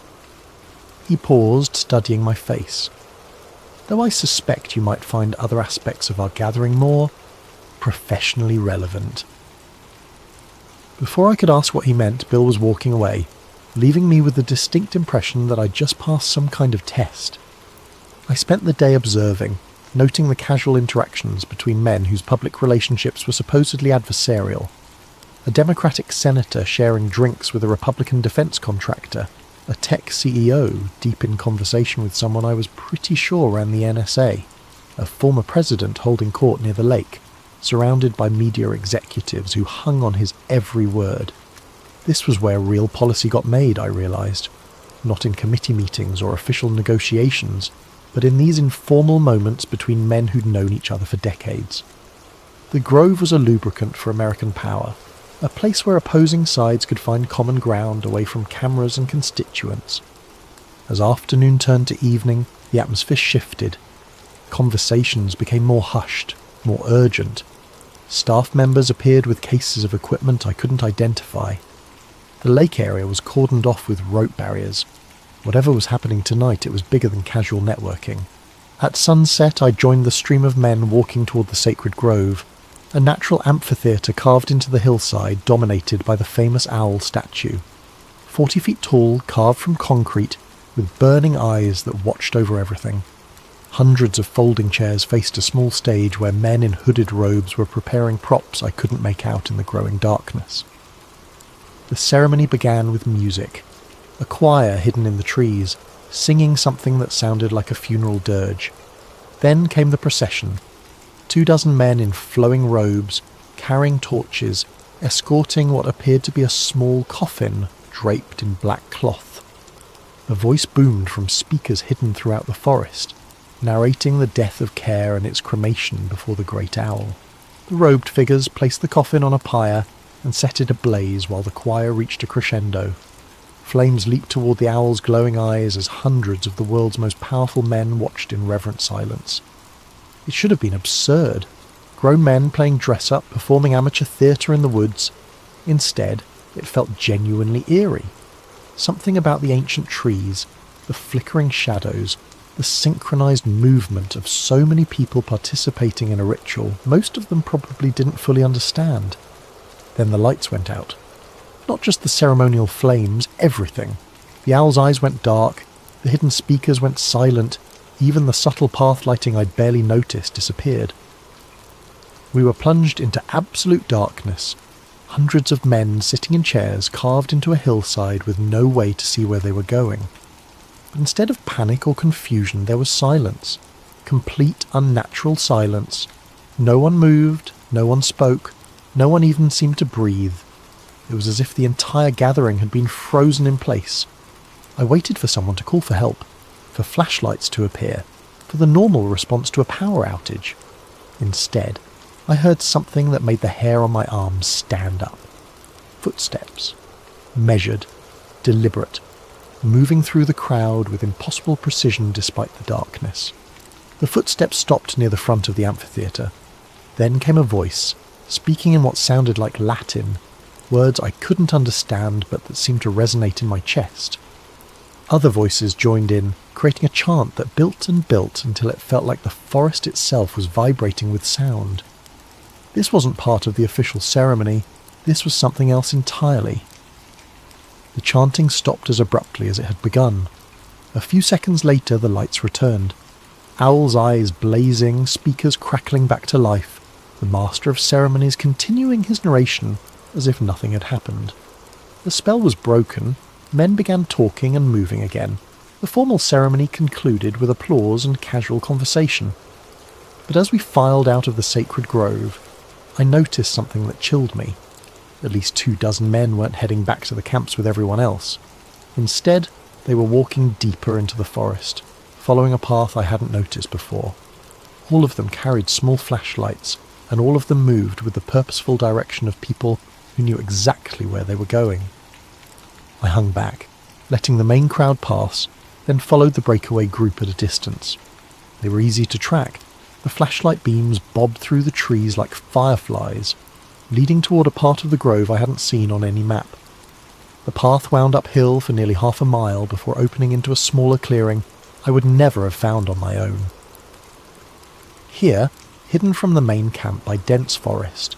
He paused, studying my face. "Though I suspect you might find other aspects of our gathering more professionally relevant." Before I could ask what he meant, Bill was walking away, leaving me with the distinct impression that I'd just passed some kind of test. I spent the day observing, noting the casual interactions between men whose public relationships were supposedly adversarial. A Democratic senator sharing drinks with a Republican defense contractor, a tech CEO deep in conversation with someone I was pretty sure ran the NSA, a former president holding court near the lake, surrounded by media executives who hung on his every word. This was where real policy got made, I realised. Not in committee meetings or official negotiations, but in these informal moments between men who'd known each other for decades. The Grove was a lubricant for American power, a place where opposing sides could find common ground away from cameras and constituents. As afternoon turned to evening, the atmosphere shifted. Conversations became more hushed, more urgent. Staff members appeared with cases of equipment I couldn't identify. The lake area was cordoned off with rope barriers. Whatever was happening tonight, it was bigger than casual networking. At sunset, I joined the stream of men walking toward the sacred grove, a natural amphitheatre carved into the hillside dominated by the famous owl statue. 40 feet tall, carved from concrete, with burning eyes that watched over everything. Hundreds of folding chairs faced a small stage where men in hooded robes were preparing props I couldn't make out in the growing darkness. The ceremony began with music. A choir hidden in the trees, singing something that sounded like a funeral dirge. Then came the procession. 24 men in flowing robes, carrying torches, escorting what appeared to be a small coffin draped in black cloth. A voice boomed from speakers hidden throughout the forest, narrating the death of Care and its cremation before the great owl. The robed figures placed the coffin on a pyre and set it ablaze while the choir reached a crescendo. Flames leaped toward the owl's glowing eyes as hundreds of the world's most powerful men watched in reverent silence. It should have been absurd. Grown men playing dress-up, performing amateur theatre in the woods. Instead, it felt genuinely eerie. Something about the ancient trees, the flickering shadows, the synchronized movement of so many people participating in a ritual most of them probably didn't fully understand. Then the lights went out. Not just the ceremonial flames, everything. The owl's eyes went dark, the hidden speakers went silent, even the subtle path lighting I'd barely noticed disappeared. We were plunged into absolute darkness, hundreds of men sitting in chairs carved into a hillside with no way to see where they were going. But instead of panic or confusion, there was silence. Complete, unnatural silence. No one moved, no one spoke, no one even seemed to breathe. It was as if the entire gathering had been frozen in place. I waited for someone to call for help, for flashlights to appear, for the normal response to a power outage. Instead, I heard something that made the hair on my arms stand up. Footsteps. Measured, deliberate, moving through the crowd with impossible precision despite the darkness. The footsteps stopped near the front of the amphitheatre. Then came a voice, speaking in what sounded like Latin, words I couldn't understand but that seemed to resonate in my chest. Other voices joined in, creating a chant that built and built until it felt like the forest itself was vibrating with sound. This wasn't part of the official ceremony, this was something else entirely. The chanting stopped as abruptly as it had begun. A few seconds later the lights returned. Owl's eyes blazing, speakers crackling back to life, the master of ceremonies continuing his narration as if nothing had happened. The spell was broken, men began talking and moving again. The formal ceremony concluded with applause and casual conversation. But as we filed out of the sacred grove, I noticed something that chilled me. At least 24 men weren't heading back to the camps with everyone else. Instead, they were walking deeper into the forest, following a path I hadn't noticed before. All of them carried small flashlights, and all of them moved with the purposeful direction of people who knew exactly where they were going. I hung back, letting the main crowd pass, then followed the breakaway group at a distance. They were easy to track. The flashlight beams bobbed through the trees like fireflies, leading toward a part of the grove I hadn't seen on any map. The path wound uphill for nearly half a mile before opening into a smaller clearing I would never have found on my own. Here, hidden from the main camp by dense forest,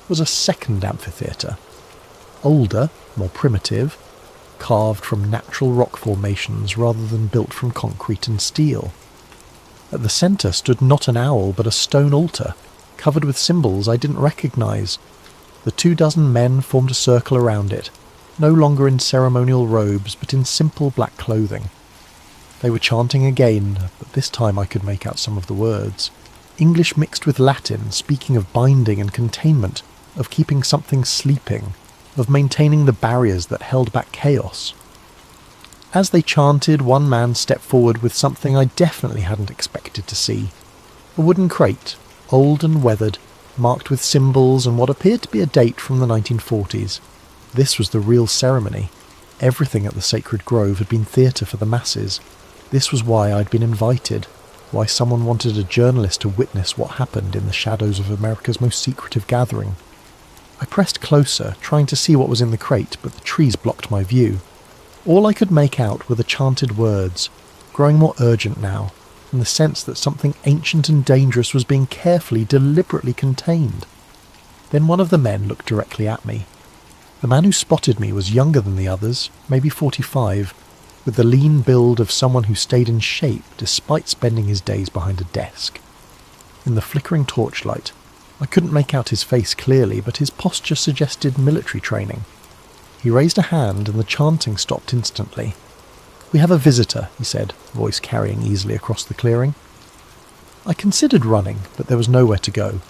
was a second amphitheatre. Older, more primitive, carved from natural rock formations rather than built from concrete and steel. At the centre stood not an owl but a stone altar, covered with symbols I didn't recognise. The 24 men formed a circle around it, no longer in ceremonial robes but in simple black clothing. They were chanting again, but this time I could make out some of the words. English mixed with Latin, speaking of binding and containment, of keeping something sleeping, of maintaining the barriers that held back chaos. As they chanted, one man stepped forward with something I definitely hadn't expected to see. A wooden crate, old and weathered, marked with symbols and what appeared to be a date from the 1940s. This was the real ceremony. Everything at the sacred grove had been theatre for the masses. This was why I'd been invited, why someone wanted a journalist to witness what happened in the shadows of America's most secretive gathering. I pressed closer, trying to see what was in the crate, but the trees blocked my view. All I could make out were the chanted words, growing more urgent now, and the sense that something ancient and dangerous was being carefully, deliberately contained. Then one of the men looked directly at me. The man who spotted me was younger than the others, maybe 45, with the lean build of someone who stayed in shape despite spending his days behind a desk. In the flickering torchlight, I couldn't make out his face clearly, but his posture suggested military training. He raised a hand and the chanting stopped instantly. "We have a visitor," he said, voice carrying easily across the clearing. I considered running, but there was nowhere to go.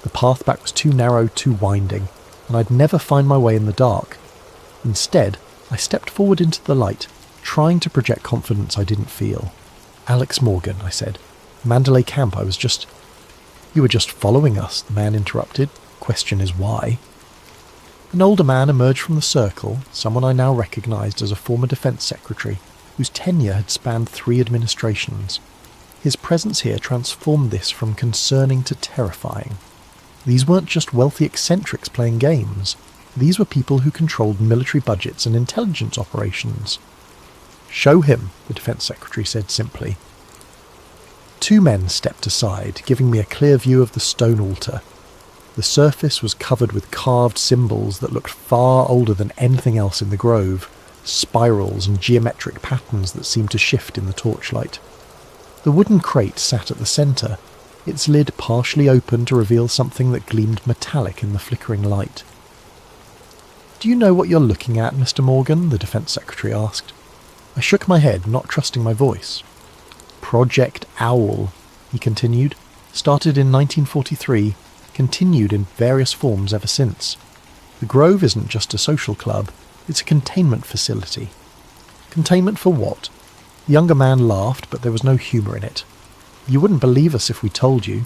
The path back was too narrow, too winding, and I'd never find my way in the dark. Instead, I stepped forward into the light, trying to project confidence I didn't feel. "Alex Morgan," I said. "Mandalay Camp, I was just—" "You were just following us," the man interrupted. "Question is why?" An older man emerged from the circle, someone I now recognised as a former defence secretary, whose tenure had spanned 3 administrations. His presence here transformed this from concerning to terrifying. These weren't just wealthy eccentrics playing games. These were people who controlled military budgets and intelligence operations. "Show him," the defence secretary said simply. 2 men stepped aside, giving me a clear view of the stone altar. The surface was covered with carved symbols that looked far older than anything else in the grove, spirals and geometric patterns that seemed to shift in the torchlight. The wooden crate sat at the centre, its lid partially open to reveal something that gleamed metallic in the flickering light. "Do you know what you're looking at, Mr. Morgan?" the defence secretary asked. I shook my head, not trusting my voice. "Project Owl," he continued, "started in 1943, continued in various forms ever since. The Grove isn't just a social club, it's a containment facility." "Containment for what?" The younger man laughed, but there was no humour in it. "You wouldn't believe us if we told you.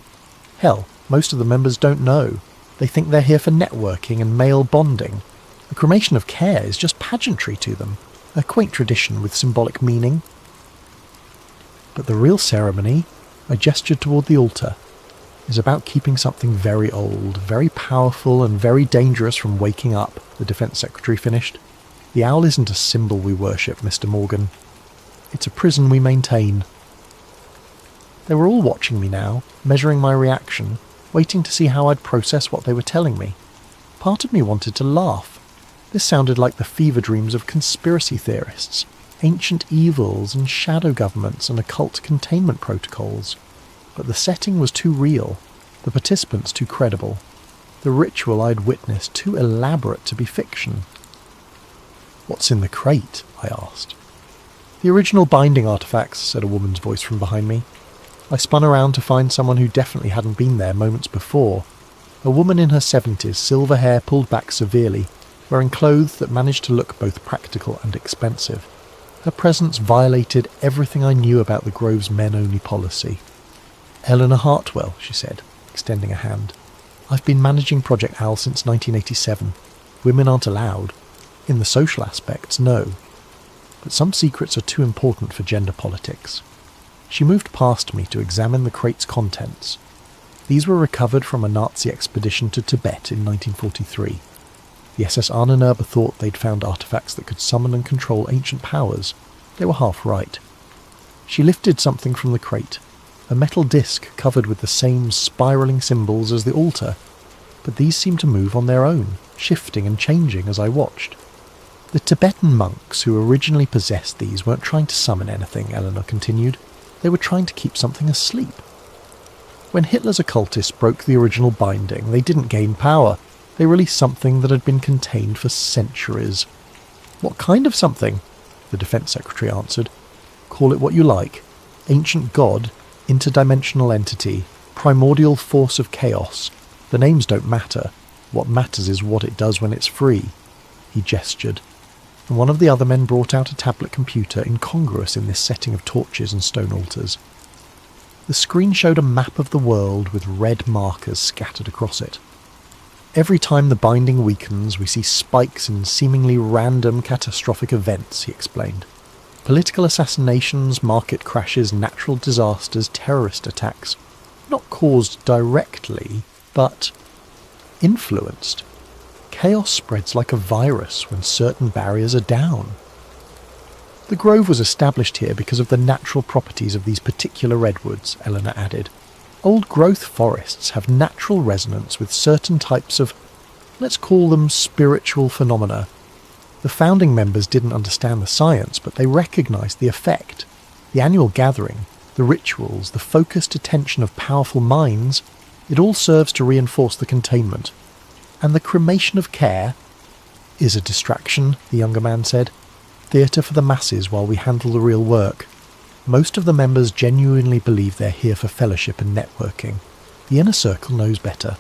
Hell, most of the members don't know. They think they're here for networking and male bonding. The cremation of care is just pageantry to them, a quaint tradition with symbolic meaning. But the real ceremony," I gestured toward the altar, "is about keeping something very old, very powerful and very dangerous from waking up," the defence secretary finished. "The owl isn't a symbol we worship, Mr. Morgan. It's a prison we maintain." They were all watching me now, measuring my reaction, waiting to see how I'd process what they were telling me. Part of me wanted to laugh. This sounded like the fever dreams of conspiracy theorists, ancient evils and shadow governments and occult containment protocols. But the setting was too real. the participants too credible, the ritual I'd witnessed too elaborate to be fiction. "What's in the crate?" I asked. "The original binding artifacts," said a woman's voice from behind me. I spun around to find someone who definitely hadn't been there moments before. A woman in her 70s, silver hair pulled back severely, wearing clothes that managed to look both practical and expensive. Her presence violated everything I knew about the Grove's men-only policy. "Eleanor Hartwell," she said, extending a hand. "I've been managing Project Owl since 1987. Women aren't allowed. In the social aspects, no. But some secrets are too important for gender politics." She moved past me to examine the crate's contents. These were recovered from a Nazi expedition to Tibet in 1943. The SS Ahnenerbe thought they'd found artifacts that could summon and control ancient powers. They were half right. She lifted something from the crate, a metal disc covered with the same spiralling symbols as the altar, but these seemed to move on their own, shifting and changing as I watched. "The Tibetan monks who originally possessed these weren't trying to summon anything," Eleanor continued. "They were trying to keep something asleep. When Hitler's occultists broke the original binding, they didn't gain power. They released something that had been contained for centuries." "What kind of something?" the Defense Secretary answered. "Call it what you like. Ancient god, interdimensional entity, primordial force of chaos. The names don't matter. What matters is what it does when it's free." He gestured, and one of the other men brought out a tablet computer incongruous in this setting of torches and stone altars. The screen showed a map of the world with red markers scattered across it. "Every time the binding weakens, we see spikes in seemingly random catastrophic events," he explained. "Political assassinations, market crashes, natural disasters, terrorist attacks. Not caused directly, but influenced. Chaos spreads like a virus when certain barriers are down. The Grove was established here because of the natural properties of these particular redwoods," Eleanor added. "Old growth forests have natural resonance with certain types of, let's call them spiritual phenomena. The founding members didn't understand the science, but they recognized the effect. The annual gathering, the rituals, the focused attention of powerful minds, it all serves to reinforce the containment. And the cremation of care is a distraction," the younger man said. "Theatre for the masses while we handle the real work. Most of the members genuinely believe they're here for fellowship and networking. The inner circle knows better."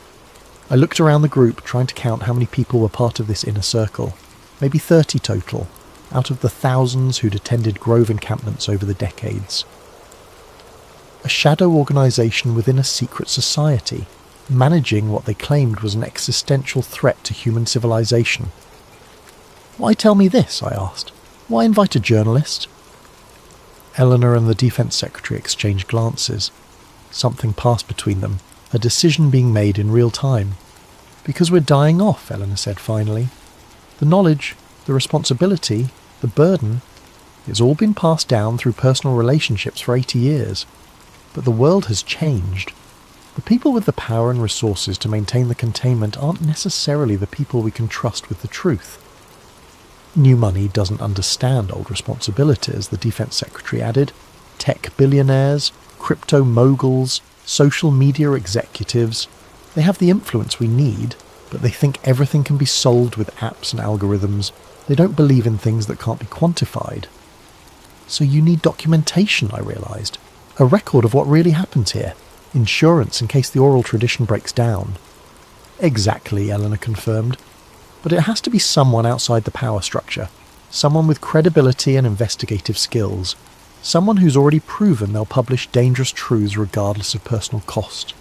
I looked around the group, trying to count how many people were part of this inner circle. Maybe 30 total, out of the thousands who'd attended Grove encampments over the decades. A shadow organisation within a secret society, managing what they claimed was an existential threat to human civilization. "Why tell me this?" I asked. "Why invite a journalist?" Eleanor and the Defense Secretary exchanged glances. Something passed between them, a decision being made in real time. "Because we're dying off," Eleanor said finally. "The knowledge, the responsibility, the burden, it's all been passed down through personal relationships for 80 years. But the world has changed. The people with the power and resources to maintain the containment aren't necessarily the people we can trust with the truth." "New money doesn't understand old responsibilities," the Defense Secretary added. "Tech billionaires, crypto moguls, social media executives, they have the influence we need, but they think everything can be solved with apps and algorithms. They don't believe in things that can't be quantified." "So you need documentation," I realised. "A record of what really happens here. Insurance in case the oral tradition breaks down." "Exactly," Eleanor confirmed. "But it has to be someone outside the power structure. Someone with credibility and investigative skills. Someone who's already proven they'll publish dangerous truths regardless of personal cost."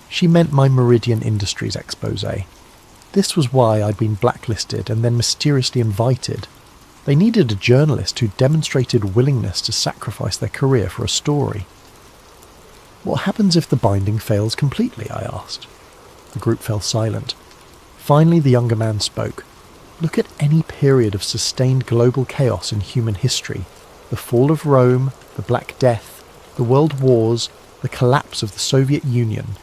She meant my Meridian Industries exposé. This was why I'd been blacklisted and then mysteriously invited. They needed a journalist who demonstrated willingness to sacrifice their career for a story. "What happens if the binding fails completely?" I asked. The group fell silent. Finally, the younger man spoke. "Look at any period of sustained global chaos in human history. The fall of Rome, the Black Death, the World Wars, the collapse of the Soviet Union.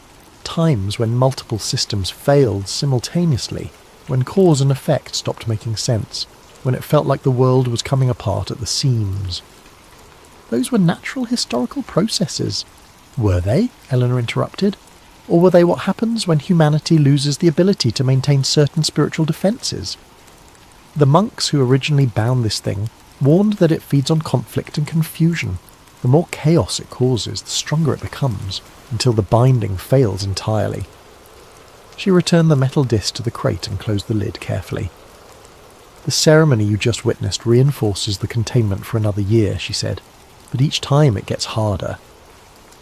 Times when multiple systems failed simultaneously, when cause and effect stopped making sense, when it felt like the world was coming apart at the seams. Those were natural historical processes." "Were they?" Eleanor interrupted. Or were they what happens when humanity loses the ability to maintain certain spiritual defences? The monks who originally bound this thing warned that it feeds on conflict and confusion. The more chaos it causes, the stronger it becomes, until the binding fails entirely. She returned the metal disc to the crate and closed the lid carefully. The ceremony you just witnessed reinforces the containment for another year, she said, but each time it gets harder.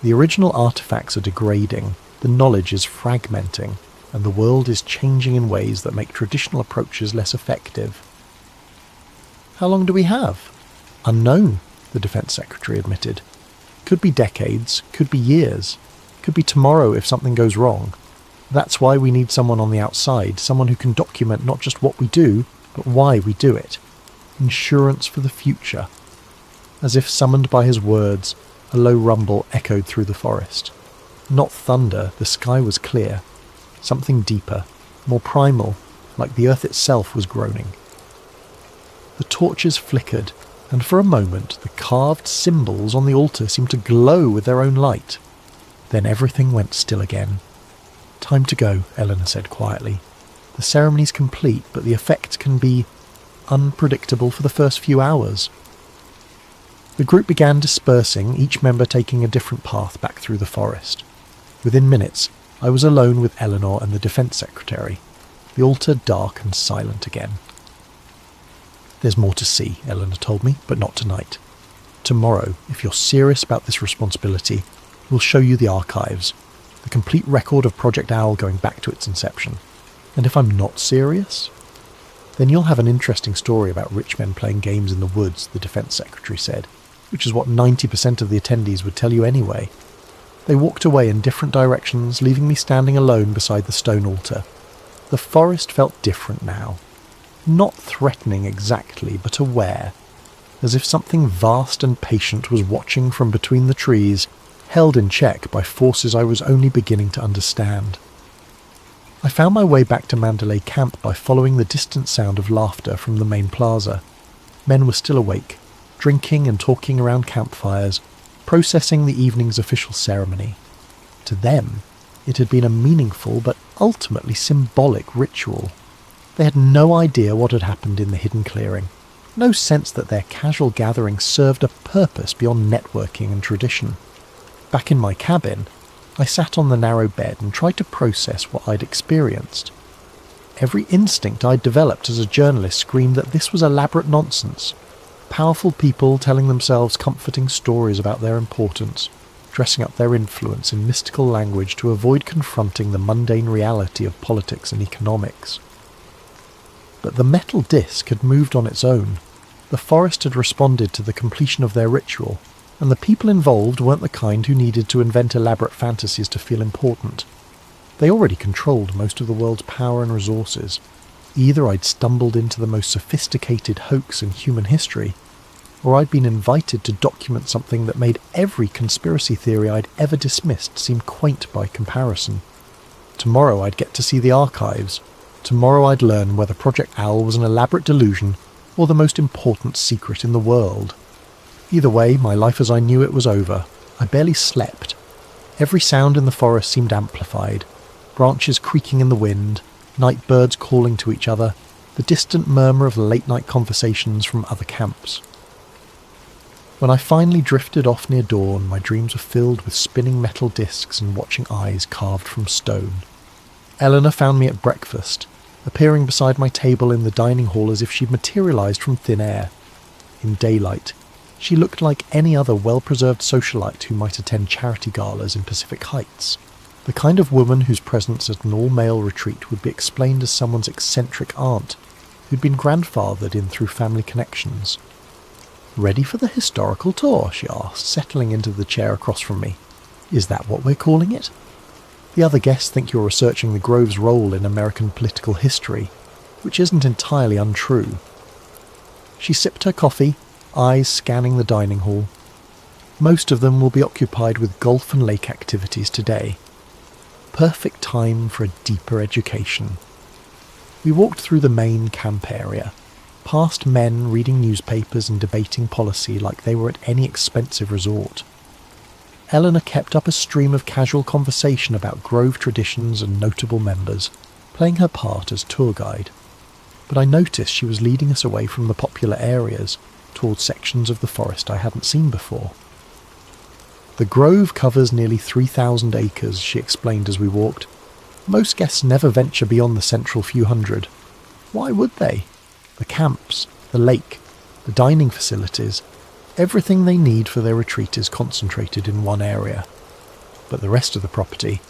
The original artifacts are degrading, the knowledge is fragmenting, and the world is changing in ways that make traditional approaches less effective. How long do we have? Unknown, the Defence Secretary admitted. Could be decades, could be years, could be tomorrow if something goes wrong. That's why we need someone on the outside, someone who can document not just what we do, but why we do it. Insurance for the future. As if summoned by his words, a low rumble echoed through the forest. Not thunder, the sky was clear. Something deeper, more primal, like the earth itself was groaning. The torches flickered, and for a moment the carved symbols on the altar seemed to glow with their own light. Then everything went still again. "Time to go," Eleanor said quietly. "The ceremony's complete, but the effect can be unpredictable for the first few hours." The group began dispersing, each member taking a different path back through the forest. Within minutes, I was alone with Eleanor and the Defence Secretary, the altar dark and silent again. "There's more to see," Eleanor told me, "but not tonight. Tomorrow, if you're serious about this responsibility, we'll show you the archives, the complete record of Project Owl going back to its inception. And if I'm not serious? Then you'll have an interesting story about rich men playing games in the woods," the Defence Secretary said, which is what 90% of the attendees would tell you anyway. They walked away in different directions, leaving me standing alone beside the stone altar. The forest felt different now. Not threatening exactly, but aware, as if something vast and patient was watching from between the trees, held in check by forces I was only beginning to understand. I found my way back to Mandalay Camp by following the distant sound of laughter from the main plaza. Men were still awake, drinking and talking around campfires, processing the evening's official ceremony. To them, it had been a meaningful but ultimately symbolic ritual. They had no idea what had happened in the hidden clearing, no sense that their casual gathering served a purpose beyond networking and tradition. Back in my cabin, I sat on the narrow bed and tried to process what I'd experienced. Every instinct I'd developed as a journalist screamed that this was elaborate nonsense. Powerful people telling themselves comforting stories about their importance, dressing up their influence in mystical language to avoid confronting the mundane reality of politics and economics. But the metal disc had moved on its own. The forest had responded to the completion of their ritual, and the people involved weren't the kind who needed to invent elaborate fantasies to feel important. They already controlled most of the world's power and resources. Either I'd stumbled into the most sophisticated hoax in human history, or I'd been invited to document something that made every conspiracy theory I'd ever dismissed seem quaint by comparison. Tomorrow I'd get to see the archives. Tomorrow I'd learn whether Project Owl was an elaborate delusion or the most important secret in the world. Either way, my life as I knew it was over. I barely slept. Every sound in the forest seemed amplified. Branches creaking in the wind, night birds calling to each other, the distant murmur of late-night conversations from other camps. When I finally drifted off near dawn, my dreams were filled with spinning metal discs and watching eyes carved from stone. Eleanor found me at breakfast, appearing beside my table in the dining hall as if she'd materialised from thin air. In daylight, she looked like any other well-preserved socialite who might attend charity galas in Pacific Heights. The kind of woman whose presence at an all-male retreat would be explained as someone's eccentric aunt, who'd been grandfathered in through family connections. "Ready for the historical tour?" she asked, settling into the chair across from me. "Is that what we're calling it? The other guests think you're researching the Grove's role in American political history, which isn't entirely untrue." She sipped her coffee, eyes scanning the dining hall. "Most of them will be occupied with golf and lake activities today. Perfect time for a deeper education." We walked through the main camp area, past men reading newspapers and debating policy like they were at any expensive resort. Eleanor kept up a stream of casual conversation about Grove traditions and notable members, playing her part as tour guide. But I noticed she was leading us away from the popular areas, towards sections of the forest I hadn't seen before. The Grove covers nearly 3,000 acres, she explained as we walked. Most guests never venture beyond the central few hundred. Why would they? The camps, the lake, the dining facilities, everything they need for their retreat is concentrated in one area. But the rest of the property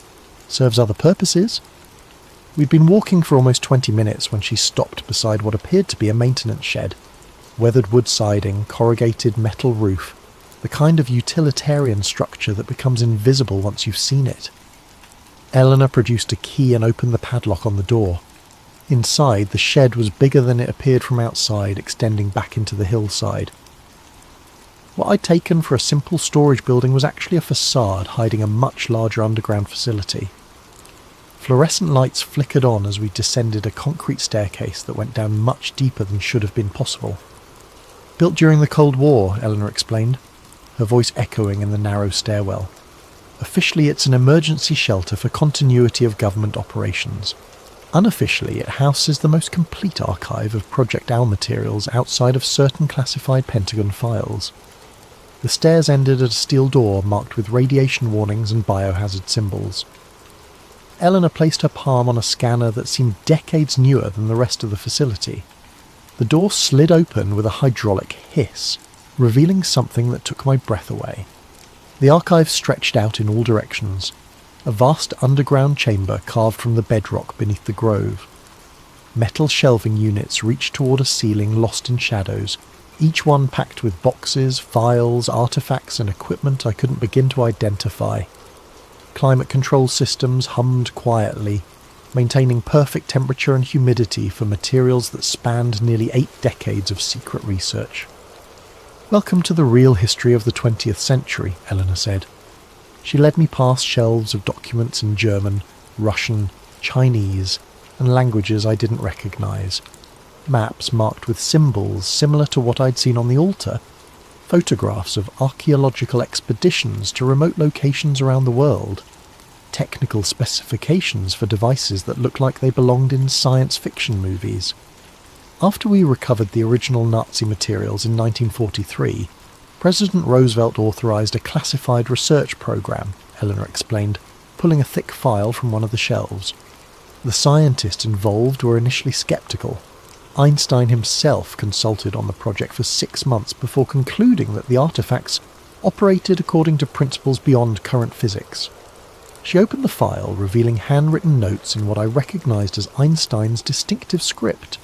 serves other purposes. We'd been walking for almost 20 minutes when she stopped beside what appeared to be a maintenance shed. Weathered wood siding, corrugated metal roof, the kind of utilitarian structure that becomes invisible once you've seen it. Eleanor produced a key and opened the padlock on the door. Inside, the shed was bigger than it appeared from outside, extending back into the hillside. What I'd taken for a simple storage building was actually a facade hiding a much larger underground facility. Fluorescent lights flickered on as we descended a concrete staircase that went down much deeper than should have been possible. Built during the Cold War, Eleanor explained, her voice echoing in the narrow stairwell. Officially, it's an emergency shelter for continuity of government operations. Unofficially, it houses the most complete archive of Project Owl materials outside of certain classified Pentagon files. The stairs ended at a steel door marked with radiation warnings and biohazard symbols. Eleanor placed her palm on a scanner that seemed decades newer than the rest of the facility. The door slid open with a hydraulic hiss, revealing something that took my breath away. The archive stretched out in all directions, a vast underground chamber carved from the bedrock beneath the grove. Metal shelving units reached toward a ceiling lost in shadows, each one packed with boxes, files, artifacts and equipment I couldn't begin to identify. Climate control systems hummed quietly, maintaining perfect temperature and humidity for materials that spanned nearly 8 decades of secret research. "Welcome to the real history of the 20th century," Eleanor said. She led me past shelves of documents in German, Russian, Chinese, and languages I didn't recognise. Maps marked with symbols similar to what I'd seen on the altar. Photographs of archaeological expeditions to remote locations around the world. Technical specifications for devices that looked like they belonged in science fiction movies. After we recovered the original Nazi materials in 1943, President Roosevelt authorized a classified research program, Eleanor explained, pulling a thick file from one of the shelves. The scientists involved were initially skeptical. Einstein himself consulted on the project for 6 months before concluding that the artifacts operated according to principles beyond current physics. She opened the file, revealing handwritten notes in what I recognized as Einstein's distinctive script.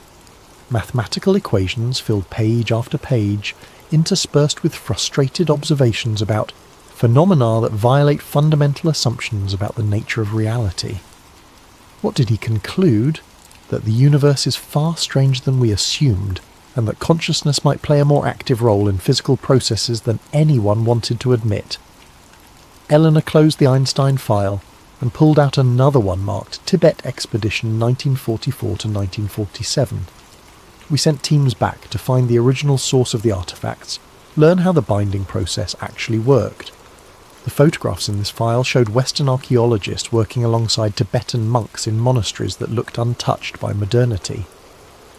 Mathematical equations filled page after page, interspersed with frustrated observations about phenomena that violate fundamental assumptions about the nature of reality. What did he conclude? That the universe is far stranger than we assumed, and that consciousness might play a more active role in physical processes than anyone wanted to admit. Eleanor closed the Einstein file and pulled out another one marked Tibet Expedition 1944 to 1947. We sent teams back to find the original source of the artifacts, learn how the binding process actually worked. The photographs in this file showed Western archaeologists working alongside Tibetan monks in monasteries that looked untouched by modernity.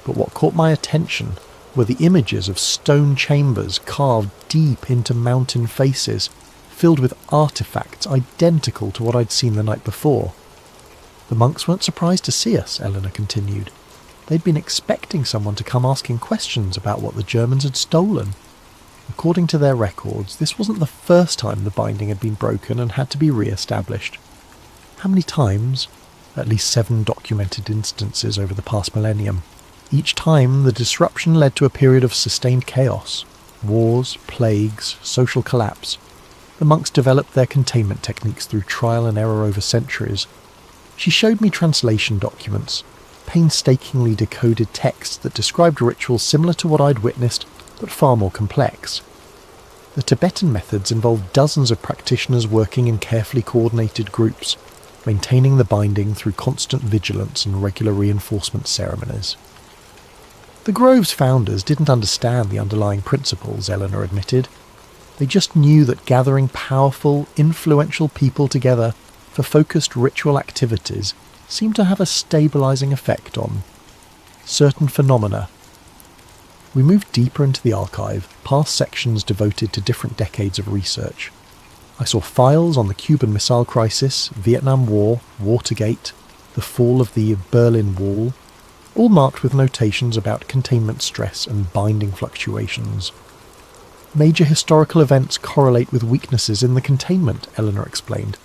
But what caught my attention were the images of stone chambers carved deep into mountain faces, filled with artifacts identical to what I'd seen the night before. The monks weren't surprised to see us, Eleanor continued. They'd been expecting someone to come asking questions about what the Germans had stolen. According to their records, this wasn't the first time the binding had been broken and had to be re-established. How many times? At least 7 documented instances over the past millennium. Each time, the disruption led to a period of sustained chaos. Wars, plagues, social collapse. The monks developed their containment techniques through trial and error over centuries. She showed me translation documents, painstakingly decoded texts that described rituals similar to what I'd witnessed, but far more complex. The Tibetan methods involved dozens of practitioners working in carefully coordinated groups, maintaining the binding through constant vigilance and regular reinforcement ceremonies. The Grove's founders didn't understand the underlying principles, Eleanor admitted. They just knew that gathering powerful, influential people together for focused ritual activities seemed to have a stabilizing effect on certain phenomena. We moved deeper into the archive, past sections devoted to different decades of research. I saw files on the Cuban Missile Crisis, Vietnam War, Watergate, the fall of the Berlin Wall, all marked with notations about containment stress and binding fluctuations. Major historical events correlate with weaknesses in the containment, Eleanor explained.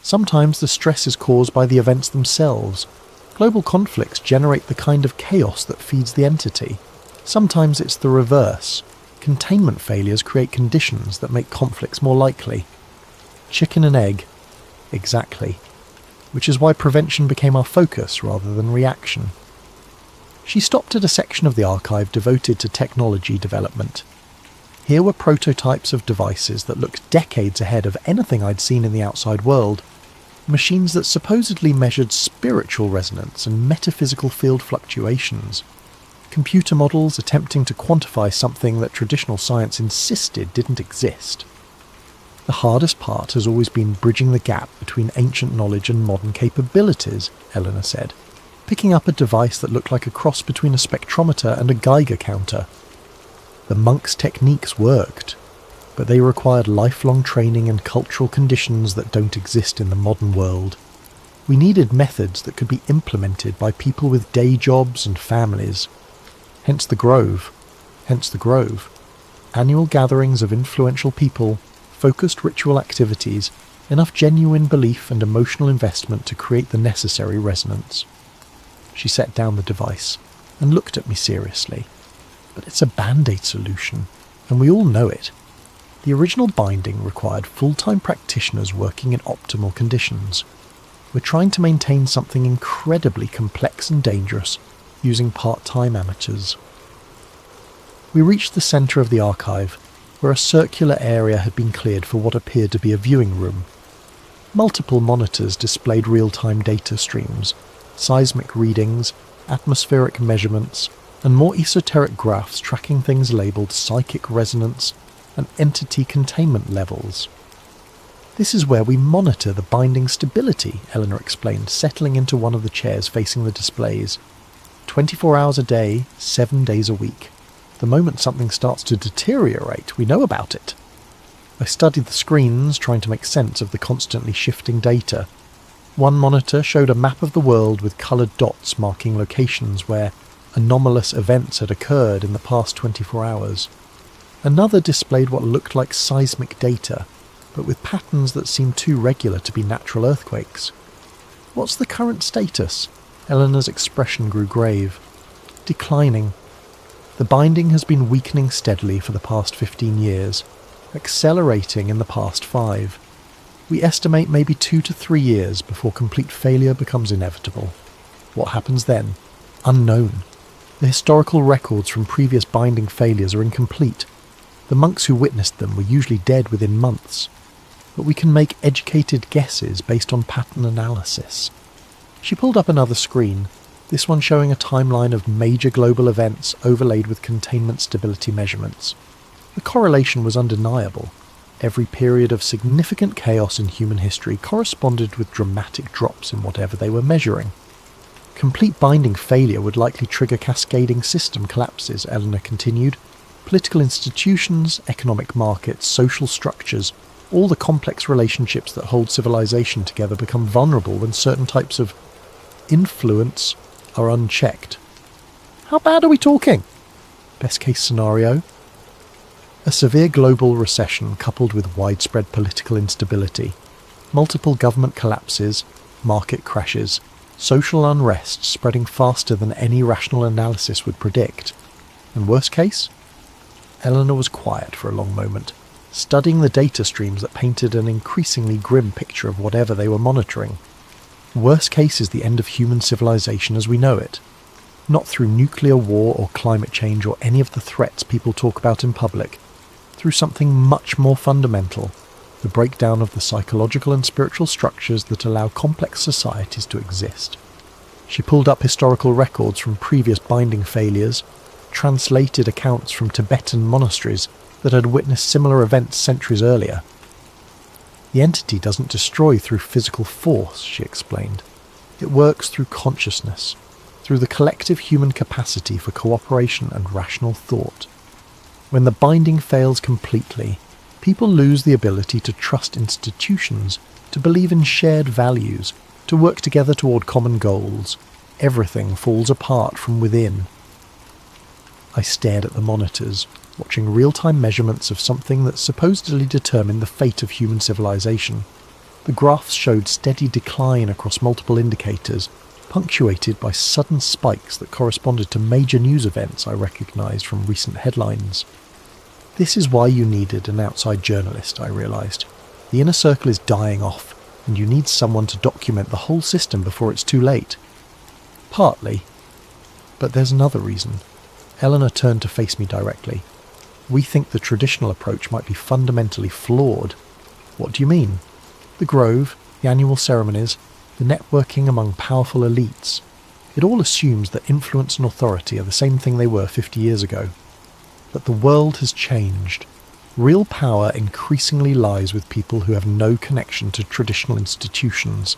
Sometimes the stress is caused by the events themselves. Global conflicts generate the kind of chaos that feeds the entity. Sometimes it's the reverse. Containment failures create conditions that make conflicts more likely. Chicken and egg. Exactly. Which is why prevention became our focus rather than reaction. She stopped at a section of the archive devoted to technology development. Here were prototypes of devices that looked decades ahead of anything I'd seen in the outside world. Machines that supposedly measured spiritual resonance and metaphysical field fluctuations. Computer models attempting to quantify something that traditional science insisted didn't exist. The hardest part has always been bridging the gap between ancient knowledge and modern capabilities, Eleanor said, picking up a device that looked like a cross between a spectrometer and a Geiger counter. The monk's techniques worked, but they required lifelong training and cultural conditions that don't exist in the modern world. We needed methods that could be implemented by people with day jobs and families. Hence the Grove. Annual gatherings of influential people, focused ritual activities, enough genuine belief and emotional investment to create the necessary resonance. She set down the device and looked at me seriously. But it's a band-aid solution, and we all know it. The original binding required full-time practitioners working in optimal conditions. We're trying to maintain something incredibly complex and dangerous using part-time amateurs. We reached the centre of the archive, where a circular area had been cleared for what appeared to be a viewing room. Multiple monitors displayed real-time data streams, seismic readings, atmospheric measurements, and more esoteric graphs tracking things labelled psychic resonance and entity containment levels. This is where we monitor the binding stability, Eleanor explained, settling into one of the chairs facing the displays. 24 hours a day, 7 days a week. The moment something starts to deteriorate, we know about it. I studied the screens, trying to make sense of the constantly shifting data. One monitor showed a map of the world with coloured dots marking locations where anomalous events had occurred in the past 24 hours. Another displayed what looked like seismic data, but with patterns that seemed too regular to be natural earthquakes. What's the current status? Eleanor's expression grew grave. Declining. The binding has been weakening steadily for the past 15 years, accelerating in the past 5. We estimate maybe 2 to 3 years before complete failure becomes inevitable. What happens then? Unknown. The historical records from previous binding failures are incomplete. The monks who witnessed them were usually dead within months. But we can make educated guesses based on pattern analysis. She pulled up another screen, this one showing a timeline of major global events overlaid with containment stability measurements. The correlation was undeniable. Every period of significant chaos in human history corresponded with dramatic drops in whatever they were measuring. Complete binding failure would likely trigger cascading system collapses, Eleanor continued. Political institutions, economic markets, social structures, all the complex relationships that hold civilization together become vulnerable when certain types of influence are unchecked. How bad are we talking? Best case scenario? A severe global recession coupled with widespread political instability, multiple government collapses, market crashes, social unrest spreading faster than any rational analysis would predict. And worst case? Eleanor was quiet for a long moment, studying the data streams that painted an increasingly grim picture of whatever they were monitoring. Worst case is the end of human civilization as we know it. Not through nuclear war or climate change or any of the threats people talk about in public. Through something much more fundamental, the breakdown of the psychological and spiritual structures that allow complex societies to exist. She pulled up historical records from previous binding failures, translated accounts from Tibetan monasteries, that had witnessed similar events centuries earlier. The entity doesn't destroy through physical force, she explained. It works through consciousness, through the collective human capacity for cooperation and rational thought. When the binding fails completely, people lose the ability to trust institutions, to believe in shared values, to work together toward common goals. Everything falls apart from within. I stared at the monitors, watching real-time measurements of something that supposedly determined the fate of human civilization. The graphs showed steady decline across multiple indicators, punctuated by sudden spikes that corresponded to major news events I recognized from recent headlines. This is why you needed an outside journalist, I realized. The inner circle is dying off, and you need someone to document the whole system before it's too late. Partly. But there's another reason. Eleanor turned to face me directly. We think the traditional approach might be fundamentally flawed. What do you mean? The Grove, the annual ceremonies, the networking among powerful elites. It all assumes that influence and authority are the same thing they were 50 years ago. But the world has changed. Real power increasingly lies with people who have no connection to traditional institutions.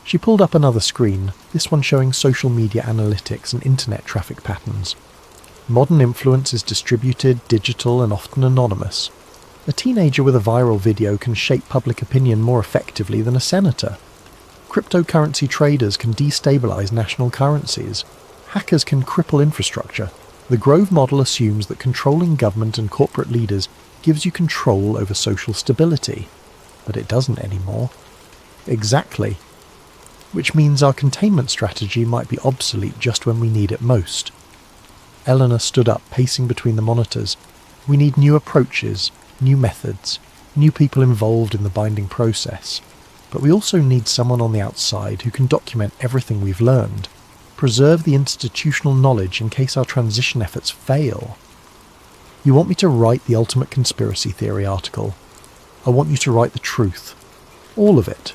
She pulled up another screen, this one showing social media analytics and internet traffic patterns. Modern influence is distributed, digital, and often anonymous. A teenager with a viral video can shape public opinion more effectively than a senator. Cryptocurrency traders can destabilize national currencies. Hackers can cripple infrastructure. The Grove model assumes that controlling government and corporate leaders gives you control over social stability. But it doesn't anymore. Exactly. Which means our containment strategy might be obsolete just when we need it most. Eleanor stood up, pacing between the monitors. We need new approaches, new methods, new people involved in the binding process. But we also need someone on the outside who can document everything we've learned, preserve the institutional knowledge in case our transition efforts fail. You want me to write the ultimate conspiracy theory article. I want you to write the truth. All of it.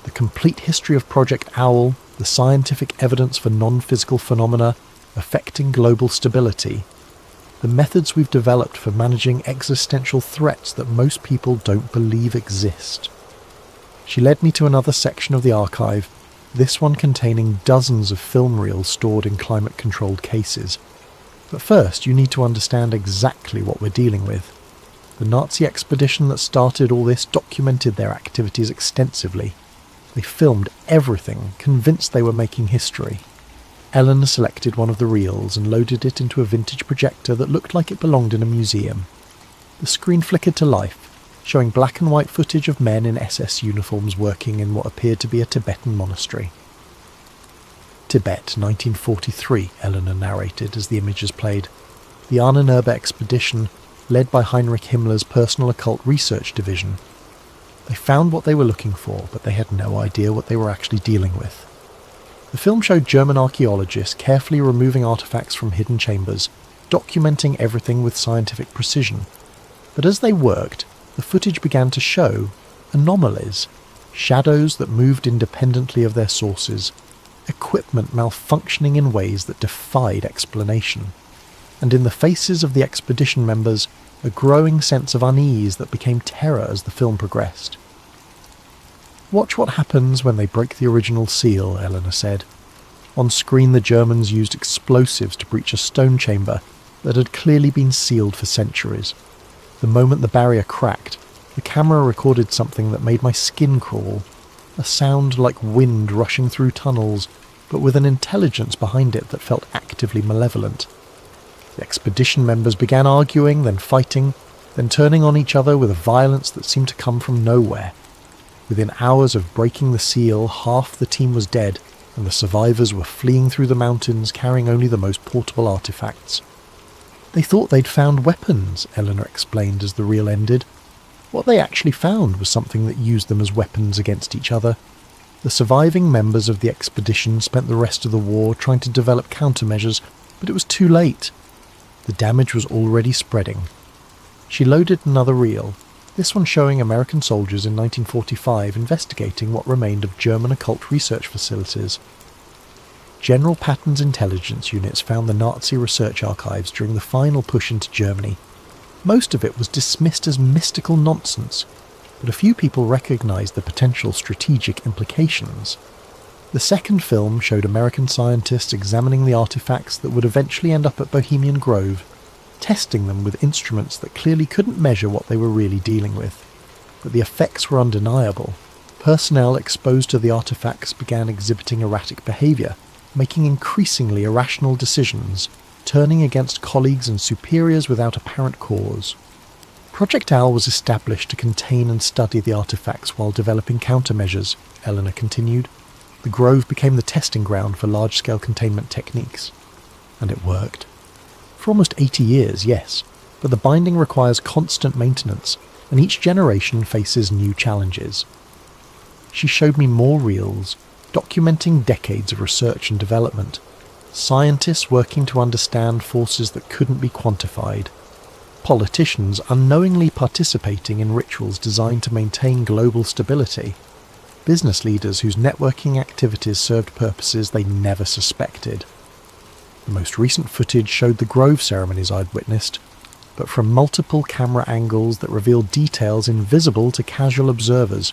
The complete history of Project Owl, the scientific evidence for non-physical phenomena affecting global stability, the methods we've developed for managing existential threats that most people don't believe exist. She led me to another section of the archive, this one containing dozens of film reels stored in climate-controlled cases. But first, you need to understand exactly what we're dealing with. The Nazi expedition that started all this documented their activities extensively. They filmed everything, convinced they were making history. Eleanor selected one of the reels and loaded it into a vintage projector that looked like it belonged in a museum. The screen flickered to life, showing black and white footage of men in SS uniforms working in what appeared to be a Tibetan monastery. Tibet, 1943, Eleanor narrated as the images played. The Ahnenerbe expedition, led by Heinrich Himmler's personal occult research division. They found what they were looking for, but they had no idea what they were actually dealing with. The film showed German archaeologists carefully removing artifacts from hidden chambers, documenting everything with scientific precision. But as they worked, the footage began to show anomalies, shadows that moved independently of their sources, equipment malfunctioning in ways that defied explanation. And in the faces of the expedition members, a growing sense of unease that became terror as the film progressed. Watch what happens when they break the original seal, Eleanor said. On screen the Germans used explosives to breach a stone chamber that had clearly been sealed for centuries. The moment the barrier cracked, the camera recorded something that made my skin crawl. A sound like wind rushing through tunnels, but with an intelligence behind it that felt actively malevolent. The expedition members began arguing, then fighting, then turning on each other with a violence that seemed to come from nowhere. Within hours of breaking the seal, half the team was dead, and the survivors were fleeing through the mountains carrying only the most portable artifacts. They thought they'd found weapons, Eleanor explained as the reel ended. What they actually found was something that used them as weapons against each other. The surviving members of the expedition spent the rest of the war trying to develop countermeasures, but it was too late. The damage was already spreading. She loaded another reel, this one showing American soldiers in 1945 investigating what remained of German occult research facilities. General Patton's intelligence units found the Nazi research archives during the final push into Germany. Most of it was dismissed as mystical nonsense, but a few people recognised the potential strategic implications. The second film showed American scientists examining the artefacts that would eventually end up at Bohemian Grove, testing them with instruments that clearly couldn't measure what they were really dealing with. But the effects were undeniable. Personnel exposed to the artefacts began exhibiting erratic behaviour, making increasingly irrational decisions, turning against colleagues and superiors without apparent cause. Project Owl was established to contain and study the artefacts while developing countermeasures, Eleanor continued. The Grove became the testing ground for large-scale containment techniques. And it worked. For almost 80 years, yes, but the binding requires constant maintenance, and each generation faces new challenges. She showed me more reels, documenting decades of research and development, scientists working to understand forces that couldn't be quantified, politicians unknowingly participating in rituals designed to maintain global stability, business leaders whose networking activities served purposes they never suspected. The most recent footage showed the Grove ceremonies I'd witnessed, but from multiple camera angles that revealed details invisible to casual observers.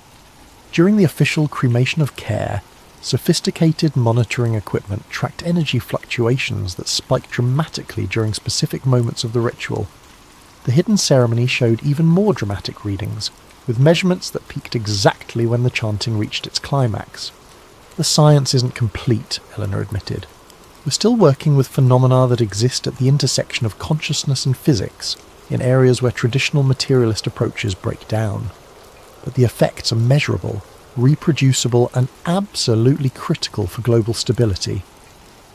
During the official cremation of care, sophisticated monitoring equipment tracked energy fluctuations that spiked dramatically during specific moments of the ritual. The hidden ceremony showed even more dramatic readings, with measurements that peaked exactly when the chanting reached its climax. The science isn't complete, Eleanor admitted. We're still working with phenomena that exist at the intersection of consciousness and physics, in areas where traditional materialist approaches break down. But the effects are measurable, reproducible, and absolutely critical for global stability.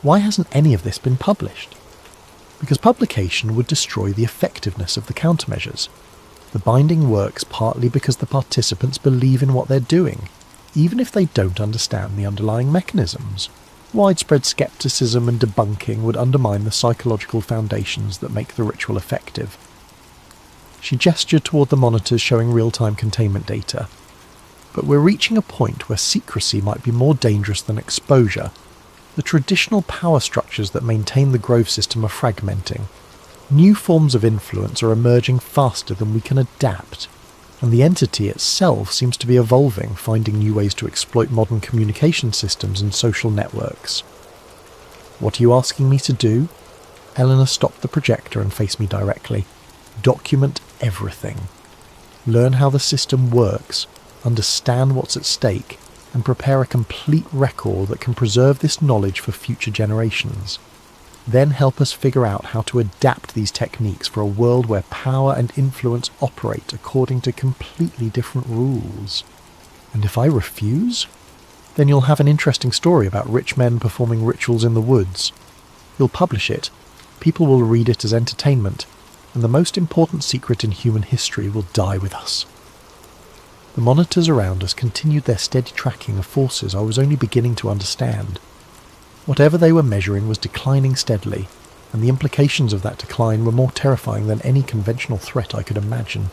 Why hasn't any of this been published? Because publication would destroy the effectiveness of the countermeasures. The binding works partly because the participants believe in what they're doing, even if they don't understand the underlying mechanisms. Widespread skepticism and debunking would undermine the psychological foundations that make the ritual effective. She gestured toward the monitors showing real-time containment data. But we're reaching a point where secrecy might be more dangerous than exposure. The traditional power structures that maintain the Grove system are fragmenting. New forms of influence are emerging faster than we can adapt, and the entity itself seems to be evolving, finding new ways to exploit modern communication systems and social networks. What are you asking me to do? Eleanor stopped the projector and faced me directly. Document everything. Learn how the system works, understand what's at stake, and prepare a complete record that can preserve this knowledge for future generations. Then help us figure out how to adapt these techniques for a world where power and influence operate according to completely different rules. And if I refuse? Then you'll have an interesting story about rich men performing rituals in the woods. You'll publish it, people will read it as entertainment, and the most important secret in human history will die with us. The monitors around us continued their steady tracking of forces I was only beginning to understand. Whatever they were measuring was declining steadily, and the implications of that decline were more terrifying than any conventional threat I could imagine.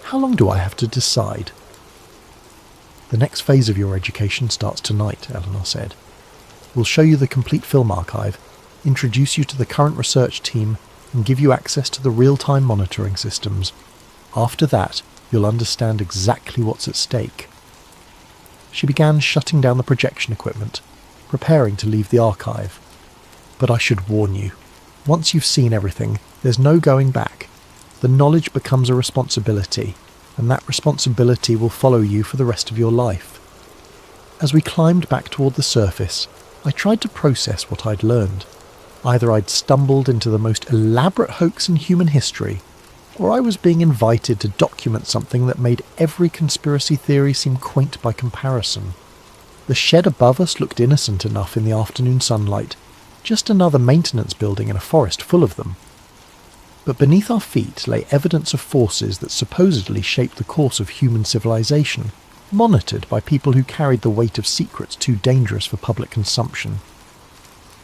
How long do I have to decide? The next phase of your education starts tonight, Eleanor said. We'll show you the complete film archive, introduce you to the current research team, and give you access to the real-time monitoring systems. After that, you'll understand exactly what's at stake. She began shutting down the projection equipment, preparing to leave the archive. But I should warn you, once you've seen everything, there's no going back. The knowledge becomes a responsibility, and that responsibility will follow you for the rest of your life. As we climbed back toward the surface, I tried to process what I'd learned. Either I'd stumbled into the most elaborate hoax in human history, or I was being invited to document something that made every conspiracy theory seem quaint by comparison. The shed above us looked innocent enough in the afternoon sunlight, just another maintenance building in a forest full of them. But beneath our feet lay evidence of forces that supposedly shaped the course of human civilization, monitored by people who carried the weight of secrets too dangerous for public consumption.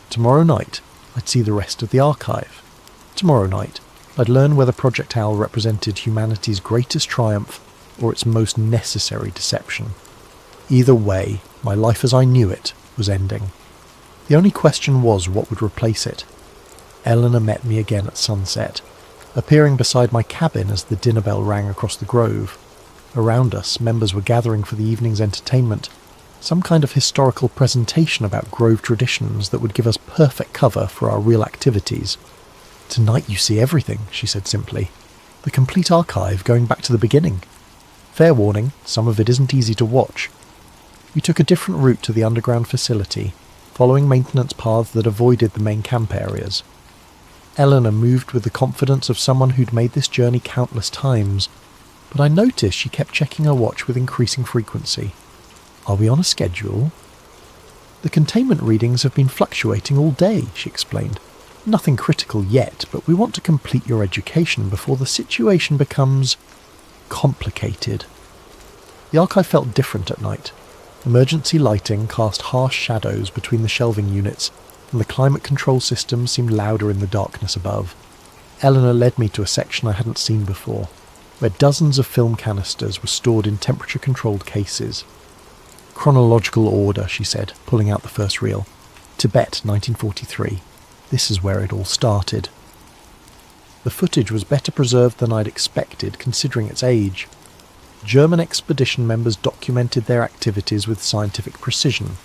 Tomorrow night, I'd see the rest of the archive. Tomorrow night, I'd learn whether Project Owl represented humanity's greatest triumph or its most necessary deception. Either way, my life as I knew it was ending. The only question was what would replace it. Eleanor met me again at sunset. appearing beside my cabin as the dinner bell rang across the grove. Around us, members were gathering for the evening's entertainment, some kind of historical presentation about grove traditions that would give us perfect cover for our real activities. "Tonight you see everything," she said simply. "The complete archive going back to the beginning. Fair warning, some of it isn't easy to watch." We took a different route to the underground facility, following maintenance paths that avoided the main camp areas. Eleanor moved with the confidence of someone who'd made this journey countless times, but I noticed she kept checking her watch with increasing frequency. "Are we on a schedule?" "The containment readings have been fluctuating all day," she explained. "Nothing critical yet, but we want to complete your education before the situation becomes complicated." The archive felt different at night. Emergency lighting cast harsh shadows between the shelving units, and the climate control system seemed louder in the darkness above. Eleanor led me to a section I hadn't seen before, where dozens of film canisters were stored in temperature-controlled cases. "Chronological order," she said, pulling out the first reel. "Tibet, 1943. This is where it all started." The footage was better preserved than I'd expected, considering its age. German expedition members documented their activities with scientific precision,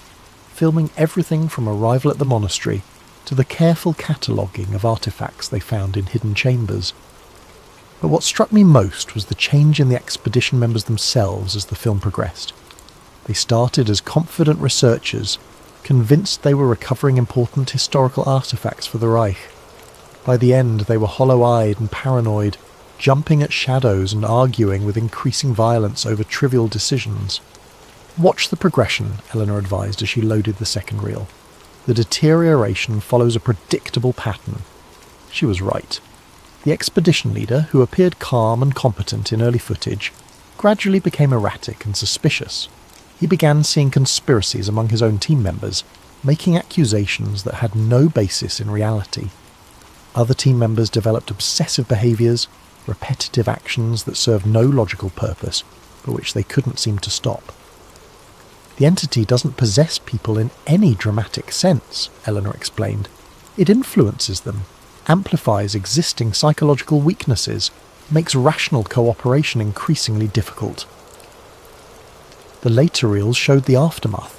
filming everything from arrival at the monastery to the careful cataloguing of artifacts they found in hidden chambers. But what struck me most was the change in the expedition members themselves as the film progressed. They started as confident researchers, convinced they were recovering important historical artifacts for the Reich. By the end, they were hollow-eyed and paranoid, jumping at shadows and arguing with increasing violence over trivial decisions. "Watch the progression," Eleanor advised as she loaded the second reel. "The deterioration follows a predictable pattern." She was right. The expedition leader, who appeared calm and competent in early footage, gradually became erratic and suspicious. He began seeing conspiracies among his own team members, making accusations that had no basis in reality. Other team members developed obsessive behaviours, repetitive actions that served no logical purpose, but which they couldn't seem to stop. "The entity doesn't possess people in any dramatic sense," Eleanor explained. "It influences them, amplifies existing psychological weaknesses, makes rational cooperation increasingly difficult." The later reels showed the aftermath.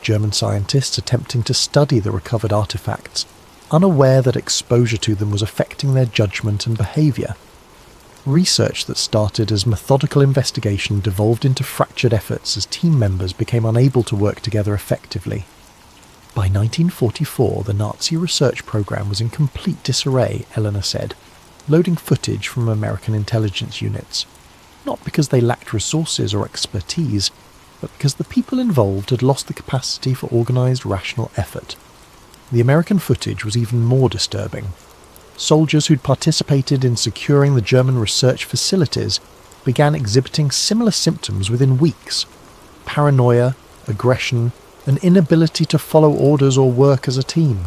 German scientists attempting to study the recovered artifacts, unaware that exposure to them was affecting their judgment and behaviour. Research that started as methodical investigation devolved into fractured efforts as team members became unable to work together effectively. By 1944, the Nazi research program was in complete disarray, Eleanor said, loading footage from American intelligence units. Not because they lacked resources or expertise, but because the people involved had lost the capacity for organised, rational effort. The American footage was even more disturbing. Soldiers who'd participated in securing the German research facilities began exhibiting similar symptoms within weeks: paranoia, aggression, an inability to follow orders or work as a team.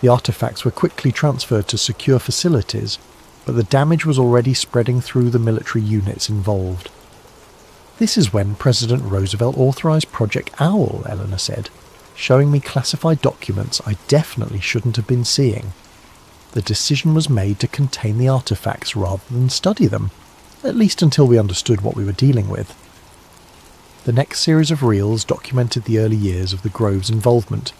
The artifacts were quickly transferred to secure facilities, but the damage was already spreading through the military units involved. "This is when President Roosevelt authorized Project Owl," Eleanor said, showing me classified documents I definitely shouldn't have been seeing. The decision was made to contain the artifacts rather than study them, at least until we understood what we were dealing with. The next series of reels documented the early years of the Grove's involvement.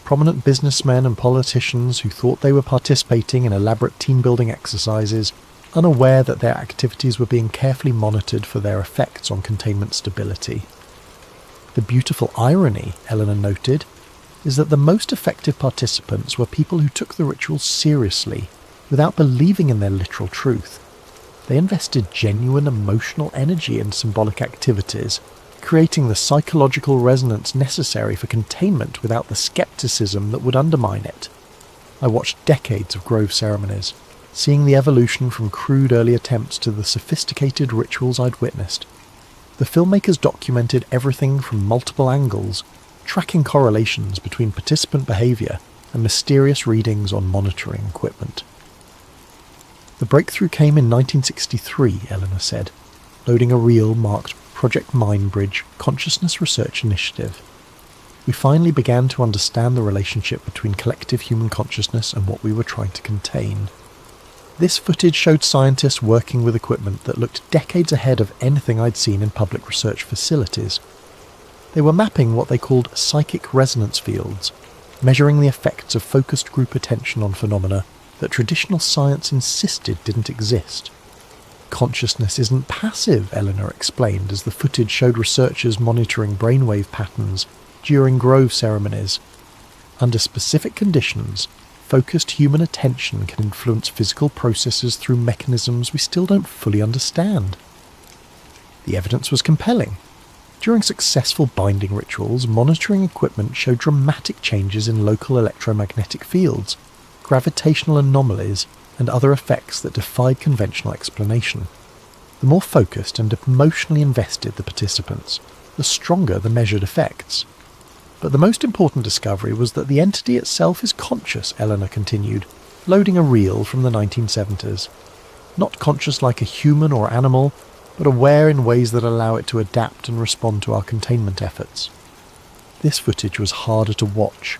Prominent businessmen and politicians who thought they were participating in elaborate team-building exercises, unaware that their activities were being carefully monitored for their effects on containment stability. The beautiful irony, Eleanor noted, is that the most effective participants were people who took the rituals seriously, without believing in their literal truth. They invested genuine emotional energy in symbolic activities, creating the psychological resonance necessary for containment without the skepticism that would undermine it. I watched decades of Grove ceremonies, seeing the evolution from crude early attempts to the sophisticated rituals I'd witnessed. The filmmakers documented everything from multiple angles, tracking correlations between participant behaviour and mysterious readings on monitoring equipment. The breakthrough came in 1963, Eleanor said, loading a reel marked Project Mindbridge Consciousness Research Initiative. We finally began to understand the relationship between collective human consciousness and what we were trying to contain. This footage showed scientists working with equipment that looked decades ahead of anything I'd seen in public research facilities. They were mapping what they called psychic resonance fields, measuring the effects of focused group attention on phenomena that traditional science insisted didn't exist. Consciousness isn't passive, Eleanor explained as the footage showed researchers monitoring brainwave patterns during grove ceremonies. Under specific conditions, focused human attention can influence physical processes through mechanisms we still don't fully understand. The evidence was compelling. During successful binding rituals, monitoring equipment showed dramatic changes in local electromagnetic fields, gravitational anomalies, and other effects that defied conventional explanation. The more focused and emotionally invested the participants, the stronger the measured effects. But the most important discovery was that the entity itself is conscious, Eleanor continued, loading a reel from the 1970s. Not conscious like a human or animal, but aware in ways that allow it to adapt and respond to our containment efforts. This footage was harder to watch.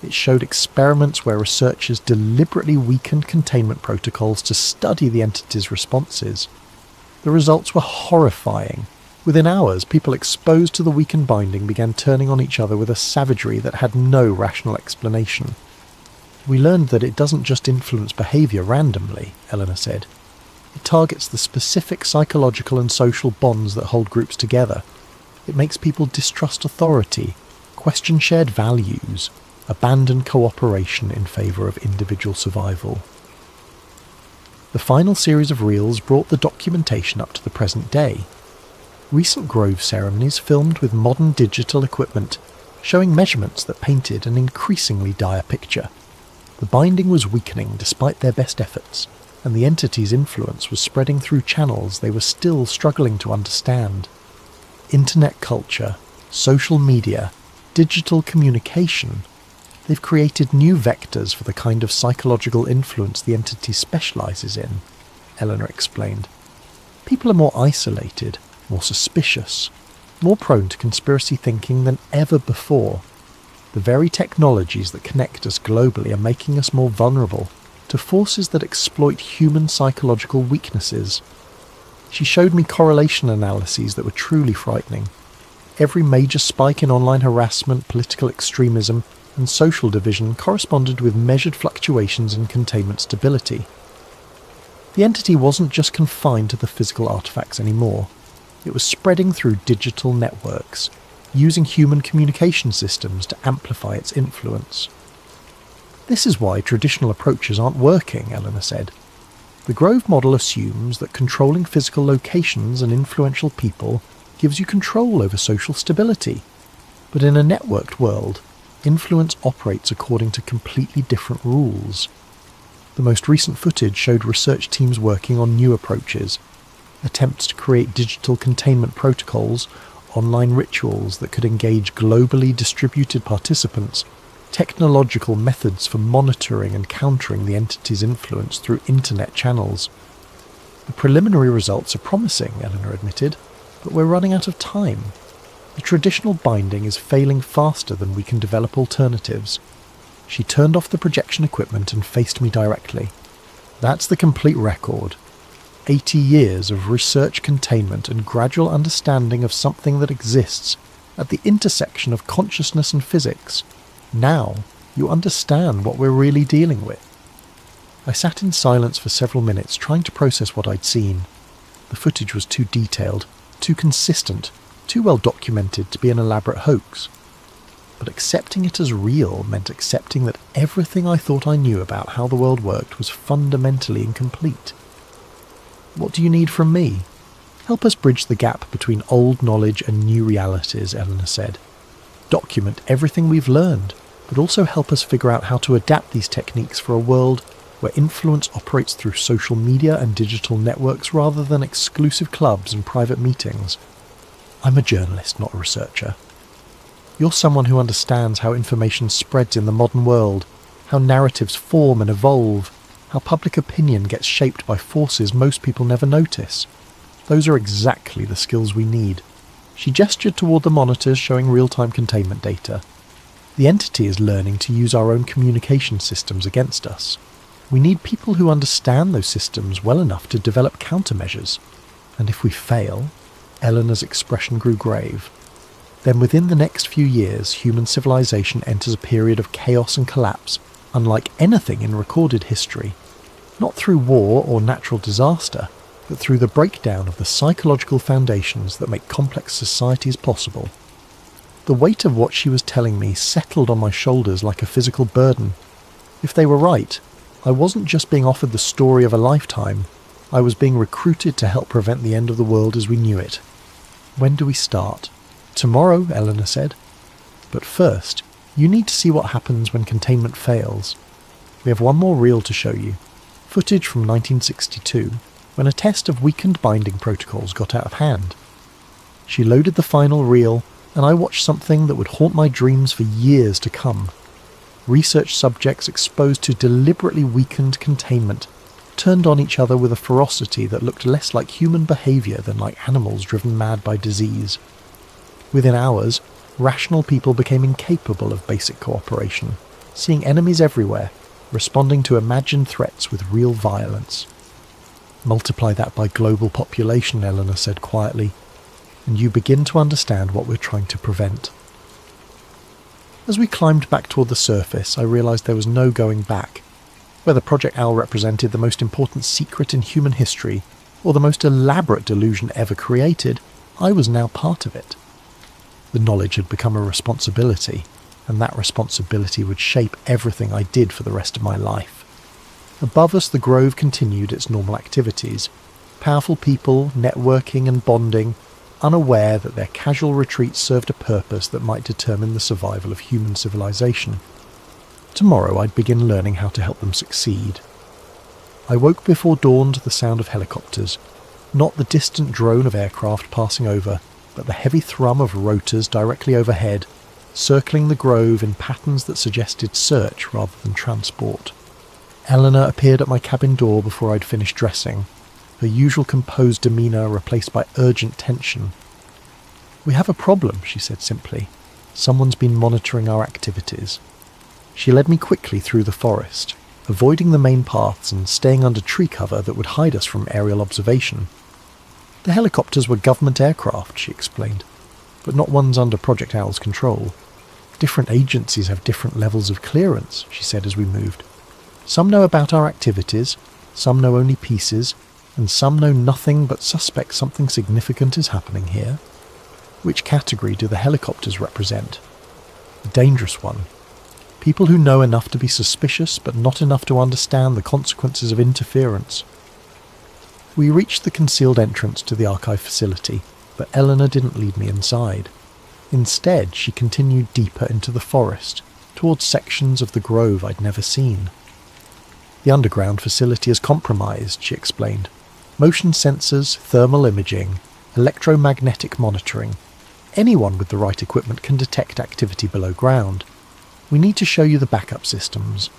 It showed experiments where researchers deliberately weakened containment protocols to study the entity's responses. The results were horrifying. Within hours, people exposed to the weakened binding began turning on each other with a savagery that had no rational explanation. We learned that it doesn't just influence behaviour randomly, Eleanor said. It targets the specific psychological and social bonds that hold groups together. It makes people distrust authority, question shared values, abandon cooperation in favour of individual survival. The final series of reels brought the documentation up to the present day. Recent grove ceremonies filmed with modern digital equipment, showing measurements that painted an increasingly dire picture. The binding was weakening despite their best efforts, and the entity's influence was spreading through channels they were still struggling to understand. Internet culture, social media, digital communication, they've created new vectors for the kind of psychological influence the entity specialises in, Eleanor explained. People are more isolated, more suspicious, more prone to conspiracy thinking than ever before. The very technologies that connect us globally are making us more vulnerable to forces that exploit human psychological weaknesses. She showed me correlation analyses that were truly frightening. Every major spike in online harassment, political extremism, and social division corresponded with measured fluctuations in containment stability. The entity wasn't just confined to the physical artifacts anymore. It was spreading through digital networks, using human communication systems to amplify its influence. This is why traditional approaches aren't working, Eleanor said. The Grove model assumes that controlling physical locations and influential people gives you control over social stability. But in a networked world, influence operates according to completely different rules. The most recent footage showed research teams working on new approaches, attempts to create digital containment protocols, online rituals that could engage globally distributed participants, technological methods for monitoring and countering the entity's influence through internet channels. The preliminary results are promising, Eleanor admitted, but we're running out of time. The traditional binding is failing faster than we can develop alternatives. She turned off the projection equipment and faced me directly. That's the complete record. 80 years of research containment and gradual understanding of something that exists at the intersection of consciousness and physics. Now, you understand what we're really dealing with. I sat in silence for several minutes trying to process what I'd seen. The footage was too detailed, too consistent, too well documented to be an elaborate hoax. But accepting it as real meant accepting that everything I thought I knew about how the world worked was fundamentally incomplete. What do you need from me? Help us bridge the gap between old knowledge and new realities, Eleanor said. Document everything we've learned, but also help us figure out how to adapt these techniques for a world where influence operates through social media and digital networks rather than exclusive clubs and private meetings. I'm a journalist, not a researcher. You're someone who understands how information spreads in the modern world, how narratives form and evolve, how public opinion gets shaped by forces most people never notice. Those are exactly the skills we need. She gestured toward the monitors showing real-time containment data. The entity is learning to use our own communication systems against us. We need people who understand those systems well enough to develop countermeasures. And if we fail, Eleanor's expression grew grave, then within the next few years human civilization enters a period of chaos and collapse unlike anything in recorded history, not through war or natural disaster, but through the breakdown of the psychological foundations that make complex societies possible. The weight of what she was telling me settled on my shoulders like a physical burden. If they were right, I wasn't just being offered the story of a lifetime, I was being recruited to help prevent the end of the world as we knew it. When do we start? Tomorrow, Eleanor said. But first, you need to see what happens when containment fails. We have one more reel to show you. Footage from 1962, when a test of weakened binding protocols got out of hand. She loaded the final reel, and I watched something that would haunt my dreams for years to come. Research subjects exposed to deliberately weakened containment turned on each other with a ferocity that looked less like human behaviour than like animals driven mad by disease. Within hours, rational people became incapable of basic cooperation, seeing enemies everywhere, responding to imagined threats with real violence. Multiply that by global population, Eleanor said quietly, and you begin to understand what we're trying to prevent. As we climbed back toward the surface, I realised there was no going back. Whether Project Owl represented the most important secret in human history, or the most elaborate delusion ever created, I was now part of it. The knowledge had become a responsibility, and that responsibility would shape everything I did for the rest of my life. Above us, the Grove continued its normal activities. Powerful people, networking and bonding, unaware that their casual retreats served a purpose that might determine the survival of human civilization. Tomorrow I'd begin learning how to help them succeed. I woke before dawn to the sound of helicopters, not the distant drone of aircraft passing over, but the heavy thrum of rotors directly overhead, circling the Grove in patterns that suggested search rather than transport. Eleanor appeared at my cabin door before I'd finished dressing, her usual composed demeanour replaced by urgent tension. "We have a problem," she said simply. "Someone's been monitoring our activities." She led me quickly through the forest, avoiding the main paths and staying under tree cover that would hide us from aerial observation. The helicopters were government aircraft, she explained, but not ones under Project Owl's control. Different agencies have different levels of clearance, she said as we moved. Some know about our activities, some know only pieces, and some know nothing but suspect something significant is happening here. Which category do the helicopters represent? The dangerous one. People who know enough to be suspicious but not enough to understand the consequences of interference. We reached the concealed entrance to the archive facility, but Eleanor didn't lead me inside. Instead, she continued deeper into the forest, towards sections of the Grove I'd never seen. The underground facility is compromised, she explained. Motion sensors, thermal imaging, electromagnetic monitoring. Anyone with the right equipment can detect activity below ground. We need to show you the backup systems.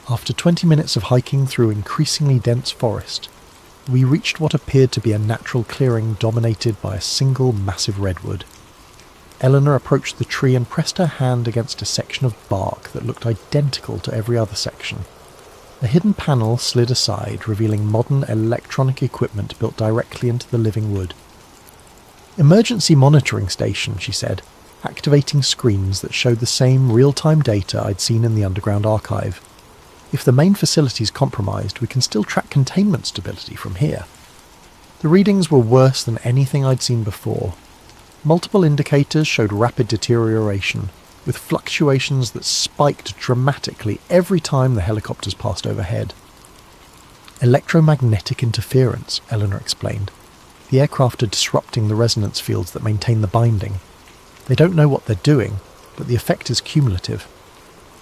After 20 minutes of hiking through increasingly dense forest, we reached what appeared to be a natural clearing dominated by a single massive redwood. Eleanor approached the tree and pressed her hand against a section of bark that looked identical to every other section. A hidden panel slid aside, revealing modern electronic equipment built directly into the living wood. "Emergency monitoring station," she said, activating screens that showed the same real-time data I'd seen in the underground archive. "If the main facility's compromised, we can still track containment stability from here." The readings were worse than anything I'd seen before. Multiple indicators showed rapid deterioration, with fluctuations that spiked dramatically every time the helicopters passed overhead. "Electromagnetic interference," Eleanor explained. "The aircraft are disrupting the resonance fields that maintain the binding. They don't know what they're doing, but the effect is cumulative."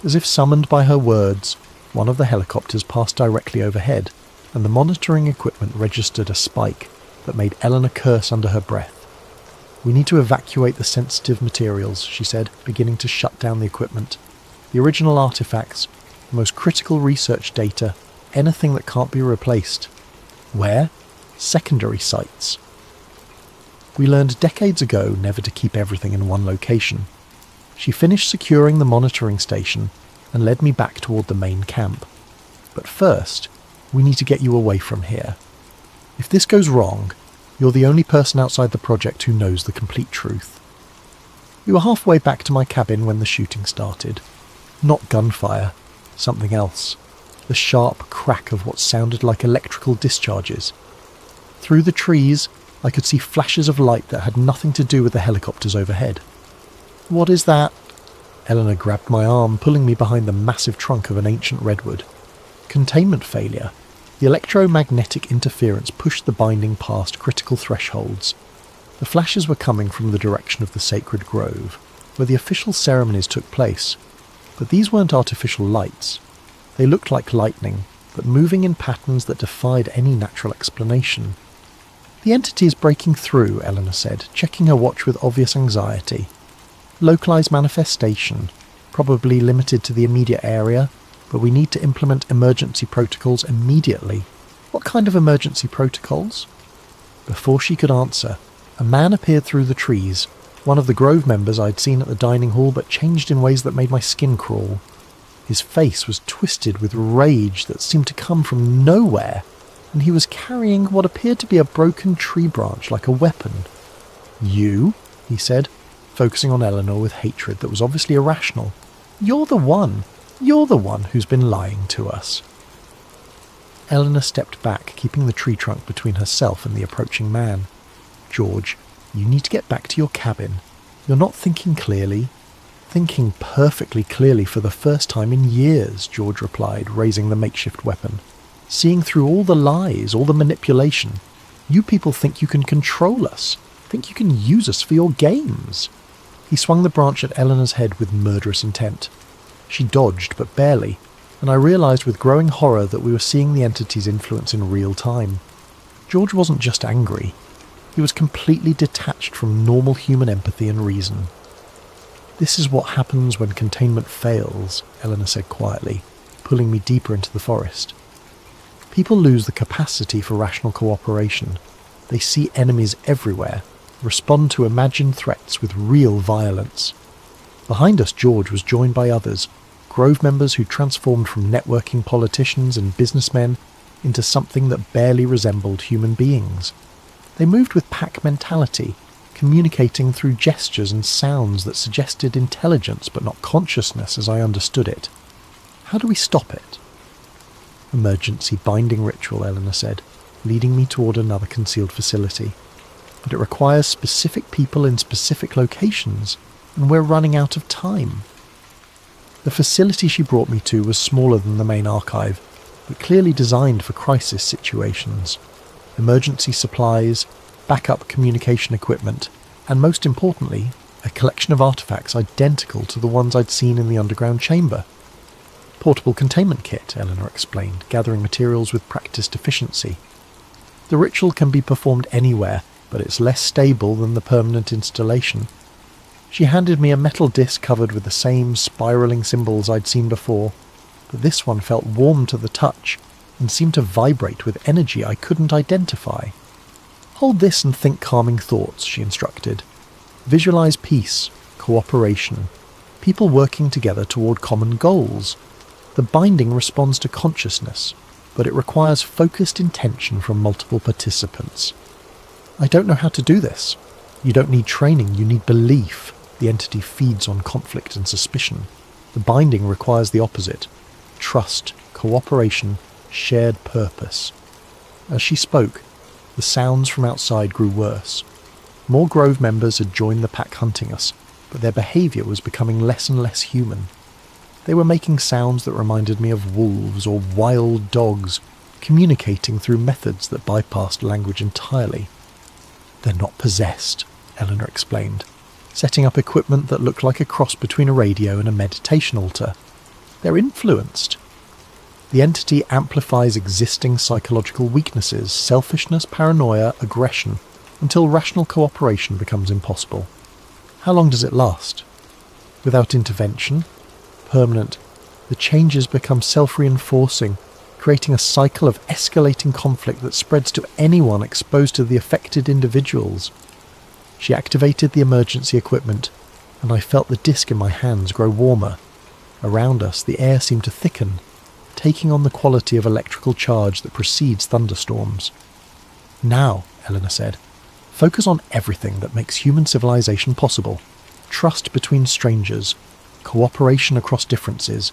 As if summoned by her words, one of the helicopters passed directly overhead, and the monitoring equipment registered a spike that made Eleanor curse under her breath. "We need to evacuate the sensitive materials," she said, beginning to shut down the equipment. "The original artifacts, the most critical research data, anything that can't be replaced." "Where?" "Secondary sites." We learned decades ago never to keep everything in one location. She finished securing the monitoring station and led me back toward the main camp. But first, we need to get you away from here. If this goes wrong, you're the only person outside the project who knows the complete truth." We were halfway back to my cabin when the shooting started. Not gunfire, something else. The sharp crack of what sounded like electrical discharges. Through the trees, I could see flashes of light that had nothing to do with the helicopters overhead. "What is that?" Eleanor grabbed my arm, pulling me behind the massive trunk of an ancient redwood. "Containment failure. The electromagnetic interference pushed the binding past critical thresholds." The flashes were coming from the direction of the sacred grove, where the official ceremonies took place. But these weren't artificial lights. They looked like lightning, but moving in patterns that defied any natural explanation. "The entity is breaking through," Eleanor said, checking her watch with obvious anxiety. "Localized manifestation, probably limited to the immediate area, but we need to implement emergency protocols immediately." "What kind of emergency protocols?" Before she could answer, a man appeared through the trees, one of the Grove members I'd seen at the dining hall, but changed in ways that made my skin crawl. His face was twisted with rage that seemed to come from nowhere, and he was carrying what appeared to be a broken tree branch like a weapon. "You?" he said, focusing on Eleanor with hatred that was obviously irrational. You're the one who's been lying to us." Eleanor stepped back, keeping the tree trunk between herself and the approaching man. "George, you need to get back to your cabin. You're not thinking clearly." "Thinking perfectly clearly for the first time in years," George replied, raising the makeshift weapon. "Seeing through all the lies, all the manipulation. You people think you can control us, think you can use us for your games." He swung the branch at Eleanor's head with murderous intent. She dodged, but barely, and I realised with growing horror that we were seeing the entity's influence in real time. George wasn't just angry. He was completely detached from normal human empathy and reason. "This is what happens when containment fails," Eleanor said quietly, pulling me deeper into the forest. "People lose the capacity for rational cooperation. They see enemies everywhere, respond to imagined threats with real violence." Behind us, George was joined by others, Grove members who transformed from networking politicians and businessmen into something that barely resembled human beings. They moved with pack mentality, communicating through gestures and sounds that suggested intelligence but not consciousness as I understood it. "How do we stop it?" "Emergency binding ritual," Eleanor said, leading me toward another concealed facility. "But it requires specific people in specific locations, and we're running out of time." The facility she brought me to was smaller than the main archive, but clearly designed for crisis situations. Emergency supplies, backup communication equipment, and most importantly, a collection of artifacts identical to the ones I'd seen in the underground chamber. "Portable containment kit," Eleanor explained, gathering materials with practiced efficiency. "The ritual can be performed anywhere, but it's less stable than the permanent installation." She handed me a metal disc covered with the same spiralling symbols I'd seen before, but this one felt warm to the touch and seemed to vibrate with energy I couldn't identify. "Hold this and think calming thoughts," she instructed. "Visualize peace, cooperation, people working together toward common goals. The binding responds to consciousness, but it requires focused intention from multiple participants." "I don't know how to do this." "You don't need training, you need belief. The entity feeds on conflict and suspicion. The binding requires the opposite. Trust, cooperation, shared purpose." As she spoke, the sounds from outside grew worse. More Grove members had joined the pack hunting us, but their behaviour was becoming less and less human. They were making sounds that reminded me of wolves or wild dogs, communicating through methods that bypassed language entirely. "They're not possessed," Eleanor explained, setting up equipment that looked like a cross between a radio and a meditation altar. "They're influenced. The entity amplifies existing psychological weaknesses, selfishness, paranoia, aggression, until rational cooperation becomes impossible." "How long does it last?" "Without intervention, permanent. The changes become self-reinforcing, creating a cycle of escalating conflict that spreads to anyone exposed to the affected individuals." She activated the emergency equipment, and I felt the disc in my hands grow warmer. Around us, the air seemed to thicken. taking on the quality of electrical charge that precedes thunderstorms. "Now," Eleanor said, "focus on everything that makes human civilization possible. Trust between strangers, cooperation across differences,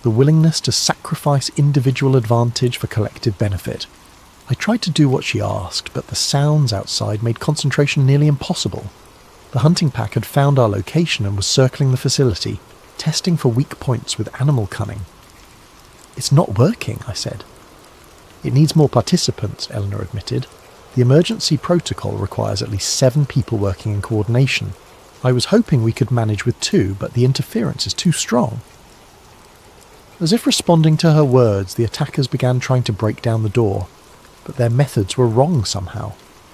the willingness to sacrifice individual advantage for collective benefit." I tried to do what she asked, but the sounds outside made concentration nearly impossible. The hunting pack had found our location and was circling the facility, testing for weak points with animal cunning. "It's not working," I said. "It needs more participants," Eleanor admitted. "The emergency protocol requires at least 7 people working in coordination. I was hoping we could manage with 2, but the interference is too strong." As if responding to her words, the attackers began trying to break down the door. But their methods were wrong somehow.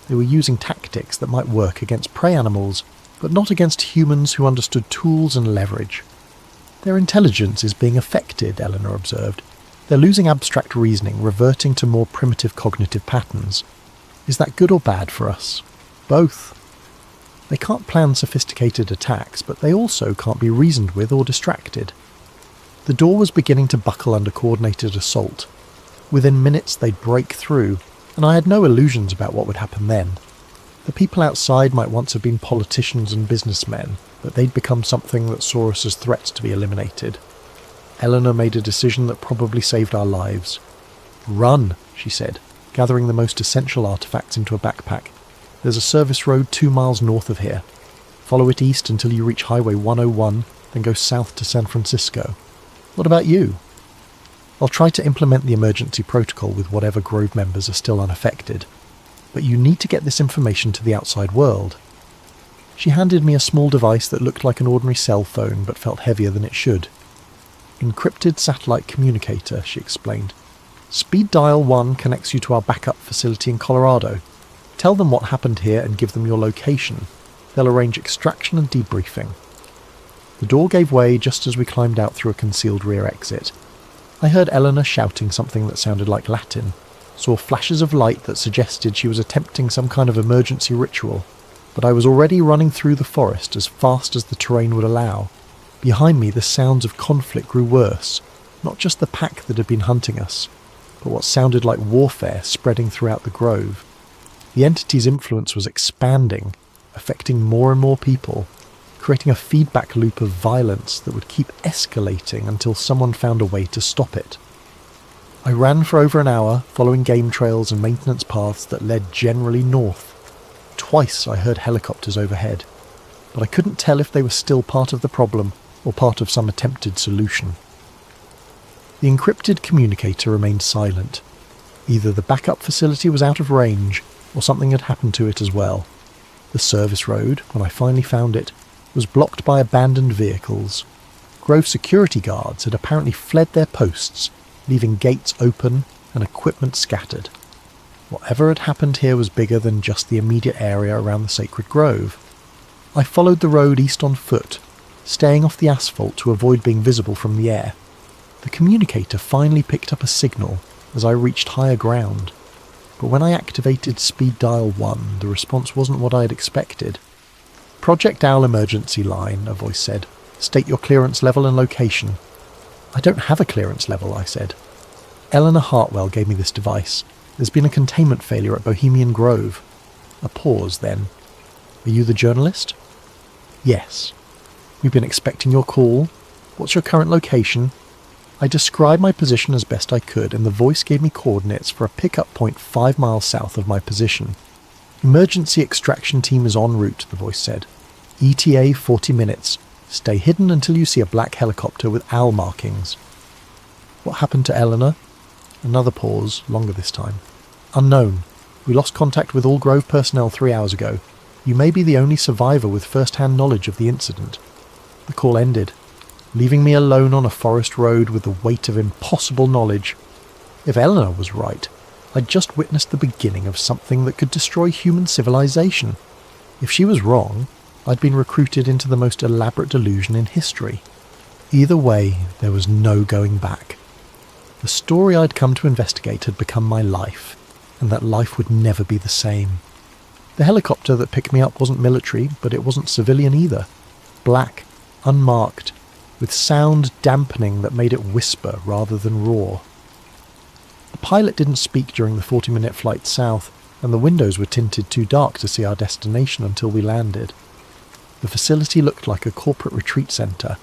They were using tactics that might work against prey animals, but not against humans who understood tools and leverage. "Their intelligence is being affected," Eleanor observed. "They're losing abstract reasoning, reverting to more primitive cognitive patterns. Is that good or bad for us?" "Both. They can't plan sophisticated attacks, but they also can't be reasoned with or distracted." The door was beginning to buckle under coordinated assault. Within minutes they'd break through, and I had no illusions about what would happen then. The people outside might once have been politicians and businessmen, but they'd become something that saw us as threats to be eliminated. Eleanor made a decision that probably saved our lives. "Run," she said, gathering the most essential artifacts into a backpack. "There's a service road 2 miles north of here. Follow it east until you reach Highway 101, then go south to San Francisco. What about you?" "I'll try to implement the emergency protocol with whatever Grove members are still unaffected. But you need to get this information to the outside world." She handed me a small device that looked like an ordinary cell phone but felt heavier than it should. "Encrypted satellite communicator," she explained. "Speed dial 1 connects you to our backup facility in Colorado. Tell them what happened here and give them your location. They'll arrange extraction and debriefing." The door gave way just as we climbed out through a concealed rear exit. I heard Eleanor shouting something that sounded like Latin, saw flashes of light that suggested she was attempting some kind of emergency ritual, but I was already running through the forest as fast as the terrain would allow. Behind me the sounds of conflict grew worse, not just the pack that had been hunting us, but what sounded like warfare spreading throughout the grove. The entity's influence was expanding, affecting more and more people, creating a feedback loop of violence that would keep escalating until someone found a way to stop it. I ran for over an hour, following game trails and maintenance paths that led generally north. Twice I heard helicopters overhead, but I couldn't tell if they were still part of the problem or part of some attempted solution. The encrypted communicator remained silent. Either the backup facility was out of range, or something had happened to it as well. The service road, when I finally found it, was blocked by abandoned vehicles. Grove security guards had apparently fled their posts, leaving gates open and equipment scattered. Whatever had happened here was bigger than just the immediate area around the sacred grove. I followed the road east on foot, staying off the asphalt to avoid being visible from the air. The communicator finally picked up a signal as I reached higher ground, but when I activated speed dial 1, the response wasn't what I had expected. "Project Owl emergency line," a voice said. "State your clearance level and location." "I don't have a clearance level," I said. "Eleanor Hartwell gave me this device. There's been a containment failure at Bohemian Grove." A pause, then. "Are you the journalist?" "Yes." "We've been expecting your call. What's your current location?" I described my position as best I could, and the voice gave me coordinates for a pickup point 5 miles south of my position. "Emergency extraction team is en route," the voice said. "ETA 40 minutes. Stay hidden until you see a black helicopter with owl markings." "What happened to Eleanor?" Another pause, longer this time. "Unknown. We lost contact with all Grove personnel 3 hours ago. You may be the only survivor with first-hand knowledge of the incident." The call ended, leaving me alone on a forest road with the weight of impossible knowledge. If Eleanor was right, I'd just witnessed the beginning of something that could destroy human civilization. If she was wrong, I'd been recruited into the most elaborate delusion in history. Either way, there was no going back. The story I'd come to investigate had become my life, and that life would never be the same. The helicopter that picked me up wasn't military, but it wasn't civilian either. Black, unmarked, with sound dampening that made it whisper rather than roar. pilot didn't speak during the 40-minute flight south, and the windows were tinted too dark to see our destination until we landed. The facility looked like a corporate retreat centre,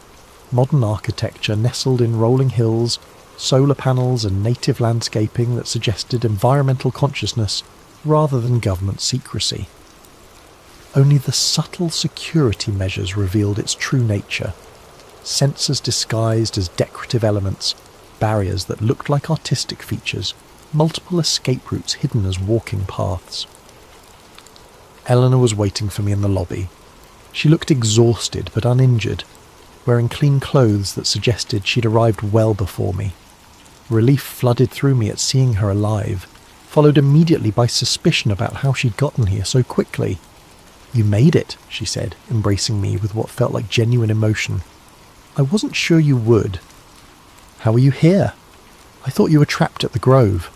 modern architecture nestled in rolling hills, solar panels and native landscaping that suggested environmental consciousness rather than government secrecy. Only the subtle security measures revealed its true nature. Sensors disguised as decorative elements, barriers that looked like artistic features, multiple escape routes hidden as walking paths. Eleanor was waiting for me in the lobby. She looked exhausted but uninjured, wearing clean clothes that suggested she'd arrived well before me. Relief flooded through me at seeing her alive, followed immediately by suspicion about how she'd gotten here so quickly. "You made it," she said, embracing me with what felt like genuine emotion. "I wasn't sure you would." "How are you here?" "I thought you were trapped at the Grove."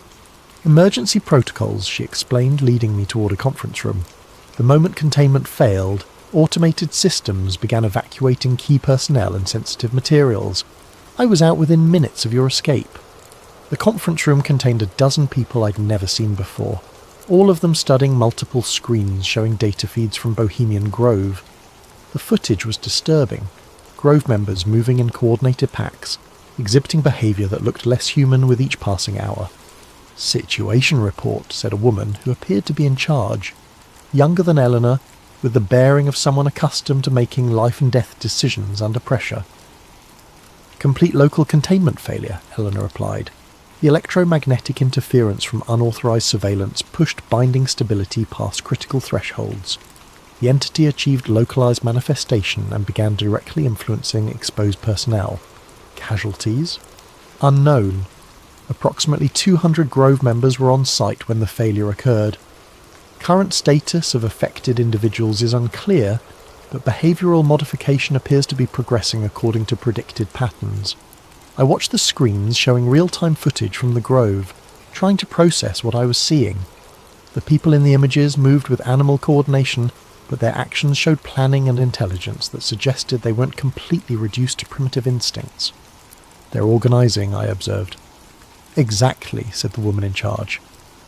"Emergency protocols," she explained, leading me toward a conference room. "The moment containment failed, automated systems began evacuating key personnel and sensitive materials. I was out within minutes of your escape." The conference room contained a dozen people I'd never seen before, all of them studying multiple screens showing data feeds from Bohemian Grove. The footage was disturbing. Grove members moving in coordinated packs, exhibiting behaviour that looked less human with each passing hour. "Situation report," said a woman who appeared to be in charge. Younger than Eleanor, with the bearing of someone accustomed to making life-and-death decisions under pressure. "Complete local containment failure," Eleanor replied. The electromagnetic interference from unauthorized surveillance pushed binding stability past critical thresholds. The entity achieved localized manifestation and began directly influencing exposed personnel. Casualties? Unknown. Approximately 200 Grove members were on site when the failure occurred. Current status of affected individuals is unclear, but behavioral modification appears to be progressing according to predicted patterns. I watched the screens showing real-time footage from the Grove, trying to process what I was seeing. The people in the images moved with animal coordination, but their actions showed planning and intelligence that suggested they weren't completely reduced to primitive instincts. "They're organising," I observed. "Exactly," said the woman in charge.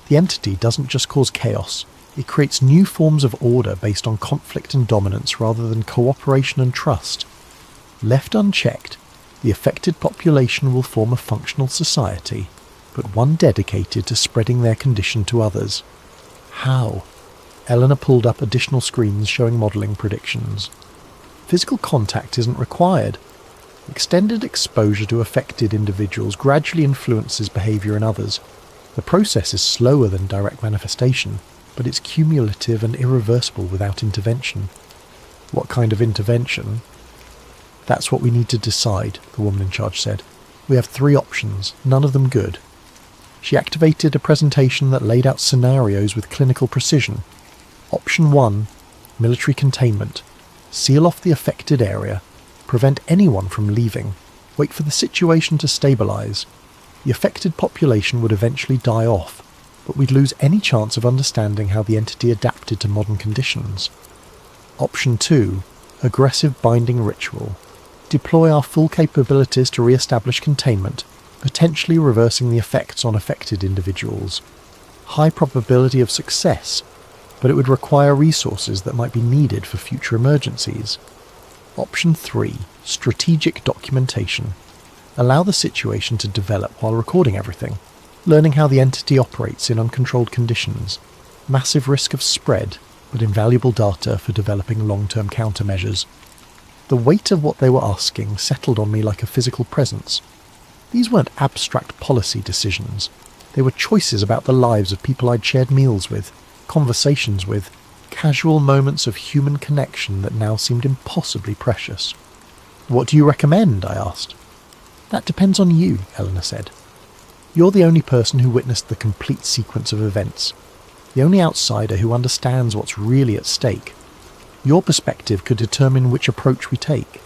"The entity doesn't just cause chaos, it creates new forms of order based on conflict and dominance rather than cooperation and trust. Left unchecked, the affected population will form a functional society, but one dedicated to spreading their condition to others." "How?" Eleanor pulled up additional screens showing modelling predictions. "Physical contact isn't required. Extended exposure to affected individuals gradually influences behaviour in others. The process is slower than direct manifestation, but it's cumulative and irreversible without intervention." "What kind of intervention?" "That's what we need to decide," the woman in charge said. "We have 3 options, none of them good." She activated a presentation that laid out scenarios with clinical precision. Option 1, military containment. Seal off the affected area. Prevent anyone from leaving. Wait for the situation to stabilise. The affected population would eventually die off, but we'd lose any chance of understanding how the entity adapted to modern conditions. Option 2, aggressive binding ritual. Deploy our full capabilities to re-establish containment, potentially reversing the effects on affected individuals. High probability of success, but it would require resources that might be needed for future emergencies. Option 3, strategic documentation. Allow the situation to develop while recording everything, learning how the entity operates in uncontrolled conditions. Massive risk of spread, but invaluable data for developing long-term countermeasures. The weight of what they were asking settled on me like a physical presence. These weren't abstract policy decisions. They were choices about the lives of people I'd shared meals with, conversations with, casual moments of human connection that now seemed impossibly precious. "What do you recommend?" I asked. "That depends on you," Eleanor said. "You're the only person who witnessed the complete sequence of events, the only outsider who understands what's really at stake. Your perspective could determine which approach we take."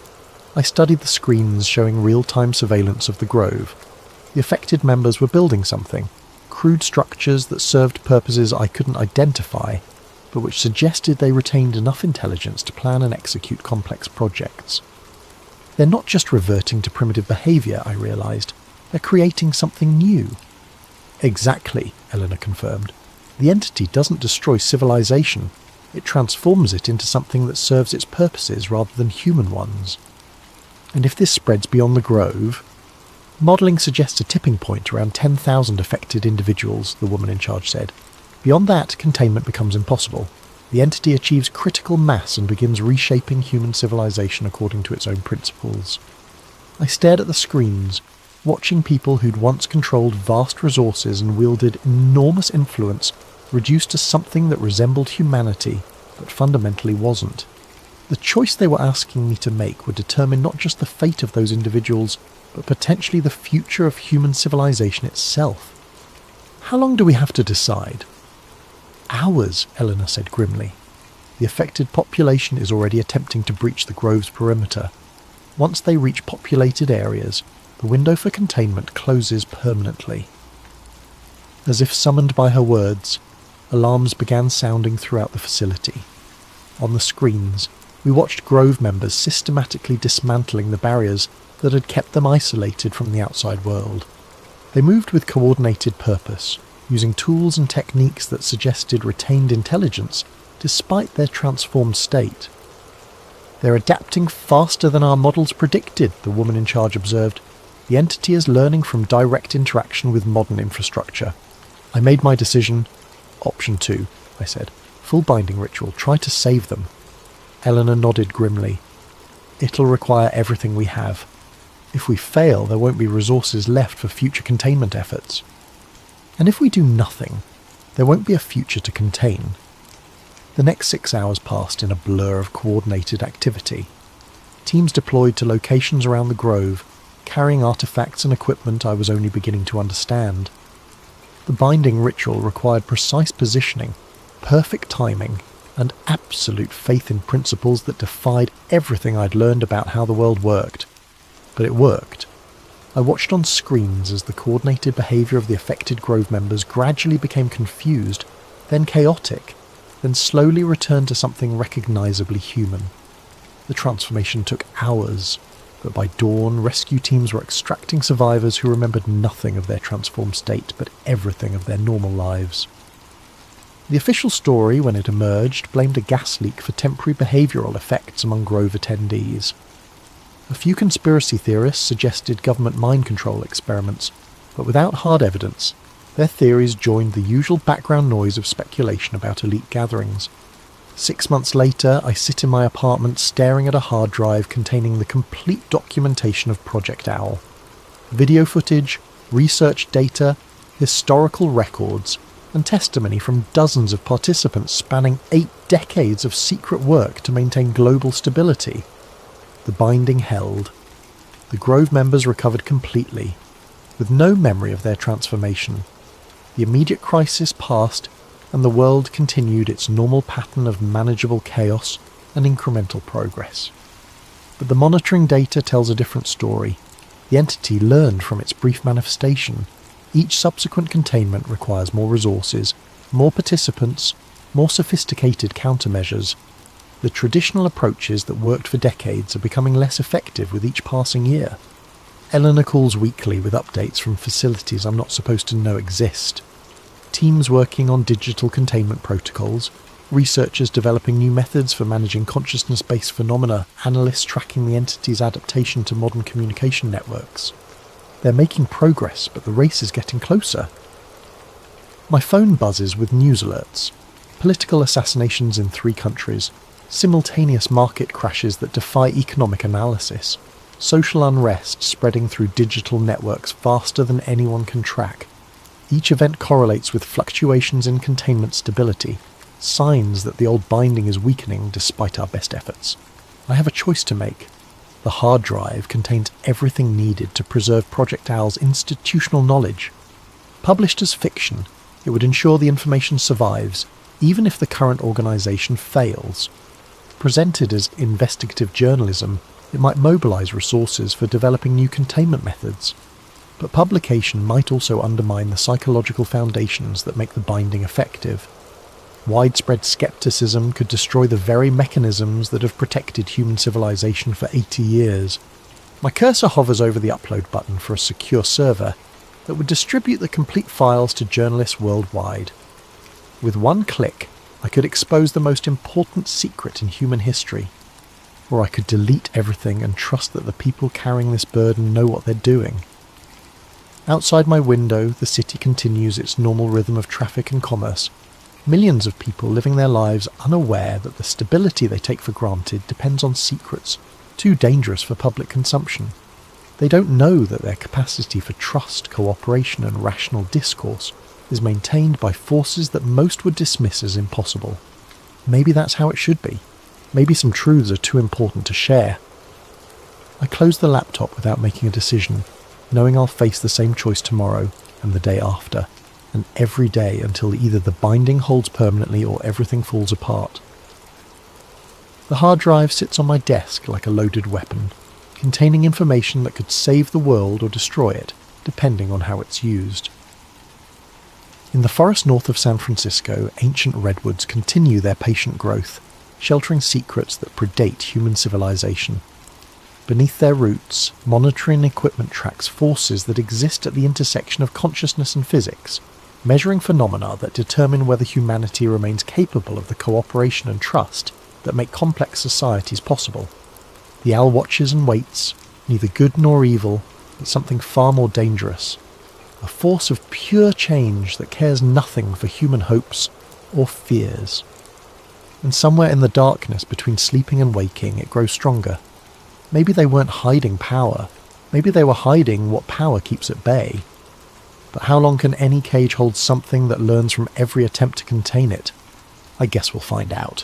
I studied the screens showing real-time surveillance of the Grove. The affected members were building something, crude structures that served purposes I couldn't identify, but which suggested they retained enough intelligence to plan and execute complex projects. They're not just reverting to primitive behaviour, I realised. They're creating something new. Exactly, Eleanor confirmed. The entity doesn't destroy civilization. It transforms it into something that serves its purposes rather than human ones. And if this spreads beyond the Grove... Modelling suggests a tipping point around 10,000 affected individuals, the woman in charge said. Beyond that, containment becomes impossible. The entity achieves critical mass and begins reshaping human civilization according to its own principles. I stared at the screens, watching people who'd once controlled vast resources and wielded enormous influence reduced to something that resembled humanity, but fundamentally wasn't. The choice they were asking me to make would determine not just the fate of those individuals, but potentially the future of human civilization itself. How long do we have to decide? Hours, Eleanor said grimly. The affected population is already attempting to breach the Grove's perimeter. Once they reach populated areas, the window for containment closes permanently. As if summoned by her words, alarms began sounding throughout the facility. On the screens, we watched Grove members systematically dismantling the barriers that had kept them isolated from the outside world. They moved with coordinated purpose, using tools and techniques that suggested retained intelligence despite their transformed state. They're adapting faster than our models predicted, the woman in charge observed. The entity is learning from direct interaction with modern infrastructure. I made my decision. Option 2, I said. Full binding ritual. Try to save them. Eleanor nodded grimly. It'll require everything we have. If we fail, there won't be resources left for future containment efforts. And if we do nothing, there won't be a future to contain. The next 6 hours passed in a blur of coordinated activity. Teams deployed to locations around the Grove, carrying artifacts and equipment I was only beginning to understand. The binding ritual required precise positioning, perfect timing, and absolute faith in principles that defied everything I'd learned about how the world worked. But it worked. I watched on screens as the coordinated behaviour of the affected Grove members gradually became confused, then chaotic, then slowly returned to something recognisably human. The transformation took hours, but by dawn rescue teams were extracting survivors who remembered nothing of their transformed state but everything of their normal lives. The official story, when it emerged, blamed a gas leak for temporary behavioural effects among Grove attendees. A few conspiracy theorists suggested government mind control experiments, but without hard evidence, their theories joined the usual background noise of speculation about elite gatherings. 6 months later, I sit in my apartment staring at a hard drive containing the complete documentation of Project Owl. Video footage, research data, historical records, and testimony from dozens of participants spanning 8 decades of secret work to maintain global stability. The binding held. The Grove members recovered completely, with no memory of their transformation. The immediate crisis passed, and the world continued its normal pattern of manageable chaos and incremental progress. But the monitoring data tells a different story. The entity learned from its brief manifestation. Each subsequent containment requires more resources, more participants, more sophisticated countermeasures. The traditional approaches that worked for decades are becoming less effective with each passing year. Eleanor calls weekly with updates from facilities I'm not supposed to know exist. Teams working on digital containment protocols, researchers developing new methods for managing consciousness-based phenomena, analysts tracking the entity's adaptation to modern communication networks. They're making progress, but the race is getting closer. My phone buzzes with news alerts. Political assassinations in 3 countries, simultaneous market crashes that defy economic analysis, social unrest spreading through digital networks faster than anyone can track. Each event correlates with fluctuations in containment stability, signs that the old binding is weakening despite our best efforts. I have a choice to make. The hard drive contains everything needed to preserve Project Owl's institutional knowledge. Published as fiction, it would ensure the information survives, even if the current organisation fails. Presented as investigative journalism, it might mobilise resources for developing new containment methods. But publication might also undermine the psychological foundations that make the binding effective. Widespread skepticism could destroy the very mechanisms that have protected human civilization for 80 years. My cursor hovers over the upload button for a secure server, that would distribute the complete files to journalists worldwide. With one click, I could expose the most important secret in human history, or I could delete everything and trust that the people carrying this burden know what they're doing. Outside my window, the city continues its normal rhythm of traffic and commerce. Millions of people living their lives unaware that the stability they take for granted depends on secrets too dangerous for public consumption. They don't know that their capacity for trust, cooperation and rational discourse is maintained by forces that most would dismiss as impossible. Maybe that's how it should be. Maybe some truths are too important to share. I close the laptop without making a decision, knowing I'll face the same choice tomorrow and the day after, and every day until either the binding holds permanently or everything falls apart. The hard drive sits on my desk like a loaded weapon, containing information that could save the world or destroy it, depending on how it's used. In the forest north of San Francisco, ancient redwoods continue their patient growth, sheltering secrets that predate human civilization. Beneath their roots, monitoring equipment tracks forces that exist at the intersection of consciousness and physics, measuring phenomena that determine whether humanity remains capable of the cooperation and trust that make complex societies possible. The owl watches and waits, neither good nor evil, but something far more dangerous. A force of pure change that cares nothing for human hopes or fears. And somewhere in the darkness between sleeping and waking, it grows stronger. Maybe they weren't hiding power. Maybe they were hiding what power keeps at bay. But how long can any cage hold something that learns from every attempt to contain it? I guess we'll find out.